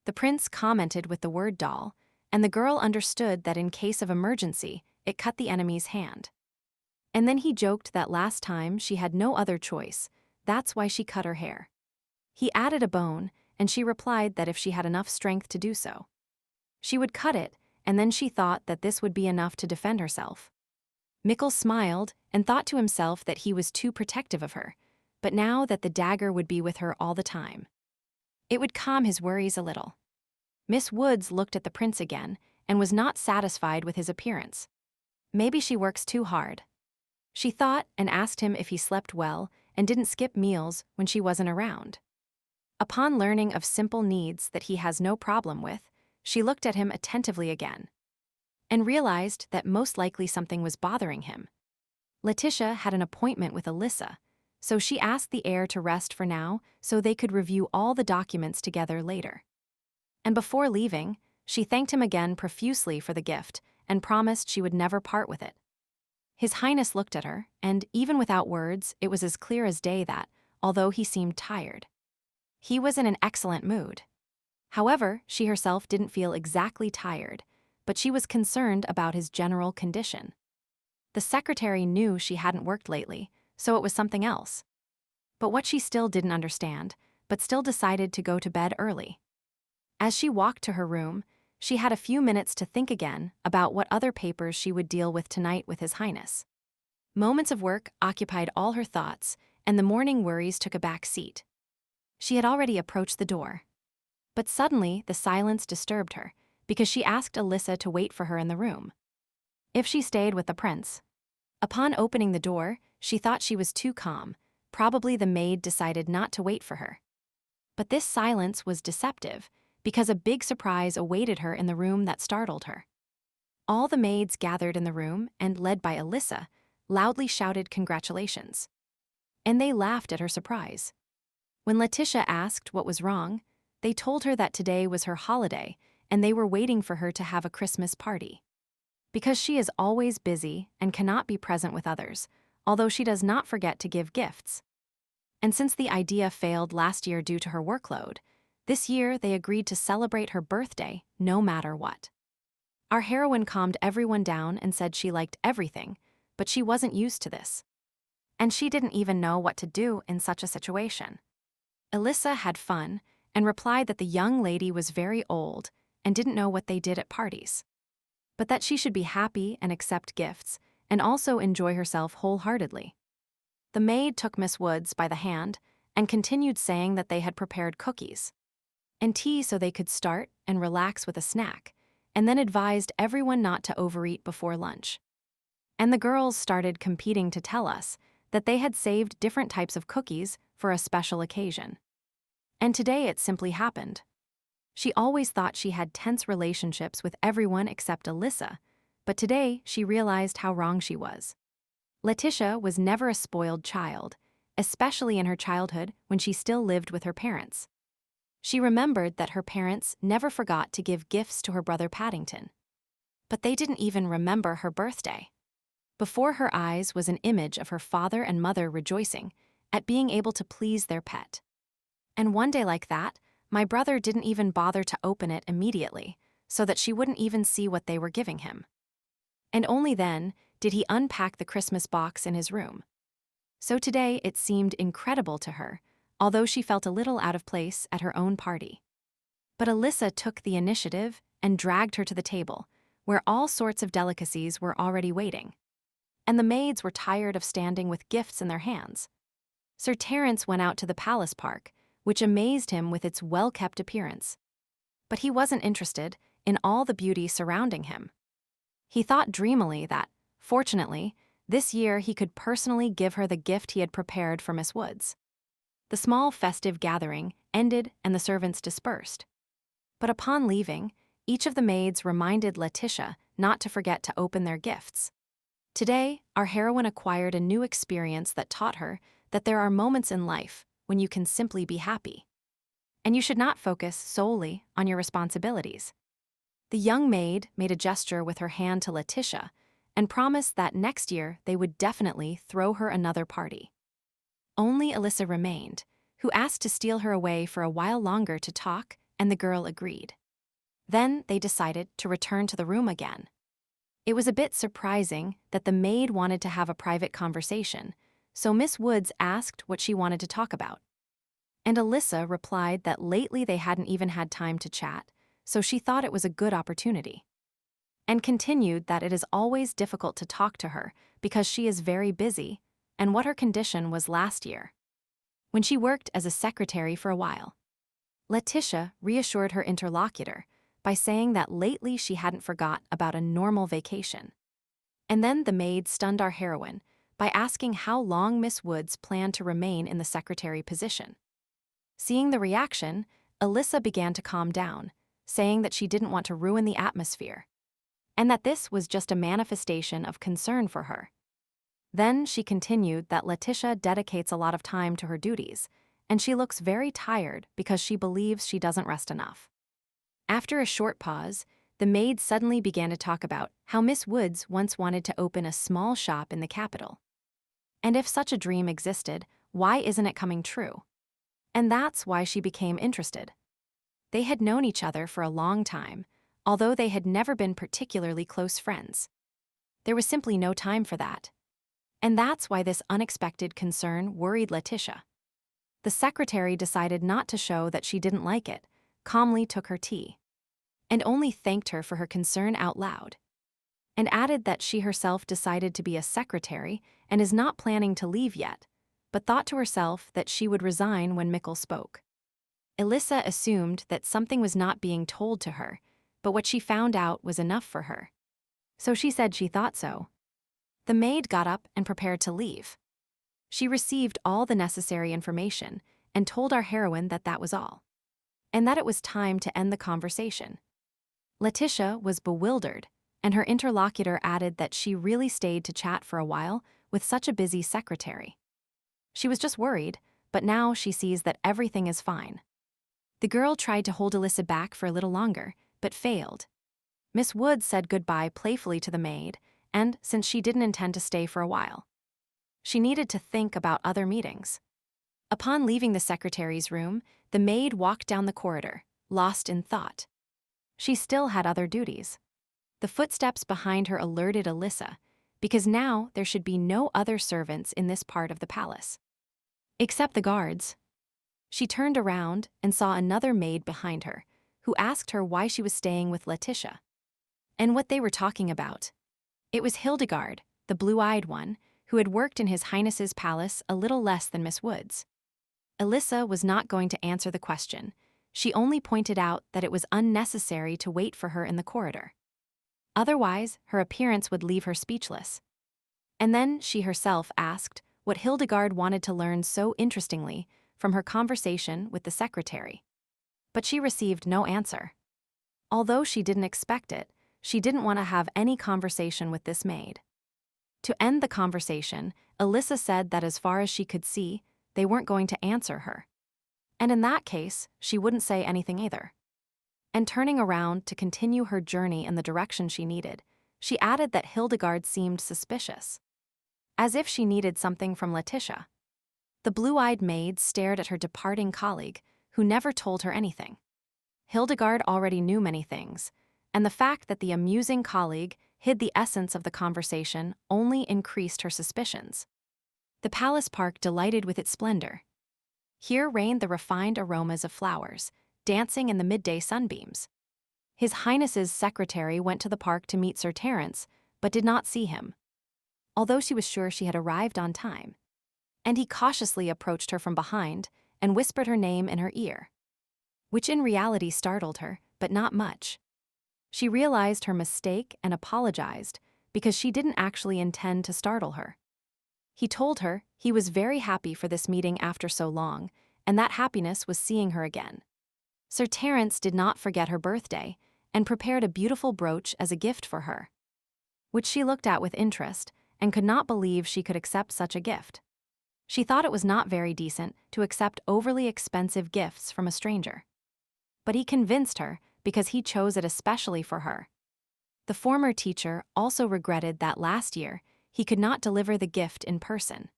The prince commented with the word doll, and the girl understood that in case of emergency, it cut the enemy's hand. And then he joked that last time she had no other choice, that's why she cut her hair. He added a bone, and she replied that if she had enough strength to do so, she would cut it, and then she thought that this would be enough to defend herself. Mikkel smiled and thought to himself that he was too protective of her, but now that the dagger would be with her all the time, it would calm his worries a little. Miss Woods looked at the prince again and was not satisfied with his appearance. Maybe she works too hard, she thought, and asked him if he slept well and didn't skip meals when she wasn't around. Upon learning of simple needs that he has no problem with, she looked at him attentively again and realized that most likely something was bothering him. Letitia had an appointment with Alyssa, so she asked the heir to rest for now so they could review all the documents together later. And before leaving, she thanked him again profusely for the gift and promised she would never part with it. His Highness looked at her, and even without words, it was as clear as day that, although he seemed tired, he was in an excellent mood. However, she herself didn't feel exactly tired, but she was concerned about his general condition. The secretary knew she hadn't worked lately, so it was something else. But what she still didn't understand, but still decided to go to bed early. As she walked to her room, she had a few minutes to think again about what other papers she would deal with tonight with His Highness. Moments of work occupied all her thoughts, and the morning worries took a back seat. She had already approached the door. But suddenly, the silence disturbed her, because she asked Alyssa to wait for her in the room. If she stayed with the prince. Upon opening the door, she thought she was too calm. Probably the maid decided not to wait for her. But this silence was deceptive, because a big surprise awaited her in the room that startled her. All the maids gathered in the room and, led by Alyssa, loudly shouted congratulations. And they laughed at her surprise. When Letitia asked what was wrong, they told her that today was her holiday and they were waiting for her to have a Christmas party. Because she is always busy and cannot be present with others, although she does not forget to give gifts. And since the idea failed last year due to her workload, this year they agreed to celebrate her birthday no matter what. Our heroine calmed everyone down and said she liked everything, but she wasn't used to this. And she didn't even know what to do in such a situation. Alyssa had fun and replied that the young lady was very old and didn't know what they did at parties. But that she should be happy and accept gifts, and also enjoy herself wholeheartedly. The maid took Miss Woods by the hand and continued saying that they had prepared cookies and tea so they could start and relax with a snack, and then advised everyone not to overeat before lunch. And the girls started competing to tell us that they had saved different types of cookies for a special occasion. And today it simply happened. She always thought she had tense relationships with everyone except Alyssa, but today she realized how wrong she was. Letitia was never a spoiled child, especially in her childhood when she still lived with her parents. She remembered that her parents never forgot to give gifts to her brother Paddington. But they didn't even remember her birthday. Before her eyes was an image of her father and mother rejoicing at being able to please their pet. And one day like that, my brother didn't even bother to open it immediately, so that she wouldn't even see what they were giving him. And only then did he unpack the Christmas box in his room. So today it seemed incredible to her, although she felt a little out of place at her own party. But Alyssa took the initiative and dragged her to the table, where all sorts of delicacies were already waiting. And the maids were tired of standing with gifts in their hands. Sir Terence went out to the palace park, which amazed him with its well-kept appearance. But he wasn't interested in all the beauty surrounding him. He thought dreamily that, fortunately, this year he could personally give her the gift he had prepared for Miss Woods. The small festive gathering ended and the servants dispersed. But upon leaving, each of the maids reminded Letitia not to forget to open their gifts. Today, our heroine acquired a new experience that taught her that there are moments in life when you can simply be happy. And you should not focus solely on your responsibilities. The young maid made a gesture with her hand to Letitia and promised that next year they would definitely throw her another party. Only Alyssa remained, who asked to steal her away for a while longer to talk, and the girl agreed. Then they decided to return to the room again. It was a bit surprising that the maid wanted to have a private conversation, so Miss Woods asked what she wanted to talk about. And Alyssa replied that lately they hadn't even had time to chat, so she thought it was a good opportunity. And continued that it is always difficult to talk to her because she is very busy, and what her condition was last year, when she worked as a secretary for a while. Letitia reassured her interlocutor by saying that lately she hadn't forgot about a normal vacation. And then the maid stunned our heroine by asking how long Miss Woods planned to remain in the secretary position. Seeing the reaction, Alyssa began to calm down, saying that she didn't want to ruin the atmosphere, and that this was just a manifestation of concern for her. Then she continued that Letitia dedicates a lot of time to her duties, and she looks very tired because she believes she doesn't rest enough. After a short pause, the maid suddenly began to talk about how Miss Woods once wanted to open a small shop in the capital. And if such a dream existed, why isn't it coming true? And that's why she became interested. They had known each other for a long time, although they had never been particularly close friends. There was simply no time for that. And that's why this unexpected concern worried Letitia. The secretary decided not to show that she didn't like it, calmly took her tea, and only thanked her for her concern out loud, and added that she herself decided to be a secretary and is not planning to leave yet, but thought to herself that she would resign when Mickle spoke. Alyssa assumed that something was not being told to her, but what she found out was enough for her. So she said she thought so. The maid got up and prepared to leave. She received all the necessary information and told our heroine that that was all, and that it was time to end the conversation. Letitia was bewildered, and her interlocutor added that she really stayed to chat for a while with such a busy secretary. She was just worried, but now she sees that everything is fine. The girl tried to hold Alyssa back for a little longer, but failed. Miss Woods said goodbye playfully to the maid, and since she didn't intend to stay for a while, she needed to think about other meetings. Upon leaving the secretary's room, the maid walked down the corridor, lost in thought. She still had other duties. The footsteps behind her alerted Alyssa, because now there should be no other servants in this part of the palace, except the guards. She turned around and saw another maid behind her, who asked her why she was staying with Letitia and what they were talking about. It was Hildegard, the blue-eyed one, who had worked in His Highness's palace a little less than Miss Woods. Alyssa was not going to answer the question. She only pointed out that it was unnecessary to wait for her in the corridor. Otherwise, her appearance would leave her speechless. And then she herself asked what Hildegard wanted to learn so interestingly from her conversation with the secretary. But she received no answer. Although she didn't expect it, she didn't want to have any conversation with this maid. To end the conversation, Alyssa said that as far as she could see, they weren't going to answer her. And in that case, she wouldn't say anything either. And turning around to continue her journey in the direction she needed, she added that Hildegard seemed suspicious. As if she needed something from Letitia. The blue-eyed maid stared at her departing colleague, who never told her anything. Hildegard already knew many things, and the fact that the amusing colleague hid the essence of the conversation only increased her suspicions. The palace park delighted with its splendor. Here reigned the refined aromas of flowers, dancing in the midday sunbeams. His Highness's secretary went to the park to meet Sir Terence, but did not see him, although she was sure she had arrived on time. And he cautiously approached her from behind and whispered her name in her ear, which in reality startled her, but not much. She realized her mistake and apologized because she didn't actually intend to startle her. He told her he was very happy for this meeting after so long, and that happiness was seeing her again. Sir Terence did not forget her birthday and prepared a beautiful brooch as a gift for her, which she looked at with interest and could not believe she could accept such a gift. She thought it was not very decent to accept overly expensive gifts from a stranger. But he convinced her because he chose it especially for her. The former teacher also regretted that last year he could not deliver the gift in person.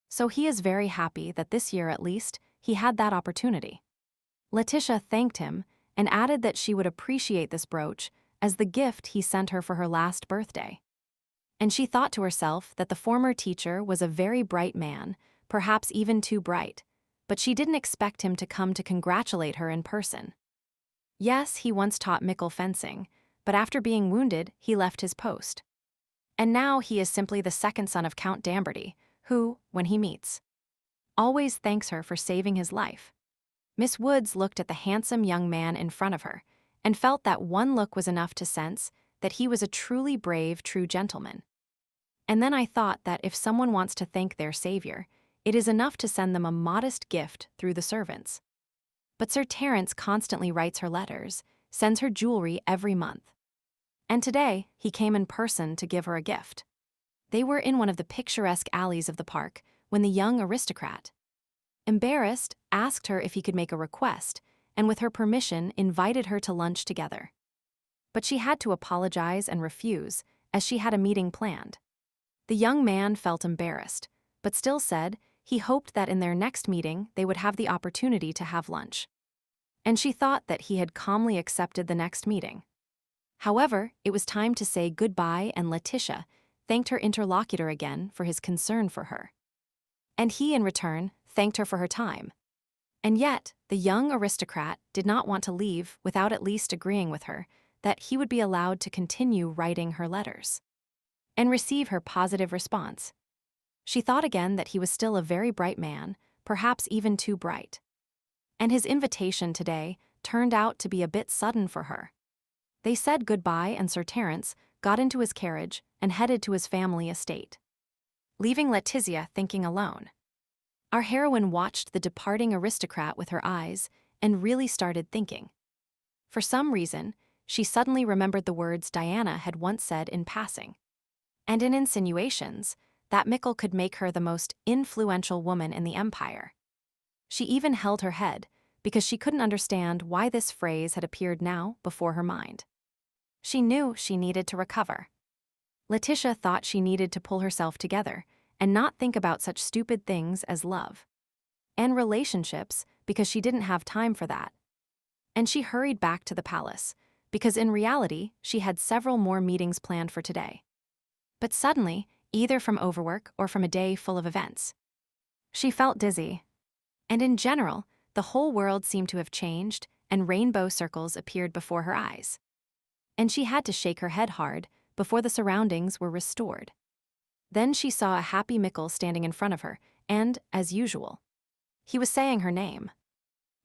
So he is very happy that this year at least he had that opportunity. Letitia thanked him and added that she would appreciate this brooch as the gift he sent her for her last birthday. And she thought to herself that the former teacher was a very bright man, perhaps even too bright, but she didn't expect him to come to congratulate her in person. Yes, he once taught Mickle fencing, but after being wounded, he left his post. And now he is simply the second son of Count Damberty, who, when he meets, always thanks her for saving his life. Miss Woods looked at the handsome young man in front of her and felt that one look was enough to sense that he was a truly brave, true gentleman. And then I thought that if someone wants to thank their savior, it is enough to send them a modest gift through the servants. But Sir Terence constantly writes her letters, sends her jewelry every month. And today, he came in person to give her a gift. They were in one of the picturesque alleys of the park when the young aristocrat, embarrassed, asked her if he could make a request, and with her permission invited her to lunch together. But she had to apologize and refuse, as she had a meeting planned. The young man felt embarrassed, but still said he hoped that in their next meeting they would have the opportunity to have lunch. And she thought that he had calmly accepted the next meeting. However, it was time to say goodbye, and Letitia thanked her interlocutor again for his concern for her. And he, in return, thanked her for her time. And yet, the young aristocrat did not want to leave without at least agreeing with her that he would be allowed to continue writing her letters and receive her positive response. She thought again that he was still a very bright man, perhaps even too bright. And his invitation today turned out to be a bit sudden for her. They said goodbye, and Sir Terence got into his carriage and headed to his family estate, leaving Letizia thinking alone. Our heroine watched the departing aristocrat with her eyes and really started thinking. For some reason, she suddenly remembered the words Diana had once said in passing, and in insinuations that Mickle could make her the most influential woman in the empire. She even held her head because she couldn't understand why this phrase had appeared now before her mind. She knew she needed to recover. Letitia thought she needed to pull herself together and not think about such stupid things as love and relationships because she didn't have time for that. And she hurried back to the palace because in reality she had several more meetings planned for today. But suddenly, either from overwork or from a day full of events, she felt dizzy. And in general, the whole world seemed to have changed and rainbow circles appeared before her eyes. And she had to shake her head hard before the surroundings were restored. Then she saw a happy Mikkel standing in front of her, and, as usual, he was saying her name.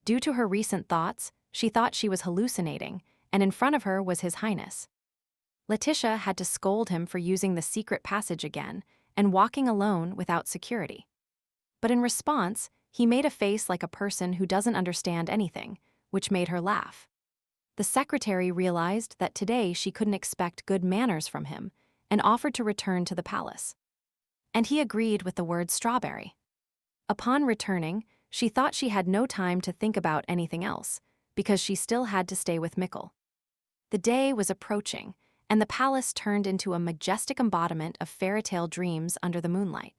Due to her recent thoughts, she thought she was hallucinating, and in front of her was His Highness. Letitia had to scold him for using the secret passage again and walking alone without security. But in response, he made a face like a person who doesn't understand anything, which made her laugh. The secretary realized that today she couldn't expect good manners from him and offered to return to the palace. And he agreed with the word strawberry. Upon returning, she thought she had no time to think about anything else, because she still had to stay with Mikkel. The day was approaching, and the palace turned into a majestic embodiment of fairy tale dreams under the moonlight.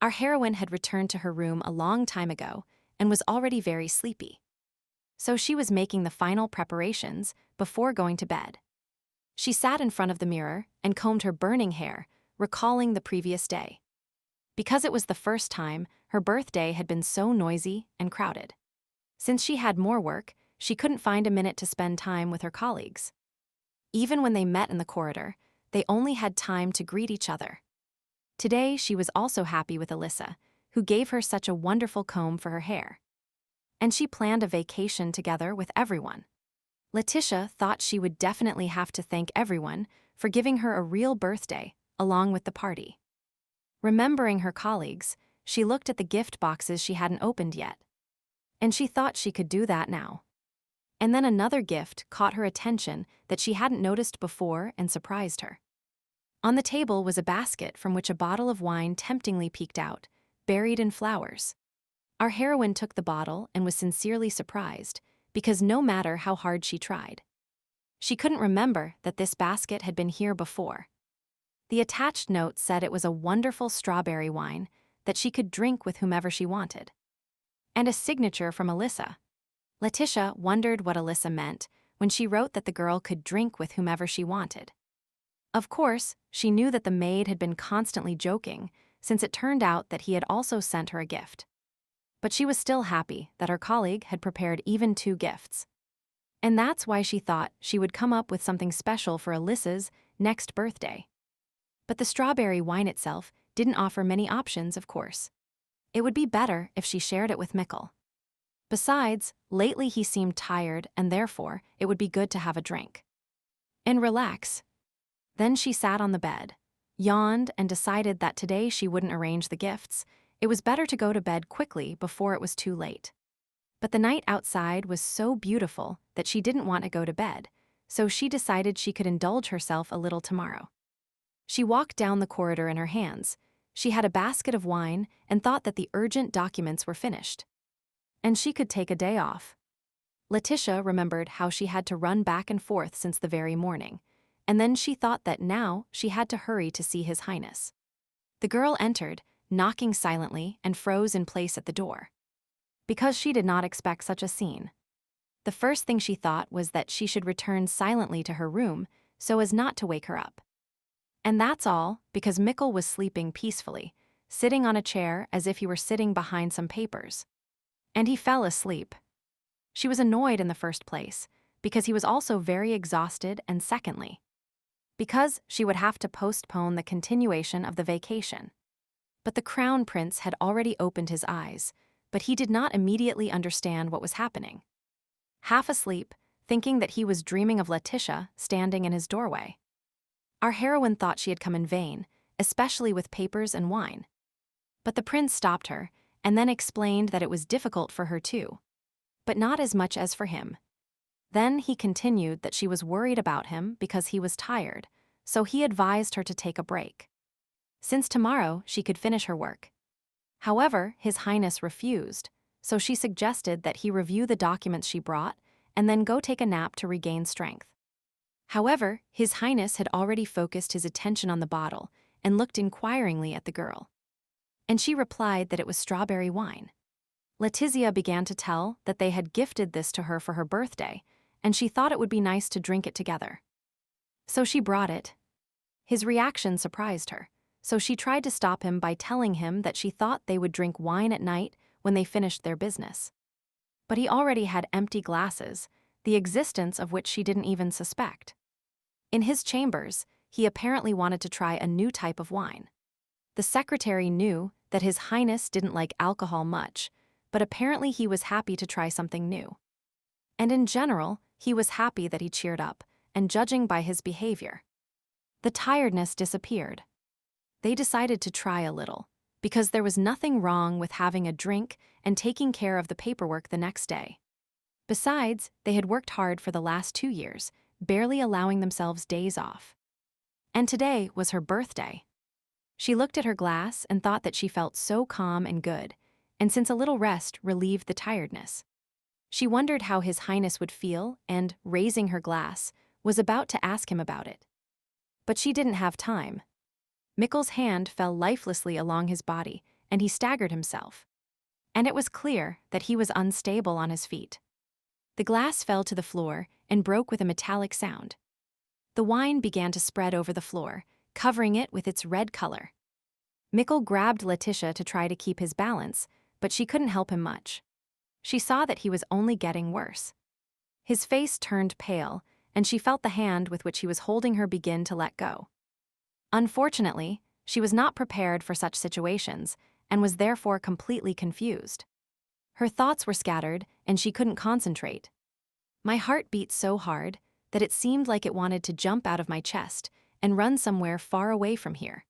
Our heroine had returned to her room a long time ago and was already very sleepy. So she was making the final preparations before going to bed. She sat in front of the mirror and combed her burning hair, recalling the previous day. Because it was the first time her birthday had been so noisy and crowded. Since she had more work, she couldn't find a minute to spend time with her colleagues. Even when they met in the corridor, they only had time to greet each other. Today, she was also happy with Alyssa, who gave her such a wonderful comb for her hair. And she planned a vacation together with everyone. Letitia thought she would definitely have to thank everyone for giving her a real birthday, along with the party. Remembering her colleagues, she looked at the gift boxes she hadn't opened yet. And she thought she could do that now. And then another gift caught her attention that she hadn't noticed before and surprised her. On the table was a basket from which a bottle of wine temptingly peeked out, buried in flowers. Our heroine took the bottle and was sincerely surprised, because no matter how hard she tried, she couldn't remember that this basket had been here before. The attached note said it was a wonderful strawberry wine that she could drink with whomever she wanted. And a signature from Alyssa. Letitia wondered what Alyssa meant when she wrote that the girl could drink with whomever she wanted. Of course, she knew that the maid had been constantly joking, since it turned out that he had also sent her a gift. But she was still happy that her colleague had prepared even 2 gifts. And that's why she thought she would come up with something special for Alyssa's next birthday. But the strawberry wine itself didn't offer many options, of course. It would be better if she shared it with Mikkel. Besides, lately he seemed tired, and therefore it would be good to have a drink and relax. Then she sat on the bed, yawned, and decided that today she wouldn't arrange the gifts. It was better to go to bed quickly before it was too late. But the night outside was so beautiful that she didn't want to go to bed, so she decided she could indulge herself a little tomorrow. She walked down the corridor in her hands. She had a basket of wine and thought that the urgent documents were finished. And she could take a day off. Letitia remembered how she had to run back and forth since the very morning, and then she thought that now she had to hurry to see His Highness. The girl entered, knocking silently, and froze in place at the door. Because she did not expect such a scene. The first thing she thought was that she should return silently to her room so as not to wake her up. And that's all because Mikkel was sleeping peacefully, sitting on a chair as if he were sitting behind some papers. And he fell asleep. She was annoyed in the first place, because he was also very exhausted, and secondly, because she would have to postpone the continuation of the vacation. But the Crown Prince had already opened his eyes, but he did not immediately understand what was happening. Half asleep, thinking that he was dreaming of Letitia standing in his doorway. Our heroine thought she had come in vain, especially with papers and wine. But the prince stopped her, and then explained that it was difficult for her too, but not as much as for him. Then he continued that she was worried about him because he was tired, so he advised her to take a break, since tomorrow she could finish her work. However, His Highness refused, so she suggested that he review the documents she brought and then go take a nap to regain strength. However, His Highness had already focused his attention on the bottle and looked inquiringly at the girl. And she replied that it was strawberry wine. Letizia began to tell that they had gifted this to her for her birthday, and she thought it would be nice to drink it together. So she brought it. His reaction surprised her, so she tried to stop him by telling him that she thought they would drink wine at night when they finished their business. but he already had empty glasses, the existence of which she didn't even suspect. In his chambers, he apparently wanted to try a new type of wine. The secretary knew that His Highness didn't like alcohol much, but apparently he was happy to try something new. And in general, he was happy that he cheered up, and judging by his behavior, the tiredness disappeared. They decided to try a little, because there was nothing wrong with having a drink and taking care of the paperwork the next day. Besides, they had worked hard for the last 2 years, barely allowing themselves days off. And today was her birthday. She looked at her glass and thought that she felt so calm and good, and since a little rest relieved the tiredness. She wondered how His Highness would feel and, raising her glass, was about to ask him about it. But she didn't have time. Mikkel's hand fell lifelessly along his body, and he staggered himself. And it was clear that he was unstable on his feet. The glass fell to the floor and broke with a metallic sound. The wine began to spread over the floor, covering it with its red color. Mikkel grabbed Letitia to try to keep his balance, but she couldn't help him much. She saw that he was only getting worse. His face turned pale, and she felt the hand with which he was holding her begin to let go. Unfortunately, she was not prepared for such situations and was therefore completely confused. Her thoughts were scattered, and she couldn't concentrate. My heart beat so hard that it seemed like it wanted to jump out of my chest and run somewhere far away from here.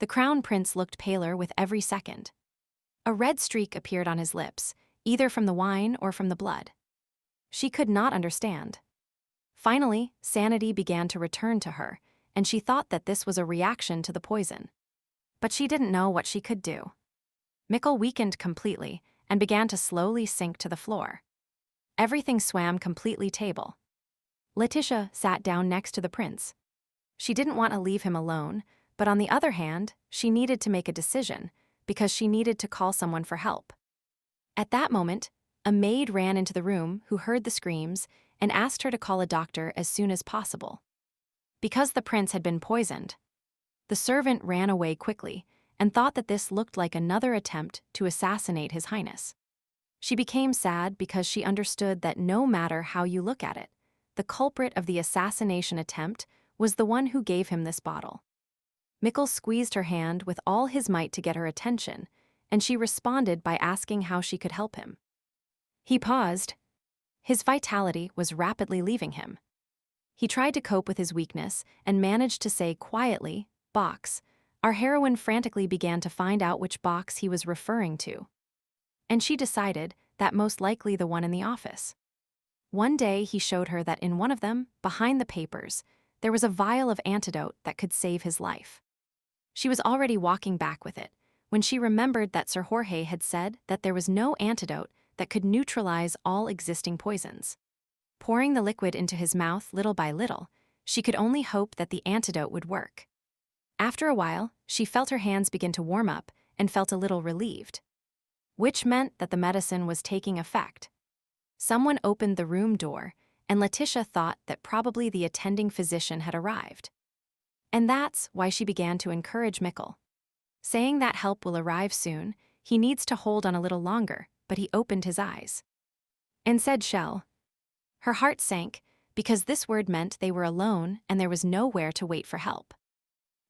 The crown prince looked paler with every second. A red streak appeared on his lips, either from the wine or from the blood. She could not understand. Finally, sanity began to return to her, and she thought that this was a reaction to the poison. But she didn't know what she could do. Mikkel weakened completely and began to slowly sink to the floor. Everything swam completely table. Letitia sat down next to the prince. She didn't want to leave him alone, but on the other hand, she needed to make a decision because she needed to call someone for help. At that moment, a maid ran into the room who heard the screams and asked her to call a doctor as soon as possible. Because the prince had been poisoned, the servant ran away quickly and thought that this looked like another attempt to assassinate His Highness. She became sad because she understood that no matter how you look at it, the culprit of the assassination attempt was the one who gave him this bottle. Mikkel squeezed her hand with all his might to get her attention, and she responded by asking how she could help him. He paused. His vitality was rapidly leaving him. He tried to cope with his weakness and managed to say quietly, "Box." Our heroine frantically began to find out which box he was referring to. And she decided that most likely the one in the office. One day he showed her that in one of them, behind the papers, there was a vial of antidote that could save his life. She was already walking back with it when she remembered that Sir Jorge had said that there was no antidote that could neutralize all existing poisons. Pouring the liquid into his mouth little by little, she could only hope that the antidote would work. After a while, she felt her hands begin to warm up and felt a little relieved, which meant that the medicine was taking effect. Someone opened the room door, and Letitia thought that probably the attending physician had arrived. And that's why she began to encourage Mikkel, saying that help will arrive soon, he needs to hold on a little longer, but he opened his eyes and said shell. Her heart sank, because this word meant they were alone and there was nowhere to wait for help.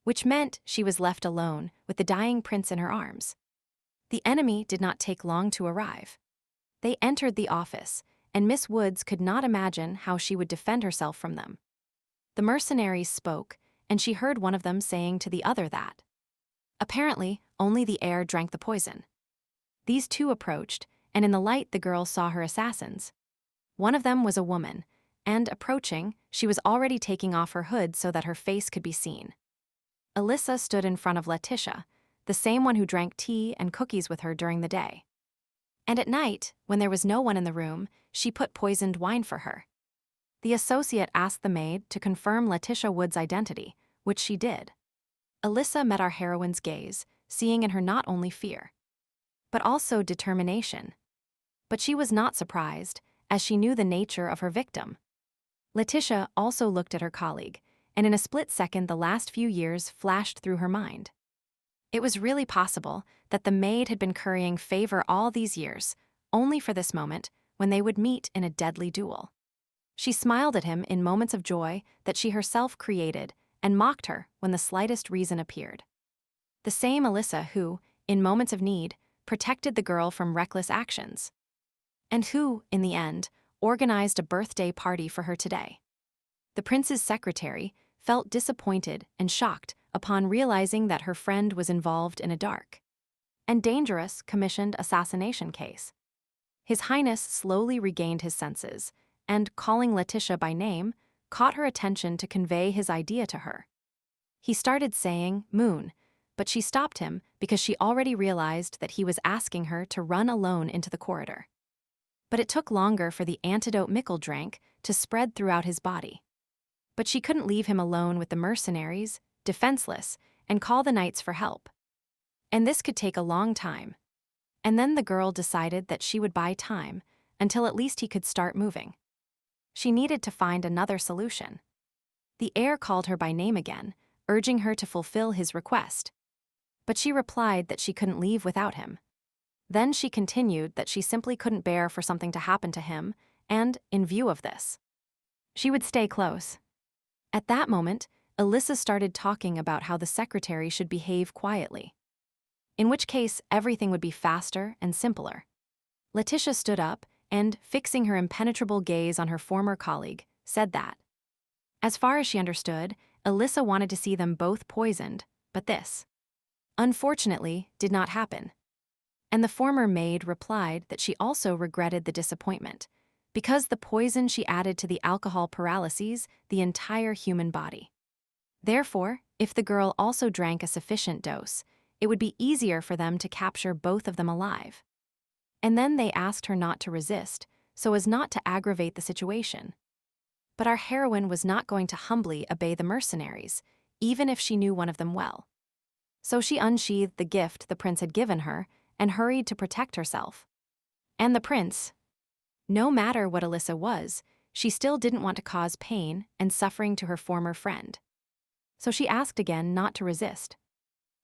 Which meant she was left alone with the dying prince in her arms. The enemy did not take long to arrive. They entered the office, and Miss Woods could not imagine how she would defend herself from them. The mercenaries spoke, and she heard one of them saying to the other that apparently only the air drank the poison. These two approached, and in the light the girl saw her assassins. One of them was a woman, and approaching, she was already taking off her hood so that her face could be seen. Alyssa stood in front of Letitia, the same one who drank tea and cookies with her during the day. And at night, when there was no one in the room, she put poisoned wine for her. The associate asked the maid to confirm Letitia Wood's identity, which she did. Alyssa met our heroine's gaze, seeing in her not only fear, but also determination. But she was not surprised, as she knew the nature of her victim. Letitia also looked at her colleague, and in a split second the last few years flashed through her mind. It was really possible that the maid had been currying favor all these years, only for this moment, when they would meet in a deadly duel. She smiled at him in moments of joy that she herself created and mocked her when the slightest reason appeared. The same Alyssa who, in moments of need, protected the girl from reckless actions. And who, in the end, organized a birthday party for her today. The prince's secretary felt disappointed and shocked upon realizing that her friend was involved in a dark and dangerous commissioned assassination case. His Highness slowly regained his senses and, calling Letitia by name, caught her attention to convey his idea to her. He started saying, "Moon," but she stopped him because she already realized that he was asking her to run alone into the corridor. But it took longer for the antidote Mikkel drank to spread throughout his body. But she couldn't leave him alone with the mercenaries, defenseless, and call the knights for help. And this could take a long time. And then the girl decided that she would buy time until at least he could start moving. She needed to find another solution. The heir called her by name again, urging her to fulfill his request. But she replied that she couldn't leave without him. Then she continued that she simply couldn't bear for something to happen to him, and, in view of this, she would stay close. At that moment, Alyssa started talking about how the secretary should behave quietly, in which case everything would be faster and simpler. Letitia stood up and, fixing her impenetrable gaze on her former colleague, said that, as far as she understood, Alyssa wanted to see them both poisoned, but this, unfortunately, did not happen. And the former maid replied that she also regretted the disappointment, because the poison she added to the alcohol paralyses the entire human body. Therefore, if the girl also drank a sufficient dose, it would be easier for them to capture both of them alive. And then they asked her not to resist, so as not to aggravate the situation. But our heroine was not going to humbly obey the mercenaries, even if she knew one of them well. So she unsheathed the gift the prince had given her and hurried to protect herself. And the prince, no matter what Alyssa was, she still didn't want to cause pain and suffering to her former friend. So she asked again not to resist.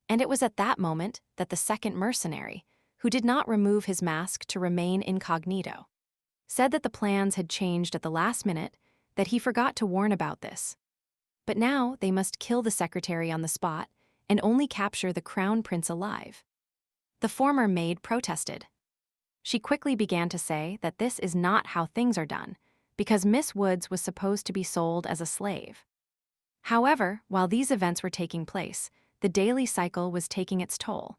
And it was at that moment that the second mercenary, who did not remove his mask to remain incognito, said that the plans had changed at the last minute, that he forgot to warn about this. But now they must kill the secretary on the spot and only capture the crown prince alive. The former maid protested. She quickly began to say that this is not how things are done, because Miss Woods was supposed to be sold as a slave. However, while these events were taking place, the daily cycle was taking its toll.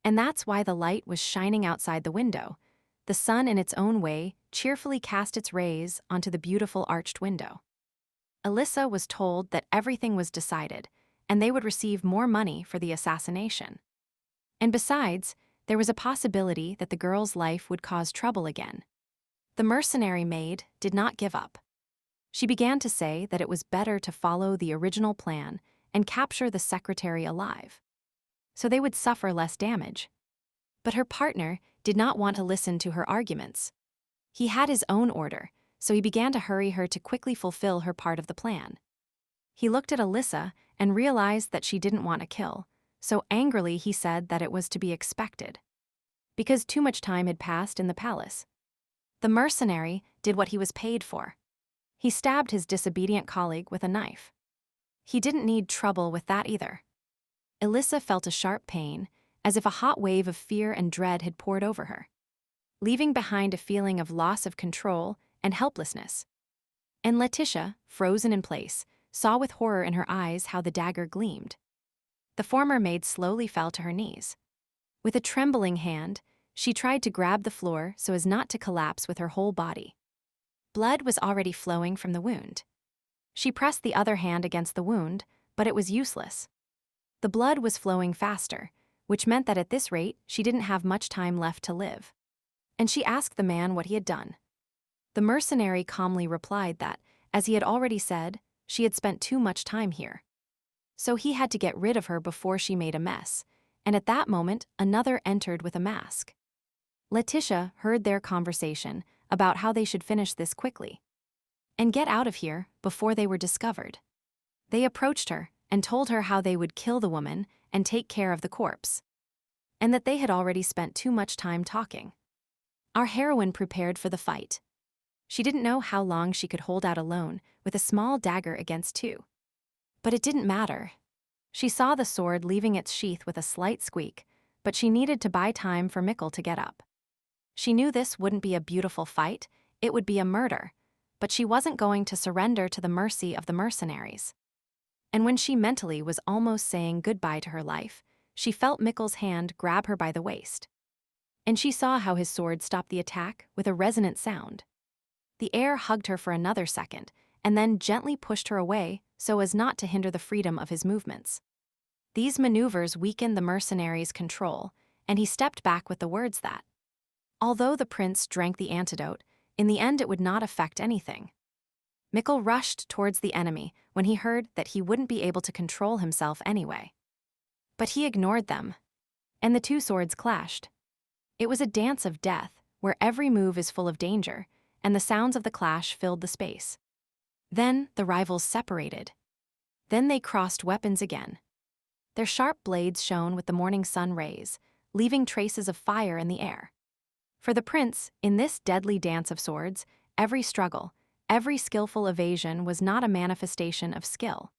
And that's why the light was shining outside the window. The sun in its own way cheerfully cast its rays onto the beautiful arched window. Alyssa was told that everything was decided, and they would receive more money for the assassination. And besides, there was a possibility that the girl's life would cause trouble again. The mercenary maid did not give up. She began to say that it was better to follow the original plan and capture the secretary alive, so they would suffer less damage. But her partner did not want to listen to her arguments. He had his own order, so he began to hurry her to quickly fulfill her part of the plan. He looked at Alyssa and realized that she didn't want to kill, so angrily he said that it was to be expected, because too much time had passed in the palace. The mercenary did what he was paid for. He stabbed his disobedient colleague with a knife. He didn't need trouble with that either. Alyssa felt a sharp pain, as if a hot wave of fear and dread had poured over her, leaving behind a feeling of loss of control and helplessness. And Letitia, frozen in place, saw with horror in her eyes how the dagger gleamed. The former maid slowly fell to her knees. With a trembling hand, she tried to grab the floor so as not to collapse with her whole body. Blood was already flowing from the wound. She pressed the other hand against the wound, but it was useless. The blood was flowing faster, which meant that at this rate she didn't have much time left to live. And she asked the man what he had done. The mercenary calmly replied that, as he had already said, she had spent too much time here. So he had to get rid of her before she made a mess, and at that moment another entered with a mask. Letitia heard their conversation about how they should finish this quickly and get out of here before they were discovered. They approached her and told her how they would kill the woman and take care of the corpse, and that they had already spent too much time talking. Our heroine prepared for the fight. She didn't know how long she could hold out alone with a small dagger against two. But it didn't matter. She saw the sword leaving its sheath with a slight squeak, but she needed to buy time for Mikkel to get up. She knew this wouldn't be a beautiful fight, it would be a murder, but she wasn't going to surrender to the mercy of the mercenaries. And when she mentally was almost saying goodbye to her life, she felt Mikkel's hand grab her by the waist. And she saw how his sword stopped the attack with a resonant sound. The air hugged her for another second, and then gently pushed her away so as not to hinder the freedom of his movements. These maneuvers weakened the mercenary's control, and he stepped back with the words that, although the prince drank the antidote, in the end it would not affect anything. Mikkel rushed towards the enemy when he heard that he wouldn't be able to control himself anyway. But he ignored them, and the two swords clashed. It was a dance of death, where every move is full of danger, and the sounds of the clash filled the space. Then the rivals separated. Then they crossed weapons again. Their sharp blades shone with the morning sun rays, leaving traces of fire in the air. For the prince, in this deadly dance of swords, every struggle, every skillful evasion was not a manifestation of skill,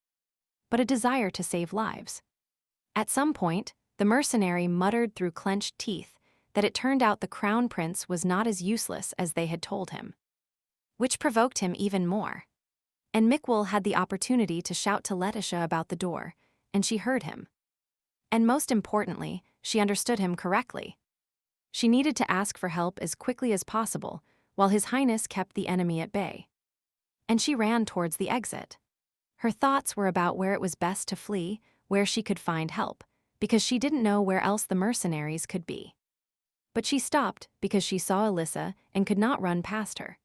but a desire to save lives. At some point, the mercenary muttered through clenched teeth that it turned out the crown prince was not as useless as they had told him, which provoked him even more. And Mikkel had the opportunity to shout to Letitia about the door, and she heard him. And most importantly, she understood him correctly. She needed to ask for help as quickly as possible, while His Highness kept the enemy at bay. And she ran towards the exit. Her thoughts were about where it was best to flee, where she could find help, because she didn't know where else the mercenaries could be. But she stopped because she saw Alyssa and could not run past her.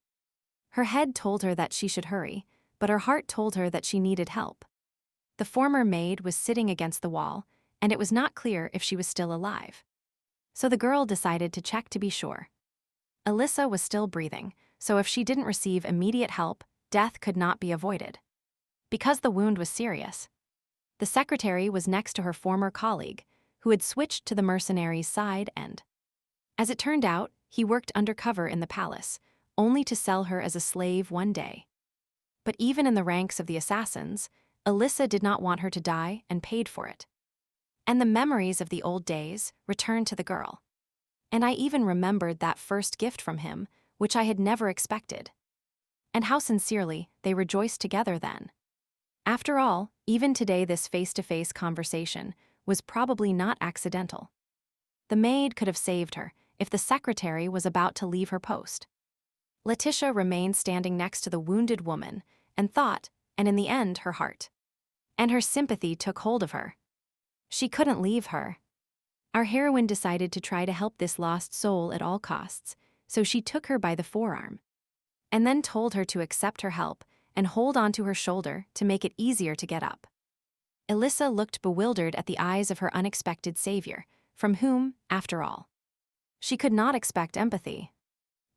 Her head told her that she should hurry, but her heart told her that she needed help. The former maid was sitting against the wall, and it was not clear if she was still alive. So the girl decided to check to be sure. Alyssa was still breathing, so if she didn't receive immediate help, death could not be avoided. Because the wound was serious. The secretary was next to her former colleague, who had switched to the mercenary's side and, as it turned out, he worked undercover in the palace, only to sell her as a slave one day. But even in the ranks of the assassins, Alyssa did not want her to die and paid for it. And the memories of the old days returned to the girl. And I even remembered that first gift from him, which I had never expected. And how sincerely they rejoiced together then. After all, even today this face-to-face conversation was probably not accidental. The maid could have saved her if the secretary was about to leave her post. Letitia remained standing next to the wounded woman and thought, and in the end her heart. And her sympathy took hold of her. She couldn't leave her. Our heroine decided to try to help this lost soul at all costs, so she took her by the forearm. And then told her to accept her help and hold onto her shoulder to make it easier to get up. Alyssa looked bewildered at the eyes of her unexpected savior, from whom, after all, she could not expect empathy.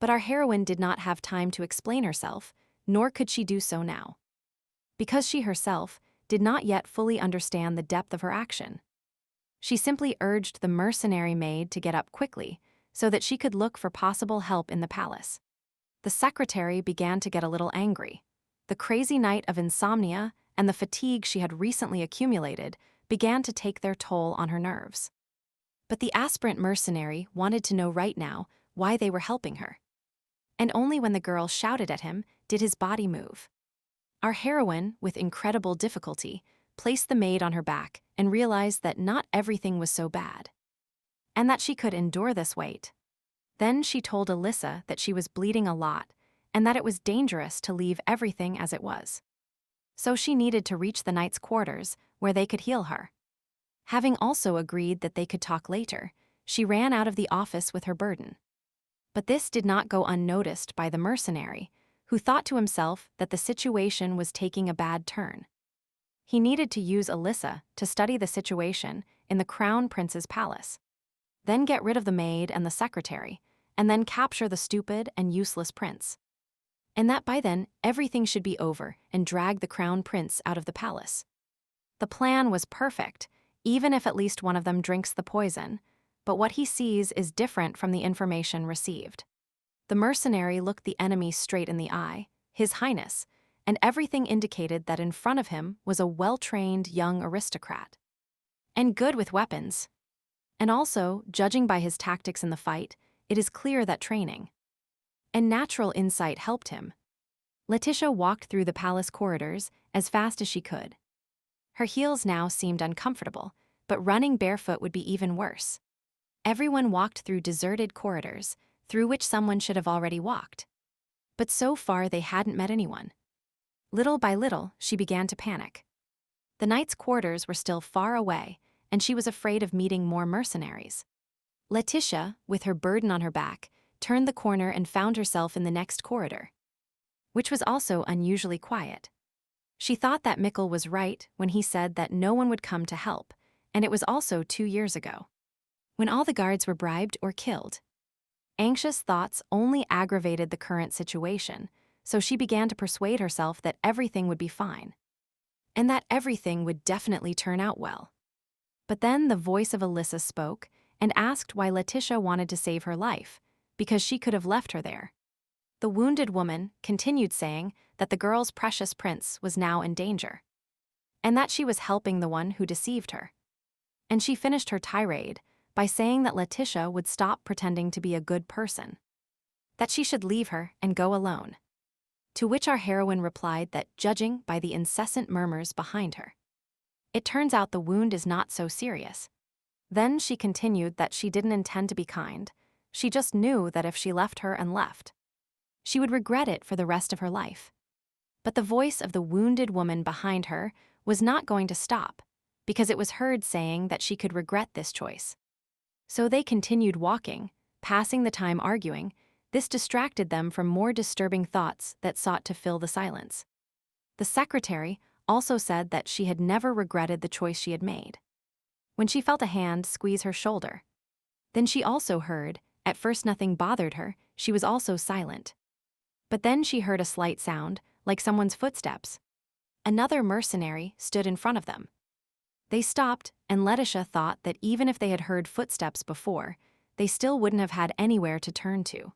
But our heroine did not have time to explain herself, nor could she do so now. Because she herself did not yet fully understand the depth of her action. She simply urged the mercenary maid to get up quickly so that she could look for possible help in the palace. The secretary began to get a little angry. The crazy night of insomnia and the fatigue she had recently accumulated began to take their toll on her nerves. But the aspirant mercenary wanted to know right now why they were helping her. And only when the girl shouted at him did his body move. Our heroine, with incredible difficulty, placed the maid on her back and realized that not everything was so bad, and that she could endure this weight. Then she told Alyssa that she was bleeding a lot and that it was dangerous to leave everything as it was. So she needed to reach the knight's quarters where they could heal her. Having also agreed that they could talk later, she ran out of the office with her burden. But this did not go unnoticed by the mercenary, who thought to himself that the situation was taking a bad turn. He needed to use Alyssa to study the situation in the crown prince's palace, then get rid of the maid and the secretary, and then capture the stupid and useless prince. And that by then everything should be over and drag the crown prince out of the palace. The plan was perfect, even if at least one of them drinks the poison, but what he sees is different from the information received. The mercenary looked the enemy straight in the eye, His Highness, and everything indicated that in front of him was a well-trained young aristocrat. And good with weapons. And also, judging by his tactics in the fight, it is clear that training and natural insight helped him. Letitia walked through the palace corridors as fast as she could. Her heels now seemed uncomfortable, but running barefoot would be even worse. Everyone walked through deserted corridors, through which someone should have already walked. But so far they hadn't met anyone. Little by little, she began to panic. The knight's quarters were still far away, and she was afraid of meeting more mercenaries. Letitia, with her burden on her back, turned the corner and found herself in the next corridor, which was also unusually quiet. She thought that Mikkel was right when he said that no one would come to help, and it was also 2 years ago, when all the guards were bribed or killed. Anxious thoughts only aggravated the current situation, so she began to persuade herself that everything would be fine, and that everything would definitely turn out well. But then the voice of Alyssa spoke and asked why Letitia wanted to save her life, because she could have left her there. The wounded woman continued saying that the girl's precious prince was now in danger, and that she was helping the one who deceived her. And she finished her tirade by saying that Letitia would stop pretending to be a good person, that she should leave her and go alone. To which our heroine replied that, judging by the incessant murmurs behind her, it turns out the wound is not so serious. Then she continued that she didn't intend to be kind, she just knew that if she left her and left, she would regret it for the rest of her life. But the voice of the wounded woman behind her was not going to stop, because it was heard saying that she could regret this choice. So they continued walking, passing the time arguing. This distracted them from more disturbing thoughts that sought to fill the silence. The secretary also said that she had never regretted the choice she had made, when she felt a hand squeeze her shoulder. Then she also heard, at first nothing bothered her, she was also silent. But then she heard a slight sound, like someone's footsteps. Another mercenary stood in front of them. They stopped, and Letitia thought that even if they had heard footsteps before, they still wouldn't have had anywhere to turn to.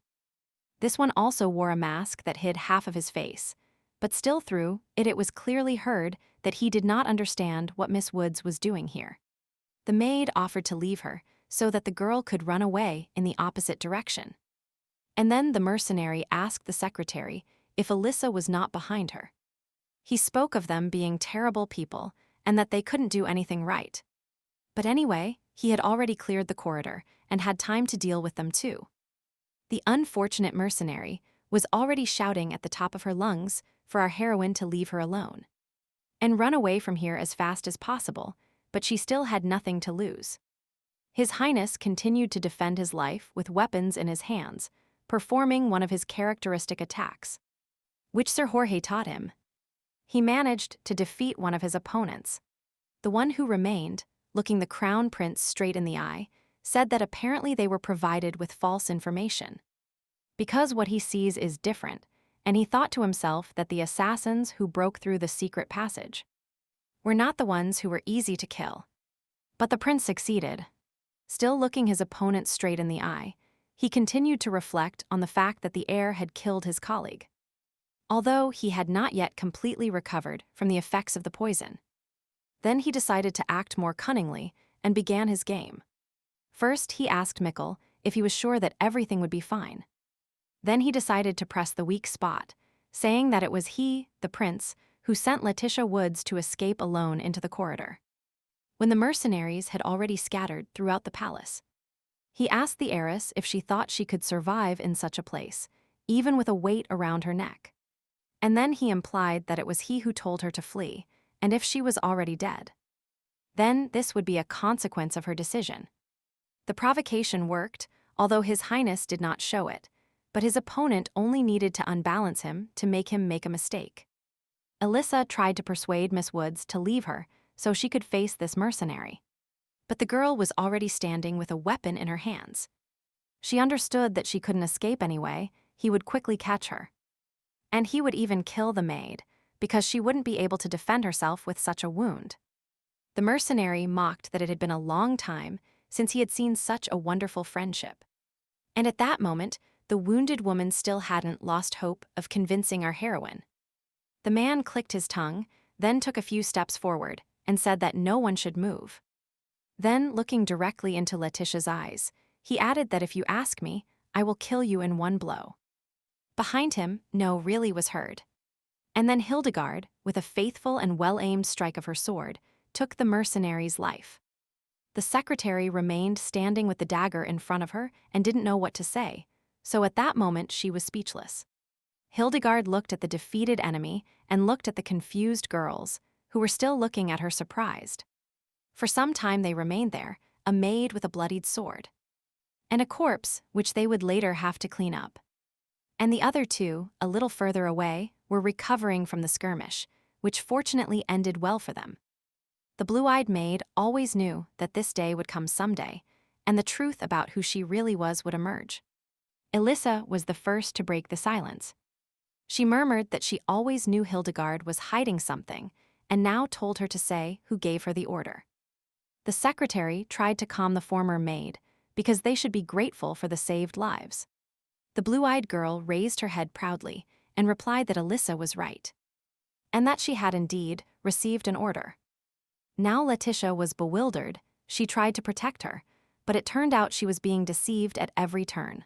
This one also wore a mask that hid half of his face, but still through it was clearly heard that he did not understand what Miss Woods was doing here. The maid offered to leave her so that the girl could run away in the opposite direction. And then the mercenary asked the secretary if Alyssa was not behind her. He spoke of them being terrible people and that they couldn't do anything right. But anyway, he had already cleared the corridor and had time to deal with them too. The unfortunate mercenary was already shouting at the top of her lungs for our heroine to leave her alone and run away from here as fast as possible, but she still had nothing to lose. His Highness continued to defend his life with weapons in his hands, performing one of his characteristic attacks, which Sir Jorge taught him. He managed to defeat one of his opponents. The one who remained, looking the crown prince straight in the eye, said that apparently they were provided with false information, because what he sees is different, and he thought to himself that the assassins who broke through the secret passage were not the ones who were easy to kill. But the prince succeeded. Still looking his opponent straight in the eye, he continued to reflect on the fact that the heir had killed his colleague, although he had not yet completely recovered from the effects of the poison. Then he decided to act more cunningly and began his game. First, he asked Mikkel if he was sure that everything would be fine. Then he decided to press the weak spot, saying that it was he, the prince, who sent Letitia Woods to escape alone into the corridor, when the mercenaries had already scattered throughout the palace. He asked the heiress if she thought she could survive in such a place, even with a weight around her neck. And then he implied that it was he who told her to flee, and if she was already dead, then this would be a consequence of her decision. The provocation worked, although His Highness did not show it, but his opponent only needed to unbalance him to make him make a mistake. Alyssa tried to persuade Miss Woods to leave her so she could face this mercenary. But the girl was already standing with a weapon in her hands. She understood that she couldn't escape anyway, he would quickly catch her. And he would even kill the maid, because she wouldn't be able to defend herself with such a wound. The mercenary mocked that it had been a long time since he had seen such a wonderful friendship. And at that moment, the the wounded woman still hadn't lost hope of convincing our heroine. The man clicked his tongue, then took a few steps forward, and said that no one should move. Then, looking directly into Letitia's eyes, he added that if you ask me, I will kill you in one blow. Behind him, no really was heard. And then Hildegard, with a faithful and well-aimed strike of her sword, took the mercenary's life. The secretary remained standing with the dagger in front of her and didn't know what to say, so at that moment she was speechless. Hildegard looked at the defeated enemy and looked at the confused girls, who were still looking at her surprised. For some time they remained there, a maid with a bloodied sword. And a corpse, which they would later have to clean up. And the other two, a little further away, were recovering from the skirmish, which fortunately ended well for them. The blue-eyed maid always knew that this day would come someday, and the truth about who she really was would emerge. Elissa was the first to break the silence. She murmured that she always knew Hildegard was hiding something, and now told her to say who gave her the order. The secretary tried to calm the former maid, because they should be grateful for the saved lives. The blue-eyed girl raised her head proudly and replied that Elissa was right, and that she had indeed received an order. Now Letitia was bewildered. She tried to protect her, but it turned out she was being deceived at every turn.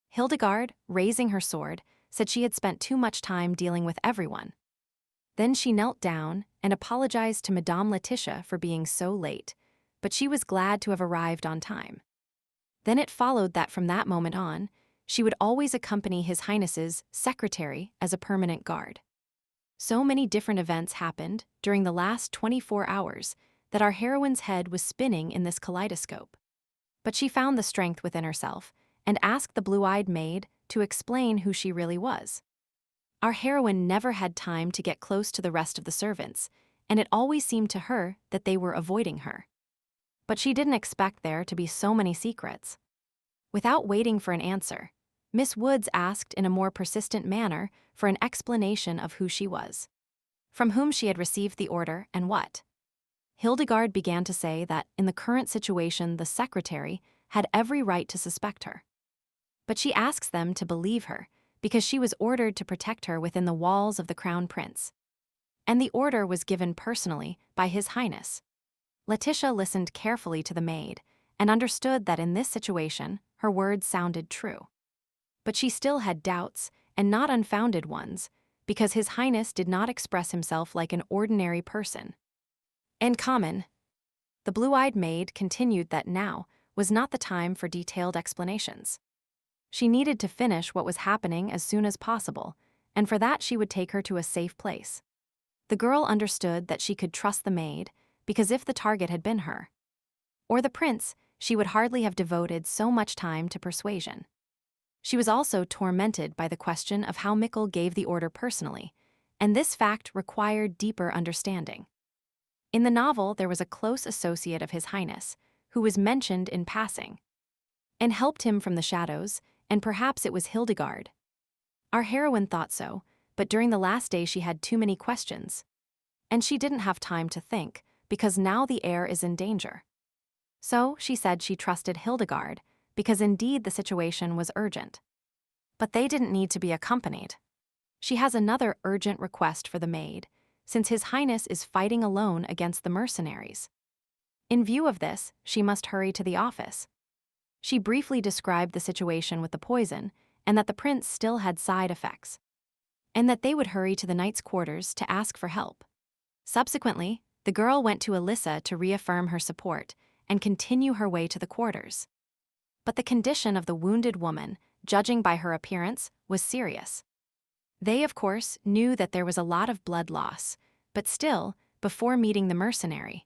Hildegard, raising her sword, said she had spent too much time dealing with everyone. Then she knelt down and apologized to Madame Letitia for being so late, but she was glad to have arrived on time. Then it followed that from that moment on, she would always accompany His Highness's secretary as a permanent guard. So many different events happened during the last 24 hours that our heroine's head was spinning in this kaleidoscope. But she found the strength within herself and asked the blue-eyed maid to explain who she really was. Our heroine never had time to get close to the rest of the servants, and it always seemed to her that they were avoiding her. But she didn't expect there to be so many secrets. Without waiting for an answer, Miss Woods asked in a more persistent manner for an explanation of who she was, from whom she had received the order and what. Hildegard began to say that in the current situation the secretary had every right to suspect her. But she asks them to believe her because she was ordered to protect her within the walls of the Crown Prince. And the order was given personally by His Highness. Letitia listened carefully to the maid and understood that in this situation her words sounded true. But she still had doubts, and not unfounded ones, because His Highness did not express himself like an ordinary person. In common, the blue-eyed maid continued that now was not the time for detailed explanations. She needed to finish what was happening as soon as possible, and for that she would take her to a safe place. The girl understood that she could trust the maid, because if the target had been her, or the prince, she would hardly have devoted so much time to persuasion. She was also tormented by the question of how Mikkel gave the order personally, and this fact required deeper understanding. In the novel, there was a close associate of His Highness, who was mentioned in passing, and helped him from the shadows, and perhaps it was Hildegard. Our heroine thought so, but during the last day she had too many questions. And she didn't have time to think, because now the heir is in danger. So she said she trusted Hildegard, because indeed the situation was urgent. But they didn't need to be accompanied. She has another urgent request for the maid, since His Highness is fighting alone against the mercenaries. In view of this, she must hurry to the office. She briefly described the situation with the poison, and that the prince still had side effects, and that they would hurry to the knight's quarters to ask for help. Subsequently, the girl went to Elissa to reaffirm her support and continue her way to the quarters. But the condition of the wounded woman, judging by her appearance, was serious. They, of course, knew that there was a lot of blood loss, but still, before meeting the mercenary,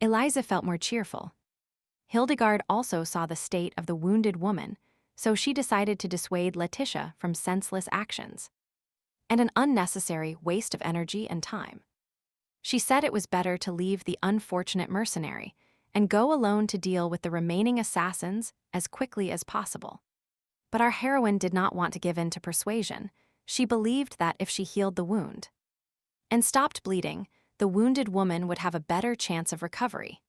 Eliza felt more cheerful. Hildegard also saw the state of the wounded woman, so she decided to dissuade Letitia from senseless actions and an unnecessary waste of energy and time. She said it was better to leave the unfortunate mercenary and go alone to deal with the remaining assassins as quickly as possible. But our heroine did not want to give in to persuasion. She believed that if she healed the wound and stopped bleeding, the wounded woman would have a better chance of recovery.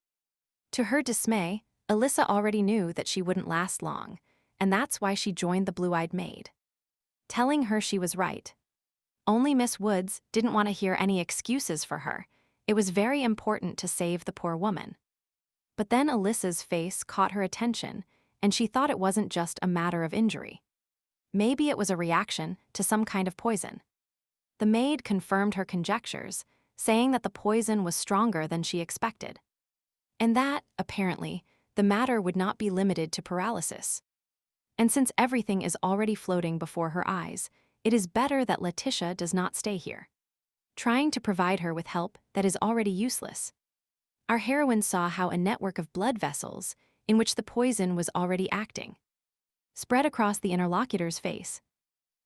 To her dismay, Elissa already knew that she wouldn't last long, and that's why she joined the blue-eyed maid, telling her she was right. Only Miss Woods didn't want to hear any excuses for her. It was very important to save the poor woman. But then Alyssa's face caught her attention, and she thought it wasn't just a matter of injury. Maybe it was a reaction to some kind of poison. The maid confirmed her conjectures, saying that the poison was stronger than she expected. And that, apparently, the matter would not be limited to paralysis. And since everything is already floating before her eyes, it is better that Letitia does not stay here, trying to provide her with help that is already useless. Our heroine saw how a network of blood vessels, in which the poison was already acting, spread across the interlocutor's face.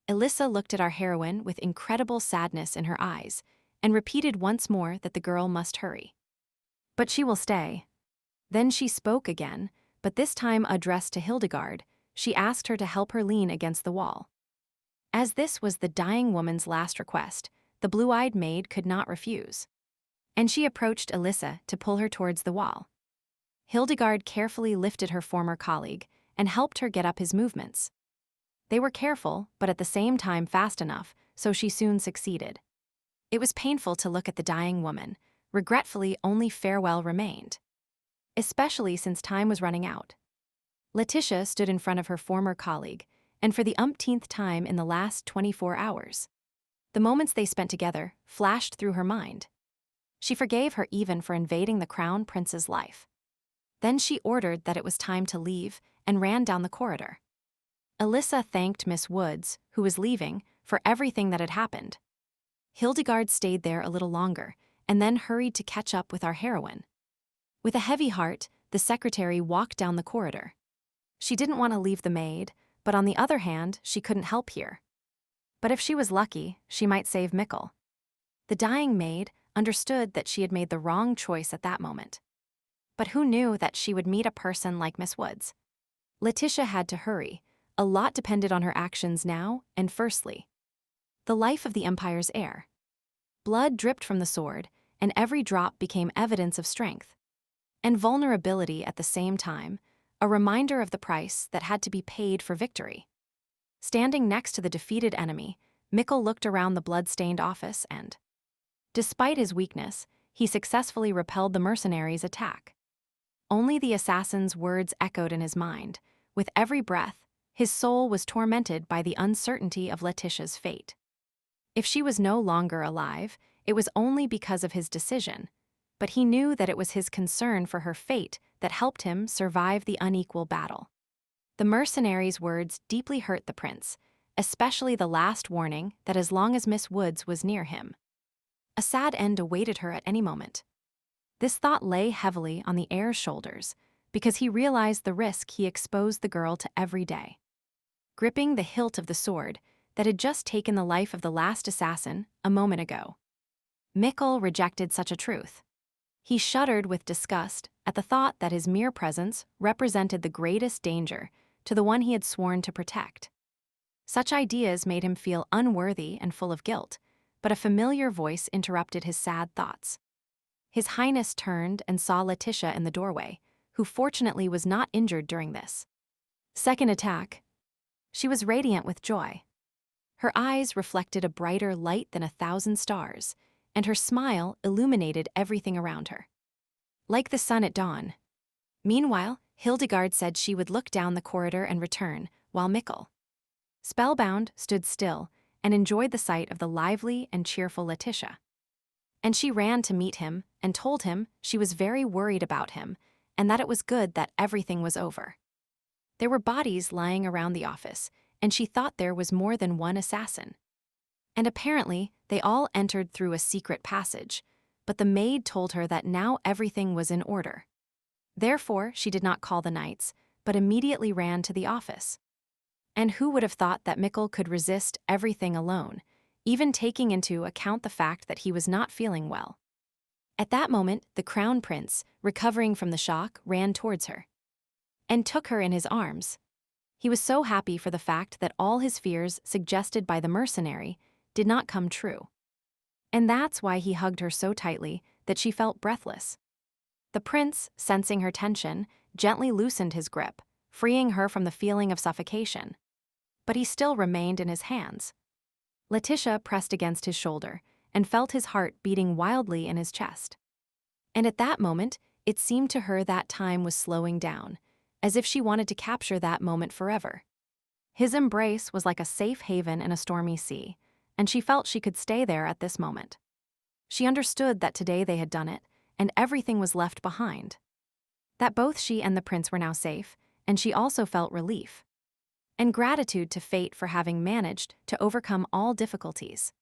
Alyssa looked at our heroine with incredible sadness in her eyes and repeated once more that the girl must hurry. But she will stay. Then she spoke again, but this time addressed to Hildegard. She asked her to help her lean against the wall. As this was the dying woman's last request, the blue-eyed maid could not refuse. And she approached Alyssa to pull her towards the wall. Hildegard carefully lifted her former colleague and helped her get up his movements. They were careful, but at the same time fast enough, so she soon succeeded. It was painful to look at the dying woman. Regretfully, only farewell remained, especially since time was running out. Letitia stood in front of her former colleague, and for the umpteenth time in the last 24 hours. The moments they spent together flashed through her mind. She forgave her even for invading the crown prince's life. Then she ordered that it was time to leave and ran down the corridor. Alyssa thanked Miss Woods, who was leaving, for everything that had happened. Hildegard stayed there a little longer and then hurried to catch up with our heroine. With a heavy heart, the secretary walked down the corridor. She didn't want to leave the maid, but on the other hand, she couldn't help here. But if she was lucky, she might save Mikkel. The dying maid understood that she had made the wrong choice at that moment. But who knew that she would meet a person like Miss Woods? Letitia had to hurry. A lot depended on her actions now, and firstly, the life of the Empire's heir. Blood dripped from the sword, and every drop became evidence of strength. And vulnerability at the same time, a reminder of the price that had to be paid for victory. Standing next to the defeated enemy, Mikkel looked around the blood-stained office and, despite his weakness, he successfully repelled the mercenaries' attack. Only the assassin's words echoed in his mind. With every breath, his soul was tormented by the uncertainty of Letitia's fate. If she was no longer alive, it was only because of his decision, but he knew that it was his concern for her fate that helped him survive the unequal battle. The mercenaries' words deeply hurt the prince, especially the last warning that as long as Miss Woods was near him, a sad end awaited her at any moment. This thought lay heavily on the heir's shoulders because he realized the risk he exposed the girl to every day. Gripping the hilt of the sword that had just taken the life of the last assassin a moment ago, Mikkel rejected such a truth. He shuddered with disgust at the thought that his mere presence represented the greatest danger to the one he had sworn to protect. Such ideas made him feel unworthy and full of guilt, but a familiar voice interrupted his sad thoughts. His Highness turned and saw Letitia in the doorway, who fortunately was not injured during this second attack. She was radiant with joy. Her eyes reflected a brighter light than 1,000 stars, and her smile illuminated everything around her, like the sun at dawn. Meanwhile, Hildegard said she would look down the corridor and return, while Mikkel, spellbound, stood still and enjoyed the sight of the lively and cheerful Letitia. And she ran to meet him and told him she was very worried about him and that it was good that everything was over. There were bodies lying around the office, and she thought there was more than one assassin. And apparently, they all entered through a secret passage, but the maid told her that now everything was in order. Therefore, she did not call the knights, but immediately ran to the office. And who would have thought that Mikkel could resist everything alone, even taking into account the fact that he was not feeling well? At that moment, the crown prince, recovering from the shock, ran towards her and took her in his arms. He was so happy for the fact that all his fears suggested by the mercenary did not come true. And that's why he hugged her so tightly that she felt breathless. The prince, sensing her tension, gently loosened his grip, freeing her from the feeling of suffocation. But he still remained in his hands. Letitia pressed against his shoulder and felt his heart beating wildly in his chest. And at that moment, it seemed to her that time was slowing down, as if she wanted to capture that moment forever. His embrace was like a safe haven in a stormy sea, and she felt she could stay there at this moment. She understood that today they had done it, and everything was left behind. That both she and the prince were now safe, and she also felt relief and gratitude to fate for having managed to overcome all difficulties.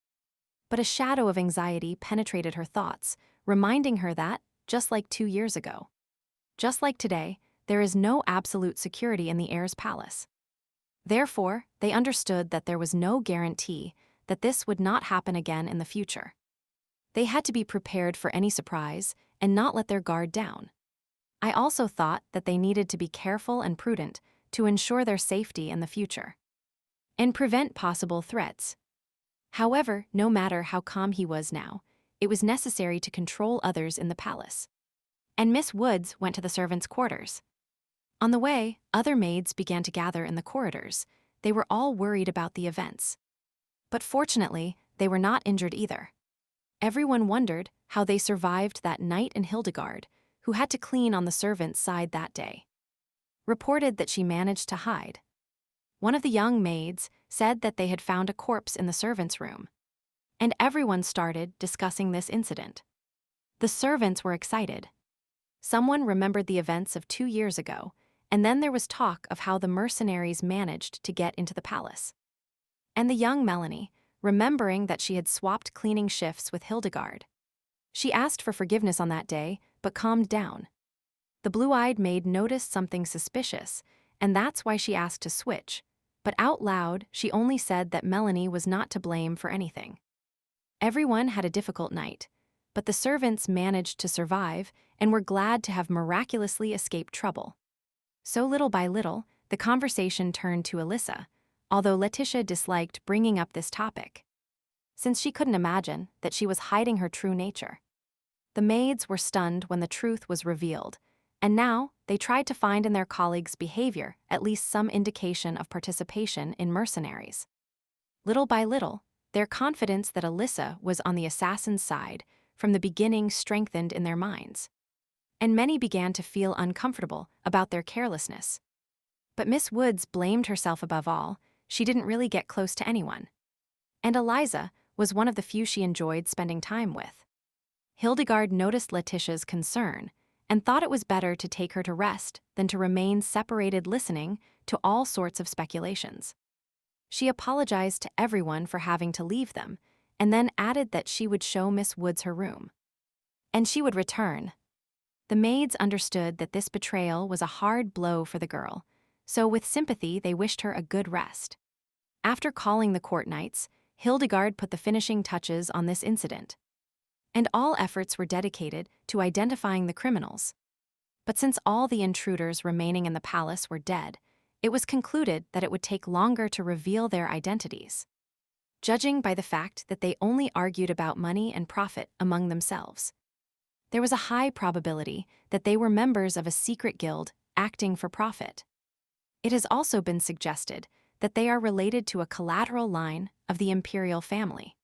But a shadow of anxiety penetrated her thoughts, reminding her that, just like 2 years ago, just like today, there is no absolute security in the heir's palace. Therefore, they understood that there was no guarantee that this would not happen again in the future. They had to be prepared for any surprise and not let their guard down. I also thought that they needed to be careful and prudent to ensure their safety in the future and prevent possible threats. However, no matter how calm he was now, it was necessary to control others in the palace. And Miss Woods went to the servants' quarters. On the way, other maids began to gather in the corridors. They were all worried about the events. But fortunately, they were not injured either. Everyone wondered how they survived that night, and Hildegard, who had to clean on the servants' side that day, reported that she managed to hide. One of the young maids said that they had found a corpse in the servants' room, and everyone started discussing this incident. The servants were excited. Someone remembered the events of 2 years ago, and then there was talk of how the mercenaries managed to get into the palace. And the young Melanie, remembering that she had swapped cleaning shifts with Hildegard. She asked for forgiveness on that day, but calmed down. The blue-eyed maid noticed something suspicious, and that's why she asked to switch, but out loud she only said that Melanie was not to blame for anything. Everyone had a difficult night, but the servants managed to survive and were glad to have miraculously escaped trouble. So little by little, the conversation turned to Alyssa, although Letitia disliked bringing up this topic, since she couldn't imagine that she was hiding her true nature. The maids were stunned when the truth was revealed, and now they tried to find in their colleagues' behavior at least some indication of participation in mercenaries. Little by little, their confidence that Alyssa was on the assassin's side from the beginning strengthened in their minds, and many began to feel uncomfortable about their carelessness. But Miss Woods blamed herself above all. She didn't really get close to anyone. And Eliza was one of the few she enjoyed spending time with. Hildegard noticed Letitia's concern and thought it was better to take her to rest than to remain separated listening to all sorts of speculations. She apologized to everyone for having to leave them, and then added that she would show Miss Woods her room. And she would return. The maids understood that this betrayal was a hard blow for the girl, so with sympathy they wished her a good rest. After calling the court knights, Hildegard put the finishing touches on this incident, and all efforts were dedicated to identifying the criminals. But since all the intruders remaining in the palace were dead, it was concluded that it would take longer to reveal their identities, judging by the fact that they only argued about money and profit among themselves. There was a high probability that they were members of a secret guild acting for profit. It has also been suggested that they are related to a collateral line of the imperial family.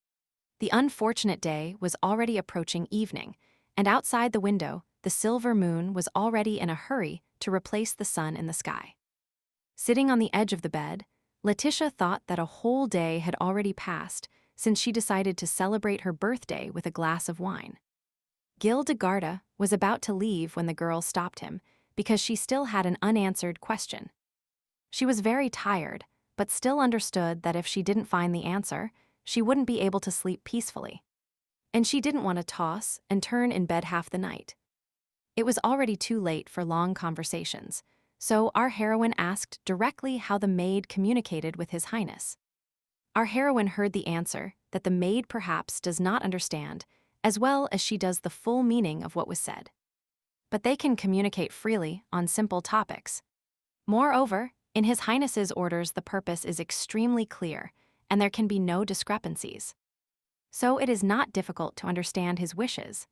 The unfortunate day was already approaching evening, and outside the window, the silver moon was already in a hurry to replace the sun in the sky. Sitting on the edge of the bed, Letitia thought that a whole day had already passed since she decided to celebrate her birthday with a glass of wine. Gil de Garda was about to leave when the girl stopped him because she still had an unanswered question. She was very tired, but still understood that if she didn't find the answer, she wouldn't be able to sleep peacefully. And she didn't want to toss and turn in bed half the night. It was already too late for long conversations, so our heroine asked directly how the maid communicated with His Highness. Our heroine heard the answer that the maid perhaps does not understand, as well as she does the full meaning of what was said. But they can communicate freely on simple topics. Moreover, in His Highness's orders the purpose is extremely clear, and there can be no discrepancies. So it is not difficult to understand his wishes.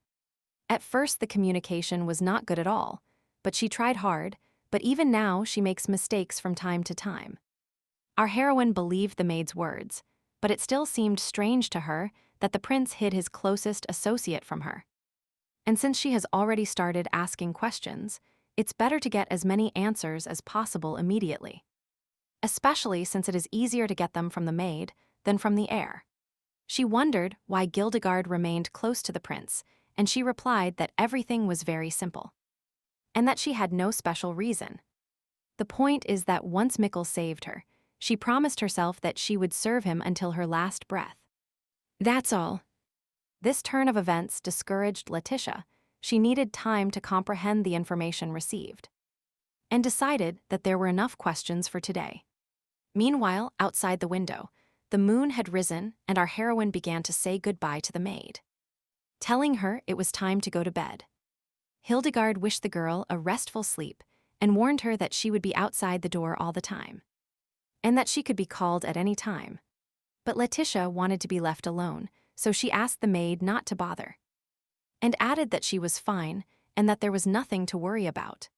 At first the communication was not good at all, but she tried hard, but even now she makes mistakes from time to time. Our heroine believed the maid's words, but it still seemed strange to her that the prince hid his closest associate from her. And since she has already started asking questions, it's better to get as many answers as possible immediately. Especially since it is easier to get them from the maid than from the heir. She wondered why Hildegard remained close to the prince, and she replied that everything was very simple. And that she had no special reason. The point is that once Mikkel saved her, she promised herself that she would serve him until her last breath. That's all. This turn of events discouraged Letitia. She needed time to comprehend the information received. And decided that there were enough questions for today. Meanwhile, outside the window, the moon had risen and our heroine began to say goodbye to the maid, telling her it was time to go to bed. Hildegard wished the girl a restful sleep and warned her that she would be outside the door all the time, and that she could be called at any time. But Letitia wanted to be left alone, so she asked the maid not to bother, and added that she was fine and that there was nothing to worry about.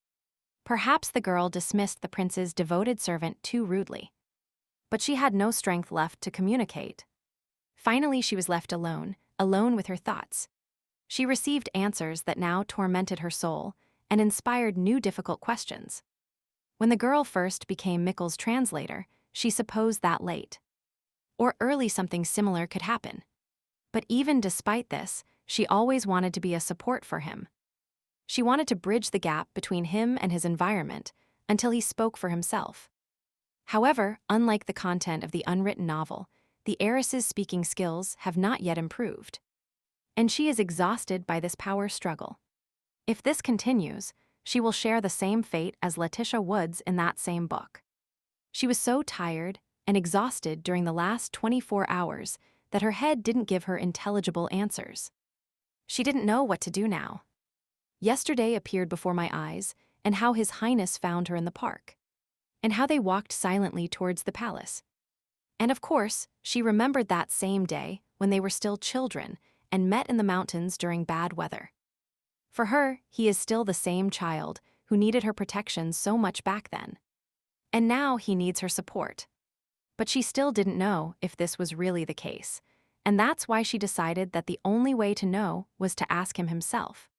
Perhaps the girl dismissed the prince's devoted servant too rudely. But she had no strength left to communicate. Finally, she was left alone with her thoughts. She received answers that now tormented her soul and inspired new difficult questions. When the girl first became Mikkel's translator, she supposed that late or early something similar could happen. But even despite this, she always wanted to be a support for him. She wanted to bridge the gap between him and his environment until he spoke for himself. However, unlike the content of the unwritten novel, the heiress's speaking skills have not yet improved. And she is exhausted by this power struggle. If this continues, she will share the same fate as Letitia Woods in that same book. She was so tired and exhausted during the last 24 hours that her head didn't give her intelligible answers. She didn't know what to do now. Yesterday appeared before my eyes, and how His Highness found her in the park, and how they walked silently towards the palace. And of course, she remembered that same day when they were still children and met in the mountains during bad weather. For her, he is still the same child who needed her protection so much back then. And now he needs her support. But she still didn't know if this was really the case, and that's why she decided that the only way to know was to ask him himself.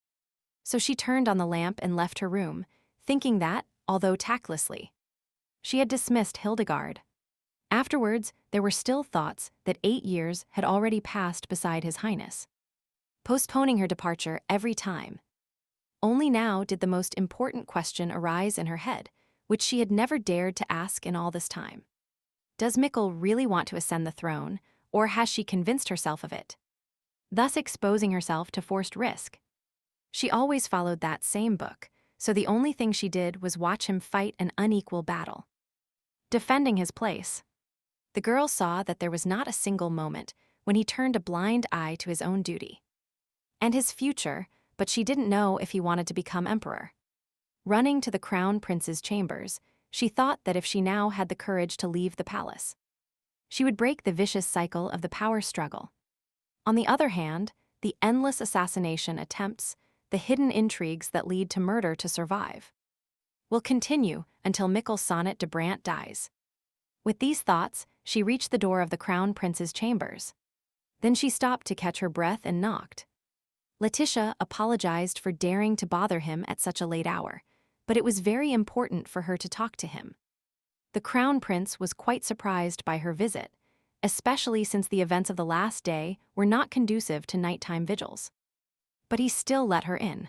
So she turned on the lamp and left her room, thinking that, although tactlessly, she had dismissed Hildegard. Afterwards, there were still thoughts that 8 years had already passed beside His Highness, postponing her departure every time. Only now did the most important question arise in her head, which she had never dared to ask in all this time. Does Mikkel really want to ascend the throne, or has she convinced herself of it, thus exposing herself to forced risk? She always followed that same book, so the only thing she did was watch him fight an unequal battle, defending his place. The girl saw that there was not a single moment when he turned a blind eye to his own duty and his future, but she didn't know if he wanted to become emperor. Running to the crown prince's chambers, she thought that if she now had the courage to leave the palace, she would break the vicious cycle of the power struggle. On the other hand, the endless assassination attempts, the hidden intrigues that lead to murder to survive, will continue until Mikkel Sonnet de Brandt dies. With these thoughts, she reached the door of the crown prince's chambers. Then she stopped to catch her breath and knocked. Letitia apologized for daring to bother him at such a late hour, but it was very important for her to talk to him. The crown prince was quite surprised by her visit, especially since the events of the last day were not conducive to nighttime vigils. But he still let her in.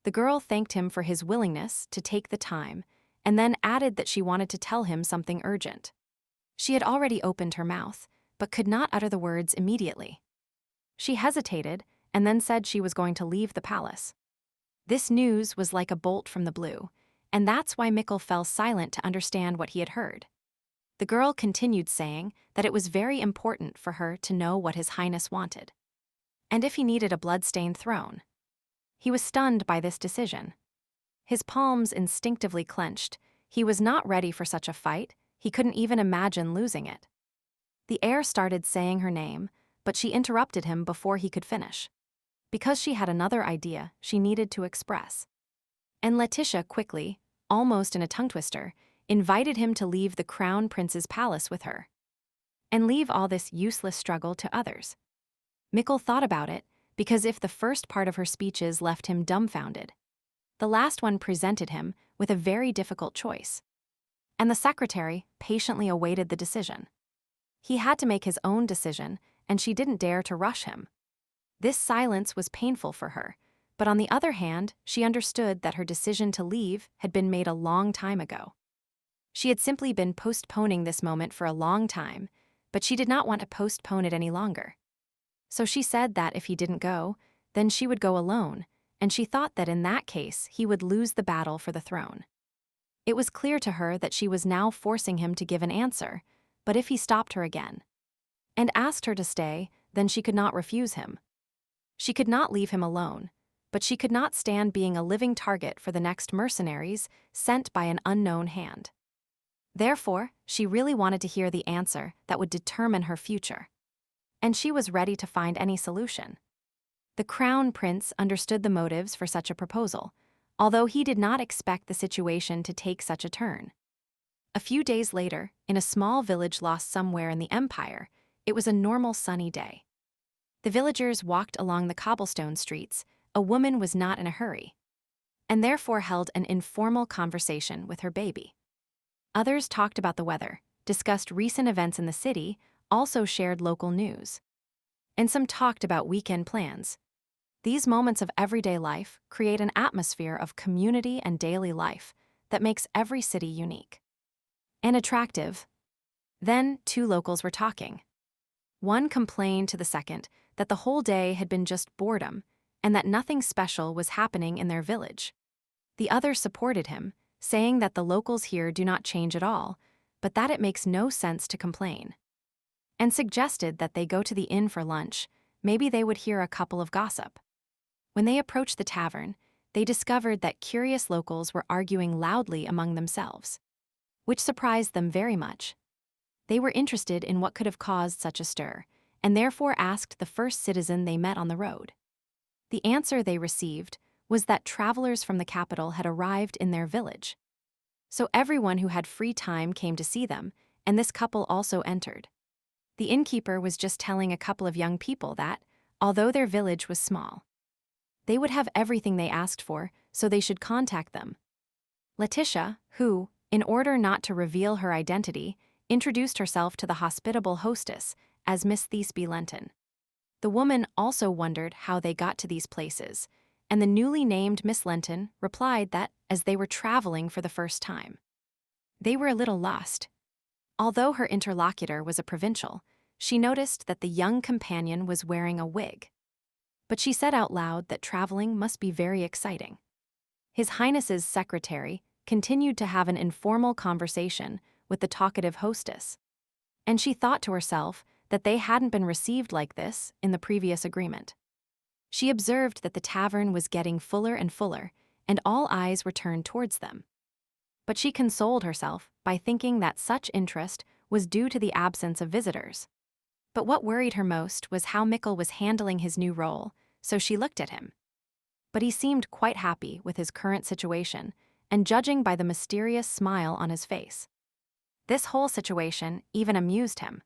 The girl thanked him for his willingness to take the time, and then added that she wanted to tell him something urgent. She had already opened her mouth, but could not utter the words immediately. She hesitated, and then said she was going to leave the palace. This news was like a bolt from the blue, and that's why Mikkel fell silent to understand what he had heard. The girl continued saying that it was very important for her to know what His Highness wanted, and if he needed a blood-stained throne. He was stunned by this decision. His palms instinctively clenched. He was not ready for such a fight. He couldn't even imagine losing it. The heir started saying her name, but she interrupted him before he could finish, because she had another idea she needed to express. And Letitia quickly, almost in a tongue twister, invited him to leave the crown prince's palace with her and leave all this useless struggle to others. Mikkel thought about it, because if the first part of her speeches left him dumbfounded, the last one presented him with a very difficult choice. And the secretary patiently awaited the decision. He had to make his own decision, and she didn't dare to rush him. This silence was painful for her, but on the other hand, she understood that her decision to leave had been made a long time ago. She had simply been postponing this moment for a long time, but she did not want to postpone it any longer. So she said that if he didn't go, then she would go alone, and she thought that in that case he would lose the battle for the throne. It was clear to her that she was now forcing him to give an answer, but if he stopped her again and asked her to stay, then she could not refuse him. She could not leave him alone, but she could not stand being a living target for the next mercenaries sent by an unknown hand. Therefore, she really wanted to hear the answer that would determine her future. And she was ready to find any solution. The crown prince understood the motives for such a proposal, although he did not expect the situation to take such a turn. A few days later, in a small village lost somewhere in the empire, it was a normal sunny day. The villagers walked along the cobblestone streets. A woman was not in a hurry, and therefore held an informal conversation with her baby. Others talked about the weather, discussed recent events in the city, also shared local news. And some talked about weekend plans. These moments of everyday life create an atmosphere of community and daily life that makes every city unique and attractive. Then, two locals were talking. One complained to the second that the whole day had been just boredom and that nothing special was happening in their village. The other supported him, saying that the locals here do not change at all, but that it makes no sense to complain, and suggested that they go to the inn for lunch. Maybe they would hear a couple of gossip. When they approached the tavern, they discovered that curious locals were arguing loudly among themselves, which surprised them very much. They were interested in what could have caused such a stir, and therefore asked the first citizen they met on the road. The answer they received was that travelers from the capital had arrived in their village. So everyone who had free time came to see them, and this couple also entered. The innkeeper was just telling a couple of young people that, although their village was small, they would have everything they asked for, so they should contact them. Letitia, who, in order not to reveal her identity, introduced herself to the hospitable hostess as Miss Thesby Lenton. The woman also wondered how they got to these places, and the newly named Miss Lenton replied that, as they were traveling for the first time, they were a little lost. Although her interlocutor was a provincial, she noticed that the young companion was wearing a wig. But she said out loud that traveling must be very exciting. His Highness's secretary continued to have an informal conversation with the talkative hostess, and she thought to herself that they hadn't been received like this in the previous agreement. She observed that the tavern was getting fuller and fuller, and all eyes were turned towards them. But she consoled herself by thinking that such interest was due to the absence of visitors. But what worried her most was how Mikkel was handling his new role, so she looked at him. But he seemed quite happy with his current situation, and judging by the mysterious smile on his face, this whole situation even amused him.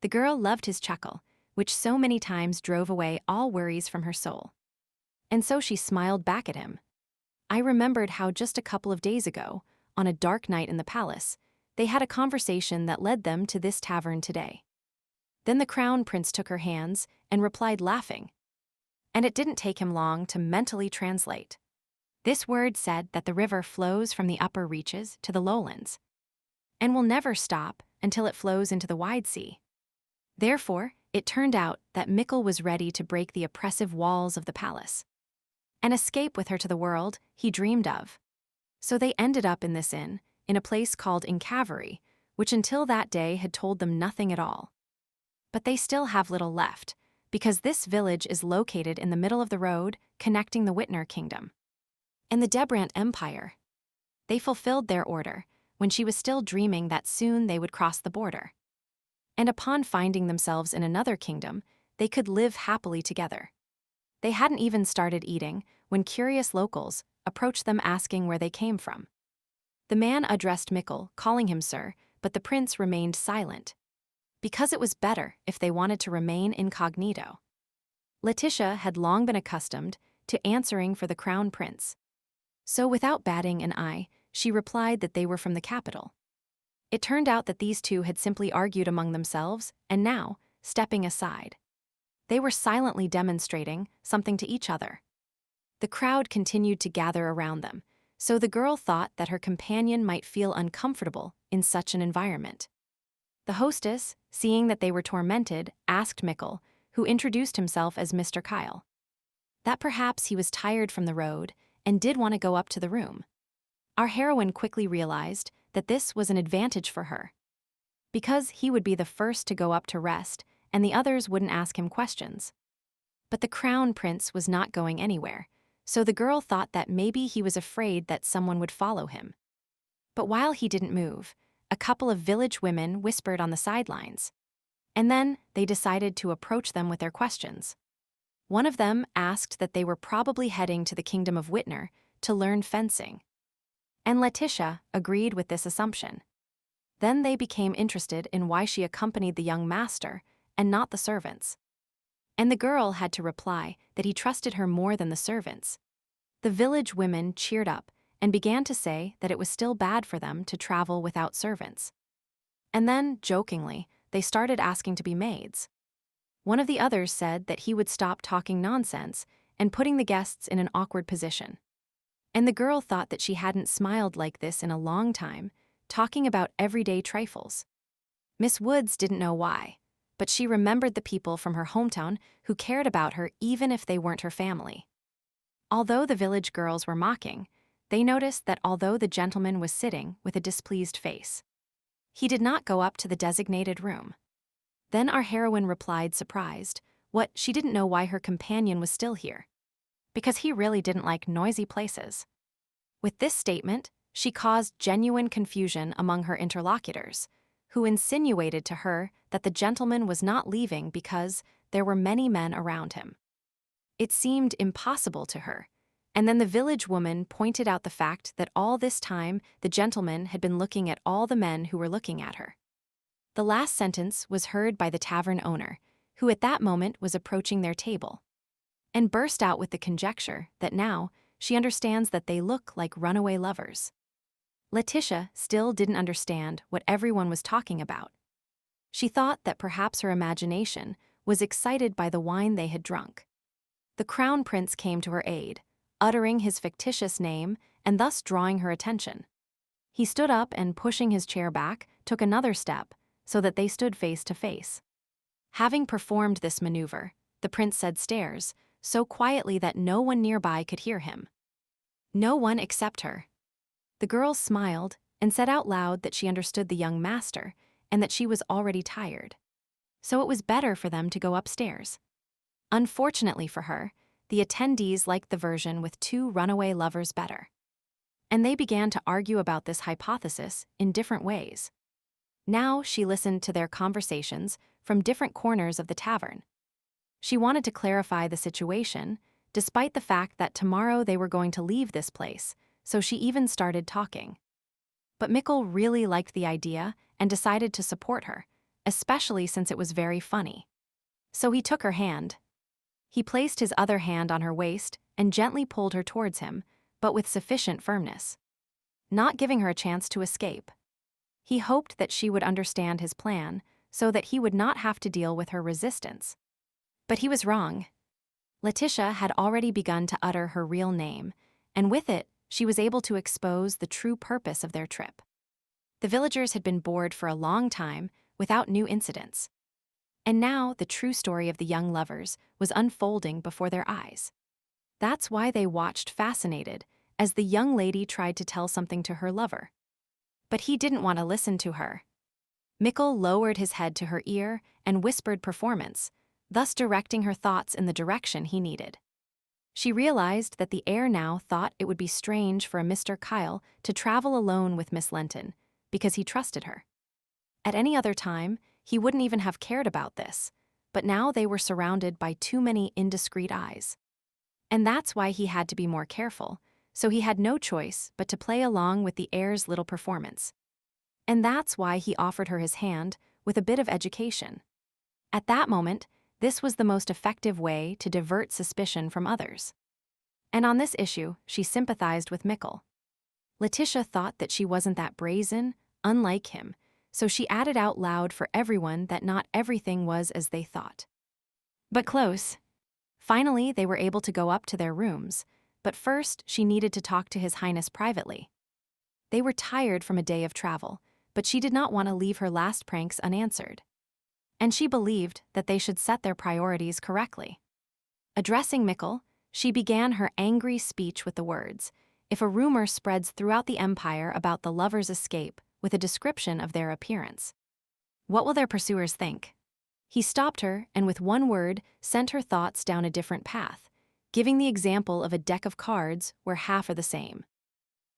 The girl loved his chuckle, which so many times drove away all worries from her soul. And so she smiled back at him. I remembered how just a couple of days ago, on a dark night in the palace, they had a conversation that led them to this tavern today. Then the crown prince took her hands and replied laughing. And it didn't take him long to mentally translate. This word said that the river flows from the upper reaches to the lowlands, and will never stop until it flows into the wide sea. Therefore, it turned out that Mikkel was ready to break the oppressive walls of the palace and escape with her to the world he dreamed of. So they ended up in this inn, in a place called Incavery, which until that day had told them nothing at all. But they still have little left, because this village is located in the middle of the road connecting the Whitner kingdom and the Debrant Empire. They fulfilled their order when she was still dreaming that soon they would cross the border. And upon finding themselves in another kingdom, they could live happily together. They hadn't even started eating when curious locals approached them asking where they came from. The man addressed Mikkel, calling him sir, but the prince remained silent. Because it was better if they wanted to remain incognito. Letitia had long been accustomed to answering for the crown prince. So without batting an eye, she replied that they were from the capital. It turned out that these two had simply argued among themselves, and now, stepping aside, they were silently demonstrating something to each other. The crowd continued to gather around them, so the girl thought that her companion might feel uncomfortable in such an environment. The hostess, seeing that they were tormented, asked Mikkel, who introduced himself as Mr. Kyle, that perhaps he was tired from the road and did want to go up to the room. Our heroine quickly realized that this was an advantage for her, because he would be the first to go up to rest and the others wouldn't ask him questions. But the crown prince was not going anywhere, so the girl thought that maybe he was afraid that someone would follow him. But while he didn't move, a couple of village women whispered on the sidelines, and then they decided to approach them with their questions. One of them asked that they were probably heading to the kingdom of Whitner to learn fencing. And Letitia agreed with this assumption. Then they became interested in why she accompanied the young master and not the servants. And the girl had to reply that he trusted her more than the servants. The village women cheered up and began to say that it was still bad for them to travel without servants. And then, jokingly, they started asking to be maids. One of the others said that he would stop talking nonsense and putting the guests in an awkward position. And the girl thought that she hadn't smiled like this in a long time, talking about everyday trifles. Miss Woods didn't know why, but she remembered the people from her hometown who cared about her even if they weren't her family. Although the village girls were mocking, they noticed that although the gentleman was sitting with a displeased face, he did not go up to the designated room. Then our heroine replied, surprised, what she didn't know why her companion was still here. Because he really didn't like noisy places. With this statement, she caused genuine confusion among her interlocutors, who insinuated to her that the gentleman was not leaving because there were many men around him. It seemed impossible to her, and then the village woman pointed out the fact that all this time the gentleman had been looking at all the men who were looking at her. The last sentence was heard by the tavern owner, who at that moment was approaching their table, and burst out with the conjecture that now she understands that they look like runaway lovers. Letitia still didn't understand what everyone was talking about. She thought that perhaps her imagination was excited by the wine they had drunk. The crown prince came to her aid, uttering his fictitious name and thus drawing her attention. He stood up and, pushing his chair back, took another step so that they stood face to face. Having performed this maneuver, the prince said stairs, so quietly that no one nearby could hear him. No one except her. The girl smiled and said out loud that she understood the young master and that she was already tired. So it was better for them to go upstairs. Unfortunately for her, the attendees liked the version with two runaway lovers better. And they began to argue about this hypothesis in different ways. Now she listened to their conversations from different corners of the tavern. She wanted to clarify the situation, despite the fact that tomorrow they were going to leave this place, so she even started talking. But Mikkel really liked the idea and decided to support her, especially since it was very funny. So he took her hand. He placed his other hand on her waist and gently pulled her towards him, but with sufficient firmness, not giving her a chance to escape. He hoped that she would understand his plan so that he would not have to deal with her resistance. But he was wrong. Letitia had already begun to utter her real name, and with it, she was able to expose the true purpose of their trip. The villagers had been bored for a long time without new incidents. And now the true story of the young lovers was unfolding before their eyes. That's why they watched fascinated as the young lady tried to tell something to her lover. But he didn't want to listen to her. Mikkel lowered his head to her ear and whispered performance, thus directing her thoughts in the direction he needed. She realized that the heir now thought it would be strange for a Mr. Kyle to travel alone with Miss Lenton, because he trusted her. At any other time, he wouldn't even have cared about this, but now they were surrounded by too many indiscreet eyes. And that's why he had to be more careful, so he had no choice but to play along with the heir's little performance. And that's why he offered her his hand, with a bit of education. At that moment, this was the most effective way to divert suspicion from others. And on this issue, she sympathized with Mikkel. Letitia thought that she wasn't that brazen, unlike him, so she added out loud for everyone that not everything was as they thought. But close. Finally, they were able to go up to their rooms, but first she needed to talk to His Highness privately. They were tired from a day of travel, but she did not want to leave her last pranks unanswered. And she believed that they should set their priorities correctly. Addressing Mikkel, she began her angry speech with the words, "If a rumor spreads throughout the empire about the lovers' escape with a description of their appearance, what will their pursuers think?" He stopped her and with one word sent her thoughts down a different path, giving the example of a deck of cards where half are the same.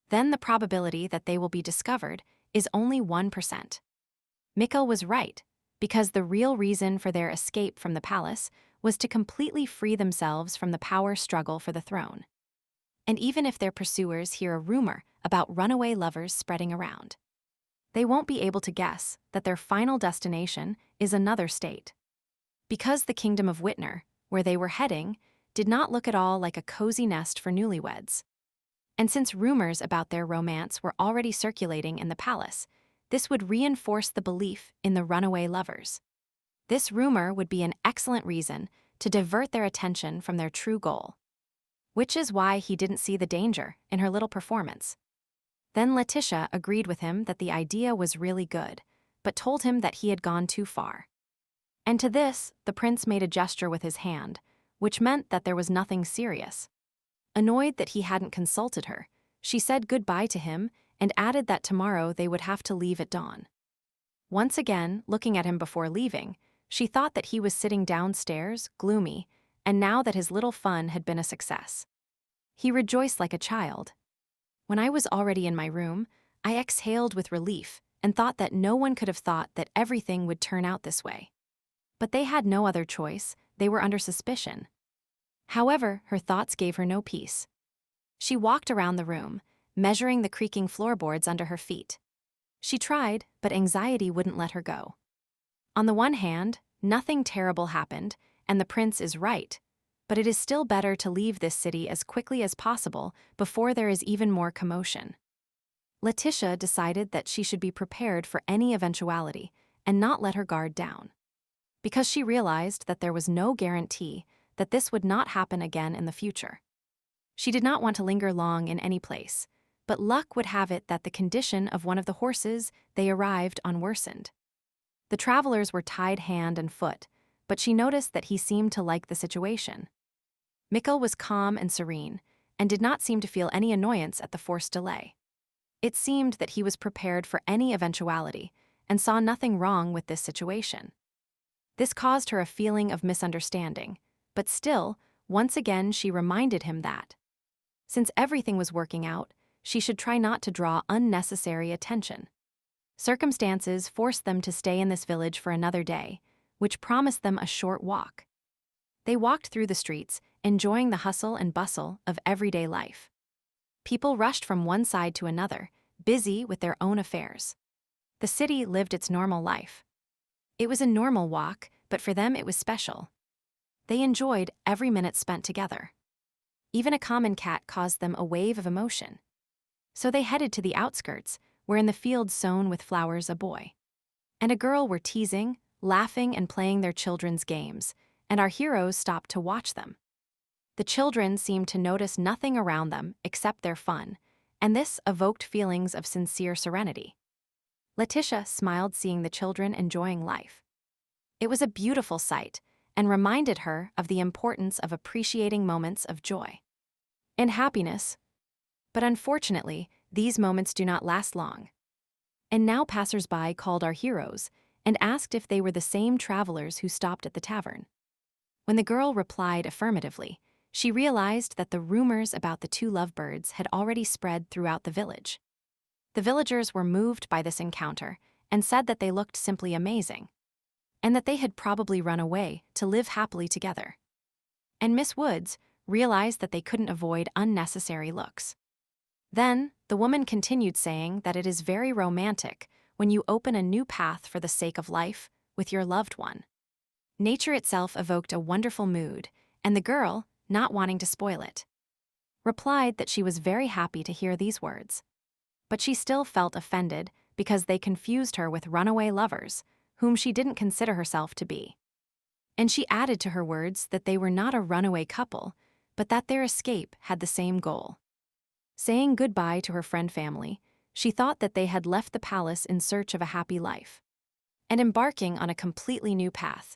Then the probability that they will be discovered is only 1%. Mikkel was right, because the real reason for their escape from the palace was to completely free themselves from the power struggle for the throne. And even if their pursuers hear a rumor about runaway lovers spreading around, they won't be able to guess that their final destination is another state. Because the kingdom of Whitner, where they were heading, did not look at all like a cozy nest for newlyweds. And since rumors about their romance were already circulating in the palace, this would reinforce the belief in the runaway lovers. This rumor would be an excellent reason to divert their attention from their true goal. Which is why he didn't see the danger in her little performance. Then Letitia agreed with him that the idea was really good, but told him that he had gone too far. And to this, the prince made a gesture with his hand, which meant that there was nothing serious. Annoyed that he hadn't consulted her, she said goodbye to him and added that tomorrow they would have to leave at dawn. Once again, looking at him before leaving, she thought that he was sitting downstairs, gloomy, and now that his little fun had been a success. He rejoiced like a child. When I was already in my room, I exhaled with relief and thought that no one could have thought that everything would turn out this way. But they had no other choice, they were under suspicion. However, her thoughts gave her no peace. She walked around the room, measuring the creaking floorboards under her feet. She tried, but anxiety wouldn't let her go. On the one hand, nothing terrible happened, and the prince is right, but it is still better to leave this city as quickly as possible before there is even more commotion. Letitia decided that she should be prepared for any eventuality and not let her guard down. Because she realized that there was no guarantee that this would not happen again in the future. She did not want to linger long in any place, but luck would have it that the condition of one of the horses they arrived on worsened. The travelers were tied hand and foot, but she noticed that he seemed to like the situation. Mikkel was calm and serene, and did not seem to feel any annoyance at the forced delay. It seemed that he was prepared for any eventuality, and saw nothing wrong with this situation. This caused her a feeling of misunderstanding, but still, once again she reminded him that, since everything was working out, she should try not to draw unnecessary attention. Circumstances forced them to stay in this village for another day, which promised them a short walk. They walked through the streets, enjoying the hustle and bustle of everyday life. People rushed from one side to another, busy with their own affairs. The city lived its normal life. It was a normal walk, but for them it was special. They enjoyed every minute spent together. Even a common cat caused them a wave of emotion. So they headed to the outskirts, where in the field sown with flowers a boy and a girl were teasing, laughing, and playing their children's games, and our heroes stopped to watch them. The children seemed to notice nothing around them except their fun, and this evoked feelings of sincere serenity. Letitia smiled seeing the children enjoying life. It was a beautiful sight, and reminded her of the importance of appreciating moments of joy and happiness. But unfortunately, these moments do not last long. And now passers-by called our heroes and asked if they were the same travelers who stopped at the tavern. When the girl replied affirmatively, she realized that the rumors about the two lovebirds had already spread throughout the village. The villagers were moved by this encounter and said that they looked simply amazing, and that they had probably run away to live happily together. And Miss Woods realized that they couldn't avoid unnecessary looks. Then, the woman continued saying that it is very romantic when you open a new path for the sake of life with your loved one. Nature itself evoked a wonderful mood, and the girl, not wanting to spoil it, replied that she was very happy to hear these words. But she still felt offended because they confused her with runaway lovers, whom she didn't consider herself to be. And she added to her words that they were not a runaway couple, but that their escape had the same goal. Saying goodbye to her friend family, she thought that they had left the palace in search of a happy life and embarking on a completely new path.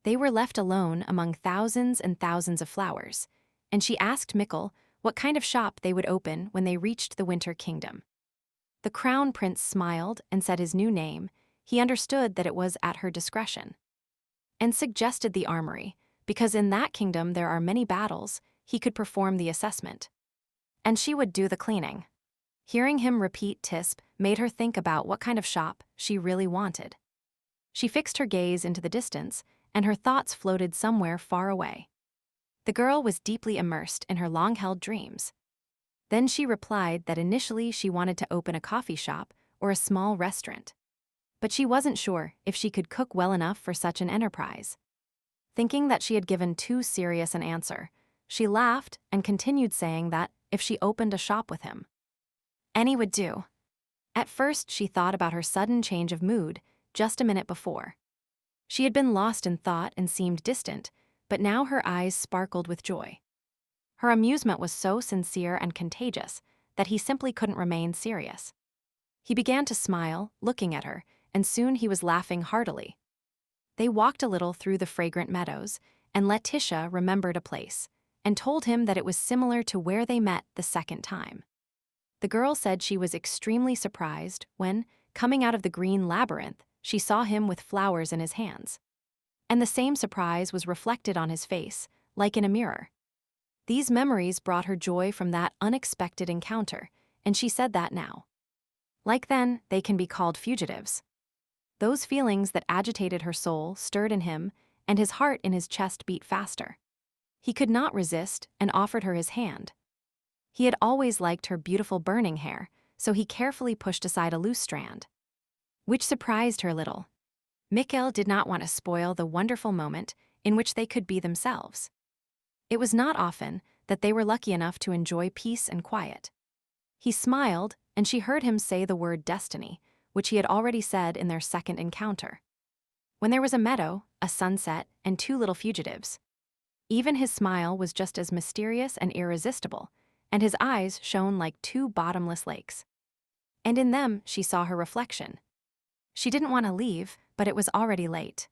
They were left alone among thousands and thousands of flowers, and she asked Mikkel what kind of shop they would open when they reached the Winter Kingdom. The Crown Prince smiled and said his new name. He understood that it was at her discretion, and suggested the armory, because in that kingdom there are many battles. He could perform the assessment, and she would do the cleaning. Hearing him repeat Tisp made her think about what kind of shop she really wanted. She fixed her gaze into the distance, and her thoughts floated somewhere far away. The girl was deeply immersed in her long-held dreams. Then she replied that initially she wanted to open a coffee shop or a small restaurant, but she wasn't sure if she could cook well enough for such an enterprise. Thinking that she had given too serious an answer, she laughed and continued saying that if she opened a shop with him, any would do. At first, she thought about her sudden change of mood just a minute before. She had been lost in thought and seemed distant, but now her eyes sparkled with joy. Her amusement was so sincere and contagious that he simply couldn't remain serious. He began to smile, looking at her, and soon he was laughing heartily. They walked a little through the fragrant meadows, and Letitia remembered a place and told him that it was similar to where they met the second time. The girl said she was extremely surprised when, coming out of the green labyrinth, she saw him with flowers in his hands. And the same surprise was reflected on his face, like in a mirror. These memories brought her joy from that unexpected encounter, and she said that now, like then, they can be called fugitives. Those feelings that agitated her soul stirred in him, and his heart in his chest beat faster. He could not resist and offered her his hand. He had always liked her beautiful burning hair, so he carefully pushed aside a loose strand, which surprised her a little. Mikkel did not want to spoil the wonderful moment in which they could be themselves. It was not often that they were lucky enough to enjoy peace and quiet. He smiled, and she heard him say the word destiny, which he had already said in their second encounter. When there was a meadow, a sunset, and two little fugitives. Even his smile was just as mysterious and irresistible, and his eyes shone like two bottomless lakes. And in them she saw her reflection. She didn't want to leave, but it was already late.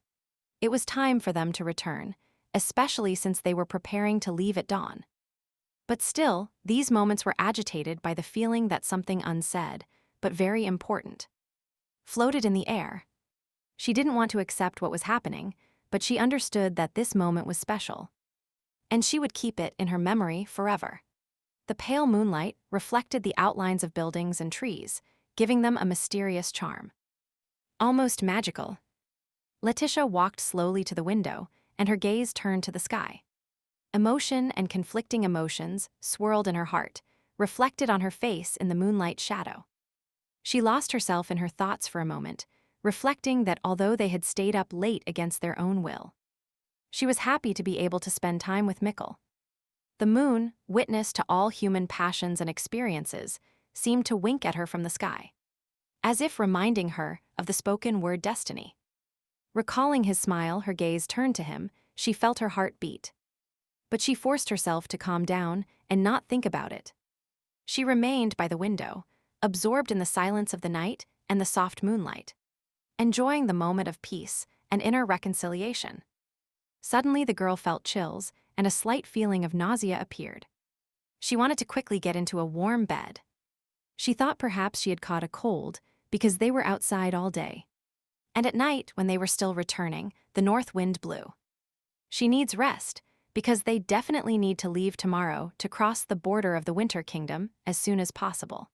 It was time for them to return, especially since they were preparing to leave at dawn. But still, these moments were agitated by the feeling that something unsaid, but very important, floated in the air. She didn't want to accept what was happening, but she understood that this moment was special, and she would keep it in her memory forever. The pale moonlight reflected the outlines of buildings and trees, giving them a mysterious charm. Almost magical. Letitia walked slowly to the window, and her gaze turned to the sky. Emotion and conflicting emotions swirled in her heart, reflected on her face in the moonlight shadow. She lost herself in her thoughts for a moment, reflecting that although they had stayed up late against their own will, she was happy to be able to spend time with Mikkel. The moon, witness to all human passions and experiences, seemed to wink at her from the sky, as if reminding her of the spoken word destiny. Recalling his smile, her gaze turned to him. She felt her heart beat. But she forced herself to calm down and not think about it. She remained by the window, absorbed in the silence of the night and the soft moonlight, enjoying the moment of peace and inner reconciliation. Suddenly the girl felt chills, and a slight feeling of nausea appeared. She wanted to quickly get into a warm bed. She thought perhaps she had caught a cold because they were outside all day. And at night, when they were still returning, the north wind blew. She needs rest, because they definitely need to leave tomorrow to cross the border of the Winter Kingdom as soon as possible.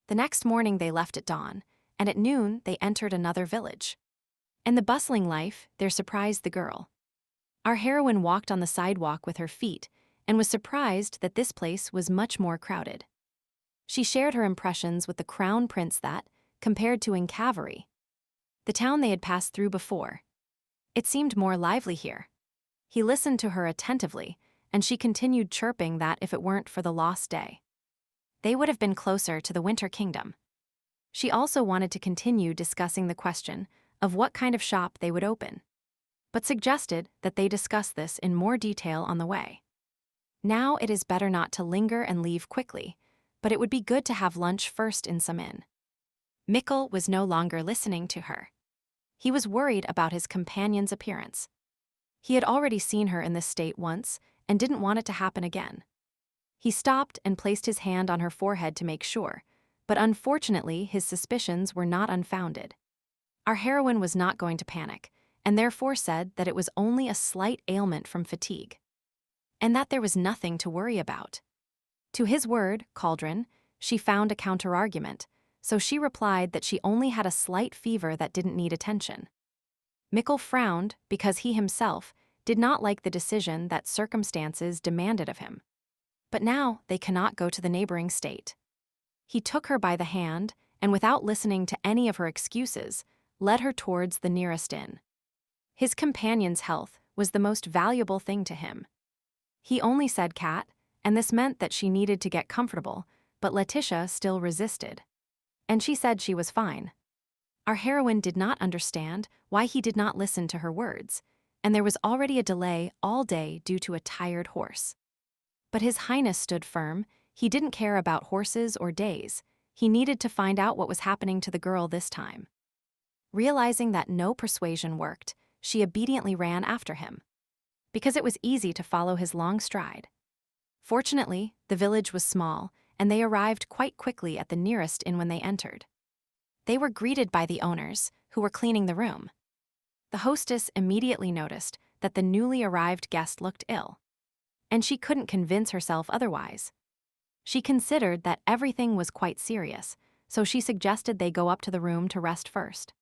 The next morning they left at dawn, and at noon they entered another village. In the bustling life, there surprised the girl. Our heroine walked on the sidewalk with her feet and was surprised that this place was much more crowded. She shared her impressions with the crown prince that, compared to in Cavalry, the town they had passed through before, it seemed more lively here. He listened to her attentively, and she continued chirping that if it weren't for the lost day, they would have been closer to the Winter Kingdom. She also wanted to continue discussing the question of what kind of shop they would open, but suggested that they discuss this in more detail on the way. Now it is better not to linger and leave quickly, but it would be good to have lunch first in some inn. Mikkel was no longer listening to her. He was worried about his companion's appearance. He had already seen her in this state once and didn't want it to happen again. He stopped and placed his hand on her forehead to make sure, but unfortunately his suspicions were not unfounded. Our heroine was not going to panic, and therefore said that it was only a slight ailment from fatigue, and that there was nothing to worry about. To his word, Cauldron, she found a counter-argument, so she replied that she only had a slight fever that didn't need attention. Mikkel frowned because he himself did not like the decision that circumstances demanded of him. But now they cannot go to the neighboring state. He took her by the hand and, without listening to any of her excuses, led her towards the nearest inn. His companion's health was the most valuable thing to him. He only said cat, and this meant that she needed to get comfortable, but Letitia still resisted. And she said she was fine. Our heroine did not understand why he did not listen to her words, and there was already a delay all day due to a tired horse. But His Highness stood firm. He didn't care about horses or days. He needed to find out what was happening to the girl this time. Realizing that no persuasion worked, she obediently ran after him, because it was easy to follow his long stride. Fortunately, the village was small, and they arrived quite quickly at the nearest inn when they entered. They were greeted by the owners, who were cleaning the room. The hostess immediately noticed that the newly arrived guest looked ill, and she couldn't convince herself otherwise. She considered that everything was quite serious, so she suggested they go up to the room to rest first.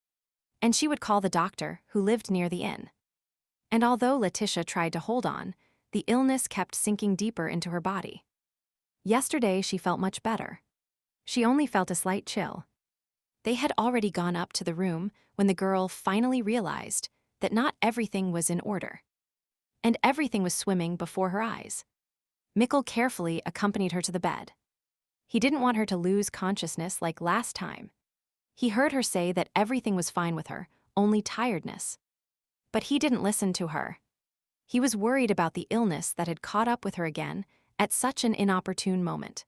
And she would call the doctor, who lived near the inn. And although Letitia tried to hold on, the illness kept sinking deeper into her body. Yesterday she felt much better. She only felt a slight chill. They had already gone up to the room when the girl finally realized that not everything was in order, and everything was swimming before her eyes. Mikkel carefully accompanied her to the bed. He didn't want her to lose consciousness like last time. He heard her say that everything was fine with her, only tiredness. But he didn't listen to her. He was worried about the illness that had caught up with her again at such an inopportune moment.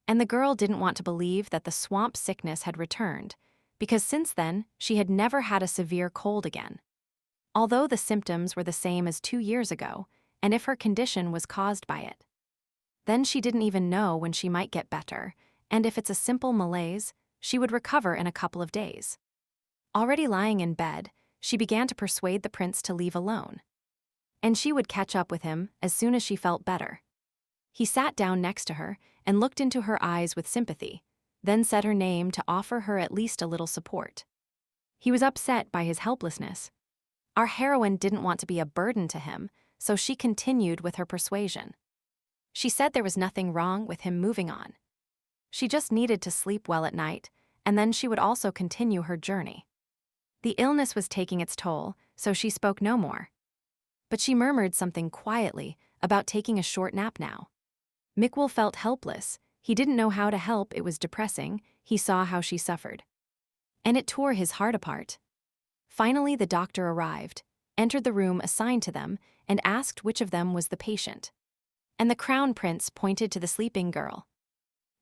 And the girl didn't want to believe that the swamp sickness had returned, because since then she had never had a severe cold again. Although the symptoms were the same as 2 years ago, and if her condition was caused by it. Then she didn't even know when she might get better, and if it's a simple malaise, she would recover in a couple of days. Already lying in bed, she began to persuade the prince to leave alone, and she would catch up with him as soon as she felt better. He sat down next to her and looked into her eyes with sympathy, then said her name to offer her at least a little support. He was upset by his helplessness. Our heroine didn't want to be a burden to him, so she continued with her persuasion. She said there was nothing wrong with him moving on. She just needed to sleep well at night, and then she would also continue her journey. The illness was taking its toll, so she spoke no more. But she murmured something quietly about taking a short nap now. Mikkel felt helpless. He didn't know how to help. It was depressing. He saw how she suffered, and it tore his heart apart. Finally, the doctor arrived, entered the room assigned to them, and asked which of them was the patient. And the crown prince pointed to the sleeping girl.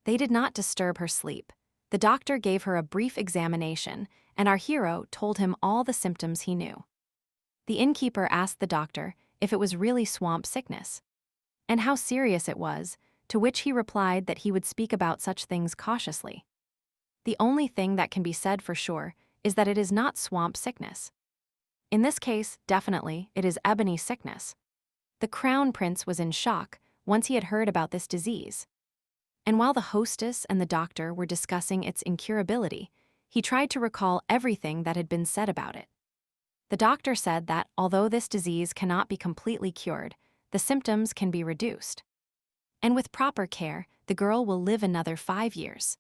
They did not disturb her sleep. The doctor gave her a brief examination, and our hero told him all the symptoms he knew. The innkeeper asked the doctor if it was really swamp sickness, and how serious it was, to which he replied that he would speak about such things cautiously. The only thing that can be said for sure is that it is not swamp sickness. In this case, definitely, it is ebony sickness. The crown prince was in shock once he had heard about this disease. And while the hostess and the doctor were discussing its incurability, he tried to recall everything that had been said about it. The doctor said that although this disease cannot be completely cured, the symptoms can be reduced. And with proper care, the girl will live another 5 years.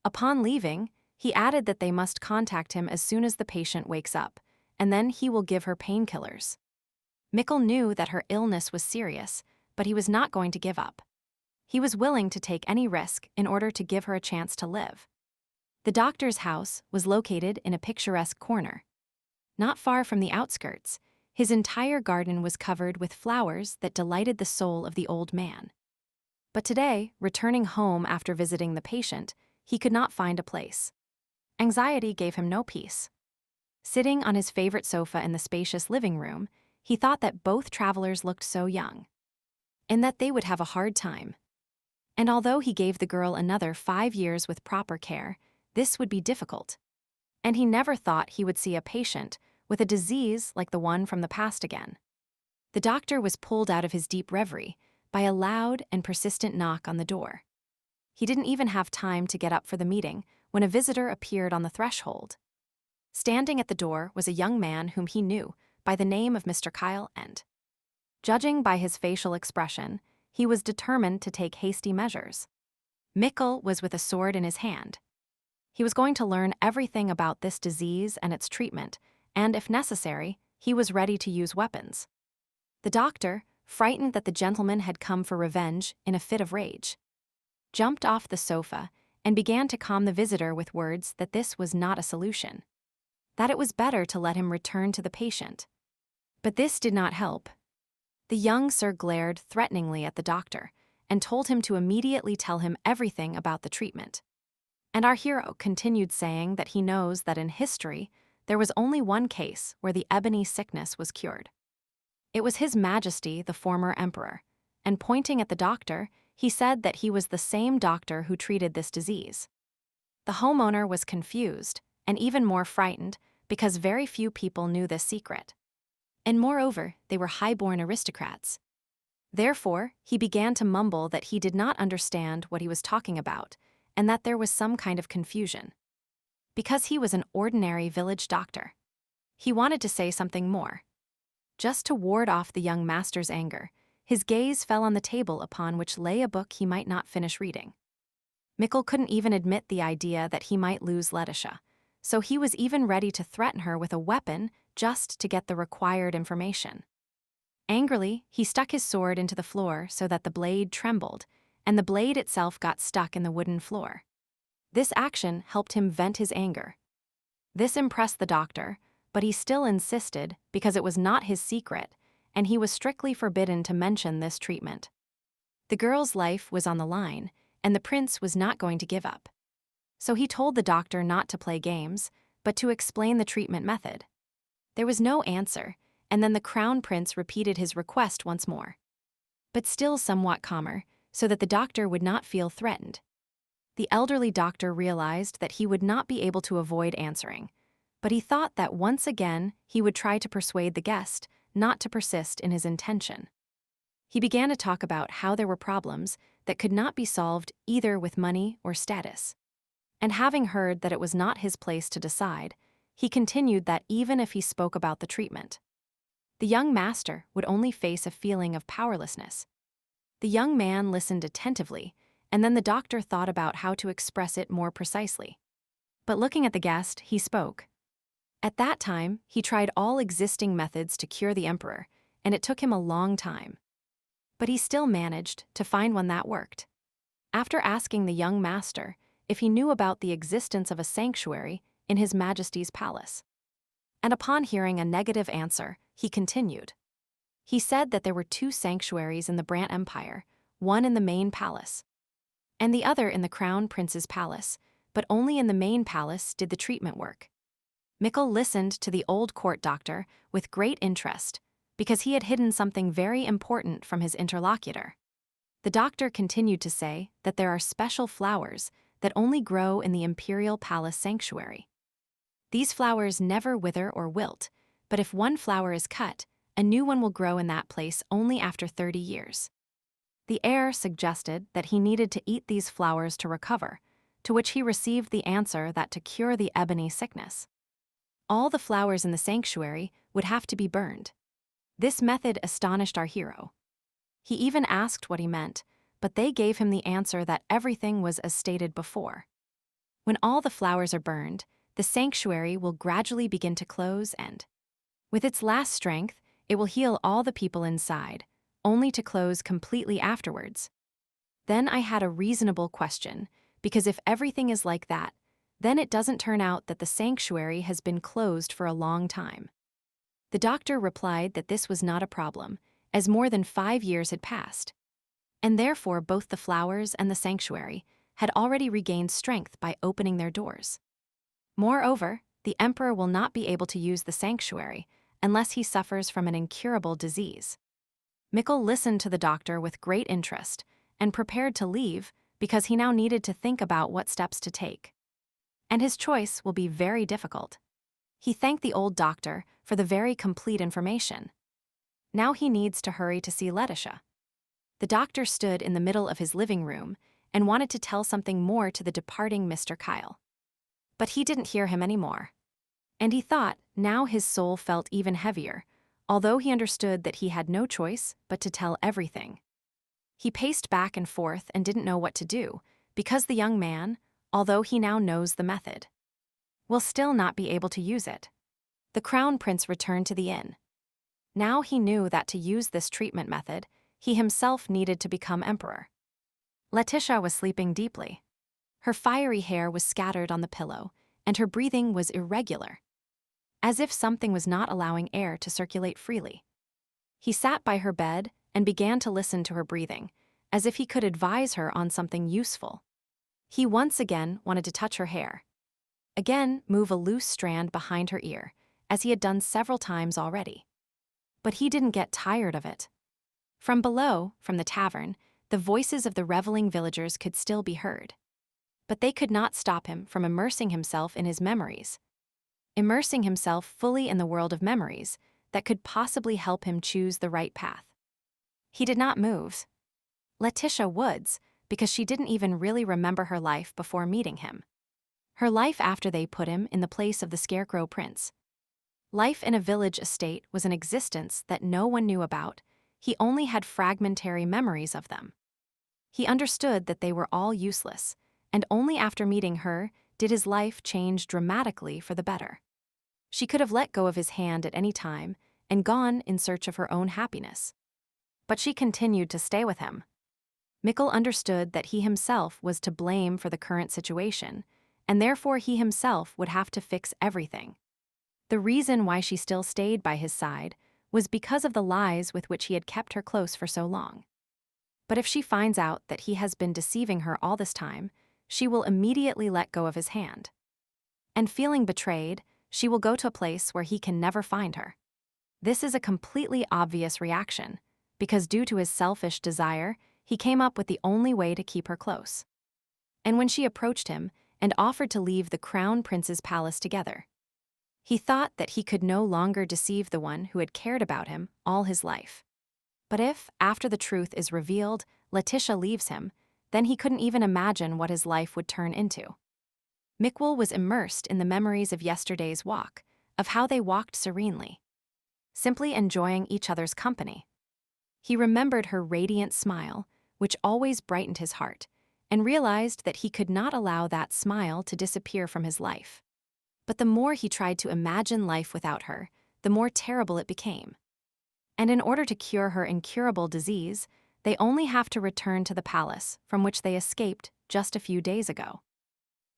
Upon leaving, he added that they must contact him as soon as the patient wakes up, and then he will give her painkillers. Mikkel knew that her illness was serious, but he was not going to give up. He was willing to take any risk in order to give her a chance to live. The doctor's house was located in a picturesque corner. Not far from the outskirts, his entire garden was covered with flowers that delighted the soul of the old man. But today, returning home after visiting the patient, he could not find a place. Anxiety gave him no peace. Sitting on his favorite sofa in the spacious living room, he thought that both travelers looked so young, and that they would have a hard time. And although he gave the girl another 5 years with proper care, this would be difficult. And he never thought he would see a patient with a disease like the one from the past again. The doctor was pulled out of his deep reverie by a loud and persistent knock on the door. He didn't even have time to get up for the meeting when a visitor appeared on the threshold. Standing at the door was a young man whom he knew by the name of Mr. Kyle and, judging by his facial expression, he was determined to take hasty measures. Mikkel was with a sword in his hand. He was going to learn everything about this disease and its treatment, and if necessary, he was ready to use weapons. The doctor, frightened that the gentleman had come for revenge in a fit of rage, jumped off the sofa and began to calm the visitor with words that this was not a solution, that it was better to let him return to the patient. But this did not help. The young sir glared threateningly at the doctor and told him to immediately tell him everything about the treatment. And our hero continued saying that he knows that in history, there was only one case where the ebony sickness was cured. It was His Majesty, the former emperor, and pointing at the doctor, he said that he was the same doctor who treated this disease. The homeowner was confused and even more frightened because very few people knew this secret. And moreover, they were high-born aristocrats. Therefore, he began to mumble that he did not understand what he was talking about and that there was some kind of confusion. Because he was an ordinary village doctor. He wanted to say something more. Just to ward off the young master's anger, his gaze fell on the table upon which lay a book he might not finish reading. Mikkel couldn't even admit the idea that he might lose Letitia, so he was even ready to threaten her with a weapon just to get the required information. Angrily, he stuck his sword into the floor so that the blade trembled, and the blade itself got stuck in the wooden floor. This action helped him vent his anger. This impressed the doctor, but he still insisted because it was not his secret, and he was strictly forbidden to mention this treatment. The girl's life was on the line, and the prince was not going to give up. So he told the doctor not to play games, but to explain the treatment method. There was no answer, and then the crown prince repeated his request once more. But still somewhat calmer, so that the doctor would not feel threatened. The elderly doctor realized that he would not be able to avoid answering, but he thought that once again he would try to persuade the guest not to persist in his intention. He began to talk about how there were problems that could not be solved either with money or status. And having heard that it was not his place to decide, he continued that even if he spoke about the treatment, the young master would only face a feeling of powerlessness. The young man listened attentively, and then the doctor thought about how to express it more precisely. But looking at the guest, he spoke. At that time, he tried all existing methods to cure the emperor, and it took him a long time. But he still managed to find one that worked. After asking the young master if he knew about the existence of a sanctuary in His Majesty's palace. And upon hearing a negative answer, he continued. He said that there were 2 sanctuaries in the Brant Empire, one in the main palace, and the other in the crown prince's palace, but only in the main palace did the treatment work. Mikkel listened to the old court doctor with great interest, because he had hidden something very important from his interlocutor. The doctor continued to say that there are special flowers that only grow in the Imperial Palace sanctuary. These flowers never wither or wilt, but if one flower is cut, a new one will grow in that place only after 30 years. The heir suggested that he needed to eat these flowers to recover, to which he received the answer that to cure the ebony sickness, all the flowers in the sanctuary would have to be burned. This method astonished our hero. He even asked what he meant, but they gave him the answer that everything was as stated before. When all the flowers are burned, the sanctuary will gradually begin to close and, with its last strength, it will heal all the people inside, only to close completely afterwards. Then I had a reasonable question, because if everything is like that, then it doesn't turn out that the sanctuary has been closed for a long time. The doctor replied that this was not a problem, as more than 5 years had passed, and therefore both the flowers and the sanctuary had already regained strength by opening their doors. Moreover, the emperor will not be able to use the sanctuary unless he suffers from an incurable disease. Mikkel listened to the doctor with great interest and prepared to leave because he now needed to think about what steps to take. And his choice will be very difficult. He thanked the old doctor for the very complete information. Now he needs to hurry to see Letitia. The doctor stood in the middle of his living room and wanted to tell something more to the departing Mr. Kyle. But he didn't hear him anymore. And he thought now his soul felt even heavier, although he understood that he had no choice but to tell everything. He paced back and forth and didn't know what to do, because the young man, although he now knows the method, will still not be able to use it. The crown prince returned to the inn. Now he knew that to use this treatment method, he himself needed to become emperor. Letitia was sleeping deeply. Her fiery hair was scattered on the pillow, and her breathing was irregular, as if something was not allowing air to circulate freely. He sat by her bed and began to listen to her breathing, as if he could advise her on something useful. He once again wanted to touch her hair. Again, move a loose strand behind her ear, as he had done several times already. But he didn't get tired of it. From below, from the tavern, the voices of the reveling villagers could still be heard. But they could not stop him from immersing himself in his memories. Immersing himself fully in the world of memories that could possibly help him choose the right path. He did not move. Letitia Woods, because she didn't even really remember her life before meeting him. Her life after they put him in the place of the Scarecrow Prince. Life in a village estate was an existence that no one knew about. He only had fragmentary memories of them. He understood that they were all useless, and only after meeting her did his life change dramatically for the better. She could have let go of his hand at any time and gone in search of her own happiness. But she continued to stay with him. Mikkel understood that he himself was to blame for the current situation, and therefore he himself would have to fix everything. The reason why she still stayed by his side was because of the lies with which he had kept her close for so long. But if she finds out that he has been deceiving her all this time, she will immediately let go of his hand. And feeling betrayed, she will go to a place where he can never find her. This is a completely obvious reaction, because due to his selfish desire, he came up with the only way to keep her close. And when she approached him and offered to leave the crown prince's palace together, he thought that he could no longer deceive the one who had cared about him all his life. But if, after the truth is revealed, Letitia leaves him, then he couldn't even imagine what his life would turn into. Mikkel was immersed in the memories of yesterday's walk, of how they walked serenely, simply enjoying each other's company. He remembered her radiant smile, which always brightened his heart, and realized that he could not allow that smile to disappear from his life. But the more he tried to imagine life without her, the more terrible it became. And in order to cure her incurable disease, they only have to return to the palace from which they escaped just a few days ago.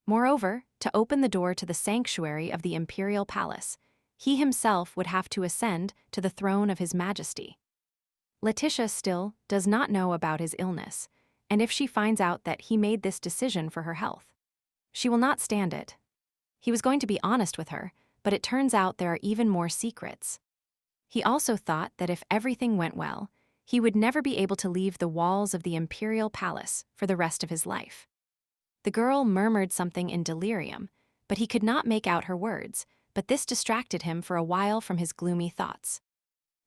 Moreover, to open the door to the sanctuary of the Imperial Palace, he himself would have to ascend to the throne of His Majesty. Letitia still does not know about his illness, and if she finds out that he made this decision for her health, she will not stand it. He was going to be honest with her, but it turns out there are even more secrets. He also thought that if everything went well, he would never be able to leave the walls of the Imperial Palace for the rest of his life. The girl murmured something in delirium, but he could not make out her words, but this distracted him for a while from his gloomy thoughts.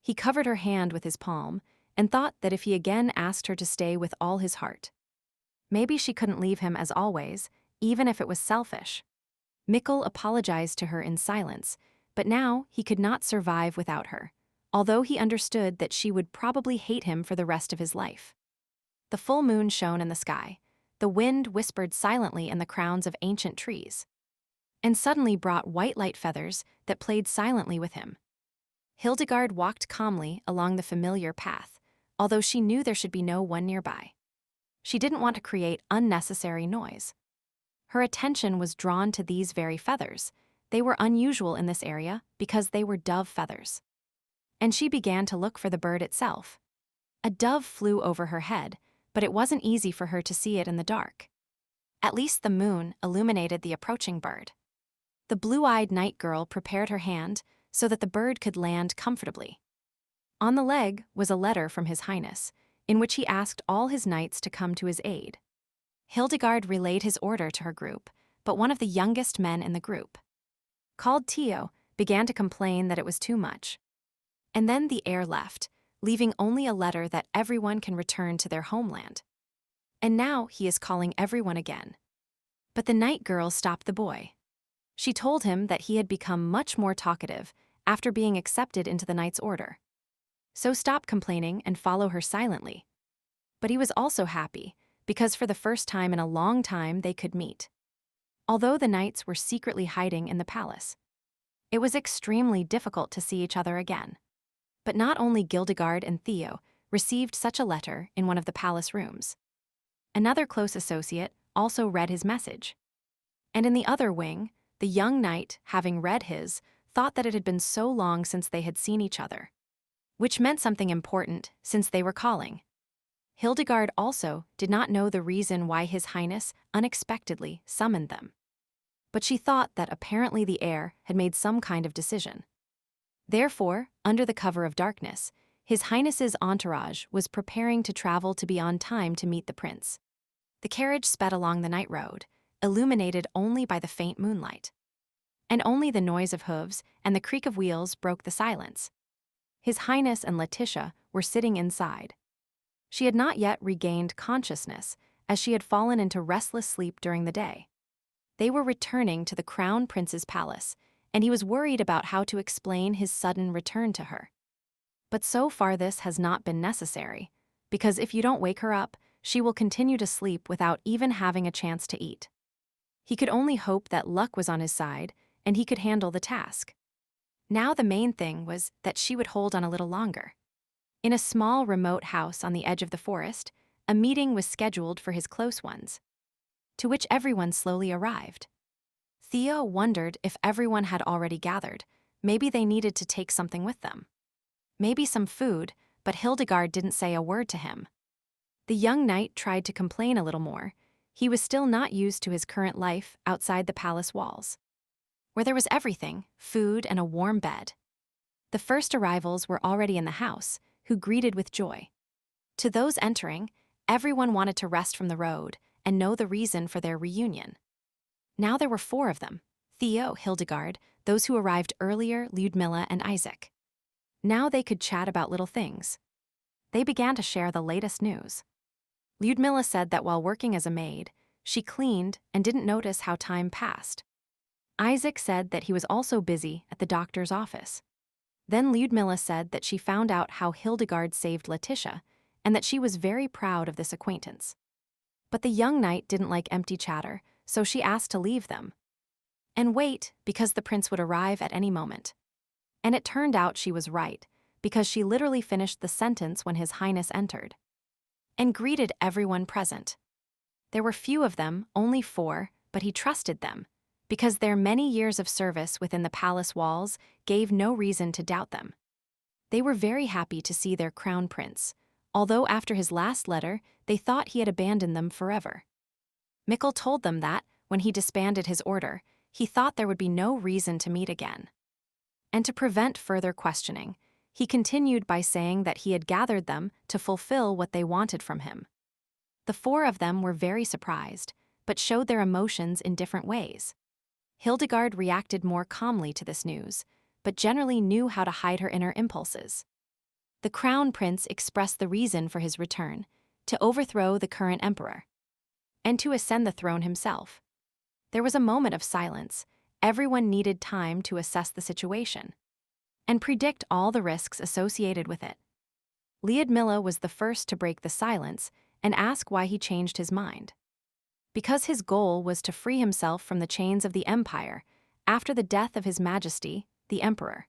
He covered her hand with his palm and thought that if he again asked her to stay with all his heart, maybe she couldn't leave him as always, even if it was selfish. Mikkel apologized to her in silence, but now he could not survive without her, although he understood that she would probably hate him for the rest of his life. The full moon shone in the sky. The wind whispered silently in the crowns of ancient trees, and suddenly brought white light feathers that played silently with him. Hildegard walked calmly along the familiar path, although she knew there should be no one nearby. She didn't want to create unnecessary noise. Her attention was drawn to these very feathers. They were unusual in this area because they were dove feathers. And she began to look for the bird itself. A dove flew over her head, but it wasn't easy for her to see it in the dark. At least the moon illuminated the approaching bird. The blue-eyed night girl prepared her hand so that the bird could land comfortably. On the leg was a letter from His Highness, in which he asked all his knights to come to his aid. Hildegard relayed his order to her group, but one of the youngest men in the group, called Tio, began to complain that it was too much. And then the heir left, leaving only a letter that everyone can return to their homeland. And now he is calling everyone again. But the night girl stopped the boy. She told him that he had become much more talkative after being accepted into the knight's order. So stop complaining and follow her silently. But he was also happy, because for the first time in a long time they could meet. Although the knights were secretly hiding in the palace, it was extremely difficult to see each other again. But not only Hildegard and Theo received such a letter in one of the palace rooms. Another close associate also read his message. And in the other wing, the young knight, having read his, thought that it had been so long since they had seen each other, which meant something important since they were calling. Hildegard also did not know the reason why His Highness unexpectedly summoned them. But she thought that apparently the heir had made some kind of decision. Therefore, under the cover of darkness, His Highness's entourage was preparing to travel to be on time to meet the prince. The carriage sped along the night road, illuminated only by the faint moonlight. And only the noise of hooves and the creak of wheels broke the silence. His Highness and Letitia were sitting inside. She had not yet regained consciousness, as she had fallen into restless sleep during the day. They were returning to the Crown Prince's palace, and he was worried about how to explain his sudden return to her. But so far this has not been necessary, because if you don't wake her up, she will continue to sleep without even having a chance to eat. He could only hope that luck was on his side, and he could handle the task. Now the main thing was that she would hold on a little longer. In a small remote house on the edge of the forest, a meeting was scheduled for his close ones, to which everyone slowly arrived. Theo wondered if everyone had already gathered. Maybe they needed to take something with them. Maybe some food, but Hildegard didn't say a word to him. The young knight tried to complain a little more. He was still not used to his current life outside the palace walls, where there was everything, food and a warm bed. The first arrivals were already in the house, who greeted with joy. To those entering, everyone wanted to rest from the road and know the reason for their reunion. Now there were 4 of them: Theo, Hildegard, those who arrived earlier, Lyudmila and Isaac. Now they could chat about little things. They began to share the latest news. Lyudmila said that while working as a maid, she cleaned and didn't notice how time passed. Isaac said that he was also busy at the doctor's office. Then Lyudmila said that she found out how Hildegard saved Letitia, and that she was very proud of this acquaintance. But the young knight didn't like empty chatter, so she asked to leave them and wait because the prince would arrive at any moment. And it turned out she was right, because she literally finished the sentence when His Highness entered and greeted everyone present. There were few of them, only 4, but he trusted them, because their many years of service within the palace walls gave no reason to doubt them. They were very happy to see their crown prince, although after his last letter, they thought he had abandoned them forever. Mikkel told them that, when he disbanded his order, he thought there would be no reason to meet again. And to prevent further questioning, he continued by saying that he had gathered them to fulfill what they wanted from him. The 4 of them were very surprised, but showed their emotions in different ways. Hildegard reacted more calmly to this news, but generally knew how to hide her inner impulses. The crown prince expressed the reason for his return: to overthrow the current emperor and to ascend the throne himself. There was a moment of silence. Everyone needed time to assess the situation and predict all the risks associated with it. Lyudmila was the first to break the silence and ask why he changed his mind. Because his goal was to free himself from the chains of the empire after the death of His Majesty, the Emperor.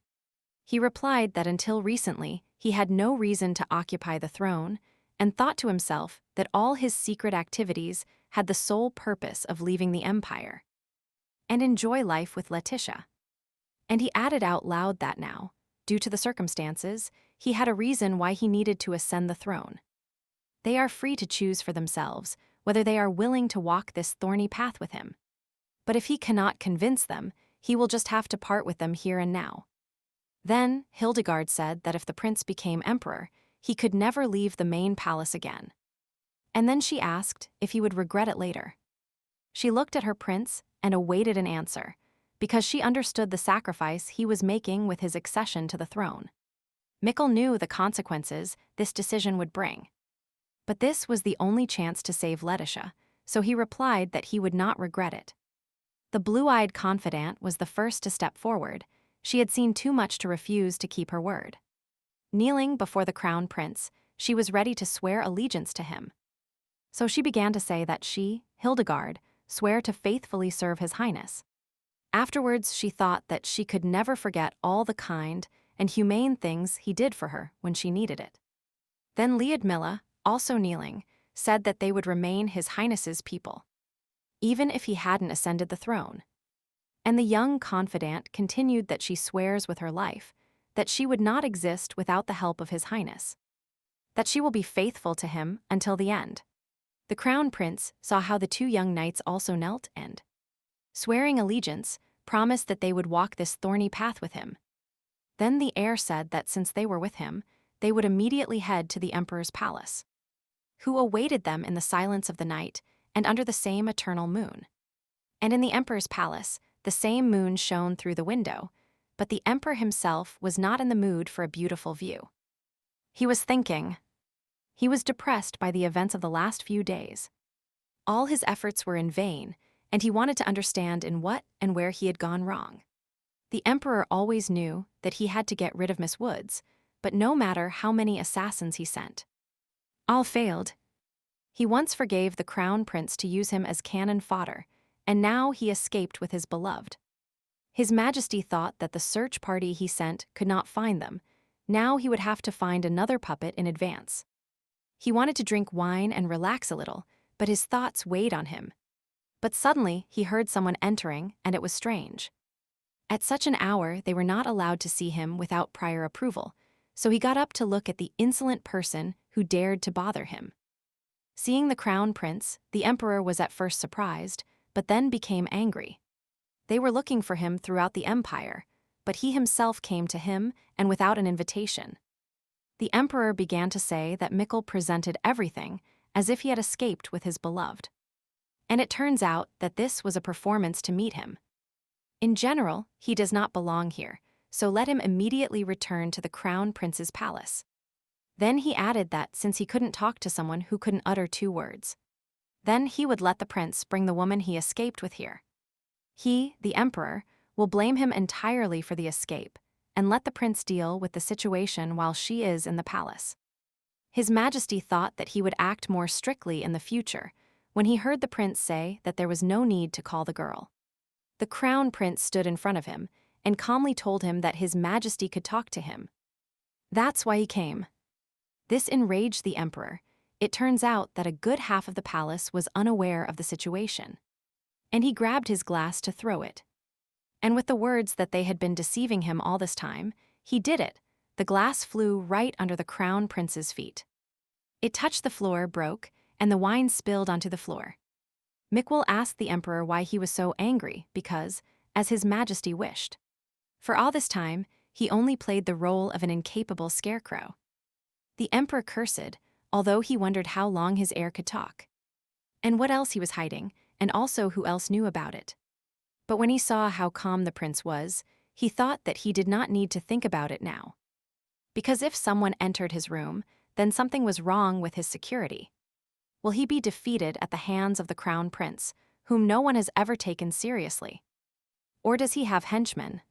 He replied that until recently, he had no reason to occupy the throne and thought to himself that all his secret activities had the sole purpose of leaving the empire and enjoy life with Letitia. And he added out loud that now, due to the circumstances, he had a reason why he needed to ascend the throne. They are free to choose for themselves whether they are willing to walk this thorny path with him. But if he cannot convince them, he will just have to part with them here and now. Then, Hildegard said that if the prince became emperor, he could never leave the main palace again. And then she asked if he would regret it later. She looked at her prince and awaited an answer, because she understood the sacrifice he was making with his accession to the throne. Mikkel knew the consequences this decision would bring. But this was the only chance to save Letitia, so he replied that he would not regret it. The blue-eyed confidant was the first to step forward. She had seen too much to refuse to keep her word. Kneeling before the crown prince, she was ready to swear allegiance to him. So she began to say that she, Hildegard, swear to faithfully serve His Highness. Afterwards, she thought that she could never forget all the kind and humane things he did for her when she needed it. Then Liudmila, also kneeling, said that they would remain His Highness's people, even if he hadn't ascended the throne. And the young confidant continued that she swears with her life that she would not exist without the help of His Highness, that she will be faithful to him until the end. The crown prince saw how the two young knights also knelt and, swearing allegiance, promised that they would walk this thorny path with him. Then the heir said that since they were with him, they would immediately head to the emperor's palace, who awaited them in the silence of the night and under the same eternal moon. And in the emperor's palace, the same moon shone through the window, but the emperor himself was not in the mood for a beautiful view. He was thinking. He was depressed by the events of the last few days. All his efforts were in vain, and he wanted to understand in what and where he had gone wrong. The emperor always knew that he had to get rid of Miss Woods, but no matter how many assassins he sent, all failed. He once forgave the crown prince to use him as cannon fodder, and now he escaped with his beloved. His Majesty thought that the search party he sent could not find them. Now he would have to find another puppet in advance. He wanted to drink wine and relax a little, but his thoughts weighed on him. But suddenly he heard someone entering, and it was strange. At such an hour, they were not allowed to see him without prior approval, so he got up to look at the insolent person who dared to bother him. Seeing the crown prince, the emperor was at first surprised, but then became angry. They were looking for him throughout the empire, but he himself came to him and without an invitation. The emperor began to say that Mikkel presented everything as if he had escaped with his beloved. And it turns out that this was a performance to meet him. In general, he does not belong here, so let him immediately return to the crown prince's palace. Then he added that since he couldn't talk to someone who couldn't utter 2 words, then he would let the prince bring the woman he escaped with here. He, the emperor, will blame him entirely for the escape and let the prince deal with the situation while she is in the palace. His Majesty thought that he would act more strictly in the future when he heard the prince say that there was no need to call the girl. The crown prince stood in front of him and calmly told him that His Majesty could talk to him. That's why he came. This enraged the emperor. It turns out that a good half of the palace was unaware of the situation, and he grabbed his glass to throw it. And with the words that they had been deceiving him all this time, he did it. The glass flew right under the crown prince's feet. It touched the floor, broke, and the wine spilled onto the floor. Mikkel asked the emperor why he was so angry because, as His Majesty wished. For all this time, he only played the role of an incapable scarecrow. The emperor cursed, although he wondered how long his heir could talk, and what else he was hiding, and also who else knew about it. But when he saw how calm the prince was, he thought that he did not need to think about it now. Because if someone entered his room, then something was wrong with his security. Will he be defeated at the hands of the crown prince, whom no one has ever taken seriously? Or does he have henchmen?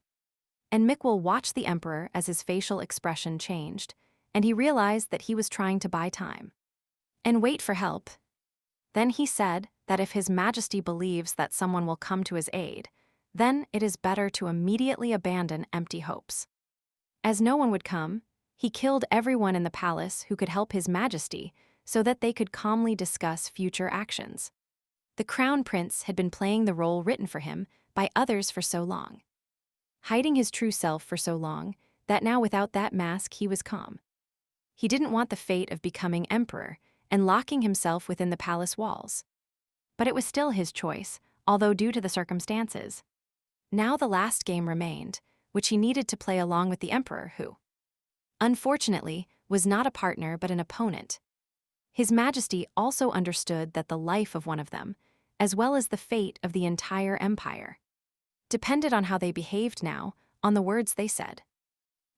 And Mikkel watched the emperor as his facial expression changed, and he realized that he was trying to buy time. and wait for help. Then he said that if His Majesty believes that someone will come to his aid, then it is better to immediately abandon empty hopes. As no one would come, he killed everyone in the palace who could help His Majesty so that they could calmly discuss future actions. The Crown Prince had been playing the role written for him by others for so long, hiding his true self for so long, that now without that mask he was calm. He didn't want the fate of becoming emperor and locking himself within the palace walls. But it was still his choice, although due to the circumstances. Now the last game remained, which he needed to play along with the emperor who, unfortunately, was not a partner but an opponent. His Majesty also understood that the life of one of them, as well as the fate of the entire empire, depended on how they behaved now, on the words they said.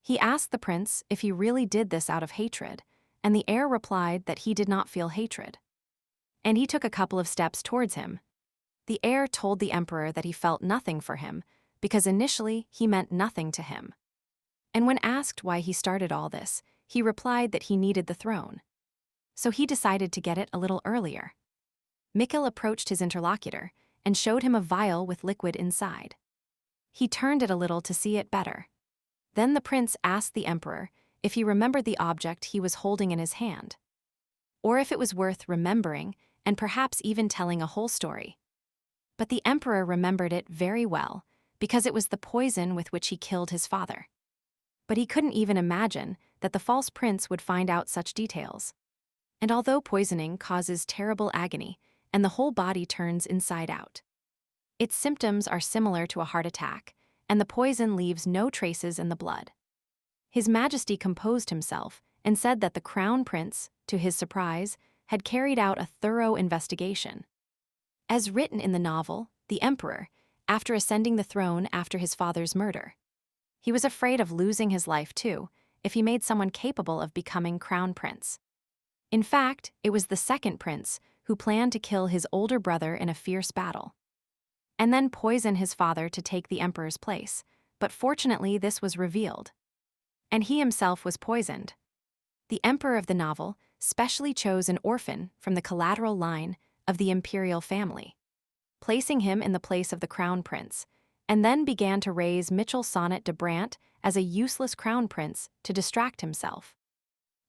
He asked the prince if he really did this out of hatred, and the heir replied that he did not feel hatred. And he took a couple of steps towards him. The heir told the emperor that he felt nothing for him, because initially he meant nothing to him. And when asked why he started all this, he replied that he needed the throne. So he decided to get it a little earlier. Mikkel approached his interlocutor and showed him a vial with liquid inside. He turned it a little to see it better. Then the prince asked the emperor if he remembered the object he was holding in his hand, or if it was worth remembering and perhaps even telling a whole story. But the emperor remembered it very well, because it was the poison with which he killed his father. But he couldn't even imagine that the false prince would find out such details. And although poisoning causes terrible agony and the whole body turns inside out, its symptoms are similar to a heart attack, and the poison leaves no traces in the blood. His Majesty composed himself and said that the Crown Prince, to his surprise, had carried out a thorough investigation. As written in the novel, the emperor, after ascending the throne after his father's murder, he was afraid of losing his life too if he made someone capable of becoming Crown Prince. In fact, it was the second prince who planned to kill his older brother in a fierce battle, and then poison his father to take the emperor's place, but fortunately this was revealed, and he himself was poisoned. The emperor of the novel specially chose an orphan from the collateral line of the imperial family, placing him in the place of the crown prince, and then began to raise Mitchell Sonnet de Brandt as a useless crown prince to distract himself.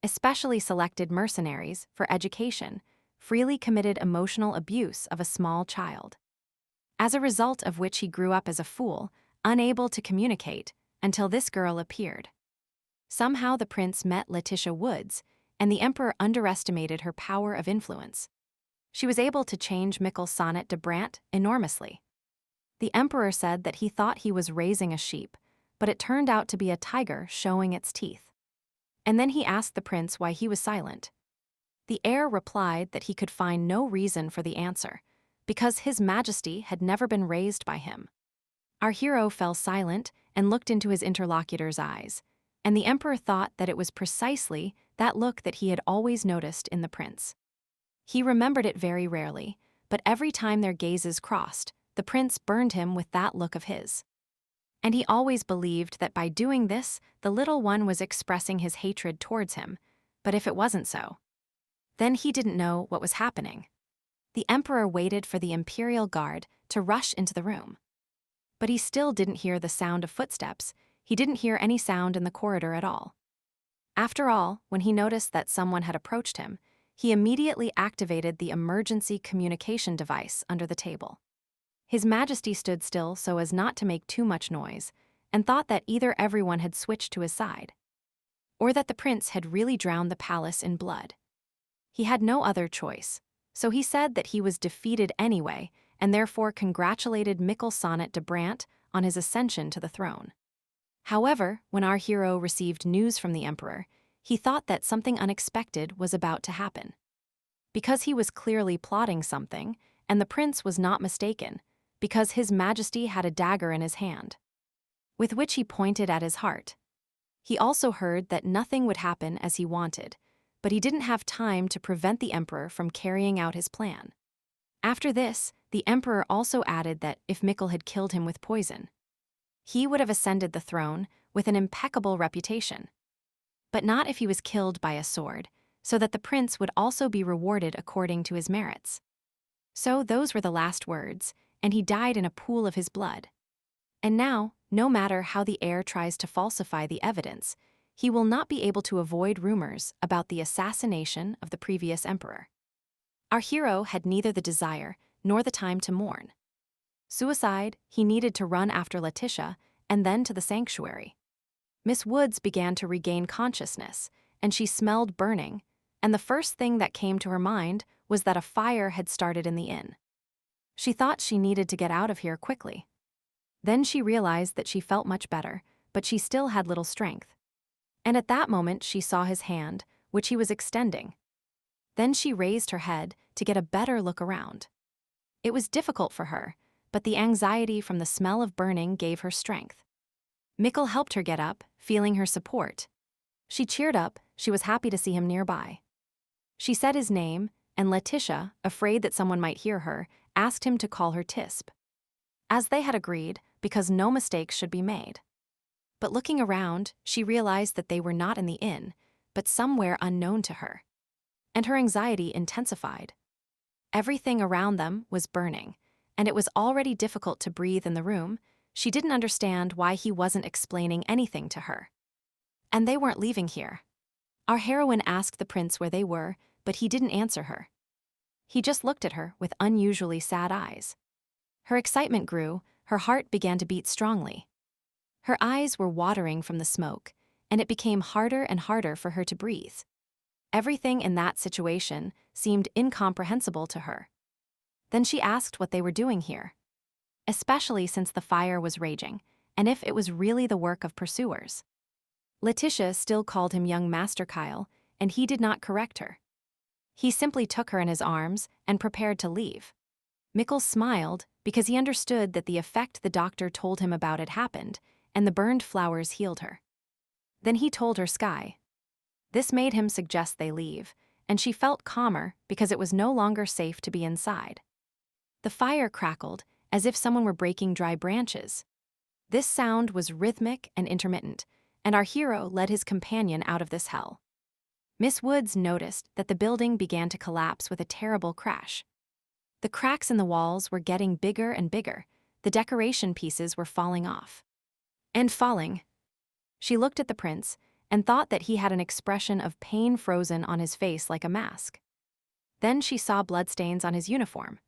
Especially selected mercenaries for education freely committed emotional abuse of a small child, as a result of which he grew up as a fool, unable to communicate, until this girl appeared. Somehow the prince met Letitia Woods, and the emperor underestimated her power of influence. She was able to change Mikkel Sonnet de Brandt enormously. The emperor said that he thought he was raising a sheep, but it turned out to be a tiger showing its teeth. And then he asked the prince why he was silent. The heir replied that he could find no reason for the answer, because His Majesty had never been raised by him. Our hero fell silent and looked into his interlocutor's eyes, and the emperor thought that it was precisely that look that he had always noticed in the prince. He remembered it very rarely, but every time their gazes crossed, the prince burned him with that look of his. And he always believed that by doing this, the little one was expressing his hatred towards him, but if it wasn't so, then he didn't know what was happening. The emperor waited for the imperial guard to rush into the room. But he still didn't hear the sound of footsteps. He didn't hear any sound in the corridor at all. After all, when he noticed that someone had approached him, he immediately activated the emergency communication device under the table. His Majesty stood still so as not to make too much noise, and thought that either everyone had switched to his side, or that the prince had really drowned the palace in blood. He had no other choice, so he said that he was defeated anyway, and therefore congratulated Mikkel Sonnet de Brandt on his ascension to the throne. However, when our hero received news from the emperor, he thought that something unexpected was about to happen. Because he was clearly plotting something, and the prince was not mistaken, because His Majesty had a dagger in his hand, with which he pointed at his heart. He also heard that nothing would happen as he wanted, but he didn't have time to prevent the emperor from carrying out his plan. After this, the emperor also added that if Mikkel had killed him with poison, he would have ascended the throne with an impeccable reputation. But not if he was killed by a sword, so that the prince would also be rewarded according to his merits. So those were the last words, and he died in a pool of his blood. And now, no matter how the heir tries to falsify the evidence, he will not be able to avoid rumors about the assassination of the previous emperor. Our hero had neither the desire nor the time to mourn. Suicide, he needed to run after Letitia and then to the sanctuary. Miss Woods began to regain consciousness, and she smelled burning, and the first thing that came to her mind was that a fire had started in the inn. She thought she needed to get out of here quickly. Then she realized that she felt much better, but she still had little strength. And at that moment she saw his hand, which he was extending. Then she raised her head to get a better look around. It was difficult for her, but the anxiety from the smell of burning gave her strength. Mikkel helped her get up, feeling her support. She cheered up, she was happy to see him nearby. She said his name, and Letitia, afraid that someone might hear her, asked him to call her Tisp. As they had agreed, because no mistakes should be made. But looking around, she realized that they were not in the inn, but somewhere unknown to her. And her anxiety intensified. Everything around them was burning, and it was already difficult to breathe in the room. She didn't understand why he wasn't explaining anything to her. And they weren't leaving here. Our heroine asked the prince where they were, but he didn't answer her. He just looked at her with unusually sad eyes. Her excitement grew, her heart began to beat strongly. Her eyes were watering from the smoke, and it became harder and harder for her to breathe. Everything in that situation seemed incomprehensible to her. Then she asked what they were doing here, especially since the fire was raging, and if it was really the work of pursuers. Letitia still called him young Master Kyle, and he did not correct her. He simply took her in his arms and prepared to leave. Mikkel smiled because he understood that the effect the doctor told him about had happened, and the burned flowers healed her. Then he told her Sky. This made him suggest they leave, and she felt calmer because it was no longer safe to be inside. The fire crackled as if someone were breaking dry branches. This sound was rhythmic and intermittent, and our hero led his companion out of this hell. Miss Woods noticed that the building began to collapse with a terrible crash. The cracks in the walls were getting bigger and bigger. The decoration pieces were falling off. And falling. She looked at the prince and thought that he had an expression of pain frozen on his face like a mask. Then she saw bloodstains on his uniform.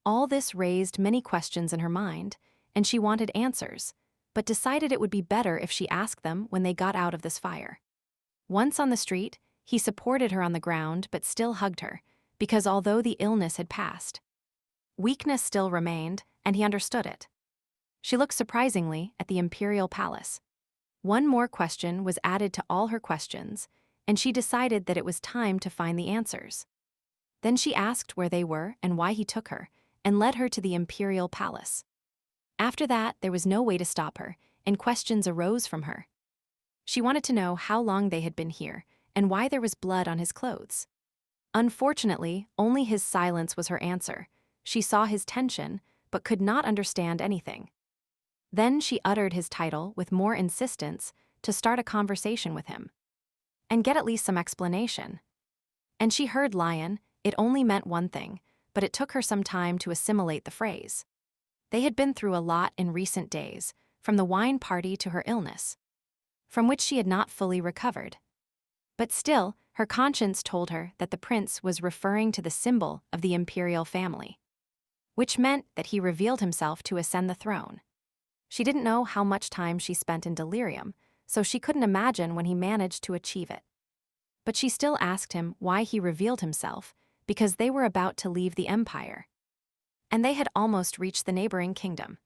All this raised many questions in her mind, and she wanted answers, but decided it would be better if she asked them when they got out of this fire. Once on the street, he supported her on the ground but still hugged her, because although the illness had passed, weakness still remained, and he understood it. She looked surprisingly at the Imperial Palace. One more question was added to all her questions, and she decided that it was time to find the answers. Then she asked where they were and why he took her, and led her to the Imperial Palace. After that, there was no way to stop her, and questions arose from her. She wanted to know how long they had been here, and why there was blood on his clothes. Unfortunately, only his silence was her answer. She saw his tension, but could not understand anything. Then she uttered his title with more insistence to start a conversation with him, and get at least some explanation. And she heard lion. It only meant one thing, but it took her some time to assimilate the phrase. They had been through a lot in recent days, from the wine party to her illness, from which she had not fully recovered. But still, her conscience told her that the prince was referring to the symbol of the imperial family, which meant that he revealed himself to ascend the throne. She didn't know how much time she spent in delirium, so she couldn't imagine when he managed to achieve it. But she still asked him why he revealed himself, because they were about to leave the empire. And they had almost reached the neighboring kingdom.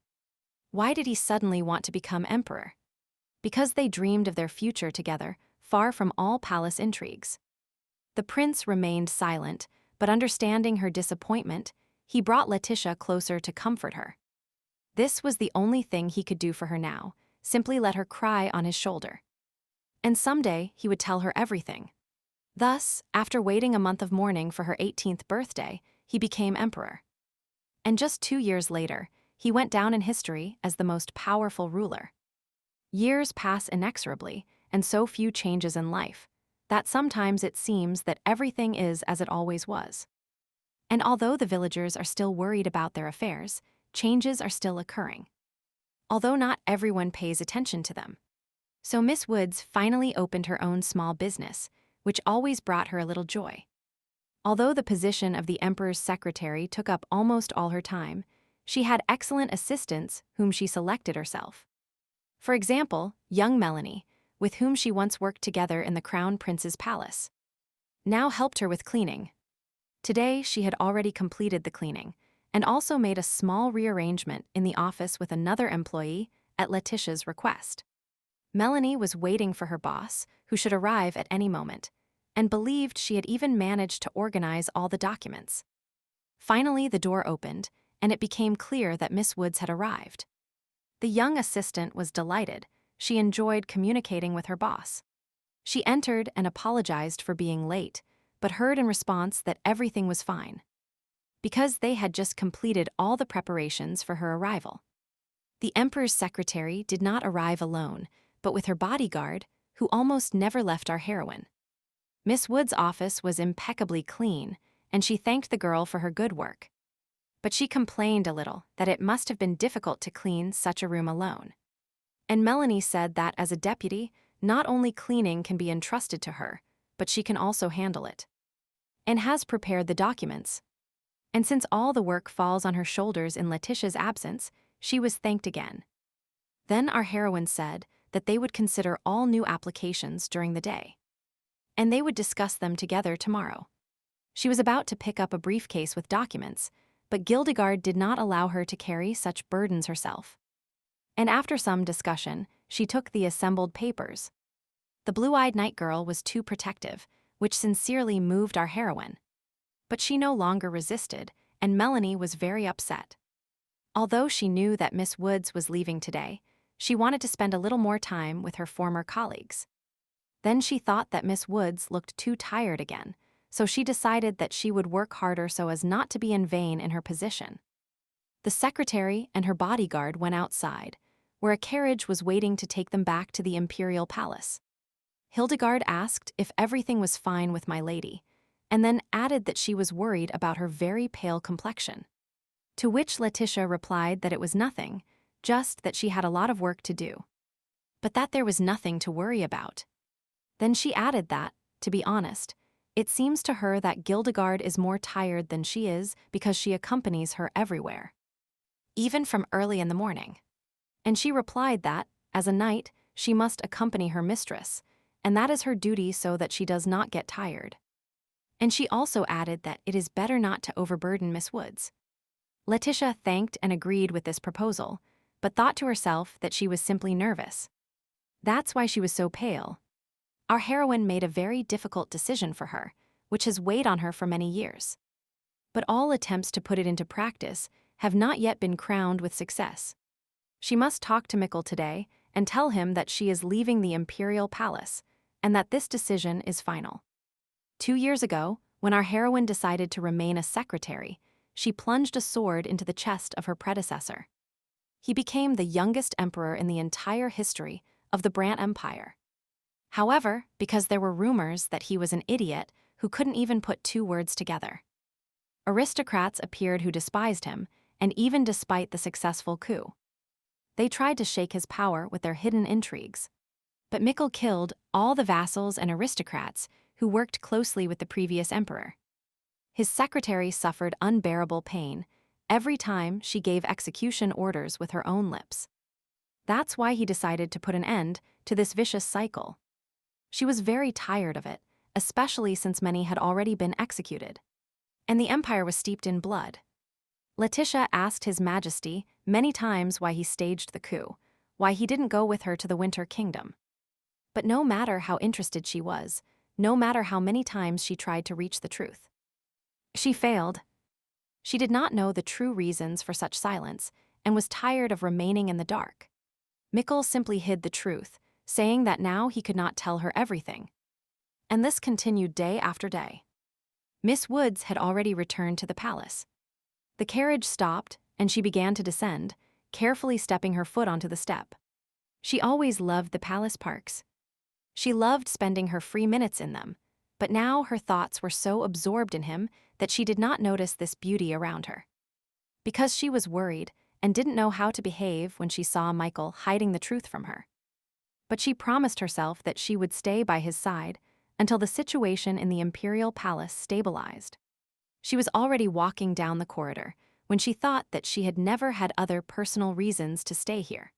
Why did he suddenly want to become emperor? Because they dreamed of their future together, far from all palace intrigues. The prince remained silent, but understanding her disappointment, he brought Letitia closer to comfort her. This was the only thing he could do for her now, simply let her cry on his shoulder. And someday he would tell her everything. Thus, after waiting a month of mourning for her 18th birthday, he became emperor. And just 2 years later, he went down in history as the most powerful ruler. Years pass inexorably, and so few changes in life. that sometimes it seems that everything is as it always was. And although the villagers are still worried about their affairs, changes are still occurring. Although not everyone pays attention to them. So Miss Woods finally opened her own small business, which always brought her a little joy. Although the position of the Emperor's secretary took up almost all her time, she had excellent assistants whom she selected herself. For example, young Melanie, with whom she once worked together in the Crown Prince's palace, now helped her with cleaning. Today, she had already completed the cleaning, and also made a small rearrangement in the office with another employee at Letitia's request. Melanie was waiting for her boss, who should arrive at any moment, and believed she had even managed to organize all the documents. Finally, the door opened, and it became clear that Miss Woods had arrived. The young assistant was delighted. She enjoyed communicating with her boss. She entered and apologized for being late, but heard in response that everything was fine, because they had just completed all the preparations for her arrival. The Emperor's secretary did not arrive alone, but with her bodyguard, who almost never left our heroine. Miss Wood's office was impeccably clean, and she thanked the girl for her good work. But she complained a little that it must have been difficult to clean such a room alone. And Melanie said that as a deputy, not only cleaning can be entrusted to her, but she can also handle it. And has prepared the documents. And since all the work falls on her shoulders in Letitia's absence, she was thanked again. Then our heroine said that they would consider all new applications during the day. And they would discuss them together tomorrow. She was about to pick up a briefcase with documents, but Gildegard did not allow her to carry such burdens herself. And after some discussion, she took the assembled papers. The blue-eyed night girl was too protective, which sincerely moved our heroine. But she no longer resisted, and Melanie was very upset. Although she knew that Miss Woods was leaving today, she wanted to spend a little more time with her former colleagues. Then she thought that Miss Woods looked too tired again, so she decided that she would work harder so as not to be in vain in her position. The secretary and her bodyguard went outside, where a carriage was waiting to take them back to the Imperial Palace. Hildegard asked if everything was fine with my lady, and then added that she was worried about her very pale complexion. To which Letitia replied that it was nothing, just that she had a lot of work to do. But that there was nothing to worry about. Then she added that, to be honest, it seems to her that Gildegard is more tired than she is because she accompanies her everywhere, even from early in the morning. And she replied that, as a knight, she must accompany her mistress, and that is her duty so that she does not get tired. And she also added that it is better not to overburden Miss Woods. Letitia thanked and agreed with this proposal, but thought to herself that she was simply nervous. That's why she was so pale. Our heroine made a very difficult decision for her, which has weighed on her for many years. But all attempts to put it into practice have not yet been crowned with success. She must talk to Mikkel today and tell him that she is leaving the Imperial Palace, and that this decision is final. 2 years ago, when our heroine decided to remain a secretary, she plunged a sword into the chest of her predecessor. He became the youngest emperor in the entire history of the Brant Empire. However, because there were rumors that he was an idiot who couldn't even put 2 words together. Aristocrats appeared who despised him, and even despite the successful coup. They tried to shake his power with their hidden intrigues. But Mikkel killed all the vassals and aristocrats who worked closely with the previous emperor. His secretary suffered unbearable pain every time she gave execution orders with her own lips. That's why he decided to put an end to this vicious cycle. She was very tired of it, especially since many had already been executed. And the empire was steeped in blood. Letitia asked His Majesty many times why he staged the coup, why he didn't go with her to the Winter Kingdom. But no matter how interested she was, no matter how many times she tried to reach the truth, she failed. She did not know the true reasons for such silence and was tired of remaining in the dark. Mikkel simply hid the truth, saying that now he could not tell her everything. And this continued day after day. Miss Woods had already returned to the palace. The carriage stopped, and she began to descend, carefully stepping her foot onto the step. She always loved the palace parks. She loved spending her free minutes in them, but now her thoughts were so absorbed in him that she did not notice this beauty around her. Because she was worried and didn't know how to behave when she saw Michael hiding the truth from her. But she promised herself that she would stay by his side until the situation in the Imperial Palace stabilized. She was already walking down the corridor when she thought that she had never had other personal reasons to stay here.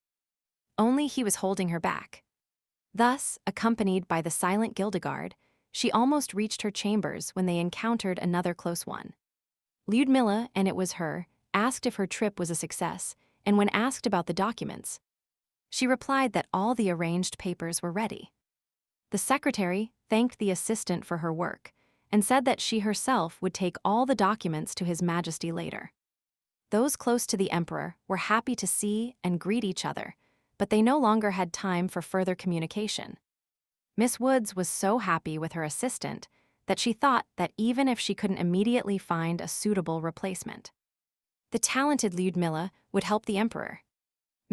Only he was holding her back. Thus, accompanied by the silent Gildegard, she almost reached her chambers when they encountered another close one. Lyudmila, and it was her, asked if her trip was a success, and when asked about the documents, she replied that all the arranged papers were ready. The secretary thanked the assistant for her work and said that she herself would take all the documents to His Majesty later. Those close to the emperor were happy to see and greet each other, but they no longer had time for further communication. Miss Woods was so happy with her assistant that she thought that even if she couldn't immediately find a suitable replacement, the talented Lyudmila would help the emperor.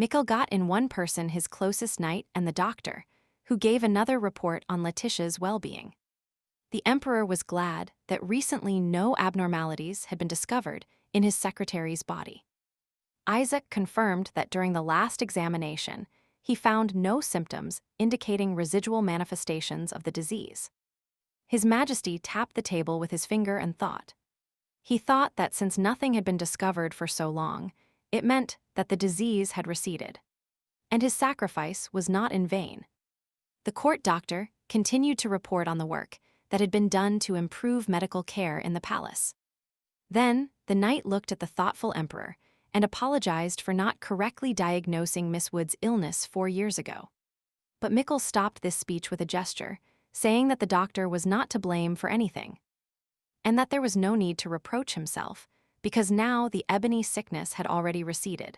Mikkel got in one person his closest knight and the doctor, who gave another report on Letitia's well-being. The emperor was glad that recently no abnormalities had been discovered in his secretary's body. Isaac confirmed that during the last examination, he found no symptoms indicating residual manifestations of the disease. His Majesty tapped the table with his finger and thought. He thought that since nothing had been discovered for so long, it meant that the disease had receded. And his sacrifice was not in vain. The court doctor continued to report on the work that had been done to improve medical care in the palace. Then, the knight looked at the thoughtful emperor and apologized for not correctly diagnosing Miss Wood's illness 4 years ago. But Mikkel stopped this speech with a gesture, saying that the doctor was not to blame for anything, and that there was no need to reproach himself, because now the ebony sickness had already receded.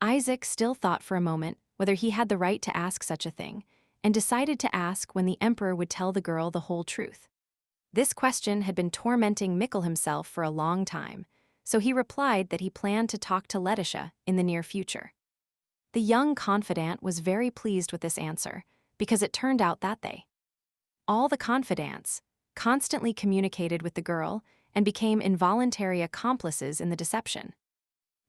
Isaac still thought for a moment whether he had the right to ask such a thing, and decided to ask when the emperor would tell the girl the whole truth. This question had been tormenting Mikkel himself for a long time, so he replied that he planned to talk to Letitia in the near future. The young confidant was very pleased with this answer, because it turned out that all the confidants, constantly communicated with the girl and became involuntary accomplices in the deception.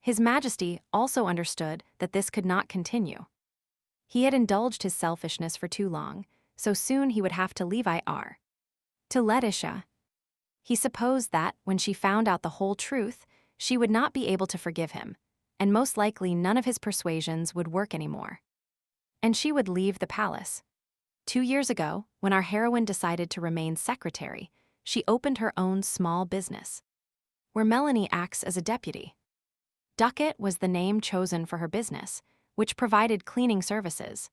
His Majesty also understood that this could not continue. He had indulged his selfishness for too long, so soon he would have to leave Ir. To Letitia. He supposed that, when she found out the whole truth, she would not be able to forgive him, and most likely none of his persuasions would work anymore. And she would leave the palace. 2 years ago, when our heroine decided to remain secretary, she opened her own small business, where Melanie acts as a deputy. Ducat was the name chosen for her business, which provided cleaning services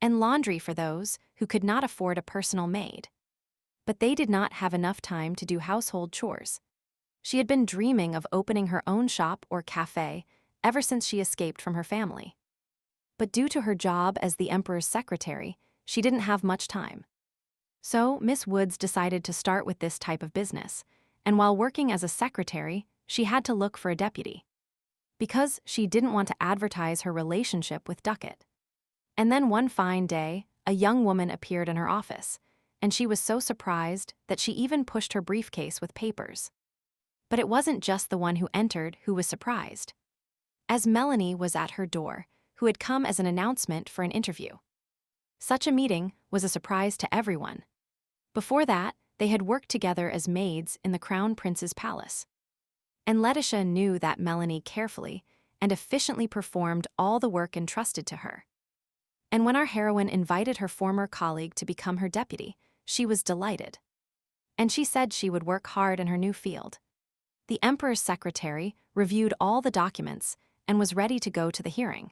and laundry for those who could not afford a personal maid. But they did not have enough time to do household chores. She had been dreaming of opening her own shop or cafe ever since she escaped from her family. But due to her job as the emperor's secretary, she didn't have much time. So Miss Woods decided to start with this type of business, and while working as a secretary, she had to look for a deputy, because she didn't want to advertise her relationship with Ducat. And then one fine day, a young woman appeared in her office, and she was so surprised that she even pushed her briefcase with papers. But it wasn't just the one who entered who was surprised, as Melanie was at her door, who had come as an announcement for an interview. Such a meeting was a surprise to everyone. Before that, they had worked together as maids in the Crown Prince's palace. And Letitia knew that Melanie carefully and efficiently performed all the work entrusted to her. And when our heroine invited her former colleague to become her deputy, she was delighted. And she said she would work hard in her new field. The emperor's secretary reviewed all the documents and was ready to go to the hearing.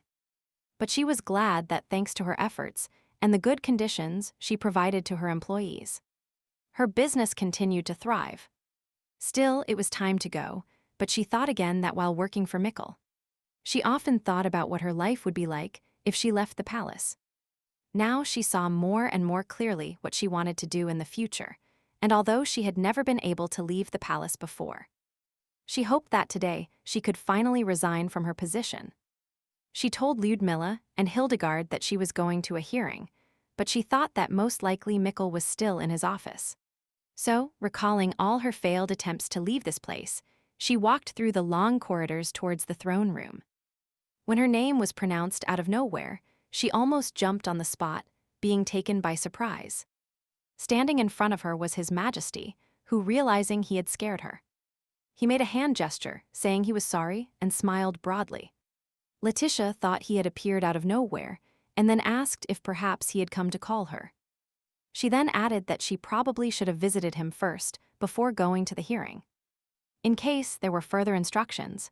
But she was glad that thanks to her efforts and the good conditions she provided to her employees, her business continued to thrive. Still, it was time to go, but she thought again that while working for Mikkel, she often thought about what her life would be like if she left the palace. Now she saw more and more clearly what she wanted to do in the future, and although she had never been able to leave the palace before, she hoped that today she could finally resign from her position. She told Lyudmila and Hildegard that she was going to a hearing, but she thought that most likely Mikkel was still in his office. So, recalling all her failed attempts to leave this place, she walked through the long corridors towards the throne room. When her name was pronounced out of nowhere, she almost jumped on the spot, being taken by surprise. Standing in front of her was His Majesty, who, realizing he had scared her, he made a hand gesture, saying he was sorry, and smiled broadly. Letitia thought he had appeared out of nowhere, and then asked if perhaps he had come to call her. She then added that she probably should have visited him first, before going to the hearing, in case there were further instructions.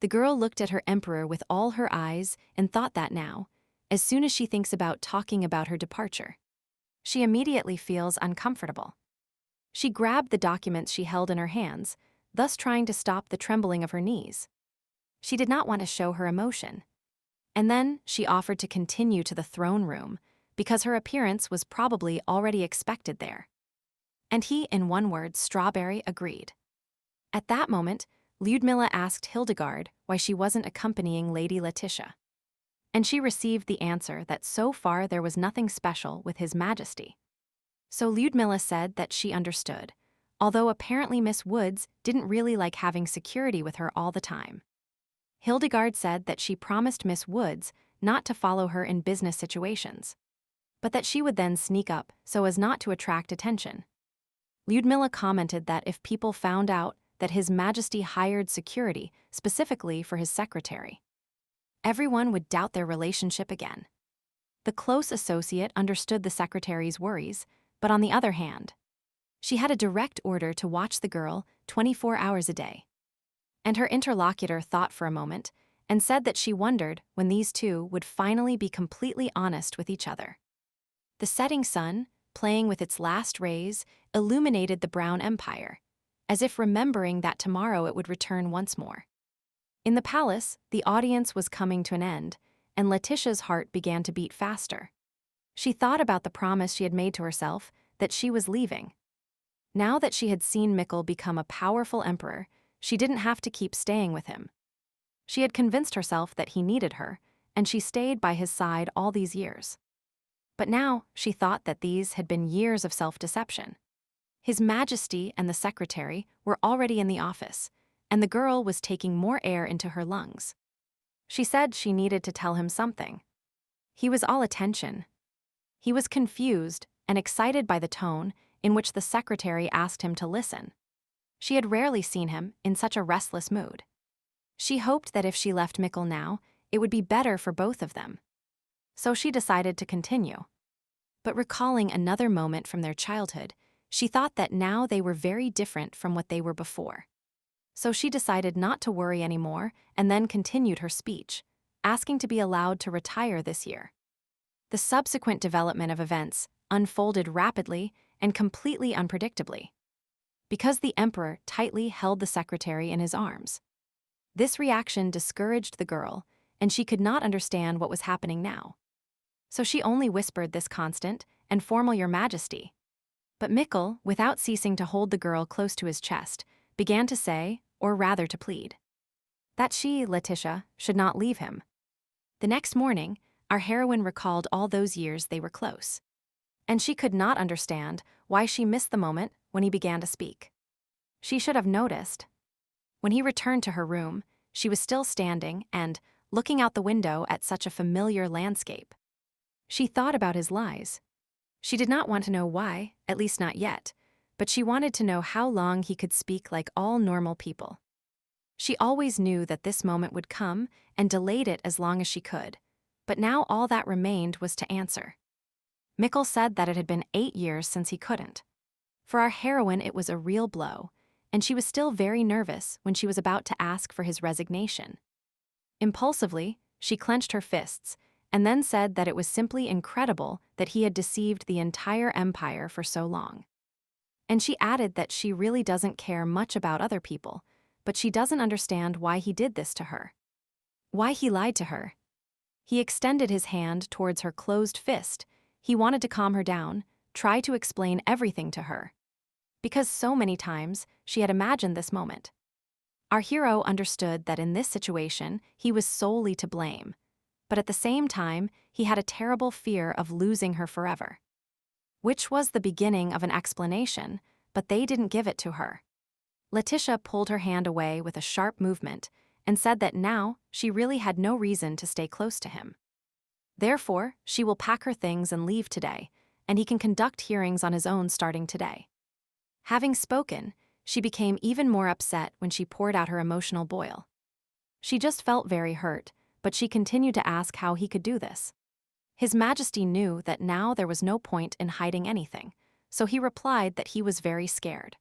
The girl looked at her emperor with all her eyes and thought that now, as soon as she thinks about talking about her departure, she immediately feels uncomfortable. She grabbed the documents she held in her hands, thus trying to stop the trembling of her knees. She did not want to show her emotion. And then she offered to continue to the throne room, because her appearance was probably already expected there. And he, in one word, Strawberry, agreed. At that moment, Lyudmila asked Hildegard why she wasn't accompanying Lady Letitia. And she received the answer that so far there was nothing special with His Majesty. So Lyudmila said that she understood, although apparently Miss Woods didn't really like having security with her all the time. Hildegard said that she promised Miss Woods not to follow her in business situations, but that she would then sneak up so as not to attract attention. Lyudmila commented that if people found out that His Majesty hired security specifically for his secretary, everyone would doubt their relationship again. The close associate understood the secretary's worries, but on the other hand, she had a direct order to watch the girl 24 hours a day. And her interlocutor thought for a moment and said that she wondered when these two would finally be completely honest with each other. The setting sun, playing with its last rays, illuminated the Brown Empire, as if remembering that tomorrow it would return once more. In the palace, the audience was coming to an end, and Letitia's heart began to beat faster. She thought about the promise she had made to herself that she was leaving. Now that she had seen Mikkel become a powerful emperor, she didn't have to keep staying with him. She had convinced herself that he needed her, and she stayed by his side all these years. But now she thought that these had been years of self-deception. His Majesty and the secretary were already in the office, and the girl was taking more air into her lungs. She said she needed to tell him something. He was all attention. He was confused and excited by the tone in which the secretary asked him to listen. She had rarely seen him in such a restless mood. She hoped that if she left Mikkel now, it would be better for both of them. So she decided to continue. But recalling another moment from their childhood, she thought that now they were very different from what they were before. So she decided not to worry anymore and then continued her speech, asking to be allowed to retire this year. The subsequent development of events unfolded rapidly and completely unpredictably, because the emperor tightly held the secretary in his arms. This reaction discouraged the girl, and she could not understand what was happening now. So she only whispered this constant and formal "Your Majesty." But Mikkel, without ceasing to hold the girl close to his chest, began to say, or rather to plead, that she, Letitia, should not leave him. The next morning, our heroine recalled all those years they were close, and she could not understand why she missed the moment when he began to speak. She should have noticed. When he returned to her room, she was still standing and looking out the window at such a familiar landscape. She thought about his lies. She did not want to know why, at least not yet, but she wanted to know how long he could speak like all normal people. She always knew that this moment would come and delayed it as long as she could, but now all that remained was to answer. Mikkel said that it had been 8 years since he couldn't. For our heroine, it was a real blow, and she was still very nervous when she was about to ask for his resignation. Impulsively, she clenched her fists and then said that it was simply incredible that he had deceived the entire empire for so long. And she added that she really doesn't care much about other people, but she doesn't understand why he did this to her. Why he lied to her. He extended his hand towards her closed fist. He wanted to calm her down, try to explain everything to her. Because so many times she had imagined this moment. Our hero understood that in this situation he was solely to blame, but at the same time, he had a terrible fear of losing her forever. Which was the beginning of an explanation, but they didn't give it to her. Letitia pulled her hand away with a sharp movement and said that now she really had no reason to stay close to him. Therefore, she will pack her things and leave today, and he can conduct hearings on his own starting today. Having spoken, she became even more upset when she poured out her emotional boil. She just felt very hurt, but she continued to ask how he could do this. His Majesty knew that now there was no point in hiding anything, so he replied that he was very scared.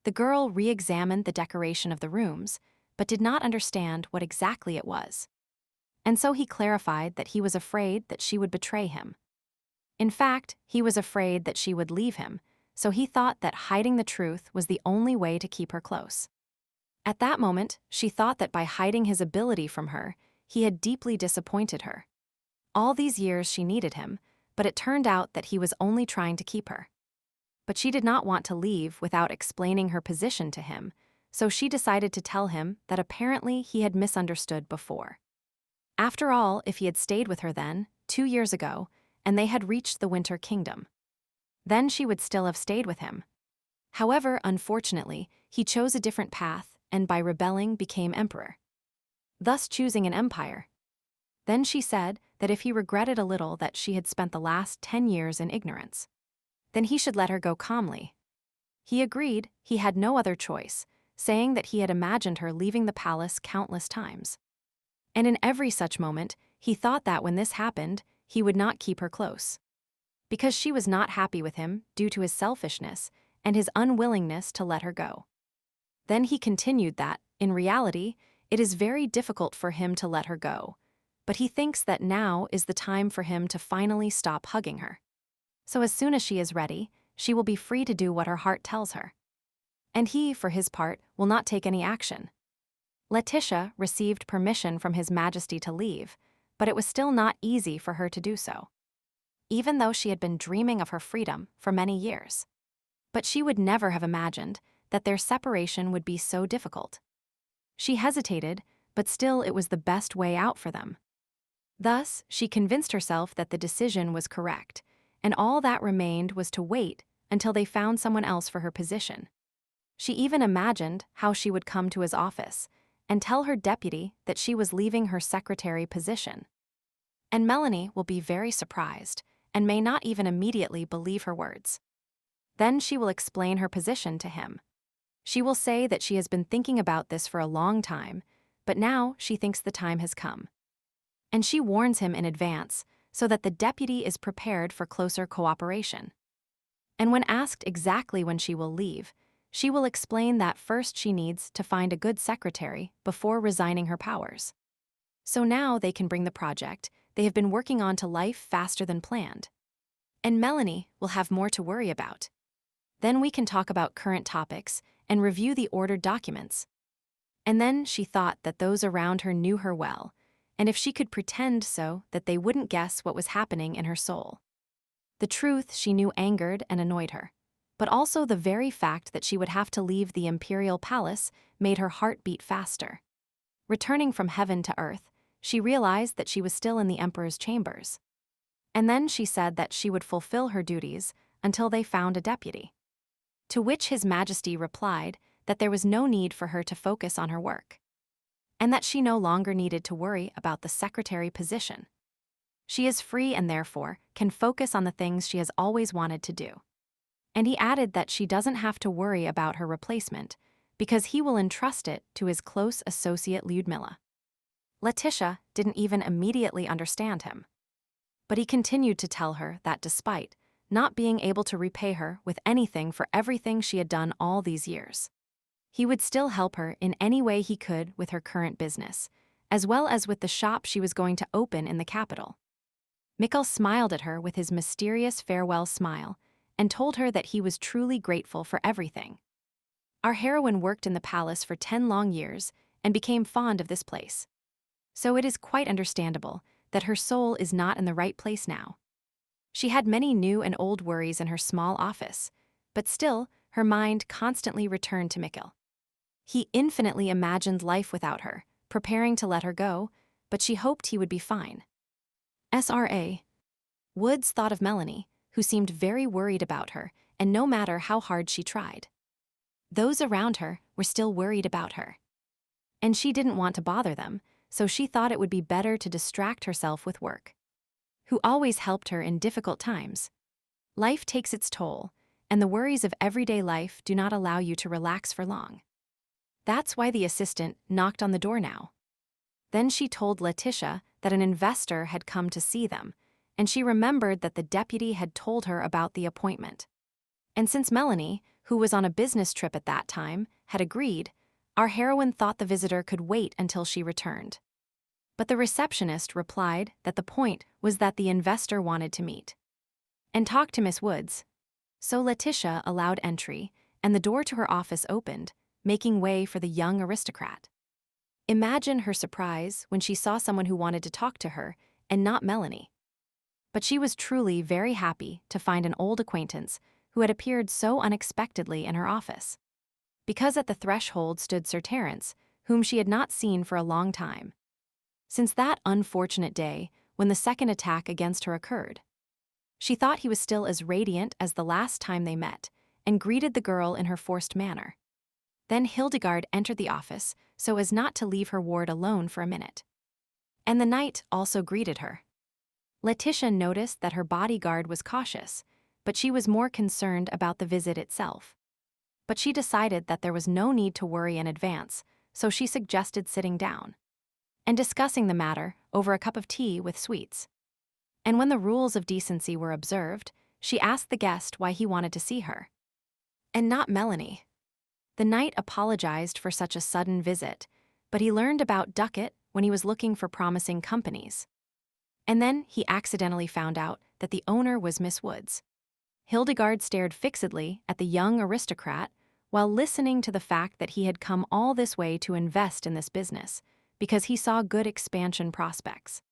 The girl re-examined the decoration of the rooms, but did not understand what exactly it was. And so he clarified that he was afraid that she would betray him. In fact, he was afraid that she would leave him, so he thought that hiding the truth was the only way to keep her close. At that moment, she thought that by hiding his ability from her, he had deeply disappointed her. All these years she needed him, but it turned out that he was only trying to keep her. But she did not want to leave without explaining her position to him, so she decided to tell him that apparently he had misunderstood before. After all, if he had stayed with her then, 2 years ago, and they had reached the Winter Kingdom, then she would still have stayed with him. However, unfortunately, he chose a different path and by rebelling became emperor, thus choosing an empire. Then she said that if he regretted a little that she had spent the last 10 years in ignorance, then he should let her go calmly. He agreed he had no other choice, saying that he had imagined her leaving the palace countless times. And in every such moment, he thought that when this happened, he would not keep her close. Because she was not happy with him due to his selfishness and his unwillingness to let her go. Then he continued that, in reality, it is very difficult for him to let her go, but he thinks that now is the time for him to finally stop hugging her. So as soon as she is ready, she will be free to do what her heart tells her. And he, for his part, will not take any action. Letitia received permission from His Majesty to leave, but it was still not easy for her to do so, even though she had been dreaming of her freedom for many years. But she would never have imagined that their separation would be so difficult. She hesitated, but still it was the best way out for them. Thus, she convinced herself that the decision was correct, and all that remained was to wait until they found someone else for her position. She even imagined how she would come to his office and tell her deputy that she was leaving her secretary position. And Melanie will be very surprised and may not even immediately believe her words. Then she will explain her position to him. She will say that she has been thinking about this for a long time, but now she thinks the time has come. And she warns him in advance so that the deputy is prepared for closer cooperation. And when asked exactly when she will leave, she will explain that first she needs to find a good secretary before resigning her powers. So now they can bring the project they have been working on to life faster than planned. And Melanie will have more to worry about. Then we can talk about current topics and review the ordered documents. And then she thought that those around her knew her well, and if she could pretend so that they wouldn't guess what was happening in her soul. The truth she knew angered and annoyed her, but also the very fact that she would have to leave the Imperial Palace made her heart beat faster. Returning from heaven to earth, she realized that she was still in the Emperor's chambers. And then she said that she would fulfill her duties until they found a deputy. To which His Majesty replied that there was no need for her to focus on her work, and that she no longer needed to worry about the secretary position. She is free and therefore can focus on the things she has always wanted to do. And he added that she doesn't have to worry about her replacement because he will entrust it to his close associate Lyudmila. Letitia didn't even immediately understand him, but he continued to tell her that despite not being able to repay her with anything for everything she had done all these years, he would still help her in any way he could with her current business, as well as with the shop she was going to open in the capital. Mikkel smiled at her with his mysterious farewell smile and told her that he was truly grateful for everything. Our heroine worked in the palace for 10 long years and became fond of this place. So it is quite understandable that her soul is not in the right place now. She had many new and old worries in her small office, but still, her mind constantly returned to Mikkel. He infinitely imagined life without her, preparing to let her go, but she hoped he would be fine. SRA. Woods thought of Melanie, who seemed very worried about her, and no matter how hard she tried, those around her were still worried about her. And she didn't want to bother them, so she thought it would be better to distract herself with work. Who always helped her in difficult times. Life takes its toll, and the worries of everyday life do not allow you to relax for long. That's why the assistant knocked on the door now. Then she told Letitia that an investor had come to see them, and she remembered that the deputy had told her about the appointment. And since Melanie, who was on a business trip at that time, had agreed, our heroine thought the visitor could wait until she returned. But the receptionist replied that the point was that the investor wanted to meet and talk to Miss Woods. So Letitia allowed entry, and the door to her office opened, making way for the young aristocrat. Imagine her surprise when she saw someone who wanted to talk to her, and not Melanie. But she was truly very happy to find an old acquaintance who had appeared so unexpectedly in her office. Because at the threshold stood Sir Terence, whom she had not seen for a long time. Since that unfortunate day when the second attack against her occurred. She thought he was still as radiant as the last time they met, and greeted the girl in her forced manner. Then Hildegard entered the office so as not to leave her ward alone for a minute. And the knight also greeted her. Letitia noticed that her bodyguard was cautious, but she was more concerned about the visit itself. But she decided that there was no need to worry in advance, so she suggested sitting down and discussing the matter over a cup of tea with sweets. And when the rules of decency were observed, she asked the guest why he wanted to see her. And not Melanie. The knight apologized for such a sudden visit, but he learned about Ducat when he was looking for promising companies. And then he accidentally found out that the owner was Miss Woods. Hildegard stared fixedly at the young aristocrat while listening to the fact that he had come all this way to invest in this business because he saw good expansion prospects.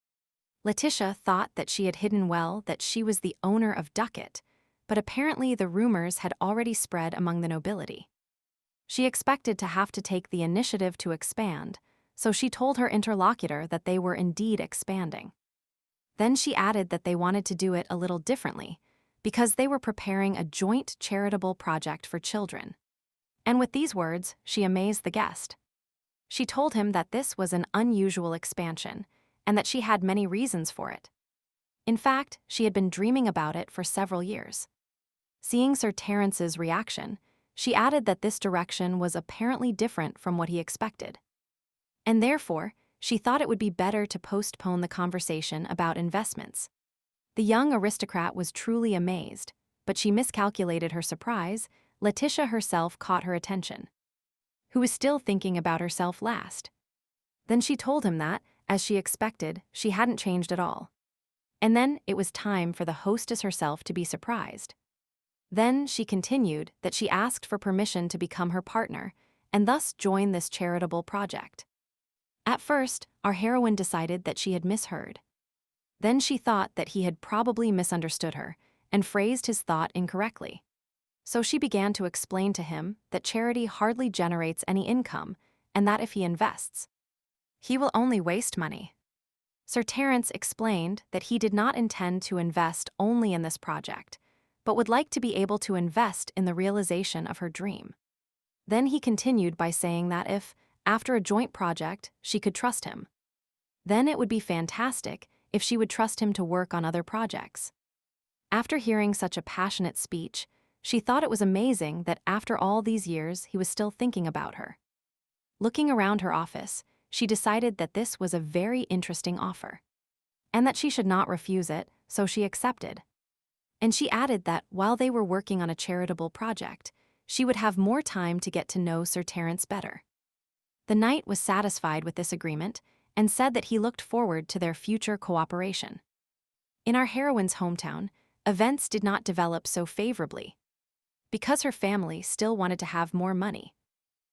Letitia thought that she had hidden well that she was the owner of Ducat, but apparently the rumors had already spread among the nobility. She expected to have to take the initiative to expand, so she told her interlocutor that they were indeed expanding. Then she added that they wanted to do it a little differently, because they were preparing a joint charitable project for children. And with these words, she amazed the guest. She told him that this was an unusual expansion, and that she had many reasons for it. In fact, she had been dreaming about it for several years. Seeing Sir Terence's reaction, she added that this direction was apparently different from what he expected. And therefore, she thought it would be better to postpone the conversation about investments. The young aristocrat was truly amazed, but she miscalculated her surprise. Letitia herself caught her attention, who was still thinking about herself last. Then she told him that, as she expected, she hadn't changed at all. And then it was time for the hostess herself to be surprised. Then she continued that she asked for permission to become her partner, and thus join this charitable project. At first, our heroine decided that she had misheard. Then she thought that he had probably misunderstood her, and phrased his thought incorrectly. So she began to explain to him that charity hardly generates any income, and that if he invests, he will only waste money. Sir Terence explained that he did not intend to invest only in this project, but would like to be able to invest in the realization of her dream. Then he continued by saying that if, after a joint project, she could trust him, then it would be fantastic if she would trust him to work on other projects. After hearing such a passionate speech, she thought it was amazing that after all these years he was still thinking about her. Looking around her office, she decided that this was a very interesting offer, and that she should not refuse it, so she accepted. And she added that while they were working on a charitable project, she would have more time to get to know Sir Terence better. The knight was satisfied with this agreement and said that he looked forward to their future cooperation. In our heroine's hometown, events did not develop so favorably. Because her family still wanted to have more money.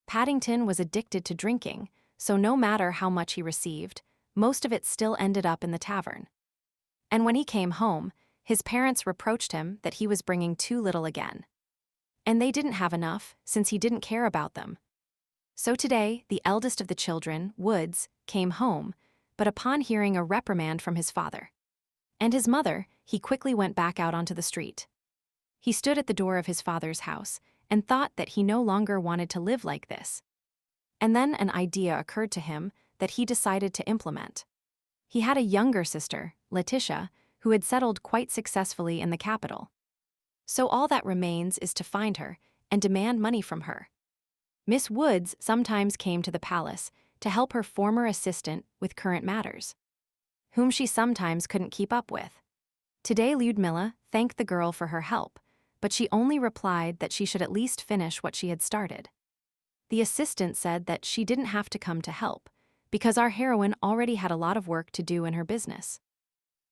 Paddington was addicted to drinking, so no matter how much he received, most of it still ended up in the tavern. And when he came home, his parents reproached him that he was bringing too little again. And they didn't have enough, since he didn't care about them. So today, the eldest of the children, Woods, came home, but upon hearing a reprimand from his father, And his mother, he quickly went back out onto the street. He stood at the door of his father's house and thought that he no longer wanted to live like this. And then an idea occurred to him that he decided to implement. He had a younger sister, Letitia, who had settled quite successfully in the capital. So all that remains is to find her and demand money from her. Miss Woods sometimes came to the palace to help her former assistant with current matters, whom she sometimes couldn't keep up with. Today Lyudmila thanked the girl for her help, but she only replied that she should at least finish what she had started. The assistant said that she didn't have to come to help, because our heroine already had a lot of work to do in her business.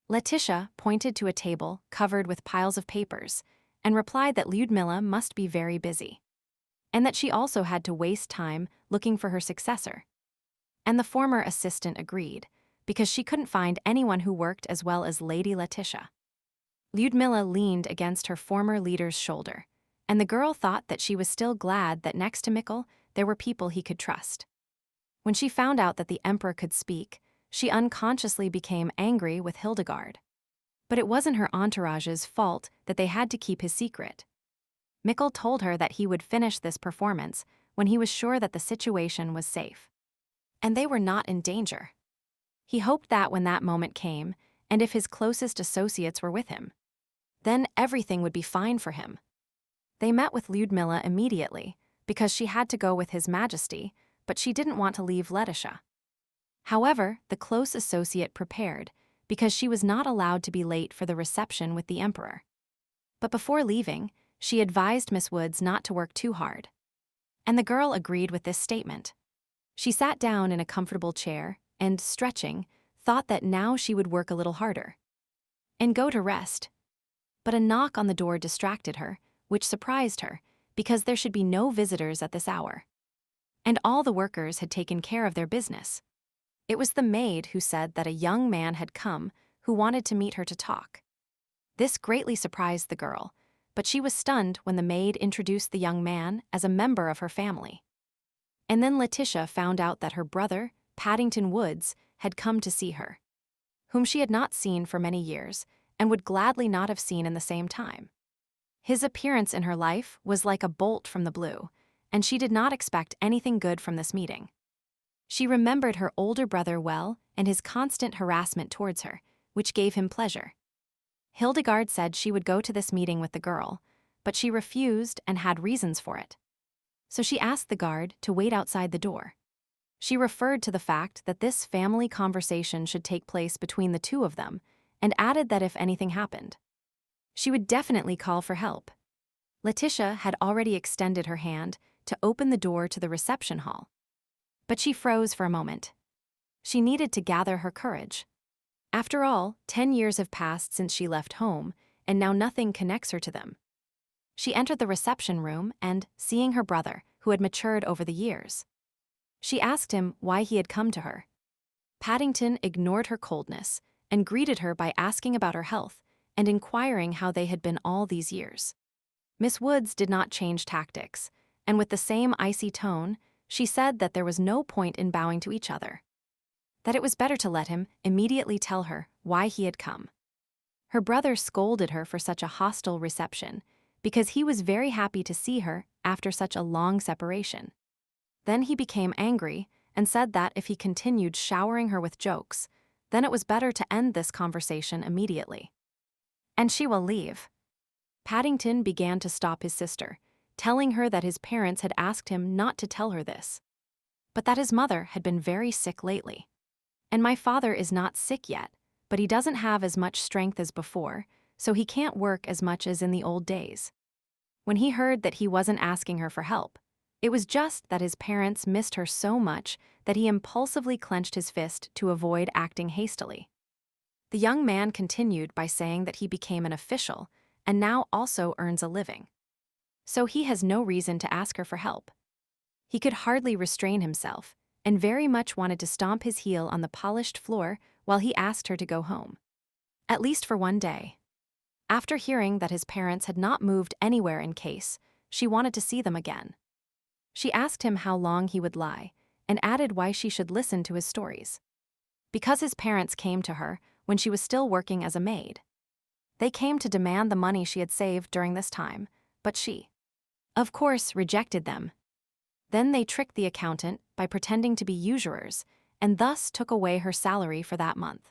Letitia pointed to a table covered with piles of papers and replied that Lyudmila must be very busy, and that she also had to waste time looking for her successor. And the former assistant agreed, because she couldn't find anyone who worked as well as Lady Letitia. Lyudmila leaned against her former leader's shoulder, and the girl thought that she was still glad that next to Mikkel there were people he could trust. When she found out that the emperor could speak, she unconsciously became angry with Hildegard. But it wasn't her entourage's fault that they had to keep his secret. Mikkel told her that he would finish this performance when he was sure that the situation was safe. And they were not in danger. He hoped that when that moment came, and if his closest associates were with him, then everything would be fine for him. They met with Lyudmila immediately, because she had to go with His Majesty, but she didn't want to leave Letitia. However, the close associate prepared, because she was not allowed to be late for the reception with the emperor. But before leaving, she advised Miss Woods not to work too hard. And the girl agreed with this statement. She sat down in a comfortable chair and, stretching, thought that now she would work a little harder and go to rest. But a knock on the door distracted her, which surprised her, because there should be no visitors at this hour. And all the workers had taken care of their business. It was the maid who said that a young man had come who wanted to meet her to talk. This greatly surprised the girl, but she was stunned when the maid introduced the young man as a member of her family. And then Letitia found out that her brother, Paddington Woods, had come to see her, whom she had not seen for many years and would gladly not have seen in the same time. His appearance in her life was like a bolt from the blue, and she did not expect anything good from this meeting. She remembered her older brother well and his constant harassment towards her, which gave him pleasure. Hildegard said she would go to this meeting with the girl, but she refused and had reasons for it. So she asked the guard to wait outside the door. She referred to the fact that this family conversation should take place between the two of them, and added that if anything happened, she would definitely call for help. Letitia had already extended her hand to open the door to the reception hall. But she froze for a moment. She needed to gather her courage. After all, 10 years have passed since she left home, and now nothing connects her to them. She entered the reception room and, seeing her brother, who had matured over the years, she asked him why he had come to her. Paddington ignored her coldness and greeted her by asking about her health and inquiring how they had been all these years. Miss Woods did not change tactics, and with the same icy tone, she said that there was no point in bowing to each other, that it was better to let him immediately tell her why he had come. Her brother scolded her for such a hostile reception, because he was very happy to see her after such a long separation. Then he became angry and said that if he continued showering her with jokes, then it was better to end this conversation immediately. And she will leave. Paddington began to stop his sister, telling her that his parents had asked him not to tell her this, but that his mother had been very sick lately. And my father is not sick yet, but he doesn't have as much strength as before, so he can't work as much as in the old days. When he heard that he wasn't asking her for help, it was just that his parents missed her so much that he impulsively clenched his fist to avoid acting hastily. The young man continued by saying that he became an official and now also earns a living. So he has no reason to ask her for help. He could hardly restrain himself and very much wanted to stomp his heel on the polished floor while he asked her to go home, at least for one day. After hearing that his parents had not moved anywhere in case, she wanted to see them again. She asked him how long he would lie and added why she should listen to his stories. Because his parents came to her when she was still working as a maid. They came to demand the money she had saved during this time, but she, of course, rejected them. Then they tricked the accountant by pretending to be usurers and thus took away her salary for that month.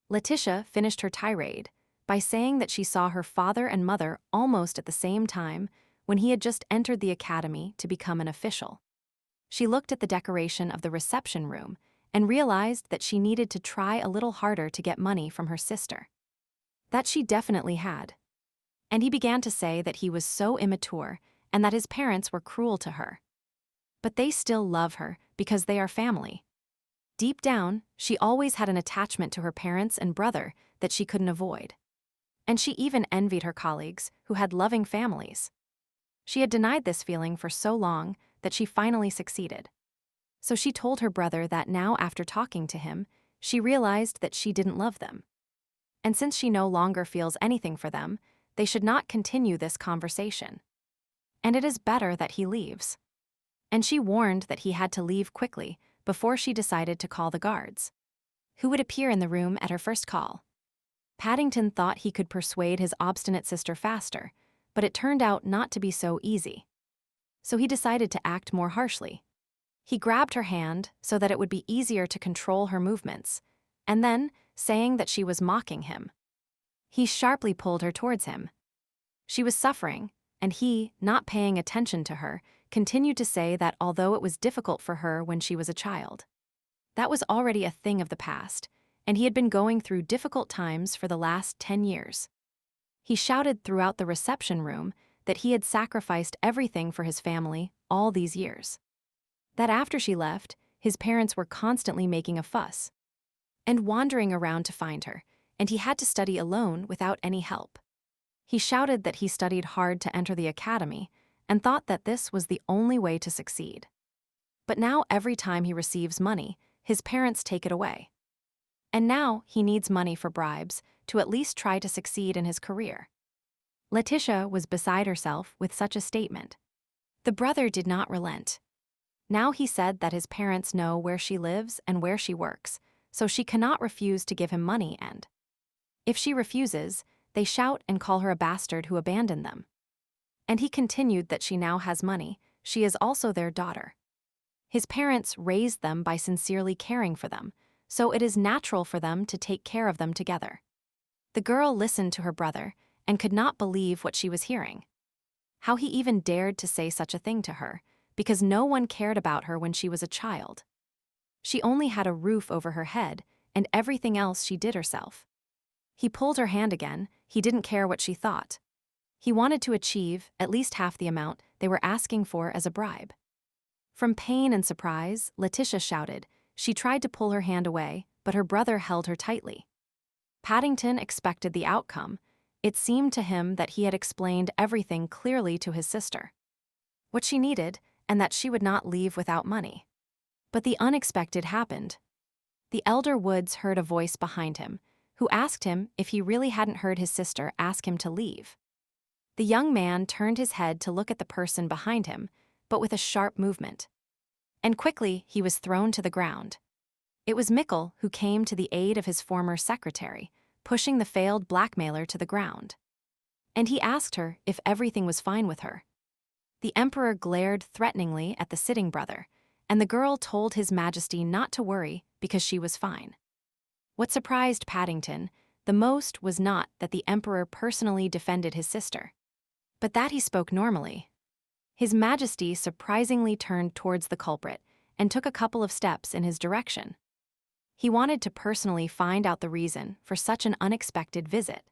Letitia finished her tirade by saying that she saw her father and mother almost at the same time when he had just entered the academy to become an official. She looked at the decoration of the reception room and realized that she needed to try a little harder to get money from her sister. That she definitely had. And he began to say that he was so immature and that his parents were cruel to her. But they still love her because they are family. Deep down, she always had an attachment to her parents and brother that she couldn't avoid. And she even envied her colleagues who had loving families. She had denied this feeling for so long that she finally succeeded. So she told her brother that now, after talking to him, she realized that she didn't love them. And since she no longer feels anything for them, they should not continue this conversation. And it is better that he leaves. And she warned that he had to leave quickly before she decided to call the guards, who would appear in the room at her first call. Paddington thought he could persuade his obstinate sister faster, but it turned out not to be so easy. So he decided to act more harshly. He grabbed her hand so that it would be easier to control her movements, and then, saying that she was mocking him, he sharply pulled her towards him. She was suffering, and he, not paying attention to her, continued to say that although it was difficult for her when she was a child, that was already a thing of the past, and he had been going through difficult times for the last 10 years. He shouted throughout the reception room that he had sacrificed everything for his family all these years. That after she left, his parents were constantly making a fuss and wandering around to find her, and he had to study alone without any help. He shouted that he studied hard to enter the academy and thought that this was the only way to succeed. But now every time he receives money, his parents take it away. And now he needs money for bribes to at least try to succeed in his career. Letitia was beside herself with such a statement. The brother did not relent. Now he said that his parents know where she lives and where she works, so she cannot refuse to give him money, and if she refuses, they shout and call her a bastard who abandoned them. And he continued that she now has money, she is also their daughter. His parents raised them by sincerely caring for them, so it is natural for them to take care of them together. The girl listened to her brother and could not believe what she was hearing. How he even dared to say such a thing to her, because no one cared about her when she was a child. She only had a roof over her head, and everything else she did herself. He pulled her hand again, he didn't care what she thought. He wanted to achieve at least half the amount they were asking for as a bribe. From pain and surprise, Letitia shouted. She tried to pull her hand away, but her brother held her tightly. Paddington expected the outcome. It seemed to him that he had explained everything clearly to his sister. What she needed, and that she would not leave without money. But the unexpected happened. The elder Woods heard a voice behind him, who asked him if he really hadn't heard his sister ask him to leave. The young man turned his head to look at the person behind him, but with a sharp movement. And quickly he was thrown to the ground. It was Mickle who came to the aid of his former secretary, pushing the failed blackmailer to the ground. And he asked her if everything was fine with her. The emperor glared threateningly at the sitting brother, and the girl told his majesty not to worry because she was fine. What surprised Paddington the most was not that the emperor personally defended his sister, but that he spoke normally. His majesty surprisingly turned towards the culprit and took a couple of steps in his direction. He wanted to personally find out the reason for such an unexpected visit.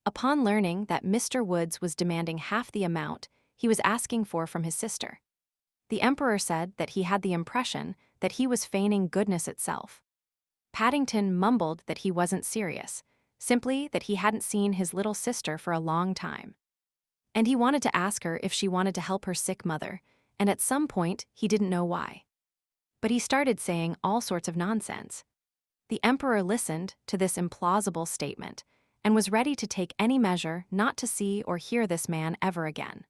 Upon learning that Mr. Woods was demanding half the amount he was asking for from his sister, the emperor said that he had the impression that he was feigning goodness itself. Paddington mumbled that he wasn't serious, simply that he hadn't seen his little sister for a long time. And he wanted to ask her if she wanted to help her sick mother, and at some point he didn't know why. But he started saying all sorts of nonsense. The emperor listened to this implausible statement and was ready to take any measure not to see or hear this man ever again.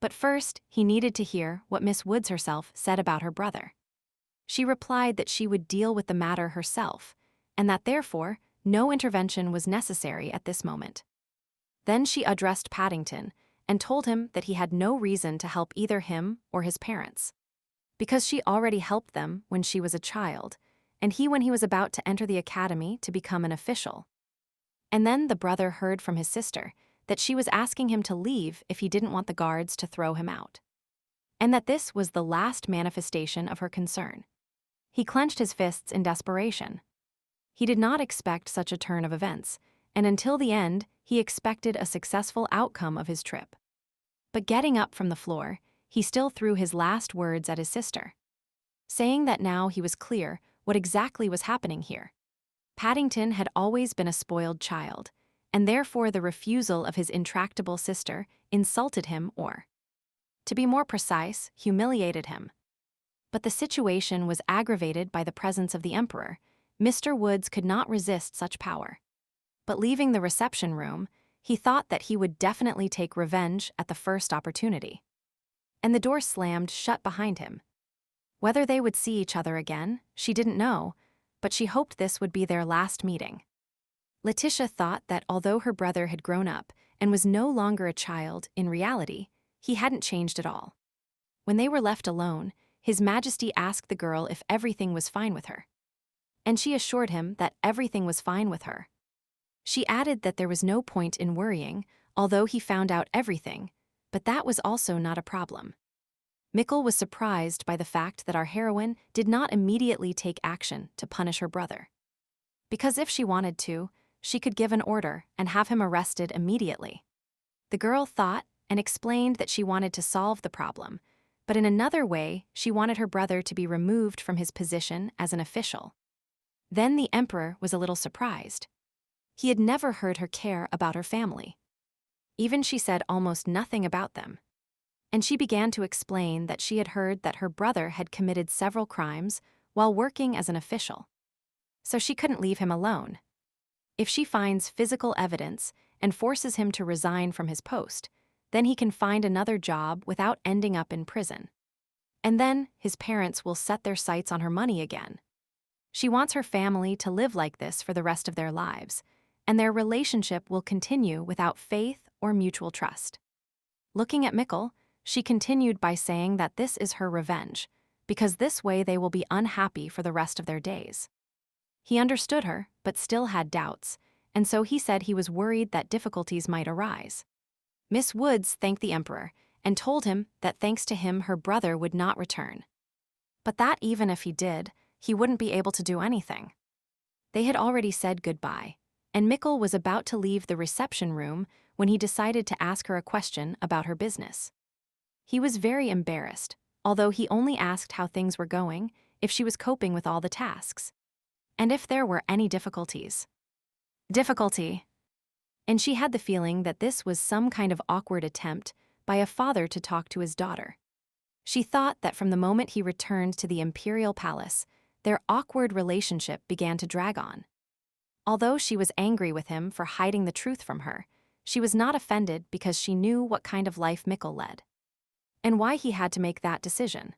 But first, he needed to hear what Miss Woods herself said about her brother. She replied that she would deal with the matter herself, and that therefore no intervention was necessary at this moment. Then she addressed Paddington and told him that he had no reason to help either him or his parents, because she already helped them when she was a child, and when he was about to enter the academy to become an official. And then the brother heard from his sister that she was asking him to leave if he didn't want the guards to throw him out, and that this was the last manifestation of her concern. He clenched his fists in desperation. He did not expect such a turn of events, and until the end, he expected a successful outcome of his trip. But getting up from the floor, he still threw his last words at his sister, saying that now he was clear what exactly was happening here. Paddington had always been a spoiled child, and therefore the refusal of his intractable sister insulted him or, to be more precise, humiliated him. But the situation was aggravated by the presence of the Emperor. Mr. Woods could not resist such power. But leaving the reception room, he thought that he would definitely take revenge at the first opportunity. And the door slammed shut behind him. Whether they would see each other again, she didn't know, but she hoped this would be their last meeting. Letitia thought that although her brother had grown up and was no longer a child, in reality, he hadn't changed at all. When they were left alone, His Majesty asked the girl if everything was fine with her, and she assured him that everything was fine with her. She added that there was no point in worrying, although he found out everything, but that was also not a problem. Mikkel was surprised by the fact that our heroine did not immediately take action to punish her brother. Because if she wanted to, she could give an order and have him arrested immediately. The girl thought and explained that she wanted to solve the problem, but in another way, she wanted her brother to be removed from his position as an official. Then the Emperor was a little surprised. He had never heard her care about her family. Even she said almost nothing about them. And she began to explain that she had heard that her brother had committed several crimes while working as an official. So she couldn't leave him alone. If she finds physical evidence and forces him to resign from his post, then he can find another job without ending up in prison. And then his parents will set their sights on her money again. She wants her family to live like this for the rest of their lives, and their relationship will continue without faith or mutual trust. Looking at Mikkel, she continued by saying that this is her revenge, because this way they will be unhappy for the rest of their days. He understood her, but still had doubts, and so he said he was worried that difficulties might arise. Miss Woods thanked the Emperor and told him that thanks to him her brother would not return. But that even if he did, he wouldn't be able to do anything. They had already said goodbye, and Mikkel was about to leave the reception room when he decided to ask her a question about her business. He was very embarrassed, although he only asked how things were going, if she was coping with all the tasks, and if there were any difficulties. Difficulty. And she had the feeling that this was some kind of awkward attempt by a father to talk to his daughter. She thought that from the moment he returned to the Imperial Palace, their awkward relationship began to drag on. Although she was angry with him for hiding the truth from her, she was not offended because she knew what kind of life Mikkel led, and why he had to make that decision.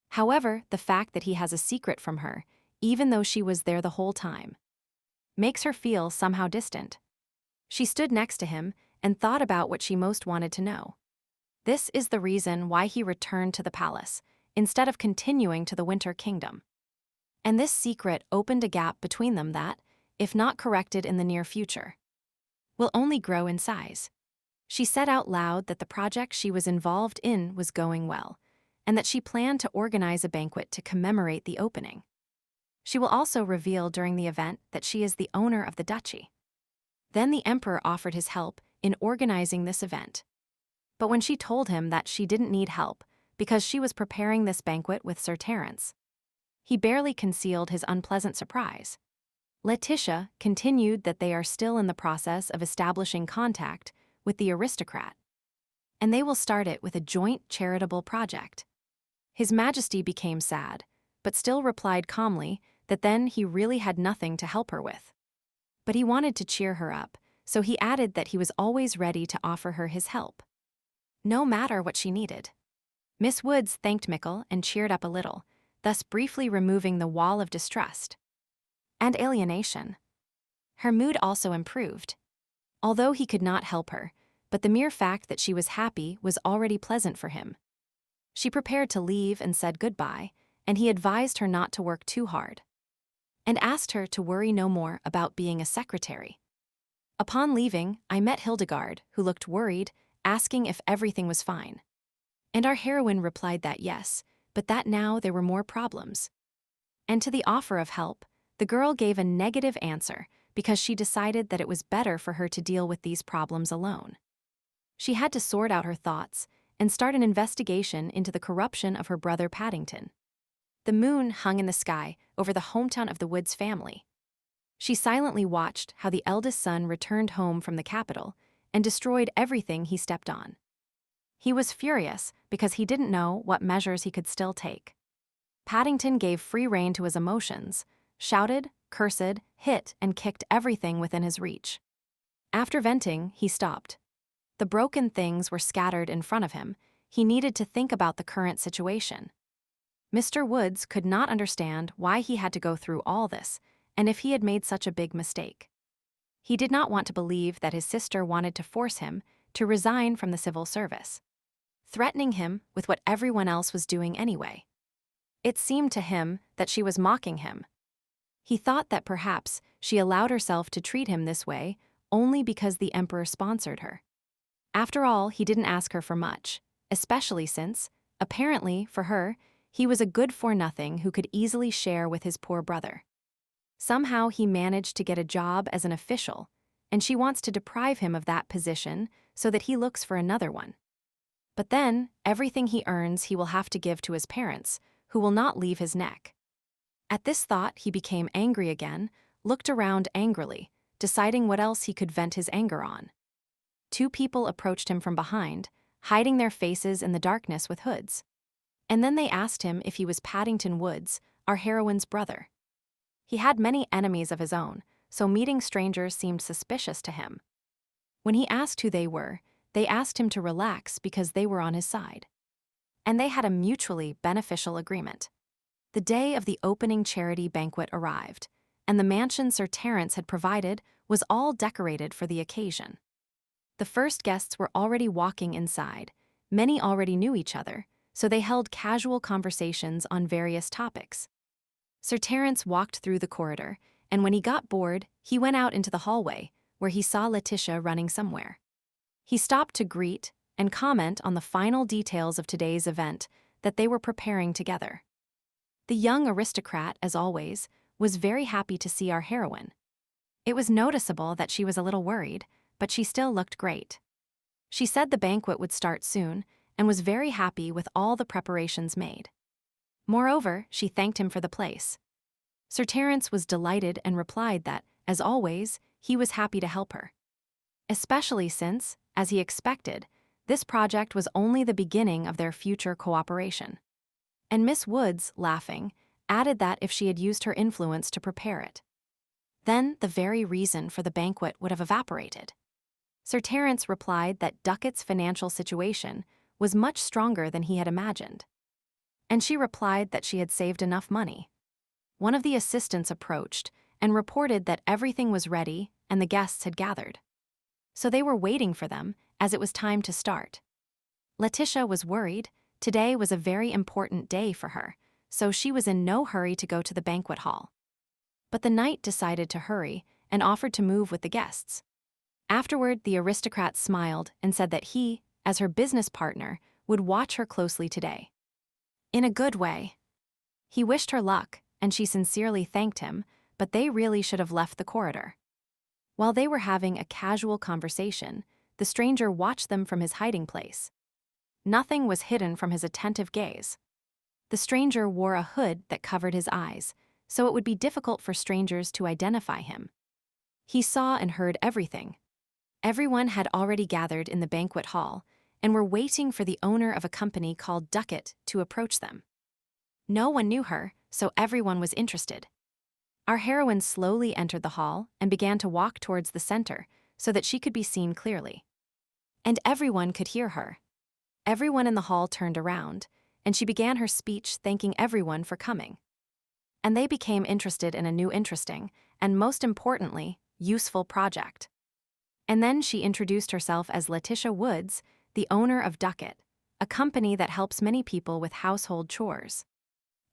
However, the fact that he has a secret from her, even though she was there the whole time, makes her feel somehow distant. She stood next to him and thought about what she most wanted to know. This is the reason why he returned to the palace, instead of continuing to the Winter Kingdom. And this secret opened a gap between them that, if not corrected in the near future, will only grow in size. She said out loud that the project she was involved in was going well, and that she planned to organize a banquet to commemorate the opening. She will also reveal during the event that she is the owner of the duchy. Then the Emperor offered his help in organizing this event. But when she told him that she didn't need help because she was preparing this banquet with Sir Terence, he barely concealed his unpleasant surprise. Letitia continued that they are still in the process of establishing contact with the aristocrat, and they will start it with a joint charitable project. His Majesty became sad, but still replied calmly that then he really had nothing to help her with. But he wanted to cheer her up, so he added that he was always ready to offer her his help, no matter what she needed. Miss Woods thanked Mikkel and cheered up a little, thus briefly removing the wall of distrust and alienation. Her mood also improved. Although he could not help her, but the mere fact that she was happy was already pleasant for him. She prepared to leave and said goodbye, and he advised her not to work too hard, and asked her to worry no more about being a secretary. Upon leaving, I met Hildegard, who looked worried, asking if everything was fine. And our heroine replied that yes, but that now there were more problems. And to the offer of help, the girl gave a negative answer because she decided that it was better for her to deal with these problems alone. She had to sort out her thoughts and start an investigation into the corruption of her brother Paddington. The moon hung in the sky over the hometown of the Woods family. She silently watched how the eldest son returned home from the capital and destroyed everything he stepped on. He was furious because he didn't know what measures he could still take. Paddington gave free rein to his emotions, shouted, cursed, hit, and kicked everything within his reach. After venting, he stopped. The broken things were scattered in front of him. He needed to think about the current situation. Mr. Woods could not understand why he had to go through all this, and if he had made such a big mistake. He did not want to believe that his sister wanted to force him to resign from the civil service, threatening him with what everyone else was doing anyway. It seemed to him that she was mocking him. He thought that perhaps she allowed herself to treat him this way only because the emperor sponsored her. After all, he didn't ask her for much, especially since, apparently for her, he was a good-for-nothing who could easily share with his poor brother. Somehow he managed to get a job as an official, and she wants to deprive him of that position so that he looks for another one. But then, everything he earns he will have to give to his parents, who will not leave his neck. At this thought, he became angry again, looked around angrily, deciding what else he could vent his anger on. Two people approached him from behind, hiding their faces in the darkness with hoods. And then they asked him if he was Paddington Woods, our heroine's brother. He had many enemies of his own, so meeting strangers seemed suspicious to him. When he asked who they were, they asked him to relax because they were on his side. And they had a mutually beneficial agreement. The day of the opening charity banquet arrived, and the mansion Sir Terence had provided was all decorated for the occasion. The first guests were already walking inside. Many already knew each other, so they held casual conversations on various topics. Sir Terence walked through the corridor, and when he got bored, he went out into the hallway, where he saw Letitia running somewhere. He stopped to greet and comment on the final details of today's event that they were preparing together. The young aristocrat, as always, was very happy to see our heroine. It was noticeable that she was a little worried, but she still looked great. She said the banquet would start soon and was very happy with all the preparations made. Moreover, she thanked him for the place. Sir Terence was delighted and replied that, as always, he was happy to help her. Especially since, as he expected, this project was only the beginning of their future cooperation. And Miss Woods, laughing, added that if she had used her influence to prepare it, then the very reason for the banquet would have evaporated. Sir Terence replied that Ducat's financial situation was much stronger than he had imagined. And she replied that she had saved enough money. One of the assistants approached and reported that everything was ready and the guests had gathered. So they were waiting for them as it was time to start. Letitia was worried. Today was a very important day for her, so she was in no hurry to go to the banquet hall. But the knight decided to hurry and offered to move with the guests. Afterward, the aristocrat smiled and said that he, as her business partner, would watch her closely today. In a good way. He wished her luck, and she sincerely thanked him, but they really should have left the corridor. While they were having a casual conversation, the stranger watched them from his hiding place. Nothing was hidden from his attentive gaze. The stranger wore a hood that covered his eyes, so it would be difficult for strangers to identify him. He saw and heard everything. Everyone had already gathered in the banquet hall and were waiting for the owner of a company called Ducat to approach them. No one knew her, so everyone was interested. Our heroine slowly entered the hall and began to walk towards the center so that she could be seen clearly. And everyone could hear her. Everyone in the hall turned around, and she began her speech thanking everyone for coming. And they became interested in a new interesting, and most importantly, useful project. And then she introduced herself as Letitia Woods, the owner of Ducat, a company that helps many people with household chores.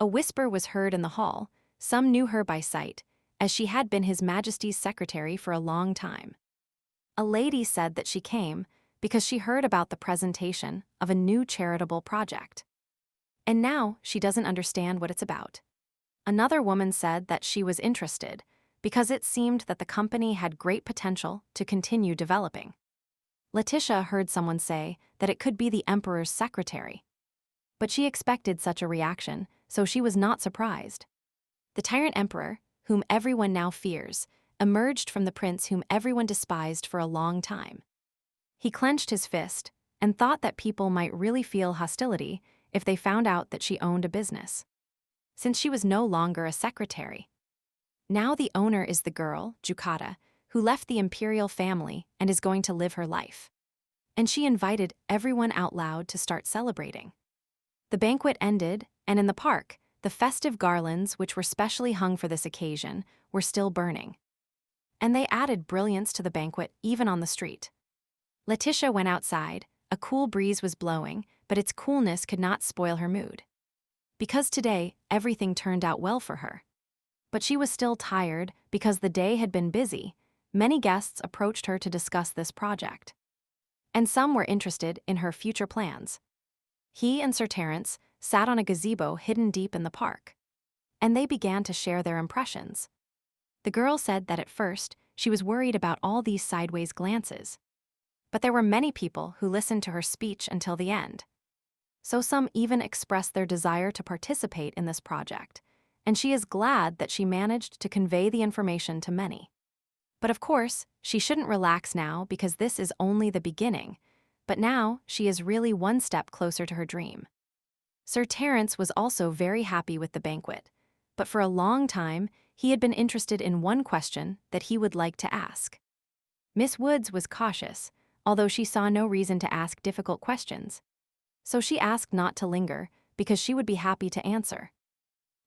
A whisper was heard in the hall. Some knew her by sight, as she had been His Majesty's secretary for a long time. A lady said that she came because she heard about the presentation of a new charitable project. And now she doesn't understand what it's about. Another woman said that she was interested because it seemed that the company had great potential to continue developing. Letitia heard someone say that it could be the Emperor's secretary. But she expected such a reaction, so she was not surprised. The tyrant emperor, whom everyone now fears, emerged from the prince whom everyone despised for a long time. He clenched his fist and thought that people might really feel hostility if they found out that she owned a business. Since she was no longer a secretary. Now the owner is the girl, Jukata, who left the imperial family and is going to live her life. And she invited everyone out loud to start celebrating. The banquet ended, and in the park, the festive garlands, which were specially hung for this occasion, were still burning. And they added brilliance to the banquet even on the street. Letitia went outside. A cool breeze was blowing, but its coolness could not spoil her mood. Because today, everything turned out well for her. But she was still tired because the day had been busy. Many guests approached her to discuss this project. And some were interested in her future plans. He and Sir Terence sat on a gazebo hidden deep in the park. And they began to share their impressions. The girl said that at first, she was worried about all these sideways glances. But there were many people who listened to her speech until the end. So some even expressed their desire to participate in this project, and she is glad that she managed to convey the information to many. But of course, she shouldn't relax now because this is only the beginning, but now she is really one step closer to her dream. Sir Terence was also very happy with the banquet, but for a long time, he had been interested in one question that he would like to ask. Miss Woods was cautious, although she saw no reason to ask difficult questions. So she asked not to linger, because she would be happy to answer.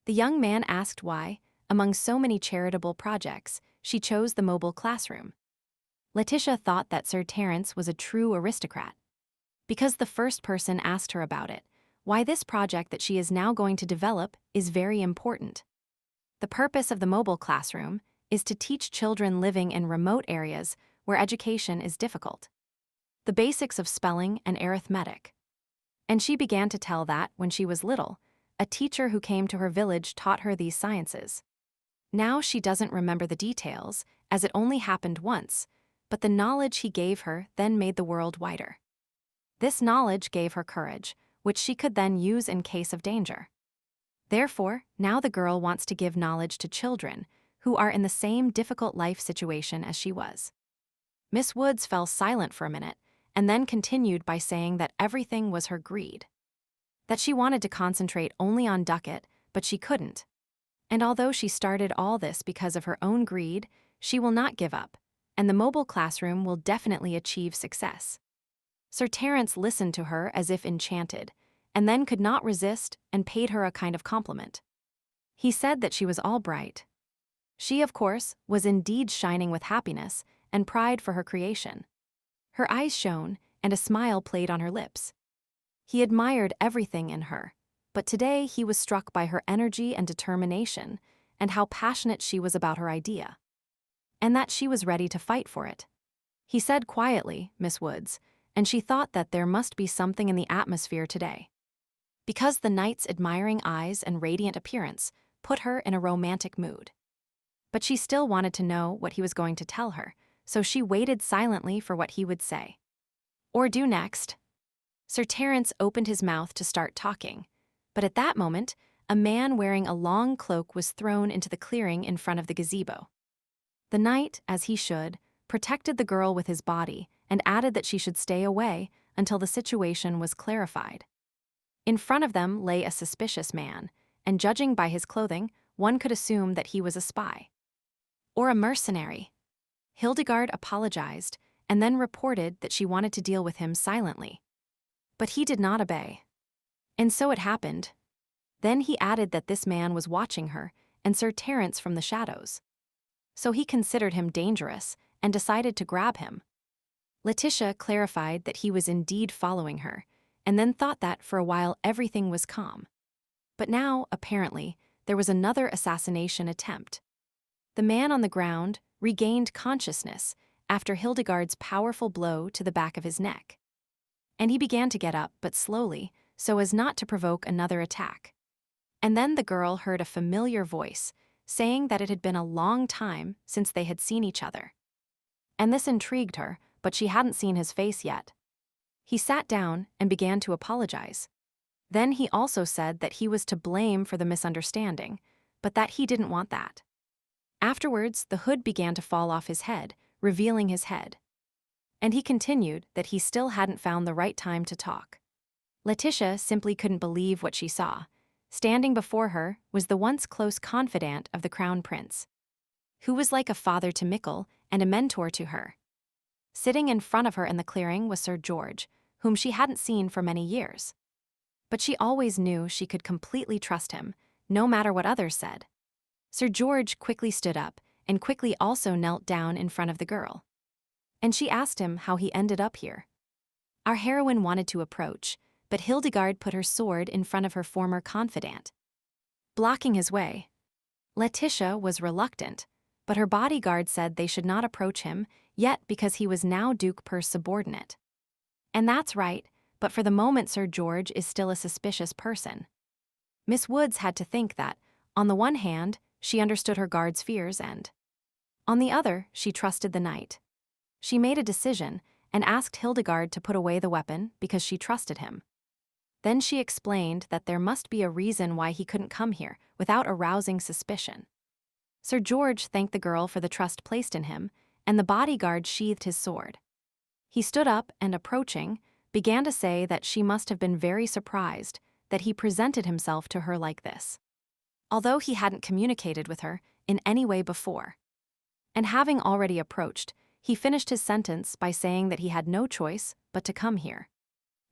The young man asked why, among so many charitable projects, she chose the mobile classroom. Letitia thought that Sir Terence was a true aristocrat. Because the first person asked her about it, why this project that she is now going to develop is very important. The purpose of the mobile classroom is to teach children living in remote areas where education is difficult. The basics of spelling and arithmetic. And she began to tell that, when she was little, a teacher who came to her village taught her these sciences. Now she doesn't remember the details, as it only happened once, but the knowledge he gave her then made the world wider. This knowledge gave her courage, which she could then use in case of danger. Therefore, now the girl wants to give knowledge to children who are in the same difficult life situation as she was. Miss Woods fell silent for a minute, and then continued by saying that everything was her greed. That she wanted to concentrate only on Ducat, but she couldn't. And although she started all this because of her own greed, she will not give up, and the mobile classroom will definitely achieve success. Sir Terence listened to her as if enchanted, and then could not resist and paid her a kind of compliment. He said that she was all bright. She, of course, was indeed shining with happiness and pride for her creation. Her eyes shone, and a smile played on her lips. He admired everything in her, but today he was struck by her energy and determination, and how passionate she was about her idea. And that she was ready to fight for it. He said quietly, Miss Woods, and she thought that there must be something in the atmosphere today. Because the knight's admiring eyes and radiant appearance put her in a romantic mood. But she still wanted to know what he was going to tell her, so she waited silently for what he would say. Or do next. Sir Terence opened his mouth to start talking, but at that moment, a man wearing a long cloak was thrown into the clearing in front of the gazebo. The knight, as he should, protected the girl with his body and added that she should stay away until the situation was clarified. In front of them lay a suspicious man, and judging by his clothing, one could assume that he was a spy. Or a mercenary. Hildegard apologized and then reported that she wanted to deal with him silently. But he did not obey. And so it happened. Then he added that this man was watching her and Sir Terence from the shadows. so he considered him dangerous and decided to grab him. Letitia clarified that he was indeed following her, and then thought that for a while everything was calm. But now, apparently, there was another assassination attempt. The man on the ground regained consciousness after Hildegard's powerful blow to the back of his neck. And he began to get up, but slowly, so as not to provoke another attack. And then the girl heard a familiar voice, saying that it had been a long time since they had seen each other. And this intrigued her, but she hadn't seen his face yet. He sat down and began to apologize. Then he also said that he was to blame for the misunderstanding, but that he didn't want that. Afterwards, the hood began to fall off his head, revealing his head. And he continued that he still hadn't found the right time to talk. Letitia simply couldn't believe what she saw. Standing before her was the once close confidant of the Crown Prince, who was like a father to Mikkel and a mentor to her. Sitting in front of her in the clearing was Sir George, whom she hadn't seen for many years. But she always knew she could completely trust him, no matter what others said. Sir George quickly stood up and quickly also knelt down in front of the girl. And she asked him how he ended up here. Our heroine wanted to approach, but Hildegard put her sword in front of her former confidant, blocking his way. Letitia was reluctant, but her bodyguard said they should not approach him yet because he was now Duke Per's subordinate. And that's right, but for the moment Sir George is still a suspicious person. Miss Woods had to think that, on the one hand, she understood her guard's fears and, on the other, she trusted the knight. She made a decision and asked Hildegard to put away the weapon because she trusted him. Then she explained that there must be a reason why he couldn't come here without arousing suspicion. Sir George thanked the girl for the trust placed in him, and the bodyguard sheathed his sword. He stood up and, approaching, began to say that she must have been very surprised that he presented himself to her like this, although he hadn't communicated with her in any way before. And having already approached, he finished his sentence by saying that he had no choice but to come here,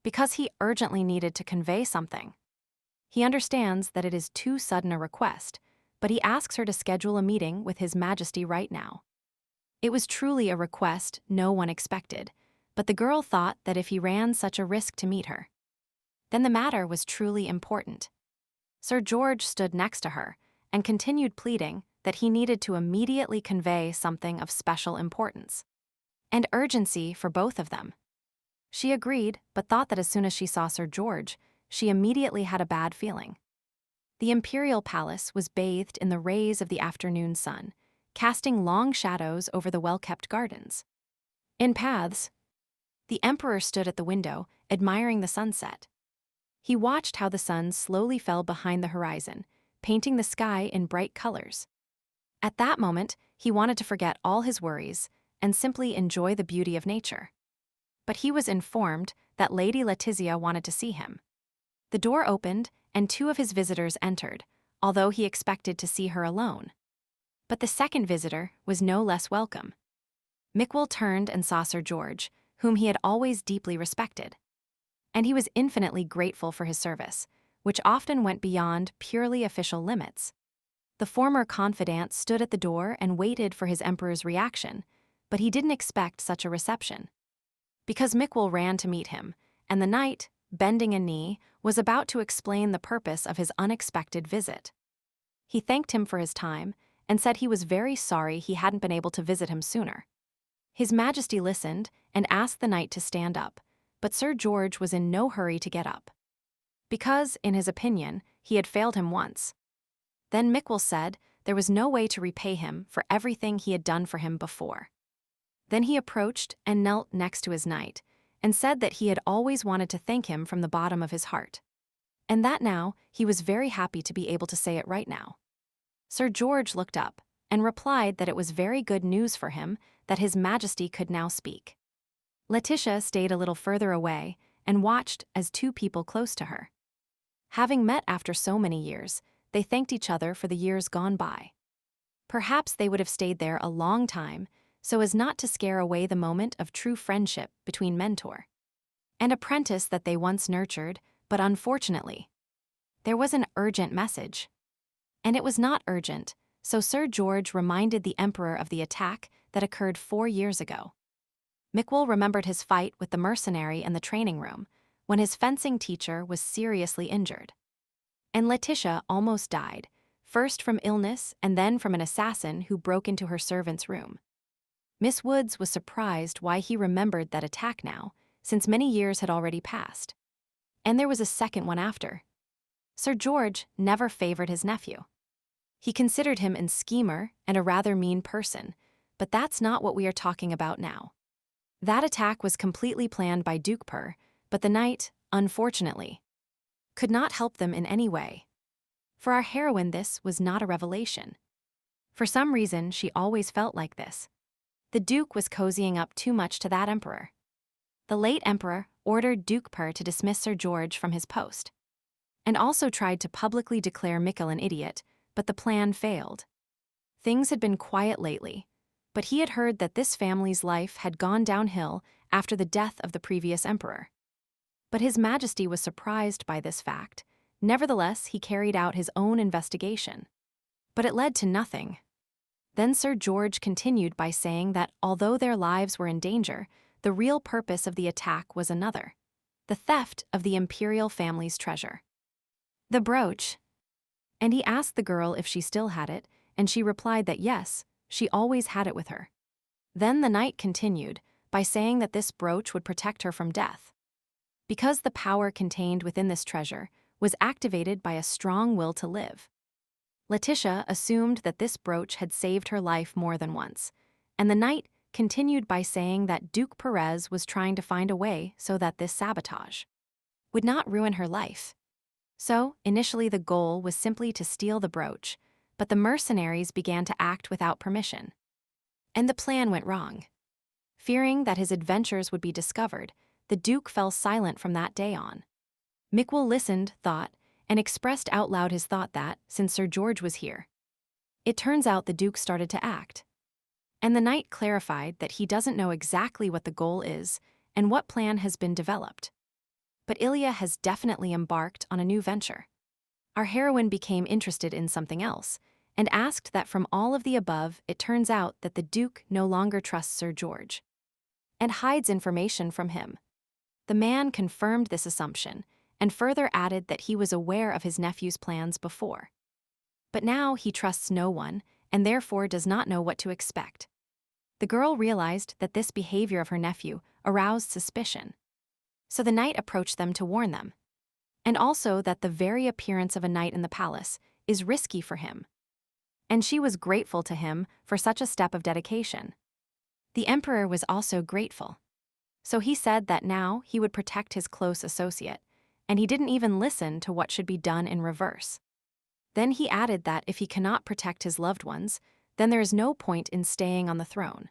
because he urgently needed to convey something. He understands that it is too sudden a request, but he asks her to schedule a meeting with His Majesty right now. It was truly a request no one expected, but the girl thought that if he ran such a risk to meet her, then the matter was truly important. Sir George stood next to her and continued pleading that he needed to immediately convey something of special importance and urgency for both of them. She agreed, but thought that as soon as she saw Sir George, she immediately had a bad feeling. The Imperial Palace was bathed in the rays of the afternoon sun, casting long shadows over the well-kept gardens. In paths, the Emperor stood at the window, admiring the sunset. He watched how the sun slowly fell behind the horizon, painting the sky in bright colors. At that moment, he wanted to forget all his worries and simply enjoy the beauty of nature. But he was informed that Lady Letizia wanted to see him. The door opened, and two of his visitors entered, although he expected to see her alone. But the second visitor was no less welcome. Mikkel turned and saw Sir George, whom he had always deeply respected. And he was infinitely grateful for his service, which often went beyond purely official limits. The former confidant stood at the door and waited for his emperor's reaction, but he didn't expect such a reception. Because Mikkel ran to meet him, and the knight, bending a knee, was about to explain the purpose of his unexpected visit. He thanked him for his time and said he was very sorry he hadn't been able to visit him sooner. His Majesty listened and asked the knight to stand up, but Sir George was in no hurry to get up, because, in his opinion, he had failed him once. Then Mikkel said there was no way to repay him for everything he had done for him before. Then he approached and knelt next to his knight, and said that he had always wanted to thank him from the bottom of his heart, and that now he was very happy to be able to say it right now. Sir George looked up and replied that it was very good news for him that His Majesty could now speak. Letitia stayed a little further away and watched as two people close to her. Having met after so many years, they thanked each other for the years gone by. Perhaps they would have stayed there a long time so as not to scare away the moment of true friendship between mentor and apprentice that they once nurtured, but unfortunately, there was an urgent message. And it was not urgent, so Sir George reminded the Emperor of the attack that occurred 4 years ago. Mikwoll remembered his fight with the mercenary in the training room, when his fencing teacher was seriously injured. And Letitia almost died, first from illness and then from an assassin who broke into her servant's room. Miss Woods was surprised why he remembered that attack now, since many years had already passed. And there was a second one after. Sir George never favored his nephew. He considered him a schemer and a rather mean person, but that's not what we are talking about now. That attack was completely planned by Duke Per, but the knight, unfortunately, could not help them in any way. For our heroine, this was not a revelation. For some reason, she always felt like this. The Duke was cozying up too much to that emperor. The late emperor ordered Duke Per to dismiss Sir George from his post, and also tried to publicly declare Mikkel an idiot, but the plan failed. Things had been quiet lately, but he had heard that this family's life had gone downhill after the death of the previous emperor. But His Majesty was surprised by this fact. Nevertheless, he carried out his own investigation. But it led to nothing. Then Sir George continued by saying that although their lives were in danger, the real purpose of the attack was another: the theft of the imperial family's treasure. The brooch. And he asked the girl if she still had it, and she replied that yes, she always had it with her. Then the knight continued by saying that this brooch would protect her from death, because the power contained within this treasure was activated by a strong will to live. Letitia assumed that this brooch had saved her life more than once, and the knight continued by saying that Duke Perez was trying to find a way so that this sabotage would not ruin her life. So, initially the goal was simply to steal the brooch, but the mercenaries began to act without permission. And the plan went wrong. Fearing that his adventures would be discovered, the Duke fell silent from that day on. Mikwoll listened, thought, and expressed out loud his thought that, since Sir George was here, it turns out the Duke started to act. And the knight clarified that he doesn't know exactly what the goal is and what plan has been developed. But Ilya has definitely embarked on a new venture. Our heroine became interested in something else, and asked that from all of the above it turns out that the Duke no longer trusts Sir George, and hides information from him. The man confirmed this assumption, and further added that he was aware of his nephew's plans before. But now he trusts no one, and therefore does not know what to expect. The girl realized that this behavior of her nephew aroused suspicion. So the knight approached them to warn them, and also that the very appearance of a knight in the palace is risky for him. And she was grateful to him for such a step of dedication. The emperor was also grateful. So he said that now he would protect his close associate, and he didn't even listen to what should be done in reverse. Then he added that if he cannot protect his loved ones, then there is no point in staying on the throne.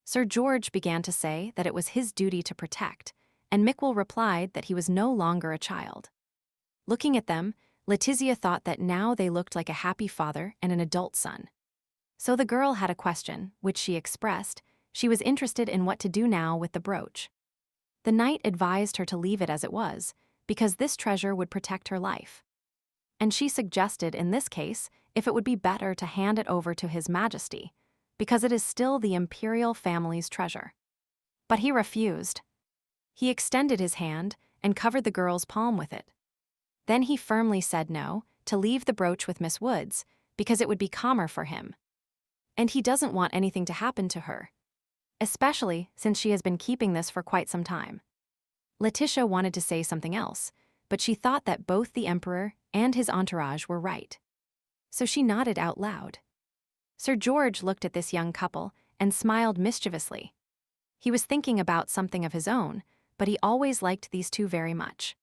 Sir George began to say that it was his duty to protect, and Mikwoll replied that he was no longer a child. Looking at them, Letizia thought that now they looked like a happy father and an adult son. So the girl had a question, which she expressed. She was interested in what to do now with the brooch. The knight advised her to leave it as it was, because this treasure would protect her life. And she suggested in this case if it would be better to hand it over to His Majesty, because it is still the imperial family's treasure. But he refused. He extended his hand and covered the girl's palm with it. Then he firmly said no, to leave the brooch with Miss Woods, because it would be calmer for him. And he doesn't want anything to happen to her, especially since she has been keeping this for quite some time. Letitia wanted to say something else, but she thought that both the emperor and his entourage were right. So she nodded out loud. Sir George looked at this young couple and smiled mischievously. He was thinking about something of his own, but he always liked these two very much.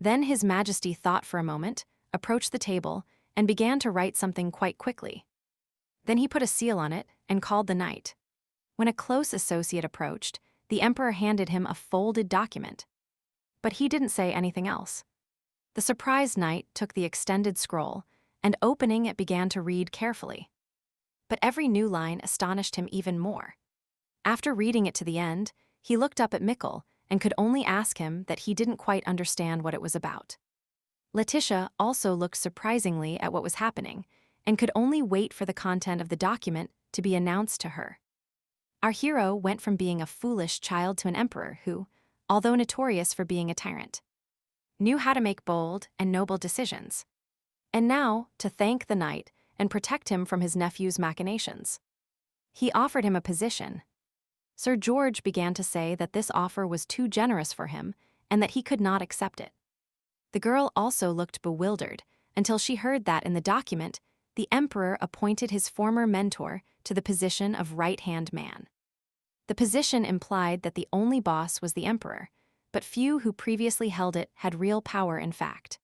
Then His Majesty thought for a moment, approached the table, and began to write something quite quickly. Then he put a seal on it and called the knight. When a close associate approached, the emperor handed him a folded document. But he didn't say anything else. The surprised knight took the extended scroll, and opening it began to read carefully. But every new line astonished him even more. After reading it to the end, he looked up at Mikkel and could only ask him that he didn't quite understand what it was about. Letitia also looked surprisingly at what was happening, and could only wait for the content of the document to be announced to her. Our hero went from being a foolish child to an emperor who, although notorious for being a tyrant, knew how to make bold and noble decisions. And now, to thank the knight and protect him from his nephew's machinations, he offered him a position. Sir George began to say that this offer was too generous for him and that he could not accept it. The girl also looked bewildered until she heard that in the document, the emperor appointed his former mentor to the position of right-hand man. The position implied that the only boss was the emperor, but few who previously held it had real power in fact.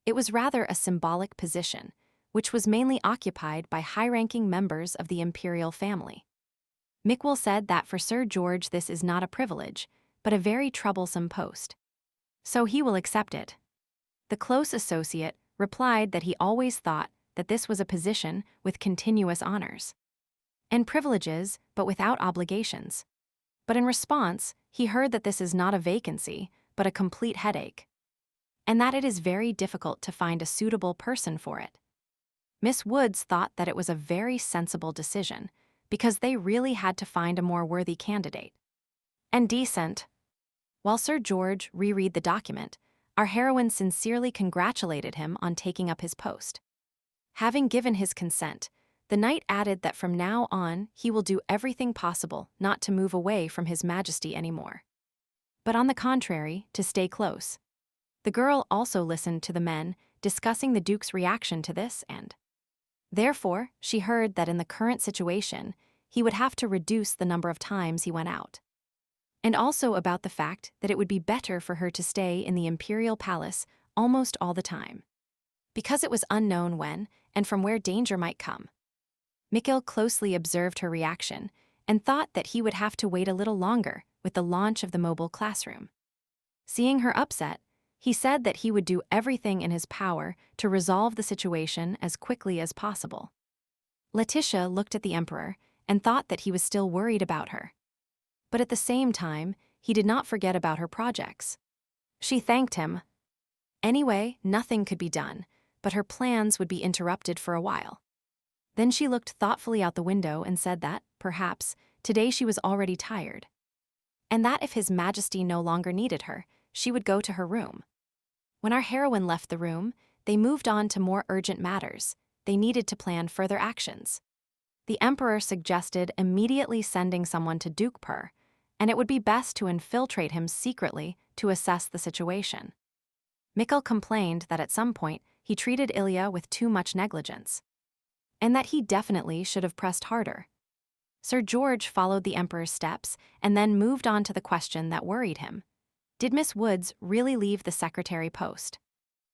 It was rather a symbolic position, which was mainly occupied by high-ranking members of the imperial family. Mikkel said that for Sir George this is not a privilege, but a very troublesome post. So he will accept it. The close associate replied that he always thought that this was a position with continuous honors and privileges, but without obligations. But in response, he heard that this is not a vacancy, but a complete headache, and that it is very difficult to find a suitable person for it. Miss Woods thought that it was a very sensible decision, because they really had to find a more worthy candidate. And decent. While Sir George reread the document, our heroine sincerely congratulated him on taking up his post. Having given his consent, the knight added that from now on he will do everything possible not to move away from His Majesty anymore, but on the contrary, to stay close. The girl also listened to the men discussing the Duke's reaction to this and, therefore, she heard that in the current situation, he would have to reduce the number of times he went out. And also about the fact that it would be better for her to stay in the Imperial Palace almost all the time, because it was unknown when and from where danger might come. Mikkel closely observed her reaction and thought that he would have to wait a little longer with the launch of the mobile classroom. Seeing her upset, he said that he would do everything in his power to resolve the situation as quickly as possible. Letitia looked at the Emperor and thought that he was still worried about her. But at the same time, he did not forget about her projects. She thanked him. Anyway, nothing could be done, but her plans would be interrupted for a while. Then she looked thoughtfully out the window and said that, perhaps, today she was already tired, and that if His Majesty no longer needed her, she would go to her room. When our heroine left the room, they moved on to more urgent matters. They needed to plan further actions. The Emperor suggested immediately sending someone to Dukepur, and it would be best to infiltrate him secretly to assess the situation. Mikkel complained that at some point he treated Ilya with too much negligence, and that he definitely should have pressed harder. Sir George followed the Emperor's steps and then moved on to the question that worried him. Did Miss Woods really leave the secretary post?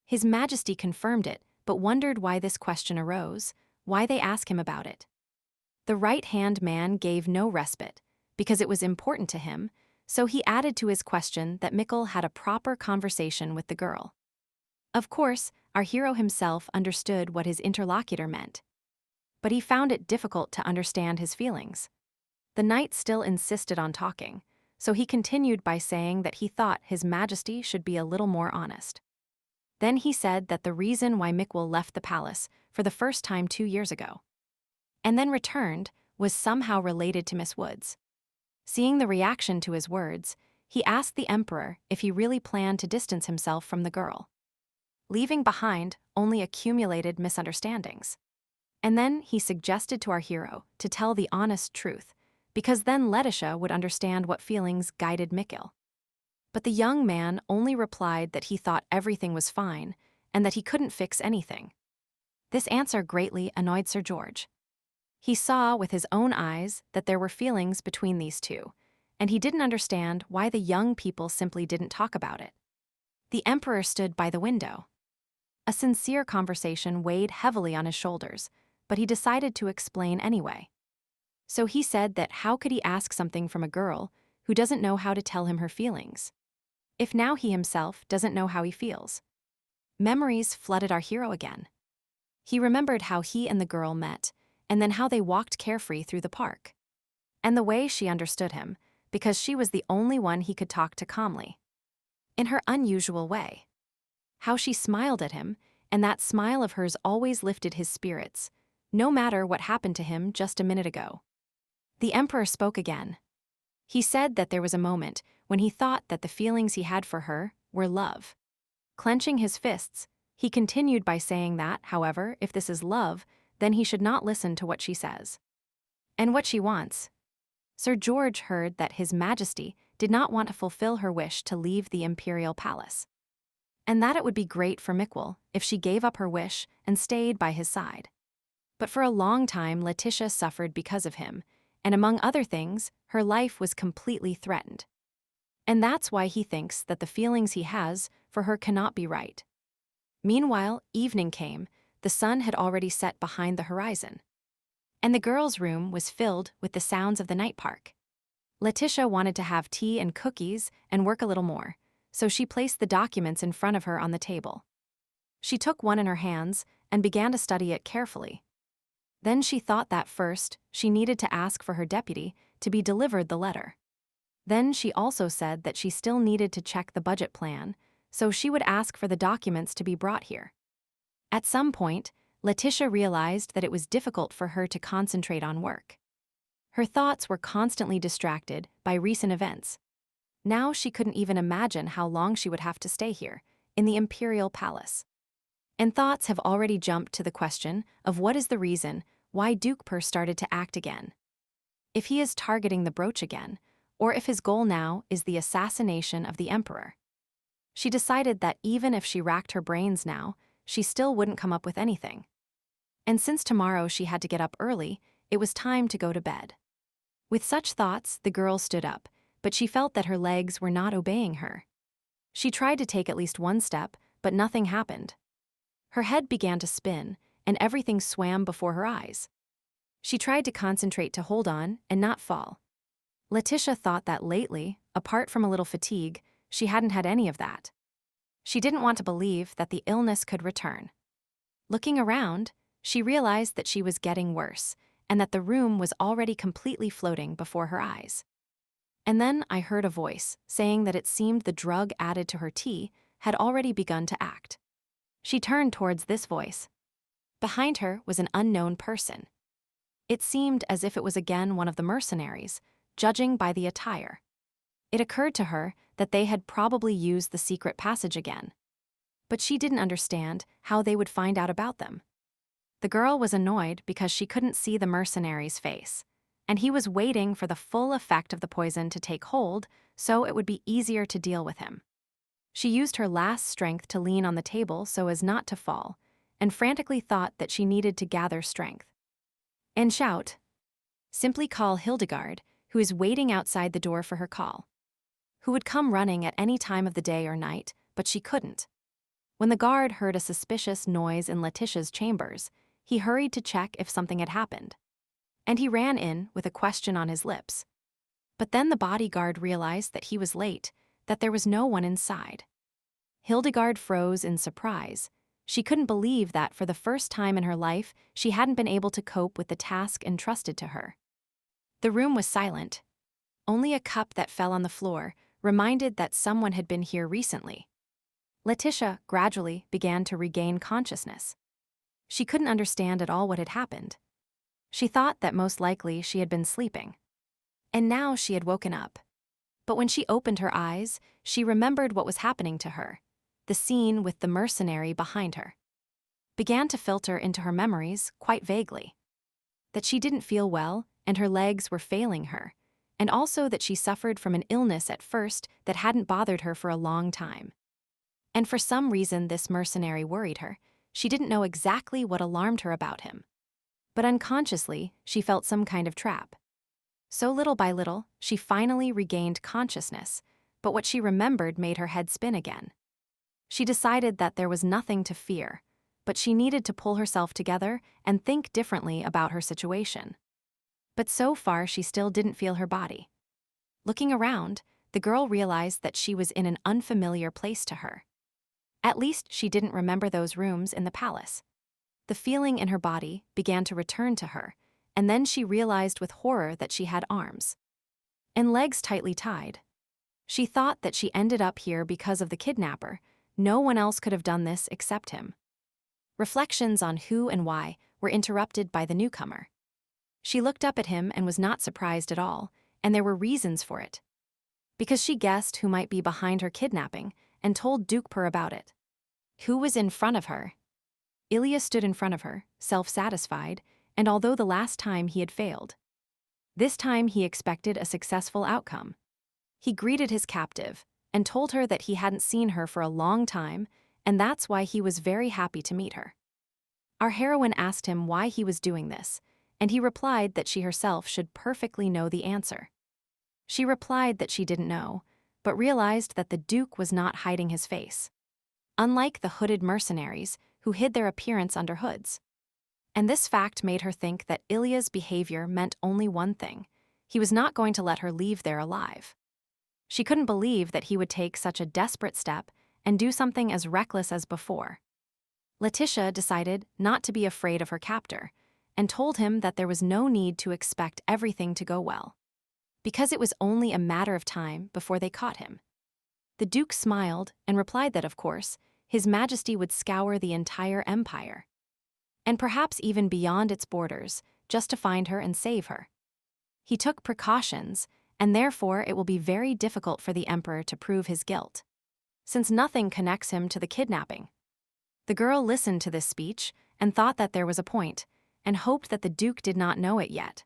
His Majesty confirmed it, but wondered why this question arose, why they asked him about it. The right-hand man gave no respite, because it was important to him, so he added to his question that Mikkel had a proper conversation with the girl. Of course, our hero himself understood what his interlocutor meant, but he found it difficult to understand his feelings. The knight still insisted on talking, so he continued by saying that he thought His Majesty should be a little more honest. Then he said that the reason why Mikkel left the palace for the first time 2 years ago, and then returned, was somehow related to Miss Woods. Seeing the reaction to his words, he asked the Emperor if he really planned to distance himself from the girl, leaving behind only accumulated misunderstandings. And then he suggested to our hero to tell the honest truth, because then Letitia would understand what feelings guided Mikkel. But the young man only replied that he thought everything was fine and that he couldn't fix anything. This answer greatly annoyed Sir George. He saw with his own eyes that there were feelings between these two, and he didn't understand why the young people simply didn't talk about it. The Emperor stood by the window. A sincere conversation weighed heavily on his shoulders, but he decided to explain anyway. So he said that how could he ask something from a girl who doesn't know how to tell him her feelings, if now he himself doesn't know how he feels? Memories flooded our hero again. He remembered how he and the girl met, and then how they walked carefree through the park, and the way she understood him, because she was the only one he could talk to calmly, in her unusual way. How she smiled at him, and that smile of hers always lifted his spirits, no matter what happened to him just a minute ago. The emperor spoke again. He said that there was a moment when he thought that the feelings he had for her were love. Clenching his fists, he continued by saying that, however, if this is love, then he should not listen to what she says. And what she wants. Sir George heard that His Majesty did not want to fulfill her wish to leave the imperial palace, and that it would be great for Mikkel if she gave up her wish and stayed by his side. But for a long time Letitia suffered because of him, and among other things, her life was completely threatened. And that's why he thinks that the feelings he has for her cannot be right. Meanwhile, evening came, the sun had already set behind the horizon, and the girls' room was filled with the sounds of the night park. Letitia wanted to have tea and cookies and work a little more, so she placed the documents in front of her on the table. She took one in her hands and began to study it carefully. Then she thought that first she needed to ask for her deputy to be delivered the letter. Then she also said that she still needed to check the budget plan, so she would ask for the documents to be brought here. At some point, Letitia realized that it was difficult for her to concentrate on work. Her thoughts were constantly distracted by recent events. Now she couldn't even imagine how long she would have to stay here, in the imperial palace. And thoughts have already jumped to the question of what is the reason why Duke Per started to act again. If he is targeting the brooch again, or if his goal now is the assassination of the emperor. She decided that even if she racked her brains now, she still wouldn't come up with anything. And since tomorrow she had to get up early, it was time to go to bed. With such thoughts, the girl stood up, but she felt that her legs were not obeying her. She tried to take at least one step, but nothing happened. Her head began to spin, and everything swam before her eyes. She tried to concentrate to hold on and not fall. Letitia thought that lately, apart from a little fatigue, she hadn't had any of that. She didn't want to believe that the illness could return. Looking around, she realized that she was getting worse, and that the room was already completely floating before her eyes. And then I heard a voice saying that it seemed the drug added to her tea had already begun to act. She turned towards this voice. Behind her was an unknown person. It seemed as if it was again one of the mercenaries, judging by the attire. It occurred to her that they had probably used the secret passage again. But she didn't understand how they would find out about them. The girl was annoyed because she couldn't see the mercenary's face, and he was waiting for the full effect of the poison to take hold so it would be easier to deal with him. She used her last strength to lean on the table so as not to fall, and frantically thought that she needed to gather strength. And shout. Simply call Hildegard, who is waiting outside the door for her call. Who would come running at any time of the day or night, but she couldn't. When the guard heard a suspicious noise in Letitia's chambers, he hurried to check if something had happened. And he ran in with a question on his lips. But then the bodyguard realized that he was late, that there was no one inside. Hildegard froze in surprise. She couldn't believe that for the first time in her life, she hadn't been able to cope with the task entrusted to her. The room was silent. Only a cup that fell on the floor reminded that someone had been here recently. Letitia gradually began to regain consciousness. She couldn't understand at all what had happened. She thought that most likely she had been sleeping. And now she had woken up. But when she opened her eyes, she remembered what was happening to her. The scene with the mercenary behind her began to filter into her memories quite vaguely. That she didn't feel well and her legs were failing her, and also that she suffered from an illness at first that hadn't bothered her for a long time. And for some reason this mercenary worried her. She didn't know exactly what alarmed her about him. But unconsciously, she felt some kind of trap. So little by little, she finally regained consciousness, but what she remembered made her head spin again. She decided that there was nothing to fear, but she needed to pull herself together and think differently about her situation. But so far she still didn't feel her body. Looking around, the girl realized that she was in an unfamiliar place to her. At least she didn't remember those rooms in the palace. The feeling in her body began to return to her, and then she realized with horror that she had arms and legs tightly tied. She thought that she ended up here because of the kidnapper. No one else could have done this except him. Reflections on who and why were interrupted by the newcomer. She looked up at him and was not surprised at all, and there were reasons for it. Because she guessed who might be behind her kidnapping and told Dukper about it. Who was in front of her? Ilya stood in front of her, self-satisfied, and although the last time he had failed, this time he expected a successful outcome. He greeted his captive and told her that he hadn't seen her for a long time, and that's why he was very happy to meet her. Our heroine asked him why he was doing this, and he replied that she herself should perfectly know the answer. She replied that she didn't know, but realized that the Duke was not hiding his face, unlike the hooded mercenaries who hid their appearance under hoods. And this fact made her think that Ilya's behavior meant only one thing: he was not going to let her leave there alive. She couldn't believe that he would take such a desperate step and do something as reckless as before. Letitia decided not to be afraid of her captor and told him that there was no need to expect everything to go well, because it was only a matter of time before they caught him. The Duke smiled and replied that, of course, His Majesty would scour the entire empire, and perhaps even beyond its borders, just to find her and save her. He took precautions, and therefore it will be very difficult for the Emperor to prove his guilt, since nothing connects him to the kidnapping. The girl listened to this speech and thought that there was a point, and hoped that the Duke did not know it yet.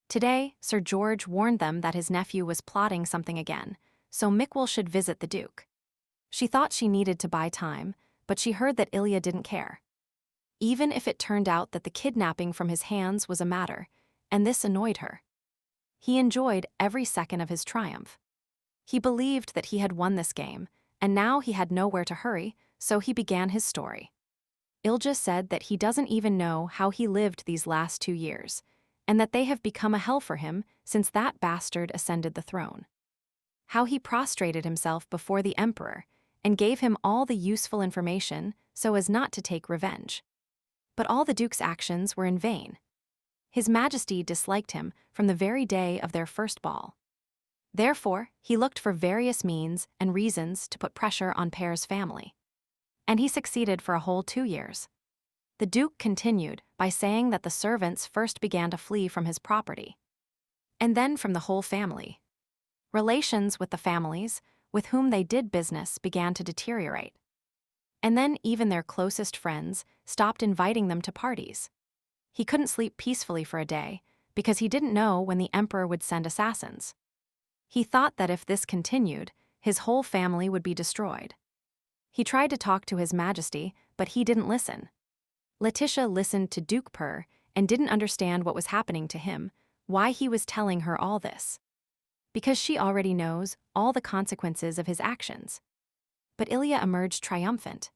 Today, Sir George warned them that his nephew was plotting something again, so Mikkel should visit the Duke. She thought she needed to buy time, but she heard that Ilya didn't care, even if it turned out that the kidnapping from his hands was a matter, and this annoyed her. He enjoyed every second of his triumph. He believed that he had won this game, and now he had nowhere to hurry, so he began his story. Ilja said that he doesn't even know how he lived these last 2 years, and that they have become a hell for him since that bastard ascended the throne. How he prostrated himself before the Emperor and gave him all the useful information so as not to take revenge. But all the Duke's actions were in vain. His Majesty disliked him from the very day of their first ball. Therefore, he looked for various means and reasons to put pressure on Pear's family. And he succeeded for a whole 2 years. The Duke continued by saying that the servants first began to flee from his property, and then from the whole family. Relations with the families with whom they did business began to deteriorate. And then even their closest friends stopped inviting them to parties. He couldn't sleep peacefully for a day because he didn't know when the Emperor would send assassins. He thought that if this continued, his whole family would be destroyed. He tried to talk to His Majesty, but he didn't listen. Letitia listened to Duke Purr and didn't understand what was happening to him, why he was telling her all this. Because she already knows all the consequences of his actions. But Ilya emerged triumphant.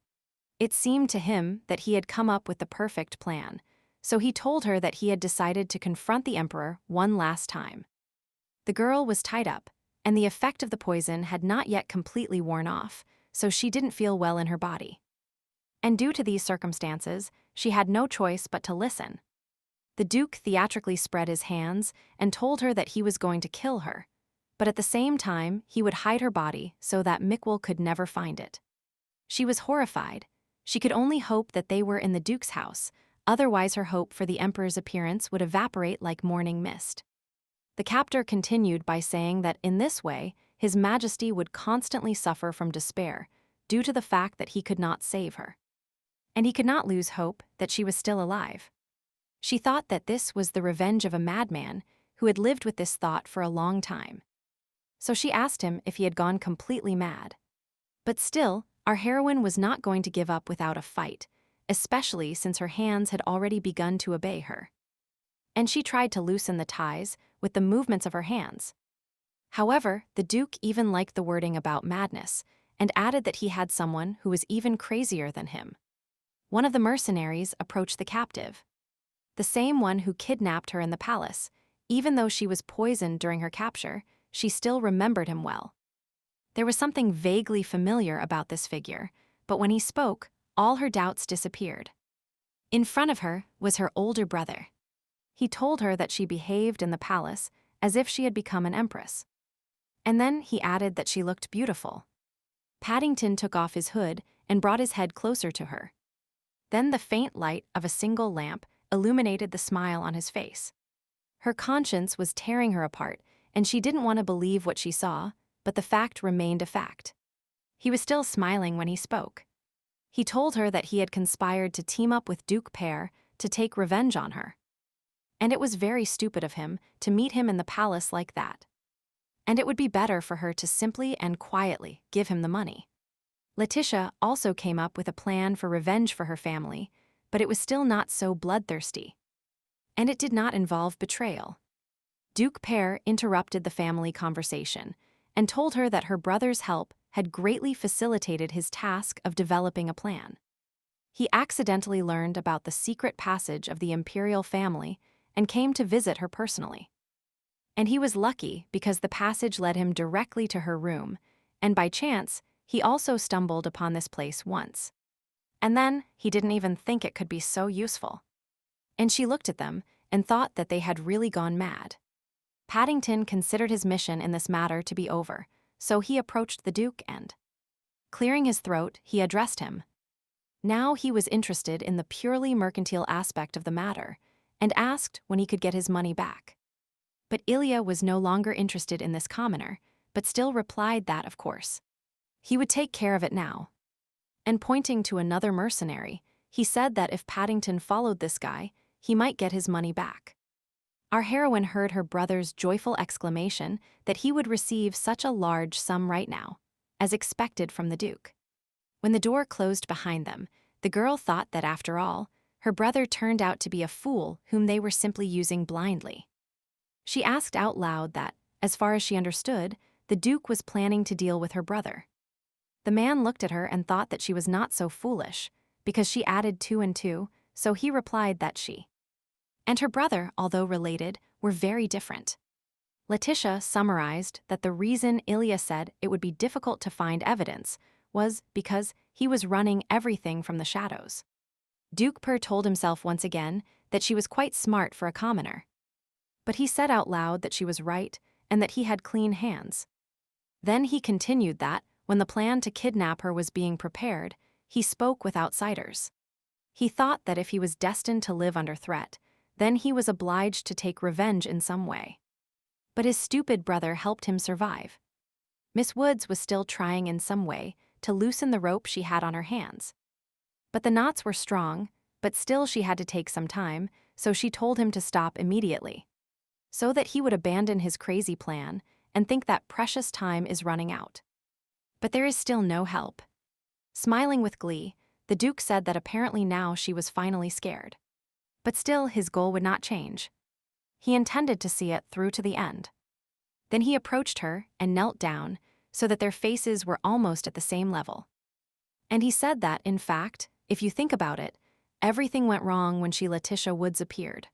It seemed to him that he had come up with the perfect plan, so he told her that he had decided to confront the Emperor one last time. The girl was tied up, and the effect of the poison had not yet completely worn off, so she didn't feel well in her body. And due to these circumstances, she had no choice but to listen. The Duke theatrically spread his hands and told her that he was going to kill her, but at the same time he would hide her body so that Mikkel could never find it. She was horrified. She could only hope that they were in the Duke's house, otherwise her hope for the Emperor's appearance would evaporate like morning mist. The captor continued by saying that in this way, His Majesty would constantly suffer from despair due to the fact that he could not save her. And he could not lose hope that she was still alive. She thought that this was the revenge of a madman who had lived with this thought for a long time. So she asked him if he had gone completely mad. But still, our heroine was not going to give up without a fight, especially since her hands had already begun to obey her. And she tried to loosen the ties with the movements of her hands. However, the Duke even liked the wording about madness and added that he had someone who was even crazier than him. One of the mercenaries approached the captive, the same one who kidnapped her in the palace. Even though she was poisoned during her capture, she still remembered him well. There was something vaguely familiar about this figure, but when he spoke, all her doubts disappeared. In front of her was her older brother. He told her that she behaved in the palace as if she had become an empress. And then he added that she looked beautiful. Paddington took off his hood and brought his head closer to her. Then the faint light of a single lamp illuminated the smile on his face. Her conscience was tearing her apart, and she didn't want to believe what she saw, but the fact remained a fact. He was still smiling when he spoke. He told her that he had conspired to team up with Duke Pear to take revenge on her. And it was very stupid of him to meet him in the palace like that. And it would be better for her to simply and quietly give him the money. Letitia also came up with a plan for revenge for her family, but it was still not so bloodthirsty. And it did not involve betrayal. Duke Pear interrupted the family conversation and told her that her brother's help had greatly facilitated his task of developing a plan. He accidentally learned about the secret passage of the Imperial family and came to visit her personally. And he was lucky because the passage led him directly to her room, and by chance, he also stumbled upon this place once. And then, he didn't even think it could be so useful. And she looked at them and thought that they had really gone mad. Paddington considered his mission in this matter to be over, so he approached the Duke and, clearing his throat, he addressed him. Now he was interested in the purely mercantile aspect of the matter, and asked when he could get his money back. But Ilya was no longer interested in this commoner, but still replied that, of course, he would take care of it now. And pointing to another mercenary, he said that if Paddington followed this guy, he might get his money back. Our heroine heard her brother's joyful exclamation that he would receive such a large sum right now, as expected from the Duke. When the door closed behind them, the girl thought that after all, her brother turned out to be a fool whom they were simply using blindly. She asked out loud that, as far as she understood, the Duke was planning to deal with her brother. The man looked at her and thought that she was not so foolish, because she added 2 and 2, so he replied that she and her brother, although related, were very different. Letitia summarized that the reason Ilya said it would be difficult to find evidence was because he was running everything from the shadows. Duke Pear told himself once again that she was quite smart for a commoner. But he said out loud that she was right and that he had clean hands. Then he continued that, when the plan to kidnap her was being prepared, he spoke with outsiders. He thought that if he was destined to live under threat, then he was obliged to take revenge in some way. But his stupid brother helped him survive. Miss Woods was still trying in some way to loosen the rope she had on her hands. But the knots were strong, but still she had to take some time, so she told him to stop immediately, so that he would abandon his crazy plan and think that precious time is running out. But there is still no help. Smiling with glee, the Duke said that apparently now she was finally scared. But still his goal would not change. He intended to see it through to the end. Then he approached her and knelt down so that their faces were almost at the same level. And he said that, in fact, if you think about it, everything went wrong when Letitia Woods appeared.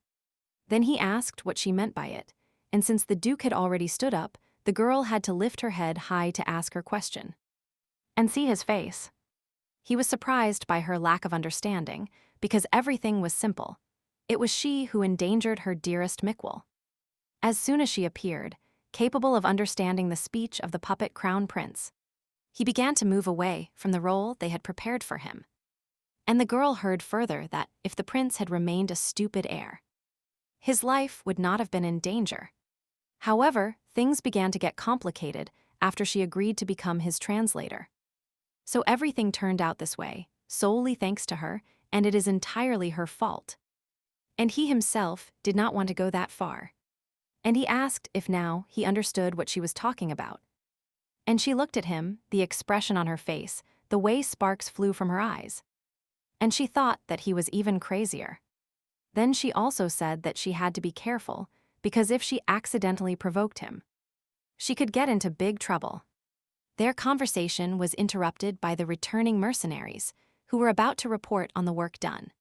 Then he asked what she meant by it, and since the Duke had already stood up, the girl had to lift her head high to ask her question. And see his face. He was surprised by her lack of understanding, because everything was simple. It was she who endangered her dearest Miquel. As soon as she appeared, capable of understanding the speech of the puppet crown prince, he began to move away from the role they had prepared for him. And the girl heard further that if the prince had remained a stupid heir, his life would not have been in danger. However, things began to get complicated after she agreed to become his translator. So everything turned out this way, solely thanks to her, and it is entirely her fault. And he himself did not want to go that far. And he asked if now he understood what she was talking about. And she looked at him, the expression on her face, the way sparks flew from her eyes. And she thought that he was even crazier. Then she also said that she had to be careful, because if she accidentally provoked him, she could get into big trouble. Their conversation was interrupted by the returning mercenaries, who were about to report on the work done.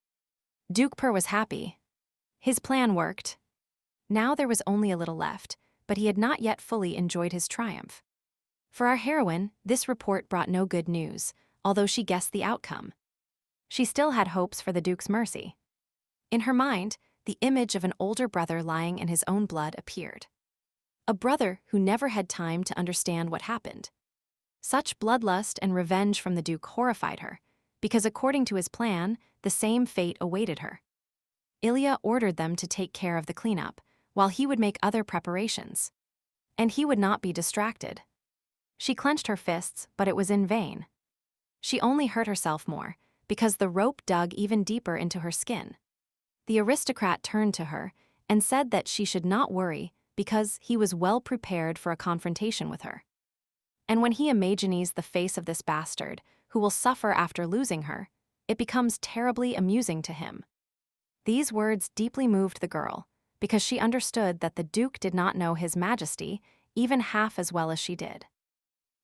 Duke Pear was happy. His plan worked. Now there was only a little left, but he had not yet fully enjoyed his triumph. For our heroine, this report brought no good news, although she guessed the outcome. She still had hopes for the Duke's mercy. In her mind, the image of an older brother lying in his own blood appeared. A brother who never had time to understand what happened. Such bloodlust and revenge from the Duke horrified her, because according to his plan, the same fate awaited her. Ilya ordered them to take care of the cleanup, while he would make other preparations. And he would not be distracted. She clenched her fists, but it was in vain. She only hurt herself more, because the rope dug even deeper into her skin. The aristocrat turned to her and said that she should not worry because he was well prepared for a confrontation with her. And when he imagines the face of this bastard, who will suffer after losing her, it becomes terribly amusing to him. These words deeply moved the girl, because she understood that the Duke did not know His Majesty even half as well as she did.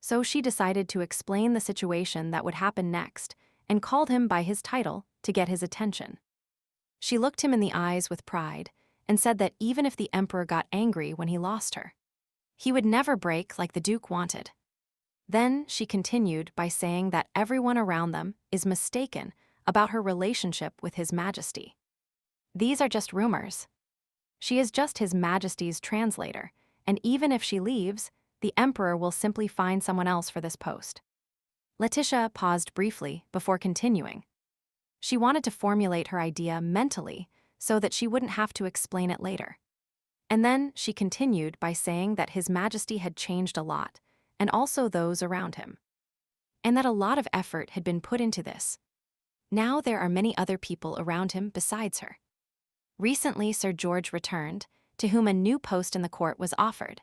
So she decided to explain the situation that would happen next and called him by his title to get his attention. She looked him in the eyes with pride and said that even if the Emperor got angry when he lost her, he would never break like the Duke wanted. Then she continued by saying that everyone around them is mistaken about her relationship with His Majesty. These are just rumors. She is just His Majesty's translator, and even if she leaves, the Emperor will simply find someone else for this post. Letitia paused briefly before continuing. She wanted to formulate her idea mentally so that she wouldn't have to explain it later. And then she continued by saying that His Majesty had changed a lot, and also those around him. And that a lot of effort had been put into this. Now there are many other people around him besides her. Recently, Sir George returned, to whom a new post in the court was offered.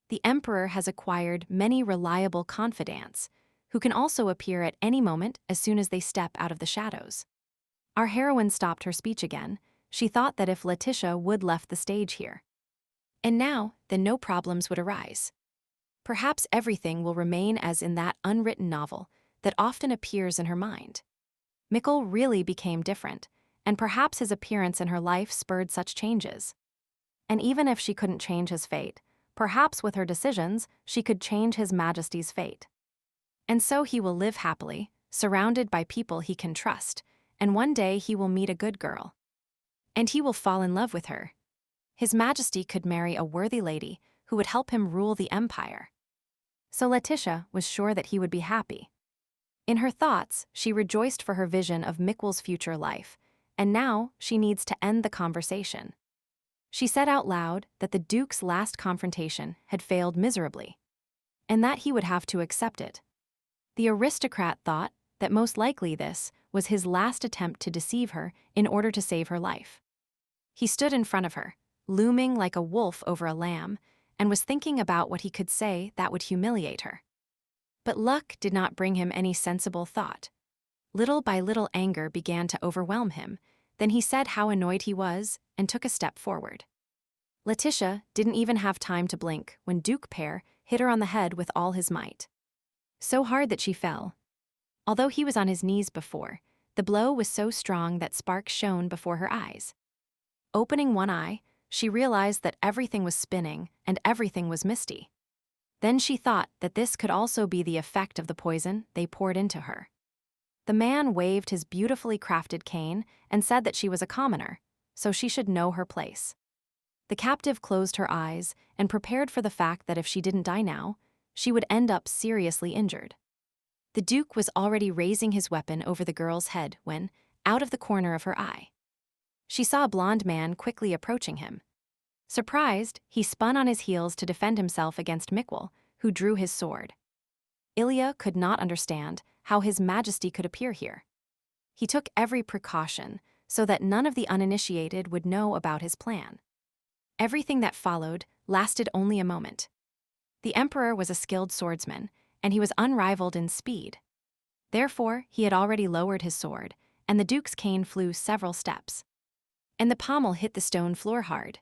The Emperor has acquired many reliable confidants, who can also appear at any moment as soon as they step out of the shadows. Our heroine stopped her speech again. She thought that if Letitia would left the stage here. And now, then no problems would arise. Perhaps everything will remain as in that unwritten novel that often appears in her mind. Mikkel really became different, and perhaps his appearance in her life spurred such changes. And even if she couldn't change his fate, perhaps with her decisions she could change His Majesty's fate. And so he will live happily, surrounded by people he can trust, and one day he will meet a good girl. And he will fall in love with her. His Majesty could marry a worthy lady who would help him rule the empire. So Letitia was sure that he would be happy. In her thoughts, she rejoiced for her vision of Mikkel's future life, and now she needs to end the conversation. She said out loud that the Duke's last confrontation had failed miserably, and that he would have to accept it. The aristocrat thought that most likely this was his last attempt to deceive her in order to save her life. He stood in front of her, looming like a wolf over a lamb, and was thinking about what he could say that would humiliate her. But luck did not bring him any sensible thought. Little by little anger began to overwhelm him, then he said how annoyed he was and took a step forward. Letitia didn't even have time to blink when Duke Pear hit her on the head with all his might. So hard that she fell. Although he was on his knees before, the blow was so strong that sparks shone before her eyes. Opening one eye, she realized that everything was spinning and everything was misty. Then she thought that this could also be the effect of the poison they poured into her. The man waved his beautifully crafted cane and said that she was a commoner, so she should know her place. The captive closed her eyes and prepared for the fact that if she didn't die now, she would end up seriously injured. The Duke was already raising his weapon over the girl's head when, out of the corner of her eye, she saw a blond man quickly approaching him. Surprised, he spun on his heels to defend himself against Mikkel, who drew his sword. Ilya could not understand how His Majesty could appear here. He took every precaution so that none of the uninitiated would know about his plan. Everything that followed lasted only a moment. The Emperor was a skilled swordsman, and he was unrivaled in speed. Therefore, he had already lowered his sword, and the Duke's cane flew several steps. And the pommel hit the stone floor hard.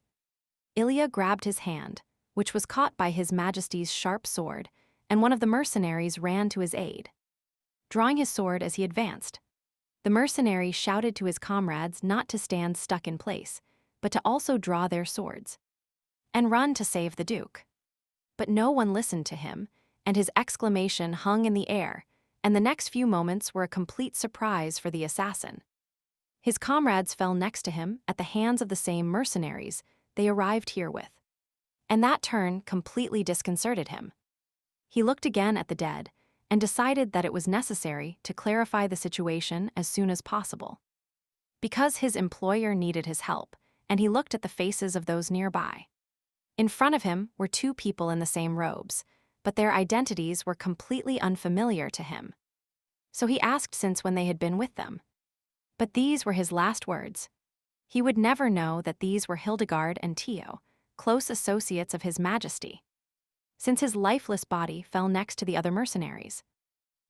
Ilya grabbed his hand, which was caught by His Majesty's sharp sword, and one of the mercenaries ran to his aid. Drawing his sword as he advanced, the mercenary shouted to his comrades not to stand stuck in place, but to also draw their swords and run to save the Duke. But no one listened to him, and his exclamation hung in the air, and the next few moments were a complete surprise for the assassin. His comrades fell next to him at the hands of the same mercenaries they arrived here with, and that turn completely disconcerted him. He looked again at the dead and decided that it was necessary to clarify the situation as soon as possible. because his employer needed his help, and he looked at the faces of those nearby. In front of him were two people in the same robes, but their identities were completely unfamiliar to him. So he asked since when they had been with them. But these were his last words. He would never know that these were Hildegard and Tio, close associates of His Majesty, since his lifeless body fell next to the other mercenaries.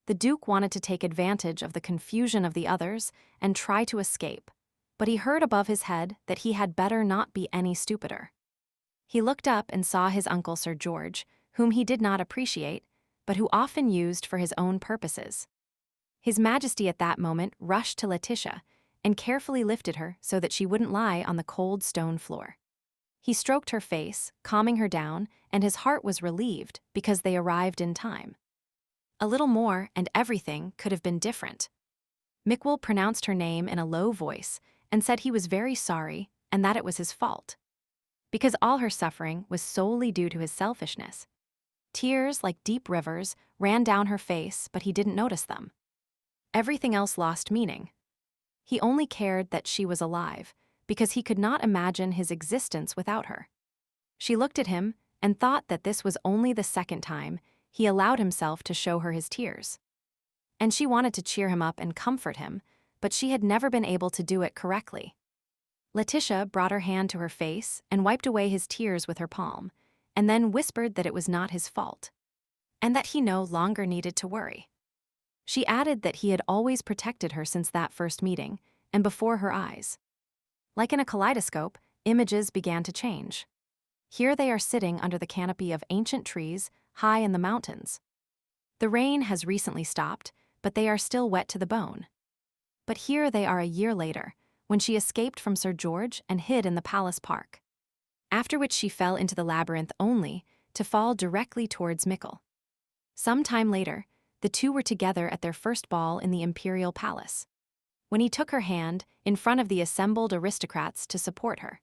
The Duke wanted to take advantage of the confusion of the others and try to escape, but he heard above his head that he had better not be any stupider. He looked up and saw his uncle Sir George, whom he did not appreciate, but who often used for his own purposes. His Majesty at that moment rushed to Letitia and carefully lifted her so that she wouldn't lie on the cold stone floor. He stroked her face, calming her down, and his heart was relieved because they arrived in time. A little more and everything could have been different. Mikkel pronounced her name in a low voice and said he was very sorry and that it was his fault, because all her suffering was solely due to his selfishness. Tears, like deep rivers, ran down her face, but he didn't notice them. Everything else lost meaning. He only cared that she was alive, because he could not imagine his existence without her. She looked at him and thought that this was only the second time he allowed himself to show her his tears. And she wanted to cheer him up and comfort him, but she had never been able to do it correctly. Letitia brought her hand to her face and wiped away his tears with her palm, and then whispered that it was not his fault, and that he no longer needed to worry. She added that he had always protected her since that first meeting, and before her eyes. Like in a kaleidoscope, images began to change. Here they are sitting under the canopy of ancient trees high in the mountains. The rain has recently stopped, but they are still wet to the bone. But here they are a year later, when she escaped from Sir George and hid in the palace park. After which she fell into the labyrinth only to fall directly towards Mikkel. Some time later, the two were together at their first ball in the Imperial Palace, when he took her hand in front of the assembled aristocrats to support her.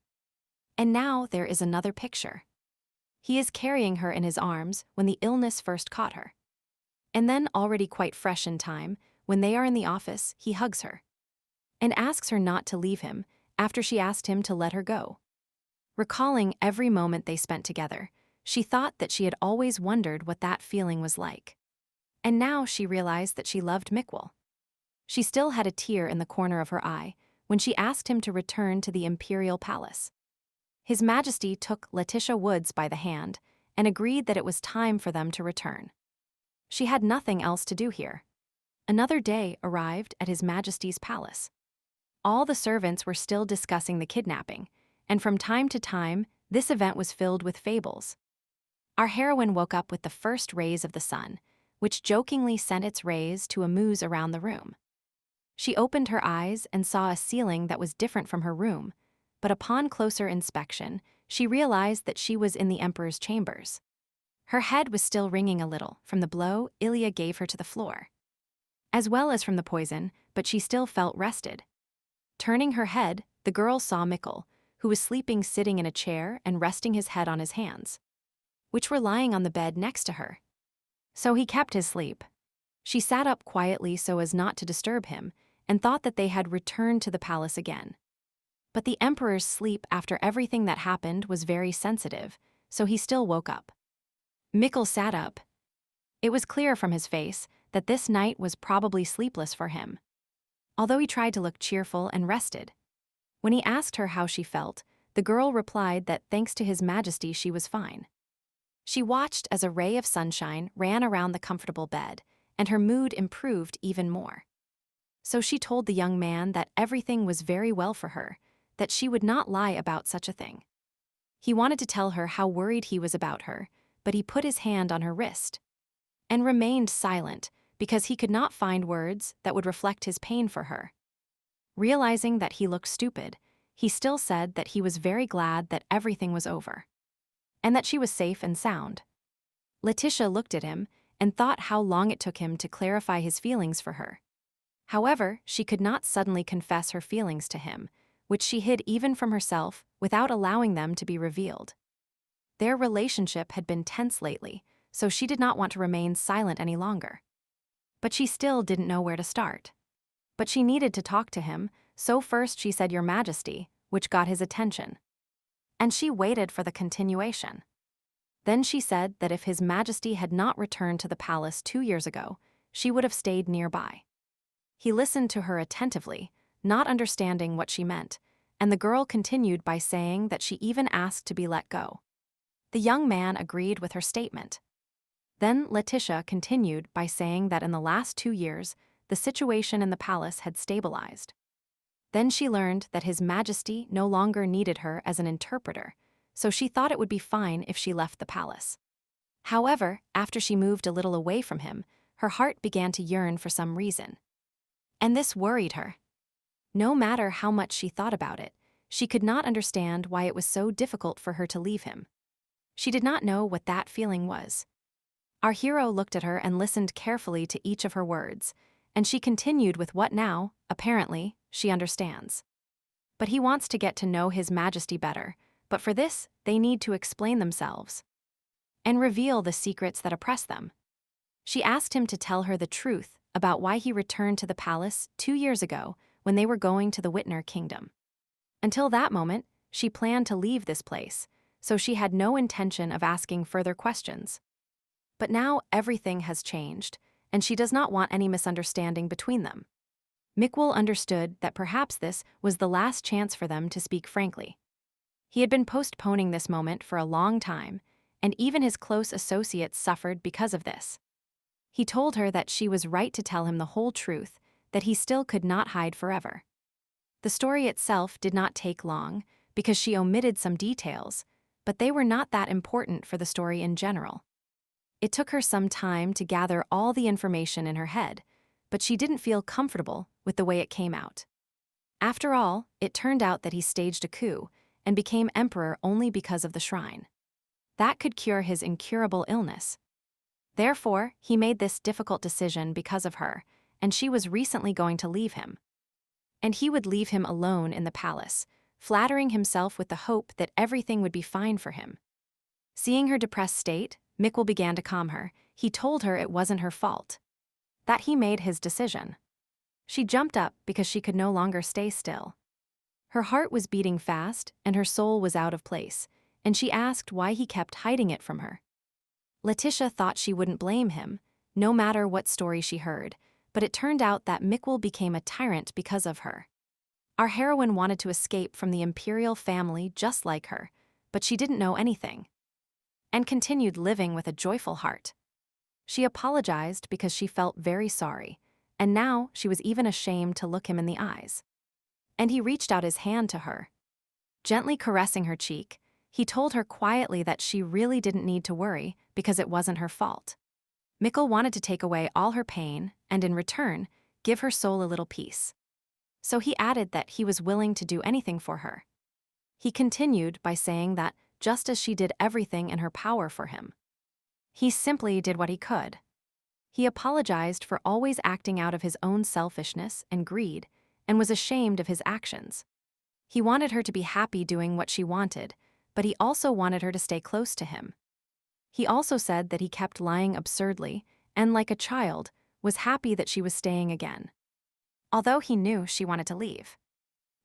And now there is another picture. He is carrying her in his arms when the illness first caught her. And then, already quite fresh in time, when they are in the office, he hugs her and asks her not to leave him after she asked him to let her go. Recalling every moment they spent together, she thought that she had always wondered what that feeling was like. And now she realized that she loved Mikkel. She still had a tear in the corner of her eye when she asked him to return to the Imperial Palace. His Majesty took Letitia Woods by the hand and agreed that it was time for them to return. She had nothing else to do here. Another day arrived at His Majesty's palace. All the servants were still discussing the kidnapping, and from time to time, this event was filled with fables. Our heroine woke up with the first rays of the sun, which jokingly sent its rays to amuse around the room. She opened her eyes and saw a ceiling that was different from her room, but upon closer inspection, she realized that she was in the Emperor's chambers. Her head was still ringing a little from the blow Ilya gave her to the floor, as well as from the poison, but she still felt rested. Turning her head, the girl saw Mikkel, who was sleeping sitting in a chair and resting his head on his hands, which were lying on the bed next to her. So he kept his sleep. She sat up quietly so as not to disturb him and thought that they had returned to the palace again. But the Emperor's sleep after everything that happened was very sensitive, so he still woke up. Mikkel sat up. It was clear from his face that this night was probably sleepless for him, although he tried to look cheerful and rested. When he asked her how she felt, the girl replied that thanks to His Majesty she was fine. She watched as a ray of sunshine ran around the comfortable bed, and her mood improved even more. So she told the young man that everything was very well for her, that she would not lie about such a thing. He wanted to tell her how worried he was about her, but he put his hand on her wrist and remained silent because he could not find words that would reflect his pain for her. Realizing that he looked stupid, he still said that he was very glad that everything was over and that she was safe and sound. Letitia looked at him and thought how long it took him to clarify his feelings for her. However, she could not suddenly confess her feelings to him, which she hid even from herself without allowing them to be revealed. Their relationship had been tense lately, so she did not want to remain silent any longer. But she still didn't know where to start. But she needed to talk to him, so first she said Your Majesty, which got his attention. And she waited for the continuation. Then she said that if His Majesty had not returned to the palace 2 years ago, she would have stayed nearby. He listened to her attentively, not understanding what she meant, and the girl continued by saying that she even asked to be let go. The young man agreed with her statement. Then Letitia continued by saying that in the last 2 years, the situation in the palace had stabilized. Then she learned that His Majesty no longer needed her as an interpreter, so she thought it would be fine if she left the palace. However, after she moved a little away from him, her heart began to yearn for some reason. And this worried her. No matter how much she thought about it, she could not understand why it was so difficult for her to leave him. She did not know what that feeling was. Our hero looked at her and listened carefully to each of her words, and she continued with what now, apparently, she understands. But he wants to get to know His Majesty better, but for this, they need to explain themselves and reveal the secrets that oppress them. She asked him to tell her the truth about why he returned to the palace 2 years ago when they were going to the Whitner Kingdom. Until that moment, she planned to leave this place, so she had no intention of asking further questions. But now everything has changed, and she does not want any misunderstanding between them. Mikwool understood that perhaps this was the last chance for them to speak frankly. He had been postponing this moment for a long time, and even his close associates suffered because of this. He told her that she was right to tell him the whole truth, that he still could not hide forever. The story itself did not take long, because she omitted some details, but they were not that important for the story in general. It took her some time to gather all the information in her head, but she didn't feel comfortable with the way it came out. After all, it turned out that he staged a coup and became emperor only because of the shrine. That could cure his incurable illness. Therefore, he made this difficult decision because of her, and she was recently going to leave him. And he would leave him alone in the palace, flattering himself with the hope that everything would be fine for him. Seeing her depressed state, Mikwool began to calm her. He told her it wasn't her fault, that he made his decision. She jumped up because she could no longer stay still. Her heart was beating fast, and her soul was out of place, and she asked why he kept hiding it from her. Letitia thought she wouldn't blame him, no matter what story she heard, but it turned out that Mikwool became a tyrant because of her. Our heroine wanted to escape from the imperial family just like her, but she didn't know anything, and continued living with a joyful heart. She apologized because she felt very sorry, and now she was even ashamed to look him in the eyes. And he reached out his hand to her. Gently caressing her cheek, he told her quietly that she really didn't need to worry because it wasn't her fault. Mikwool wanted to take away all her pain and, in return, give her soul a little peace. So he added that he was willing to do anything for her. He continued by saying that just as she did everything in her power for him, he simply did what he could. He apologized for always acting out of his own selfishness and greed, and was ashamed of his actions. He wanted her to be happy doing what she wanted, but he also wanted her to stay close to him. He also said that he kept lying absurdly, and like a child, was happy that she was staying again, although he knew she wanted to leave.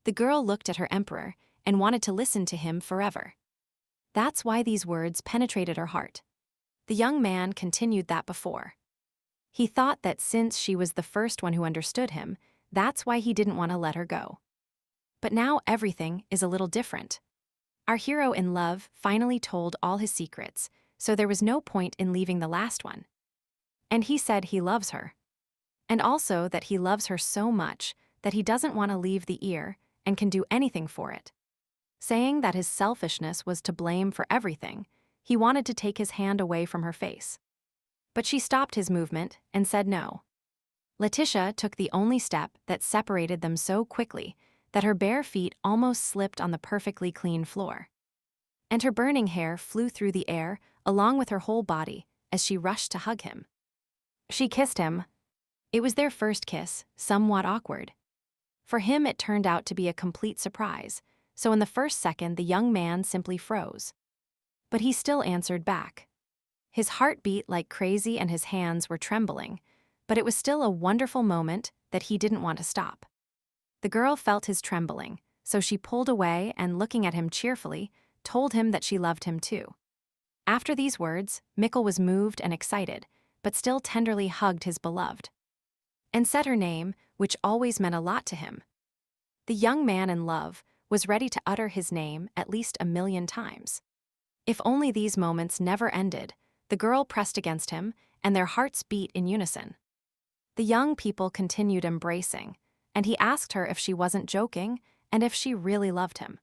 The girl looked at her emperor and wanted to listen to him forever. That's why these words penetrated her heart. The young man continued that before. He thought that since she was the first one who understood him, that's why he didn't want to let her go. But now everything is a little different. Our hero in love finally told all his secrets, so there was no point in leaving the last one. And he said he loves her. And also that he loves her so much that he doesn't want to leave the ear and can do anything for it. Saying that his selfishness was to blame for everything, he wanted to take his hand away from her face. But she stopped his movement and said no. Letitia took the only step that separated them so quickly that her bare feet almost slipped on the perfectly clean floor. And her burning hair flew through the air along with her whole body as she rushed to hug him. She kissed him. It was their first kiss, somewhat awkward. For him it turned out to be a complete surprise, so in the first second the young man simply froze. But he still answered back. His heart beat like crazy and his hands were trembling, but it was still a wonderful moment that he didn't want to stop. The girl felt his trembling, so she pulled away and, looking at him cheerfully, told him that she loved him too. After these words, Mikkel was moved and excited, but still tenderly hugged his beloved. And said her name, which always meant a lot to him. The young man in love was ready to utter his name at least 1,000,000 times. If only these moments never ended, the girl pressed against him, and their hearts beat in unison. The young people continued embracing, and he asked her if she wasn't joking and if she really loved him.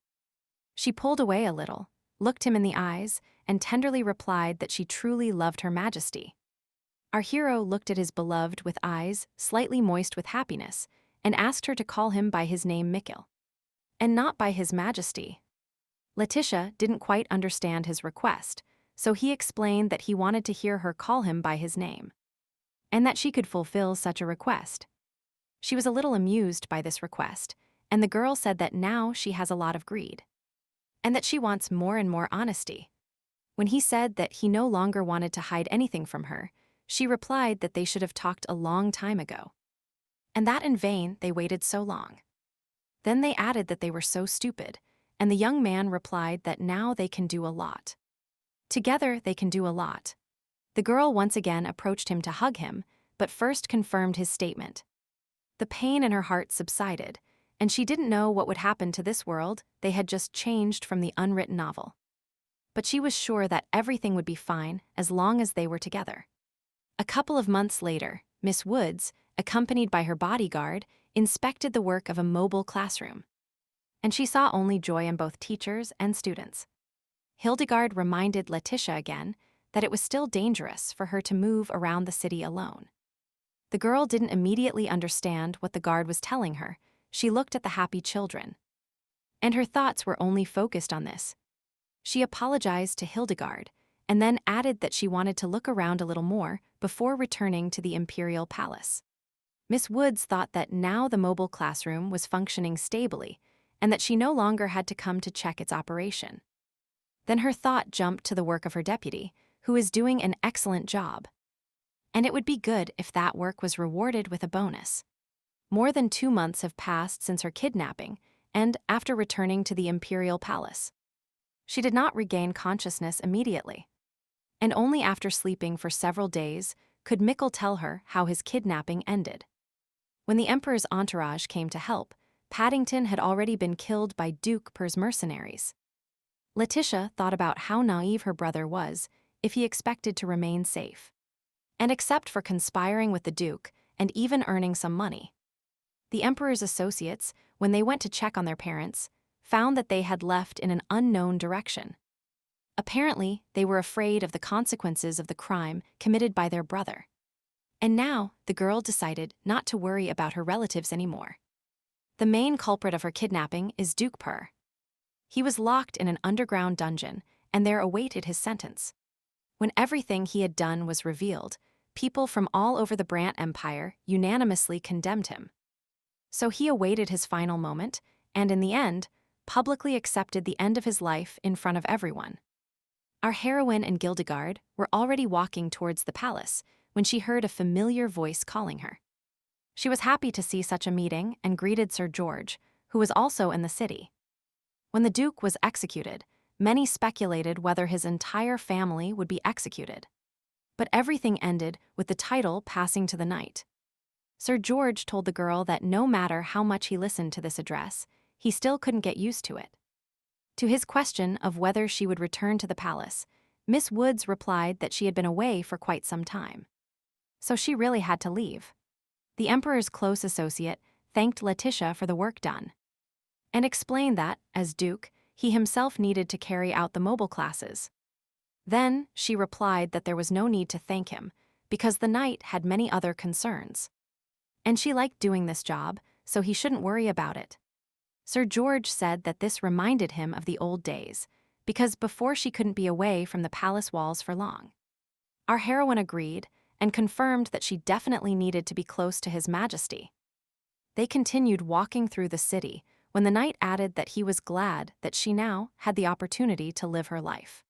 She pulled away a little, looked him in the eyes, and tenderly replied that she truly loved Her Majesty. Our hero looked at his beloved with eyes slightly moist with happiness and asked her to call him by his name Mikkel, and not by His Majesty. Letitia didn't quite understand his request, so he explained that he wanted to hear her call him by his name, and that she could fulfill such a request. She was a little amused by this request, and the girl said that now she has a lot of greed, and that she wants more and more honesty. When he said that he no longer wanted to hide anything from her, she replied that they should have talked a long time ago, and that in vain they waited so long. Then they added that they were so stupid, and the young man replied that now they can do a lot. Together they can do a lot. The girl once again approached him to hug him, but first confirmed his statement. The pain in her heart subsided, and she didn't know what would happen to this world they had just changed from the unwritten novel. But she was sure that everything would be fine as long as they were together. A couple of months later, Miss Woods, accompanied by her bodyguard, inspected the work of a mobile classroom. And she saw only joy in both teachers and students. Hildegard reminded Letitia again that it was still dangerous for her to move around the city alone. The girl didn't immediately understand what the guard was telling her. She looked at the happy children, and her thoughts were only focused on this. She apologized to Hildegard, and then added that she wanted to look around a little more before returning to the Imperial Palace. Miss Woods thought that now the mobile classroom was functioning stably, and that she no longer had to come to check its operation. Then her thought jumped to the work of her deputy, who is doing an excellent job. And it would be good if that work was rewarded with a bonus. More than 2 months have passed since her kidnapping, and after returning to the Imperial Palace, she did not regain consciousness immediately. And only after sleeping for several days could Mikkel tell her how his kidnapping ended. When the Emperor's entourage came to help, Paddington had already been killed by Duke Per's mercenaries. Letitia thought about how naive her brother was if he expected to remain safe, and except for conspiring with the Duke and even earning some money. The Emperor's associates, when they went to check on their parents, found that they had left in an unknown direction. Apparently, they were afraid of the consequences of the crime committed by their brother. And now, the girl decided not to worry about her relatives anymore. The main culprit of her kidnapping is Duke Per. He was locked in an underground dungeon, and there awaited his sentence. When everything he had done was revealed, people from all over the Brant Empire unanimously condemned him. So he awaited his final moment, and in the end, publicly accepted the end of his life in front of everyone. Our heroine and Hildegard were already walking towards the palace when she heard a familiar voice calling her. She was happy to see such a meeting and greeted Sir George, who was also in the city. When the Duke was executed, many speculated whether his entire family would be executed. But everything ended with the title passing to the knight. Sir George told the girl that no matter how much he listened to this address, he still couldn't get used to it. To his question of whether she would return to the palace, Miss Woods replied that she had been away for quite some time. So she really had to leave. The Emperor's close associate thanked Letitia for the work done, and explained that, as Duke, he himself needed to carry out the mobile classes. Then she replied that there was no need to thank him, because the knight had many other concerns. And she liked doing this job, so he shouldn't worry about it. Sir George said that this reminded him of the old days, because before she couldn't be away from the palace walls for long. Our heroine agreed and confirmed that she definitely needed to be close to His Majesty. They continued walking through the city when the knight added that he was glad that she now had the opportunity to live her life.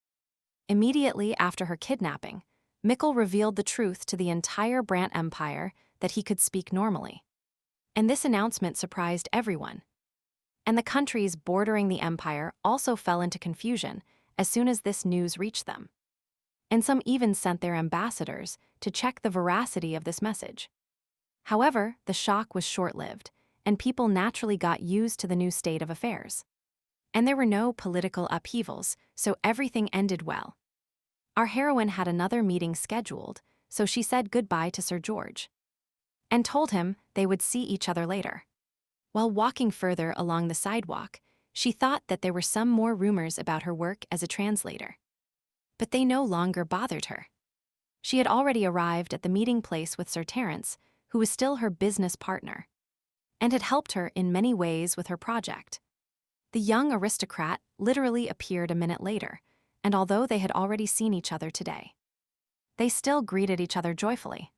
Immediately after her kidnapping, Mikkel revealed the truth to the entire Brant Empire that he could speak normally. And this announcement surprised everyone. And the countries bordering the empire also fell into confusion as soon as this news reached them. And some even sent their ambassadors to check the veracity of this message. However, the shock was short-lived, and people naturally got used to the new state of affairs. And there were no political upheavals, so everything ended well. Our heroine had another meeting scheduled, so she said goodbye to Sir George and told him they would see each other later. While walking further along the sidewalk, she thought that there were some more rumors about her work as a translator. But they no longer bothered her. She had already arrived at the meeting place with Sir Terence, who was still her business partner, and had helped her in many ways with her project. The young aristocrat literally appeared a minute later, and although they had already seen each other today, they still greeted each other joyfully.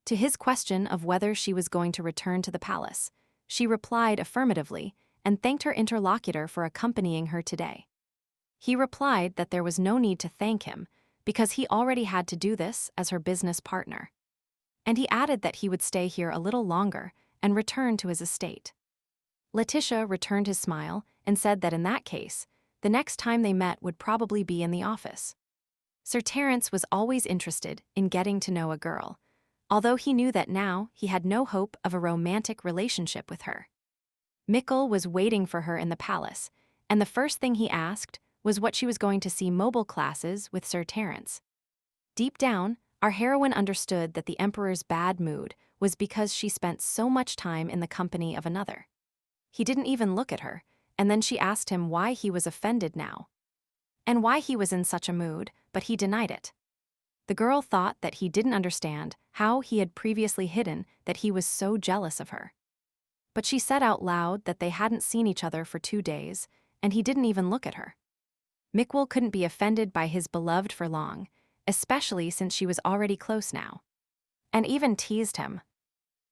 To his question of whether she was going to return to the palace, she replied affirmatively and thanked her interlocutor for accompanying her today. He replied that there was no need to thank him because he already had to do this as her business partner. And he added that he would stay here a little longer and return to his estate. Letitia returned his smile and said that in that case, the next time they met would probably be in the office. Sir Terence was always interested in getting to know a girl, although he knew that now he had no hope of a romantic relationship with her. Mikkel was waiting for her in the palace, and the first thing he asked was what she was going to see mobile classes with Sir Terence. Deep down, our heroine understood that the Emperor's bad mood was because she spent so much time in the company of another. He didn't even look at her, and then she asked him why he was offended now, and why he was in such a mood, but he denied it. The girl thought that he didn't understand how he had previously hidden that he was so jealous of her. But she said out loud that they hadn't seen each other for 2 days, and he didn't even look at her. Mikkel couldn't be offended by his beloved for long, especially since she was already close now, and even teased him.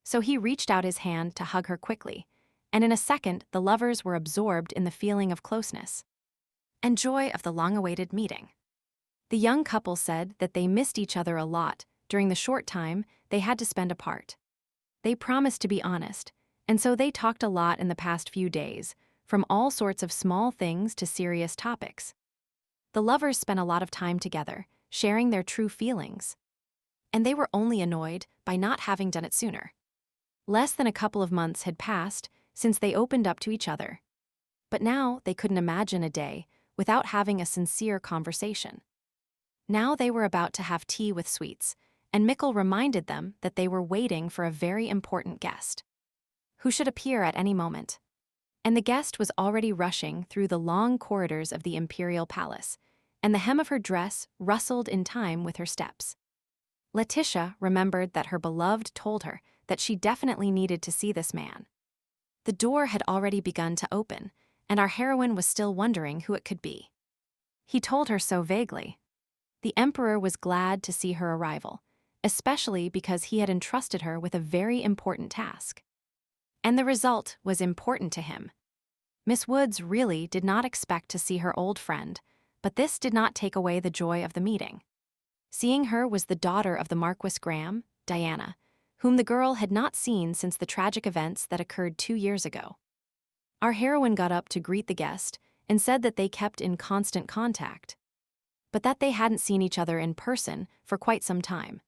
So he reached out his hand to hug her quickly, and in a second the lovers were absorbed in the feeling of closeness and joy of the long-awaited meeting. The young couple said that they missed each other a lot during the short time they had to spend apart. They promised to be honest, and so they talked a lot in the past few days, from all sorts of small things to serious topics. The lovers spent a lot of time together, sharing their true feelings. And they were only annoyed by not having done it sooner. Less than a couple of months had passed since they opened up to each other. But now they couldn't imagine a day without having a sincere conversation. Now they were about to have tea with sweets, and Mikkel reminded them that they were waiting for a very important guest, who should appear at any moment. And the guest was already rushing through the long corridors of the Imperial Palace, and the hem of her dress rustled in time with her steps. Letitia remembered that her beloved told her that she definitely needed to see this man. The door had already begun to open, and our heroine was still wondering who it could be. He told her so vaguely. The Emperor was glad to see her arrival, especially because he had entrusted her with a very important task. And the result was important to him. Miss Woods really did not expect to see her old friend, but this did not take away the joy of the meeting. Seeing her was the daughter of the Marquis Graham, Diana, whom the girl had not seen since the tragic events that occurred 2 years ago. Our heroine got up to greet the guest and said that they kept in constant contact, but that they hadn't seen each other in person for quite some time.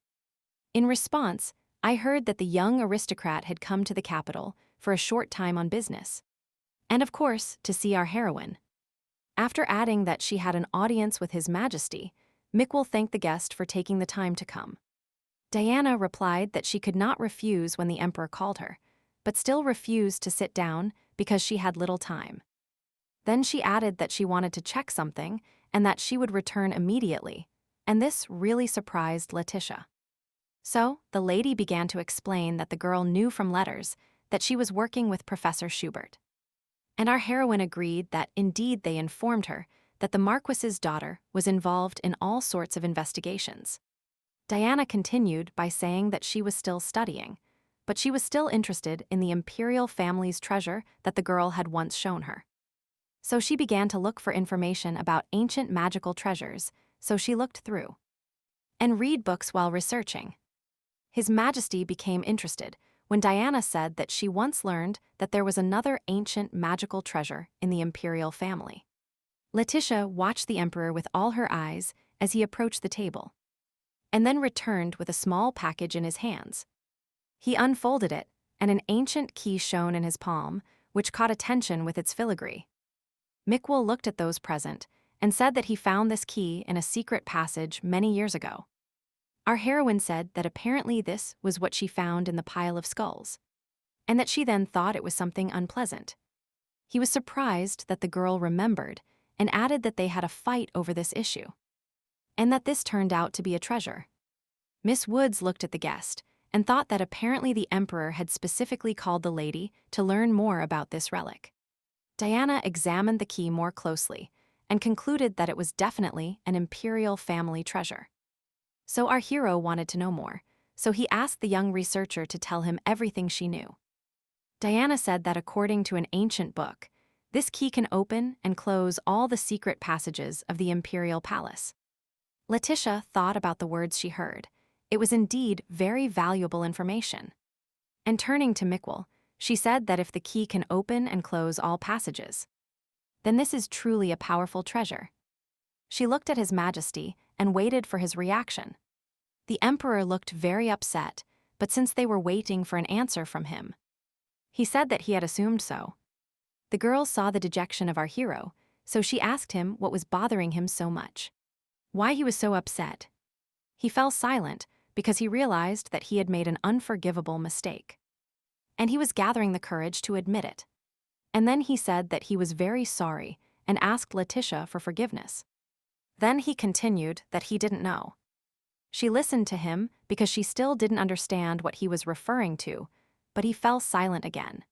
In response, I heard that the young aristocrat had come to the capital for a short time on business, and of course, to see our heroine. After adding that she had an audience with His Majesty, Mikkel thanked the guest for taking the time to come. Diana replied that she could not refuse when the Emperor called her, but still refused to sit down because she had little time. Then she added that she wanted to check something and that she would return immediately, and this really surprised Letitia. So, the lady began to explain that the girl knew from letters that she was working with Professor Schubert. And our heroine agreed that indeed they informed her that the Marquis's daughter was involved in all sorts of investigations. Diana continued by saying that she was still studying, but she was still interested in the imperial family's treasure that the girl had once shown her. So she began to look for information about ancient magical treasures, so she looked through and read books while researching. His Majesty became interested when Diana said that she once learned that there was another ancient magical treasure in the imperial family. Letitia watched the emperor with all her eyes as he approached the table, and then returned with a small package in his hands. He unfolded it, and an ancient key shone in his palm, which caught attention with its filigree. Mikwell looked at those present and said that he found this key in a secret passage many years ago. Our heroine said that apparently this was what she found in the pile of skulls, and that she then thought it was something unpleasant. He was surprised that the girl remembered and added that they had a fight over this issue, and that this turned out to be a treasure. Miss Woods looked at the guest and thought that apparently the emperor had specifically called the lady to learn more about this relic. Diana examined the key more closely and concluded that it was definitely an imperial family treasure. So our hero wanted to know more, so he asked the young researcher to tell him everything she knew. Diana said that according to an ancient book, this key can open and close all the secret passages of the imperial palace. Letitia thought about the words she heard. It was indeed very valuable information. And turning to Mikwell, she said that if the key can open and close all passages, then this is truly a powerful treasure. She looked at His Majesty and waited for his reaction. The emperor looked very upset, but since they were waiting for an answer from him, he said that he had assumed so. The girl saw the dejection of our hero, so she asked him what was bothering him so much, why he was so upset. He fell silent because he realized that he had made an unforgivable mistake, and he was gathering the courage to admit it. And then he said that he was very sorry and asked Letitia for forgiveness. Then he continued that he didn't know. She listened to him because she still didn't understand what he was referring to, but he fell silent again.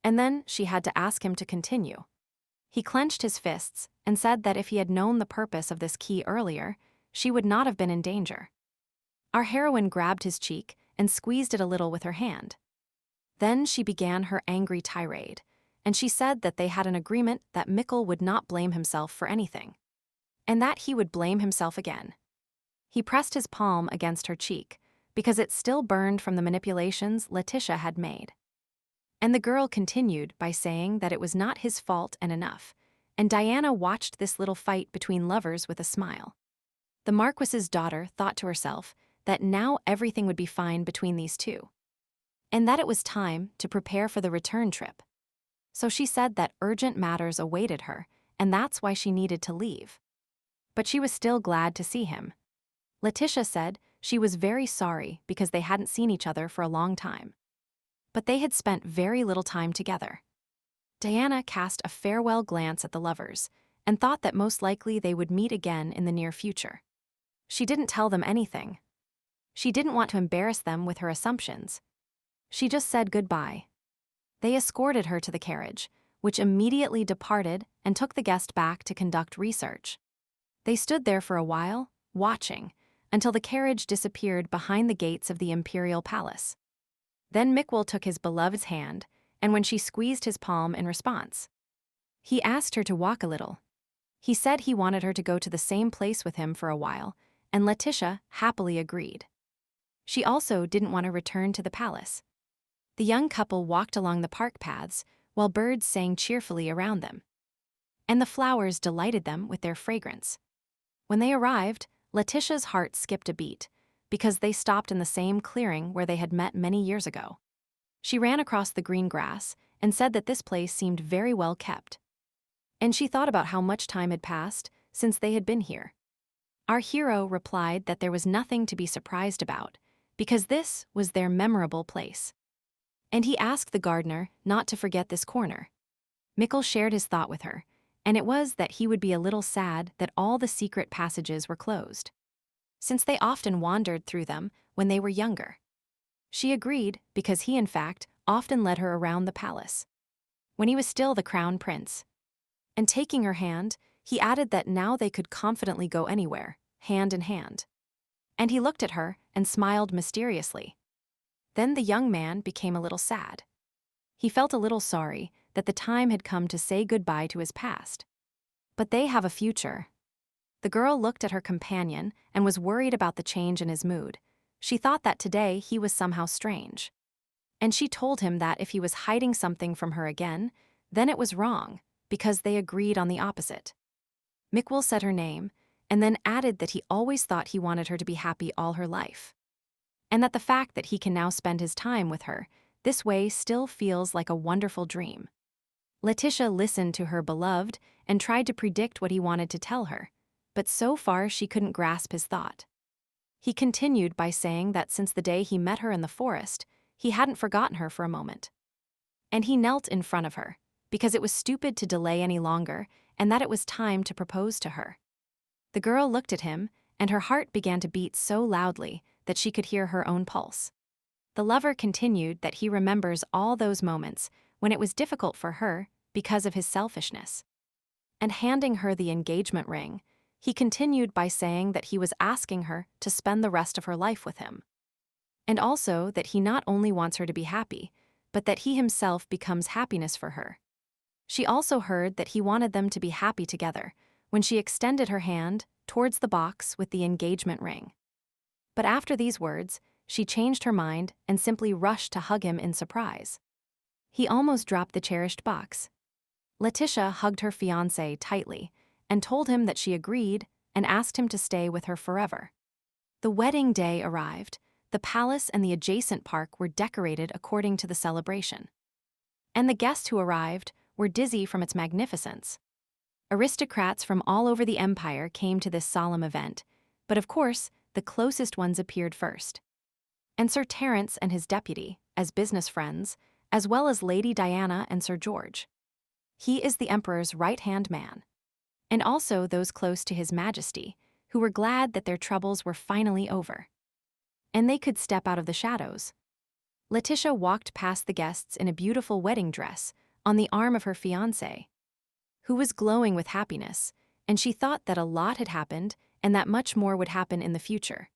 And then she had to ask him to continue. He clenched his fists and said that if he had known the purpose of this key earlier, she would not have been in danger. Our heroine grabbed his cheek and squeezed it a little with her hand. Then she began her angry tirade, and she said that they had an agreement that Mikwell would not blame himself for anything, and that he would blame himself again. He pressed his palm against her cheek, because it still burned from the manipulations Letitia had made. And the girl continued by saying that it was not his fault and enough, and Diana watched this little fight between lovers with a smile. The Marquis's daughter thought to herself that now everything would be fine between these two, and that it was time to prepare for the return trip. So she said that urgent matters awaited her, and that's why she needed to leave. But she was still glad to see him. Letitia said she was very sorry because they hadn't seen each other for a long time, but they had spent very little time together. Diana cast a farewell glance at the lovers and thought that most likely they would meet again in the near future. She didn't tell them anything. She didn't want to embarrass them with her assumptions. She just said goodbye. They escorted her to the carriage, which immediately departed and took the guest back to conduct research. They stood there for a while, watching, until the carriage disappeared behind the gates of the imperial palace. Then Mikwell took his beloved's hand, and when she squeezed his palm in response, he asked her to walk a little. He said he wanted her to go to the same place with him for a while, and Letitia happily agreed. She also didn't want to return to the palace. The young couple walked along the park paths while birds sang cheerfully around them, and the flowers delighted them with their fragrance. When they arrived, Letitia's heart skipped a beat because they stopped in the same clearing where they had met many years ago. She ran across the green grass and said that this place seemed very well kept. And she thought about how much time had passed since they had been here. Our hero replied that there was nothing to be surprised about because this was their memorable place. And he asked the gardener not to forget this corner. Mikwell shared his thought with her, and it was that he would be a little sad that all the secret passages were closed, since they often wandered through them when they were younger. She agreed because he, in fact, often led her around the palace, when he was still the crown prince. And taking her hand, he added that now they could confidently go anywhere, hand in hand. And he looked at her and smiled mysteriously. Then the young man became a little sad. He felt a little sorry that the time had come to say goodbye to his past. But they have a future. The girl looked at her companion and was worried about the change in his mood. She thought that today he was somehow strange. And she told him that if he was hiding something from her again, then it was wrong, because they agreed on the opposite. Mikkel said her name, and then added that he always thought he wanted her to be happy all her life. And that the fact that he can now spend his time with her this way still feels like a wonderful dream. Letitia listened to her beloved and tried to predict what he wanted to tell her, but so far she couldn't grasp his thought. He continued by saying that since the day he met her in the forest, he hadn't forgotten her for a moment. And he knelt in front of her, because it was stupid to delay any longer, and that it was time to propose to her. The girl looked at him, and her heart began to beat so loudly that she could hear her own pulse. The lover continued that he remembers all those moments when it was difficult for her because of his selfishness. And handing her the engagement ring, he continued by saying that he was asking her to spend the rest of her life with him. And also that he not only wants her to be happy, but that he himself becomes happiness for her. She also heard that he wanted them to be happy together when she extended her hand towards the box with the engagement ring. But after these words, she changed her mind and simply rushed to hug him in surprise. He almost dropped the cherished box. Letitia hugged her fiancé tightly and told him that she agreed and asked him to stay with her forever. The wedding day arrived. The palace and the adjacent park were decorated according to the celebration. And the guests who arrived were dizzy from its magnificence. Aristocrats from all over the empire came to this solemn event, but of course, the closest ones appeared first. And Sir Terence and his deputy, as business friends, as well as Lady Diana and Sir George. He is the Emperor's right-hand man. And also those close to His Majesty, who were glad that their troubles were finally over. And they could step out of the shadows. Letitia walked past the guests in a beautiful wedding dress, on the arm of her fiancé, who was glowing with happiness, and she thought that a lot had happened and that much more would happen in the future.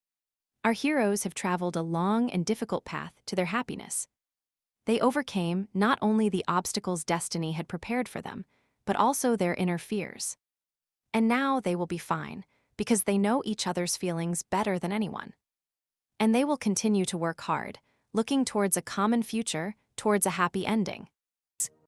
Our heroes have traveled a long and difficult path to their happiness. They overcame not only the obstacles destiny had prepared for them, but also their inner fears. And now they will be fine, because they know each other's feelings better than anyone. And they will continue to work hard, looking towards a common future, towards a happy ending.